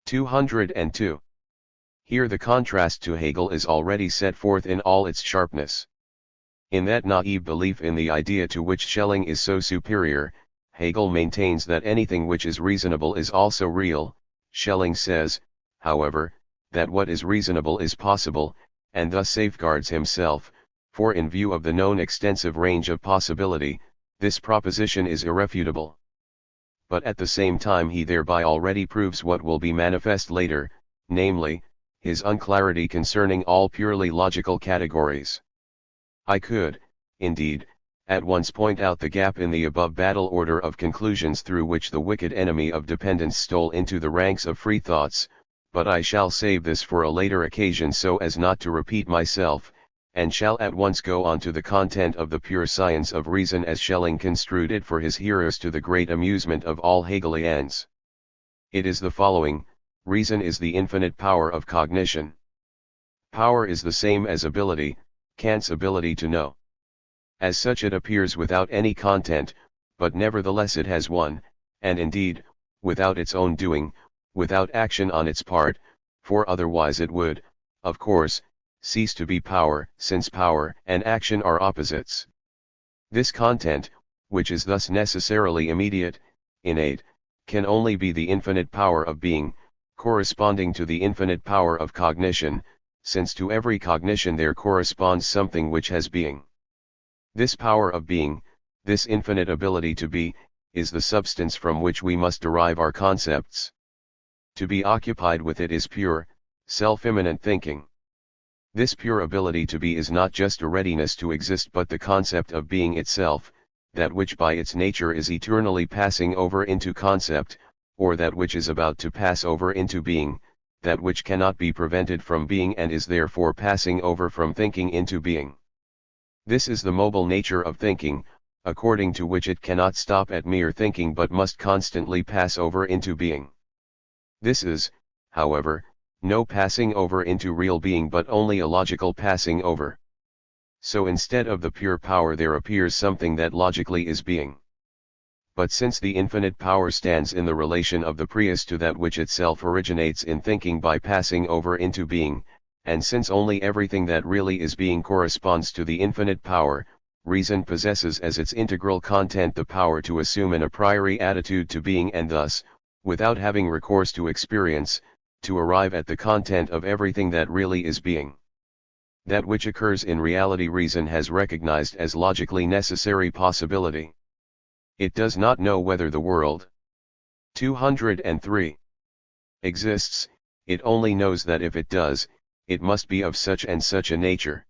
202. Here the contrast to Hegel is already set forth in all its sharpness. In that naive belief in the idea to which Schelling is so superior, Hegel maintains that anything which is reasonable is also real. Schelling says, however, that what is reasonable is possible, and thus safeguards himself, for in view of the known extensive range of possibility, this proposition is irrefutable. But at the same time he thereby already proves what will be manifest later, namely, his unclarity concerning all purely logical categories. I could, indeed, at once point out the gap in the above battle order of conclusions through which the wicked enemy of dependence stole into the ranks of free thoughts, but I shall save this for a later occasion so as not to repeat myself, and shall at once go on to the content of the pure science of reason as Schelling construed it for his hearers to the great amusement of all Hegelians. It is the following: reason is the infinite power of cognition. Power is the same as ability, Kant's ability to know. As such it appears without any content, but nevertheless it has one, and indeed, without its own doing, without action on its part, for otherwise it would, of course, cease to be power, since power and action are opposites. This content, which is thus necessarily immediate, innate, can only be the infinite power of being, corresponding to the infinite power of cognition, since to every cognition there corresponds something which has being. This power of being, this infinite ability to be, is the substance from which we must derive our concepts. To be occupied with it is pure, self-immanent thinking. This pure ability to be is not just a readiness to exist but the concept of being itself, that which by its nature is eternally passing over into concept, or that which is about to pass over into being, that which cannot be prevented from being and is therefore passing over from thinking into being. This is the mobile nature of thinking, according to which it cannot stop at mere thinking but must constantly pass over into being. This is, however, no passing over into real being but only a logical passing over. So instead of the pure power there appears something that logically is being. But since the infinite power stands in the relation of the prius to that which itself originates in thinking by passing over into being, and since only everything that really is being corresponds to the infinite power, reason possesses as its integral content the power to assume an a priori attitude to being and thus, without having recourse to experience, to arrive at the content of everything that really is being. That which occurs in reality reason has recognized as logically necessary possibility. It does not know whether the world 203 exists, it only knows that if it does, it must be of such and such a nature.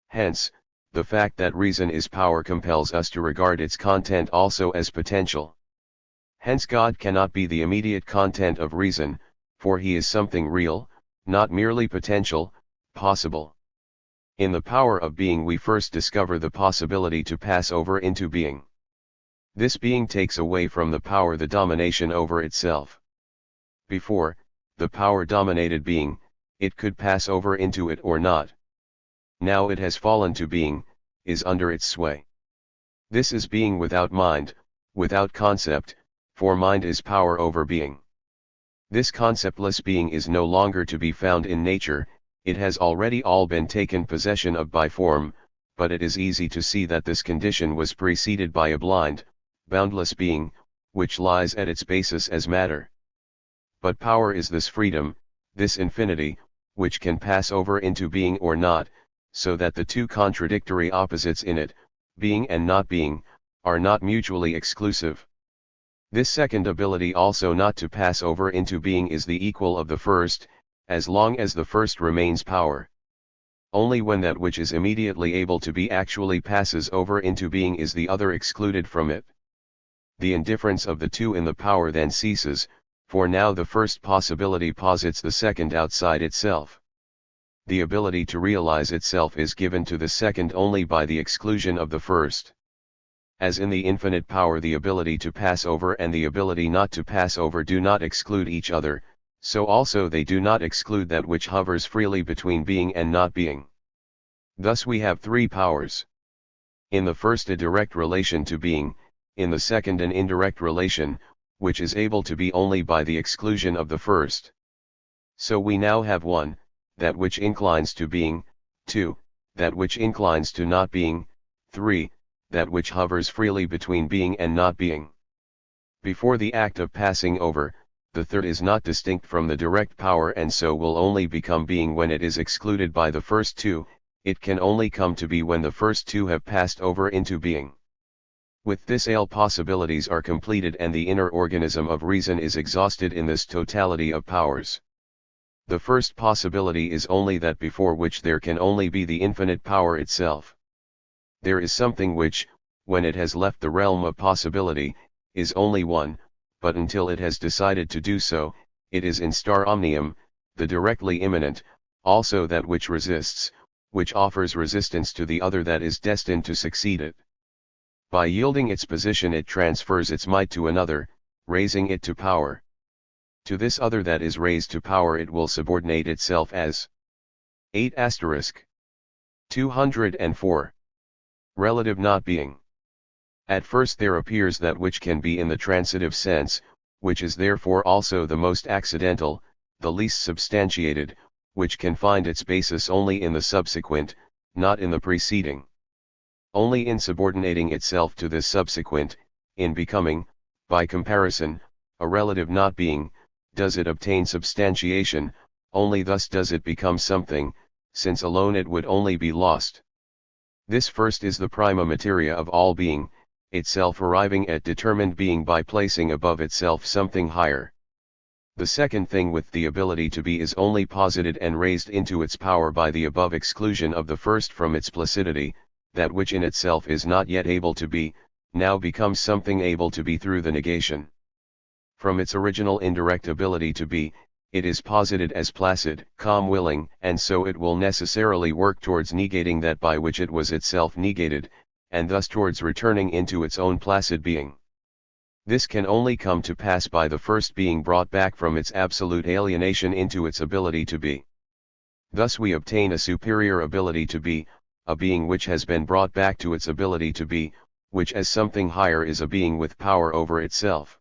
Hence, the fact that reason is power compels us to regard its content also as potential. Hence God cannot be the immediate content of reason, for he is something real, not merely potential, possible. In the power of being we first discover the possibility to pass over into being. This being takes away from the power the domination over itself. Before, the power dominated being, it could pass over into it or not. Now it has fallen to being, is under its sway. This is being without mind, without concept, for mind is power over being. This conceptless being is no longer to be found in nature, it has already all been taken possession of by form, but it is easy to see that this condition was preceded by a blind, boundless being, which lies at its basis as matter. But power is this freedom, this infinity, which can pass over into being or not, so that the two contradictory opposites in it, being and not being, are not mutually exclusive. This second ability also not to pass over into being is the equal of the first, as long as the first remains power. Only when that which is immediately able to be actually passes over into being is the other excluded from it. The indifference of the two in the power then ceases, for now the first possibility posits the second outside itself. The ability to realize itself is given to the second only by the exclusion of the first. As in the infinite power the ability to pass over and the ability not to pass over do not exclude each other, so also they do not exclude that which hovers freely between being and not being. Thus we have three powers. In the first a direct relation to being, in the second an indirect relation, which is able to be only by the exclusion of the first. So we now have 1, that which inclines to being, 2, that which inclines to not being, 3, that which hovers freely between being and not being. Before the act of passing over, the third is not distinct from the direct power and so will only become being when it is excluded by the first two. It can only come to be when the first two have passed over into being. With this all possibilities are completed and the inner organism of reason is exhausted in this totality of powers. The first possibility is only that before which there can only be the infinite power itself. There is something which, when it has left the realm of possibility, is only one, but until it has decided to do so, it is in star omnium, the directly immanent, also that which resists, which offers resistance to the other that is destined to succeed it. By yielding its position it transfers its might to another, raising it to power. To this other that is raised to power it will subordinate itself as 8 * 204. Relative not being. At first there appears that which can be in the transitive sense, which is therefore also the most accidental, the least substantiated, which can find its basis only in the subsequent, not in the preceding. Only in subordinating itself to this subsequent, in becoming, by comparison, a relative not being, does it obtain substantiation, only thus does it become something, since alone it would only be lost. This first is the prima materia of all being, itself arriving at determined being by placing above itself something higher. The second thing with the ability to be is only posited and raised into its power by the above exclusion of the first from its placidity. That which in itself is not yet able to be, now becomes something able to be through the negation. From its original indirect ability to be, it is posited as placid, calm willing, and so it will necessarily work towards negating that by which it was itself negated, and thus towards returning into its own placid being. This can only come to pass by the first being brought back from its absolute alienation into its ability to be. Thus we obtain a superior ability to be, a being which has been brought back to its ability to be, which as something higher is a being with power over itself.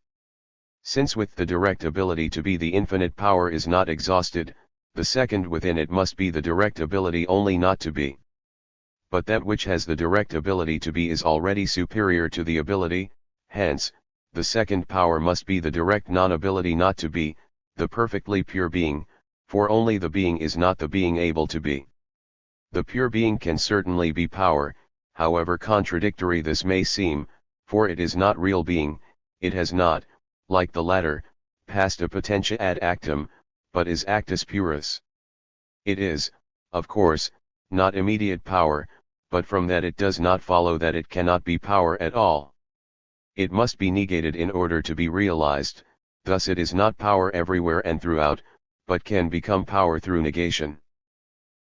Since with the direct ability to be the infinite power is not exhausted, the second within it must be the direct ability only not to be. But that which has the direct ability to be is already superior to the ability, hence, the second power must be the direct non-ability not to be, the perfectly pure being, for only the being is not the being able to be. The pure being can certainly be power, however contradictory this may seem, for it is not real being, it has not, like the latter, passed a potentia ad actum, but is actus purus. It is, of course, not immediate power, but from that it does not follow that it cannot be power at all. It must be negated in order to be realized, thus it is not power everywhere and throughout, but can become power through negation.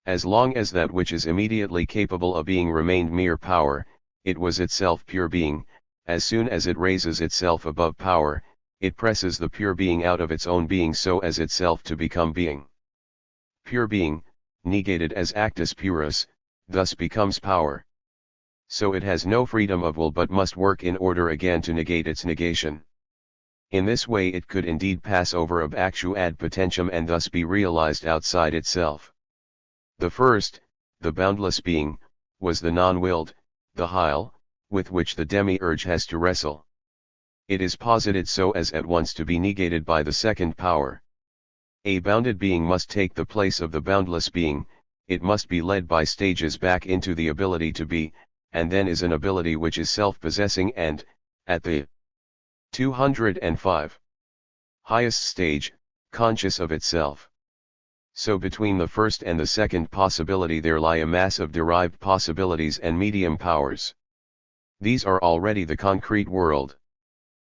As long as that which is immediately capable of being remained mere power, it was itself pure being. As soon as it raises itself above power, it presses the pure being out of its own being so as itself to become being. Pure being, negated as actus purus, thus becomes power. So it has no freedom of will but must work in order again to negate its negation. In this way it could indeed pass over ab actu ad potentiam and thus be realized outside itself. The first, the boundless being, was the non-willed, the hyle, with which the demiurge has to wrestle. It is posited so as at once to be negated by the second power. A bounded being must take the place of the boundless being, it must be led by stages back into the ability to be, and then is an ability which is self-possessing and, at the 205. Highest stage, conscious of itself. So between the first and the second possibility there lie a mass of derived possibilities and medium powers. These are already the concrete world.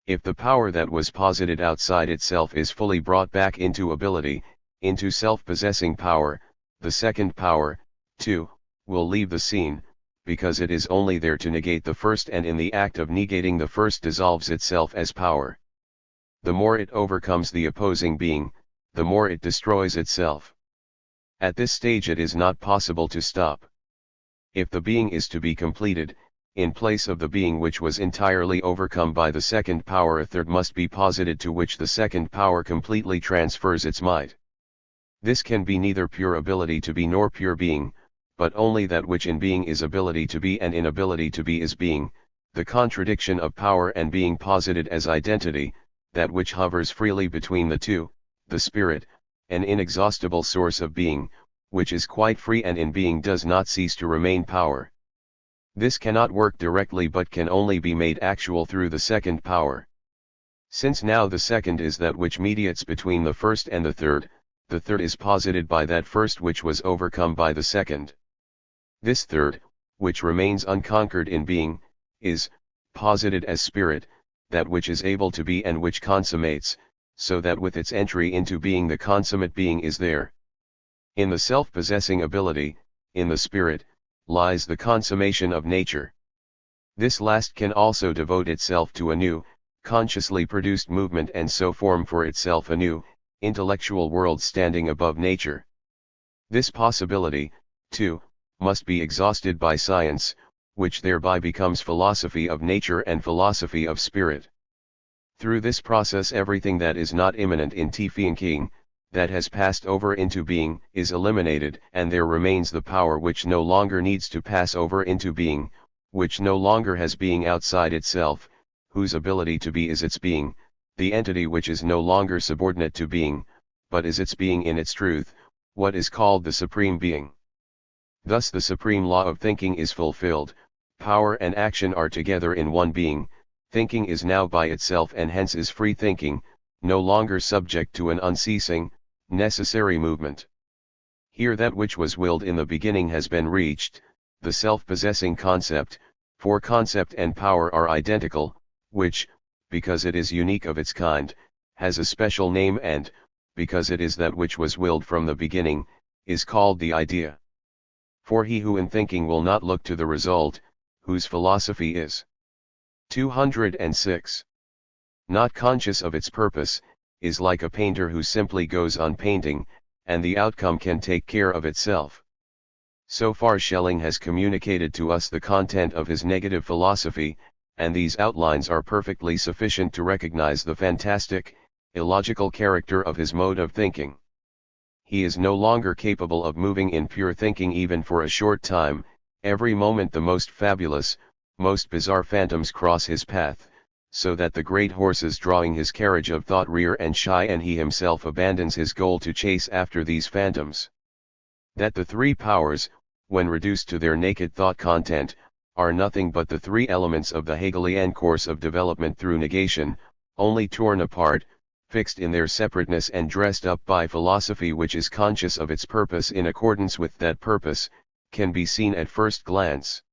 If the power that was posited outside itself is fully brought back into ability, into self-possessing power, the second power, too, will leave the scene, because it is only there to negate the first, and in the act of negating the first dissolves itself as power. The more it overcomes the opposing being, the more it destroys itself. At this stage it is not possible to stop. If the being is to be completed, in place of the being which was entirely overcome by the second power a third must be posited to which the second power completely transfers its might. This can be neither pure ability to be nor pure being, but only that which in being is ability to be and inability to be is being, the contradiction of power and being posited as identity, that which hovers freely between the two, the spirit, an inexhaustible source of being, which is quite free and in being does not cease to remain power. This cannot work directly but can only be made actual through the second power. Since now the second is that which mediates between the first and the third is posited by that first which was overcome by the second. This third, which remains unconquered in being, is posited as spirit, that which is able to be and which consummates, so that with its entry into being the consummate being is there. In the self-possessing ability, in the spirit, lies the consummation of nature. This last can also devote itself to a new, consciously produced movement and so form for itself a new, intellectual world standing above nature. This possibility, too, must be exhausted by science, which thereby becomes philosophy of nature and philosophy of spirit. Through this process everything that is not immanent in thinking, that has passed over into being, is eliminated, and there remains the power which no longer needs to pass over into being, which no longer has being outside itself, whose ability to be is its being, the entity which is no longer subordinate to being, but is its being in its truth, what is called the supreme being. Thus the supreme law of thinking is fulfilled, power and action are together in one being, thinking is now by itself and hence is free thinking, no longer subject to an unceasing, necessary movement. Here that which was willed in the beginning has been reached, the self-possessing concept, for concept and power are identical, which, because it is unique of its kind, has a special name and, because it is that which was willed from the beginning, is called the idea. For he who in thinking will not look to the result, whose philosophy is 206. Not conscious of its purpose, is like a painter who simply goes on painting, and the outcome can take care of itself. So far Schelling has communicated to us the content of his negative philosophy, and these outlines are perfectly sufficient to recognize the fantastic, illogical character of his mode of thinking. He is no longer capable of moving in pure thinking even for a short time, every moment the most fabulous, most bizarre phantoms cross his path, so that the great horses drawing his carriage of thought rear and shy and he himself abandons his goal to chase after these phantoms. That the three powers, when reduced to their naked thought content, are nothing but the three elements of the Hegelian course of development through negation, only torn apart, fixed in their separateness and dressed up by philosophy which is conscious of its purpose in accordance with that purpose, can be seen at first glance.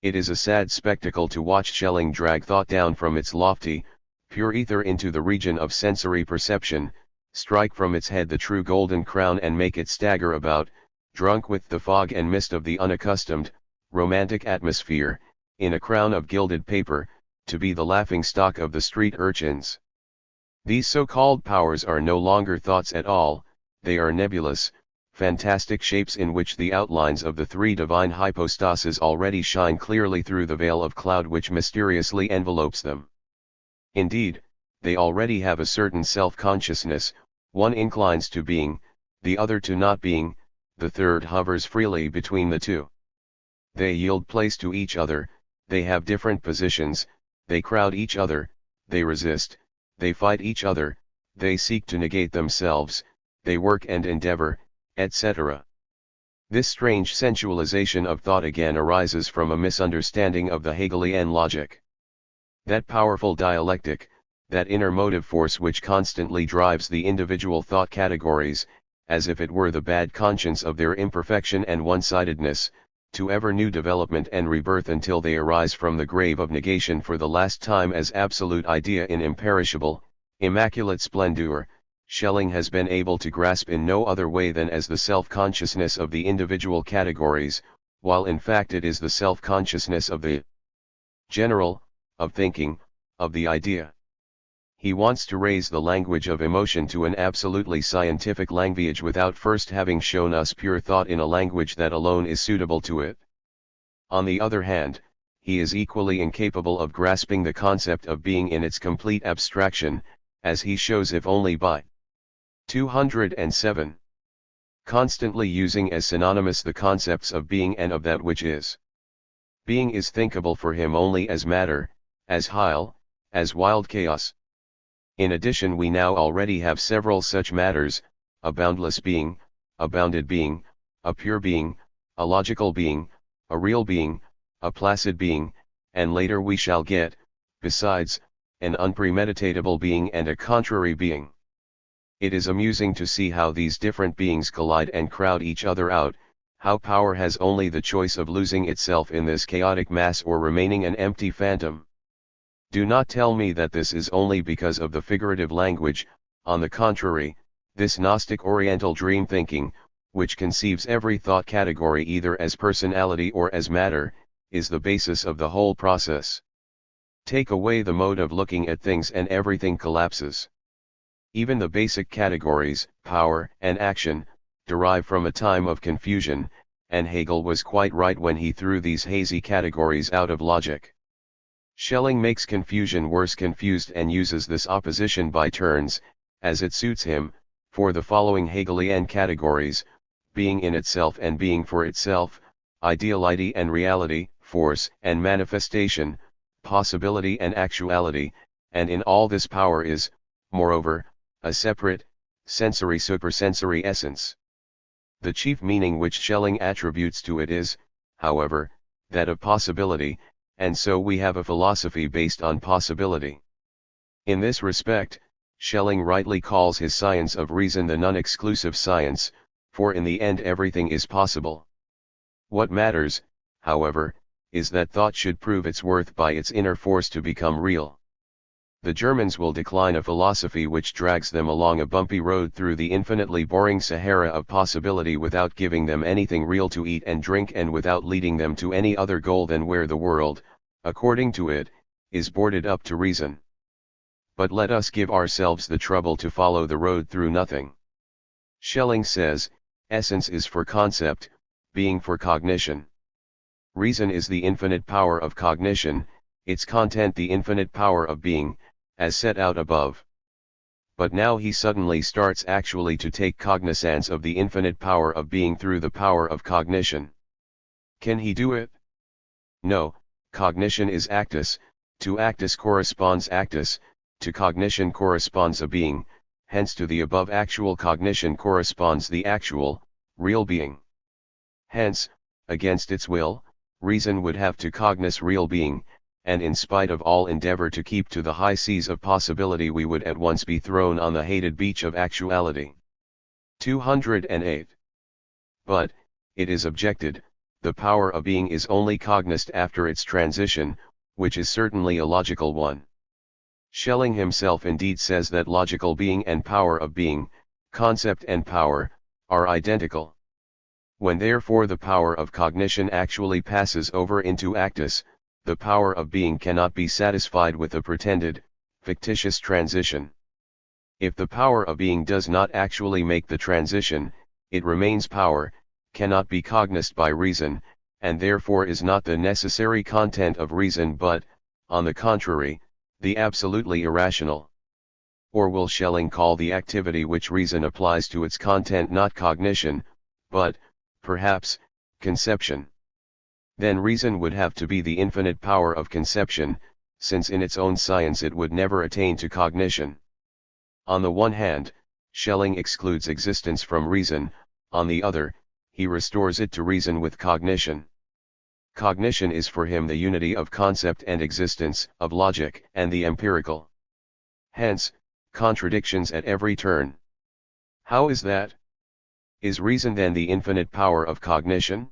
It is a sad spectacle to watch Schelling drag thought down from its lofty, pure ether into the region of sensory perception, strike from its head the true golden crown and make it stagger about, drunk with the fog and mist of the unaccustomed, romantic atmosphere, in a crown of gilded paper, to be the laughing-stock of the street urchins. These so-called powers are no longer thoughts at all, they are nebulous, fantastic shapes in which the outlines of the three divine hypostases already shine clearly through the veil of cloud which mysteriously envelopes them. Indeed, they already have a certain self-consciousness, one inclines to being, the other to not being, the third hovers freely between the two. They yield place to each other, they have different positions, they crowd each other, they resist, they fight each other, they seek to negate themselves, they work and endeavor, etc. This strange sensualization of thought again arises from a misunderstanding of the Hegelian logic. That powerful dialectic, that inner motive force which constantly drives the individual thought categories, as if it were the bad conscience of their imperfection and one-sidedness, to ever new development and rebirth until they arise from the grave of negation for the last time as absolute idea in imperishable, immaculate splendor. Schelling has been able to grasp in no other way than as the self-consciousness of the individual categories, while in fact it is the self-consciousness of the general, of thinking, of the idea. He wants to raise the language of emotion to an absolutely scientific language without first having shown us pure thought in a language that alone is suitable to it. On the other hand, he is equally incapable of grasping the concept of being in its complete abstraction, as he shows if only by 207. Constantly using as synonymous the concepts of being and of that which is. Being is thinkable for him only as matter, as heil, as wild chaos. In addition, we now already have several such matters: a boundless being, a bounded being, a pure being, a logical being, a real being, a placid being, and later we shall get, besides, an unpremeditatable being and a contrary being. It is amusing to see how these different beings collide and crowd each other out, how power has only the choice of losing itself in this chaotic mass or remaining an empty phantom. Do not tell me that this is only because of the figurative language. On the contrary, this Gnostic Oriental dream thinking, which conceives every thought category either as personality or as matter, is the basis of the whole process. Take away the mode of looking at things and everything collapses. Even the basic categories, power and action, derive from a time of confusion, and Hegel was quite right when he threw these hazy categories out of logic. Schelling makes confusion worse confused and uses this opposition by turns, as it suits him, for the following Hegelian categories: being in itself and being for itself, ideality and reality, force and manifestation, possibility and actuality, and in all this power is, moreover, a separate, sensory supersensory essence. The chief meaning which Schelling attributes to it is, however, that of possibility, and so we have a philosophy based on possibility. In this respect, Schelling rightly calls his science of reason the non-exclusive science, for in the end everything is possible. What matters, however, is that thought should prove its worth by its inner force to become real. The Germans will decline a philosophy which drags them along a bumpy road through the infinitely boring Sahara of possibility without giving them anything real to eat and drink and without leading them to any other goal than where the world, according to it, is boarded up to reason. But let us give ourselves the trouble to follow the road through nothing. Schelling says, essence is for concept, being for cognition. Reason is the infinite power of cognition, its content the infinite power of being, as set out above. But now he suddenly starts actually to take cognizance of the infinite power of being through the power of cognition. Can he do it? No, cognition is actus, to actus corresponds actus, to cognition corresponds a being, hence to the above actual cognition corresponds the actual, real being. Hence, against its will, reason would have to cognize real being, and in spite of all endeavor to keep to the high seas of possibility we would at once be thrown on the hated beach of actuality. 208. But, it is objected, the power of being is only cognized after its transition, which is certainly a logical one. Schelling himself indeed says that logical being and power of being, concept and power, are identical. When therefore the power of cognition actually passes over into actus, the power of being cannot be satisfied with a pretended, fictitious transition. If the power of being does not actually make the transition, it remains power, cannot be cognized by reason, and therefore is not the necessary content of reason but, on the contrary, the absolutely irrational. Or will Schelling call the activity which reason applies to its content not cognition, but, perhaps, conception? Then reason would have to be the infinite power of conception, since in its own science it would never attain to cognition. On the one hand, Schelling excludes existence from reason, on the other, he restores it to reason with cognition. Cognition is for him the unity of concept and existence, of logic and the empirical. Hence, contradictions at every turn. How is that? Is reason then the infinite power of cognition?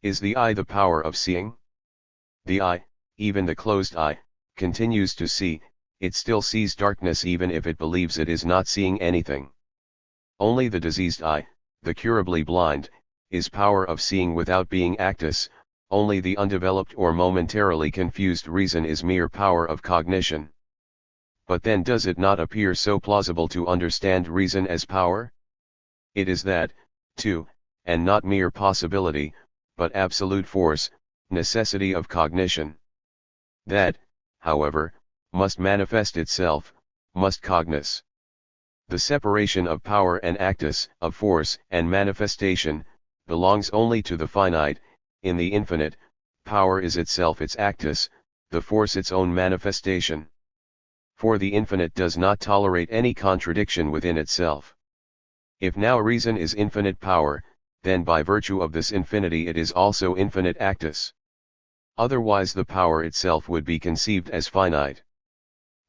Is the eye the power of seeing? The eye, even the closed eye, continues to see, it still sees darkness even if it believes it is not seeing anything. Only the diseased eye, the curably blind, is power of seeing without being actus, only the undeveloped or momentarily confused reason is mere power of cognition. But then does it not appear so plausible to understand reason as power? It is that, too, and not mere possibility, but absolute force, necessity of cognition. That, however, must manifest itself, must cognize. The separation of power and actus, of force and manifestation, belongs only to the finite. In the infinite, power is itself its actus, the force its own manifestation. For the infinite does not tolerate any contradiction within itself. If now reason is infinite power, then by virtue of this infinity it is also infinite actus. Otherwise the power itself would be conceived as finite.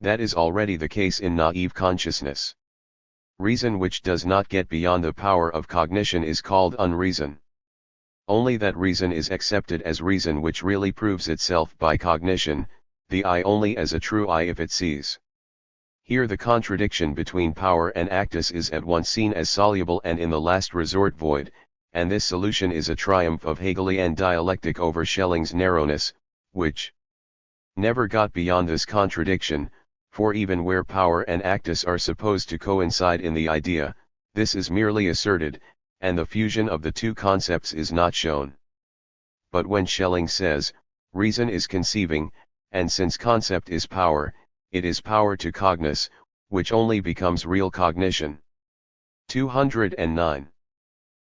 That is already the case in naive consciousness. Reason which does not get beyond the power of cognition is called unreason. Only that reason is accepted as reason which really proves itself by cognition, the eye only as a true eye if it sees. Here the contradiction between power and actus is at once seen as soluble and in the last resort void, and this solution is a triumph of Hegelian dialectic over Schelling's narrowness, which never got beyond this contradiction, for even where power and actus are supposed to coincide in the idea, this is merely asserted, and the fusion of the two concepts is not shown. But when Schelling says, reason is conceiving, and since concept is power, it is power to cognize, which only becomes real cognition. 209.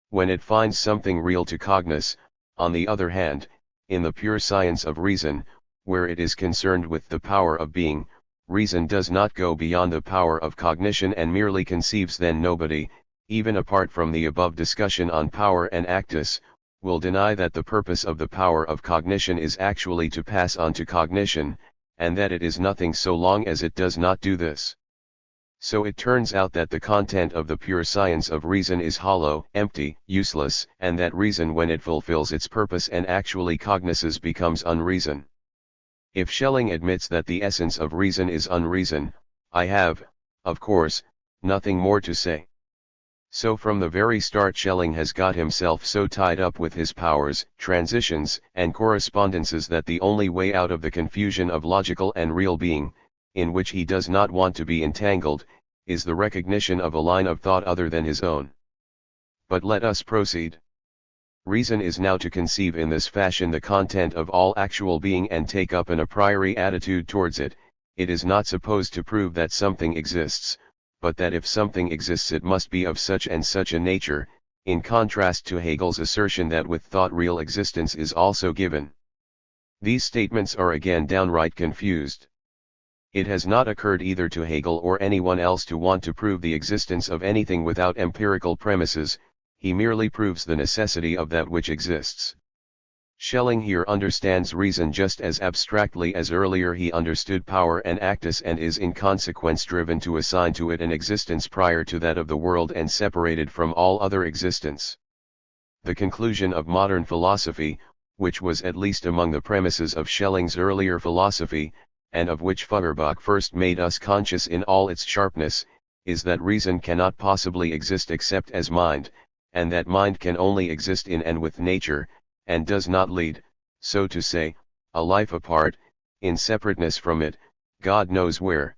When it finds something real to cognize, on the other hand, in the pure science of reason, where it is concerned with the power of being, reason does not go beyond the power of cognition and merely conceives. Then nobody, even apart from the above discussion on power and actus, will deny that the purpose of the power of cognition is actually to pass on to cognition, and that it is nothing so long as it does not do this. So it turns out that the content of the pure science of reason is hollow, empty, useless, and that reason when it fulfills its purpose and actually cognizes becomes unreason. If Schelling admits that the essence of reason is unreason, I have, of course, nothing more to say. So from the very start Schelling has got himself so tied up with his powers, transitions, and correspondences that the only way out of the confusion of logical and real being, in which he does not want to be entangled, is the recognition of a line of thought other than his own. But let us proceed. Reason is now to conceive in this fashion the content of all actual being and take up an a priori attitude towards it. It is not supposed to prove that something exists, but that if something exists it must be of such and such a nature, in contrast to Hegel's assertion that with thought real existence is also given. These statements are again downright confused. It has not occurred either to Hegel or anyone else to want to prove the existence of anything without empirical premises, he merely proves the necessity of that which exists. Schelling here understands reason just as abstractly as earlier he understood power and actus, and is in consequence driven to assign to it an existence prior to that of the world and separated from all other existence. The conclusion of modern philosophy, which was at least among the premises of Schelling's earlier philosophy, and of which Feuerbach first made us conscious in all its sharpness, is that reason cannot possibly exist except as mind, and that mind can only exist in and with nature, and does not lead, so to say, a life apart, in separateness from it, God knows where.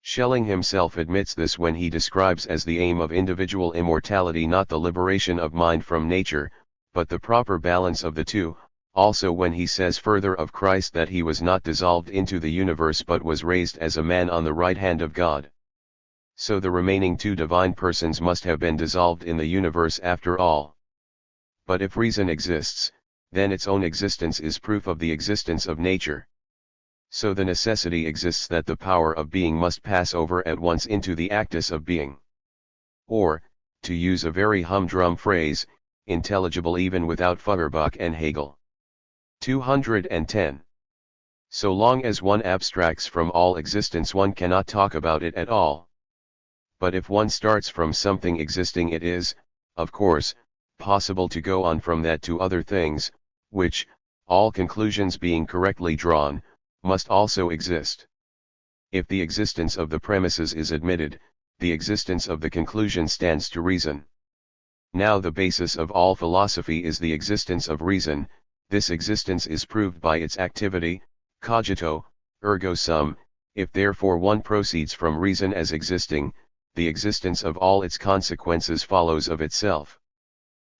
Schelling himself admits this when he describes as the aim of individual immortality not the liberation of mind from nature, but the proper balance of the two. Also when he says further of Christ that he was not dissolved into the universe but was raised as a man on the right hand of God. So the remaining two divine persons must have been dissolved in the universe after all. But if reason exists, then its own existence is proof of the existence of nature. So the necessity exists that the power of being must pass over at once into the actus of being. Or, to use a very humdrum phrase, intelligible even without Feuerbach and Hegel. 210. So long as one abstracts from all existence one cannot talk about it at all. But if one starts from something existing it is, of course, possible to go on from that to other things, which, all conclusions being correctly drawn, must also exist. If the existence of the premises is admitted, the existence of the conclusion stands to reason. Now the basis of all philosophy is the existence of reason. This existence is proved by its activity, cogito, ergo sum. If therefore one proceeds from reason as existing, the existence of all its consequences follows of itself.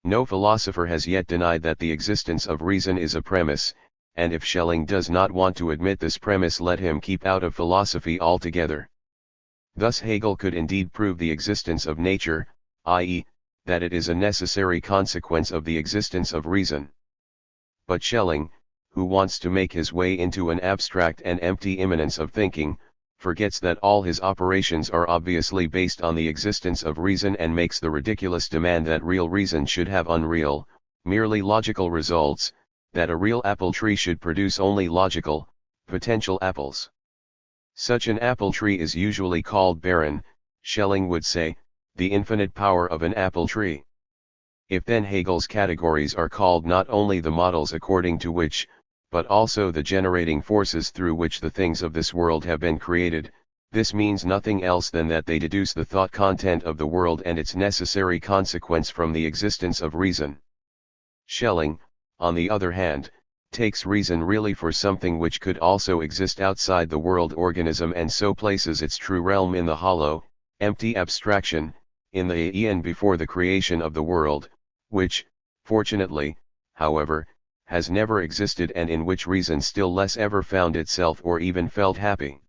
No philosopher has yet denied that the existence of reason is a premise, and if Schelling does not want to admit this premise, let him keep out of philosophy altogether. Thus Hegel could indeed prove the existence of nature, i.e., that it is a necessary consequence of the existence of reason. But Schelling, who wants to make his way into an abstract and empty immanence of thinking, forgets that all his operations are obviously based on the existence of reason, and makes the ridiculous demand that real reason should have unreal, merely logical results, that a real apple tree should produce only logical, potential apples. Such an apple tree is usually called barren. Schelling would say, the infinite power of an apple tree. If then Hegel's categories are called not only the models according to which, but also the generating forces through which the things of this world have been created, this means nothing else than that they deduce the thought content of the world and its necessary consequence from the existence of reason. Schelling, on the other hand, takes reason really for something which could also exist outside the world organism, and so places its true realm in the hollow, empty abstraction, in the aeon before the creation of the world, which, fortunately, however, has never existed, and in which reason still less ever found itself or even felt happy.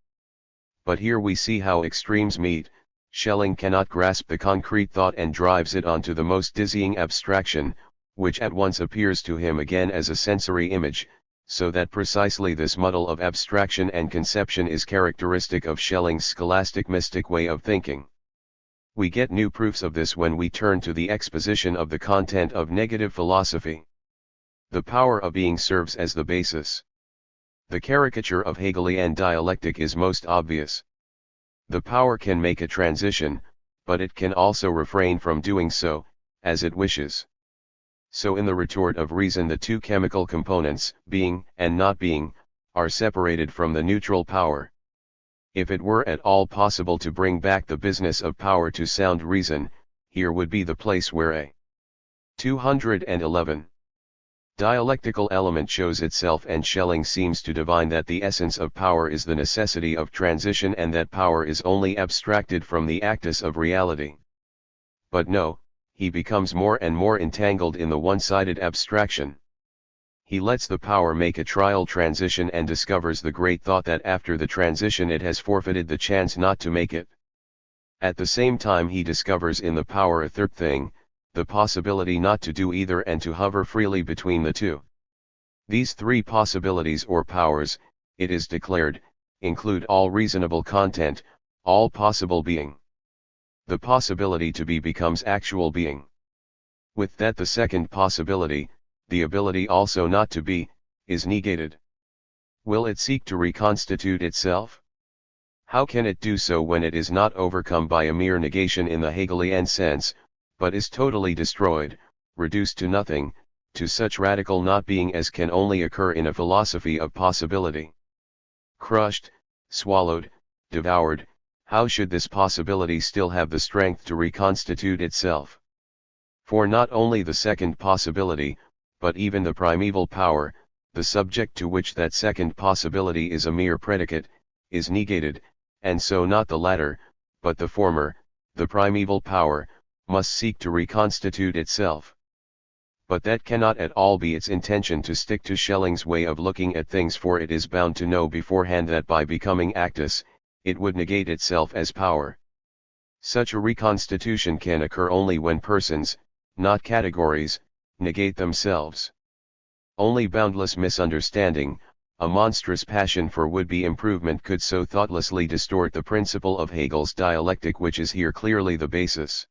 But here we see how extremes meet. Schelling cannot grasp the concrete thought and drives it on to the most dizzying abstraction, which at once appears to him again as a sensory image, so that precisely this muddle of abstraction and conception is characteristic of Schelling's scholastic mystic way of thinking. We get new proofs of this when we turn to the exposition of the content of negative philosophy. The power of being serves as the basis. The caricature of Hegelian dialectic is most obvious. The power can make a transition, but it can also refrain from doing so, as it wishes. So in the retort of reason, the two chemical components, being and not being, are separated from the neutral power. If it were at all possible to bring back the business of power to sound reason, here would be the place where a 211 dialectical element shows itself, and Schelling seems to divine that the essence of power is the necessity of transition, and that power is only abstracted from the actus of reality. But no, he becomes more and more entangled in the one-sided abstraction. He lets the power make a trial transition and discovers the great thought that after the transition it has forfeited the chance not to make it. At the same time he discovers in the power a third thing, the possibility not to do either and to hover freely between the two. These three possibilities or powers, it is declared, include all reasonable content, all possible being. The possibility to be becomes actual being. With that, the second possibility, the ability also not to be, is negated. Will it seek to reconstitute itself? How can it do so when it is not overcome by a mere negation in the Hegelian sense, but is totally destroyed, reduced to nothing, to such radical not being as can only occur in a philosophy of possibility? Crushed, swallowed, devoured, how should this possibility still have the strength to reconstitute itself? For not only the second possibility, but even the primeval power, the subject to which that second possibility is a mere predicate, is negated, and so not the latter, but the former, the primeval power, must seek to reconstitute itself. But that cannot at all be its intention to stick to Schelling's way of looking at things, for it is bound to know beforehand that by becoming actus, it would negate itself as power. Such a reconstitution can occur only when persons, not categories, negate themselves. Only boundless misunderstanding, a monstrous passion for would-be improvement, could so thoughtlessly distort the principle of Hegel's dialectic, which is here clearly the basis.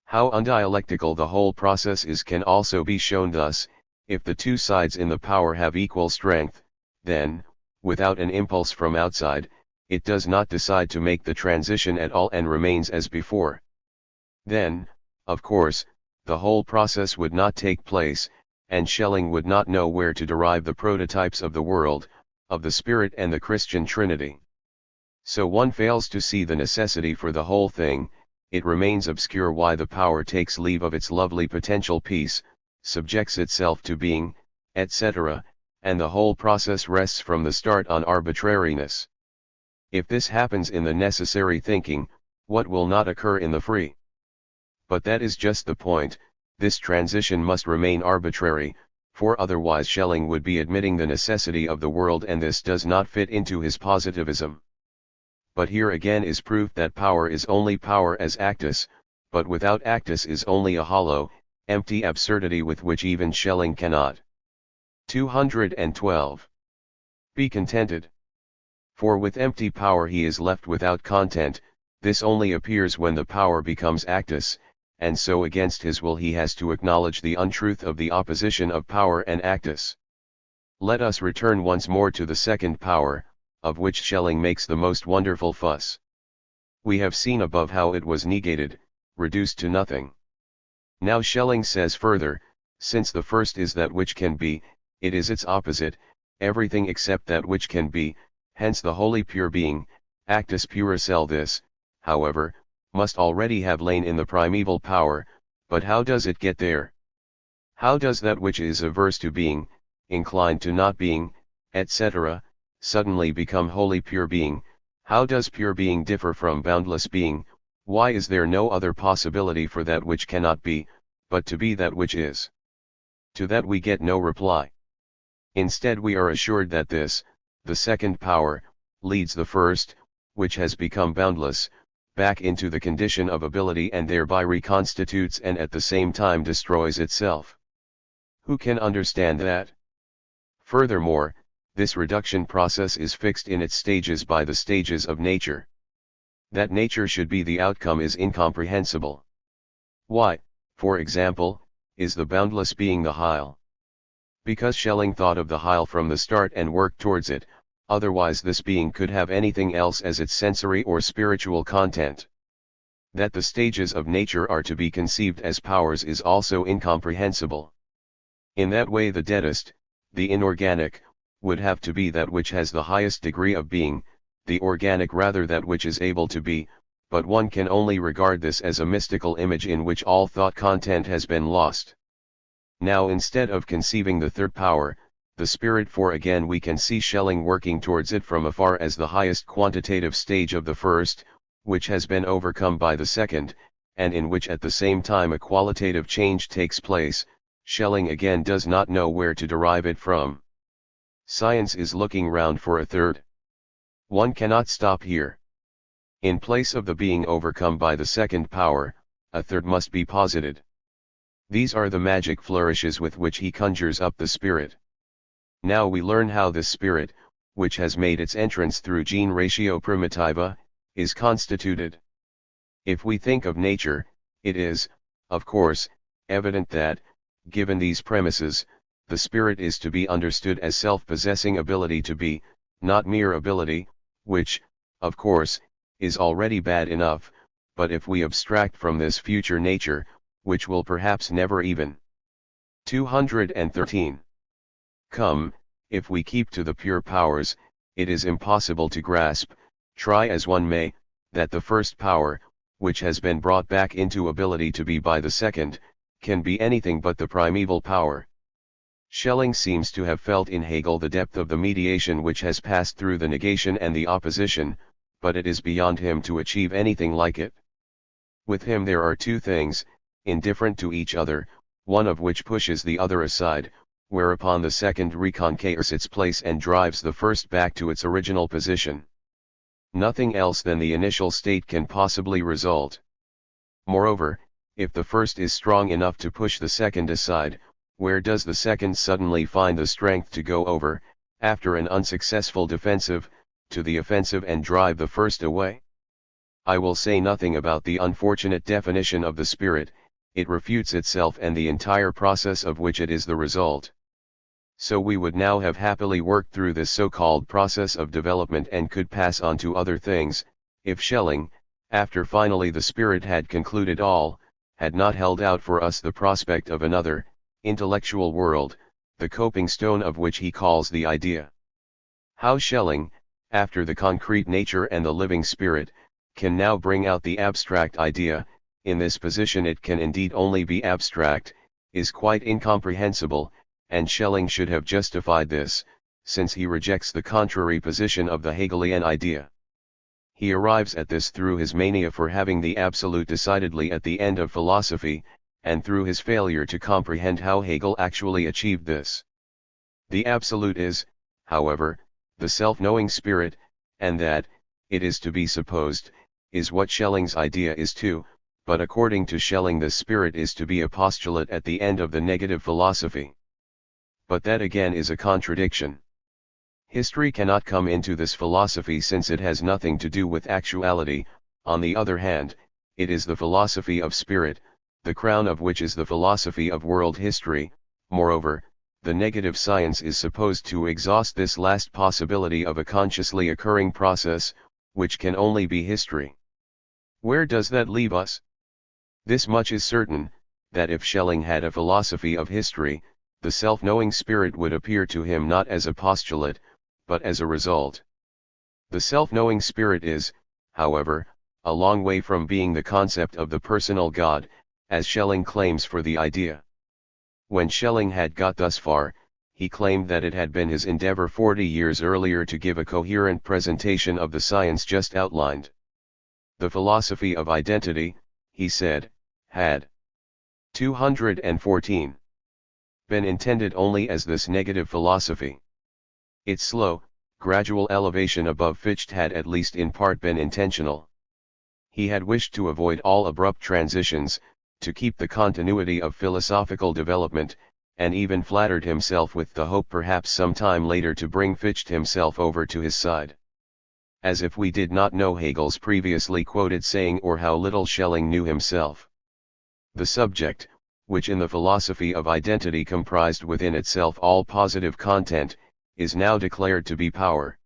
How undialectical the whole process is can also be shown thus: if the two sides in the power have equal strength, then, without an impulse from outside, it does not decide to make the transition at all and remains as before. Then, of course, the whole process would not take place, and Schelling would not know where to derive the prototypes of the world, of the Spirit and the Christian Trinity. So one fails to see the necessity for the whole thing. It remains obscure why the power takes leave of its lovely potential peace, subjects itself to being, etc., and the whole process rests from the start on arbitrariness. If this happens in the necessary thinking, what will not occur in the free? But that is just the point. This transition must remain arbitrary, for otherwise Schelling would be admitting the necessity of the world, and this does not fit into his positivism. But here again is proof that power is only power as actus, but without actus is only a hollow, empty absurdity with which even Schelling cannot. 212. Be contented. For with empty power he is left without content. This only appears when the power becomes actus, and so against his will he has to acknowledge the untruth of the opposition of power and actus. Let us return once more to the second power, of which Schelling makes the most wonderful fuss. We have seen above how it was negated, reduced to nothing. Now Schelling says further, since the first is that which can be, it is its opposite, everything except that which can be, hence the wholly pure being, actus pura cell. This, however, must already have lain in the primeval power, but how does it get there? How does that which is averse to being, inclined to not being, etc., suddenly become wholly pure being? How does pure being differ from boundless being? Why is there no other possibility for that which cannot be, but to be that which is? To that we get no reply. Instead we are assured that this, the second power, leads the first, which has become boundless, back into the condition of ability, and thereby reconstitutes and at the same time destroys itself. Who can understand that? Furthermore, this reduction process is fixed in its stages by the stages of nature. That nature should be the outcome is incomprehensible. Why, for example, is the boundless being the Heil? Because Schelling thought of the Heil from the start and worked towards it, otherwise this being could have anything else as its sensory or spiritual content. That the stages of nature are to be conceived as powers is also incomprehensible. In that way the deadest, the inorganic, would have to be that which has the highest degree of being, the organic rather that which is able to be, but one can only regard this as a mystical image in which all thought content has been lost. Now instead of conceiving the third power, the spirit, for again we can see Schelling working towards it from afar as the highest quantitative stage of the first, which has been overcome by the second, and in which at the same time a qualitative change takes place, Schelling again does not know where to derive it from. Science is looking round for a third. One cannot stop here. In place of the being overcome by the second power, a third must be posited. These are the magic flourishes with which he conjures up the spirit. Now we learn how this spirit, which has made its entrance through gene ratio primitiva, is constituted. If we think of nature, it is, of course, evident that, given these premises, the spirit is to be understood as self-possessing ability to be, not mere ability, which, of course, is already bad enough, but if we abstract from this future nature, which will perhaps never even. 213. Come, if we keep to the pure powers, it is impossible to grasp, try as one may, that the first power, which has been brought back into ability to be by the second, can be anything but the primeval power. Schelling seems to have felt in Hegel the depth of the mediation which has passed through the negation and the opposition, but it is beyond him to achieve anything like it. With him there are two things, indifferent to each other, one of which pushes the other aside, whereupon the second reconquers its place and drives the first back to its original position. Nothing else than the initial state can possibly result. Moreover, if the first is strong enough to push the second aside, where does the second suddenly find the strength to go over, after an unsuccessful defensive, to the offensive and drive the first away? I will say nothing about the unfortunate definition of the spirit, it refutes itself and the entire process of which it is the result. So we would now have happily worked through this so-called process of development and could pass on to other things, if Schelling, after finally the spirit had concluded all, had not held out for us the prospect of another, intellectual world, the coping stone of which he calls the idea. How Schelling, after the concrete nature and the living spirit, can now bring out the abstract idea, in this position it can indeed only be abstract, is quite incomprehensible, and Schelling should have justified this, since he rejects the contrary position of the Hegelian idea. He arrives at this through his mania for having the absolute decidedly at the end of philosophy, and through his failure to comprehend how Hegel actually achieved this. The absolute is, however, the self-knowing spirit, and that, it is to be supposed, is what Schelling's idea is too, but according to Schelling this spirit is to be a postulate at the end of the negative philosophy. But that again is a contradiction. History cannot come into this philosophy since it has nothing to do with actuality. On the other hand, it is the philosophy of spirit, the crown of which is the philosophy of world history. Moreover, the negative science is supposed to exhaust this last possibility of a consciously occurring process, which can only be history. Where does that leave us? This much is certain, that if Schelling had a philosophy of history, the self-knowing spirit would appear to him not as a postulate, but as a result. The self-knowing spirit is, however, a long way from being the concept of the personal God, as Schelling claims for the idea. When Schelling had got thus far, he claimed that it had been his endeavor 40 years earlier to give a coherent presentation of the science just outlined. The philosophy of identity, he said, had 214 been intended only as this negative philosophy. Its slow, gradual elevation above Fichte had at least in part been intentional. He had wished to avoid all abrupt transitions, to keep the continuity of philosophical development, and even flattered himself with the hope perhaps some time later to bring Fichte himself over to his side. As if we did not know Hegel's previously quoted saying or how little Schelling knew himself. The subject, which in the philosophy of identity comprised within itself all positive content, is now declared to be power.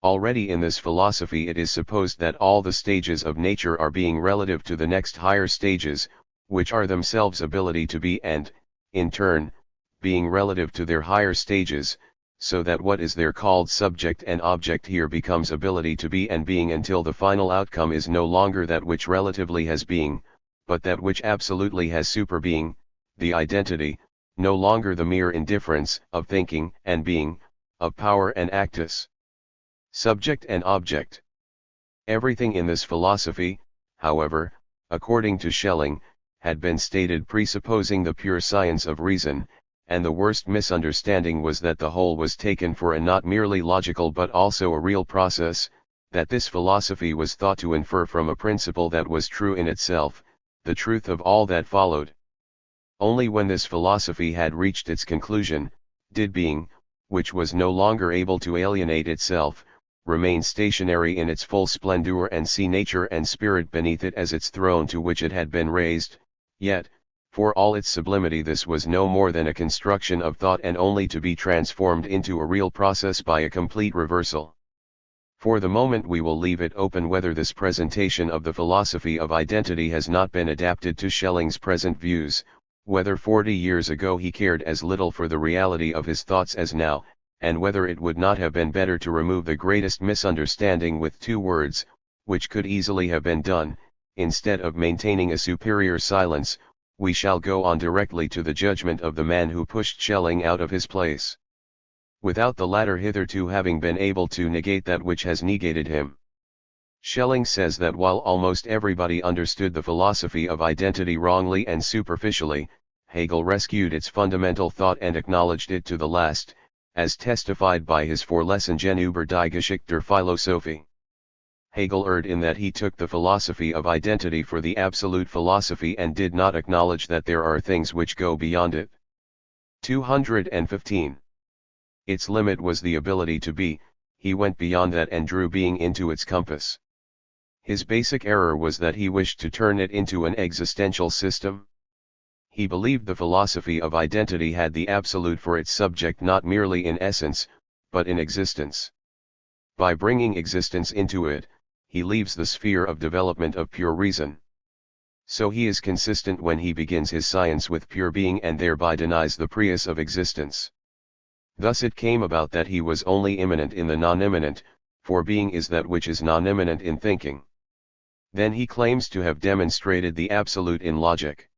Already in this philosophy it is supposed that all the stages of nature are being relative to the next higher stages, which are themselves ability to be and, in turn, being relative to their higher stages, so that what is there called subject and object here becomes ability to be and being until the final outcome is no longer that which relatively has being, but that which absolutely has superbeing, the identity, no longer the mere indifference of thinking and being, of power and actus. Subject and object. Everything in this philosophy, however, according to Schelling, had been stated presupposing the pure science of reason, and the worst misunderstanding was that the whole was taken for a not merely logical but also a real process, that this philosophy was thought to infer from a principle that was true in itself, the truth of all that followed. Only when this philosophy had reached its conclusion, did being, which was no longer able to alienate itself, remain stationary in its full splendor and see nature and spirit beneath it as its throne to which it had been raised. Yet, for all its sublimity, this was no more than a construction of thought and only to be transformed into a real process by a complete reversal. For the moment we will leave it open whether this presentation of the philosophy of identity has not been adapted to Schelling's present views, whether 40 years ago he cared as little for the reality of his thoughts as now, and whether it would not have been better to remove the greatest misunderstanding with 2 words, which could easily have been done, instead of maintaining a superior silence. We shall go on directly to the judgment of the man who pushed Schelling out of his place, without the latter hitherto having been able to negate that which has negated him. Schelling says that while almost everybody understood the philosophy of identity wrongly and superficially, Hegel rescued its fundamental thought and acknowledged it to the last, as testified by his Vorlesungen über die Geschichte der Philosophie. Hegel erred in that he took the philosophy of identity for the absolute philosophy and did not acknowledge that there are things which go beyond it. 215. Its limit was the ability to be. He went beyond that and drew being into its compass. His basic error was that he wished to turn it into an existential system. He believed the philosophy of identity had the absolute for its subject not merely in essence, but in existence. By bringing existence into it, he leaves the sphere of development of pure reason. So he is consistent when he begins his science with pure being and thereby denies the prius of existence. Thus it came about that he was only immanent in the non-immanent, for being is that which is non-immanent in thinking. Then he claims to have demonstrated the absolute in logic.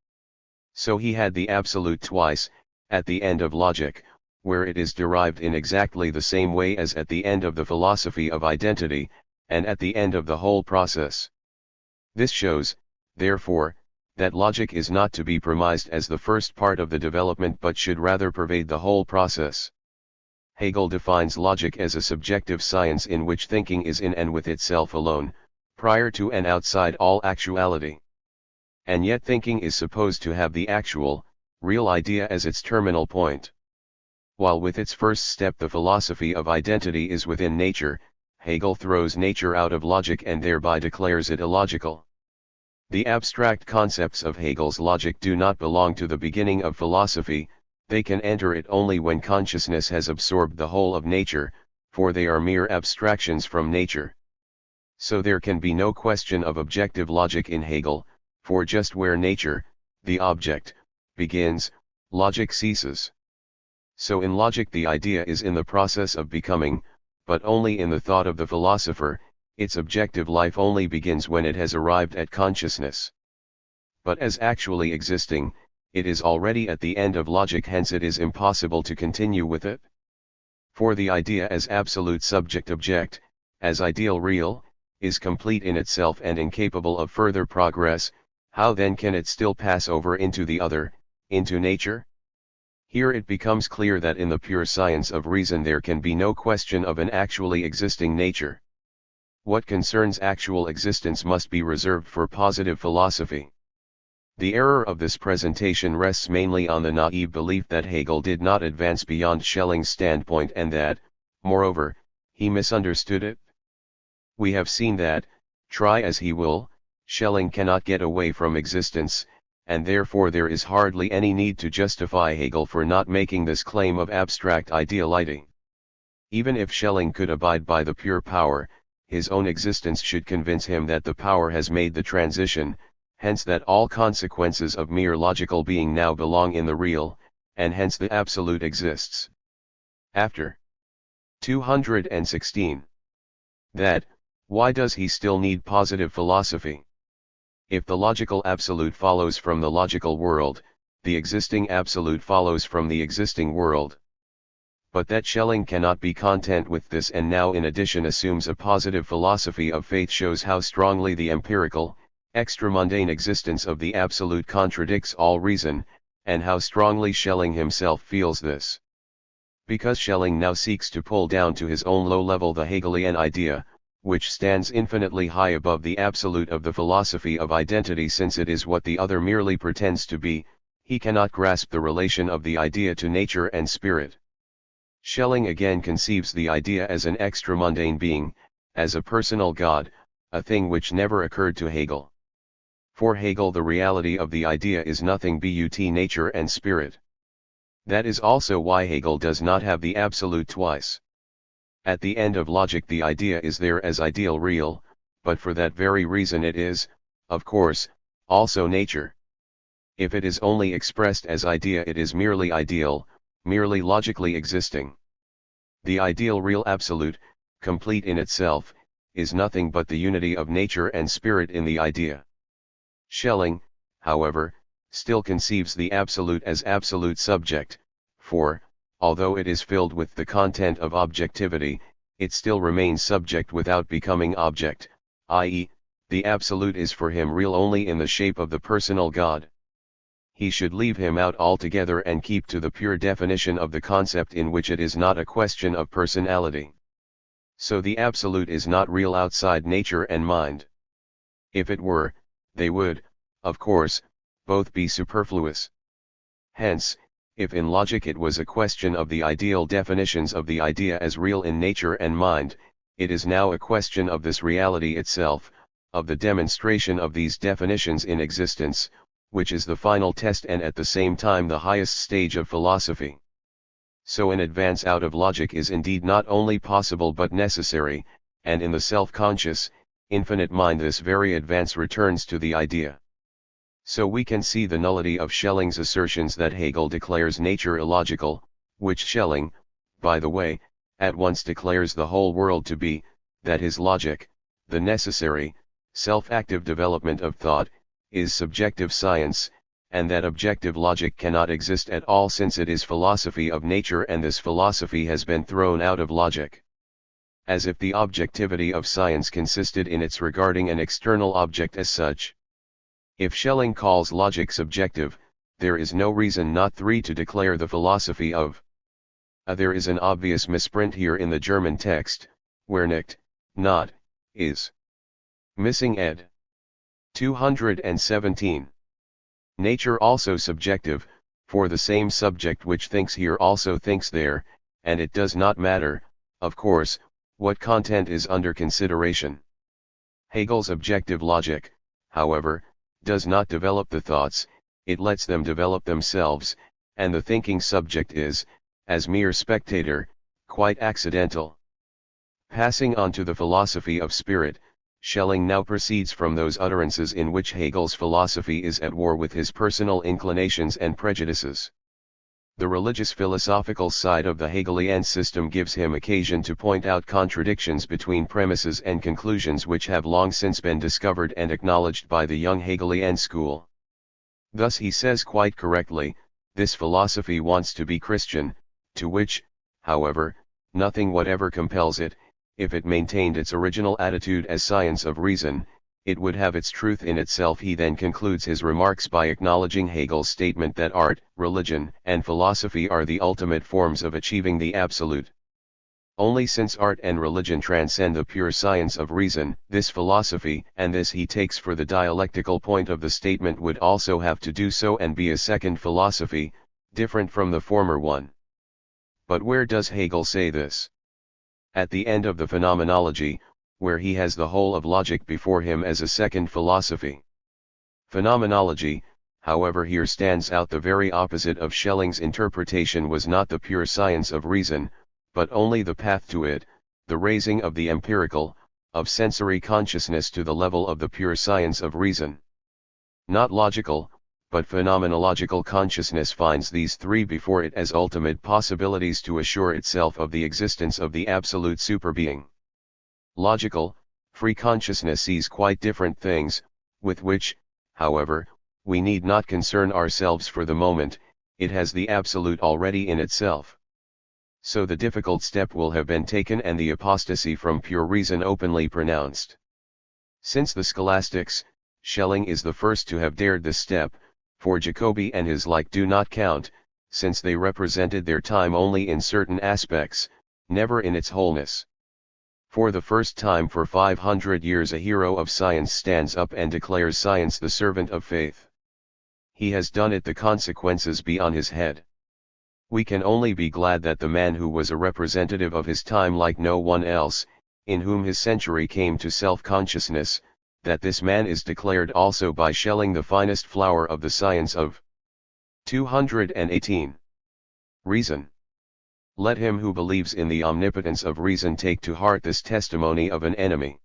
So he had the absolute twice, at the end of logic, where it is derived in exactly the same way as at the end of the philosophy of identity, and at the end of the whole process. This shows, therefore, that logic is not to be premised as the first part of the development but should rather pervade the whole process. Hegel defines logic as a subjective science in which thinking is in and with itself alone, prior to and outside all actuality. And yet thinking is supposed to have the actual, real idea as its terminal point. While with its first step the philosophy of identity is within nature, Hegel throws nature out of logic and thereby declares it illogical. The abstract concepts of Hegel's logic do not belong to the beginning of philosophy, they can enter it only when consciousness has absorbed the whole of nature, for they are mere abstractions from nature. So there can be no question of objective logic in Hegel, for just where nature, the object, begins, logic ceases. So in logic the idea is in the process of becoming, but only in the thought of the philosopher, its objective life only begins when it has arrived at consciousness. But as actually existing, it is already at the end of logic, hence it is impossible to continue with it. For the idea as absolute subject-object, as ideal real, is complete in itself and incapable of further progress, how then can it still pass over into the other, into nature? Here it becomes clear that in the pure science of reason there can be no question of an actually existing nature. What concerns actual existence must be reserved for positive philosophy. The error of this presentation rests mainly on the naive belief that Hegel did not advance beyond Schelling's standpoint and that, moreover, he misunderstood it. We have seen that, try as he will, Schelling cannot get away from existence, and therefore there is hardly any need to justify Hegel for not making this claim of abstract ideality. Even if Schelling could abide by the pure power, his own existence should convince him that the power has made the transition, hence that all consequences of mere logical being now belong in the real, and hence the absolute exists. After 216. That, why does he still need positive philosophy? If the logical absolute follows from the logical world, the existing absolute follows from the existing world. But that Schelling cannot be content with this and now in addition assumes a positive philosophy of faith shows how strongly the empirical, extramundane existence of the absolute contradicts all reason, and how strongly Schelling himself feels this. Because Schelling now seeks to pull down to his own low level the Hegelian idea, which stands infinitely high above the absolute of the philosophy of identity since it is what the other merely pretends to be, he cannot grasp the relation of the idea to nature and spirit. Schelling again conceives the idea as an extramundane being, as a personal God, a thing which never occurred to Hegel. For Hegel the reality of the idea is nothing but nature and spirit. That is also why Hegel does not have the absolute twice. At the end of logic the idea is there as ideal real, but for that very reason it is, of course, also nature. If it is only expressed as idea it is merely ideal, merely logically existing. The ideal real absolute, complete in itself, is nothing but the unity of nature and spirit in the idea. Schelling, however, still conceives the absolute as absolute subject, for, although it is filled with the content of objectivity, it still remains subject without becoming object, i.e., the absolute is for him real only in the shape of the personal God. He should leave him out altogether and keep to the pure definition of the concept in which it is not a question of personality. So the absolute is not real outside nature and mind. If it were, they would, of course, both be superfluous. Hence, if in logic it was a question of the ideal definitions of the idea as real in nature and mind, it is now a question of this reality itself, of the demonstration of these definitions in existence, which is the final test and at the same time the highest stage of philosophy. So an advance out of logic is indeed not only possible but necessary, and in the self-conscious, infinite mind this very advance returns to the idea. So we can see the nullity of Schelling's assertions that Hegel declares nature illogical, which Schelling, by the way, at once declares the whole world to be, that his logic, the necessary, self-active development of thought, is subjective science, and that objective logic cannot exist at all since it is philosophy of nature and this philosophy has been thrown out of logic. As if the objectivity of science consisted in its regarding an external object as such. If Schelling calls logic subjective, there is no reason not to declare the philosophy of. There is an obvious misprint here in the German text, where nicht, not, is missing ed. 217. Nature also subjective, for the same subject which thinks here also thinks there, and it does not matter, of course, what content is under consideration. Hegel's objective logic, however, does not develop the thoughts, it lets them develop themselves, and the thinking subject is, as mere spectator, quite accidental. Passing on to the philosophy of spirit, Schelling now proceeds from those utterances in which Hegel's philosophy is at war with his personal inclinations and prejudices. The religious philosophical side of the Hegelian system gives him occasion to point out contradictions between premises and conclusions which have long since been discovered and acknowledged by the young Hegelian school. Thus he says quite correctly, this philosophy wants to be Christian, to which, however, nothing whatever compels it. If it maintained its original attitude as science of reason, it would have its truth in itself. He then concludes his remarks by acknowledging Hegel's statement that art, religion, and philosophy are the ultimate forms of achieving the absolute. Only since art and religion transcend the pure science of reason, this philosophy, and this he takes for the dialectical point of the statement, would also have to do so and be a second philosophy, different from the former one. But where does Hegel say this? At the end of the Phenomenology, where he has the whole of logic before him as a second philosophy. Phenomenology, however, here stands out the very opposite of Schelling's interpretation, was not the pure science of reason, but only the path to it, the raising of the empirical, of sensory consciousness to the level of the pure science of reason. Not logical, but phenomenological consciousness finds these three before it as ultimate possibilities to assure itself of the existence of the absolute superbeing. Logical, free consciousness sees quite different things, with which, however, we need not concern ourselves for the moment. It has the absolute already in itself. So the difficult step will have been taken and the apostasy from pure reason openly pronounced. Since the scholastics, Schelling is the first to have dared this step, for Jacobi and his like do not count, since they represented their time only in certain aspects, never in its wholeness. For the first time for 500 years a hero of science stands up and declares science the servant of faith. He has done it, the consequences be on his head. We can only be glad that the man who was a representative of his time like no one else, in whom his century came to self-consciousness, that this man is declared also by Schelling the finest flower of the science of 218. Reason. Let him who believes in the omnipotence of reason take to heart this testimony of an enemy.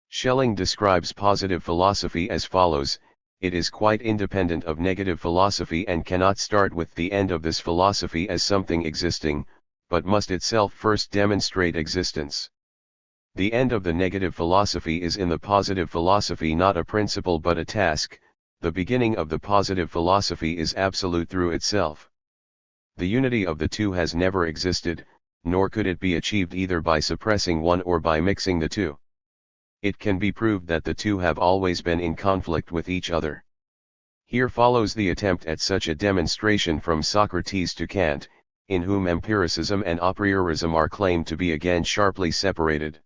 Schelling describes positive philosophy as follows: it is quite independent of negative philosophy and cannot start with the end of this philosophy as something existing, but must itself first demonstrate existence. The end of the negative philosophy is in the positive philosophy, not a principle but a task. The beginning of the positive philosophy is absolute through itself. The unity of the two has never existed, nor could it be achieved either by suppressing one or by mixing the two. It can be proved that the two have always been in conflict with each other. Here follows the attempt at such a demonstration from Socrates to Kant, in whom empiricism and a priorism are claimed to be again sharply separated.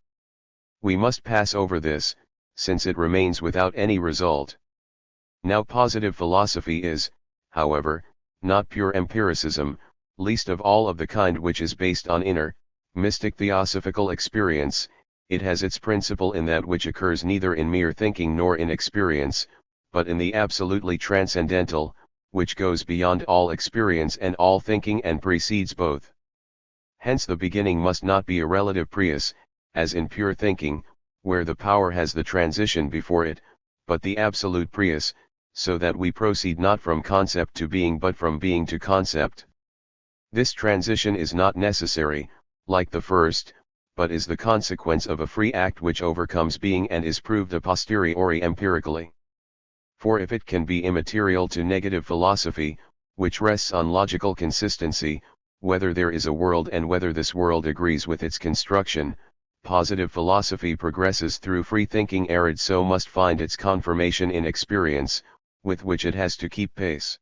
We must pass over this, since it remains without any result. Now positive philosophy is, however, not pure empiricism, least of all of the kind which is based on inner, mystic theosophical experience. It has its principle in that which occurs neither in mere thinking nor in experience, but in the absolutely transcendental, which goes beyond all experience and all thinking and precedes both. Hence the beginning must not be a relative prius, as in pure thinking, where the power has the transition before it, but the absolute prius, so that we proceed not from concept to being but from being to concept. This transition is not necessary, like the first, but is the consequence of a free act which overcomes being and is proved a posteriori empirically. For if it can be immaterial to negative philosophy, which rests on logical consistency, whether there is a world and whether this world agrees with its construction, positive philosophy progresses through free thinking arid so must find its confirmation in experience, with which it has to keep pace.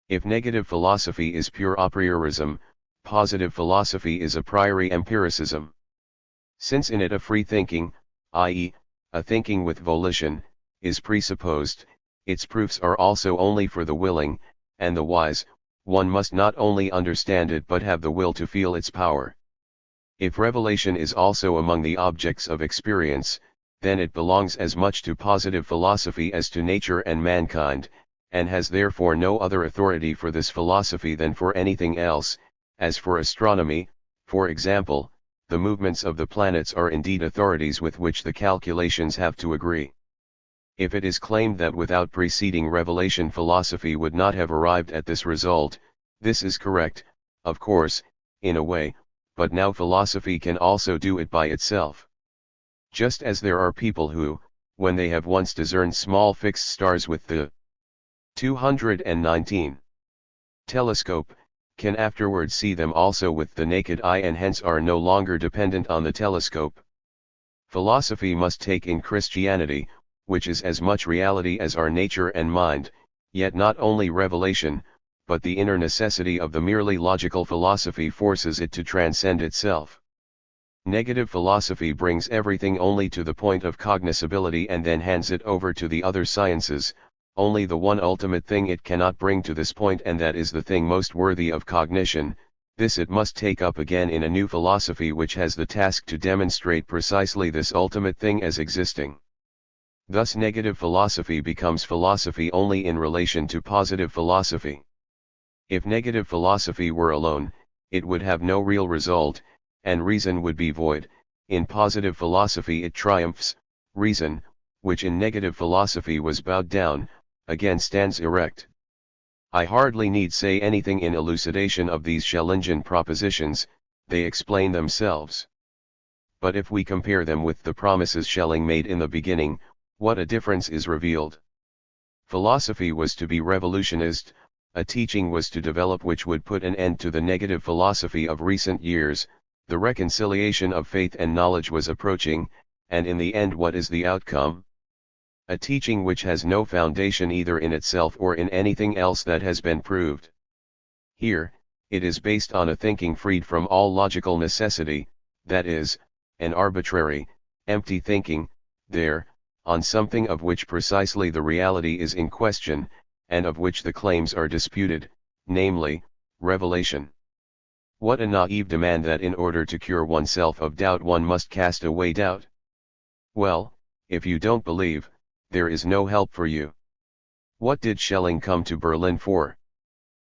If negative philosophy is pure a priorism, positive philosophy is a priori empiricism. Since in it a free thinking, i.e., a thinking with volition, is presupposed, its proofs are also only for the willing, and the wise. One must not only understand it but have the will to feel its power. If revelation is also among the objects of experience, then it belongs as much to positive philosophy as to nature and mankind, and has therefore no other authority for this philosophy than for anything else, as for astronomy, for example. The movements of the planets are indeed authorities with which the calculations have to agree. If it is claimed that without preceding revelation philosophy would not have arrived at this result, this is correct, of course, in a way, but now philosophy can also do it by itself. Just as there are people who, when they have once discerned small fixed stars with the 219 telescope, can afterwards see them also with the naked eye and hence are no longer dependent on the telescope. Philosophy must take in Christianity, which is as much reality as our nature and mind, yet not only revelation, but the inner necessity of the merely logical philosophy forces it to transcend itself. Negative philosophy brings everything only to the point of cognoscibility and then hands it over to the other sciences. Only the one ultimate thing it cannot bring to this point, and that is the thing most worthy of cognition. This it must take up again in a new philosophy which has the task to demonstrate precisely this ultimate thing as existing. Thus negative philosophy becomes philosophy only in relation to positive philosophy. If negative philosophy were alone, it would have no real result, and reason would be void. In positive philosophy it triumphs. Reason, which in negative philosophy was bowed down, again stands erect. I hardly need say anything in elucidation of these Schellingian propositions, they explain themselves. But if we compare them with the promises Schelling made in the beginning, what a difference is revealed. Philosophy was to be revolutionist, a teaching was to develop which would put an end to the negative philosophy of recent years. The reconciliation of faith and knowledge was approaching, and in the end what is the outcome? A teaching which has no foundation either in itself or in anything else that has been proved. Here, it is based on a thinking freed from all logical necessity, that is, an arbitrary, empty thinking, there, on something of which precisely the reality is in question, and of which the claims are disputed, namely, revelation. What a naive demand that in order to cure oneself of doubt one must cast away doubt. Well, if you don't believe, there is no help for you. What did Schelling come to Berlin for?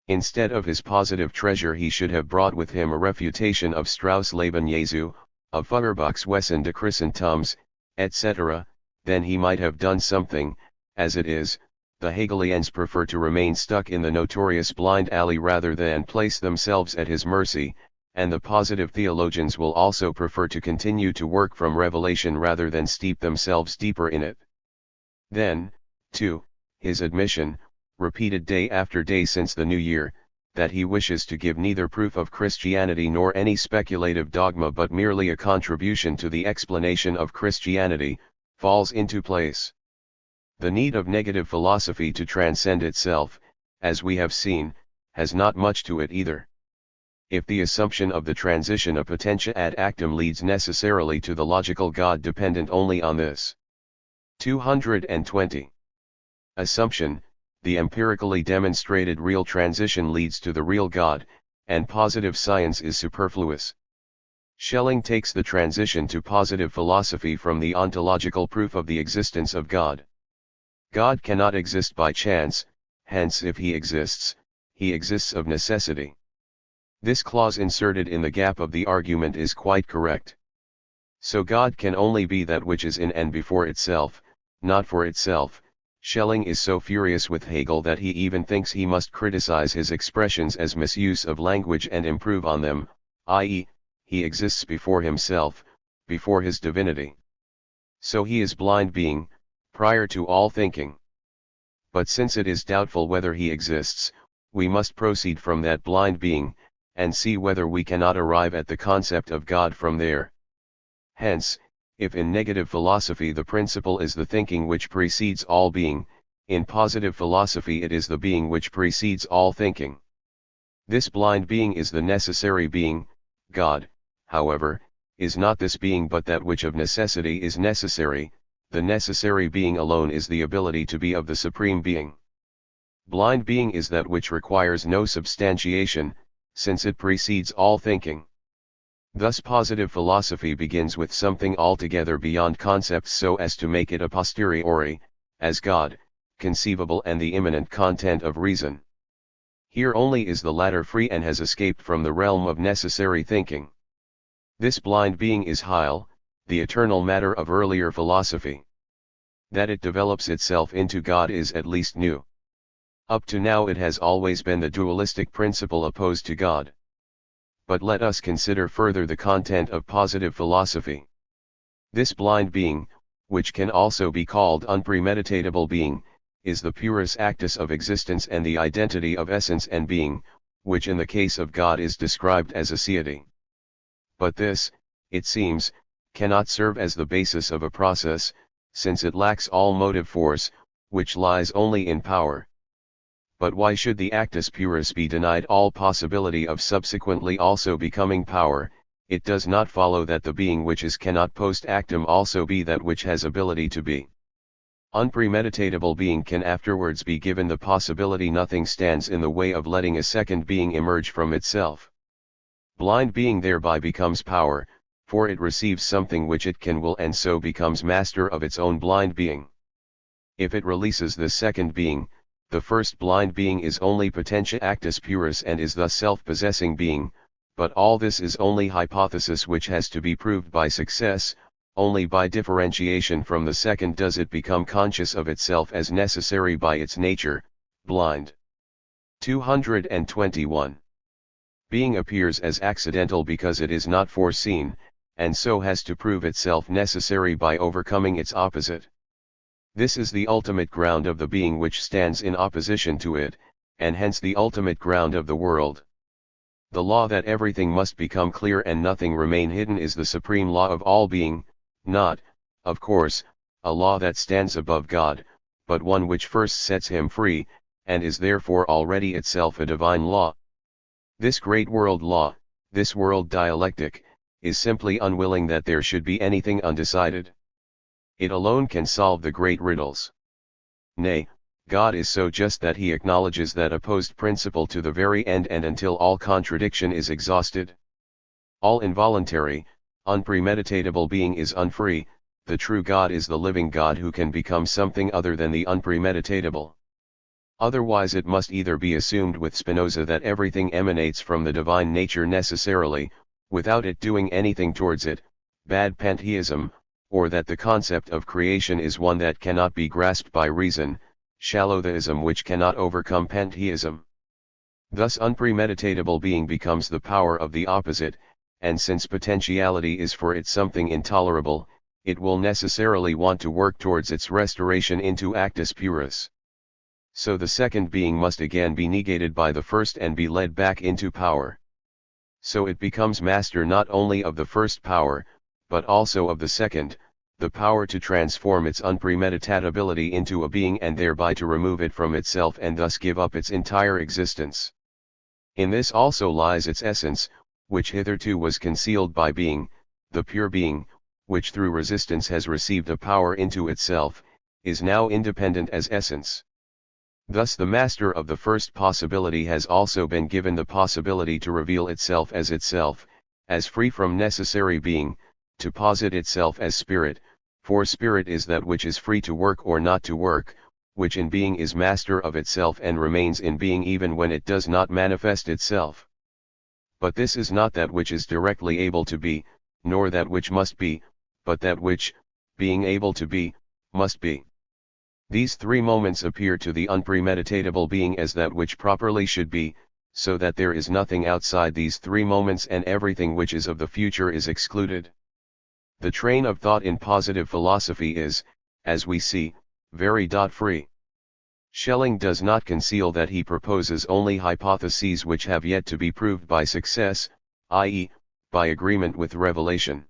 Instead of his positive treasure he should have brought with him a refutation of Strauss' Leben Jesu, of Feuerbach's Wesen des Christentums, etc., then he might have done something. As it is, the Hegelians prefer to remain stuck in the notorious blind alley rather than place themselves at his mercy, and the positive theologians will also prefer to continue to work from revelation rather than steep themselves deeper in it. Then, too, his admission, repeated day after day since the new year, that he wishes to give neither proof of Christianity nor any speculative dogma but merely a contribution to the explanation of Christianity, falls into place. The need of negative philosophy to transcend itself, as we have seen, has not much to it either. If the assumption of the transition of potentia ad actum leads necessarily to the logical God dependent only on this 220 assumption, the empirically demonstrated real transition leads to the real God, and positive science is superfluous. Schelling takes the transition to positive philosophy from the ontological proof of the existence of God. God cannot exist by chance, hence if he exists of necessity. This clause inserted in the gap of the argument is quite correct. So God can only be that which is in and before itself, not for itself. Schelling is so furious with Hegel that he even thinks he must criticize his expressions as misuse of language and improve on them, i.e., he exists before himself, before his divinity. So he is blind being, prior to all thinking. But since it is doubtful whether he exists, we must proceed from that blind being, and see whether we cannot arrive at the concept of God from there. Hence, if in negative philosophy the principle is the thinking which precedes all being, in positive philosophy it is the being which precedes all thinking. This blind being is the necessary being. God, however, is not this being but that which of necessity is necessary. The necessary being alone is the ability to be of the supreme being. Blind being is that which requires no substantiation, since it precedes all thinking. Thus positive philosophy begins with something altogether beyond concepts so as to make it a posteriori, as God, conceivable and the immanent content of reason. Here only is the latter free and has escaped from the realm of necessary thinking. This blind being is Heil, the eternal matter of earlier philosophy. That it develops itself into God is at least new. Up to now it has always been the dualistic principle opposed to God. But let us consider further the content of positive philosophy. This blind being, which can also be called unpremeditatable being, is the purus actus of existence and the identity of essence and being, which in the case of God is described as aseity. But this, it seems, cannot serve as the basis of a process, since it lacks all motive force, which lies only in power. But why should the actus purus be denied all possibility of subsequently also becoming power? It does not follow that the being which is cannot post actum also be that which has ability to be. Unpremeditatable being can afterwards be given the possibility. Nothing stands in the way of letting a second being emerge from itself. Blind being thereby becomes power, for it receives something which it can will and so becomes master of its own blind being. If it releases this second being, the first blind being is only potentia actus purus and is thus self-possessing being, but all this is only hypothesis which has to be proved by success. Only by differentiation from the second does it become conscious of itself as necessary by its nature, blind. 221. Being appears as accidental because it is not foreseen, and so has to prove itself necessary by overcoming its opposite. This is the ultimate ground of the being which stands in opposition to it, and hence the ultimate ground of the world. The law that everything must become clear and nothing remain hidden is the supreme law of all being, not, of course, a law that stands above God, but one which first sets him free, and is therefore already itself a divine law. This great world law, this world dialectic, is simply unwilling that there should be anything undecided. It alone can solve the great riddles. Nay, God is so just that he acknowledges that opposed principle to the very end and until all contradiction is exhausted. All involuntary, unpremeditatable being is unfree. The true God is the living God who can become something other than the unpremeditatable. Otherwise it must either be assumed with Spinoza that everything emanates from the divine nature necessarily, without it doing anything towards it, bad pantheism, or that the concept of creation is one that cannot be grasped by reason, shallow theism which cannot overcome pantheism. Thus unpremeditatable being becomes the power of the opposite, and since potentiality is for it something intolerable, it will necessarily want to work towards its restoration into actus purus. So the second being must again be negated by the first and be led back into power. So it becomes master not only of the first power, but also of the second, the power to transform its unpremeditatability into a being and thereby to remove it from itself and thus give up its entire existence. In this also lies its essence, which hitherto was concealed by being, the pure being, which through resistance has received a power into itself, is now independent as essence. Thus the master of the first possibility has also been given the possibility to reveal itself, as free from necessary being, to posit itself as spirit, for spirit is that which is free to work or not to work, which in being is master of itself and remains in being even when it does not manifest itself. But this is not that which is directly able to be, nor that which must be, but that which, being able to be, must be. These three moments appear to the unpremeditatable being as that which properly should be, so that there is nothing outside these three moments and everything which is of the future is excluded. The train of thought in positive philosophy is, as we see, very free. Schelling does not conceal that he proposes only hypotheses which have yet to be proved by success, i.e., by agreement with revelation.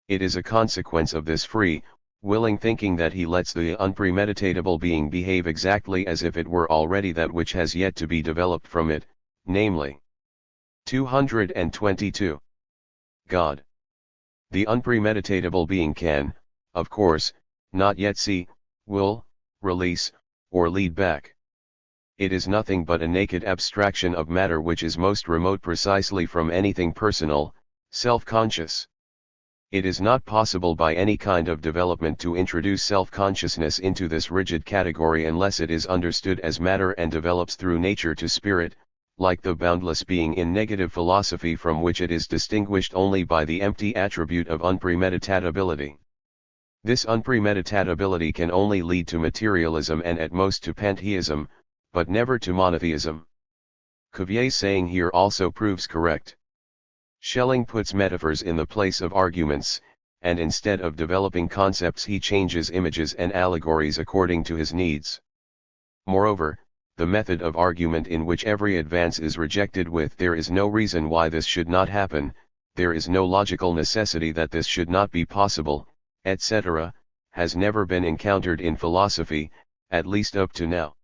It is a consequence of this free, willing thinking that he lets the unpremeditatable being behave exactly as if it were already that which has yet to be developed from it, namely. 222. God. The unpremeditatable being can, of course, not yet see, will, release, or lead back. It is nothing but a naked abstraction of matter which is most remote precisely from anything personal, self-conscious. It is not possible by any kind of development to introduce self-consciousness into this rigid category unless it is understood as matter and develops through nature to spirit, like the boundless being in negative philosophy, from which it is distinguished only by the empty attribute of unpremeditatability. This unpremeditatability can only lead to materialism and at most to pantheism, but never to monotheism. Cuvier's saying here also proves correct. Schelling puts metaphors in the place of arguments, and instead of developing concepts he changes images and allegories according to his needs. Moreover, the method of argument in which every advance is rejected with "there is no reason why this should not happen, there is no logical necessity that this should not be possible," etc., has never been encountered in philosophy, at least up to now.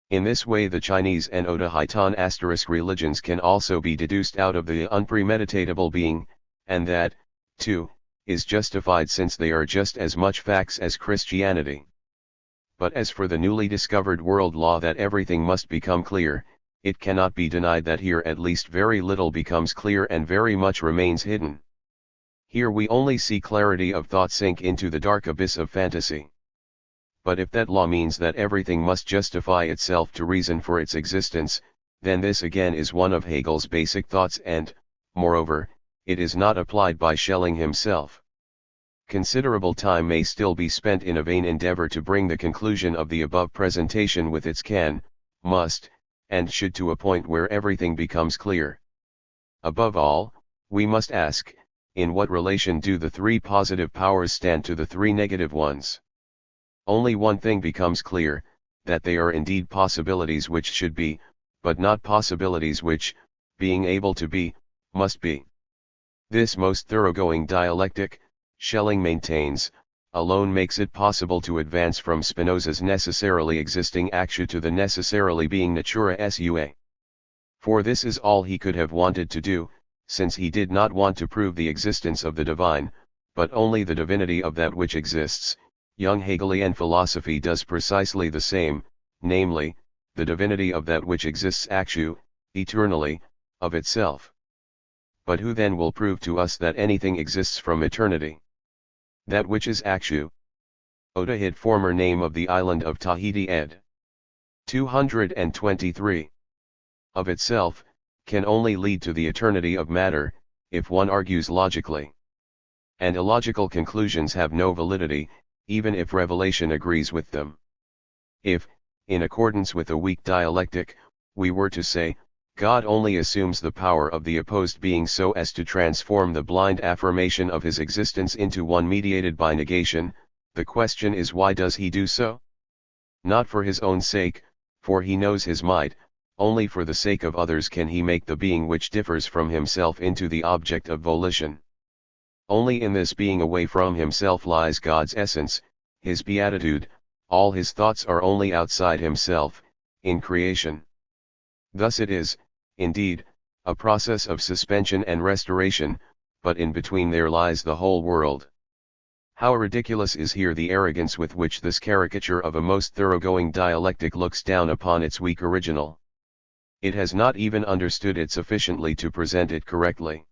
In this way the Chinese and Oda-Hitan * religions can also be deduced out of the unpremeditatable being, and that, too, is justified since they are just as much facts as Christianity. But as for the newly discovered world law that everything must become clear, it cannot be denied that here at least very little becomes clear and very much remains hidden. Here we only see clarity of thought sink into the dark abyss of fantasy. But if that law means that everything must justify itself to reason for its existence, then this again is one of Hegel's basic thoughts and, moreover, it is not applied by Schelling himself. Considerable time may still be spent in a vain endeavor to bring the conclusion of the above presentation with its can, must, and should to a point where everything becomes clear. Above all, we must ask, in what relation do the three positive powers stand to the three negative ones? Only one thing becomes clear, that they are indeed possibilities which should be, but not possibilities which, being able to be, must be. This most thoroughgoing dialectic, Schelling maintains, alone makes it possible to advance from Spinoza's necessarily existing actu to the necessarily being natura sua. For this is all he could have wanted to do, since he did not want to prove the existence of the divine, but only the divinity of that which exists. Young Hegelian philosophy does precisely the same, namely, the divinity of that which exists actu, eternally, of itself. But who then will prove to us that anything exists from eternity? That which is actu. Otaheite, former name of the island of Tahiti, ed. 223. Of itself, can only lead to the eternity of matter, if one argues logically. And illogical conclusions have no validity, even if revelation agrees with them. If, in accordance with a weak dialectic, we were to say, God only assumes the power of the opposed being so as to transform the blind affirmation of his existence into one mediated by negation, the question is, why does he do so? Not for his own sake, for he knows his might, only for the sake of others can he make the being which differs from himself into the object of volition. Only in this being away from himself lies God's essence, his beatitude. All his thoughts are only outside himself, in creation. Thus it is, indeed, a process of suspension and restoration, but in between there lies the whole world. How ridiculous is here the arrogance with which this caricature of a most thoroughgoing dialectic looks down upon its weak original. It has not even understood it sufficiently to present it correctly.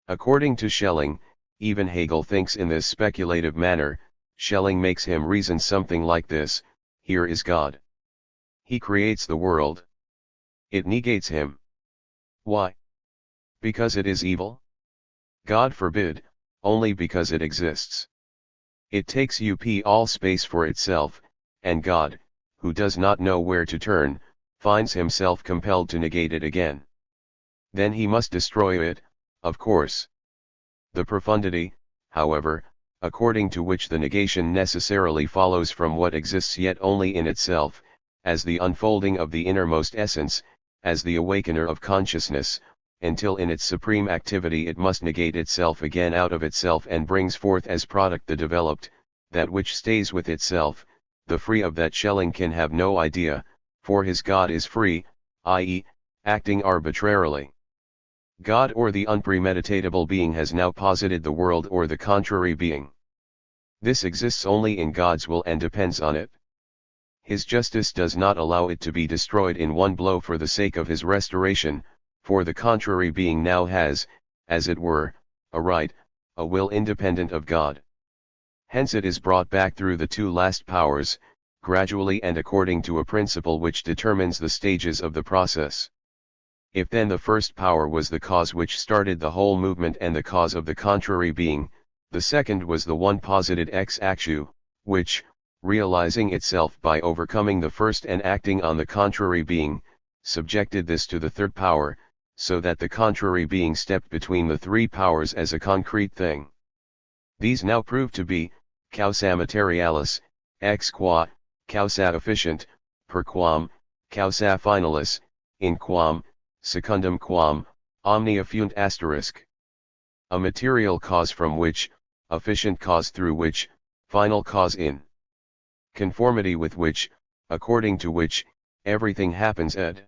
According to Schelling, even Hegel thinks in this speculative manner. Schelling makes him reason something like this: here is God. He creates the world. It negates him. Why? Because it is evil? God forbid, only because it exists. It takes up all space for itself, and God, who does not know where to turn, finds himself compelled to negate it again. Then he must destroy it, of course. The profundity, however, according to which the negation necessarily follows from what exists yet only in itself, as the unfolding of the innermost essence, as the awakener of consciousness, until in its supreme activity it must negate itself again out of itself and brings forth as product the developed, that which stays with itself. The free of that shelling can have no idea, for his God is free, i.e., acting arbitrarily. God or the unpremeditatable being has now posited the world or the contrary being. This exists only in God's will and depends on it. His justice does not allow it to be destroyed in one blow for the sake of his restoration, for the contrary being now has, as it were, a right, a will independent of God. Hence it is brought back through the two last powers, gradually and according to a principle which determines the stages of the process. If then the first power was the cause which started the whole movement and the cause of the contrary being, the second was the one posited ex actu, which, realizing itself by overcoming the first and acting on the contrary being, subjected this to the third power, so that the contrary being stepped between the three powers as a concrete thing. These now prove to be, causa materialis, ex qua, causa efficient, per quam, causa finalis, in quam, secundum quam, omnia funt asterisk. A material cause from which, efficient cause through which, final cause in conformity with which, according to which, everything happens ed.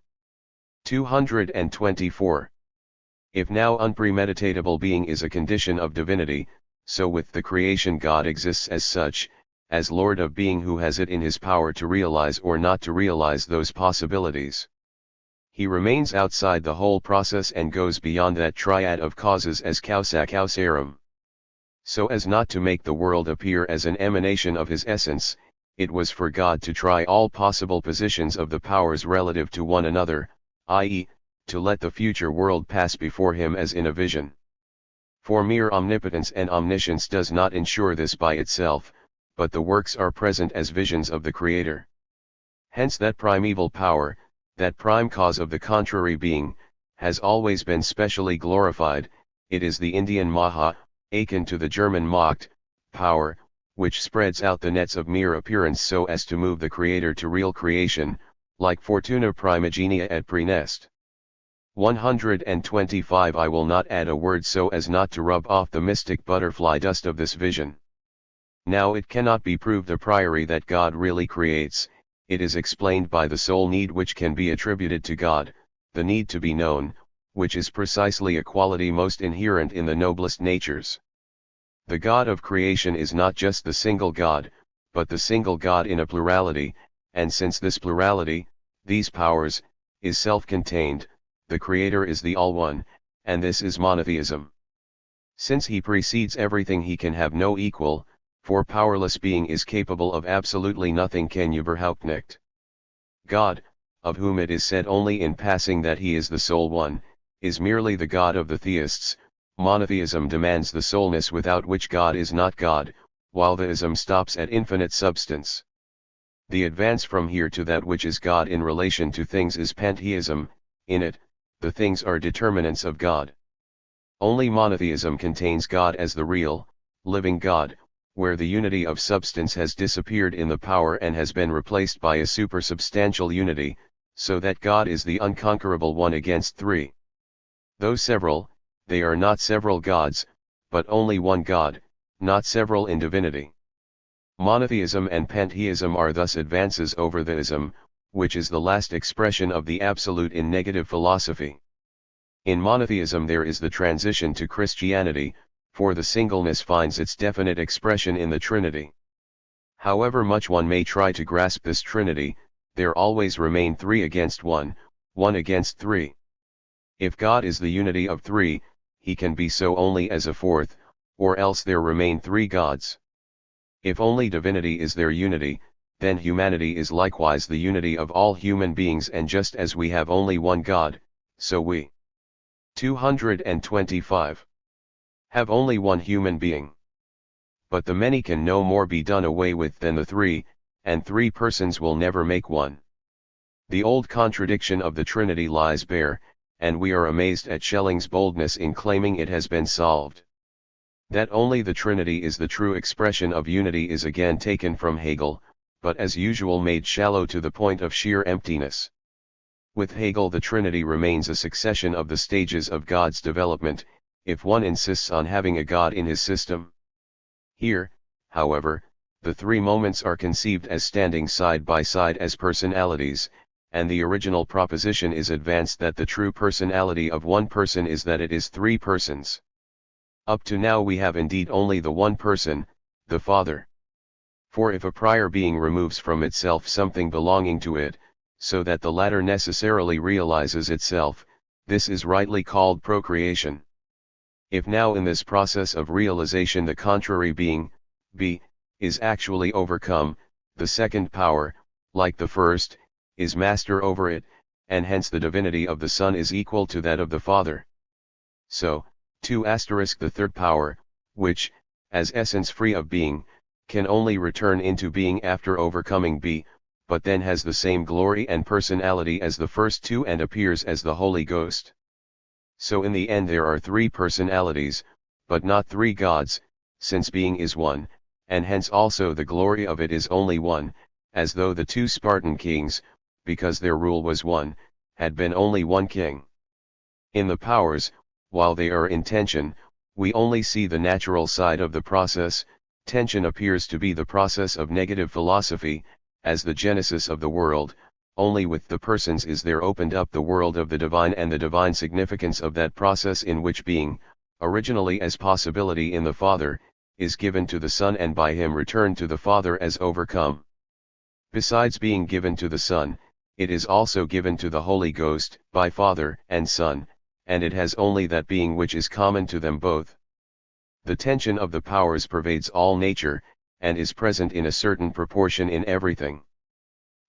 224. If now unpremeditatable being is a condition of divinity, so with the creation God exists as such, as Lord of being who has it in his power to realize or not to realize those possibilities. He remains outside the whole process and goes beyond that triad of causes as causa causarum. So as not to make the world appear as an emanation of his essence, it was for God to try all possible positions of the powers relative to one another, i.e., to let the future world pass before him as in a vision. For mere omnipotence and omniscience does not ensure this by itself, but the works are present as visions of the Creator. Hence that primeval power, that prime cause of the contrary being, has always been specially glorified. It is the Indian Maha, akin to the German Macht, power, which spreads out the nets of mere appearance so as to move the Creator to real creation, like Fortuna primigenia et praenest. 125. I will not add a word so as not to rub off the mystic butterfly dust of this vision. Now it cannot be proved a priori that God really creates. It is explained by the sole need which can be attributed to God, the need to be known, which is precisely a quality most inherent in the noblest natures. The God of creation is not just the single God, but the single God in a plurality, and since this plurality, these powers, is self-contained, the Creator is the All-One, and this is monotheism. Since he precedes everything he can have no equal, for powerless being is capable of absolutely nothing can überhaupt nicht. God, of whom it is said only in passing that he is the sole one, is merely the God of the theists. Monotheism demands the soleness without which God is not God, while theism stops at infinite substance. The advance from here to that which is God in relation to things is pantheism. In it, the things are determinants of God. Only monotheism contains God as the real, living God, where the unity of substance has disappeared in the power and has been replaced by a supersubstantial unity, so that God is the unconquerable one against three. Though several, they are not several gods, but only one God, not several in divinity. Monotheism and pantheism are thus advances over theism, which is the last expression of the absolute in negative philosophy. In monotheism there is the transition to Christianity, for the singleness finds its definite expression in the Trinity. However much one may try to grasp this Trinity, there always remain three against one against three. If God is the unity of three, he can be so only as a fourth, or else there remain three gods. If only divinity is their unity, then humanity is likewise the unity of all human beings, and just as we have only one God, so we 225 have only one human being. But the many can no more be done away with than the three, and three persons will never make one. The old contradiction of the Trinity lies bare, and we are amazed at Schelling's boldness in claiming it has been solved. That only the Trinity is the true expression of unity is again taken from Hegel, but as usual made shallow to the point of sheer emptiness. With Hegel the Trinity remains a succession of the stages of God's development, if one insists on having a God in his system. Here, however, the three moments are conceived as standing side by side as personalities, and the original proposition is advanced that the true personality of one person is that it is three persons. Up to now we have indeed only the one person, the Father. For if a prior being removes from itself something belonging to it, so that the latter necessarily realizes itself, this is rightly called procreation. If now in this process of realization the contrary being, B, is actually overcome, the second power, like the first, is master over it, and hence the divinity of the Son is equal to that of the Father. So, 2 the third power, which, as essence free of being, can only return into being after overcoming B, but then has the same glory and personality as the first two and appears as the Holy Ghost. So in the end there are three personalities, but not three gods, since being is one, and hence also the glory of it is only one, as though the two Spartan kings, because their rule was one, had been only one king. In the powers, while they are in tension, we only see the natural side of the process. Tension appears to be the process of negative philosophy, as the genesis of the world. Only with the persons is there opened up the world of the divine and the divine significance of that process in which being, originally as possibility in the Father, is given to the Son and by him returned to the Father as overcome. Besides being given to the Son, it is also given to the Holy Ghost, by Father and Son, and it has only that being which is common to them both. The tension of the powers pervades all nature, and is present in a certain proportion in everything.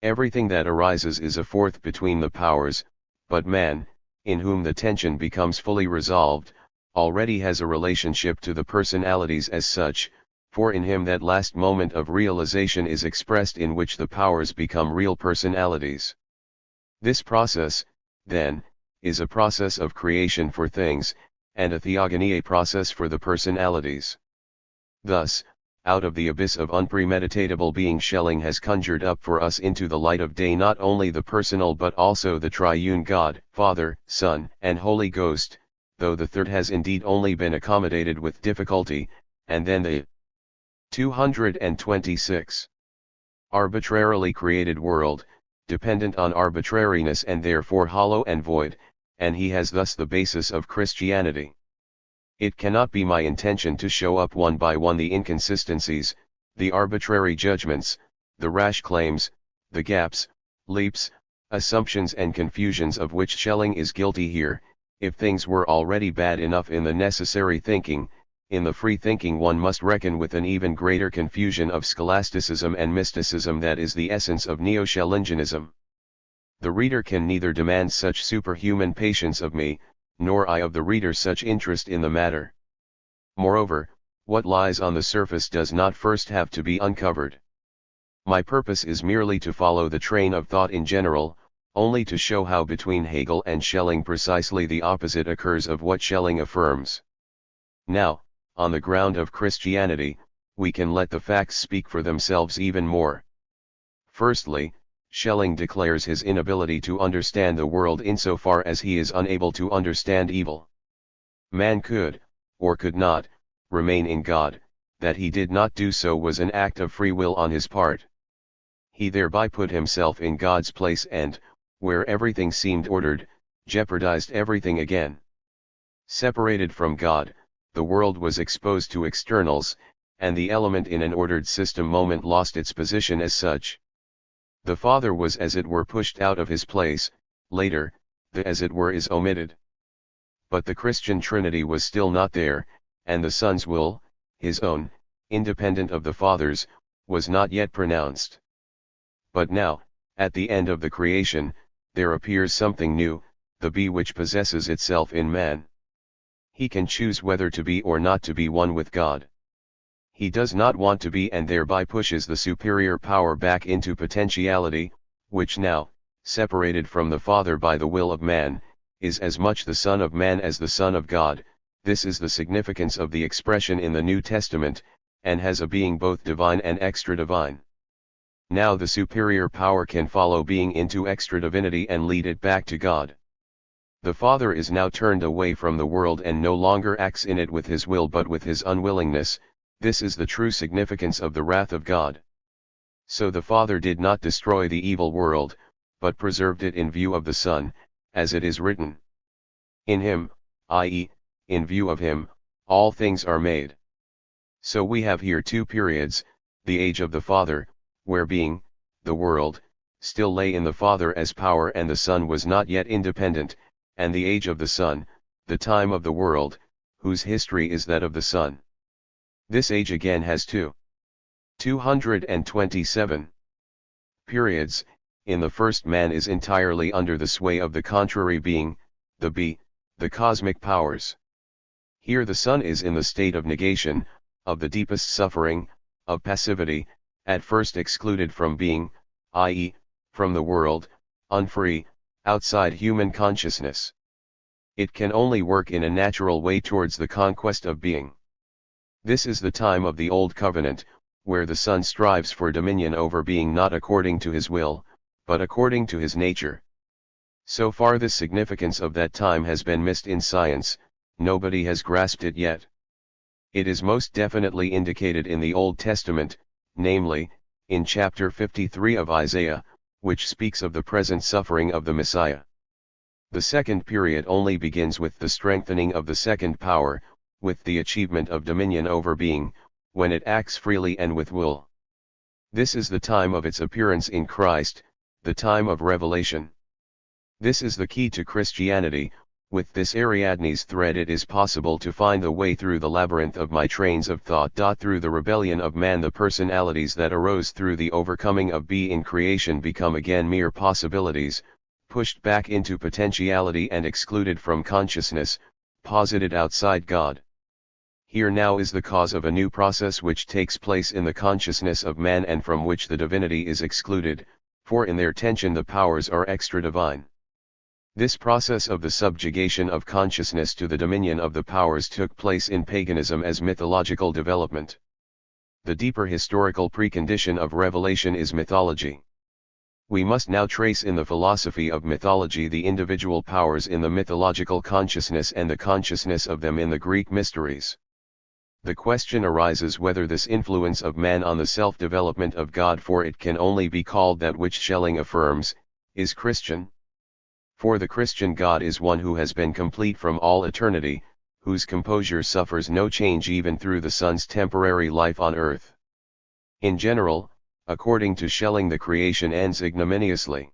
Everything that arises is a fourth between the powers, but man, in whom the tension becomes fully resolved, already has a relationship to the personalities as such, for in him that last moment of realization is expressed in which the powers become real personalities. This process, then, is a process of creation for things, and a theogony process for the personalities. Thus, out of the abyss of unpremeditatable being Schelling has conjured up for us into the light of day not only the personal but also the triune God, Father, Son, and Holy Ghost, though the third has indeed only been accommodated with difficulty, and then the 226. Arbitrarily created world, dependent on arbitrariness and therefore hollow and void, and he has thus the basis of Christianity. It cannot be my intention to show up one by one the inconsistencies, the arbitrary judgments, the rash claims, the gaps, leaps, assumptions and confusions of which Schelling is guilty here. If things were already bad enough in the necessary thinking, in the free thinking one must reckon with an even greater confusion of scholasticism and mysticism that is the essence of Neo-Schellingianism. The reader can neither demand such superhuman patience of me, nor I of the reader such interest in the matter. Moreover, what lies on the surface does not first have to be uncovered. My purpose is merely to follow the train of thought in general, only to show how between Hegel and Schelling precisely the opposite occurs of what Schelling affirms. Now, on the ground of Christianity, we can let the facts speak for themselves even more. Firstly, Schelling declares his inability to understand the world insofar as he is unable to understand evil. Man could, or could not, remain in God. That he did not do so was an act of free will on his part. He thereby put himself in God's place and, where everything seemed ordered, jeopardized everything again. Separated from God, the world was exposed to externals, and the element in an ordered system moment lost its position as such. The Father was as it were pushed out of his place. Later, the as it were is omitted. But the Christian Trinity was still not there, and the Son's will, his own, independent of the Father's, was not yet pronounced. But now, at the end of the creation, there appears something new, the be which possesses itself in man. He can choose whether to be or not to be one with God. He does not want to be and thereby pushes the superior power back into potentiality, which now, separated from the Father by the will of man, is as much the Son of Man as the Son of God. This is the significance of the expression in the New Testament, and has a being both divine and extra-divine. Now the superior power can follow being into extra-divinity and lead it back to God. The Father is now turned away from the world and no longer acts in it with his will but with his unwillingness. This is the true significance of the wrath of God. So the Father did not destroy the evil world, but preserved it in view of the Son, as it is written. In him, i.e., in view of him, all things are made. So we have here two periods, the age of the Father, where being, the world, still lay in the Father as power and the Son was not yet independent, and the age of the Son, the time of the world, whose history is that of the Son. This age again has 227 periods. In the first, man is entirely under the sway of the contrary being, the cosmic powers. Here the Son is in the state of negation, of the deepest suffering, of passivity, at first excluded from being, i.e., from the world, unfree, outside human consciousness. It can only work in a natural way towards the conquest of being. This is the time of the Old Covenant, where the Son strives for dominion over being not according to his will, but according to his nature. So far the significance of that time has been missed in science, nobody has grasped it yet. It is most definitely indicated in the Old Testament, namely, in chapter 53 of Isaiah, which speaks of the present suffering of the Messiah. The second period only begins with the strengthening of the second power, with the achievement of dominion over being, when it acts freely and with will. This is the time of its appearance in Christ, the time of revelation. This is the key to Christianity. With this Ariadne's thread it is possible to find the way through the labyrinth of my trains of thought. Through the rebellion of man, the personalities that arose through the overcoming of be in creation become again mere possibilities, pushed back into potentiality and excluded from consciousness, posited outside God. Here now is the cause of a new process which takes place in the consciousness of man and from which the divinity is excluded, for in their tension the powers are extra-divine. This process of the subjugation of consciousness to the dominion of the powers took place in paganism as mythological development. The deeper historical precondition of revelation is mythology. We must now trace in the philosophy of mythology the individual powers in the mythological consciousness and the consciousness of them in the Greek mysteries. The question arises whether this influence of man on the self-development of God, for it can only be called that which Schelling affirms, is Christian. For the Christian God is one who has been complete from all eternity, whose composure suffers no change even through the Son's temporary life on earth. In general, according to Schelling, the creation ends ignominiously.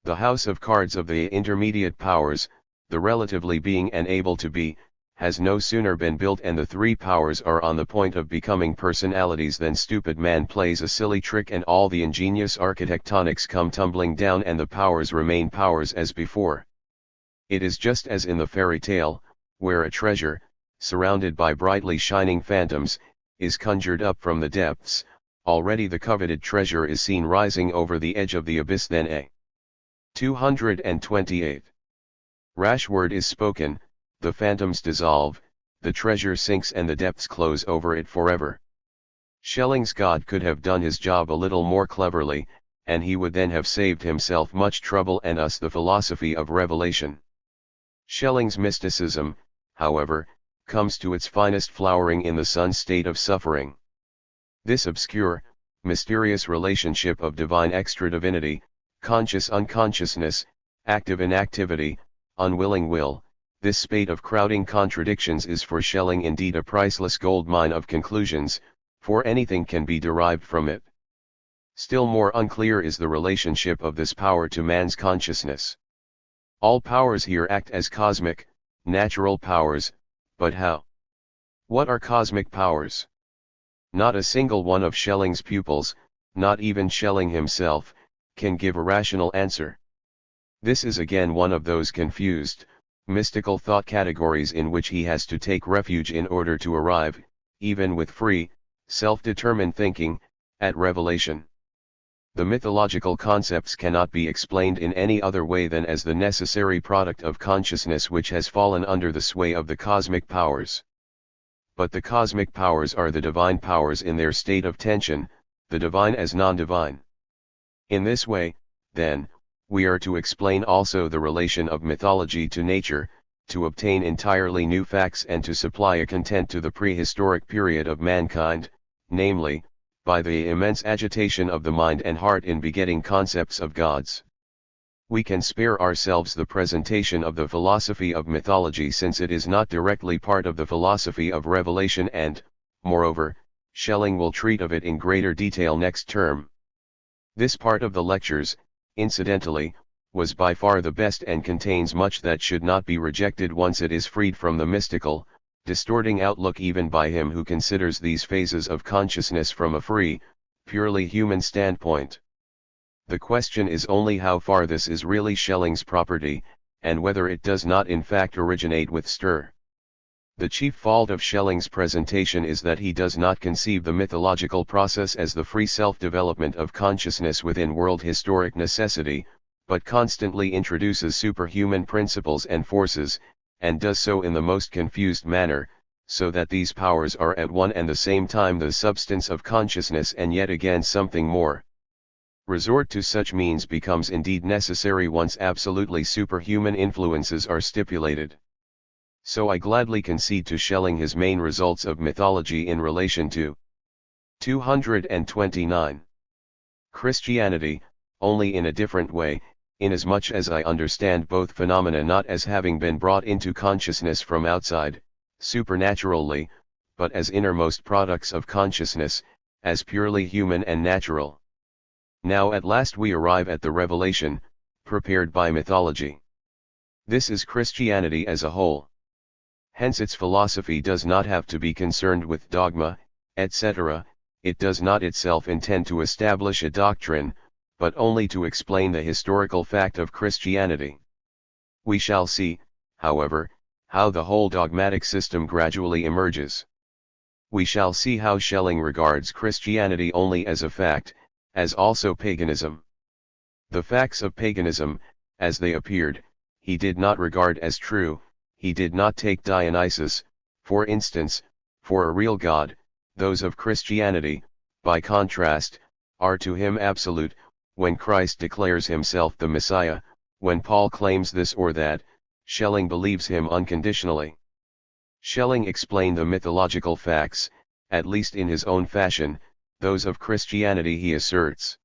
The house of cards of the intermediate powers, the relatively being and able to be, has no sooner been built and the three powers are on the point of becoming personalities than stupid man plays a silly trick and all the ingenious architectonics come tumbling down and the powers remain powers as before. It is just as in the fairy tale, where a treasure, surrounded by brightly shining phantoms, is conjured up from the depths. Already the coveted treasure is seen rising over the edge of the abyss. Then a 228 rash word is spoken, the phantoms dissolve, the treasure sinks and the depths close over it forever. Schelling's God could have done his job a little more cleverly, and he would then have saved himself much trouble and us the philosophy of revelation. Schelling's mysticism, however, comes to its finest flowering in the Son's state of suffering. This obscure, mysterious relationship of divine extra-divinity, conscious unconsciousness, active inactivity, unwilling will, this spate of crowding contradictions is for Schelling indeed a priceless gold mine of conclusions, for anything can be derived from it. Still more unclear is the relationship of this power to man's consciousness. All powers here act as cosmic, natural powers, but how? What are cosmic powers? Not a single one of Schelling's pupils, not even Schelling himself, can give a rational answer. This is again one of those confused, mystical thought categories in which he has to take refuge in order to arrive, even with free, self-determined thinking, at revelation. The mythological concepts cannot be explained in any other way than as the necessary product of consciousness which has fallen under the sway of the cosmic powers. But the cosmic powers are the divine powers in their state of tension, the divine as non-divine. In this way, then, we are to explain also the relation of mythology to nature, to obtain entirely new facts and to supply a content to the prehistoric period of mankind, namely, by the immense agitation of the mind and heart in begetting concepts of gods. We can spare ourselves the presentation of the philosophy of mythology since it is not directly part of the philosophy of revelation and, moreover, Schelling will treat of it in greater detail next term. This part of the lectures, incidentally, was by far the best and contains much that should not be rejected once it is freed from the mystical, distorting outlook even by him who considers these phases of consciousness from a free, purely human standpoint. The question is only how far this is really Schelling's property, and whether it does not in fact originate with Stir. The chief fault of Schelling's presentation is that he does not conceive the mythological process as the free self-development of consciousness within world historic necessity, but constantly introduces superhuman principles and forces, and does so in the most confused manner, so that these powers are at one and the same time the substance of consciousness and yet again something more. Resort to such means becomes indeed necessary once absolutely superhuman influences are stipulated. So I gladly concede to Schelling his main results of mythology in relation to 229. Christianity, only in a different way, inasmuch as I understand both phenomena not as having been brought into consciousness from outside, supernaturally, but as innermost products of consciousness, as purely human and natural. Now at last we arrive at the revelation, prepared by mythology. This is Christianity as a whole. Hence its philosophy does not have to be concerned with dogma, etc., it does not itself intend to establish a doctrine, but only to explain the historical fact of Christianity. We shall see, however, how the whole dogmatic system gradually emerges. We shall see how Schelling regards Christianity only as a fact, as also paganism. The facts of paganism, as they appeared, he did not regard as true. He did not take Dionysus, for instance, for a real god. Those of Christianity, by contrast, are to him absolute. When Christ declares himself the Messiah, when Paul claims this or that, Schelling believes him unconditionally. Schelling explained the mythological facts, at least in his own fashion, those of Christianity he asserts.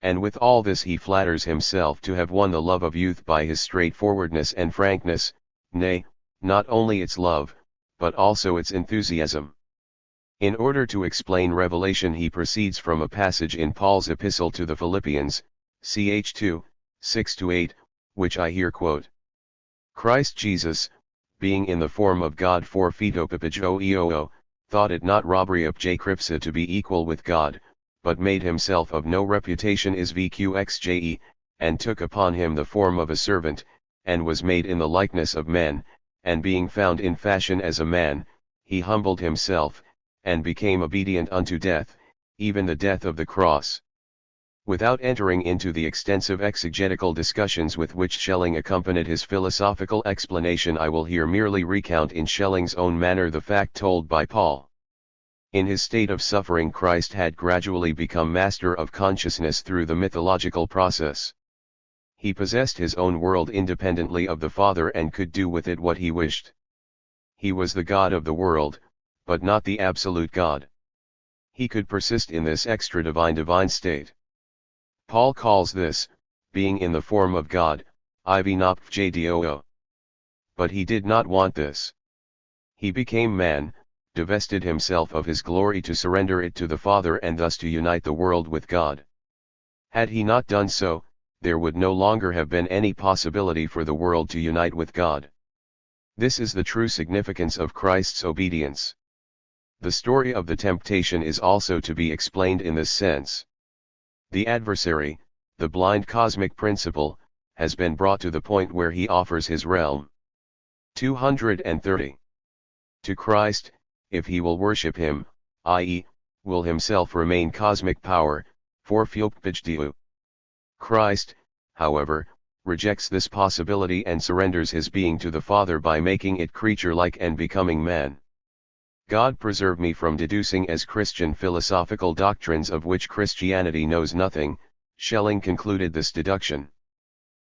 And with all this he flatters himself to have won the love of youth by his straightforwardness and frankness, nay, not only its love, but also its enthusiasm. In order to explain revelation he proceeds from a passage in Paul's epistle to the Philippians, ch. 2, 6-8, which I here quote. Christ Jesus, being in the form of God forfeitopapagoeoo, thought it not robbery upjkripsa to be equal with God, but made himself of no reputation is vqxje, and took upon him the form of a servant, and was made in the likeness of men, and being found in fashion as a man, he humbled himself, and became obedient unto death, even the death of the cross. Without entering into the extensive exegetical discussions with which Schelling accompanied his philosophical explanation, I will here merely recount in Schelling's own manner the fact told by Paul. In his state of suffering Christ had gradually become master of consciousness through the mythological process. He possessed his own world independently of the Father and could do with it what he wished. He was the God of the world, but not the absolute God. He could persist in this extra-divine state. Paul calls this, being in the form of God, ivnopjdoo. But he did not want this. He became man, divested himself of his glory to surrender it to the Father and thus to unite the world with God. Had he not done so, there would no longer have been any possibility for the world to unite with God. This is the true significance of Christ's obedience. The story of the temptation is also to be explained in this sense. The adversary, the blind cosmic principle, has been brought to the point where he offers his realm. 230. To Christ, if he will worship him, i.e., will himself remain cosmic power, for Dieu. Christ, however, rejects this possibility and surrenders his being to the Father by making it creature-like and becoming man. God preserve me from deducing as Christian philosophical doctrines of which Christianity knows nothing. Schelling concluded this deduction.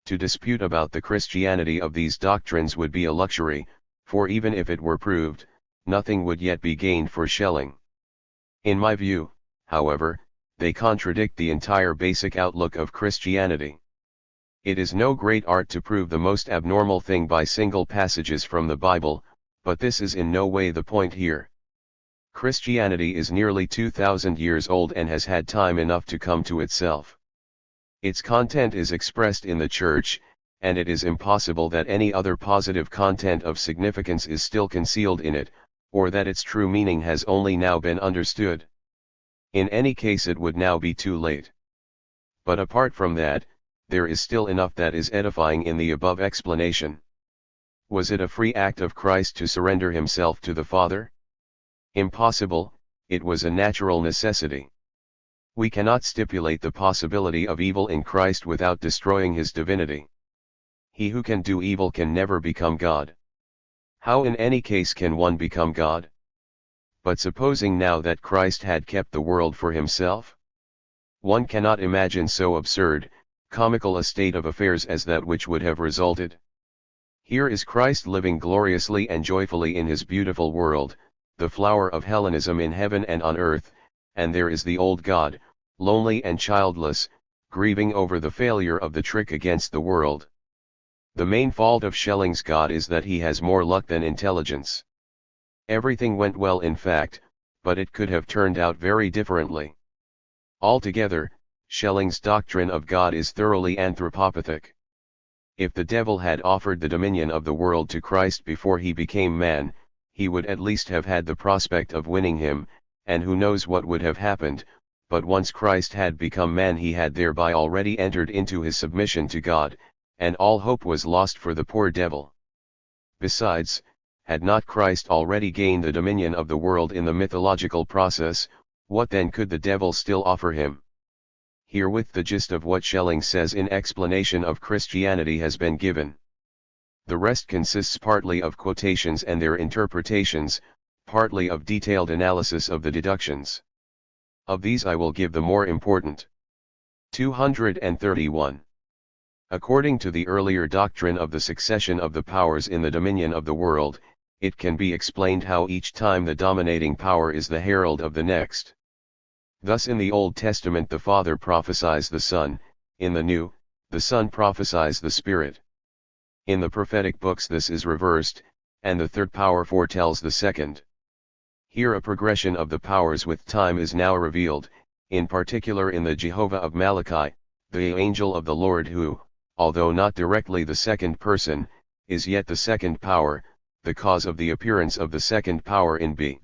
To dispute about the Christianity of these doctrines would be a luxury, for even if it were proved, nothing would yet be gained for Schelling. In my view, however, they contradict the entire basic outlook of Christianity. It is no great art to prove the most abnormal thing by single passages from the Bible, but this is in no way the point here. Christianity is nearly 2,000 years old and has had time enough to come to itself. Its content is expressed in the Church, and it is impossible that any other positive content of significance is still concealed in it, or that its true meaning has only now been understood. In any case it would now be too late. But apart from that, there is still enough that is edifying in the above explanation. Was it a free act of Christ to surrender himself to the Father? Impossible, it was a natural necessity. We cannot stipulate the possibility of evil in Christ without destroying his divinity. He who can do evil can never become God. How in any case can one become God? But supposing now that Christ had kept the world for himself? One cannot imagine so absurd, comical a state of affairs as that which would have resulted. Here is Christ living gloriously and joyfully in his beautiful world, the flower of Hellenism in heaven and on earth, and there is the old God, lonely and childless, grieving over the failure of the trick against the world. The main fault of Schelling's God is that he has more luck than intelligence. Everything went well in fact, but it could have turned out very differently. Altogether, Schelling's doctrine of God is thoroughly anthropopathic. If the devil had offered the dominion of the world to Christ before he became man, he would at least have had the prospect of winning him, and who knows what would have happened, but once Christ had become man he had thereby already entered into his submission to God, and all hope was lost for the poor devil. Besides, had not Christ already gained the dominion of the world in the mythological process, what then could the devil still offer him? Herewith the gist of what Schelling says in explanation of Christianity has been given. The rest consists partly of quotations and their interpretations, partly of detailed analysis of the deductions. Of these I will give the more important. 231. According to the earlier doctrine of the succession of the powers in the dominion of the world, it can be explained how each time the dominating power is the herald of the next. Thus in the Old Testament the Father prophesies the Son, in the New, the Son prophesies the Spirit. In the prophetic books this is reversed, and the third power foretells the second. Here a progression of the powers with time is now revealed, in particular in the Jehovah of Malachi, the angel of the Lord who, although not directly the second person, is yet the second power, the cause of the appearance of the second power in B.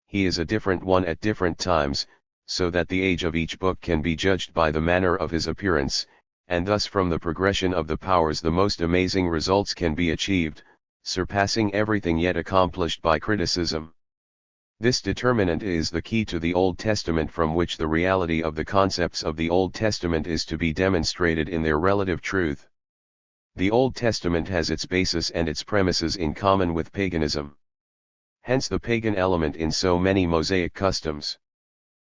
He is a different one at different times, so that the age of each book can be judged by the manner of his appearance, and thus from the progression of the powers the most amazing results can be achieved, surpassing everything yet accomplished by criticism. This determinant is the key to the Old Testament from which the reality of the concepts of the Old Testament is to be demonstrated in their relative truth. The Old Testament has its basis and its premises in common with paganism. Hence the pagan element in so many Mosaic customs.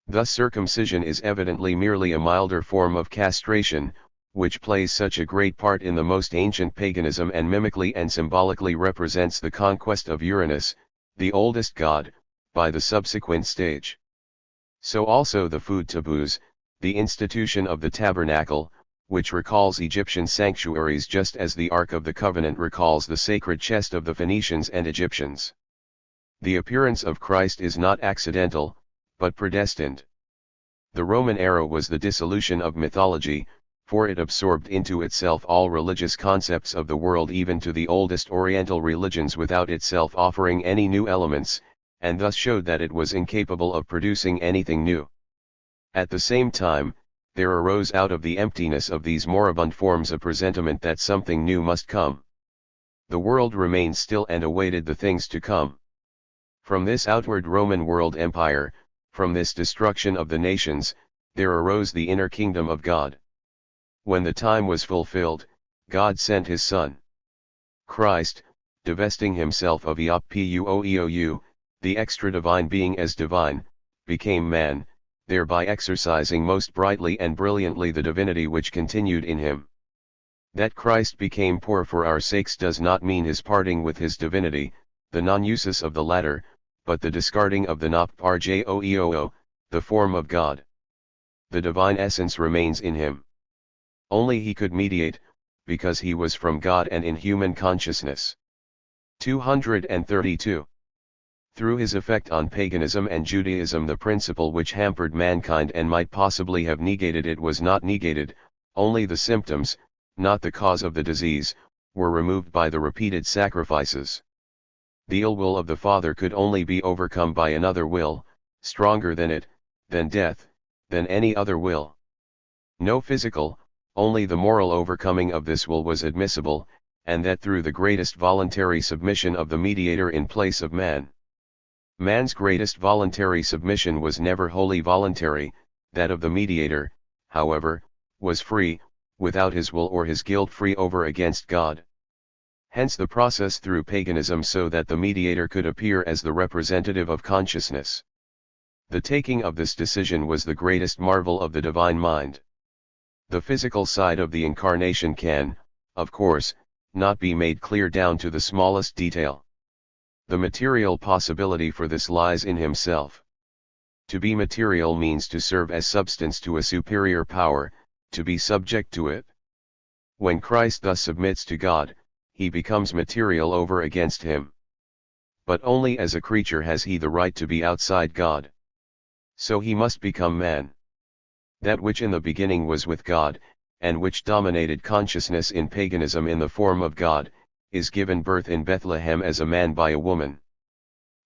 Thus circumcision is evidently merely a milder form of castration, which plays such a great part in the most ancient paganism and mimically and symbolically represents the conquest of Uranus, the oldest god, by the subsequent stage. So also the food taboos, the institution of the tabernacle, which recalls Egyptian sanctuaries just as the Ark of the Covenant recalls the sacred chest of the Phoenicians and Egyptians. The appearance of Christ is not accidental, but predestined. The Roman era was the dissolution of mythology, for it absorbed into itself all religious concepts of the world even to the oldest Oriental religions without itself offering any new elements, and thus showed that it was incapable of producing anything new. At the same time, there arose out of the emptiness of these moribund forms a presentiment that something new must come. The world remained still and awaited the things to come. From this outward Roman world empire, From this destruction of the nations, there arose the inner kingdom of God. When the time was fulfilled, God sent his Son. Christ, divesting himself of Eopouou, the extra-divine being as divine, became man, thereby exercising most brightly and brilliantly the divinity which continued in him. That Christ became poor for our sakes does not mean his parting with his divinity, the non-usus of the latter, but the discarding of the nopparjoeo, the form of God. The divine essence remains in him. Only he could mediate, because he was from God and in human consciousness. 232. Through his effect on paganism and Judaism, the principle which hampered mankind and might possibly have negated it was not negated, only the symptoms, not the cause of the disease, were removed by the repeated sacrifices. The ill will of the Father could only be overcome by another will, stronger than it, than death, than any other will. No physical, only the moral overcoming of this will was admissible, and that through the greatest voluntary submission of the mediator in place of man. Man's greatest voluntary submission was never wholly voluntary, that of the mediator, however, was free, without his will or his guilt, free over against God. Hence the process through paganism, so that the mediator could appear as the representative of consciousness. The taking of this decision was the greatest marvel of the divine mind. The physical side of the incarnation can, of course, not be made clear down to the smallest detail. The material possibility for this lies in himself. To be material means to serve as substance to a superior power, to be subject to it. When Christ thus submits to God, he becomes material over against him. But only as a creature has he the right to be outside God. So he must become man. That which in the beginning was with God, and which dominated consciousness in paganism in the form of God, is given birth in Bethlehem as a man by a woman.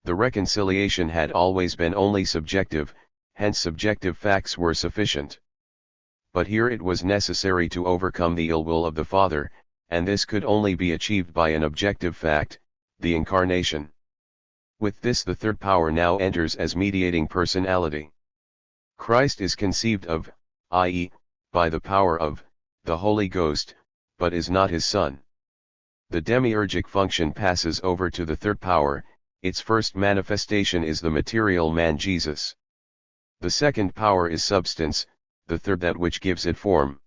The reconciliation had always been only subjective, hence subjective facts were sufficient. But here it was necessary to overcome the ill will of the Father, and this could only be achieved by an objective fact, the incarnation. With this the third power now enters as mediating personality. Christ is conceived of, i.e., by the power of, the Holy Ghost, but is not his Son. The demiurgic function passes over to the third power. Its first manifestation is the material man Jesus. The second power is substance, the third that which gives it form.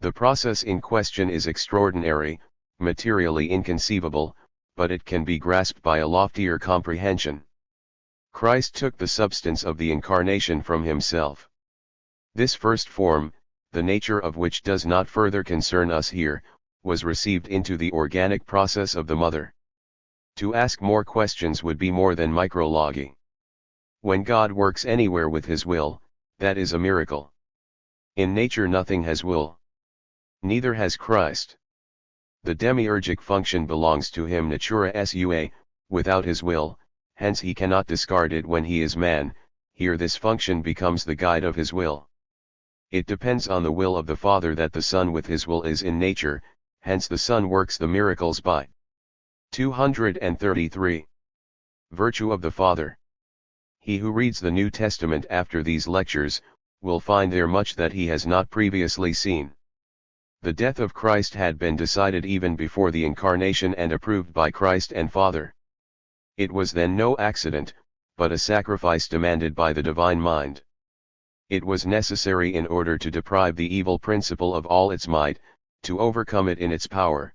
The process in question is extraordinary, materially inconceivable, but it can be grasped by a loftier comprehension. Christ took the substance of the incarnation from himself. This first form, the nature of which does not further concern us here, was received into the organic process of the mother. To ask more questions would be more than micrology. When God works anywhere with his will, that is a miracle. In nature nothing has will. Neither has Christ. The demiurgic function belongs to him natura sua, without his will, hence he cannot discard it when he is man. Here this function becomes the guide of his will. It depends on the will of the Father that the Son with his will is in nature, hence the Son works the miracles by. 233. Virtue of the Father. He who reads the New Testament after these lectures, will find there much that he has not previously seen. The death of Christ had been decided even before the incarnation and approved by Christ and Father. It was then no accident, but a sacrifice demanded by the divine mind. It was necessary in order to deprive the evil principle of all its might, to overcome it in its power.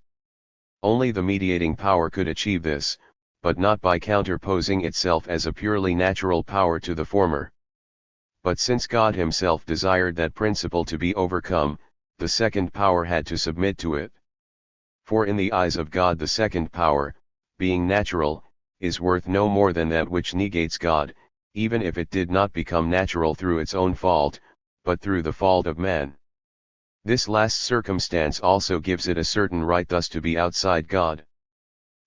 Only the mediating power could achieve this, but not by counterposing itself as a purely natural power to the former. But since God himself desired that principle to be overcome, the second power had to submit to it. For in the eyes of God the second power, being natural, is worth no more than that which negates God, even if it did not become natural through its own fault, but through the fault of man. This last circumstance also gives it a certain right thus to be outside God.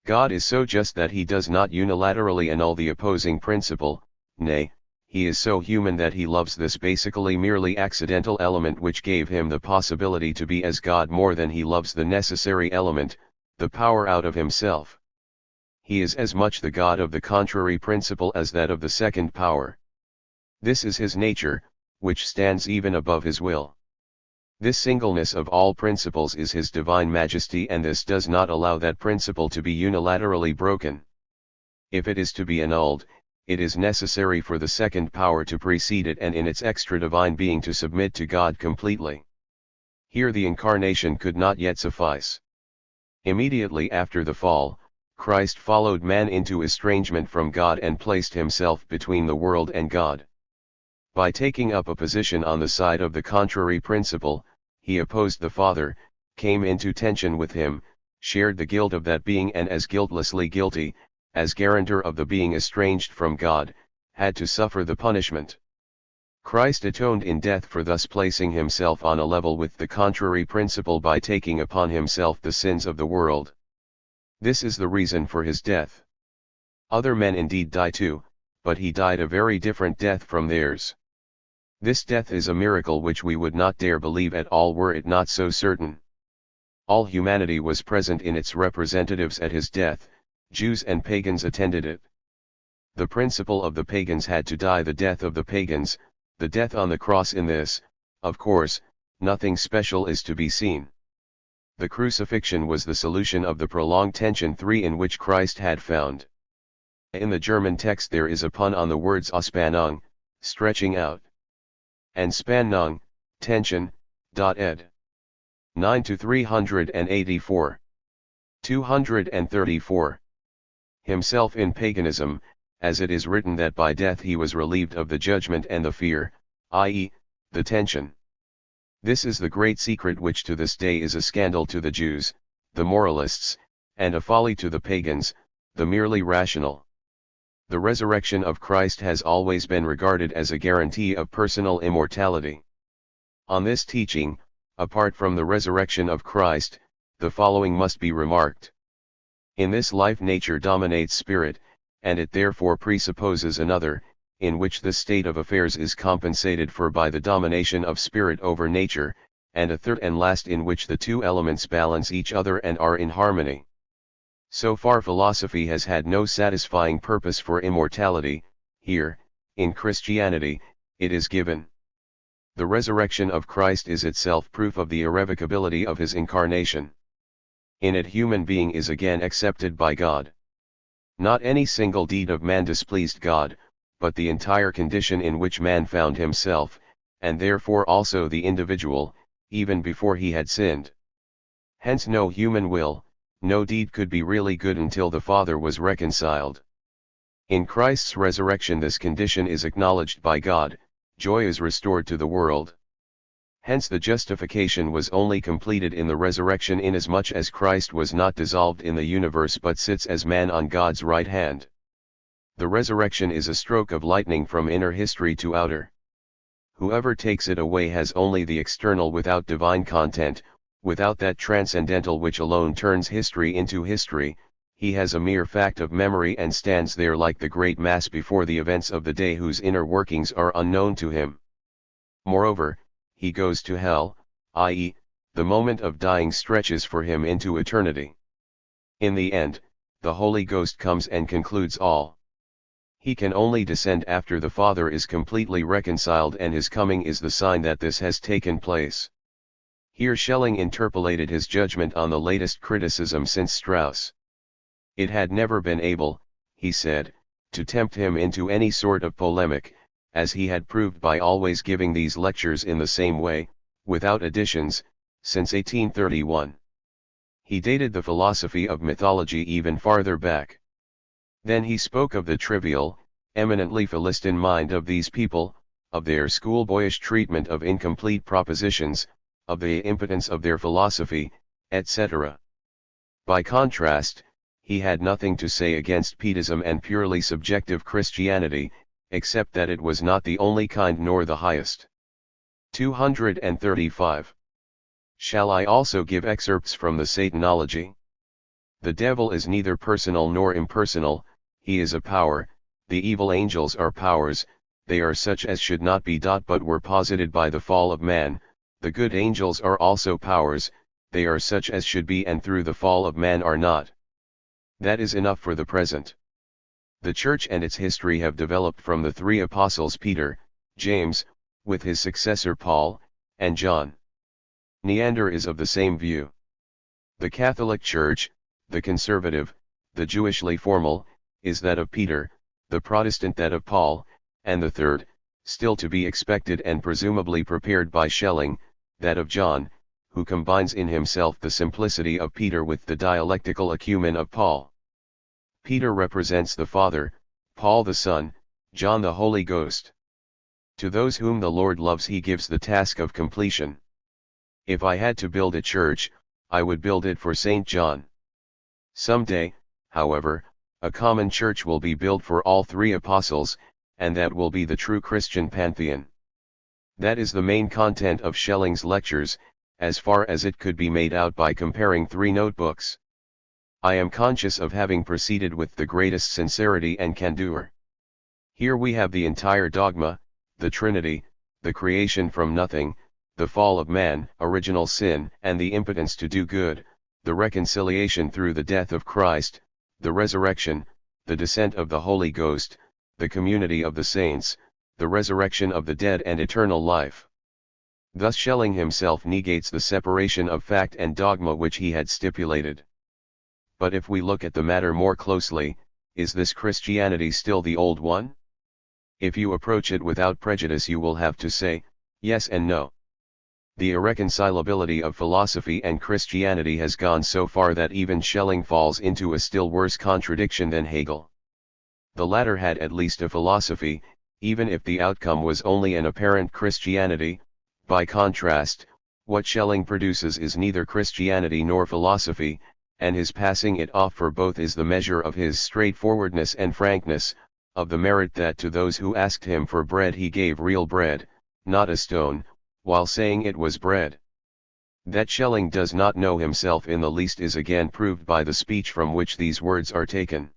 God is so just that he does not unilaterally annul the opposing principle, nay, he is so human that he loves this basically merely accidental element which gave him the possibility to be as God more than he loves the necessary element, the power out of himself. He is as much the God of the contrary principle as that of the second power. This is his nature, which stands even above his will. This singleness of all principles is his divine majesty, and this does not allow that principle to be unilaterally broken. If it is to be annulled, it is necessary for the second power to precede it and in its extra divine being to submit to God completely. Here the incarnation could not yet suffice. Immediately after the fall, Christ followed man into estrangement from God and placed himself between the world and God. By taking up a position on the side of the contrary principle, he opposed the Father, came into tension with him, shared the guilt of that being, and as guiltlessly guilty, as guarantor of the being estranged from God, had to suffer the punishment. Christ atoned in death for thus placing himself on a level with the contrary principle by taking upon himself the sins of the world. This is the reason for his death. Other men indeed die too, but he died a very different death from theirs. This death is a miracle which we would not dare believe at all were it not so certain. All humanity was present in its representatives at his death, Jews and pagans attended it. The principle of the pagans had to die the death of the pagans, the death on the cross. In this, of course, nothing special is to be seen. The crucifixion was the solution of the prolonged tension 3 in which Christ had found. In the German text there is a pun on the words Ausspannung, stretching out, and Spannung, tension. Ed. 9 to 384. 234. Himself in paganism, as it is written that by death he was relieved of the judgment and the fear, i.e., the tension. This is the great secret which to this day is a scandal to the Jews, the moralists, and a folly to the pagans, the merely rational. The resurrection of Christ has always been regarded as a guarantee of personal immortality. On this teaching, apart from the resurrection of Christ, the following must be remarked. In this life nature dominates spirit, and it therefore presupposes another, in which this state of affairs is compensated for by the domination of spirit over nature, and a third and last in which the two elements balance each other and are in harmony. So far philosophy has had no satisfying purpose for immortality. Here, in Christianity, it is given. The resurrection of Christ is itself proof of the irrevocability of his incarnation. In it human being is again accepted by God. Not any single deed of man displeased God, but the entire condition in which man found himself, and therefore also the individual, even before he had sinned. Hence no human will, no deed could be really good until the Father was reconciled. In Christ's resurrection this condition is acknowledged by God, joy is restored to the world. Hence the justification was only completed in the resurrection, inasmuch as Christ was not dissolved in the universe but sits as man on God's right hand. The resurrection is a stroke of lightning from inner history to outer. Whoever takes it away has only the external without divine content, without that transcendental which alone turns history into history. He has a mere fact of memory and stands there like the great mass before the events of the day whose inner workings are unknown to him. Moreover, he goes to hell, i.e., the moment of dying stretches for him into eternity. In the end, the Holy Ghost comes and concludes all. He can only descend after the Father is completely reconciled, and his coming is the sign that this has taken place. Here Schelling interpolated his judgment on the latest criticism since Strauss. It had never been able, he said, to tempt him into any sort of polemic, as he had proved by always giving these lectures in the same way, without additions, since 1831. He dated the philosophy of mythology even farther back. Then he spoke of the trivial, eminently Philistine mind of these people, of their schoolboyish treatment of incomplete propositions, of the impotence of their philosophy, etc. By contrast, he had nothing to say against Pietism and purely subjective Christianity, except that it was not the only kind nor the highest. 235. Shall I also give excerpts from the Satanology? The devil is neither personal nor impersonal, he is a power. The evil angels are powers, they are such as should not be but were posited by the fall of man. The good angels are also powers, they are such as should be and through the fall of man are not. That is enough for the present. The Church and its history have developed from the three apostles Peter, James, with his successor Paul, and John. Neander is of the same view. The Catholic Church, the conservative, the Jewishly formal, is that of Peter, the Protestant that of Paul, and the third, still to be expected and presumably prepared by Schelling, that of John, who combines in himself the simplicity of Peter with the dialectical acumen of Paul. Peter represents the Father, Paul the Son, John the Holy Ghost. To those whom the Lord loves he gives the task of completion. If I had to build a church, I would build it for St. John. Someday, however, a common church will be built for all three apostles, and that will be the true Christian pantheon. That is the main content of Schelling's lectures, as far as it could be made out by comparing three notebooks. I am conscious of having proceeded with the greatest sincerity and candor. Here we have the entire dogma, the Trinity, the creation from nothing, the fall of man, original sin, and the impotence to do good, the reconciliation through the death of Christ, the resurrection, the descent of the Holy Ghost, the community of the saints, the resurrection of the dead and eternal life. Thus Schelling himself negates the separation of fact and dogma which he had stipulated. But if we look at the matter more closely, is this Christianity still the old one? If you approach it without prejudice you will have to say, yes and no. The irreconcilability of philosophy and Christianity has gone so far that even Schelling falls into a still worse contradiction than Hegel. The latter had at least a philosophy, even if the outcome was only an apparent Christianity. By contrast, what Schelling produces is neither Christianity nor philosophy, and his passing it off for both is the measure of his straightforwardness and frankness, of the merit that to those who asked him for bread he gave real bread, not a stone, while saying it was bread. That Schelling does not know himself in the least is again proved by the speech from which these words are taken.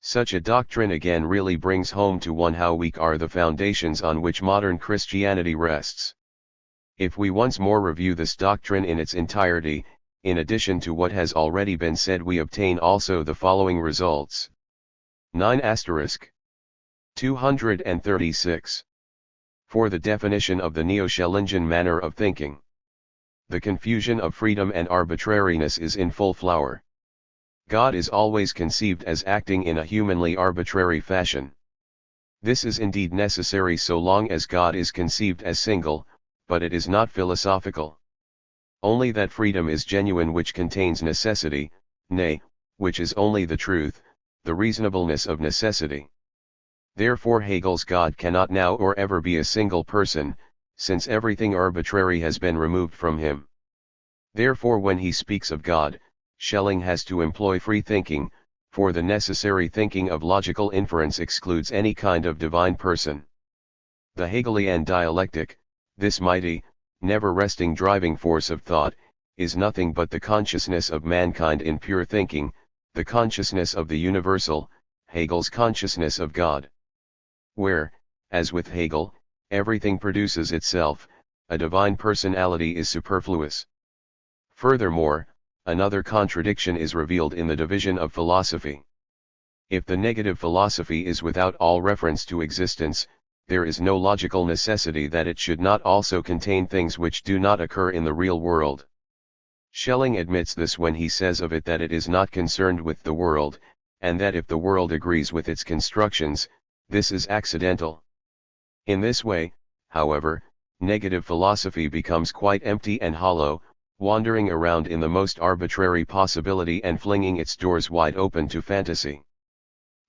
Such a doctrine again really brings home to one how weak are the foundations on which modern Christianity rests. If we once more review this doctrine in its entirety, in addition to what has already been said we obtain also the following results. 9 * 236. For the definition of the Neo-Schellingian manner of thinking. The confusion of freedom and arbitrariness is in full flower. God is always conceived as acting in a humanly arbitrary fashion. This is indeed necessary so long as God is conceived as single, but it is not philosophical. Only that freedom is genuine which contains necessity, nay, which is only the truth, the reasonableness of necessity. Therefore Hegel's God cannot now or ever be a single person, since everything arbitrary has been removed from him. Therefore when he speaks of God, Schelling has to employ free thinking, for the necessary thinking of logical inference excludes any kind of divine person. The Hegelian dialectic, this mighty, never-resting driving force of thought, is nothing but the consciousness of mankind in pure thinking, the consciousness of the universal, Hegel's consciousness of God. Where, as with Hegel, everything produces itself, a divine personality is superfluous. Furthermore, another contradiction is revealed in the division of philosophy. If the negative philosophy is without all reference to existence, there is no logical necessity that it should not also contain things which do not occur in the real world. Schelling admits this when he says of it that it is not concerned with the world, and that if the world agrees with its constructions, this is accidental. In this way, however, negative philosophy becomes quite empty and hollow, wandering around in the most arbitrary possibility and flinging its doors wide open to fantasy.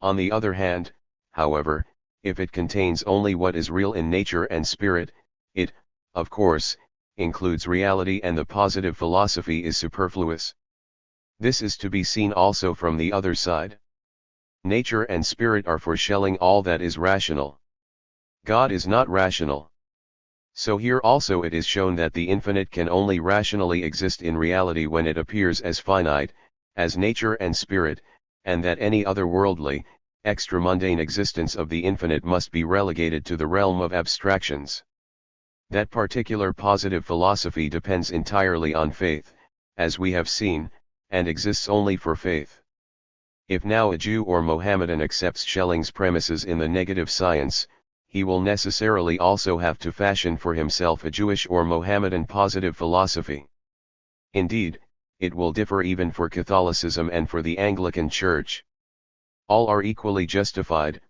On the other hand, however, if it contains only what is real in nature and spirit, it, of course, includes reality, and the positive philosophy is superfluous. This is to be seen also from the other side. Nature and spirit are for Schelling all that is rational. God is not rational. So here also it is shown that the infinite can only rationally exist in reality when it appears as finite, as nature and spirit, and that any other worldly, extramundane existence of the infinite must be relegated to the realm of abstractions. That particular positive philosophy depends entirely on faith, as we have seen, and exists only for faith. If now a Jew or Mohammedan accepts Schelling's premises in the negative science, he will necessarily also have to fashion for himself a Jewish or Mohammedan positive philosophy. Indeed, it will differ even for Catholicism and for the Anglican Church. All are equally justified,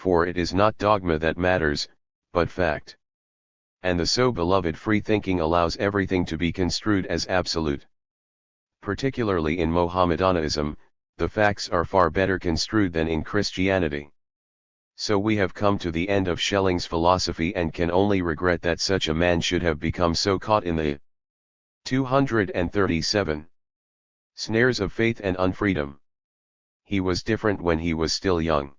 for it is not dogma that matters, but fact. And the so beloved free thinking allows everything to be construed as absolute. Particularly in Mohammedanism, the facts are far better construed than in Christianity. So we have come to the end of Schelling's philosophy and can only regret that such a man should have become so caught in the 237 snares of faith and unfreedom. He was different when he was still young.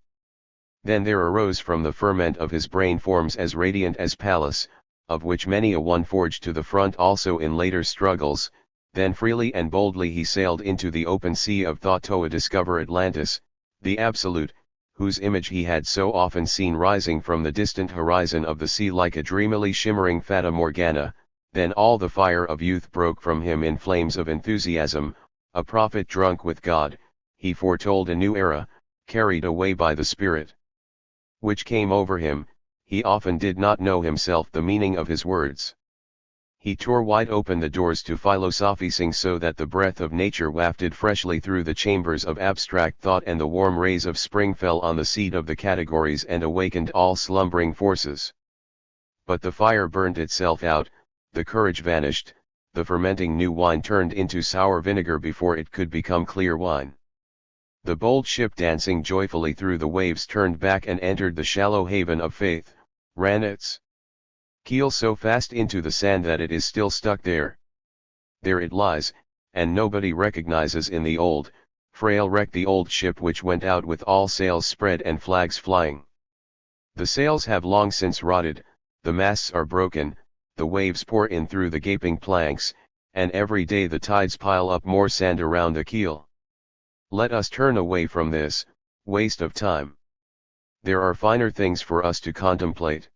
Then there arose from the ferment of his brain forms as radiant as Pallas, of which many a one forged to the front also in later struggles. Then freely and boldly he sailed into the open sea of thought to discover Atlantis, the Absolute, whose image he had so often seen rising from the distant horizon of the sea like a dreamily shimmering Fata Morgana. Then all the fire of youth broke from him in flames of enthusiasm. A prophet drunk with God, he foretold a new era, carried away by the Spirit which came over him. He often did not know himself the meaning of his words. He tore wide open the doors to philosophizing so that the breath of nature wafted freshly through the chambers of abstract thought and the warm rays of spring fell on the seat of the categories and awakened all slumbering forces. But the fire burned itself out, the courage vanished, the fermenting new wine turned into sour vinegar before it could become clear wine. The bold ship dancing joyfully through the waves turned back and entered the shallow haven of faith, ran its keel so fast into the sand that it is still stuck there. There it lies, and nobody recognizes in the old, frail wreck the old ship which went out with all sails spread and flags flying. The sails have long since rotted, the masts are broken, the waves pour in through the gaping planks, and every day the tides pile up more sand around the keel. Let us turn away from this waste of time. There are finer things for us to contemplate.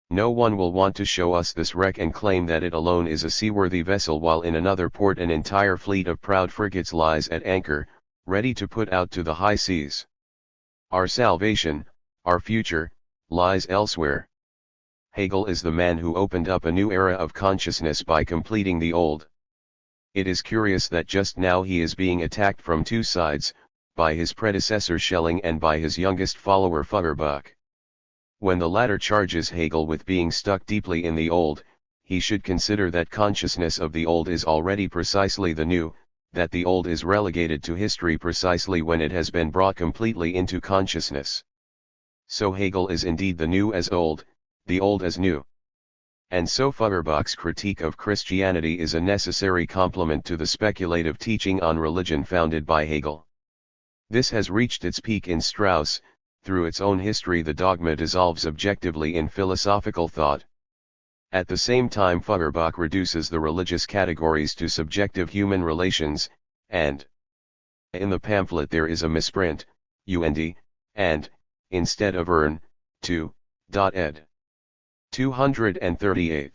No one will want to show us this wreck and claim that it alone is a seaworthy vessel while in another port an entire fleet of proud frigates lies at anchor, ready to put out to the high seas. Our salvation, our future, lies elsewhere. Hegel is the man who opened up a new era of consciousness by completing the old. It is curious that just now he is being attacked from two sides, by his predecessor Schelling and by his youngest follower Feuerbach. When the latter charges Hegel with being stuck deeply in the old, he should consider that consciousness of the old is already precisely the new, that the old is relegated to history precisely when it has been brought completely into consciousness. So Hegel is indeed the new as old, the old as new. And so Feuerbach's critique of Christianity is a necessary complement to the speculative teaching on religion founded by Hegel. This has reached its peak in Strauss. Through its own history the dogma dissolves objectively in philosophical thought. At the same time Feuerbach reduces the religious categories to subjective human relations, and in the pamphlet there is a misprint, und, and, instead of ed. 238.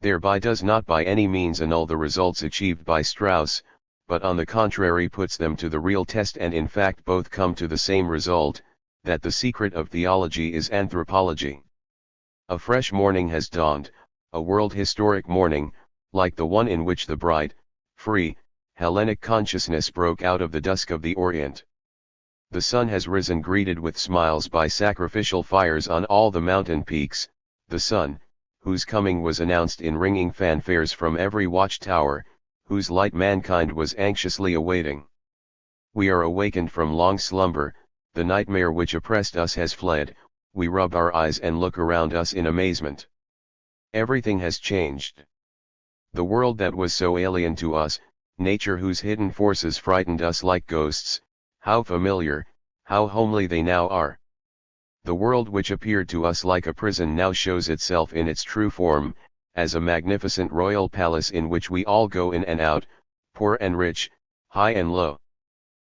Thereby does not by any means annul the results achieved by Strauss, but on the contrary puts them to the real test, and in fact both come to the same result, that the secret of theology is anthropology. A fresh morning has dawned, a world historic morning, like the one in which the bright, free, Hellenic consciousness broke out of the dusk of the Orient. The sun has risen greeted with smiles by sacrificial fires on all the mountain peaks, the sun, whose coming was announced in ringing fanfares from every watchtower, whose light mankind was anxiously awaiting. We are awakened from long slumber, the nightmare which oppressed us has fled, we rub our eyes and look around us in amazement. Everything has changed. The world that was so alien to us, nature whose hidden forces frightened us like ghosts, how familiar, how homely they now are. The world which appeared to us like a prison now shows itself in its true form, as a magnificent royal palace in which we all go in and out, poor and rich, high and low.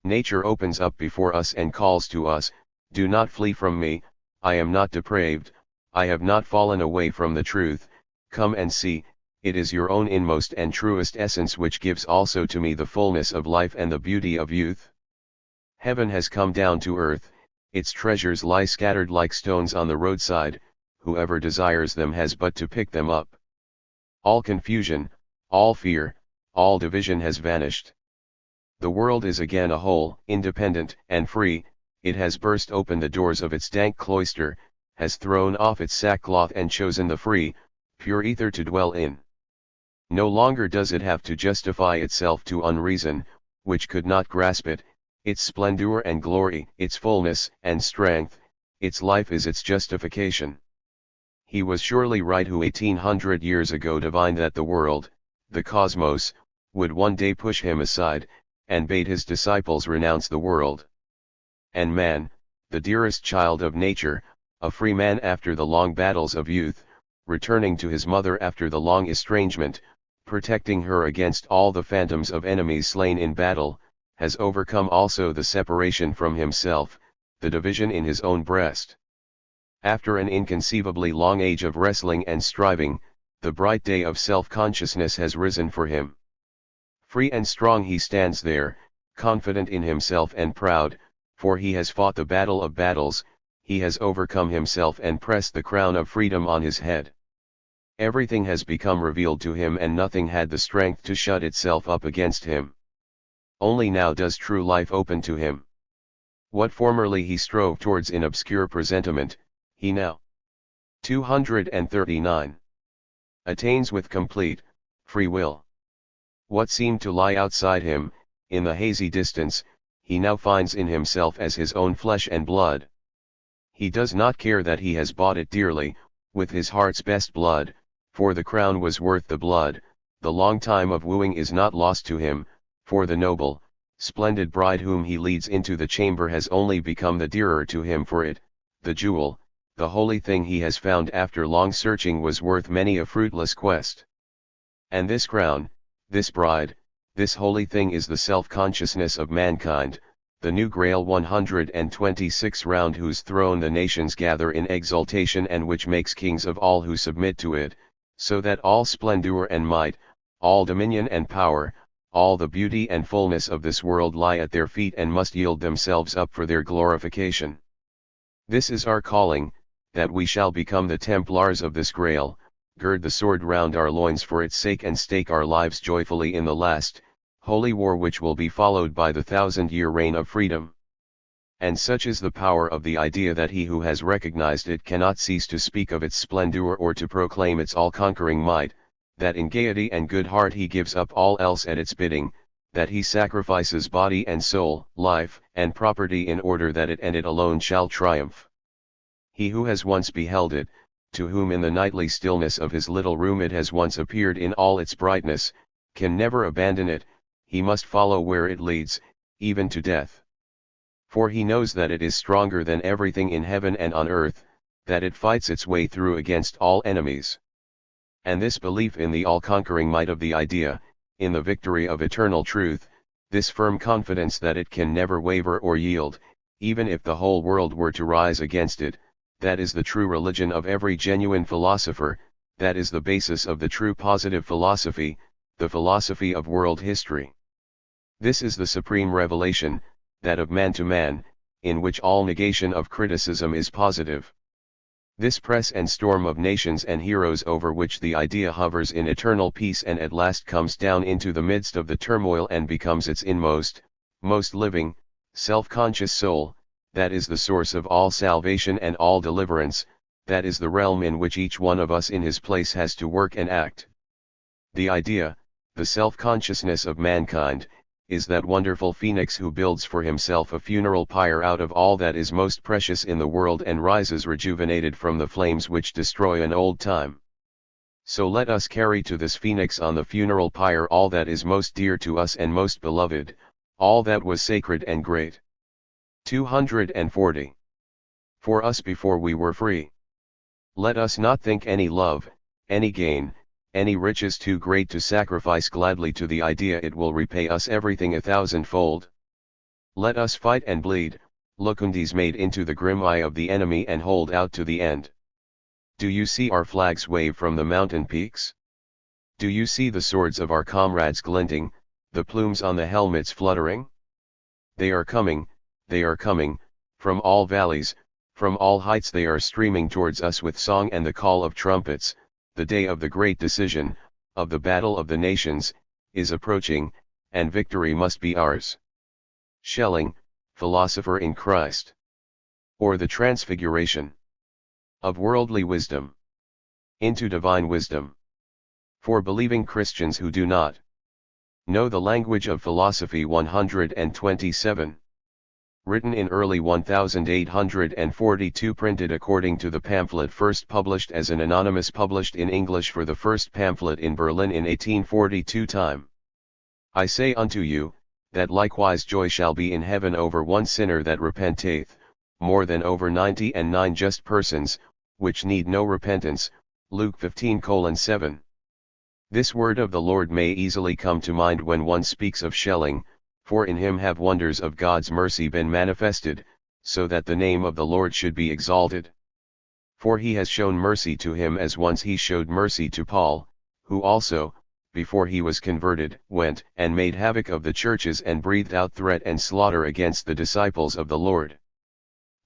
Nature opens up before us and calls to us, do not flee from me, I am not depraved, I have not fallen away from the truth, come and see, it is your own inmost and truest essence which gives also to me the fullness of life and the beauty of youth. Heaven has come down to earth, its treasures lie scattered like stones on the roadside, whoever desires them has but to pick them up. All confusion, all fear, all division has vanished. The world is again a whole, independent and free. It has burst open the doors of its dank cloister, has thrown off its sackcloth and chosen the free, pure ether to dwell in. No longer does it have to justify itself to unreason, which could not grasp it. Its splendor and glory, its fullness and strength, its life is its justification. He was surely right who 1800 years ago divined that the world, the cosmos, would one day push him aside, and bade his disciples renounce the world. And man, the dearest child of nature, a free man after the long battles of youth, returning to his mother after the long estrangement, protecting her against all the phantoms of enemies slain in battle, has overcome also the separation from himself, the division in his own breast. After an inconceivably long age of wrestling and striving, the bright day of self-consciousness has risen for him. Free and strong he stands there, confident in himself and proud, for he has fought the battle of battles, he has overcome himself and pressed the crown of freedom on his head. Everything has become revealed to him and nothing had the strength to shut itself up against him. Only now does true life open to him. What formerly he strove towards in obscure presentiment, he now 239 attains with complete, free will. What seemed to lie outside him, in the hazy distance, he now finds in himself as his own flesh and blood. He does not care that he has bought it dearly, with his heart's best blood, for the crown was worth the blood. The long time of wooing is not lost to him, for the noble, splendid bride whom he leads into the chamber has only become the dearer to him for it. The jewel, the holy thing he has found after long searching was worth many a fruitless quest. And this crown, this bride, this holy thing is the self-consciousness of mankind, the new Grail 126 round whose throne the nations gather in exultation and which makes kings of all who submit to it, so that all splendor and might, all dominion and power, all the beauty and fullness of this world lie at their feet and must yield themselves up for their glorification. This is our calling, that we shall become the Templars of this Grail, gird the sword round our loins for its sake and stake our lives joyfully in the last, holy war which will be followed by the 1,000-year reign of freedom. And such is the power of the idea that he who has recognized it cannot cease to speak of its splendor or to proclaim its all-conquering might, that in gaiety and good heart he gives up all else at its bidding, that he sacrifices body and soul, life and property in order that it and it alone shall triumph. He who has once beheld it, to whom in the nightly stillness of his little room it has once appeared in all its brightness, can never abandon it. He must follow where it leads, even to death. For he knows that it is stronger than everything in heaven and on earth, that it fights its way through against all enemies. And this belief in the all-conquering might of the idea, in the victory of eternal truth, this firm confidence that it can never waver or yield, even if the whole world were to rise against it, that is the true religion of every genuine philosopher, that is the basis of the true positive philosophy, the philosophy of world history. This is the supreme revelation, that of man to man, in which all negation of criticism is positive. This press and storm of nations and heroes over which the idea hovers in eternal peace and at last comes down into the midst of the turmoil and becomes its inmost, most living, self-conscious soul, that is the source of all salvation and all deliverance, that is the realm in which each one of us in his place has to work and act. The idea, the self-consciousness of mankind, is that wonderful phoenix who builds for himself a funeral pyre out of all that is most precious in the world and rises rejuvenated from the flames which destroy an old time. So let us carry to this phoenix on the funeral pyre all that is most dear to us and most beloved, all that was sacred and great. 240. For us before we were free. Let us not think any love, any gain, any riches too great to sacrifice gladly to the idea it will repay us everything 1,000-fold. Let us fight and bleed, locundies made into the grim eye of the enemy and hold out to the end. Do you see our flags wave from the mountain peaks? Do you see the swords of our comrades glinting, the plumes on the helmets fluttering? They are coming, From all valleys, from all heights they are streaming towards us with song and the call of trumpets. The day of the great decision, of the battle of the nations, is approaching, and victory must be ours. Schelling, Philosopher in Christ. Or the Transfiguration of Worldly Wisdom into Divine Wisdom. For believing Christians who do not know the language of philosophy. 127. Written in early 1842, printed according to the pamphlet first published as an anonymous, published in English for the first pamphlet in Berlin in 1842. Time. I say unto you, that likewise joy shall be in heaven over one sinner that repenteth, more than over 99 just persons, which need no repentance. Luke 15:7. This word of the Lord may easily come to mind when one speaks of Schelling, for in him have wonders of God's mercy been manifested, so that the name of the Lord should be exalted. For he has shown mercy to him as once he showed mercy to Paul, who also, before he was converted, went and made havoc of the churches and breathed out threat and slaughter against the disciples of the Lord.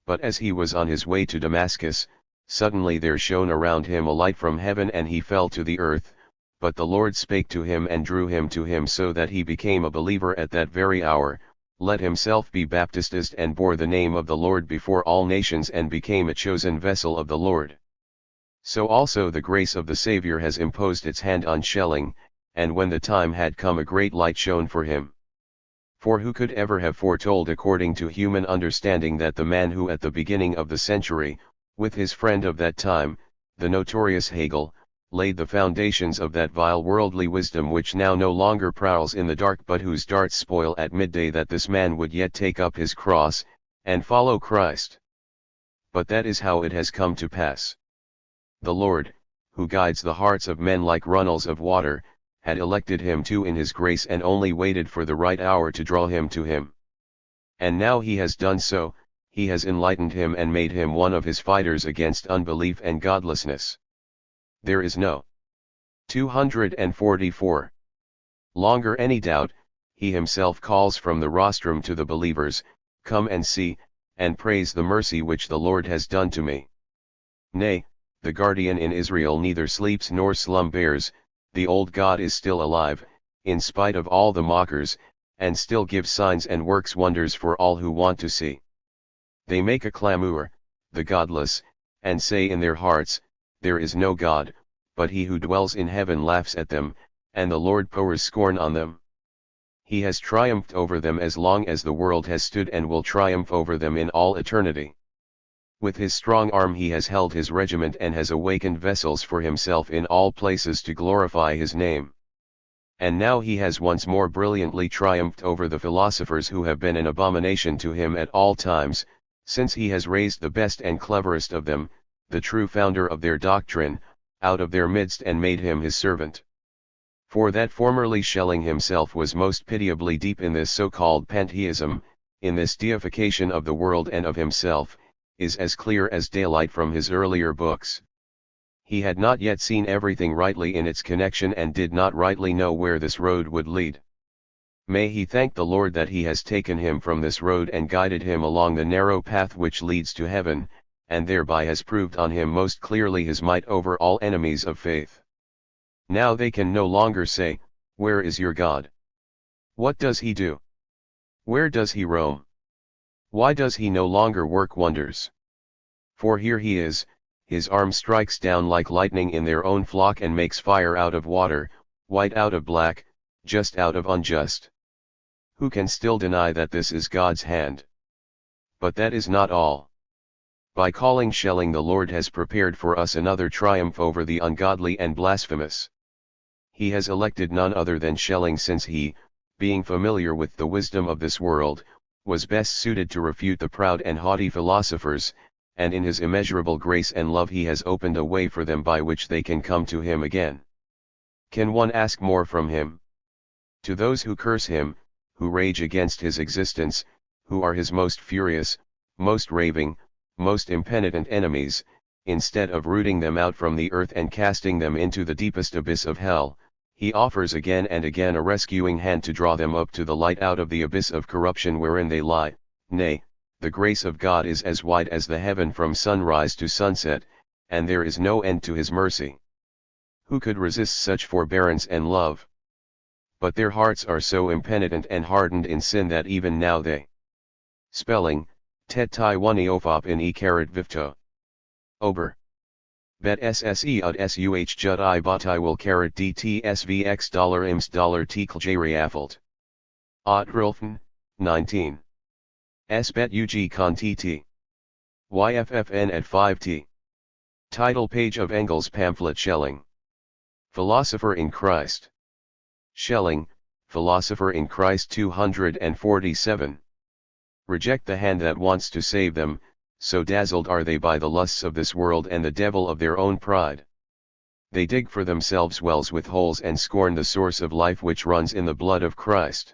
But as he was on his way to Damascus, suddenly there shone around him a light from heaven, and he fell to the earth. But the Lord spake to him and drew him to him, so that he became a believer at that very hour, let himself be baptized, and bore the name of the Lord before all nations, and became a chosen vessel of the Lord. So also the grace of the Saviour has imposed its hand on Schelling, and when the time had come, a great light shone for him. For who could ever have foretold according to human understanding that the man who at the beginning of the century, with his friend of that time, the notorious Hegel, laid the foundations of that vile worldly wisdom which now no longer prowls in the dark, but whose darts spoil at midday, that this man would yet take up his cross, and follow Christ? But that is how it has come to pass. The Lord, who guides the hearts of men like runnels of water, had elected him too in his grace, and only waited for the right hour to draw him to him. And now he has done so, he has enlightened him and made him one of his fighters against unbelief and godlessness. There is no 244 longer any doubt. He himself calls from the rostrum to the believers, come and see, and praise the mercy which the Lord has done to me. Nay, the guardian in Israel neither sleeps nor slumbers, the old God is still alive, in spite of all the mockers, and still gives signs and works wonders for all who want to see. They make a clamor, the godless, and say in their hearts, there is no God, but he who dwells in heaven laughs at them, and the Lord pours scorn on them. He has triumphed over them as long as the world has stood, and will triumph over them in all eternity. With his strong arm he has held his regiment, and has awakened vessels for himself in all places to glorify his name. And now he has once more brilliantly triumphed over the philosophers who have been an abomination to him at all times, since he has raised the best and cleverest of them, the true founder of their doctrine, out of their midst, and made him his servant. For that formerly Schelling himself was most pitiably deep in this so-called pantheism, in this deification of the world and of himself, is as clear as daylight from his earlier books. He had not yet seen everything rightly in its connection, and did not rightly know where this road would lead. May he thank the Lord that he has taken him from this road and guided him along the narrow path which leads to heaven, and thereby has proved on him most clearly his might over all enemies of faith. Now they can no longer say, where is your God? What does he do? Where does he roam? Why does he no longer work wonders? For here he is, his arm strikes down like lightning in their own flock, and makes fire out of water, white out of black, just out of unjust. Who can still deny that this is God's hand? But that is not all. By calling Schelling, the Lord has prepared for us another triumph over the ungodly and blasphemous. He has elected none other than Schelling, since he, being familiar with the wisdom of this world, was best suited to refute the proud and haughty philosophers, and in his immeasurable grace and love he has opened a way for them by which they can come to him again. Can one ask more from him? To those who curse him, who rage against his existence, who are his most furious, most raving, most impenitent enemies, instead of rooting them out from the earth and casting them into the deepest abyss of hell, he offers again and again a rescuing hand to draw them up to the light out of the abyss of corruption wherein they lie. Nay, the grace of God is as wide as the heaven from sunrise to sunset, and there is no end to his mercy. Who could resist such forbearance and love? But their hearts are so impenitent and hardened in sin that even now they. Spelling, Tet Tai Waniofop in E carat Vivto. Ober. Bet sse ud suh jud I batai will carat dtsvx $ims $t riafelt. Rilfen, 19. S bet ug con tt. YFFN at 5t. Title page of Engels' pamphlet Schelling. Philosopher in Christ. Schelling, Philosopher in Christ 247. Reject the hand that wants to save them, so dazzled are they by the lusts of this world and the devil of their own pride. They dig for themselves wells with holes and scorn the source of life which runs in the blood of Christ.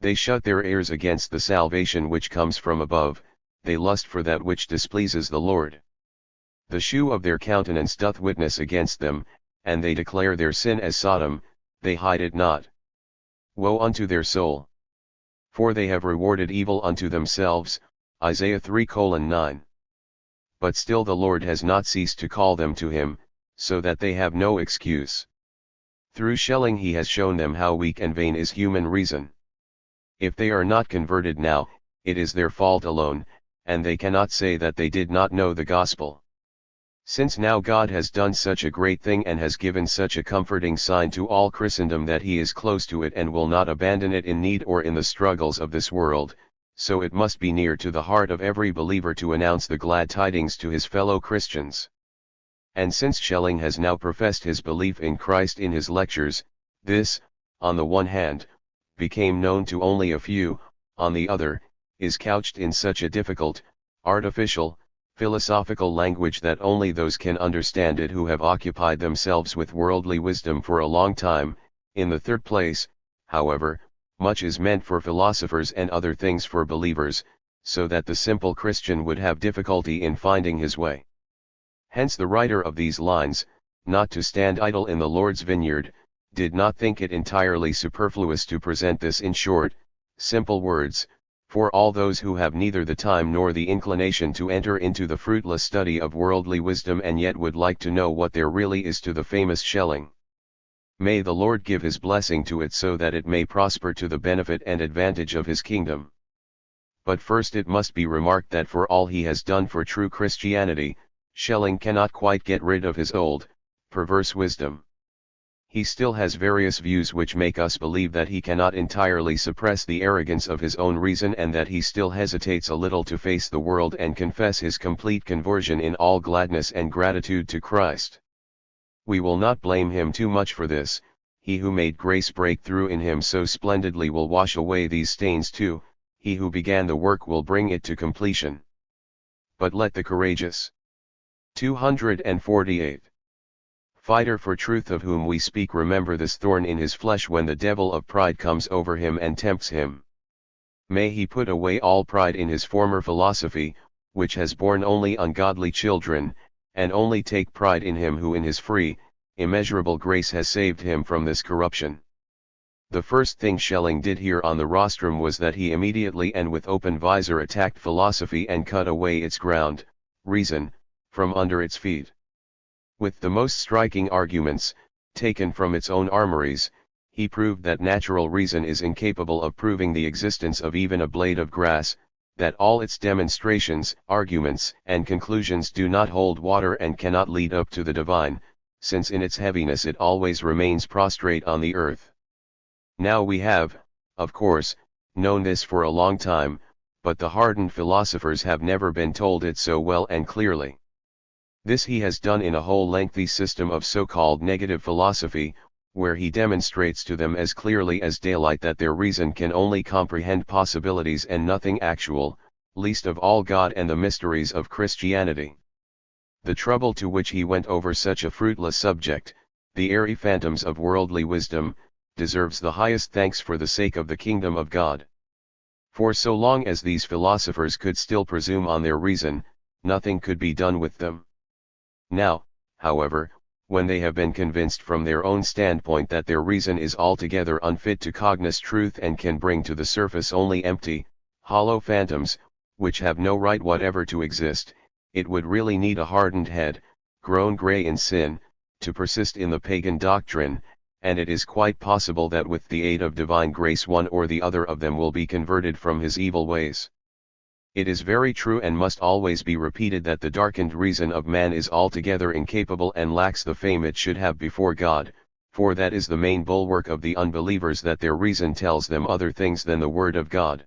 They shut their ears against the salvation which comes from above, they lust for that which displeases the Lord. The shew of their countenance doth witness against them, and they declare their sin as Sodom, they hide it not. Woe unto their soul! For they have rewarded evil unto themselves, Isaiah 3:9. But still the Lord has not ceased to call them to him, so that they have no excuse. Through Schelling he has shown them how weak and vain is human reason. If they are not converted now, it is their fault alone, and they cannot say that they did not know the gospel. Since now God has done such a great thing and has given such a comforting sign to all Christendom that he is close to it and will not abandon it in need or in the struggles of this world, so it must be near to the heart of every believer to announce the glad tidings to his fellow Christians. And since Schelling has now professed his belief in Christ in his lectures, this, on the one hand, became known to only a few, on the other, is couched in such a difficult, artificial, philosophical language that only those can understand it who have occupied themselves with worldly wisdom for a long time. In the third place, however, much is meant for philosophers and other things for believers, so that the simple Christian would have difficulty in finding his way. Hence the writer of these lines, not to stand idle in the Lord's vineyard, did not think it entirely superfluous to present this in short, simple words, for all those who have neither the time nor the inclination to enter into the fruitless study of worldly wisdom and yet would like to know what there really is to the famous Schelling. May the Lord give his blessing to it so that it may prosper to the benefit and advantage of his kingdom. But first it must be remarked that for all he has done for true Christianity, Schelling cannot quite get rid of his old, perverse wisdom. He still has various views which make us believe that he cannot entirely suppress the arrogance of his own reason and that he still hesitates a little to face the world and confess his complete conversion in all gladness and gratitude to Christ. We will not blame him too much for this. He who made grace break through in him so splendidly will wash away these stains too. He who began the work will bring it to completion. But let the courageous 248 fighter for truth of whom we speak remember this thorn in his flesh when the devil of pride comes over him and tempts him. May he put away all pride in his former philosophy, which has borne only ungodly children, and only take pride in him who in his free, immeasurable grace has saved him from this corruption. The first thing Schelling did here on the rostrum was that he immediately and with open visor attacked philosophy and cut away its ground, reason, from under its feet. With the most striking arguments, taken from its own armories, he proved that natural reason is incapable of proving the existence of even a blade of grass, that all its demonstrations, arguments, and conclusions do not hold water and cannot lead up to the divine, since in its heaviness it always remains prostrate on the earth. Now we have, of course, known this for a long time, but the hardened philosophers have never been told it so well and clearly. This he has done in a whole lengthy system of so-called negative philosophy, where he demonstrates to them as clearly as daylight that their reason can only comprehend possibilities and nothing actual, least of all God and the mysteries of Christianity. The trouble to which he went over such a fruitless subject, the airy phantoms of worldly wisdom, deserves the highest thanks for the sake of the kingdom of God. For so long as these philosophers could still presume on their reason, nothing could be done with them. Now, however, when they have been convinced from their own standpoint that their reason is altogether unfit to cognize truth and can bring to the surface only empty, hollow phantoms, which have no right whatever to exist, it would really need a hardened head, grown grey in sin, to persist in the pagan doctrine, and it is quite possible that with the aid of divine grace one or the other of them will be converted from his evil ways. It is very true and must always be repeated that the darkened reason of man is altogether incapable and lacks the fame it should have before God, for that is the main bulwark of the unbelievers, that their reason tells them other things than the word of God.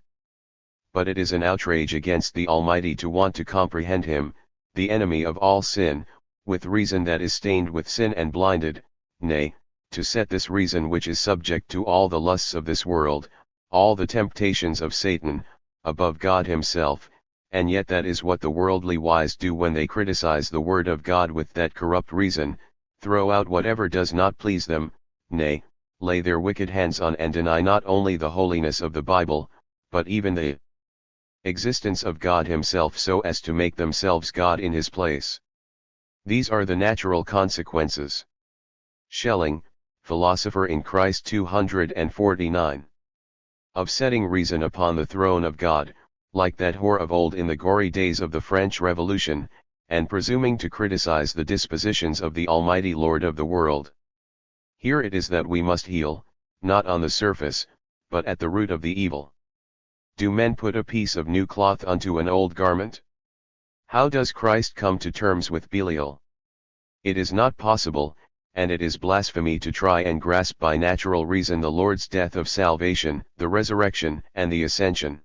But it is an outrage against the Almighty to want to comprehend him, the enemy of all sin, with reason that is stained with sin and blinded, nay, to set this reason, which is subject to all the lusts of this world, all the temptations of Satan, above God himself, and yet that is what the worldly wise do when they criticize the word of God with that corrupt reason, throw out whatever does not please them, nay, lay their wicked hands on and deny not only the holiness of the Bible, but even the existence of God himself, so as to make themselves God in his place. These are the natural consequences. Schelling, Philosopher in Christ 249. Of setting reason upon the throne of God, like that whore of old in the gory days of the French Revolution, and presuming to criticize the dispositions of the Almighty Lord of the world. Here it is that we must heal, not on the surface, but at the root of the evil. Do men put a piece of new cloth unto an old garment? How does Christ come to terms with Belial? It is not possible, and it is blasphemy to try and grasp by natural reason the Lord's death of salvation, the resurrection, and the ascension.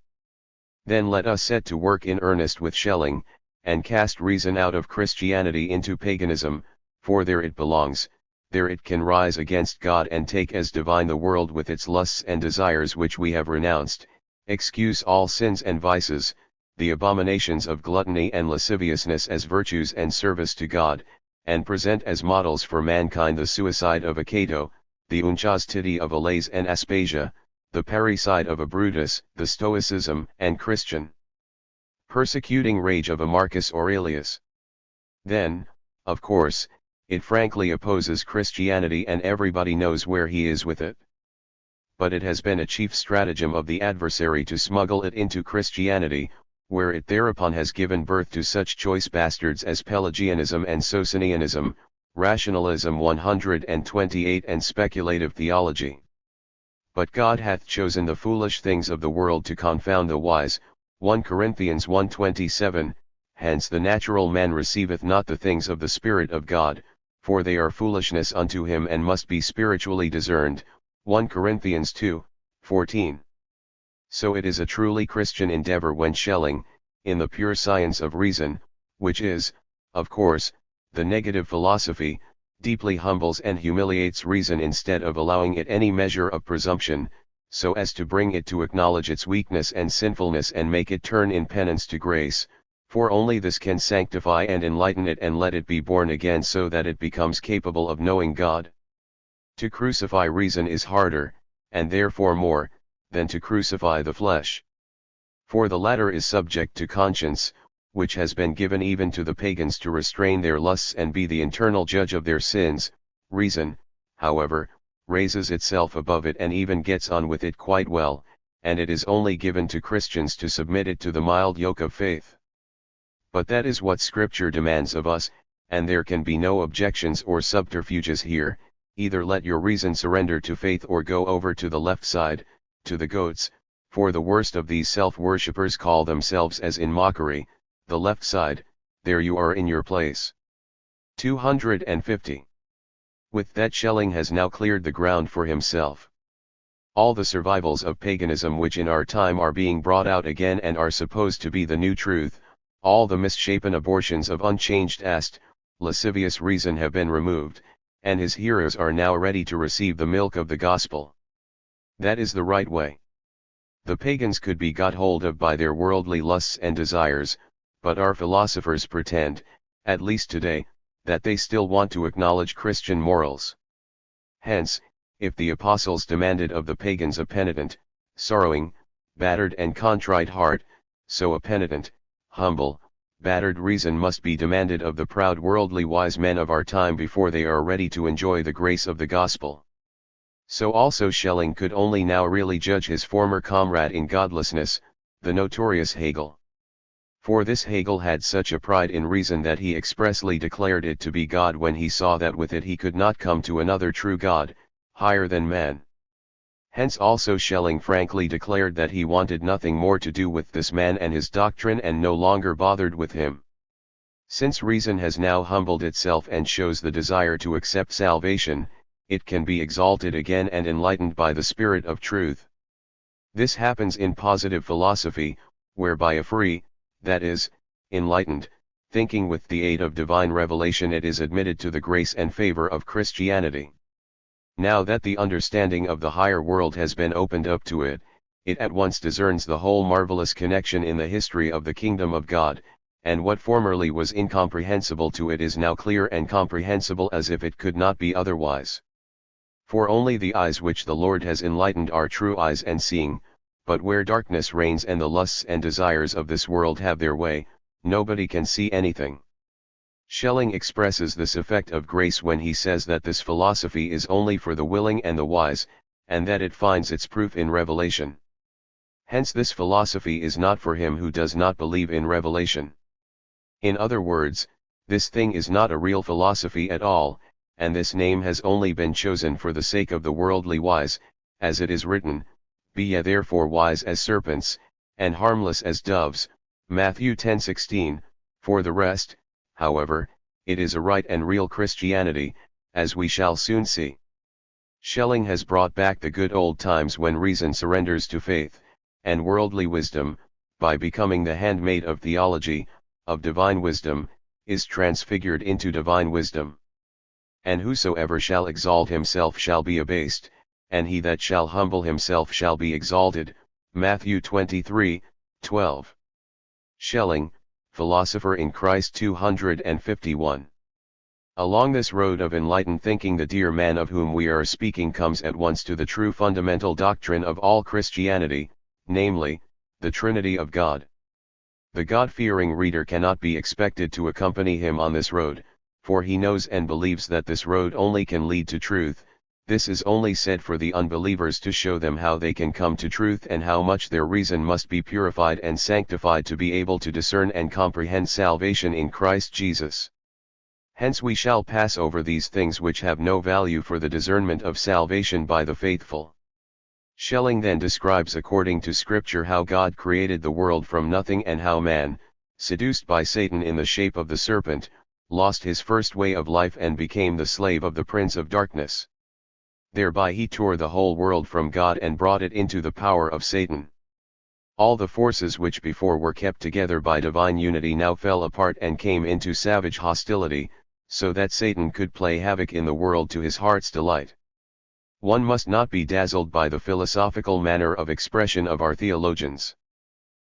Then let us set to work in earnest with Schelling, and cast reason out of Christianity into paganism, for there it belongs, there it can rise against God and take as divine the world with its lusts and desires which we have renounced, excuse all sins and vices, the abominations of gluttony and lasciviousness as virtues and service to God, and present as models for mankind the suicide of a Cato, the unchastity of a Lays and Aspasia, the parricide of a Brutus, the stoicism and Christian persecuting rage of a Marcus Aurelius. Then, of course, it frankly opposes Christianity and everybody knows where he is with it. But it has been a chief stratagem of the adversary to smuggle it into Christianity, where it thereupon has given birth to such choice bastards as Pelagianism and Socinianism, Rationalism 128 and speculative theology. But God hath chosen the foolish things of the world to confound the wise, 1 Corinthians 1:27, hence the natural man receiveth not the things of the Spirit of God, for they are foolishness unto him and must be spiritually discerned, 1 Corinthians 2:14. So it is a truly Christian endeavor when Schelling, in the pure science of reason, which is, of course, the negative philosophy, deeply humbles and humiliates reason instead of allowing it any measure of presumption, so as to bring it to acknowledge its weakness and sinfulness and make it turn in penance to grace, for only this can sanctify and enlighten it and let it be born again so that it becomes capable of knowing God. To crucify reason is harder, and therefore more, than to crucify the flesh. For the latter is subject to conscience, which has been given even to the pagans to restrain their lusts and be the internal judge of their sins. Reason, however, raises itself above it and even gets on with it quite well, and it is only given to Christians to submit it to the mild yoke of faith. But that is what Scripture demands of us, and there can be no objections or subterfuges here. Either let your reason surrender to faith or go over to the left side, to the goats, for the worst of these self-worshippers call themselves as in mockery, the left side, there you are in your place. 250. With that Schelling has now cleared the ground for himself. All the survivals of paganism which in our time are being brought out again and are supposed to be the new truth, all the misshapen abortions of unchanged lascivious reason have been removed, and his hearers are now ready to receive the milk of the gospel. That is the right way. The pagans could be got hold of by their worldly lusts and desires, but our philosophers pretend, at least today, that they still want to acknowledge Christian morals. Hence, if the apostles demanded of the pagans a penitent, sorrowing, battered and contrite heart, so a penitent, humble, battered reason must be demanded of the proud worldly wise men of our time before they are ready to enjoy the grace of the gospel. So also Schelling could only now really judge his former comrade in godlessness, the notorious Hegel. For this Hegel had such a pride in reason that he expressly declared it to be God when he saw that with it he could not come to another true God, higher than man. Hence also Schelling frankly declared that he wanted nothing more to do with this man and his doctrine and no longer bothered with him. Since reason has now humbled itself and shows the desire to accept salvation, it can be exalted again and enlightened by the Spirit of truth. This happens in positive philosophy, whereby a free, that is, enlightened, thinking with the aid of divine revelation it is admitted to the grace and favor of Christianity. Now that the understanding of the higher world has been opened up to it, it at once discerns the whole marvelous connection in the history of the kingdom of God, and what formerly was incomprehensible to it is now clear and comprehensible as if it could not be otherwise. For only the eyes which the Lord has enlightened are true eyes and seeing, but where darkness reigns and the lusts and desires of this world have their way, nobody can see anything. Schelling expresses this effect of grace when he says that this philosophy is only for the willing and the wise, and that it finds its proof in revelation. Hence this philosophy is not for him who does not believe in revelation. In other words, this thing is not a real philosophy at all, and this name has only been chosen for the sake of the worldly wise, as it is written, "Be ye therefore wise as serpents, and harmless as doves," Matthew 10:16. For the rest, however, it is a right and real Christianity, as we shall soon see. Schelling has brought back the good old times when reason surrenders to faith, and worldly wisdom, by becoming the handmaid of theology, of divine wisdom, is transfigured into divine wisdom. And whosoever shall exalt himself shall be abased, and he that shall humble himself shall be exalted, Matthew 23:12. Schelling, Philosopher in Christ 251. Along this road of enlightened thinking the dear man of whom we are speaking comes at once to the true fundamental doctrine of all Christianity, namely, the Trinity of God. The God-fearing reader cannot be expected to accompany him on this road, for he knows and believes that this road only can lead to truth. This is only said for the unbelievers to show them how they can come to truth and how much their reason must be purified and sanctified to be able to discern and comprehend salvation in Christ Jesus. Hence we shall pass over these things which have no value for the discernment of salvation by the faithful. Schelling then describes according to Scripture how God created the world from nothing and how man, seduced by Satan in the shape of the serpent, lost his first way of life and became the slave of the prince of darkness. Thereby he tore the whole world from God and brought it into the power of Satan. All the forces which before were kept together by divine unity now fell apart and came into savage hostility, so that Satan could play havoc in the world to his heart's delight. One must not be dazzled by the philosophical manner of expression of our theologians.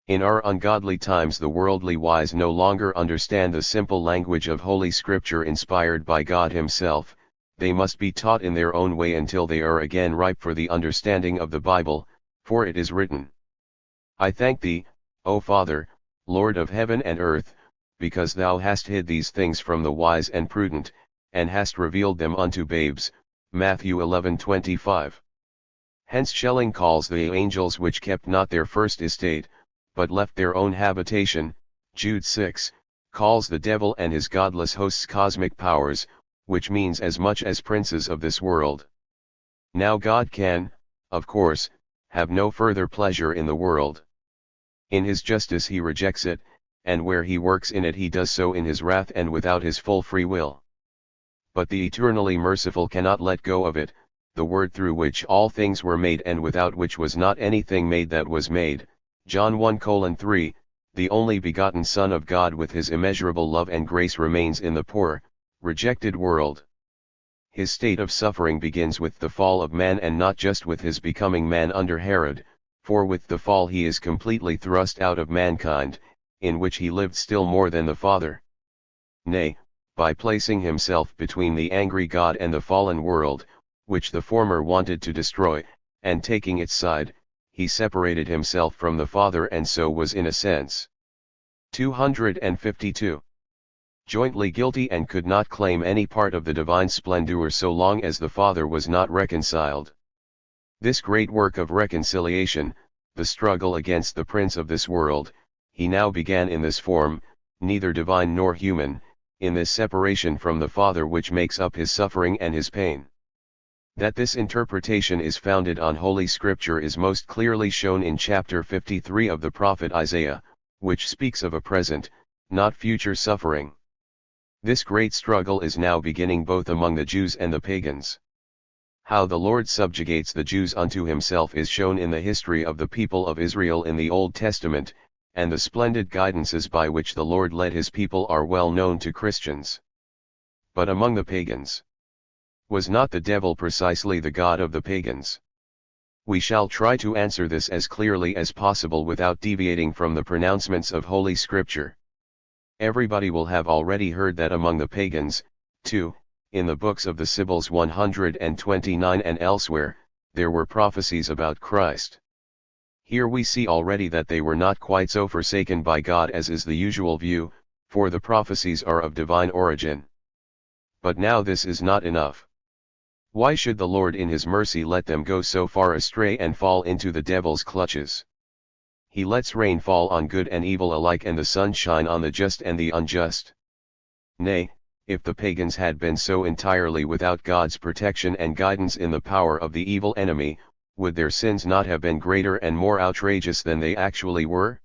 In our ungodly times the worldly wise no longer understand the simple language of Holy Scripture inspired by God Himself. They must be taught in their own way until they are again ripe for the understanding of the Bible, for it is written, "I thank thee, O Father, Lord of heaven and earth, because thou hast hid these things from the wise and prudent, and hast revealed them unto babes," Matthew 11:25. Hence Schelling calls the angels which kept not their first estate, but left their own habitation, Jude 6, calls the devil and his godless hosts cosmic powers, which means as much as princes of this world. Now God can, of course, have no further pleasure in the world. In his justice he rejects it, and where he works in it he does so in his wrath and without his full free will. But the eternally merciful cannot let go of it, the word through which all things were made and without which was not anything made that was made, John 1:3, the only begotten Son of God with his immeasurable love and grace remains in the poor, rejected world. His state of suffering begins with the fall of man and not just with his becoming man under Herod, for with the fall he is completely thrust out of mankind, in which he lived still more than the Father. Nay, by placing himself between the angry God and the fallen world, which the former wanted to destroy, and taking its side, he separated himself from the Father and so was in a sense 252. Jointly guilty and could not claim any part of the divine splendor so long as the Father was not reconciled. This great work of reconciliation, the struggle against the prince of this world, he now began in this form, neither divine nor human, in this separation from the Father which makes up his suffering and his pain. That this interpretation is founded on Holy Scripture is most clearly shown in chapter 53 of the prophet Isaiah, which speaks of a present, not future suffering. This great struggle is now beginning both among the Jews and the pagans. How the Lord subjugates the Jews unto himself is shown in the history of the people of Israel in the Old Testament, and the splendid guidances by which the Lord led his people are well known to Christians. But among the pagans, was not the devil precisely the god of the pagans? We shall try to answer this as clearly as possible without deviating from the pronouncements of Holy Scripture. Everybody will have already heard that among the pagans, too, in the books of the Sibyls 129 and elsewhere, there were prophecies about Christ. Here we see already that they were not quite so forsaken by God as is the usual view, for the prophecies are of divine origin. But now this is not enough. Why should the Lord in his mercy let them go so far astray and fall into the devil's clutches? He lets rain fall on good and evil alike and the sun shine on the just and the unjust. Nay, if the pagans had been so entirely without God's protection and guidance in the power of the evil enemy, would their sins not have been greater and more outrageous than they actually were?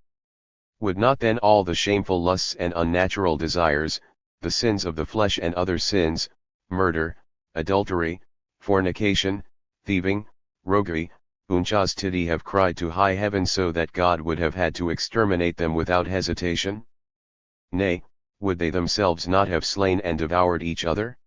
Would not then all the shameful lusts and unnatural desires, the sins of the flesh and other sins, murder, adultery, fornication, thieving, roguery, unchastity have cried to high heaven so that God would have had to exterminate them without hesitation? Nay, would they themselves not have slain and devoured each other?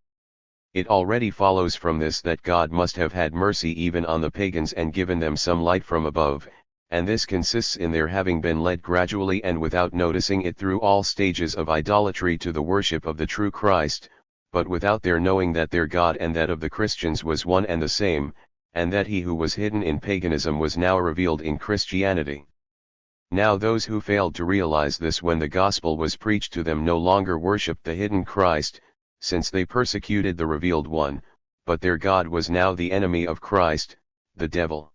It already follows from this that God must have had mercy even on the pagans and given them some light from above, and this consists in their having been led gradually and without noticing it through all stages of idolatry to the worship of the true Christ, but without their knowing that their God and that of the Christians was one and the same, and that he who was hidden in paganism was now revealed in Christianity. Now those who failed to realize this when the gospel was preached to them no longer worshipped the hidden Christ, since they persecuted the revealed one, but their God was now the enemy of Christ, the devil.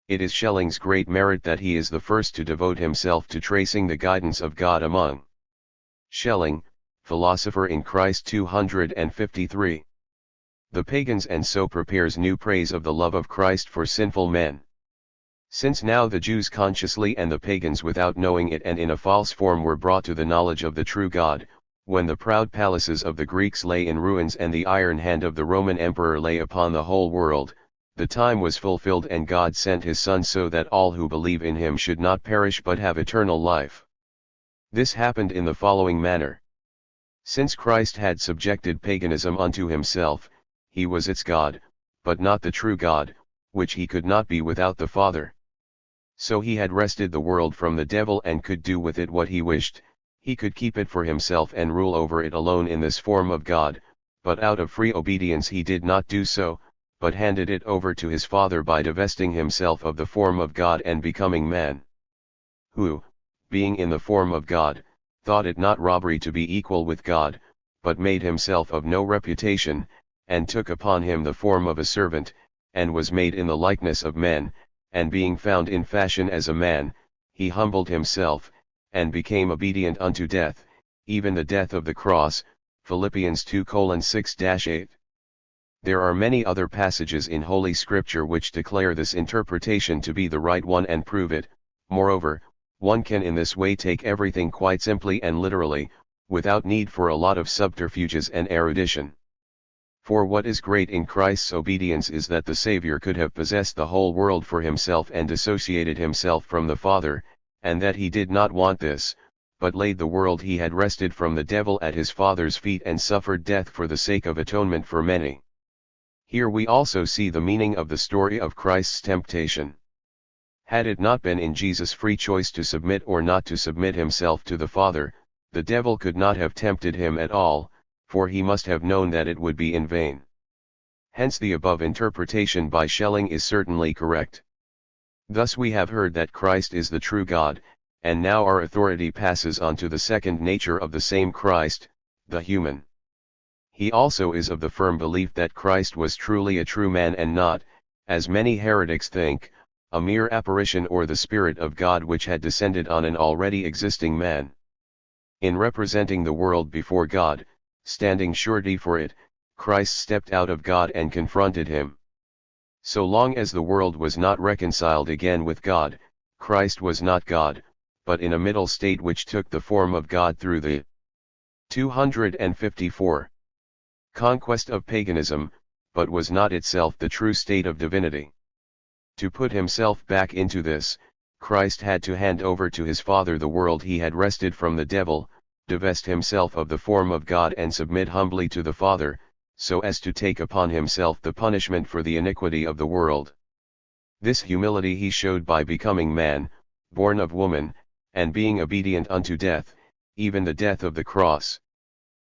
It is Schelling's great merit that he is the first to devote himself to tracing the guidance of God among. Schelling, Philosopher in Christ 253. The pagans, and so prepares new praise of the love of Christ for sinful men. Since now the Jews consciously and the pagans without knowing it and in a false form were brought to the knowledge of the true God, when the proud palaces of the Greeks lay in ruins and the iron hand of the Roman emperor lay upon the whole world, the time was fulfilled and God sent his Son so that all who believe in him should not perish but have eternal life. This happened in the following manner. Since Christ had subjected paganism unto himself, he was its God, but not the true God, which he could not be without the Father. So he had wrested the world from the devil and could do with it what he wished. He could keep it for himself and rule over it alone in this form of God, but out of free obedience he did not do so, but handed it over to his Father by divesting himself of the form of God and becoming man. Who, being in the form of God, thought it not robbery to be equal with God, but made himself of no reputation, and took upon him the form of a servant, and was made in the likeness of men, and being found in fashion as a man, he humbled himself, and became obedient unto death, even the death of the cross. Philippians 2:6-8. There are many other passages in Holy Scripture which declare this interpretation to be the right one and prove it. Moreover, one can in this way take everything quite simply and literally, without need for a lot of subterfuges and erudition. For what is great in Christ's obedience is that the Savior could have possessed the whole world for himself and dissociated himself from the Father, and that he did not want this, but laid the world he had wrested from the devil at his Father's feet and suffered death for the sake of atonement for many. Here we also see the meaning of the story of Christ's temptation. Had it not been in Jesus' free choice to submit or not to submit himself to the Father, the devil could not have tempted him at all, for he must have known that it would be in vain. Hence the above interpretation by Schelling is certainly correct. Thus we have heard that Christ is the true God, and now our authority passes on to the second nature of the same Christ, the human. He also is of the firm belief that Christ was truly a true man and not, as many heretics think, a mere apparition or the Spirit of God which had descended on an already existing man. In representing the world before God, standing surety for it, Christ stepped out of God and confronted him. So long as the world was not reconciled again with God, Christ was not God, but in a middle state which took the form of God through the 254 conquest of paganism, but was not itself the true state of divinity. To put himself back into this, Christ had to hand over to his Father the world he had wrested from the devil, divest himself of the form of God and submit humbly to the Father, so as to take upon himself the punishment for the iniquity of the world. This humility he showed by becoming man, born of woman, and being obedient unto death, even the death of the cross.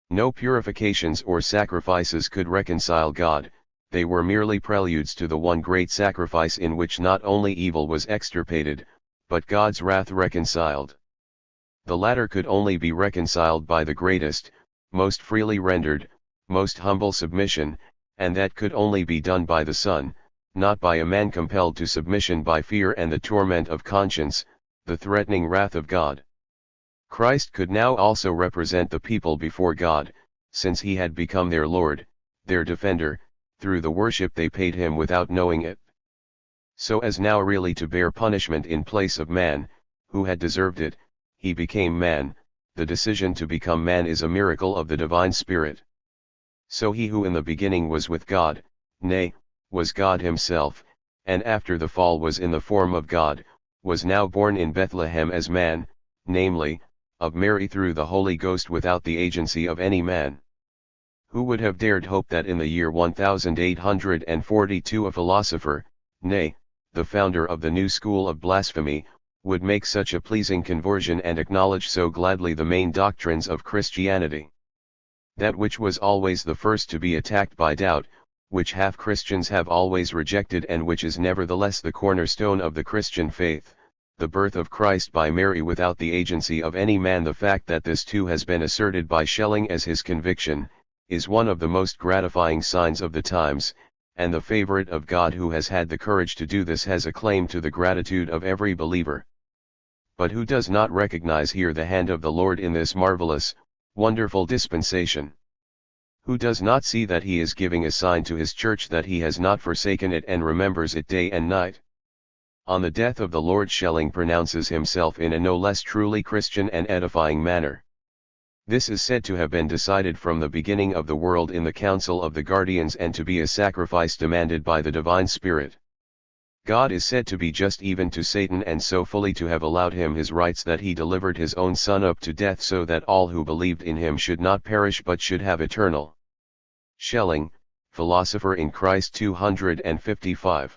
No purifications or sacrifices could reconcile God, they were merely preludes to the one great sacrifice in which not only evil was extirpated, but God's wrath reconciled. The latter could only be reconciled by the greatest, most freely rendered, most humble submission, and that could only be done by the Son, not by a man compelled to submission by fear and the torment of conscience, the threatening wrath of God. Christ could now also represent the people before God, since he had become their Lord, their defender, through the worship they paid him without knowing it. So as now really to bear punishment in place of man, who had deserved it, he became man. The decision to become man is a miracle of the divine Spirit. So he who in the beginning was with God, nay, was God himself, and after the fall was in the form of God, was now born in Bethlehem as man, namely, of Mary through the Holy Ghost without the agency of any man. Who would have dared hope that in the year 1842 a philosopher, nay, the founder of the new school of blasphemy, would make such a pleasing conversion and acknowledge so gladly the main doctrines of Christianity? That which was always the first to be attacked by doubt, which half-Christians have always rejected and which is nevertheless the cornerstone of the Christian faith, the birth of Christ by Mary without the agency of any man. The fact that this too has been asserted by Schelling as his conviction, is one of the most gratifying signs of the times, and the favorite of God who has had the courage to do this has a claim to the gratitude of every believer. But who does not recognize here the hand of the Lord in this marvelous, wonderful dispensation? Who does not see that he is giving a sign to his church that he has not forsaken it and remembers it day and night? On the death of the Lord, Schelling pronounces himself in a no less truly Christian and edifying manner. This is said to have been decided from the beginning of the world in the council of the guardians and to be a sacrifice demanded by the divine Spirit. God is said to be just even to Satan and so fully to have allowed him his rights that he delivered his own Son up to death so that all who believed in him should not perish but should have eternal. Schelling, Philosopher in Christ 255.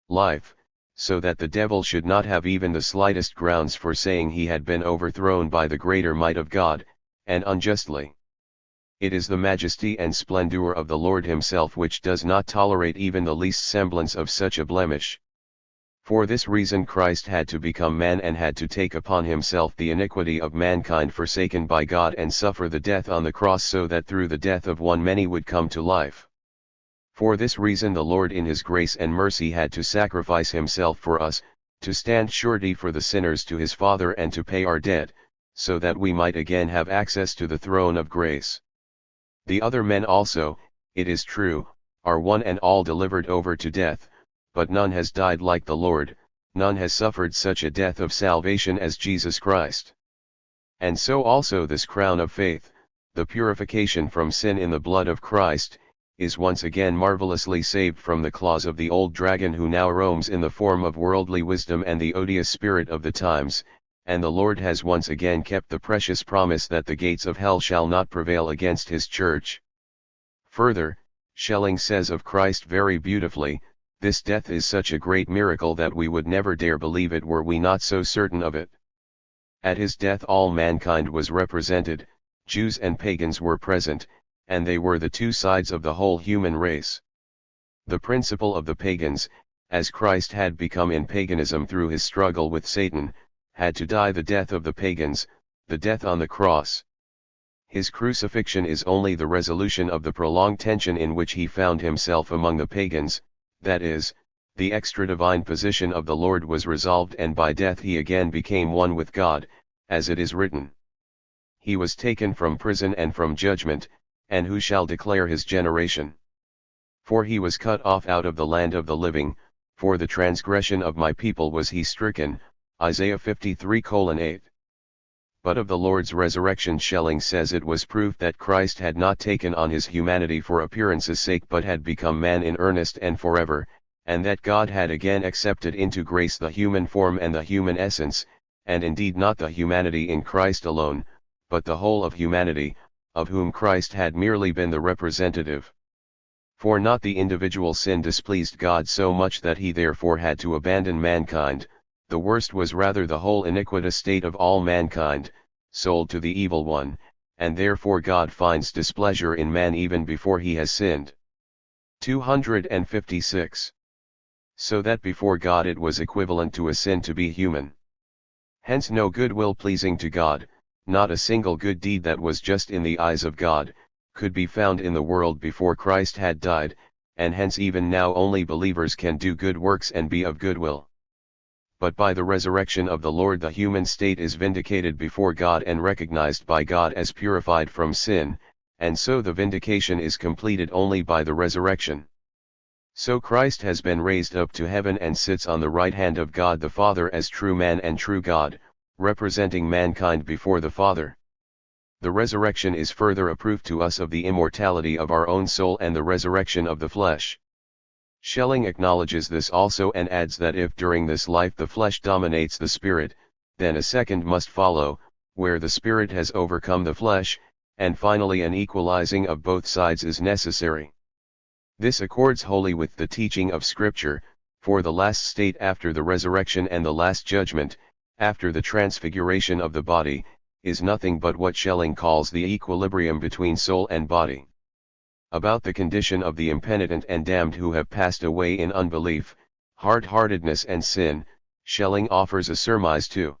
Life, so that the devil should not have even the slightest grounds for saying he had been overthrown by the greater might of God, and unjustly. It is the majesty and splendor of the Lord himself which does not tolerate even the least semblance of such a blemish. For this reason Christ had to become man and had to take upon himself the iniquity of mankind forsaken by God and suffer the death on the cross so that through the death of one many would come to life. For this reason the Lord in his grace and mercy had to sacrifice himself for us, to stand surety for the sinners to his Father and to pay our debt, so that we might again have access to the throne of grace. The other men also, it is true, are one and all delivered over to death, but none has died like the Lord, none has suffered such a death of salvation as Jesus Christ. And so also this crown of faith, the purification from sin in the blood of Christ, is once again marvelously saved from the claws of the old dragon who now roams in the form of worldly wisdom and the odious spirit of the times, and the Lord has once again kept the precious promise that the gates of hell shall not prevail against his church. Further, Schelling says of Christ very beautifully, this death is such a great miracle that we would never dare believe it were we not so certain of it. At his death all mankind was represented, Jews and pagans were present, and they were the two sides of the whole human race. The principle of the pagans, as Christ had become in paganism through his struggle with Satan, had to die the death of the pagans, the death on the cross. His crucifixion is only the resolution of the prolonged tension in which he found himself among the pagans, that is, the extra-divine position of the Lord was resolved, and by death he again became one with God, as it is written. He was taken from prison and from judgment, and who shall declare his generation? For he was cut off out of the land of the living, for the transgression of my people was he stricken, Isaiah 53:8. But of the Lord's resurrection, Schelling says it was proof that Christ had not taken on his humanity for appearance's sake, but had become man in earnest and forever, and that God had again accepted into grace the human form and the human essence, and indeed not the humanity in Christ alone, but the whole of humanity, of whom Christ had merely been the representative. For not the individual sin displeased God so much that he therefore had to abandon mankind, the worst was rather the whole iniquitous state of all mankind, sold to the evil one, and therefore God finds displeasure in man even before he has sinned. 256. So that before God it was equivalent to a sin to be human. Hence no good will pleasing to God, not a single good deed that was just in the eyes of God, could be found in the world before Christ had died, and hence even now only believers can do good works and be of good will. But by the resurrection of the Lord the human state is vindicated before God and recognized by God as purified from sin, and so the vindication is completed only by the resurrection. So Christ has been raised up to heaven and sits on the right hand of God the Father as true man and true God, representing mankind before the Father. The resurrection is further a proof to us of the immortality of our own soul and the resurrection of the flesh. Schelling acknowledges this also and adds that if during this life the flesh dominates the spirit, then a second must follow, where the spirit has overcome the flesh, and finally an equalizing of both sides is necessary. This accords wholly with the teaching of Scripture, for the last state after the resurrection and the last judgment, after the transfiguration of the body, is nothing but what Schelling calls the equilibrium between soul and body. About the condition of the impenitent and damned who have passed away in unbelief, hard-heartedness and sin, Schelling offers a surmise too.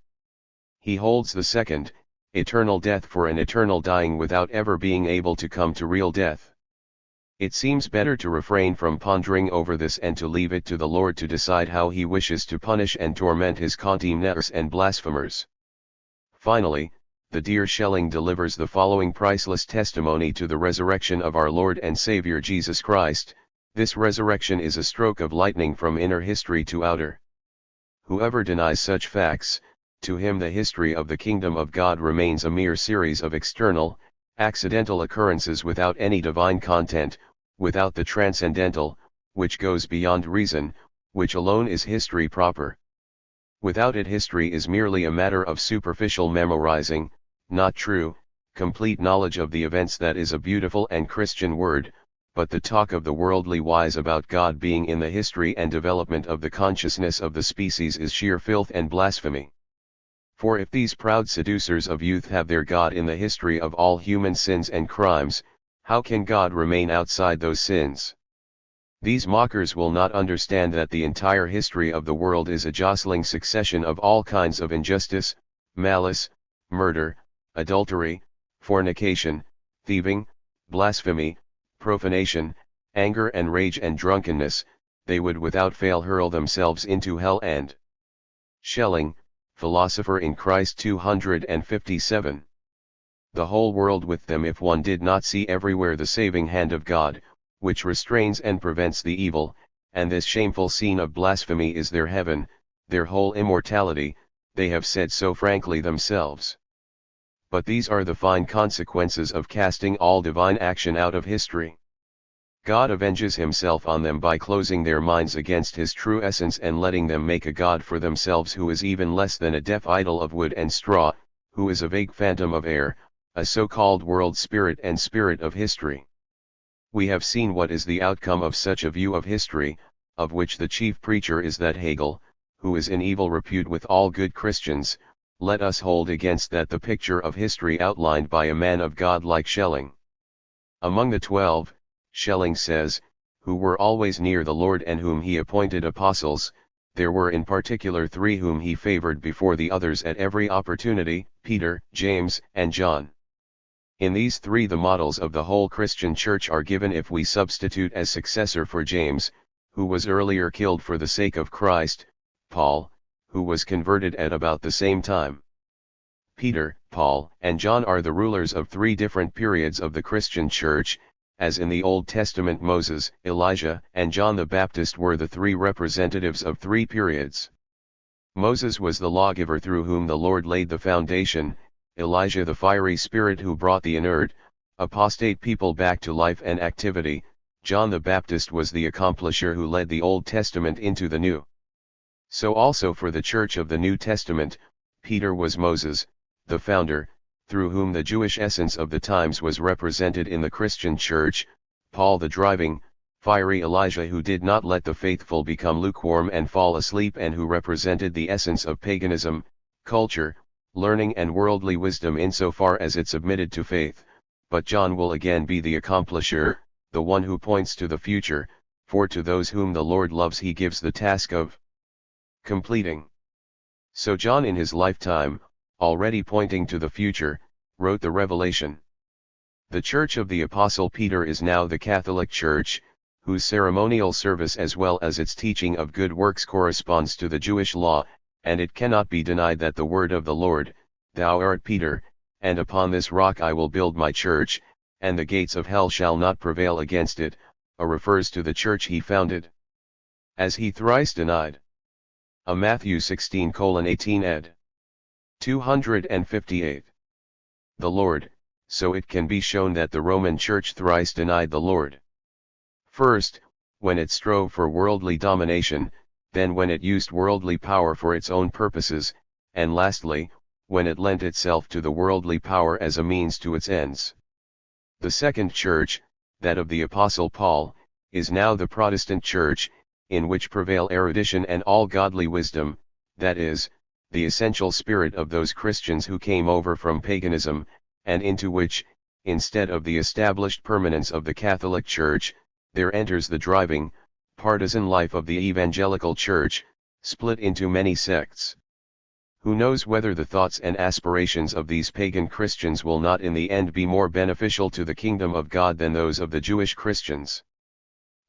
He holds the second, eternal death for an eternal dying without ever being able to come to real death. It seems better to refrain from pondering over this and to leave it to the Lord to decide how he wishes to punish and torment his contemners and blasphemers. Finally, the dear Schelling delivers the following priceless testimony to the resurrection of our Lord and Savior Jesus Christ. This resurrection is a stroke of lightning from inner history to outer. Whoever denies such facts, to him the history of the kingdom of God remains a mere series of external, accidental occurrences without any divine content, without the transcendental, which goes beyond reason, which alone is history proper. Without it history is merely a matter of superficial memorizing, not true, complete knowledge of the events that is a beautiful and Christian word, but the talk of the worldly wise about God being in the history and development of the consciousness of the species is sheer filth and blasphemy. For if these proud seducers of youth have their God in the history of all human sins and crimes, how can God remain outside those sins? These mockers will not understand that the entire history of the world is a jostling succession of all kinds of injustice, malice, murder, adultery, fornication, thieving, blasphemy, profanation, anger and rage and drunkenness. They would without fail hurl themselves into hell. And Schelling, Philosopher in Christ 257. The whole world with them if one did not see everywhere the saving hand of God, which restrains and prevents the evil, and this shameful scene of blasphemy is their heaven, their whole immortality, they have said so frankly themselves. But these are the fine consequences of casting all divine action out of history. God avenges himself on them by closing their minds against his true essence and letting them make a God for themselves who is even less than a deaf idol of wood and straw, who is a vague phantom of air, a so-called world spirit and spirit of history. We have seen what is the outcome of such a view of history, of which the chief preacher is that Hegel, who is in evil repute with all good Christians. Let us hold against that the picture of history outlined by a man of God like Schelling. Among the 12, Schelling says, who were always near the Lord and whom he appointed apostles, there were in particular 3 whom he favored before the others at every opportunity, Peter, James, and John. In these 3 the models of the whole Christian church are given if we substitute as successor for James, who was earlier killed for the sake of Christ, Paul, who was converted at about the same time. Peter, Paul, and John are the rulers of three different periods of the Christian Church, as in the Old Testament Moses, Elijah, and John the Baptist were the three representatives of three periods. Moses was the lawgiver through whom the Lord laid the foundation, Elijah the fiery spirit who brought the inert, apostate people back to life and activity, John the Baptist was the accomplisher who led the Old Testament into the New. So also for the Church of the New Testament, Peter was Moses, the founder, through whom the Jewish essence of the times was represented in the Christian Church, Paul the driving, fiery Elijah who did not let the faithful become lukewarm and fall asleep and who represented the essence of paganism, culture, learning and worldly wisdom insofar as it submitted to faith, but John will again be the accomplisher, the one who points to the future, for to those whom the Lord loves he gives the task of completing. So John in his lifetime, already pointing to the future, wrote the Revelation. The Church of the Apostle Peter is now the Catholic Church, whose ceremonial service as well as its teaching of good works corresponds to the Jewish law, and it cannot be denied that the word of the Lord, "Thou art Peter, and upon this rock I will build my church, and the gates of hell shall not prevail against it," refers to the church he founded. As he thrice denied. A Matthew 16:18 ed. 258. The Lord, so it can be shown that the Roman Church thrice denied the Lord. First, when it strove for worldly domination, then when it used worldly power for its own purposes, and lastly, when it lent itself to the worldly power as a means to its ends. The second church, that of the Apostle Paul, is now the Protestant Church, in which prevail erudition and all godly wisdom, that is, the essential spirit of those Christians who came over from paganism, and into which, instead of the established permanence of the Catholic Church, there enters the driving, partisan life of the evangelical Church, split into many sects. Who knows whether the thoughts and aspirations of these pagan Christians will not in the end be more beneficial to the kingdom of God than those of the Jewish Christians?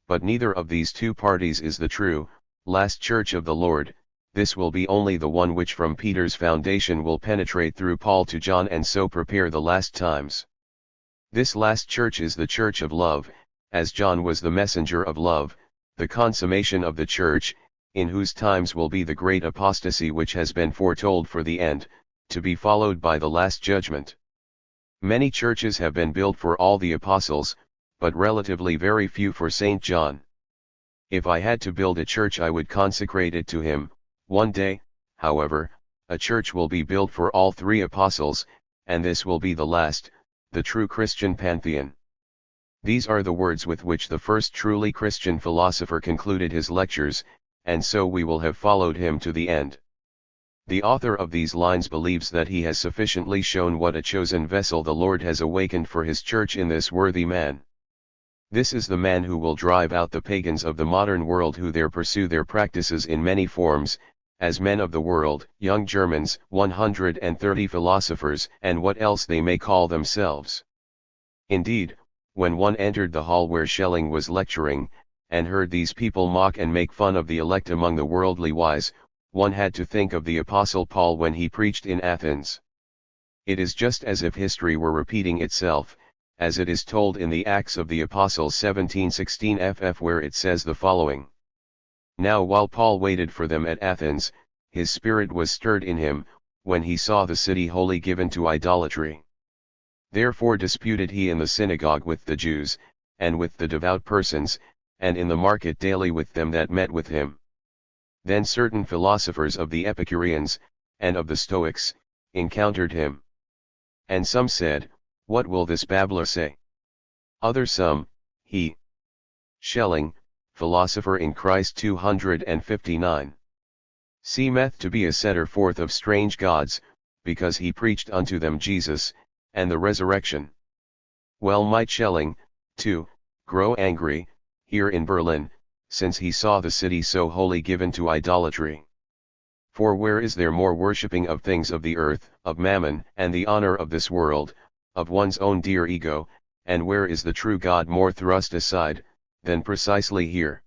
But neither of these two parties is the true, last Church of the Lord. This will be only the one which from Peter's foundation will penetrate through Paul to John and so prepare the last times. This last Church is the Church of love, as John was the messenger of love, the consummation of the Church, in whose times will be the great apostasy which has been foretold for the end, to be followed by the last judgment. Many churches have been built for all the apostles, but relatively very few for St. John. If I had to build a church I would consecrate it to him. One day, however, a church will be built for all three apostles, and this will be the last, the true Christian pantheon. These are the words with which the first truly Christian philosopher concluded his lectures, and so we will have followed him to the end. The author of these lines believes that he has sufficiently shown what a chosen vessel the Lord has awakened for his church in this worthy man. This is the man who will drive out the pagans of the modern world who there pursue their practices in many forms, as men of the world, young Germans, 130 philosophers, and what else they may call themselves. Indeed, when one entered the hall where Schelling was lecturing, and heard these people mock and make fun of the elect among the worldly wise, one had to think of the Apostle Paul when he preached in Athens. It is just as if history were repeating itself, as it is told in the Acts of the Apostles 17:16 ff where it says the following. Now while Paul waited for them at Athens, his spirit was stirred in him, when he saw the city wholly given to idolatry. Therefore disputed he in the synagogue with the Jews, and with the devout persons, and in the market daily with them that met with him. Then certain philosophers of the Epicureans, and of the Stoics, encountered him. And some said, What will this babbler say? Other some, he. Schelling, Philosopher in Christ 259. Seemeth to be a setter forth of strange gods, because he preached unto them Jesus, and the resurrection. Well might Schelling, too, grow angry, here in Berlin, since he saw the city so wholly given to idolatry. For where is there more worshipping of things of the earth, of mammon, and the honor of this world, of one's own dear ego, and where is the true God more thrust aside, than precisely here?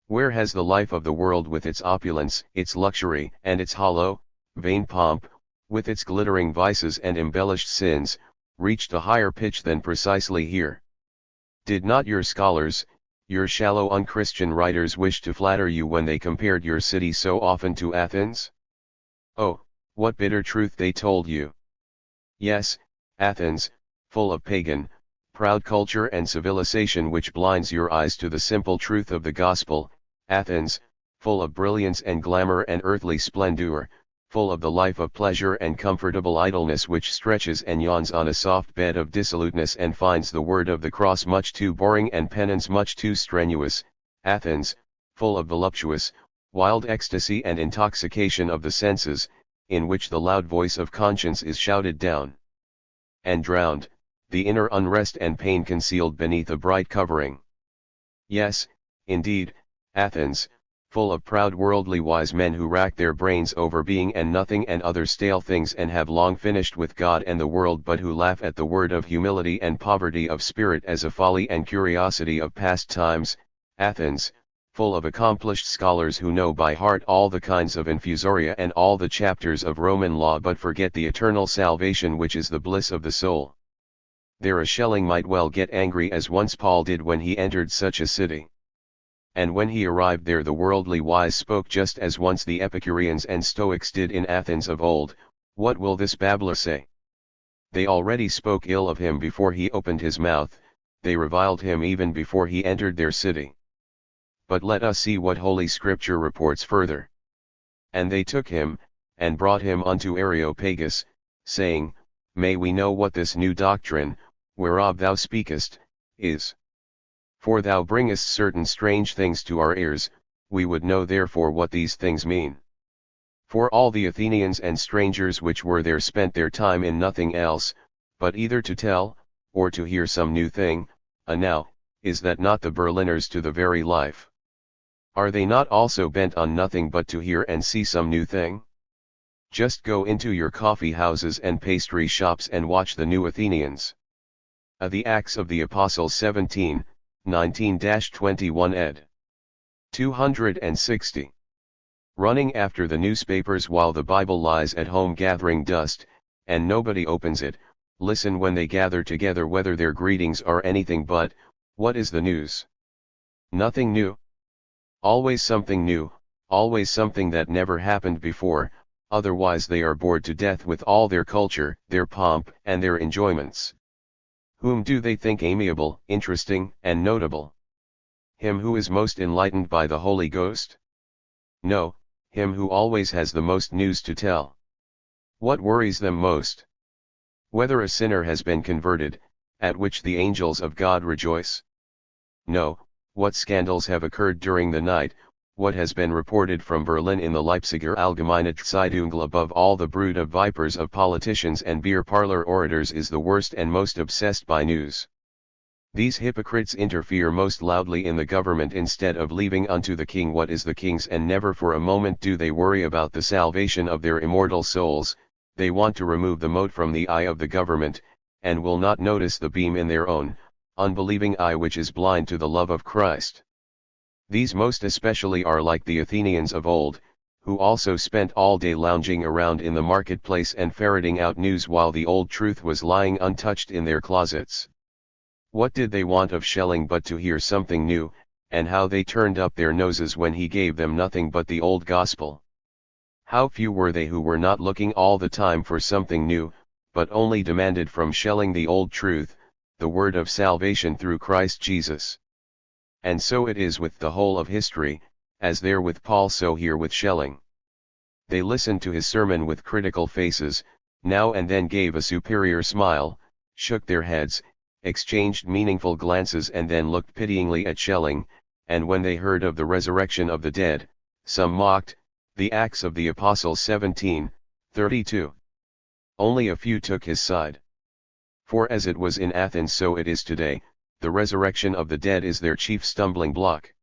Where has the life of the world with its opulence, its luxury, and its hollow, vain pomp, with its glittering vices and embellished sins, reached a higher pitch than precisely here? Did not your scholars, your shallow unchristian writers wish to flatter you when they compared your city so often to Athens? Oh, what bitter truth they told you! Yes, Athens, full of pagan, proud culture and civilization which blinds your eyes to the simple truth of the gospel, Athens, full of brilliance and glamour and earthly splendor, full of the life of pleasure and comfortable idleness which stretches and yawns on a soft bed of dissoluteness and finds the word of the cross much too boring and penance much too strenuous, Athens, full of voluptuous, wild ecstasy and intoxication of the senses, in which the loud voice of conscience is shouted down and drowned, the inner unrest and pain concealed beneath a bright covering. Yes, indeed, Athens, full of proud worldly wise men who rack their brains over being and nothing and other stale things and have long finished with God and the world, but who laugh at the word of humility and poverty of spirit as a folly and curiosity of past times, Athens, full of accomplished scholars who know by heart all the kinds of infusoria and all the chapters of Roman law but forget the eternal salvation which is the bliss of the soul. There a Schelling might well get angry as once Paul did when he entered such a city. And when he arrived there the worldly wise spoke just as once the Epicureans and Stoics did in Athens of old, what will this babbler say? They already spoke ill of him before he opened his mouth, they reviled him even before he entered their city. But let us see what Holy Scripture reports further. And they took him, and brought him unto Areopagus, saying, May we know what this new doctrine, whereof thou speakest, is? For thou bringest certain strange things to our ears, we would know therefore what these things mean. For all the Athenians and strangers which were there spent their time in nothing else, but either to tell, or to hear some new thing, now, is that not the Berliners to the very life? Are they not also bent on nothing but to hear and see some new thing? Just go into your coffee houses and pastry shops and watch the new Athenians. The Acts of the Apostles 17, 19-21 ed. 260. Running after the newspapers while the Bible lies at home gathering dust, and nobody opens it, listen when they gather together whether their greetings are anything but, what is the news? Nothing new? Always something new, always something that never happened before, otherwise they are bored to death with all their culture, their pomp, and their enjoyments. Whom do they think amiable, interesting, and notable? Him who is most enlightened by the Holy Ghost? No, him who always has the most news to tell. What worries them most? Whether a sinner has been converted, at which the angels of God rejoice? No, what scandals have occurred during the night, what has been reported from Berlin in the Leipziger Allgemeine Zeitung. Above all, the brood of vipers of politicians and beer parlor orators is the worst and most obsessed by news. These hypocrites interfere most loudly in the government instead of leaving unto the king what is the king's, and never for a moment do they worry about the salvation of their immortal souls. They want to remove the mote from the eye of the government, and will not notice the beam in their own unbelieving eye which is blind to the love of Christ. These most especially are like the Athenians of old, who also spent all day lounging around in the marketplace and ferreting out news while the old truth was lying untouched in their closets. What did they want of Schelling but to hear something new, and how they turned up their noses when he gave them nothing but the old gospel. How few were they who were not looking all the time for something new, but only demanded from Schelling the old truth, the word of salvation through Christ Jesus. And so it is with the whole of history, as there with Paul so here with Schelling. They listened to his sermon with critical faces, now and then gave a superior smile, shook their heads, exchanged meaningful glances and then looked pityingly at Schelling, and when they heard of the resurrection of the dead, some mocked, the Acts of the Apostles 17, 32. Only a few took his side. For as it was in Athens so it is today, the resurrection of the dead is their chief stumbling block.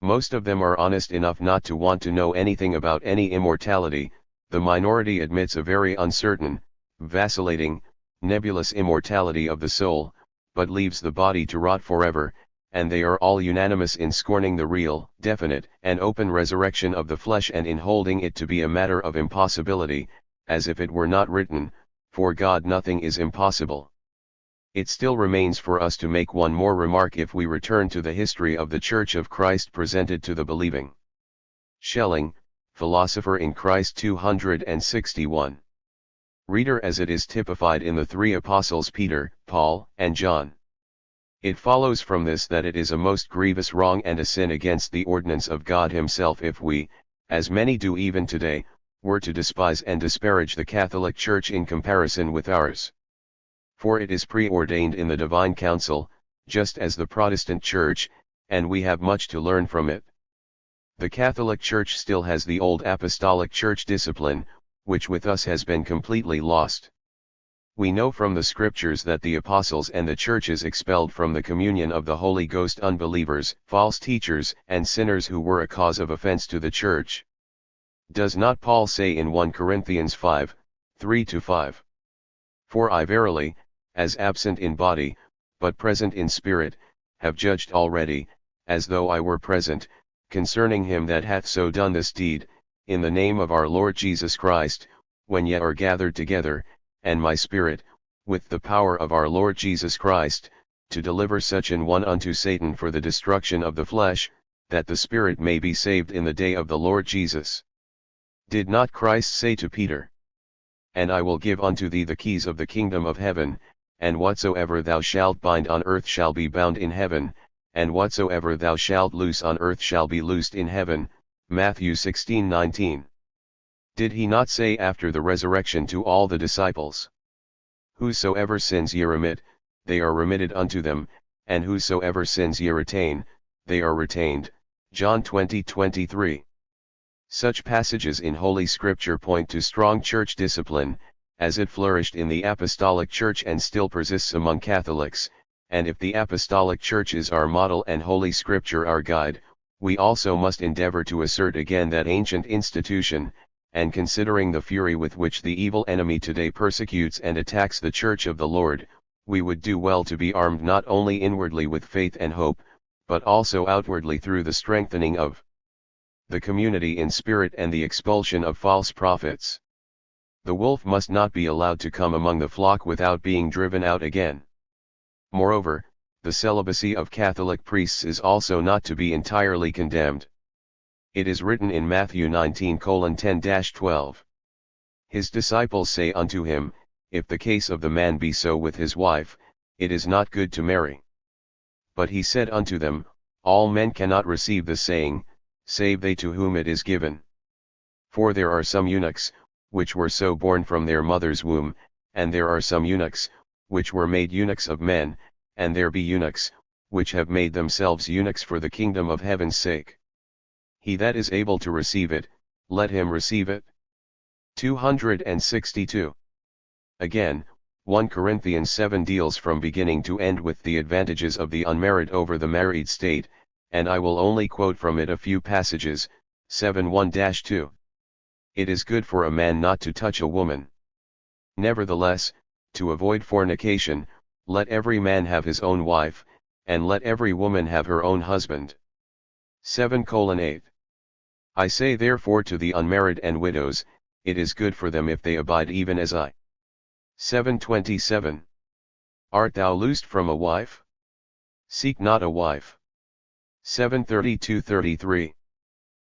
Most of them are honest enough not to want to know anything about any immortality. The minority admits a very uncertain, vacillating, nebulous immortality of the soul, but leaves the body to rot forever, and they are all unanimous in scorning the real, definite, and open resurrection of the flesh, and in holding it to be a matter of impossibility, as if it were not written, "For God nothing is impossible." It still remains for us to make one more remark if we return to the history of the Church of Christ presented to the believing. Schelling, Philosopher in Christ 261. Reader, as it is typified in the three apostles Peter, Paul, and John. It follows from this that it is a most grievous wrong and a sin against the ordinance of God himself if we, as many do even today, were to despise and disparage the Catholic Church in comparison with ours. For it is preordained in the divine council, just as the Protestant Church, and we have much to learn from it. The Catholic Church still has the old Apostolic Church discipline, which with us has been completely lost. We know from the Scriptures that the apostles and the churches expelled from the communion of the Holy Ghost unbelievers, false teachers, and sinners who were a cause of offense to the Church. Does not Paul say in 1 Corinthians 5, 3-5? For I verily, as absent in body, but present in spirit, have judged already, as though I were present, concerning him that hath so done this deed, in the name of our Lord Jesus Christ, when ye are gathered together, and my spirit, with the power of our Lord Jesus Christ, to deliver such an one unto Satan for the destruction of the flesh, that the spirit may be saved in the day of the Lord Jesus. Did not Christ say to Peter, "And I will give unto thee the keys of the kingdom of heaven, and whatsoever thou shalt bind on earth shall be bound in heaven, and whatsoever thou shalt loose on earth shall be loosed in heaven," Matthew 16:19. Did he not say after the resurrection to all the disciples, "Whosoever sins ye remit, they are remitted unto them, and whosoever sins ye retain, they are retained," John 20:23. Such passages in Holy Scripture point to strong church discipline, as it flourished in the Apostolic Church and still persists among Catholics, and if the Apostolic Church is our model and Holy Scripture our guide, we also must endeavor to assert again that ancient institution, and considering the fury with which the evil enemy today persecutes and attacks the Church of the Lord, we would do well to be armed not only inwardly with faith and hope, but also outwardly through the strengthening of the community in spirit and the expulsion of false prophets. The wolf must not be allowed to come among the flock without being driven out again. Moreover, the celibacy of Catholic priests is also not to be entirely condemned. It is written in Matthew 19:10-12. His disciples say unto him, "If the case of the man be so with his wife, it is not good to marry." But he said unto them, "All men cannot receive the saying, save they to whom it is given. For there are some eunuchs, which were so born from their mother's womb, and there are some eunuchs, which were made eunuchs of men, and there be eunuchs, which have made themselves eunuchs for the kingdom of heaven's sake. He that is able to receive it, let him receive it." 262. Again, 1 Corinthians 7 deals from beginning to end with the advantages of the unmarried over the married state, and I will only quote from it a few passages. 7:1-2. It is good for a man not to touch a woman. Nevertheless, to avoid fornication, let every man have his own wife, and let every woman have her own husband. 7:8. I say therefore to the unmarried and widows, it is good for them if they abide even as I. 7:27. Art thou loosed from a wife? Seek not a wife. 7:32-33.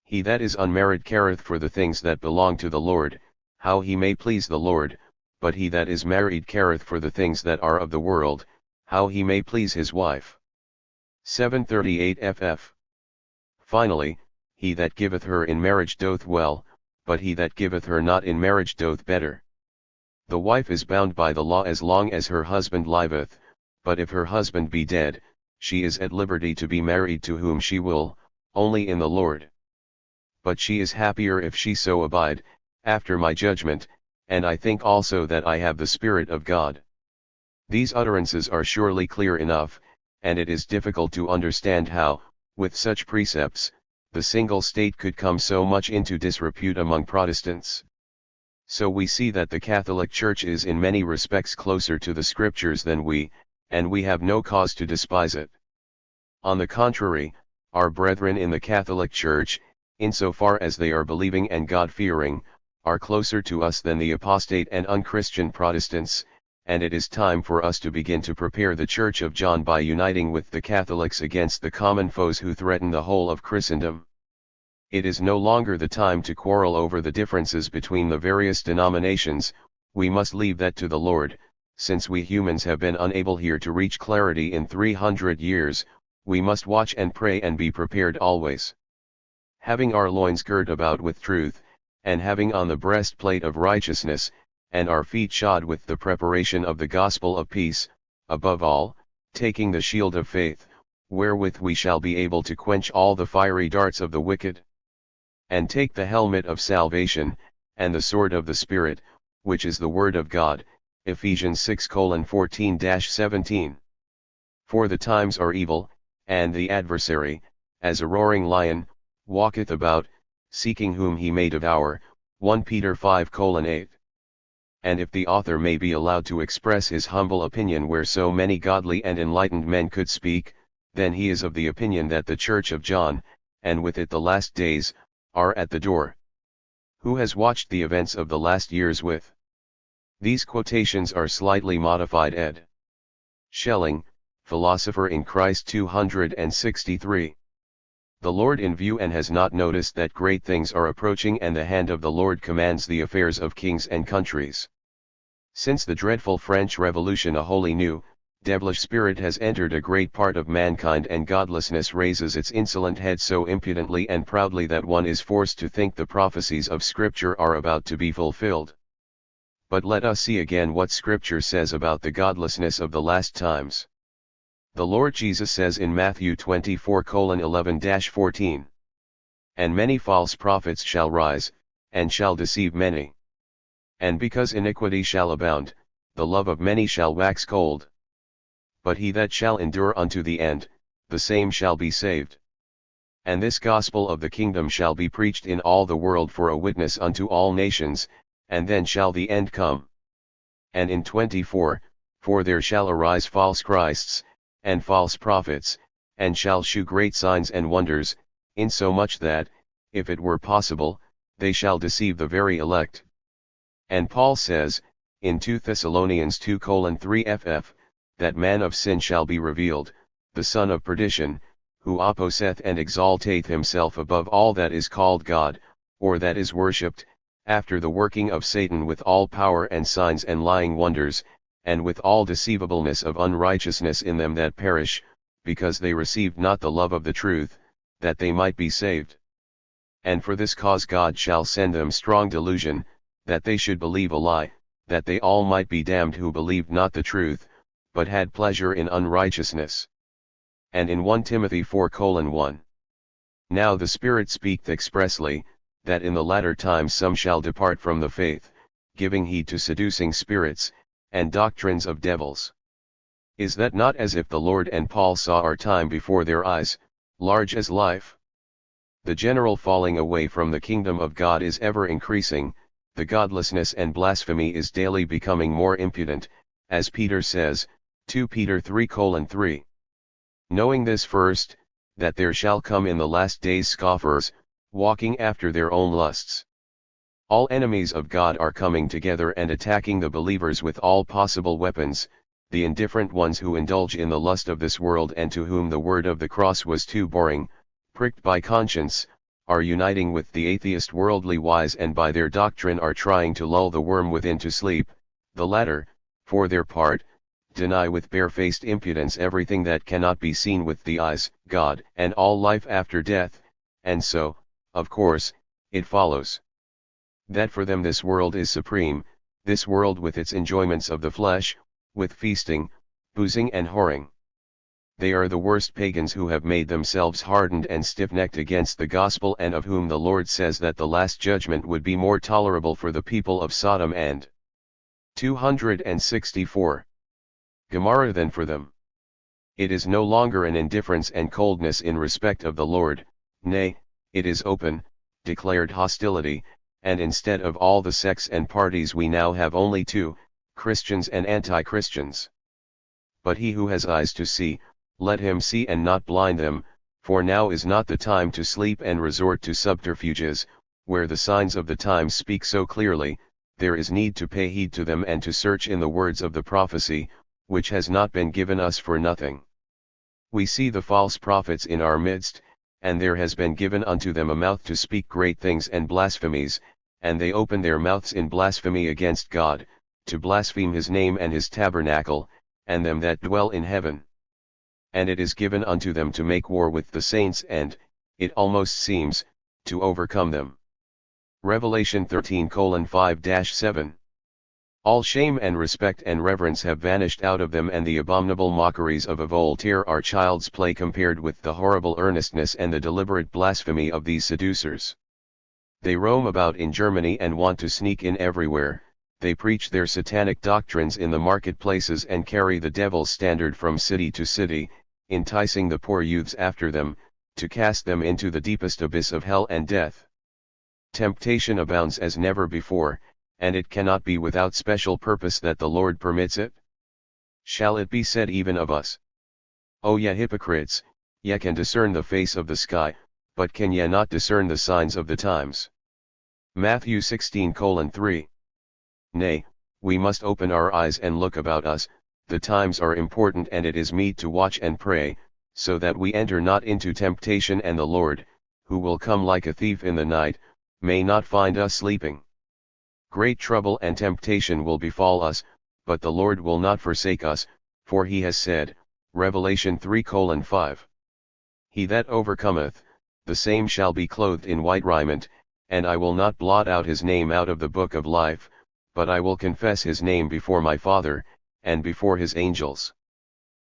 He that is unmarried careth for the things that belong to the Lord, how he may please the Lord, but he that is married careth for the things that are of the world, how he may please his wife. 7:38 Finally, he that giveth her in marriage doth well, but he that giveth her not in marriage doth better. The wife is bound by the law as long as her husband liveth, but if her husband be dead, she is at liberty to be married to whom she will, only in the Lord. But she is happier if she so abide, after my judgment, and I think also that I have the Spirit of God. These utterances are surely clear enough, and it is difficult to understand how, with such precepts, the single state could come so much into disrepute among Protestants. So we see that the Catholic Church is in many respects closer to the Scriptures than we, and we have no cause to despise it. On the contrary, our brethren in the Catholic Church, insofar as they are believing and God-fearing, are closer to us than the apostate and unchristian Protestants, and it is time for us to begin to prepare the Church of John by uniting with the Catholics against the common foes who threaten the whole of Christendom. It is no longer the time to quarrel over the differences between the various denominations. We must leave that to the Lord. Since we humans have been unable here to reach clarity in 300 years, we must watch and pray and be prepared always. Having our loins girt about with truth, and having on the breastplate of righteousness, and our feet shod with the preparation of the gospel of peace, above all, taking the shield of faith, wherewith we shall be able to quench all the fiery darts of the wicked. And take the helmet of salvation, and the sword of the Spirit, which is the word of God, Ephesians 6:14-17. For the times are evil, and the adversary, as a roaring lion, walketh about, seeking whom he may devour, 1 Peter 5:8. And if the author may be allowed to express his humble opinion where so many godly and enlightened men could speak, then he is of the opinion that the Church of John, and with it the last days, are at the door. Who has watched the events of the last years with? These quotations are slightly modified ed. Schelling, Philosopher in Christ 263. The Lord in view and has not noticed that great things are approaching, and the hand of the Lord commands the affairs of kings and countries. Since the dreadful French Revolution a wholly new, devilish spirit has entered a great part of mankind, and godlessness raises its insolent head so impudently and proudly that one is forced to think the prophecies of Scripture are about to be fulfilled. But let us see again what Scripture says about the godlessness of the last times. The Lord Jesus says in Matthew 24:11-14, "And many false prophets shall rise, and shall deceive many. And because iniquity shall abound, the love of many shall wax cold. But he that shall endure unto the end, the same shall be saved. And this gospel of the kingdom shall be preached in all the world for a witness unto all nations, and then shall the end come. And in 24, for there shall arise false Christs, and false prophets, and shall shew great signs and wonders, insomuch that, if it were possible, they shall deceive the very elect." And Paul says, in 2 Thessalonians 2:3 that man of sin shall be revealed, the son of perdition, who opposeth and exalteth himself above all that is called God, or that is worshipped, after the working of Satan with all power and signs and lying wonders, and with all deceivableness of unrighteousness in them that perish, because they received not the love of the truth, that they might be saved. And for this cause God shall send them strong delusion, that they should believe a lie, that they all might be damned who believed not the truth, but had pleasure in unrighteousness. And in 1 Timothy 4:1, "Now the Spirit speaketh expressly, that in the latter times some shall depart from the faith, giving heed to seducing spirits, and doctrines of devils." Is that not as if the Lord and Paul saw our time before their eyes, large as life? The general falling away from the kingdom of God is ever increasing, the godlessness and blasphemy is daily becoming more impudent, as Peter says, 2 Peter 3:3. Knowing this first, that there shall come in the last days scoffers, walking after their own lusts. All enemies of God are coming together and attacking the believers with all possible weapons. The indifferent ones who indulge in the lust of this world and to whom the word of the cross was too boring, pricked by conscience, are uniting with the atheist worldly wise, and by their doctrine are trying to lull the worm within to sleep. The latter, for their part, deny with barefaced impudence everything that cannot be seen with the eyes, God, and all life after death, and so, of course, it follows that for them this world is supreme, this world with its enjoyments of the flesh, with feasting, boozing and whoring. They are the worst pagans who have made themselves hardened and stiff-necked against the gospel, and of whom the Lord says that the last judgment would be more tolerable for the people of Sodom and 264 Gomorrah than for them. It is no longer an indifference and coldness in respect of the Lord, nay, it is open, declared hostility, and instead of all the sects and parties we now have only two, Christians and anti-Christians. But he who has eyes to see, Let him see and not blind them, for now is not the time to sleep and resort to subterfuges, where the signs of the times speak so clearly. There is need to pay heed to them and to search in the words of the prophecy, which has not been given us for nothing. We see the false prophets in our midst, and there has been given unto them a mouth to speak great things and blasphemies, and they open their mouths in blasphemy against God, to blaspheme his name and his tabernacle, and them that dwell in heaven. And it is given unto them to make war with the saints and, it almost seems, to overcome them. Revelation 13:5-7. All shame and respect and reverence have vanished out of them, and the abominable mockeries of old are child's play compared with the horrible earnestness and the deliberate blasphemy of these seducers. They roam about in Germany and want to sneak in everywhere. They preach their satanic doctrines in the marketplaces and carry the devil's standard from city to city, enticing the poor youths after them, to cast them into the deepest abyss of hell and death. Temptation abounds as never before, and it cannot be without special purpose that the Lord permits it. Shall it be said even of us? O ye hypocrites, ye can discern the face of the sky, but can ye not discern the signs of the times? Matthew 16:3. Nay, we must open our eyes and look about us. The times are important, and it is meet to watch and pray, so that we enter not into temptation, and the Lord, who will come like a thief in the night, may not find us sleeping. Great trouble and temptation will befall us, but the Lord will not forsake us, for he has said, Revelation 3:5. He that overcometh, the same shall be clothed in white raiment, and I will not blot out his name out of the book of life, but I will confess his name before my Father, and before his angels.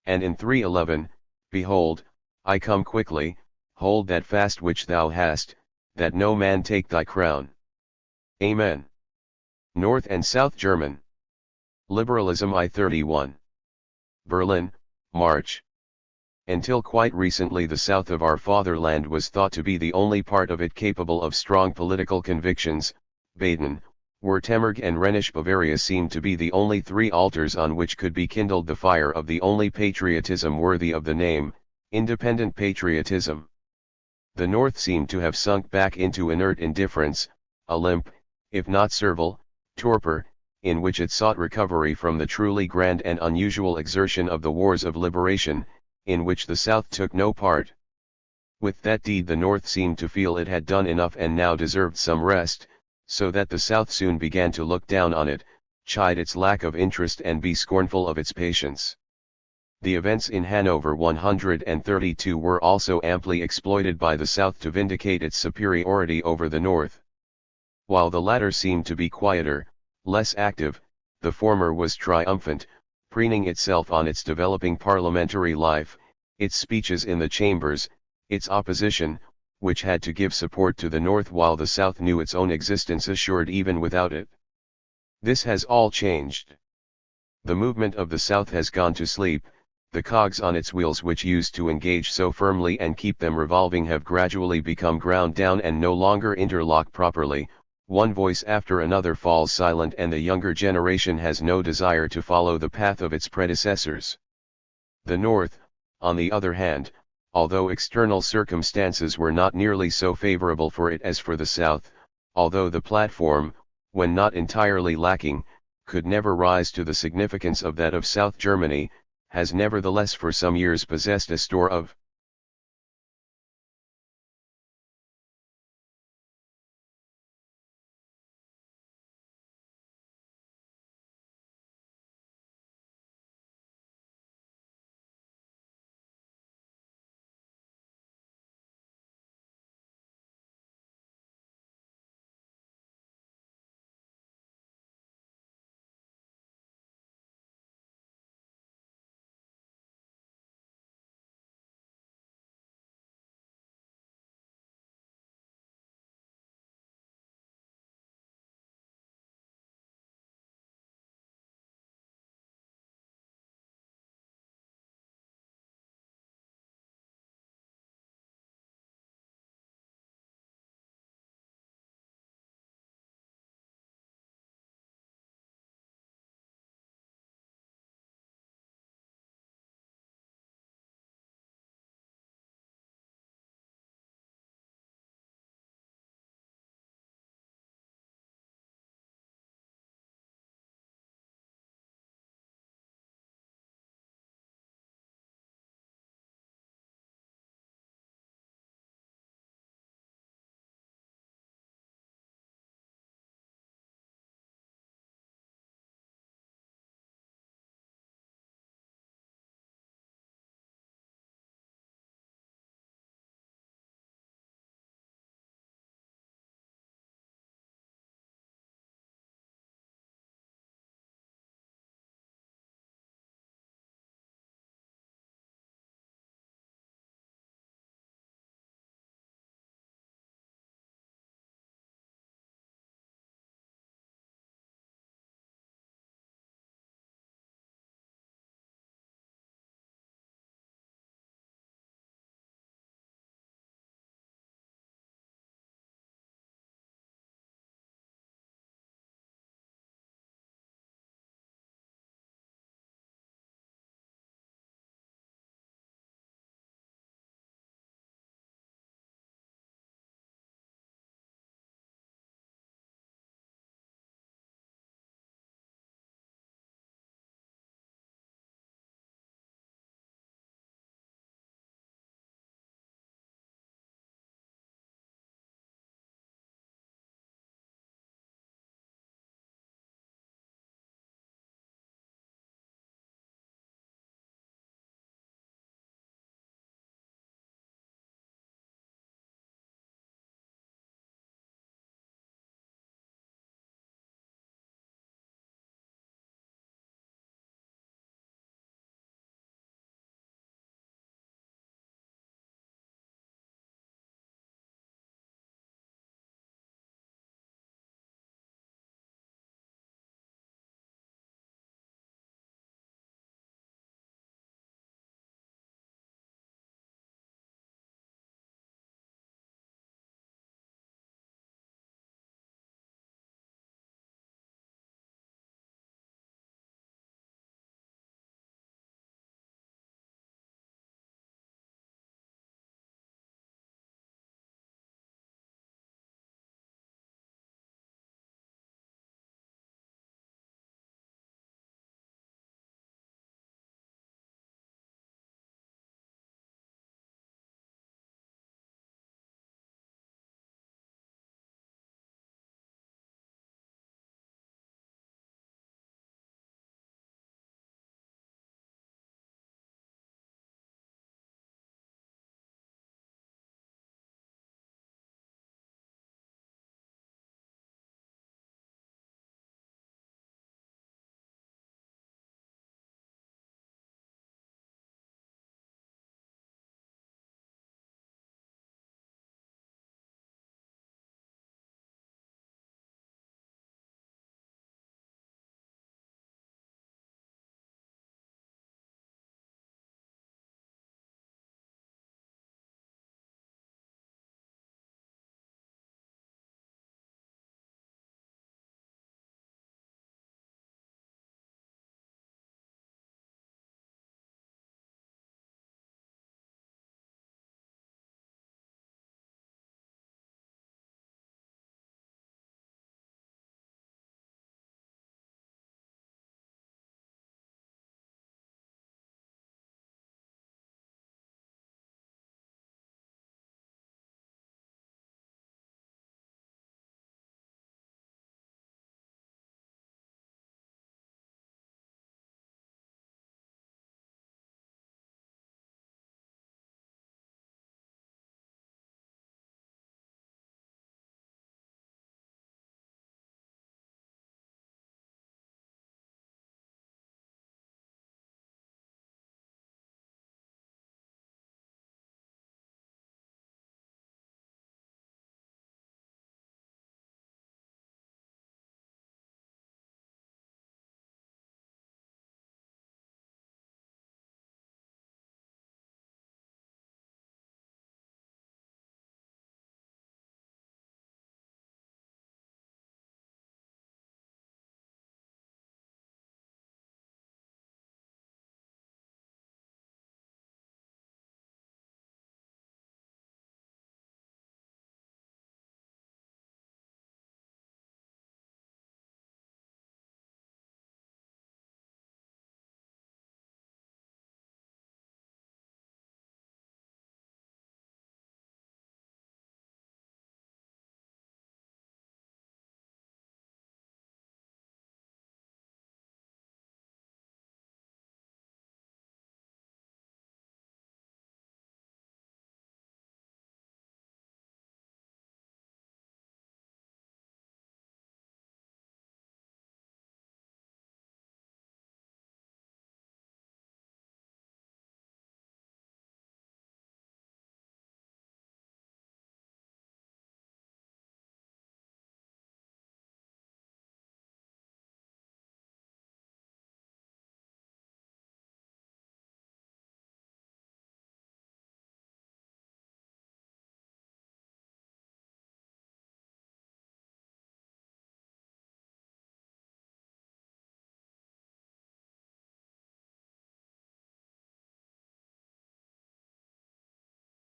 And in 3:11, Behold, I come quickly, hold that fast which thou hast, that no man take thy crown. Amen. North and South German. Liberalism I-31. Berlin, March. Until quite recently the south of our fatherland was thought to be the only part of it capable of strong political convictions. Baden, Württemberg and Rhenish Bavaria seemed to be the only three altars on which could be kindled the fire of the only patriotism worthy of the name, independent patriotism. The north seemed to have sunk back into inert indifference, a limp, if not servile, torpor, in which it sought recovery from the truly grand and unusual exertion of the wars of liberation, in which the South took no part. With that deed the North seemed to feel it had done enough and now deserved some rest, so that the South soon began to look down on it, chide its lack of interest and be scornful of its patience. The events in Hanover 132 were also amply exploited by the South to vindicate its superiority over the North. While the latter seemed to be quieter, less active, the former was triumphant, preening itself on its developing parliamentary life, its speeches in the chambers, its opposition, which had to give support to the North while the South knew its own existence assured even without it. This has all changed. The movement of the South has gone to sleep. The cogs on its wheels which used to engage so firmly and keep them revolving have gradually become ground down and no longer interlock properly. One voice after another falls silent, and the younger generation has no desire to follow the path of its predecessors. The North, on the other hand, although external circumstances were not nearly so favorable for it as for the South, although the platform, when not entirely lacking, could never rise to the significance of that of South Germany, has nevertheless for some years possessed a store of